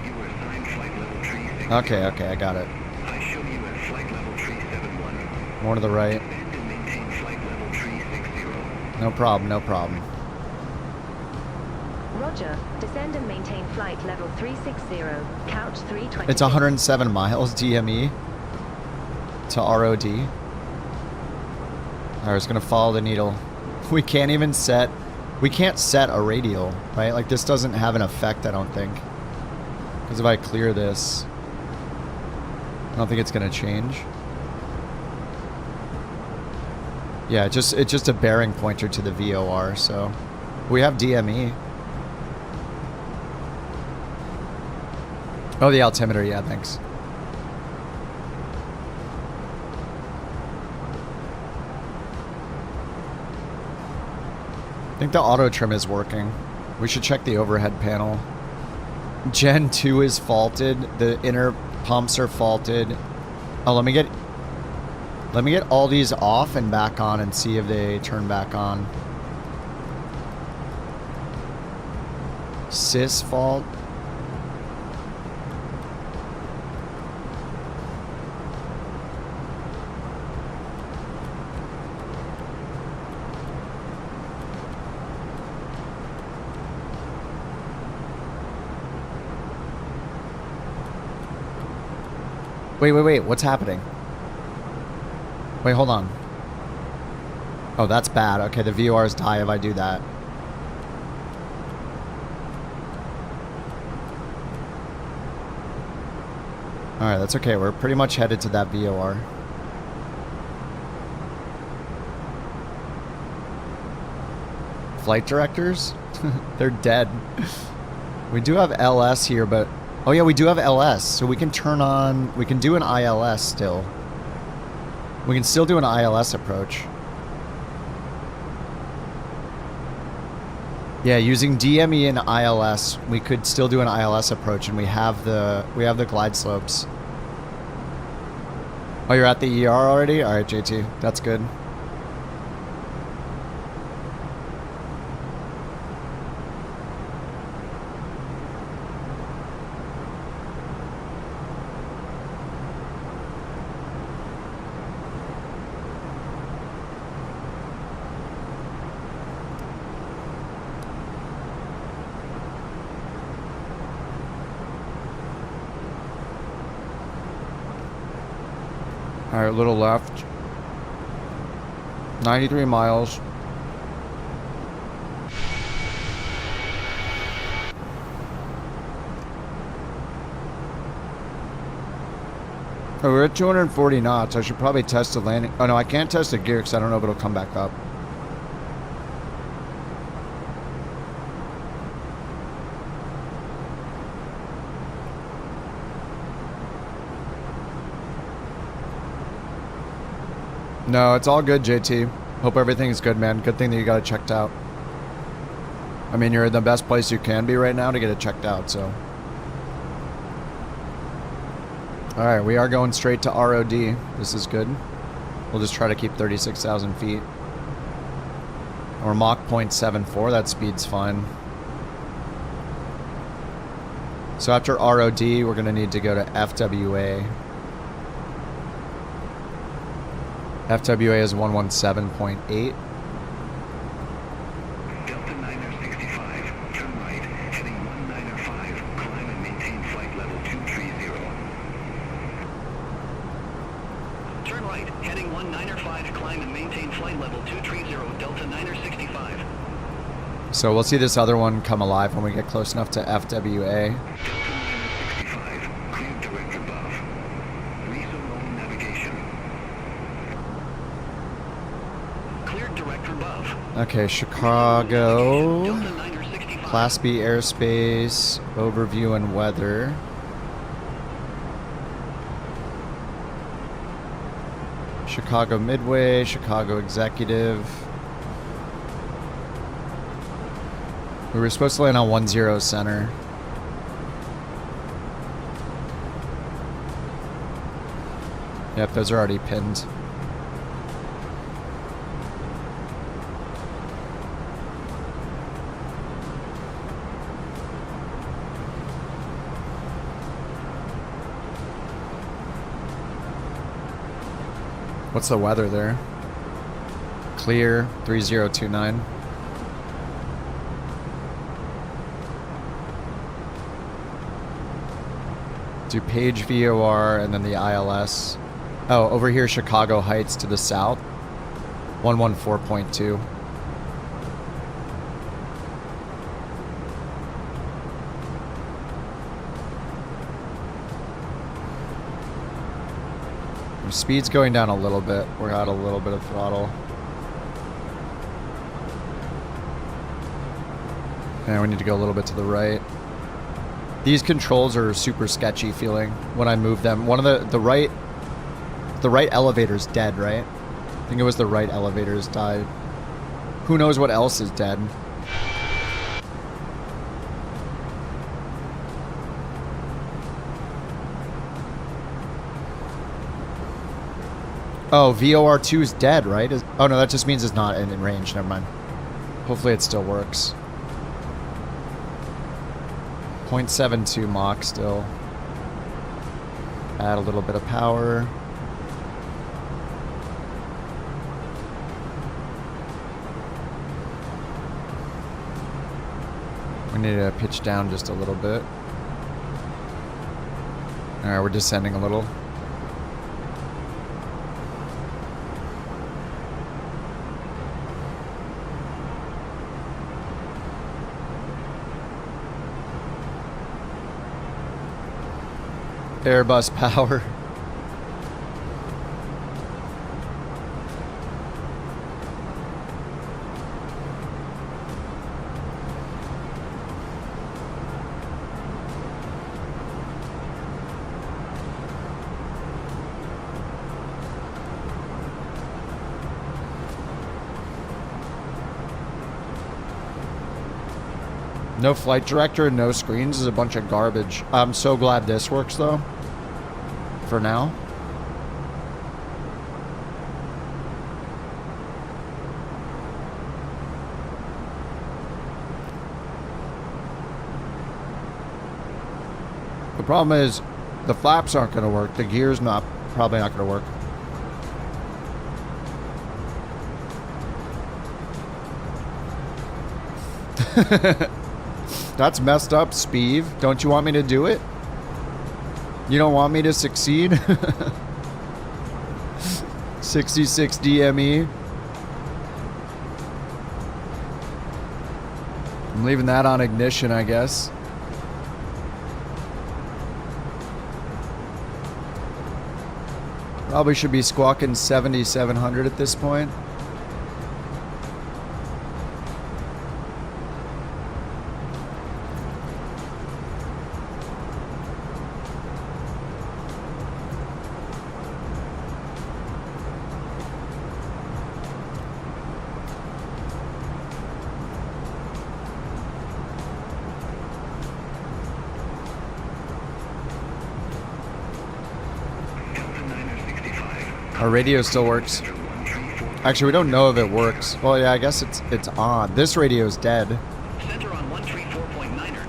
Okay, okay, I got it. I show you at flight level 371. More to the right. Descend and maintain flight level 360. No problem, no problem. Roger. Descend and maintain flight level 360, couch 320. It's 107 miles DME to ROD. Alright, it's gonna follow the needle. We can't even set, we can't set a radial, right? Like this doesn't have an effect, I don't think. Because if I clear this, I don't think it's gonna change. Yeah, it's just a bearing pointer to the VOR, so we have DME. Oh, the altimeter, yeah, thanks. I think the auto trim is working. We should check the overhead panel. Gen 2 is faulted. The inner pumps are faulted. Oh, let me get all these off and back on and see if they turn back on. Sys fault. Wait, what's happening? Wait, hold on. Oh, that's bad. Okay, the VORs die if I do that. Alright, that's okay. We're pretty much headed to that VOR. Flight directors? They're dead. We do have LS here, but... Oh yeah, we do have LS, so we can turn on... We can do an ILS still. We can still do an ILS approach. Yeah, using DME and ILS, we could still do an ILS approach, and we have the glide slopes. Oh, you're at the ER already? All right, JT, that's good. Alright, a little left. 93 miles. Oh, we're at 240 knots. I should probably test the landing. Oh no, I can't test the gear because I don't know if it'll come back up. No, it's all good, JT. Hope everything's good, man. Good thing that you got it checked out. I mean, you're in the best place you can be right now to get it checked out, so. Alright, we are going straight to ROD. This is good. We'll just try to keep 36,000 feet. Or Mach 0.74, that speed's fine. So after ROD, we're going to need to go to FWA. FWA is 117.8. Delta 965, turn right, heading 1905, climb and maintain flight level 230. Turn right, heading 1905, climb and maintain flight level 230, Delta 965. So we'll see this other one come alive when we get close enough to FWA. Delta 965, cleared direct above. Resume navigation. Cleared direct above. Okay, Chicago. Class B airspace, overview and weather. Chicago Midway, Chicago Executive. We were supposed to land on 10 center. Yep, those are already pinned. What's the weather there? Clear, 3029. Do page VOR and then the ILS. Oh, over here, Chicago Heights to the south. 114.2. Speed's going down a little bit. We're at a little bit of throttle. And we need to go a little bit to the right. These controls are super sketchy feeling when I move them. One of the right elevator's dead, right? I think it was the right elevator's died. Who knows what else is dead? Oh, VOR2 is dead, right? Oh no, that just means it's not in range. Never mind. Hopefully it still works. 0.72 Mach still. Add a little bit of power. We need to pitch down just a little bit. Alright, we're descending a little. Airbus power. No flight director, no screens is a bunch of garbage. I'm so glad this works though. For now. The problem is the flaps aren't going to work. The gear's probably not going to work. That's messed up, Speeve. Don't you want me to do it? You don't want me to succeed? 66 DME. I'm leaving that on ignition, I guess. Probably should be squawking 7700 at this point. Our radio still works. Actually, we don't know if it works. Well, yeah, I guess it's on. This radio's dead.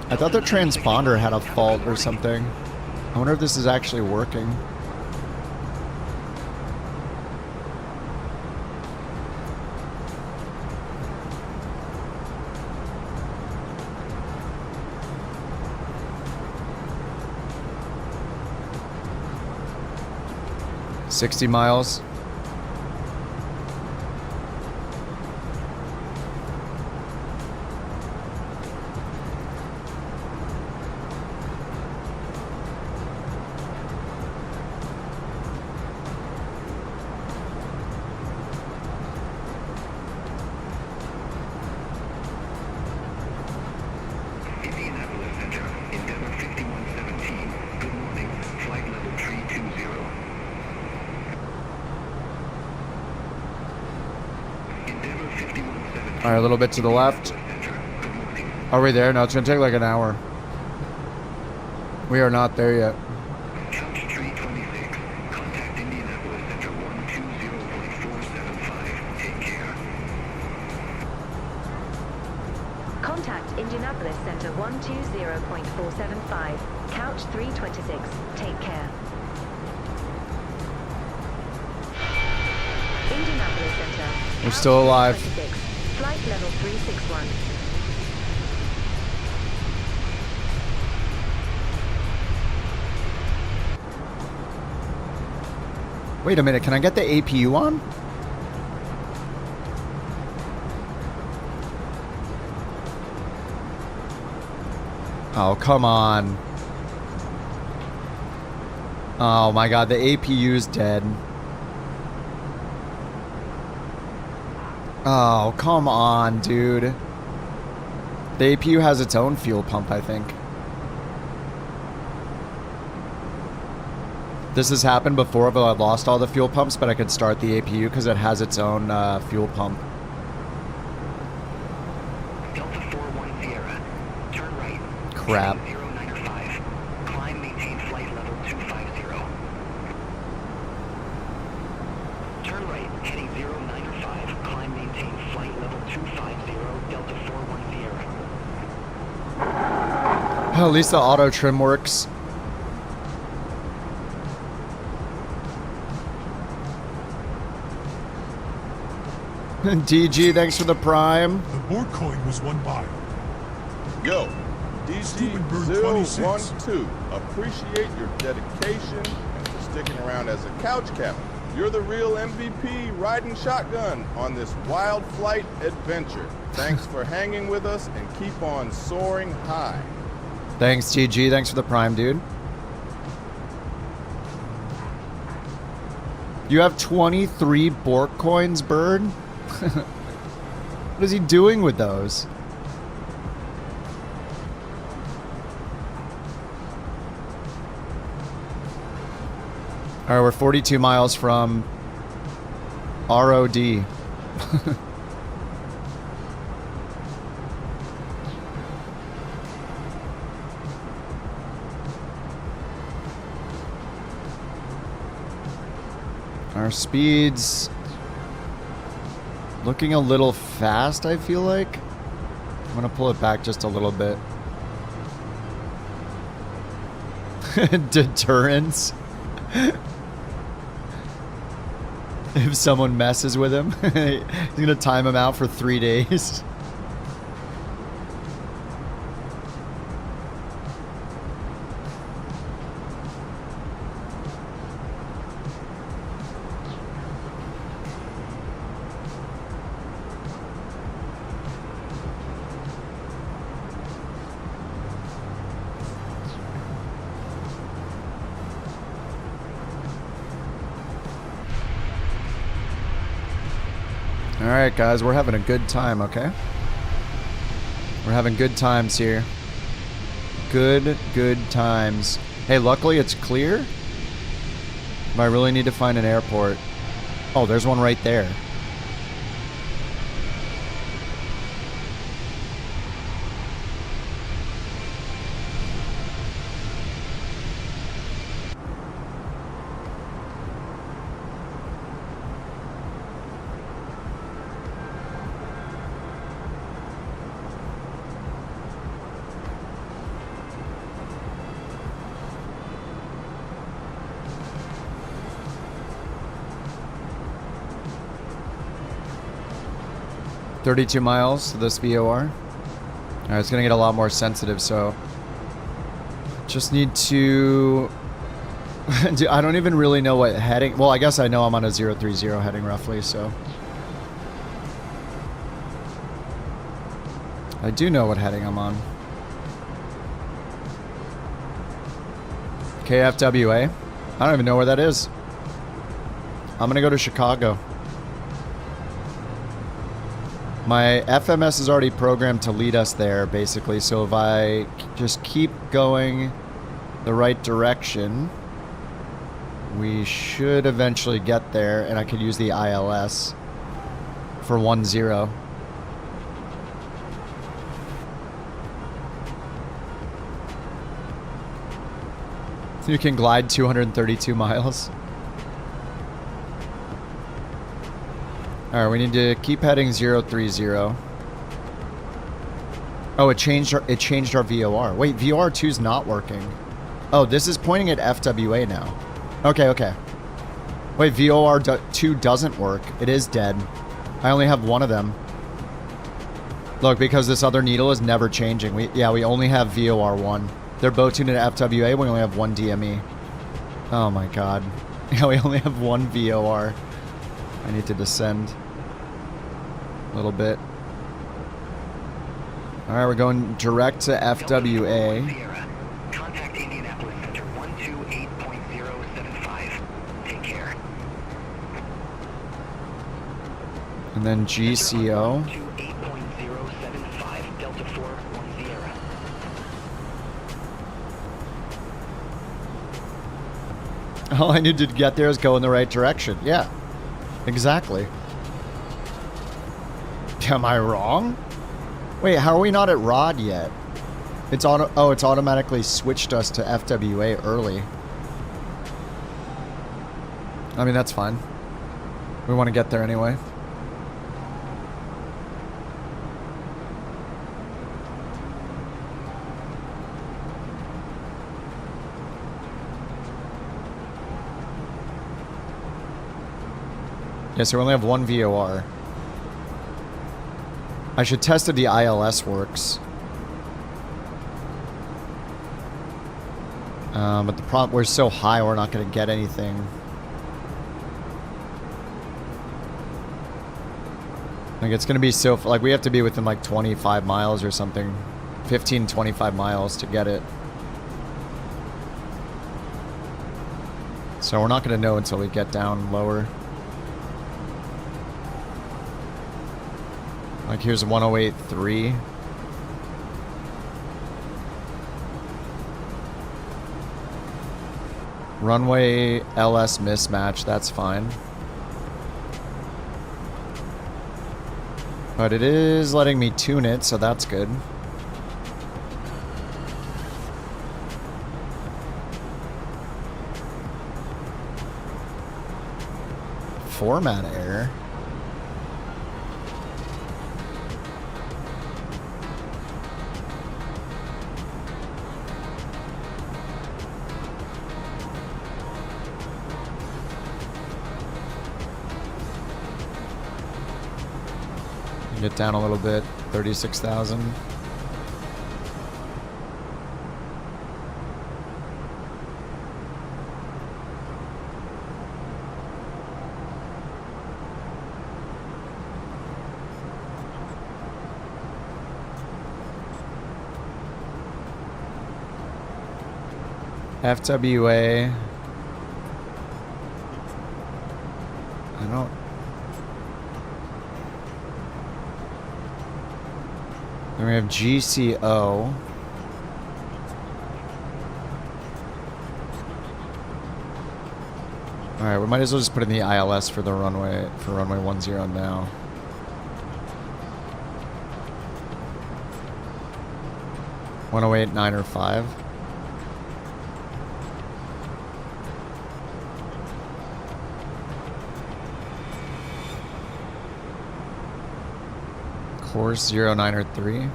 I thought the transponder had a fault or something. I wonder if this is actually working. $60 miles. Alright, a little bit to the left. Are we there? No, it's gonna take like an hour. We are not there yet. Couch 326. Contact Indianapolis Center 120.475. Take care. Contact Indianapolis Center 120.475. Couch 326. Take care. Indianapolis Center. We're still alive. 326. Flight level 361. Wait a minute, can I get the APU on? Oh, come on. Oh my god, the APU's dead. Oh, come on, dude. The APU has its own fuel pump, I think. This has happened before, but I've lost all the fuel pumps, but I could start the APU because it has its own fuel pump. Delta 41 Sierra. Turn right. Crap. 095. Climb, maintain flight level 250. Turn right, heading 095. Climb, maintain flight level 250. Delta 41 Sierra. At least the auto trim works. DG, thanks for the prime. The BorkCoin was won by. Yo, Stupid Bird 26. DG012. Appreciate your dedication and for sticking around as a couch captain. You're the real MVP riding shotgun on this wild flight adventure. Thanks for hanging with us and keep on soaring high. Thanks, TG. Thanks for the prime, dude. You have 23 Bork coins, Bird? What is he doing with those? Alright, we're 42 miles from ROD. Our speeds looking a little fast, I feel like. I'm gonna pull it back just a little bit. Deterrence. If someone messes with him, he's gonna time him out for 3 days. Alright guys, we're having a good time, okay? We're having good times here. Good times. Hey, luckily it's clear. But I really need to find an airport. Oh, there's one right there. $32 miles to this VOR. Alright, it's gonna get a lot more sensitive, so just need to I don't even really know what heading. Well, I guess I know I'm on a 030 heading roughly, so I do know what heading I'm on. KFWA. I don't even know where that is. I'm gonna go to Chicago. My FMS is already programmed to lead us there, basically, so if I just keep going the right direction, we should eventually get there, and I could use the ILS for 10. You can glide 232 miles. Alright, we need to keep heading 030. Oh, it changed our VOR. Wait, VOR 2's not working. Oh, this is pointing at FWA now. Okay, okay. Wait, VOR 2 doesn't work. It is dead. I only have one of them. Look, because this other needle is never changing. We only have VOR 1. They're both tuned at FWA. We only have one DME. Oh my god. Yeah, we only have one VOR. I need to descend a little bit. Alright, we're going direct to FWA. Contact Indianapolis Center 128.075. Take care. And then GCO. 128.075 Delta 4 Sierra. All I needed to get there is go in the right direction. Yeah, exactly. Am I wrong? Wait, how are we not at ROD yet? It's it's automatically switched us to FWA early. I mean, that's fine. We want to get there anyway. Yeah, so we only have one VOR. I should test if the ILS works. But the problem, we're so high, we're not going to get anything. Like, it's going to be so, like, we have to be within like 25 miles or something. 15, 25 miles to get it. So we're not going to know until we get down lower. Like, here's 108.3. Runway LS mismatch, that's fine. But it is letting me tune it, so that's good. Format error. Get down a little bit, 36,000. FWA. I don't. Then we have GCO. Alright, we might as well just put in the ILS for the runway, for runway 10 now. .108, 9 or 5. Course 09 or 3.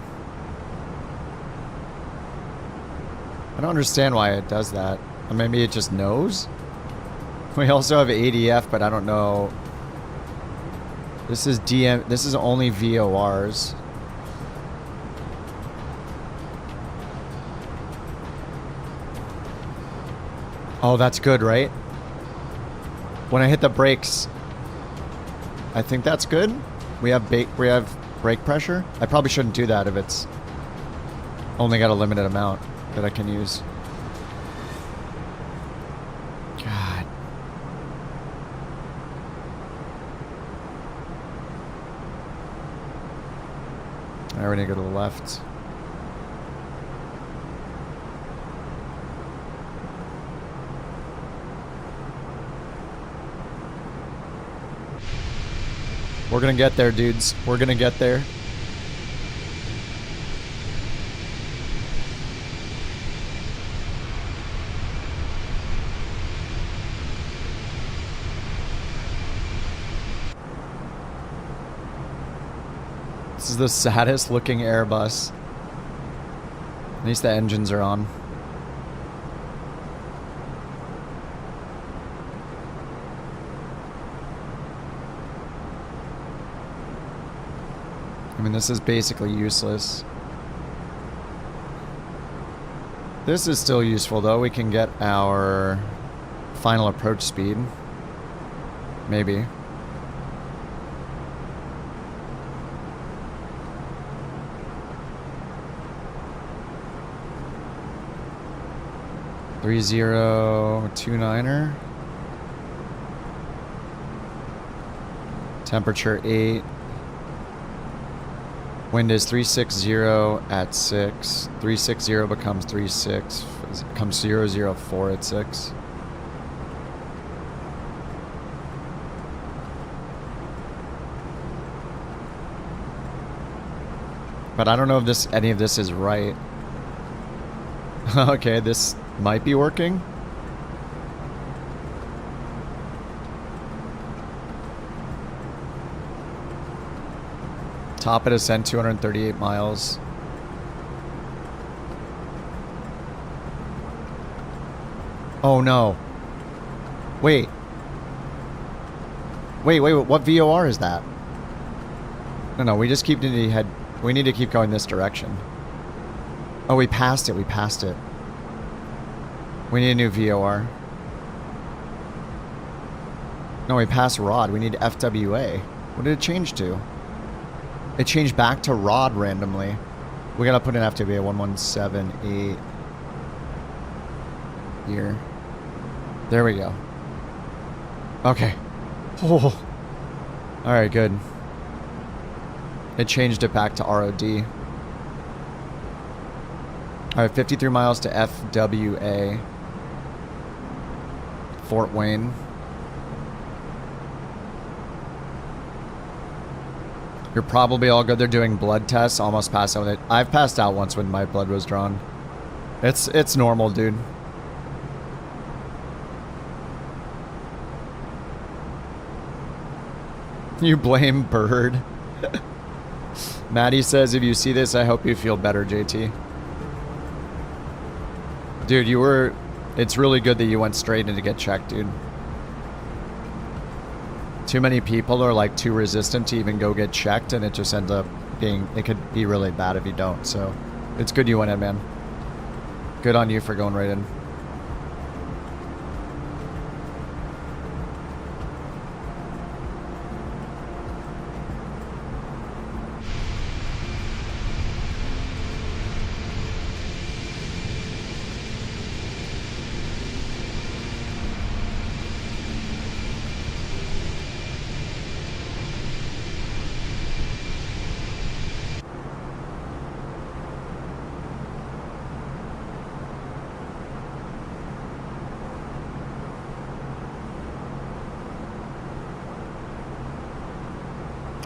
I don't understand why it does that. Or maybe it just knows? We also have ADF, but I don't know. This is DM. This is only VORs. Oh, that's good, right? When I hit the brakes, I think that's good. We have brake pressure. I probably shouldn't do that if it's only got a limited amount that I can use. God. I already go to the left. We're gonna get there, dudes. We're gonna get there. This is the saddest looking Airbus. At least the engines are on. I mean, this is basically useless. This is still useful though. We can get our final approach speed. Maybe. Three 029er. Temperature 8. Wind is 360 at 6. 360 becomes 36. It becomes 004 at 6. But I don't know if any of this is right. Okay, this might be working. Top of descent, 238 miles. Oh no. Wait. Wait, what VOR is that? No, we just keep we need to keep going this direction. Oh, we passed it, We need a new VOR. No, we passed ROD, we need FWA. What did it change to? It changed back to ROD randomly. We gotta put in FWA 1178 here. There we go. Okay. Oh. Alright, good. It changed it back to ROD. Alright, 53 miles to FWA. Fort Wayne. You're probably all good. They're doing blood tests. Almost passed out with it. I've passed out once when my blood was drawn. It's normal, dude. You blame Bird. Maddie says, if you see this, I hope you feel better, JT. Dude, it's really good that you went straight in to get checked, dude. Too many people are like too resistant to even go get checked, and it just ends up being, it could be really bad if you don't. So it's good you went in, man. Good on you for going right in.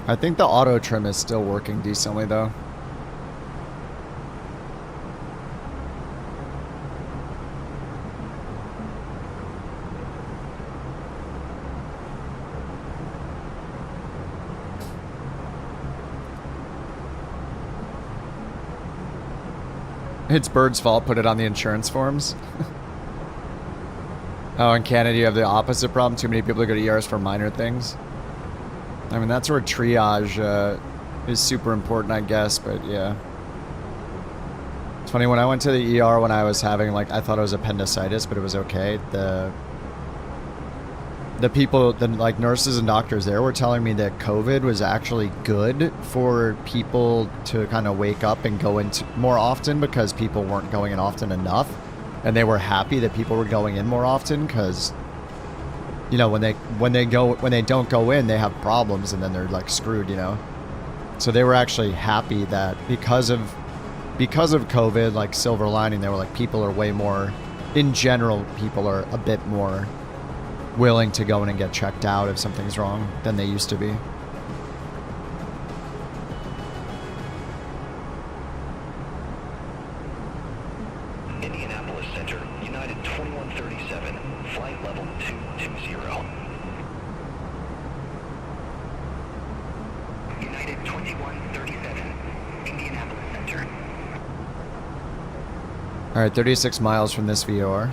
I think the auto trim is still working decently though. It's Bird's fault, put it on the insurance forms. Oh, in Canada you have the opposite problem. Too many people go to ERs for minor things. I mean, that's where triage is super important, I guess, but yeah. It's funny, when I went to the ER when I was having, like, I thought it was appendicitis, but it was okay. The people, like, nurses and doctors there were telling me that COVID was actually good for people to kind of wake up and go into more often because people weren't going in often enough. And they were happy that people were going in more often because, you know, when they don't go in, they have problems and then they're like screwed, you know. So they were actually happy that because of COVID, like silver lining, they were like, people are way more, in general, people are a bit more willing to go in and get checked out if something's wrong than they used to be. Indianapolis Center, United 2137, flight level 220. United 2137, Alright, 36 miles from this VOR.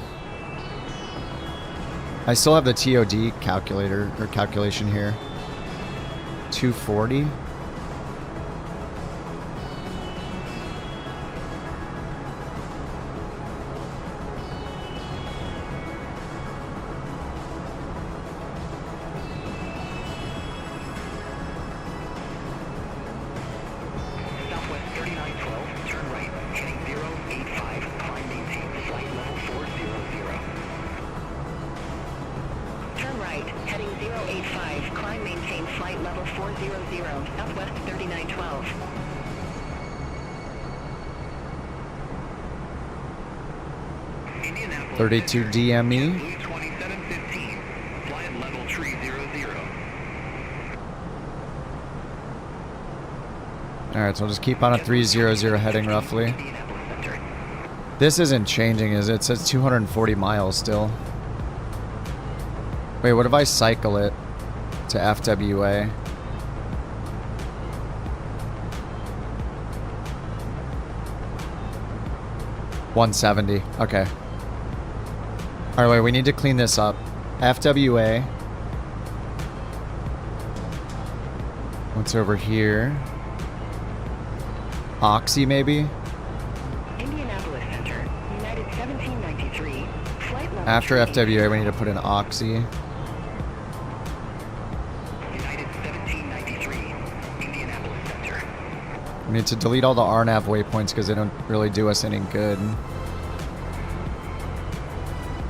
I still have the TOD calculator, or calculation here. 240. flight level 400, Southwest 3912. Indianapolis 32 DME. 2715, flight level 300. Alright, so we'll just keep on a 300 heading roughly. This isn't changing, is it? It says 240 miles still. Wait, what if I cycle it to FWA? $170. Okay. Alright, wait, we need to clean this up. FWA. What's over here? Oxy, maybe? Indianapolis Center, United 1793, flight level After FWA, we need to put in Oxy. United 1793, Indianapolis Center. We need to delete all the RNAV waypoints because they don't really do us any good.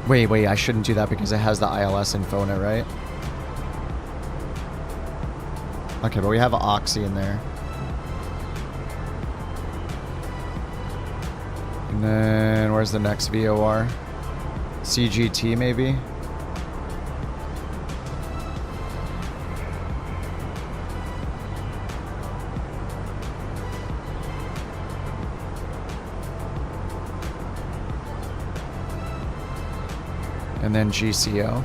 Wait, I shouldn't do that because it has the ILS info in it, right? Okay, but we have Oxy in there. And then, where's the next VOR? CGT, maybe? And then GCO.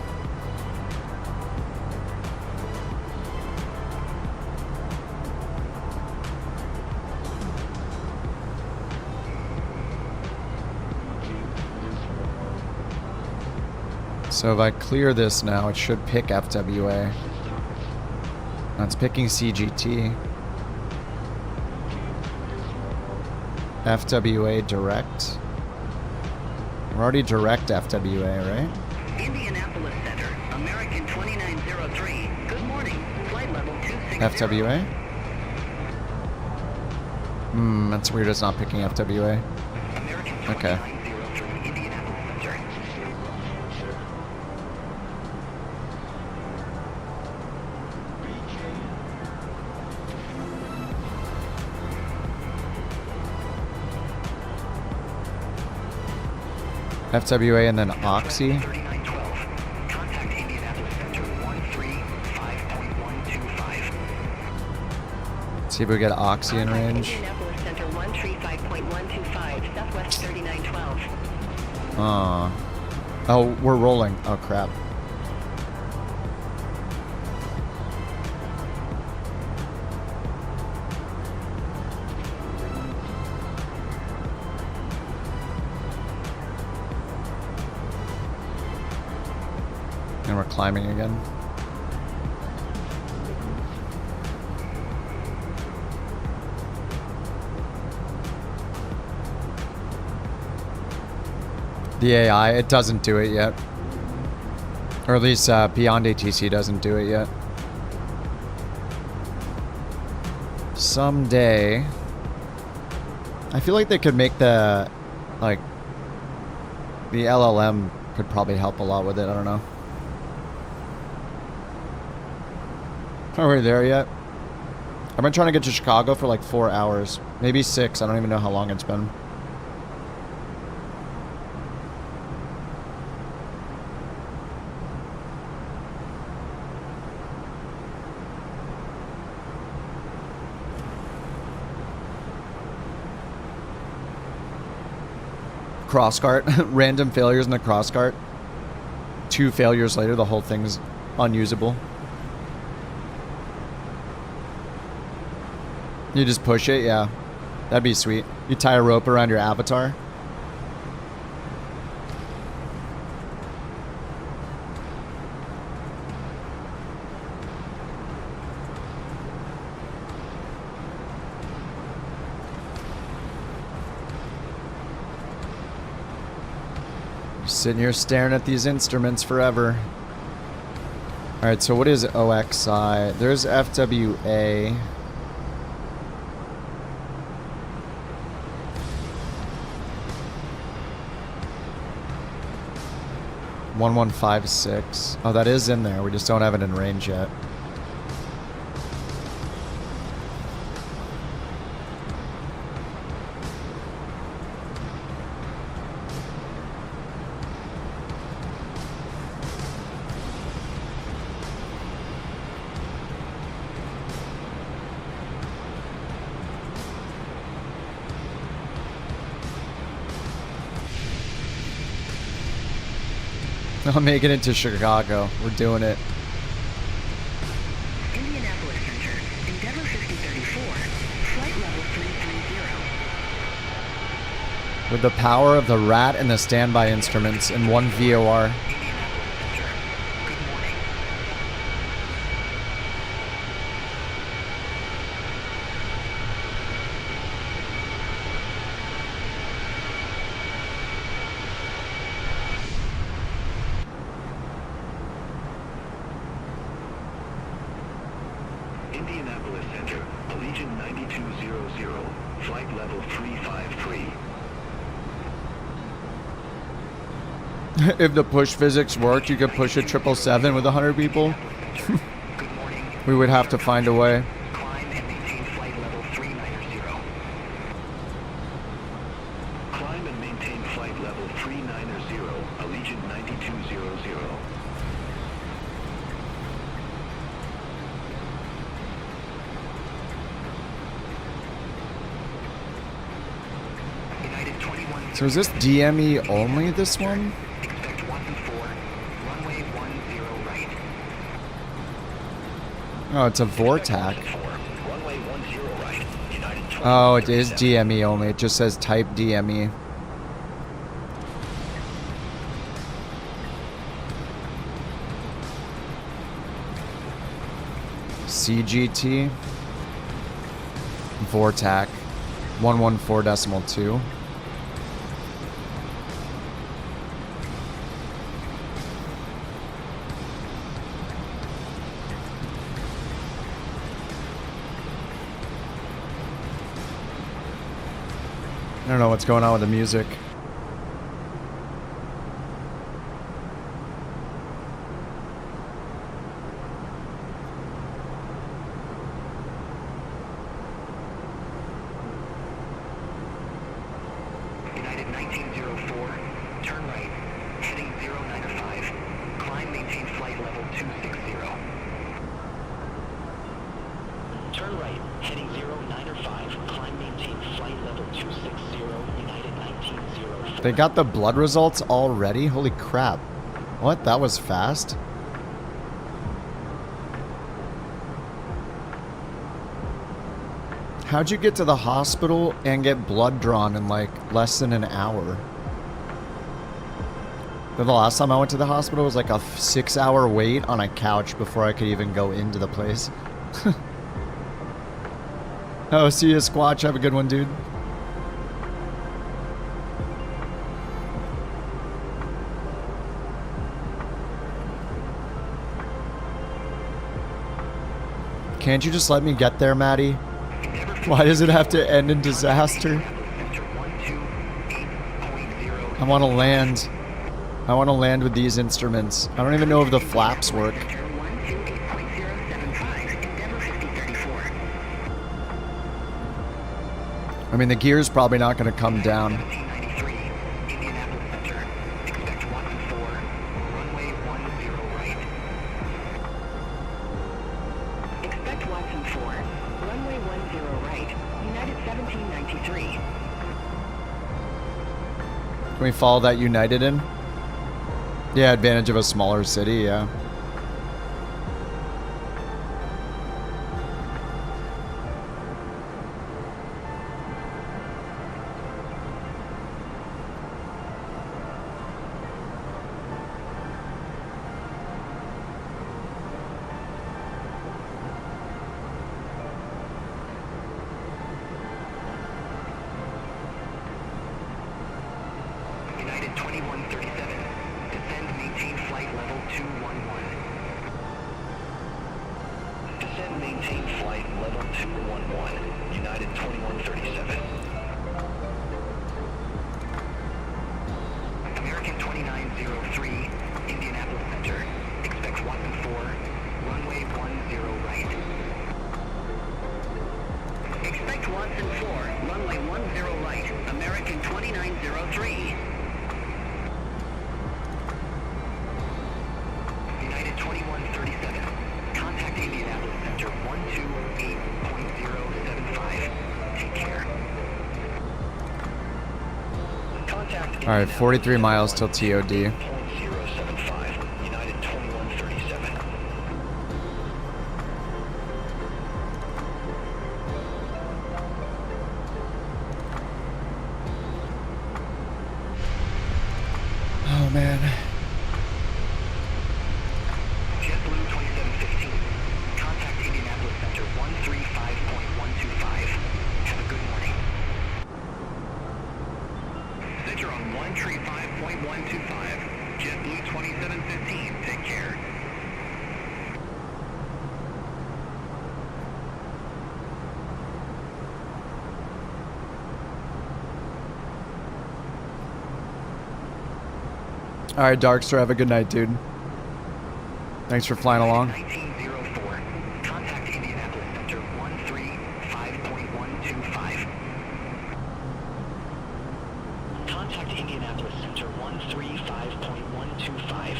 So if I clear this now, it should pick FWA. Now it's picking CGT. FWA direct. We're already direct FWA, right? Indianapolis Center, American 2903. Good morning. Flight level 260. FWA? That's weird, it's not picking FWA. Okay. FWA and then Oxy. Contact Indianapolis Center 135.125. See if we get Oxy in range. Indianapolis Center 135.125, Southwest 3912. Oh, we're rolling. Oh, crap. And we're climbing again. The AI, it doesn't do it yet. Or at least Beyond ATC doesn't do it yet. Someday. I feel like they could make the, like, the LLM could probably help a lot with it. I don't know. Are we there yet? I've been trying to get to Chicago for like 4 hours. Maybe 6. I don't even know how long it's been. Crosscart. Random failures in the crosscart. 2 failures later, the whole thing's unusable. You just push it, yeah. That'd be sweet. You tie a rope around your avatar. Sitting here staring at these instruments forever. Alright, so what is OXI? There's FWA. (1156). Oh, that is in there. We just don't have it in range yet. I'm making it to Chicago. We're doing it. Indianapolis Center, Endeavor 5034, flight level 330. With the power of the rat and the standby instruments and one VOR. Indianapolis Center, Allegiant 9200, flight level 353. If the push physics worked, you could push a 777 with 100 people. We would have to find a way. Climb and maintain flight level 390. Climb and maintain flight level 390, Allegiant 9200. So is this DME only, this one? Expect 1-4, runway 10 right. Oh, it's a Vortac. Runway 10 right. United 20. Oh, it is DME only. It just says type DME. CGT. Vortac. 114.2. I don't know what's going on with the music. United 1904, turn right, heading 095, climb maintain flight level 260. Turn right, heading 095, climb maintain flight level 260, United 1904. They got the blood results already? Holy crap. What? That was fast? How'd you get to the hospital and get blood drawn in like less than an hour? The last time I went to the hospital was like a 6-hour wait on a couch before I could even go into the place. Oh, see you, Squatch. Have a good one, dude. Can't you just let me get there, Maddie? Why does it have to end in disaster? I want to land. I want to land with these instruments. I don't even know if the flaps work. I mean, the gear's probably not going to come down. Can we follow that United in? Yeah, advantage of a smaller city, yeah. United 2137. Descend, maintain flight level 211. Descend, maintain flight level 211. United 2137. American 2903, Indianapolis Center. Expect Watson 4, runway 10 right. Expect Watson 4, runway 10 right, American 2903. United 2137, contact Indianapolis Center 128.075. Take care. Contact All right, 43 miles till TOD. 075, United 2137. Oh man. JetBlue 2715. Contact Indianapolis Center 135.125. Have a good morning. Center on 135.125. JetBlue 2715. Take care. All right, Darkster, have a good night, dude. Thanks for flying along. 1904. Contact Indianapolis Center 135.125. Contact Indianapolis Center 135.125.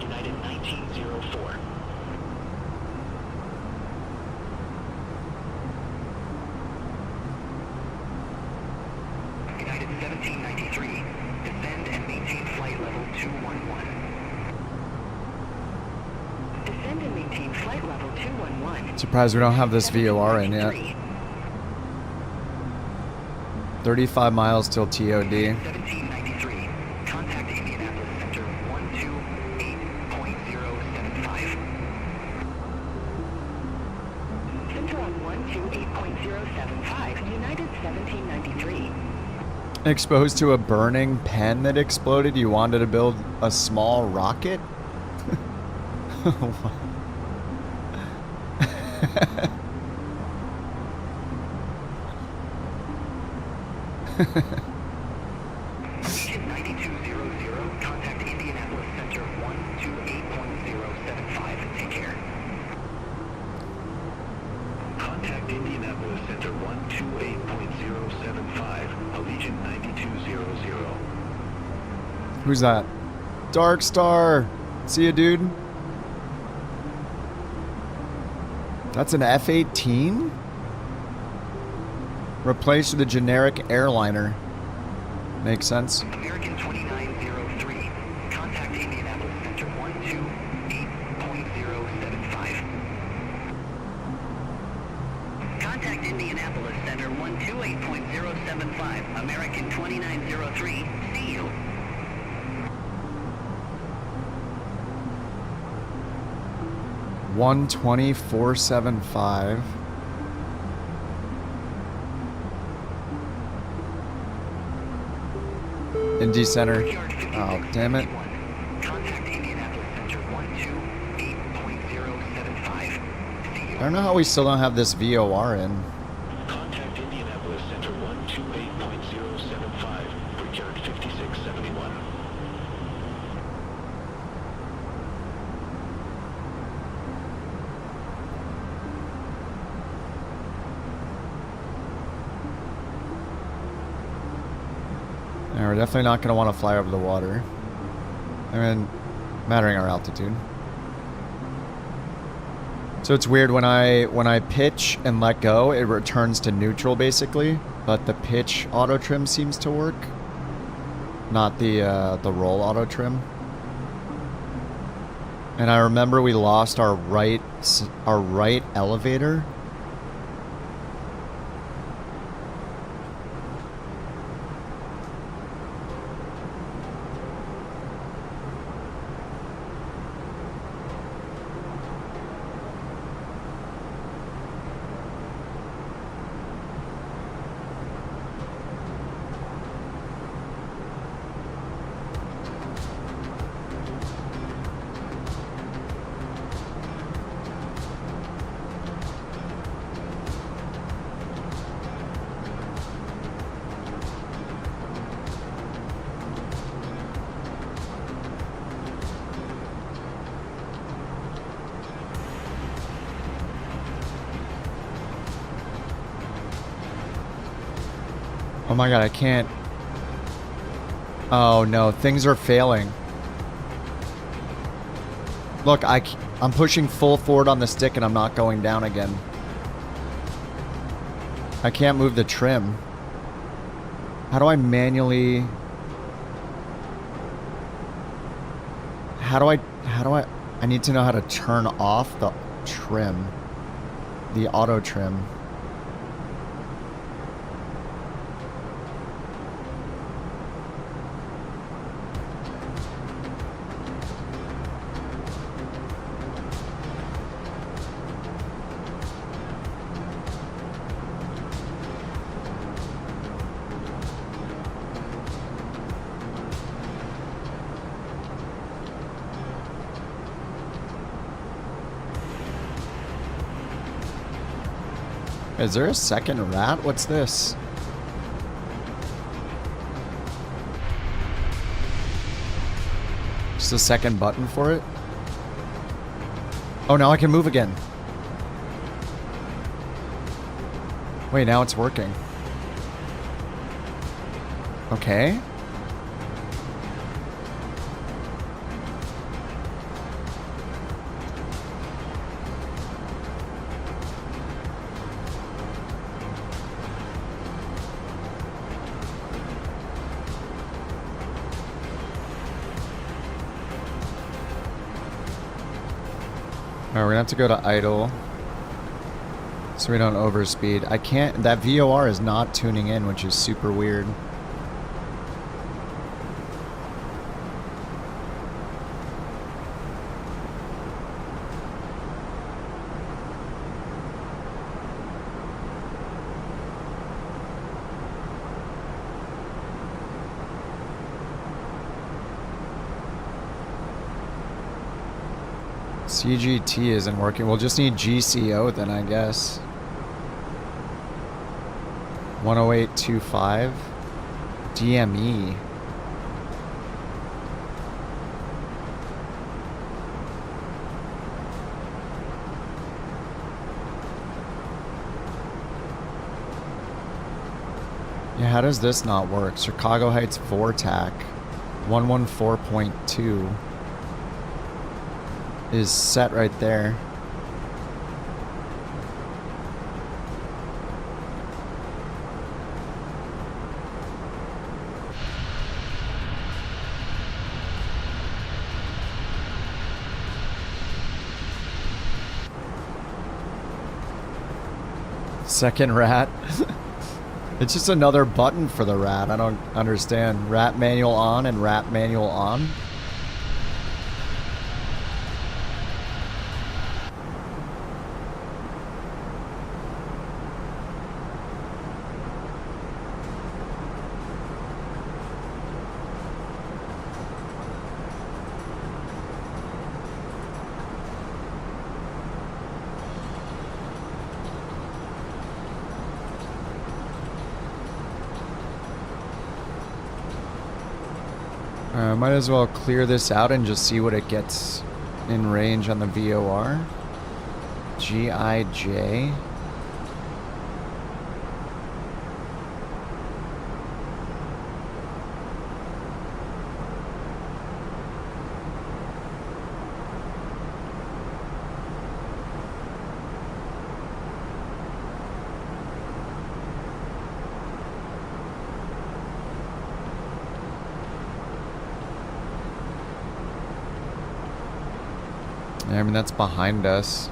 United 1904. United 1793. Descend and maintain flight level 211. Descend and maintain flight level 211. Surprised we don't have this VOR in yet. 35 miles till TOD. 1793. Contact Indianapolis Center 128.075. Center on 128.075. United 1793. Exposed to a burning pen that exploded, you wanted to build a small rocket? Region 9200. Contact Indianapolis Center 128.075. Take care. Contact Indianapolis Center 128.075. Allegiant 9200. Who's that? Darkstar! See ya, dude. That's an F-18? Replaced with a generic airliner. Makes sense. American 2903. Contact Indianapolis Center 128.075. Contact Indianapolis Center 128.075. American 2903. See you. $124.75. Indy Center. Oh, damn it. Contact Indianapolis Center 128.075. I don't know how we still don't have this VOR in. Contact Indianapolis Center 128.075. Brickyard 5671. Yeah, we're definitely not going to want to fly over the water. I mean, mattering our altitude. So it's weird when I pitch and let go, it returns to neutral basically, but the pitch auto trim seems to work, not the roll auto trim. And I remember we lost our right elevator. Oh my god, I can't. Oh no, things are failing. Look, I'm pushing full forward on the stick and I'm not going down again. I can't move the trim. How do I manually... How do I... I need to know how to turn off the trim. The auto trim. Is there a second rat? What's this? Just a second button for it? Oh, now I can move again. Wait, now it's working. Okay. Alright, we're gonna have to go to idle so we don't overspeed. I can't, that VOR is not tuning in, which is super weird. CGT isn't working. We'll just need GCO then, I guess. 108.25. DME. Yeah, how does this not work? Chicago Heights VORTAC 114.2 is set right there. Second rat. It's just another button for the rat. I don't understand. Rat manual on and rat manual on. Might as well clear this out and just see what it gets in range on the VOR. GIJ. I mean, that's behind us.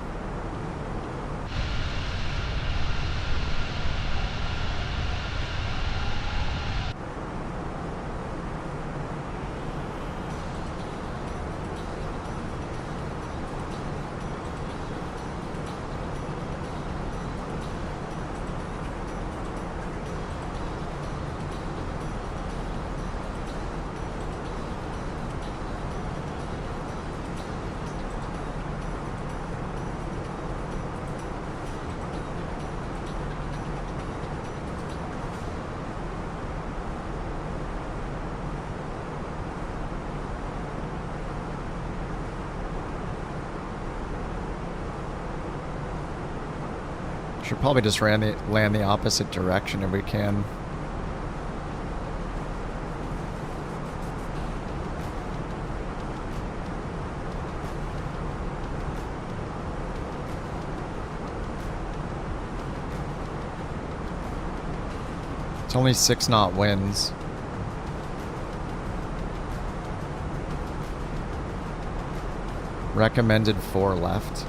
Should probably just land the opposite direction if we can. It's only 6 knot winds. Recommended 4 left.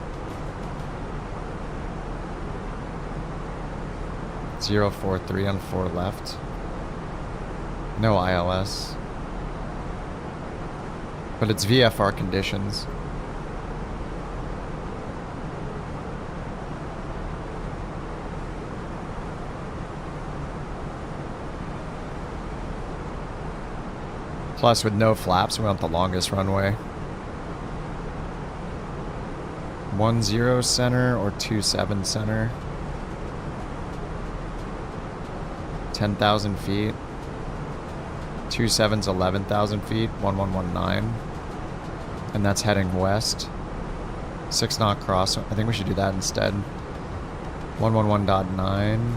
043 on 4 left. No ILS. But it's VFR conditions. Plus, with no flaps, we want the longest runway. 10 center or 27 center. 10,000 feet. 27's 11,000 feet. 1119. And that's heading west. 6 knot cross. I think we should do that instead. 111.9.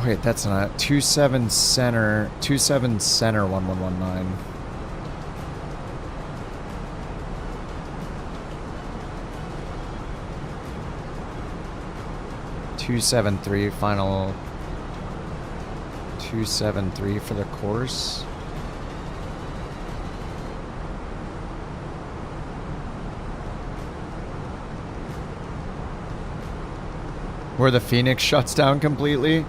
Wait, that's not 27 center 1119. .273 final 273 for the course. Where the Phoenix shuts down completely. You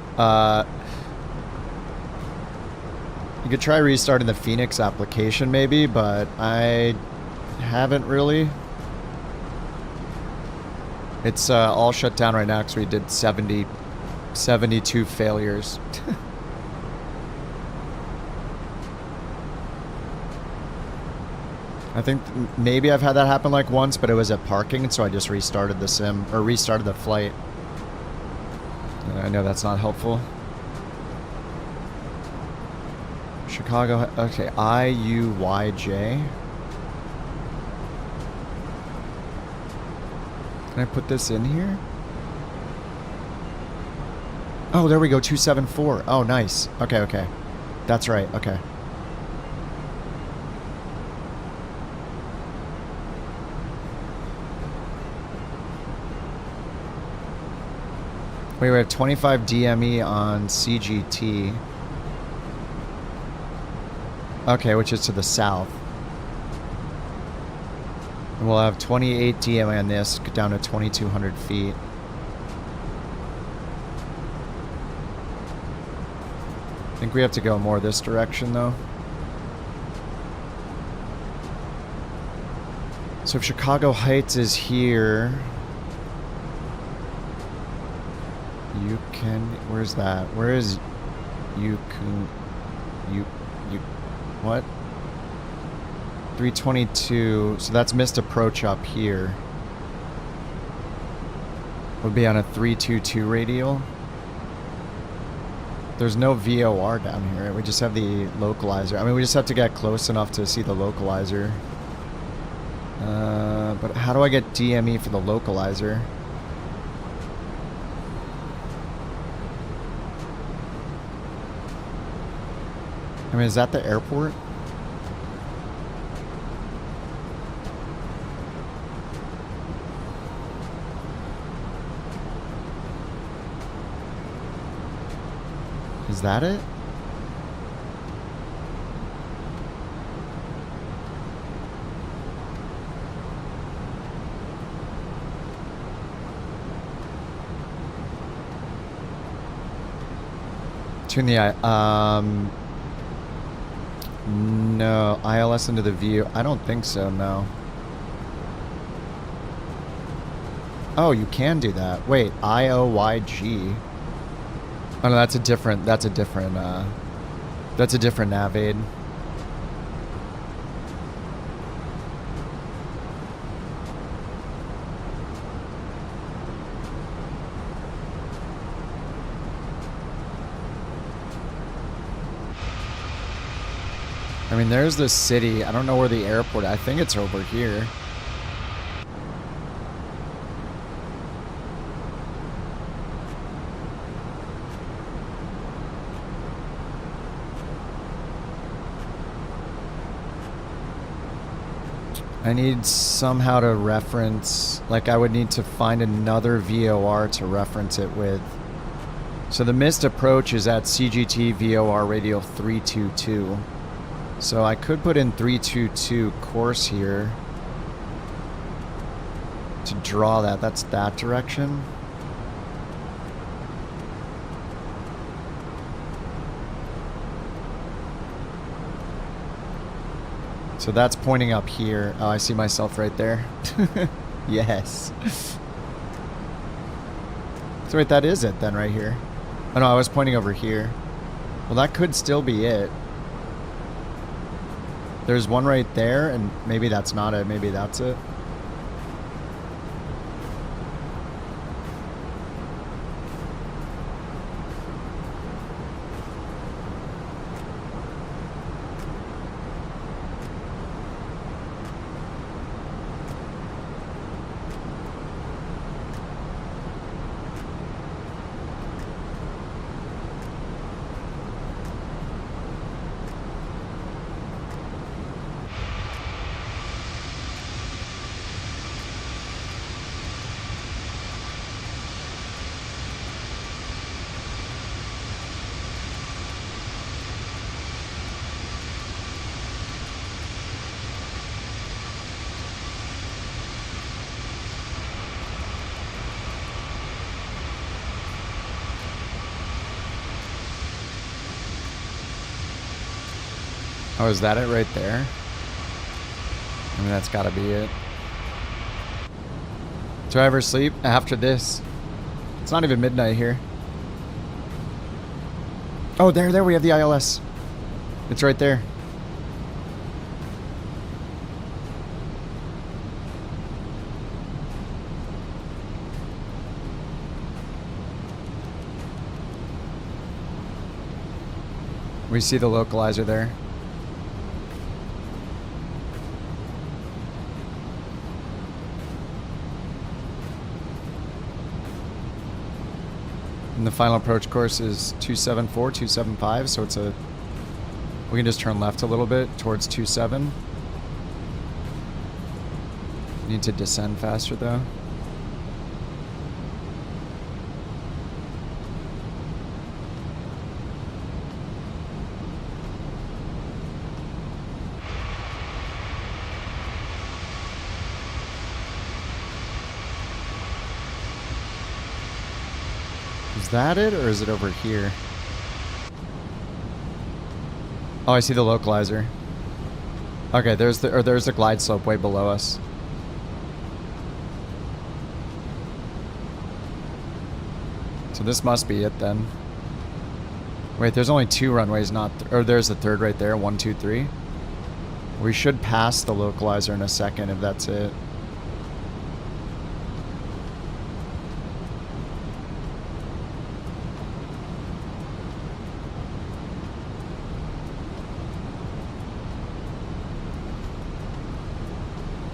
could try restarting the Phoenix application maybe, but I haven't really. It's all shut down right now because we did 72 failures. I think maybe I've had that happen like once, but it was at parking, and so I just restarted the sim, or restarted the flight. I know that's not helpful. Chicago, okay, IUYJ. Can I put this in here? Oh, there we go, 274. Oh, nice. Okay, okay. That's right, okay. Wait, we have 25 DME on CGT. Okay, which is to the south. And we'll have 28 DME on this, down to 2,200 feet. I think we have to go more this direction, though. So if Chicago Heights is here... You can... Where's that? Where is... You can... You... What? 322. So that's missed approach up here. Would be on a 322 radial. There's no VOR down here. We just have the localizer. I mean, we just have to get close enough to see the localizer. But how do I get DME for the localizer? I mean, is that the airport? Is that it? Tune the no, ILS into the view. I don't think so, no. Oh, you can do that. Wait, IOYG. Oh no, that's a different nav aid. I mean, there's the city. I don't know where the airport. I think it's over here. I need somehow to reference, like I would need to find another VOR to reference it with. So the missed approach is at CGT VOR radial 322. So I could put in 322 course here to draw that. That's that direction. So that's pointing up here. Oh, I see myself right there. Yes. So wait, that is it then right here. Oh no, I was pointing over here. Well, that could still be it. There's one right there, and maybe that's not it. Maybe that's it. Oh, is that it right there? I mean, that's gotta be it. Do I ever sleep after this? It's not even midnight here. Oh, there we have the ILS. It's right there. We see the localizer there. And the final approach course is 274, 275, so it's a... We can just turn left a little bit towards 27. Need to descend faster though. Is that it, or is it over here? Oh, I see the localizer. Okay, there's the glide slope way below us. So this must be it then. Wait, there's only 2 runways, not... or there's the third right there, 1, 2, 3. We should pass the localizer in a second if that's it.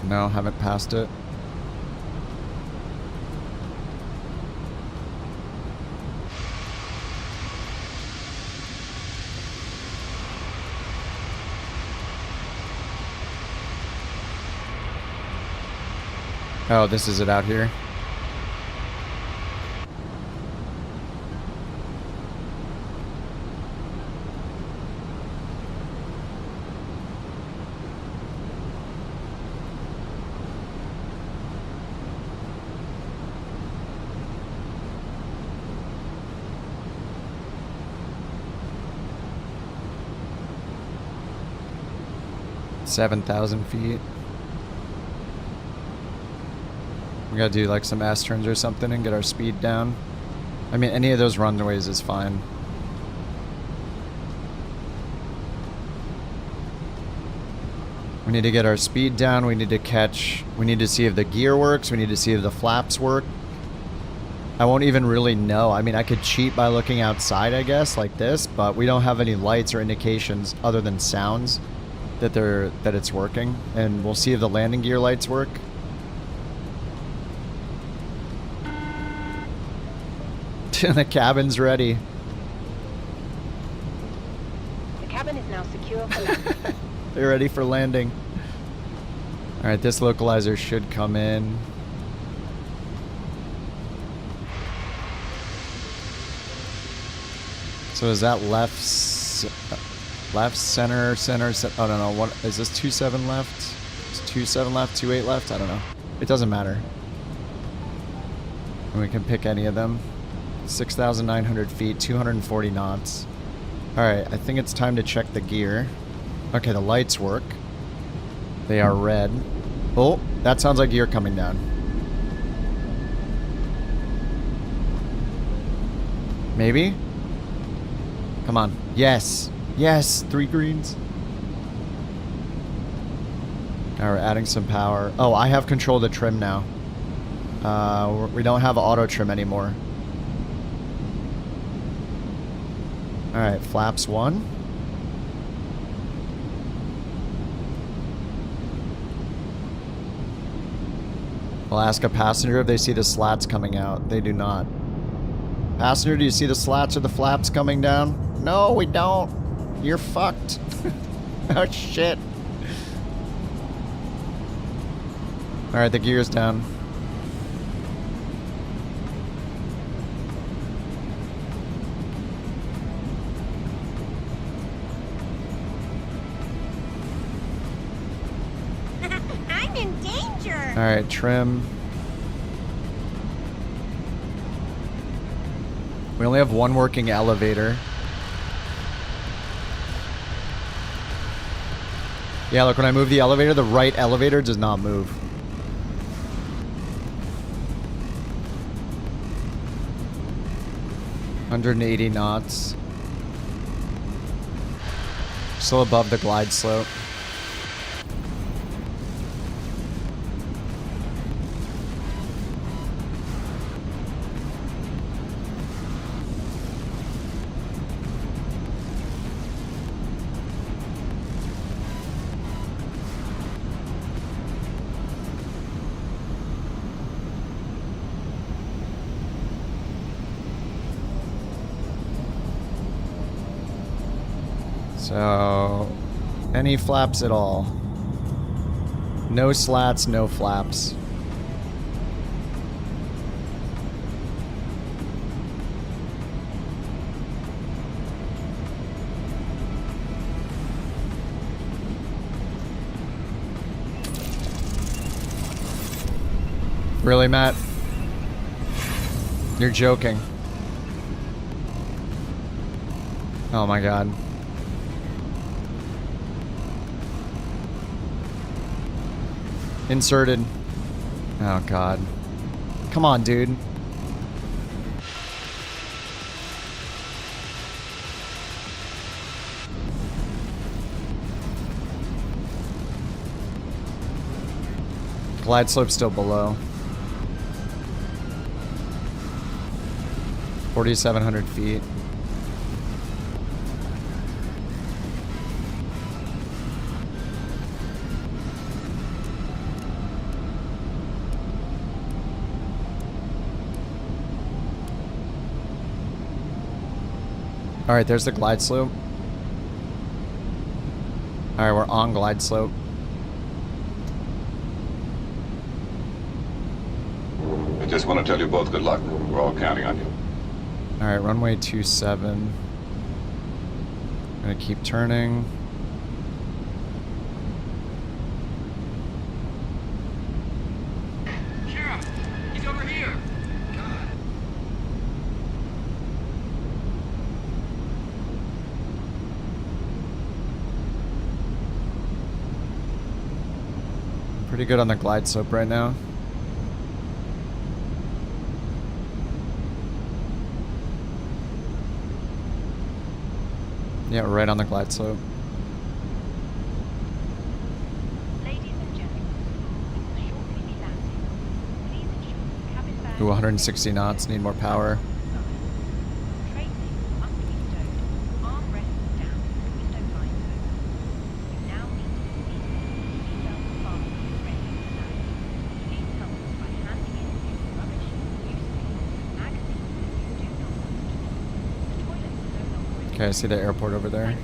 No, haven't passed it. Oh, this is it out here. $7,000 feet. We gotta do like some S-turns or something and get our speed down. I mean, any of those runways is fine. We need to get our speed down. We need to catch... We need to see if the gear works. We need to see if the flaps work. I won't even really know. I mean, I could cheat by looking outside, I guess, like this, but we don't have any lights or indications other than sounds that it's working, and we'll see if the landing gear lights work. The cabin's ready. The cabin is now secure for landing. They're ready for landing. All right, this localizer should come in. So is that left, center? I don't know. What is this? 27 left? Is 27 left? 28 left? I don't know. It doesn't matter. And we can pick any of them. 6,900 feet, 240 knots. All right, I think it's time to check the gear. Okay, the lights work. They are red. Oh, that sounds like gear coming down. Maybe? Come on. Yes. Yes, 3 greens. All right, we're adding some power. Oh, I have control of the trim now. We don't have auto trim anymore. All right, flaps 1. I'll ask a passenger if they see the slats coming out. They do not. Passenger, do you see the slats or the flaps coming down? No, we don't. You're fucked. Oh, shit. All right, the gear's down. I'm in danger. All right, trim. We only have one working elevator. Yeah, look, when I move the elevator, the right elevator does not move. $180 knots. Still above the glide slope. So, any flaps at all? No slats, no flaps. Really, Matt? You're joking. Oh my god. Inserted. Oh god. Come on, dude. Glide slope still below. 4,700 feet. Alright, there's the glide slope. Alright, we're on glide slope. I just want to tell you both good luck. We're all counting on you. Alright, runway 27. Gonna keep turning. Sheriff, he's over here. Pretty good on the glide slope right now. Yeah, we're right on the glide slope. Ooh, 160 knots, need more power. Okay, I see the airport over there.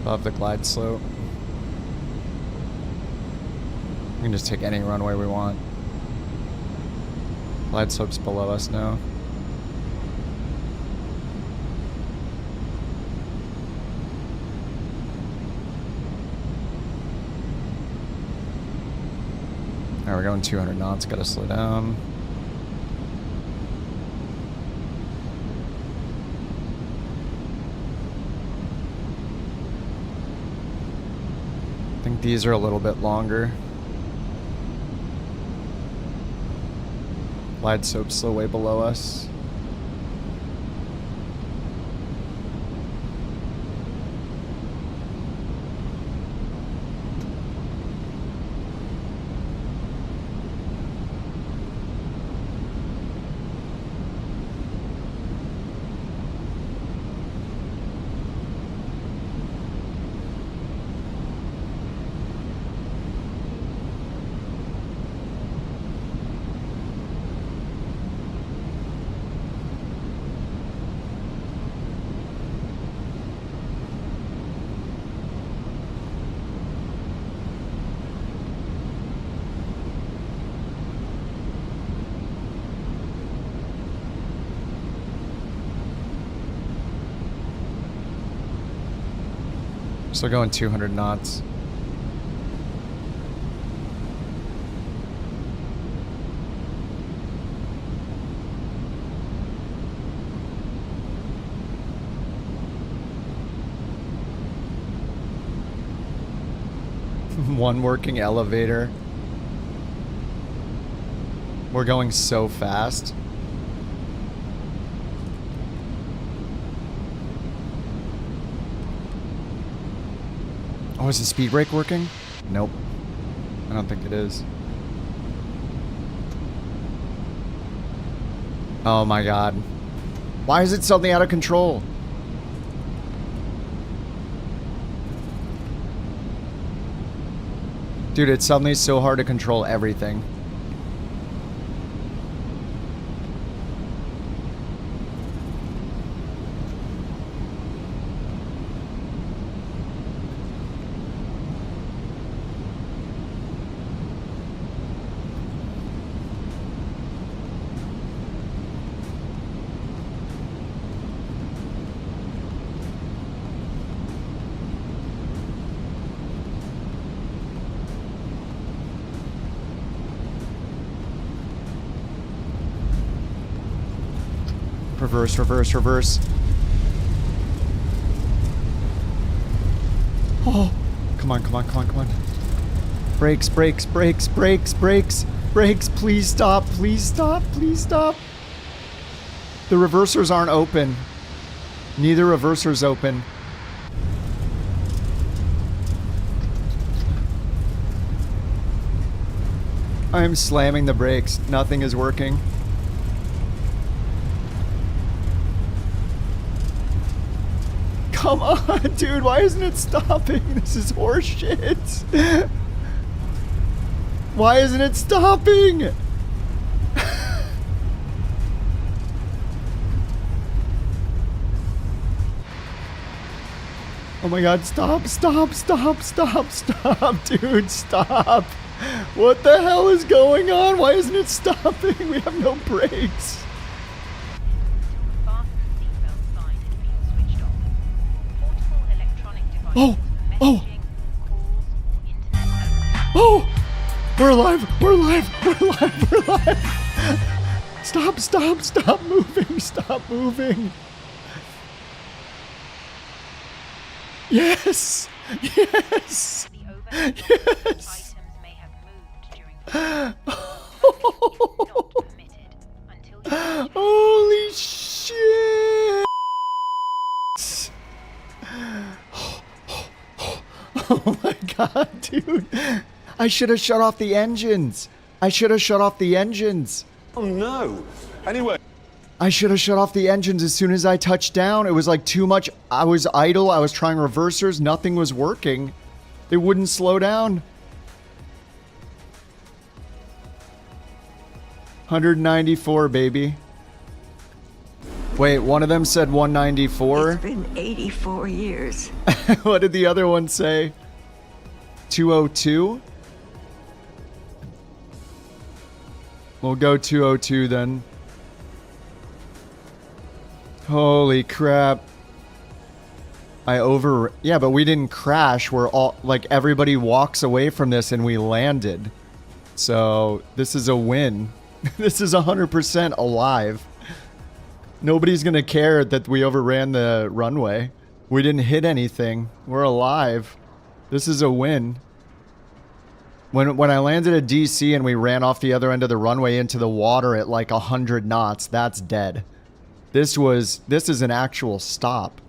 Above the glide slope. We can just take any runway we want. Glide slope's below us now. Alright, we're going 200 knots, gotta slow down. I think these are a little bit longer. Glide slope's still way below us. Still going 200 knots. One working elevator. We're going so fast. Oh, is the speed brake working? Nope. I don't think it is. Oh my god. Why is it suddenly out of control? Dude, it's suddenly so hard to control everything. Reverse, reverse, reverse. Oh, come on, come on, come on, come on. Brakes, brakes, brakes, brakes, brakes, brakes. Please stop, please stop, please stop. The reversers aren't open. Neither reverser's open. I'm slamming the brakes. Nothing is working. Come on, dude, why isn't it stopping? This is horseshit. Why isn't it stopping? Oh my god, stop, stop, stop, stop, stop, dude, stop. What the hell is going on? Why isn't it stopping? We have no brakes. Oh! Oh! Oh! We're alive! We're alive! We're alive! We're alive! Stop! Stop! Stop moving! Stop moving! Yes! Yes! Yes! Holy shit! Oh my god, dude. I should have shut off the engines. I should have shut off the engines. Oh no. Anyway. I should have shut off the engines as soon as I touched down. It was like too much. I was idle. I was trying reversers. Nothing was working. It wouldn't slow down. 194, baby. Wait, one of them said 194? It's been 84 years. What did the other one say? 202? We'll go 202 then. Holy crap. Yeah, but we didn't crash. We're all, like, everybody walks away from this and we landed. So, this is a win. This is 100% alive. Nobody's gonna care that we overran the runway. We didn't hit anything. We're alive. This is a win. When I landed at DC and we ran off the other end of the runway into the water at like 100 knots, that's dead. This is an actual stop.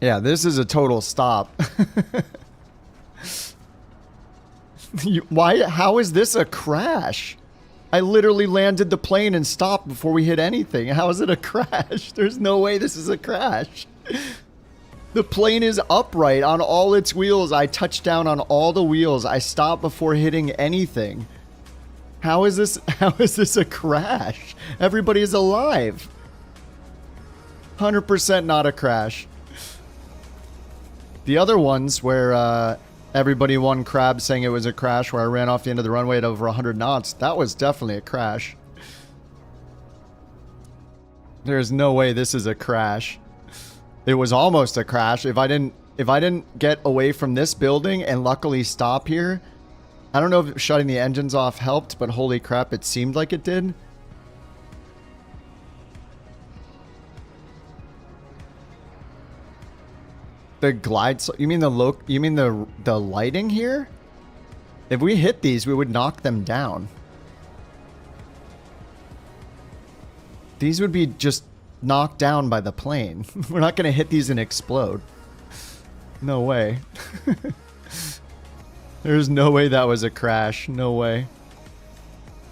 Yeah, this is a total stop. How is this a crash? I literally landed the plane and stopped before we hit anything. How is it a crash? There's no way this is a crash. The plane is upright on all its wheels. I touched down on all the wheels. I stopped before hitting anything. How is this a crash? Everybody is alive. 100% not a crash. The other ones where everybody won crab saying it was a crash, where I ran off the end of the runway at over 100 knots, that was definitely a crash. There's no way this is a crash. It was almost a crash. If I didn't get away from this building and luckily stop here, I don't know if shutting the engines off helped, but holy crap, it seemed like it did. The glide, you mean the lighting here? If we hit these, we would knock them down. These would be just knocked down by the plane. We're not going to hit these and explode. No way. There's no way that was a crash. No way.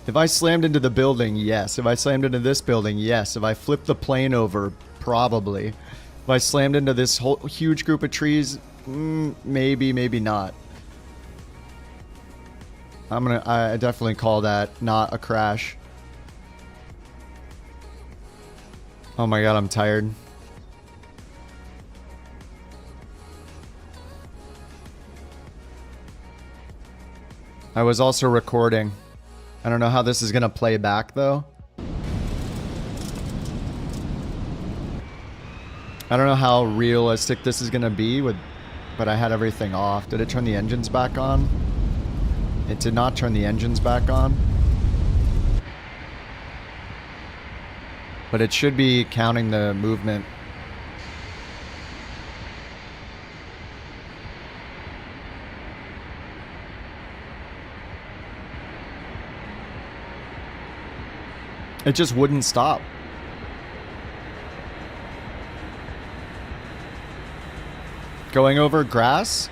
If I slammed into the building, yes. If I slammed into this building, yes. If I flipped the plane over, probably. If I slammed into this whole huge group of trees, maybe, maybe not. I definitely call that not a crash. Oh my god, I'm tired. I was also recording. I don't know how this is gonna play back though. I don't know how realistic this is gonna be but I had everything off. Did it turn the engines back on? It did not turn the engines back on. But it should be counting the movement. It just wouldn't stop. Going over grass?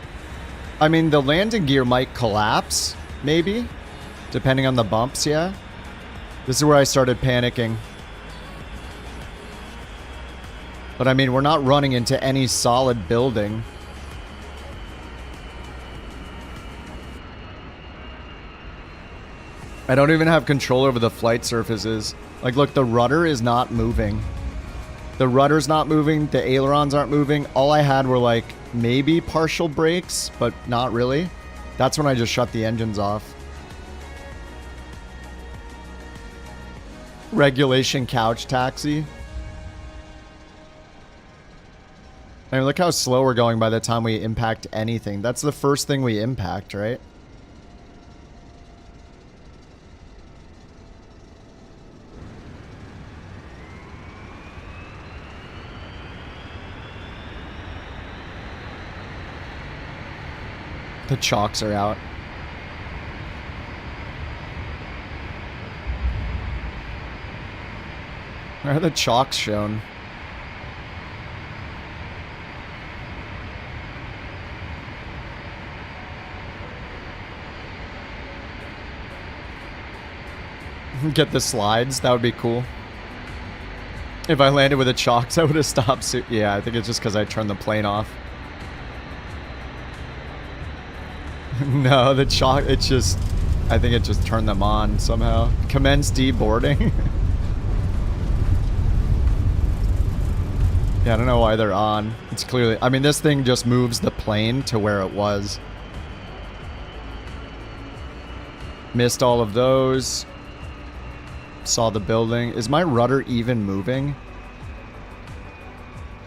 I mean, the landing gear might collapse, maybe. Depending on the bumps, yeah. This is where I started panicking. But I mean, we're not running into any solid building. I don't even have control over the flight surfaces. Like, look, the rudder is not moving. The rudder's not moving. The ailerons aren't moving. All I had were, like, maybe partial brakes, but not really. That's when I just shut the engines off. Regulation couch taxi. I mean, look how slow we're going by the time we impact anything. That's the first thing we impact, right? The chalks are out. Where are the chalks shown? Get the slides, that would be cool. If I landed with the chalks, I would have stopped soon. Yeah, I think it's just because I turned the plane off. No, the chalk, it's just... I think it just turned them on somehow. Commence deboarding. Yeah, I don't know why they're on. It's clearly... I mean, this thing just moves the plane to where it was. Missed all of those. Saw the building. Is my rudder even moving?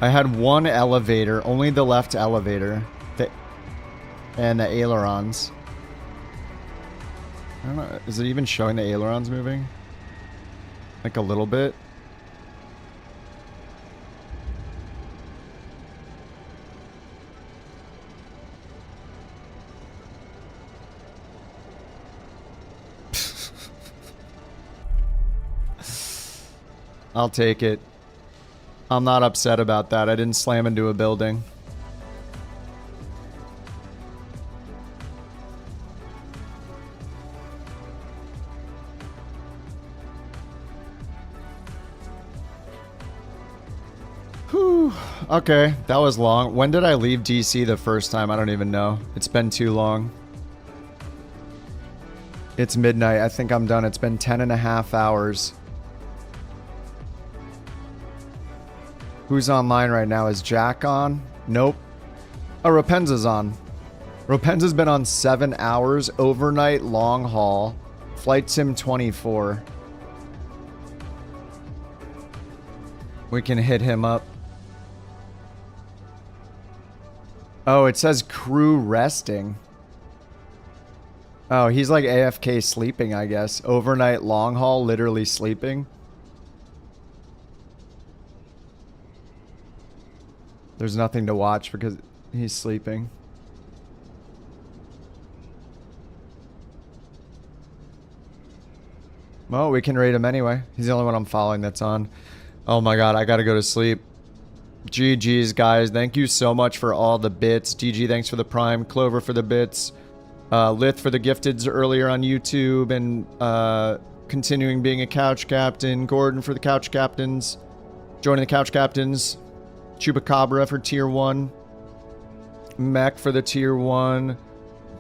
I had one elevator, only the left elevator. And the ailerons. I don't know, is it even showing the ailerons moving? Like a little bit? I'll take it. I'm not upset about that. I didn't slam into a building. Whew. Okay, that was long. When did I leave DC the first time? I don't even know. It's been too long. It's midnight. I think I'm done. It's been 10.5 hours. Who's online right now? Is Jack on? Nope. Oh, Rapenza's on. Rapenza's been on 7 hours. Overnight long haul. Flight Sim 24. We can hit him up. Oh, it says crew resting. Oh, he's like AFK sleeping, I guess. Overnight long haul, literally sleeping. There's nothing to watch because he's sleeping. Well, we can rate him anyway. He's the only one I'm following that's on. Oh my god, I gotta go to sleep. GG's, guys. Thank you so much for all the bits. GG, thanks for the prime. Clover for the bits. Lith for the gifteds earlier on YouTube. And continuing being a couch captain. Gordon for the couch captains. Joining the couch captains. Chupacabra for tier 1. Mech for the tier 1.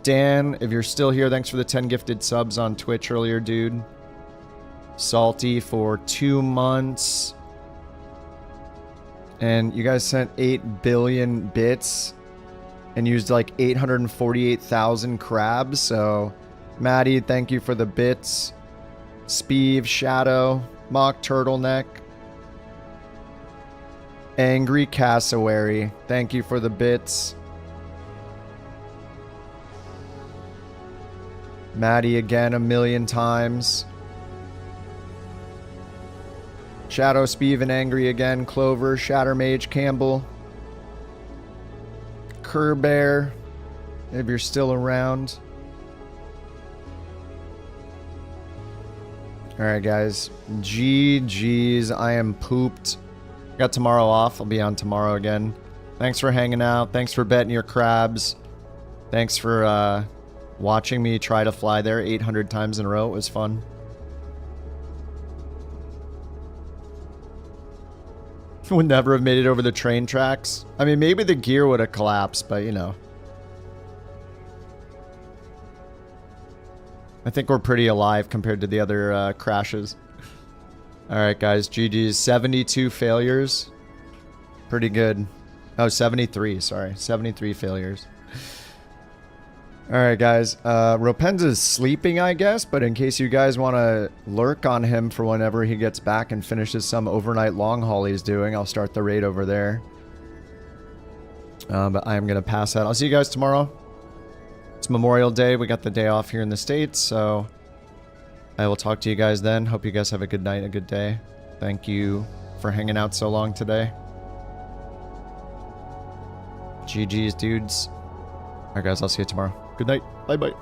Dan, if you're still here, thanks for the 10 gifted subs on Twitch earlier, dude. Salty for 2 months. And you guys sent 8 billion bits and used like 848,000 crabs. So, Maddie, thank you for the bits. Speeve, Shadow, Mock Turtleneck. Angry Cassowary, thank you for the bits. Maddie again 1,000,000 times. Shadow, Speeve, and Angry again. Clover, Shatter Mage, Campbell. Kerbear, if you're still around. Alright, guys. GG's. I am pooped. Got tomorrow off. I'll be on tomorrow again. Thanks for hanging out. Thanks for betting your crabs. Thanks for watching me try to fly there 800 times in a row. It was fun. Would never have made it over the train tracks. I mean, maybe the gear would have collapsed, but you know. I think we're pretty alive compared to the other crashes. Alright, guys. GG's. 72 failures. Pretty good. Oh, 73. Sorry. 73 failures. Alright, guys. Ropenza's sleeping, I guess, but in case you guys want to lurk on him for whenever he gets back and finishes some overnight long haul he's doing, I'll start the raid over there. But I am going to pass out. I'll see you guys tomorrow. It's Memorial Day. We got the day off here in the States, so I will talk to you guys then. Hope you guys have a good night, a good day. Thank you for hanging out so long today. GG's, dudes. Alright, guys. I'll see you tomorrow. Good night. Bye-bye.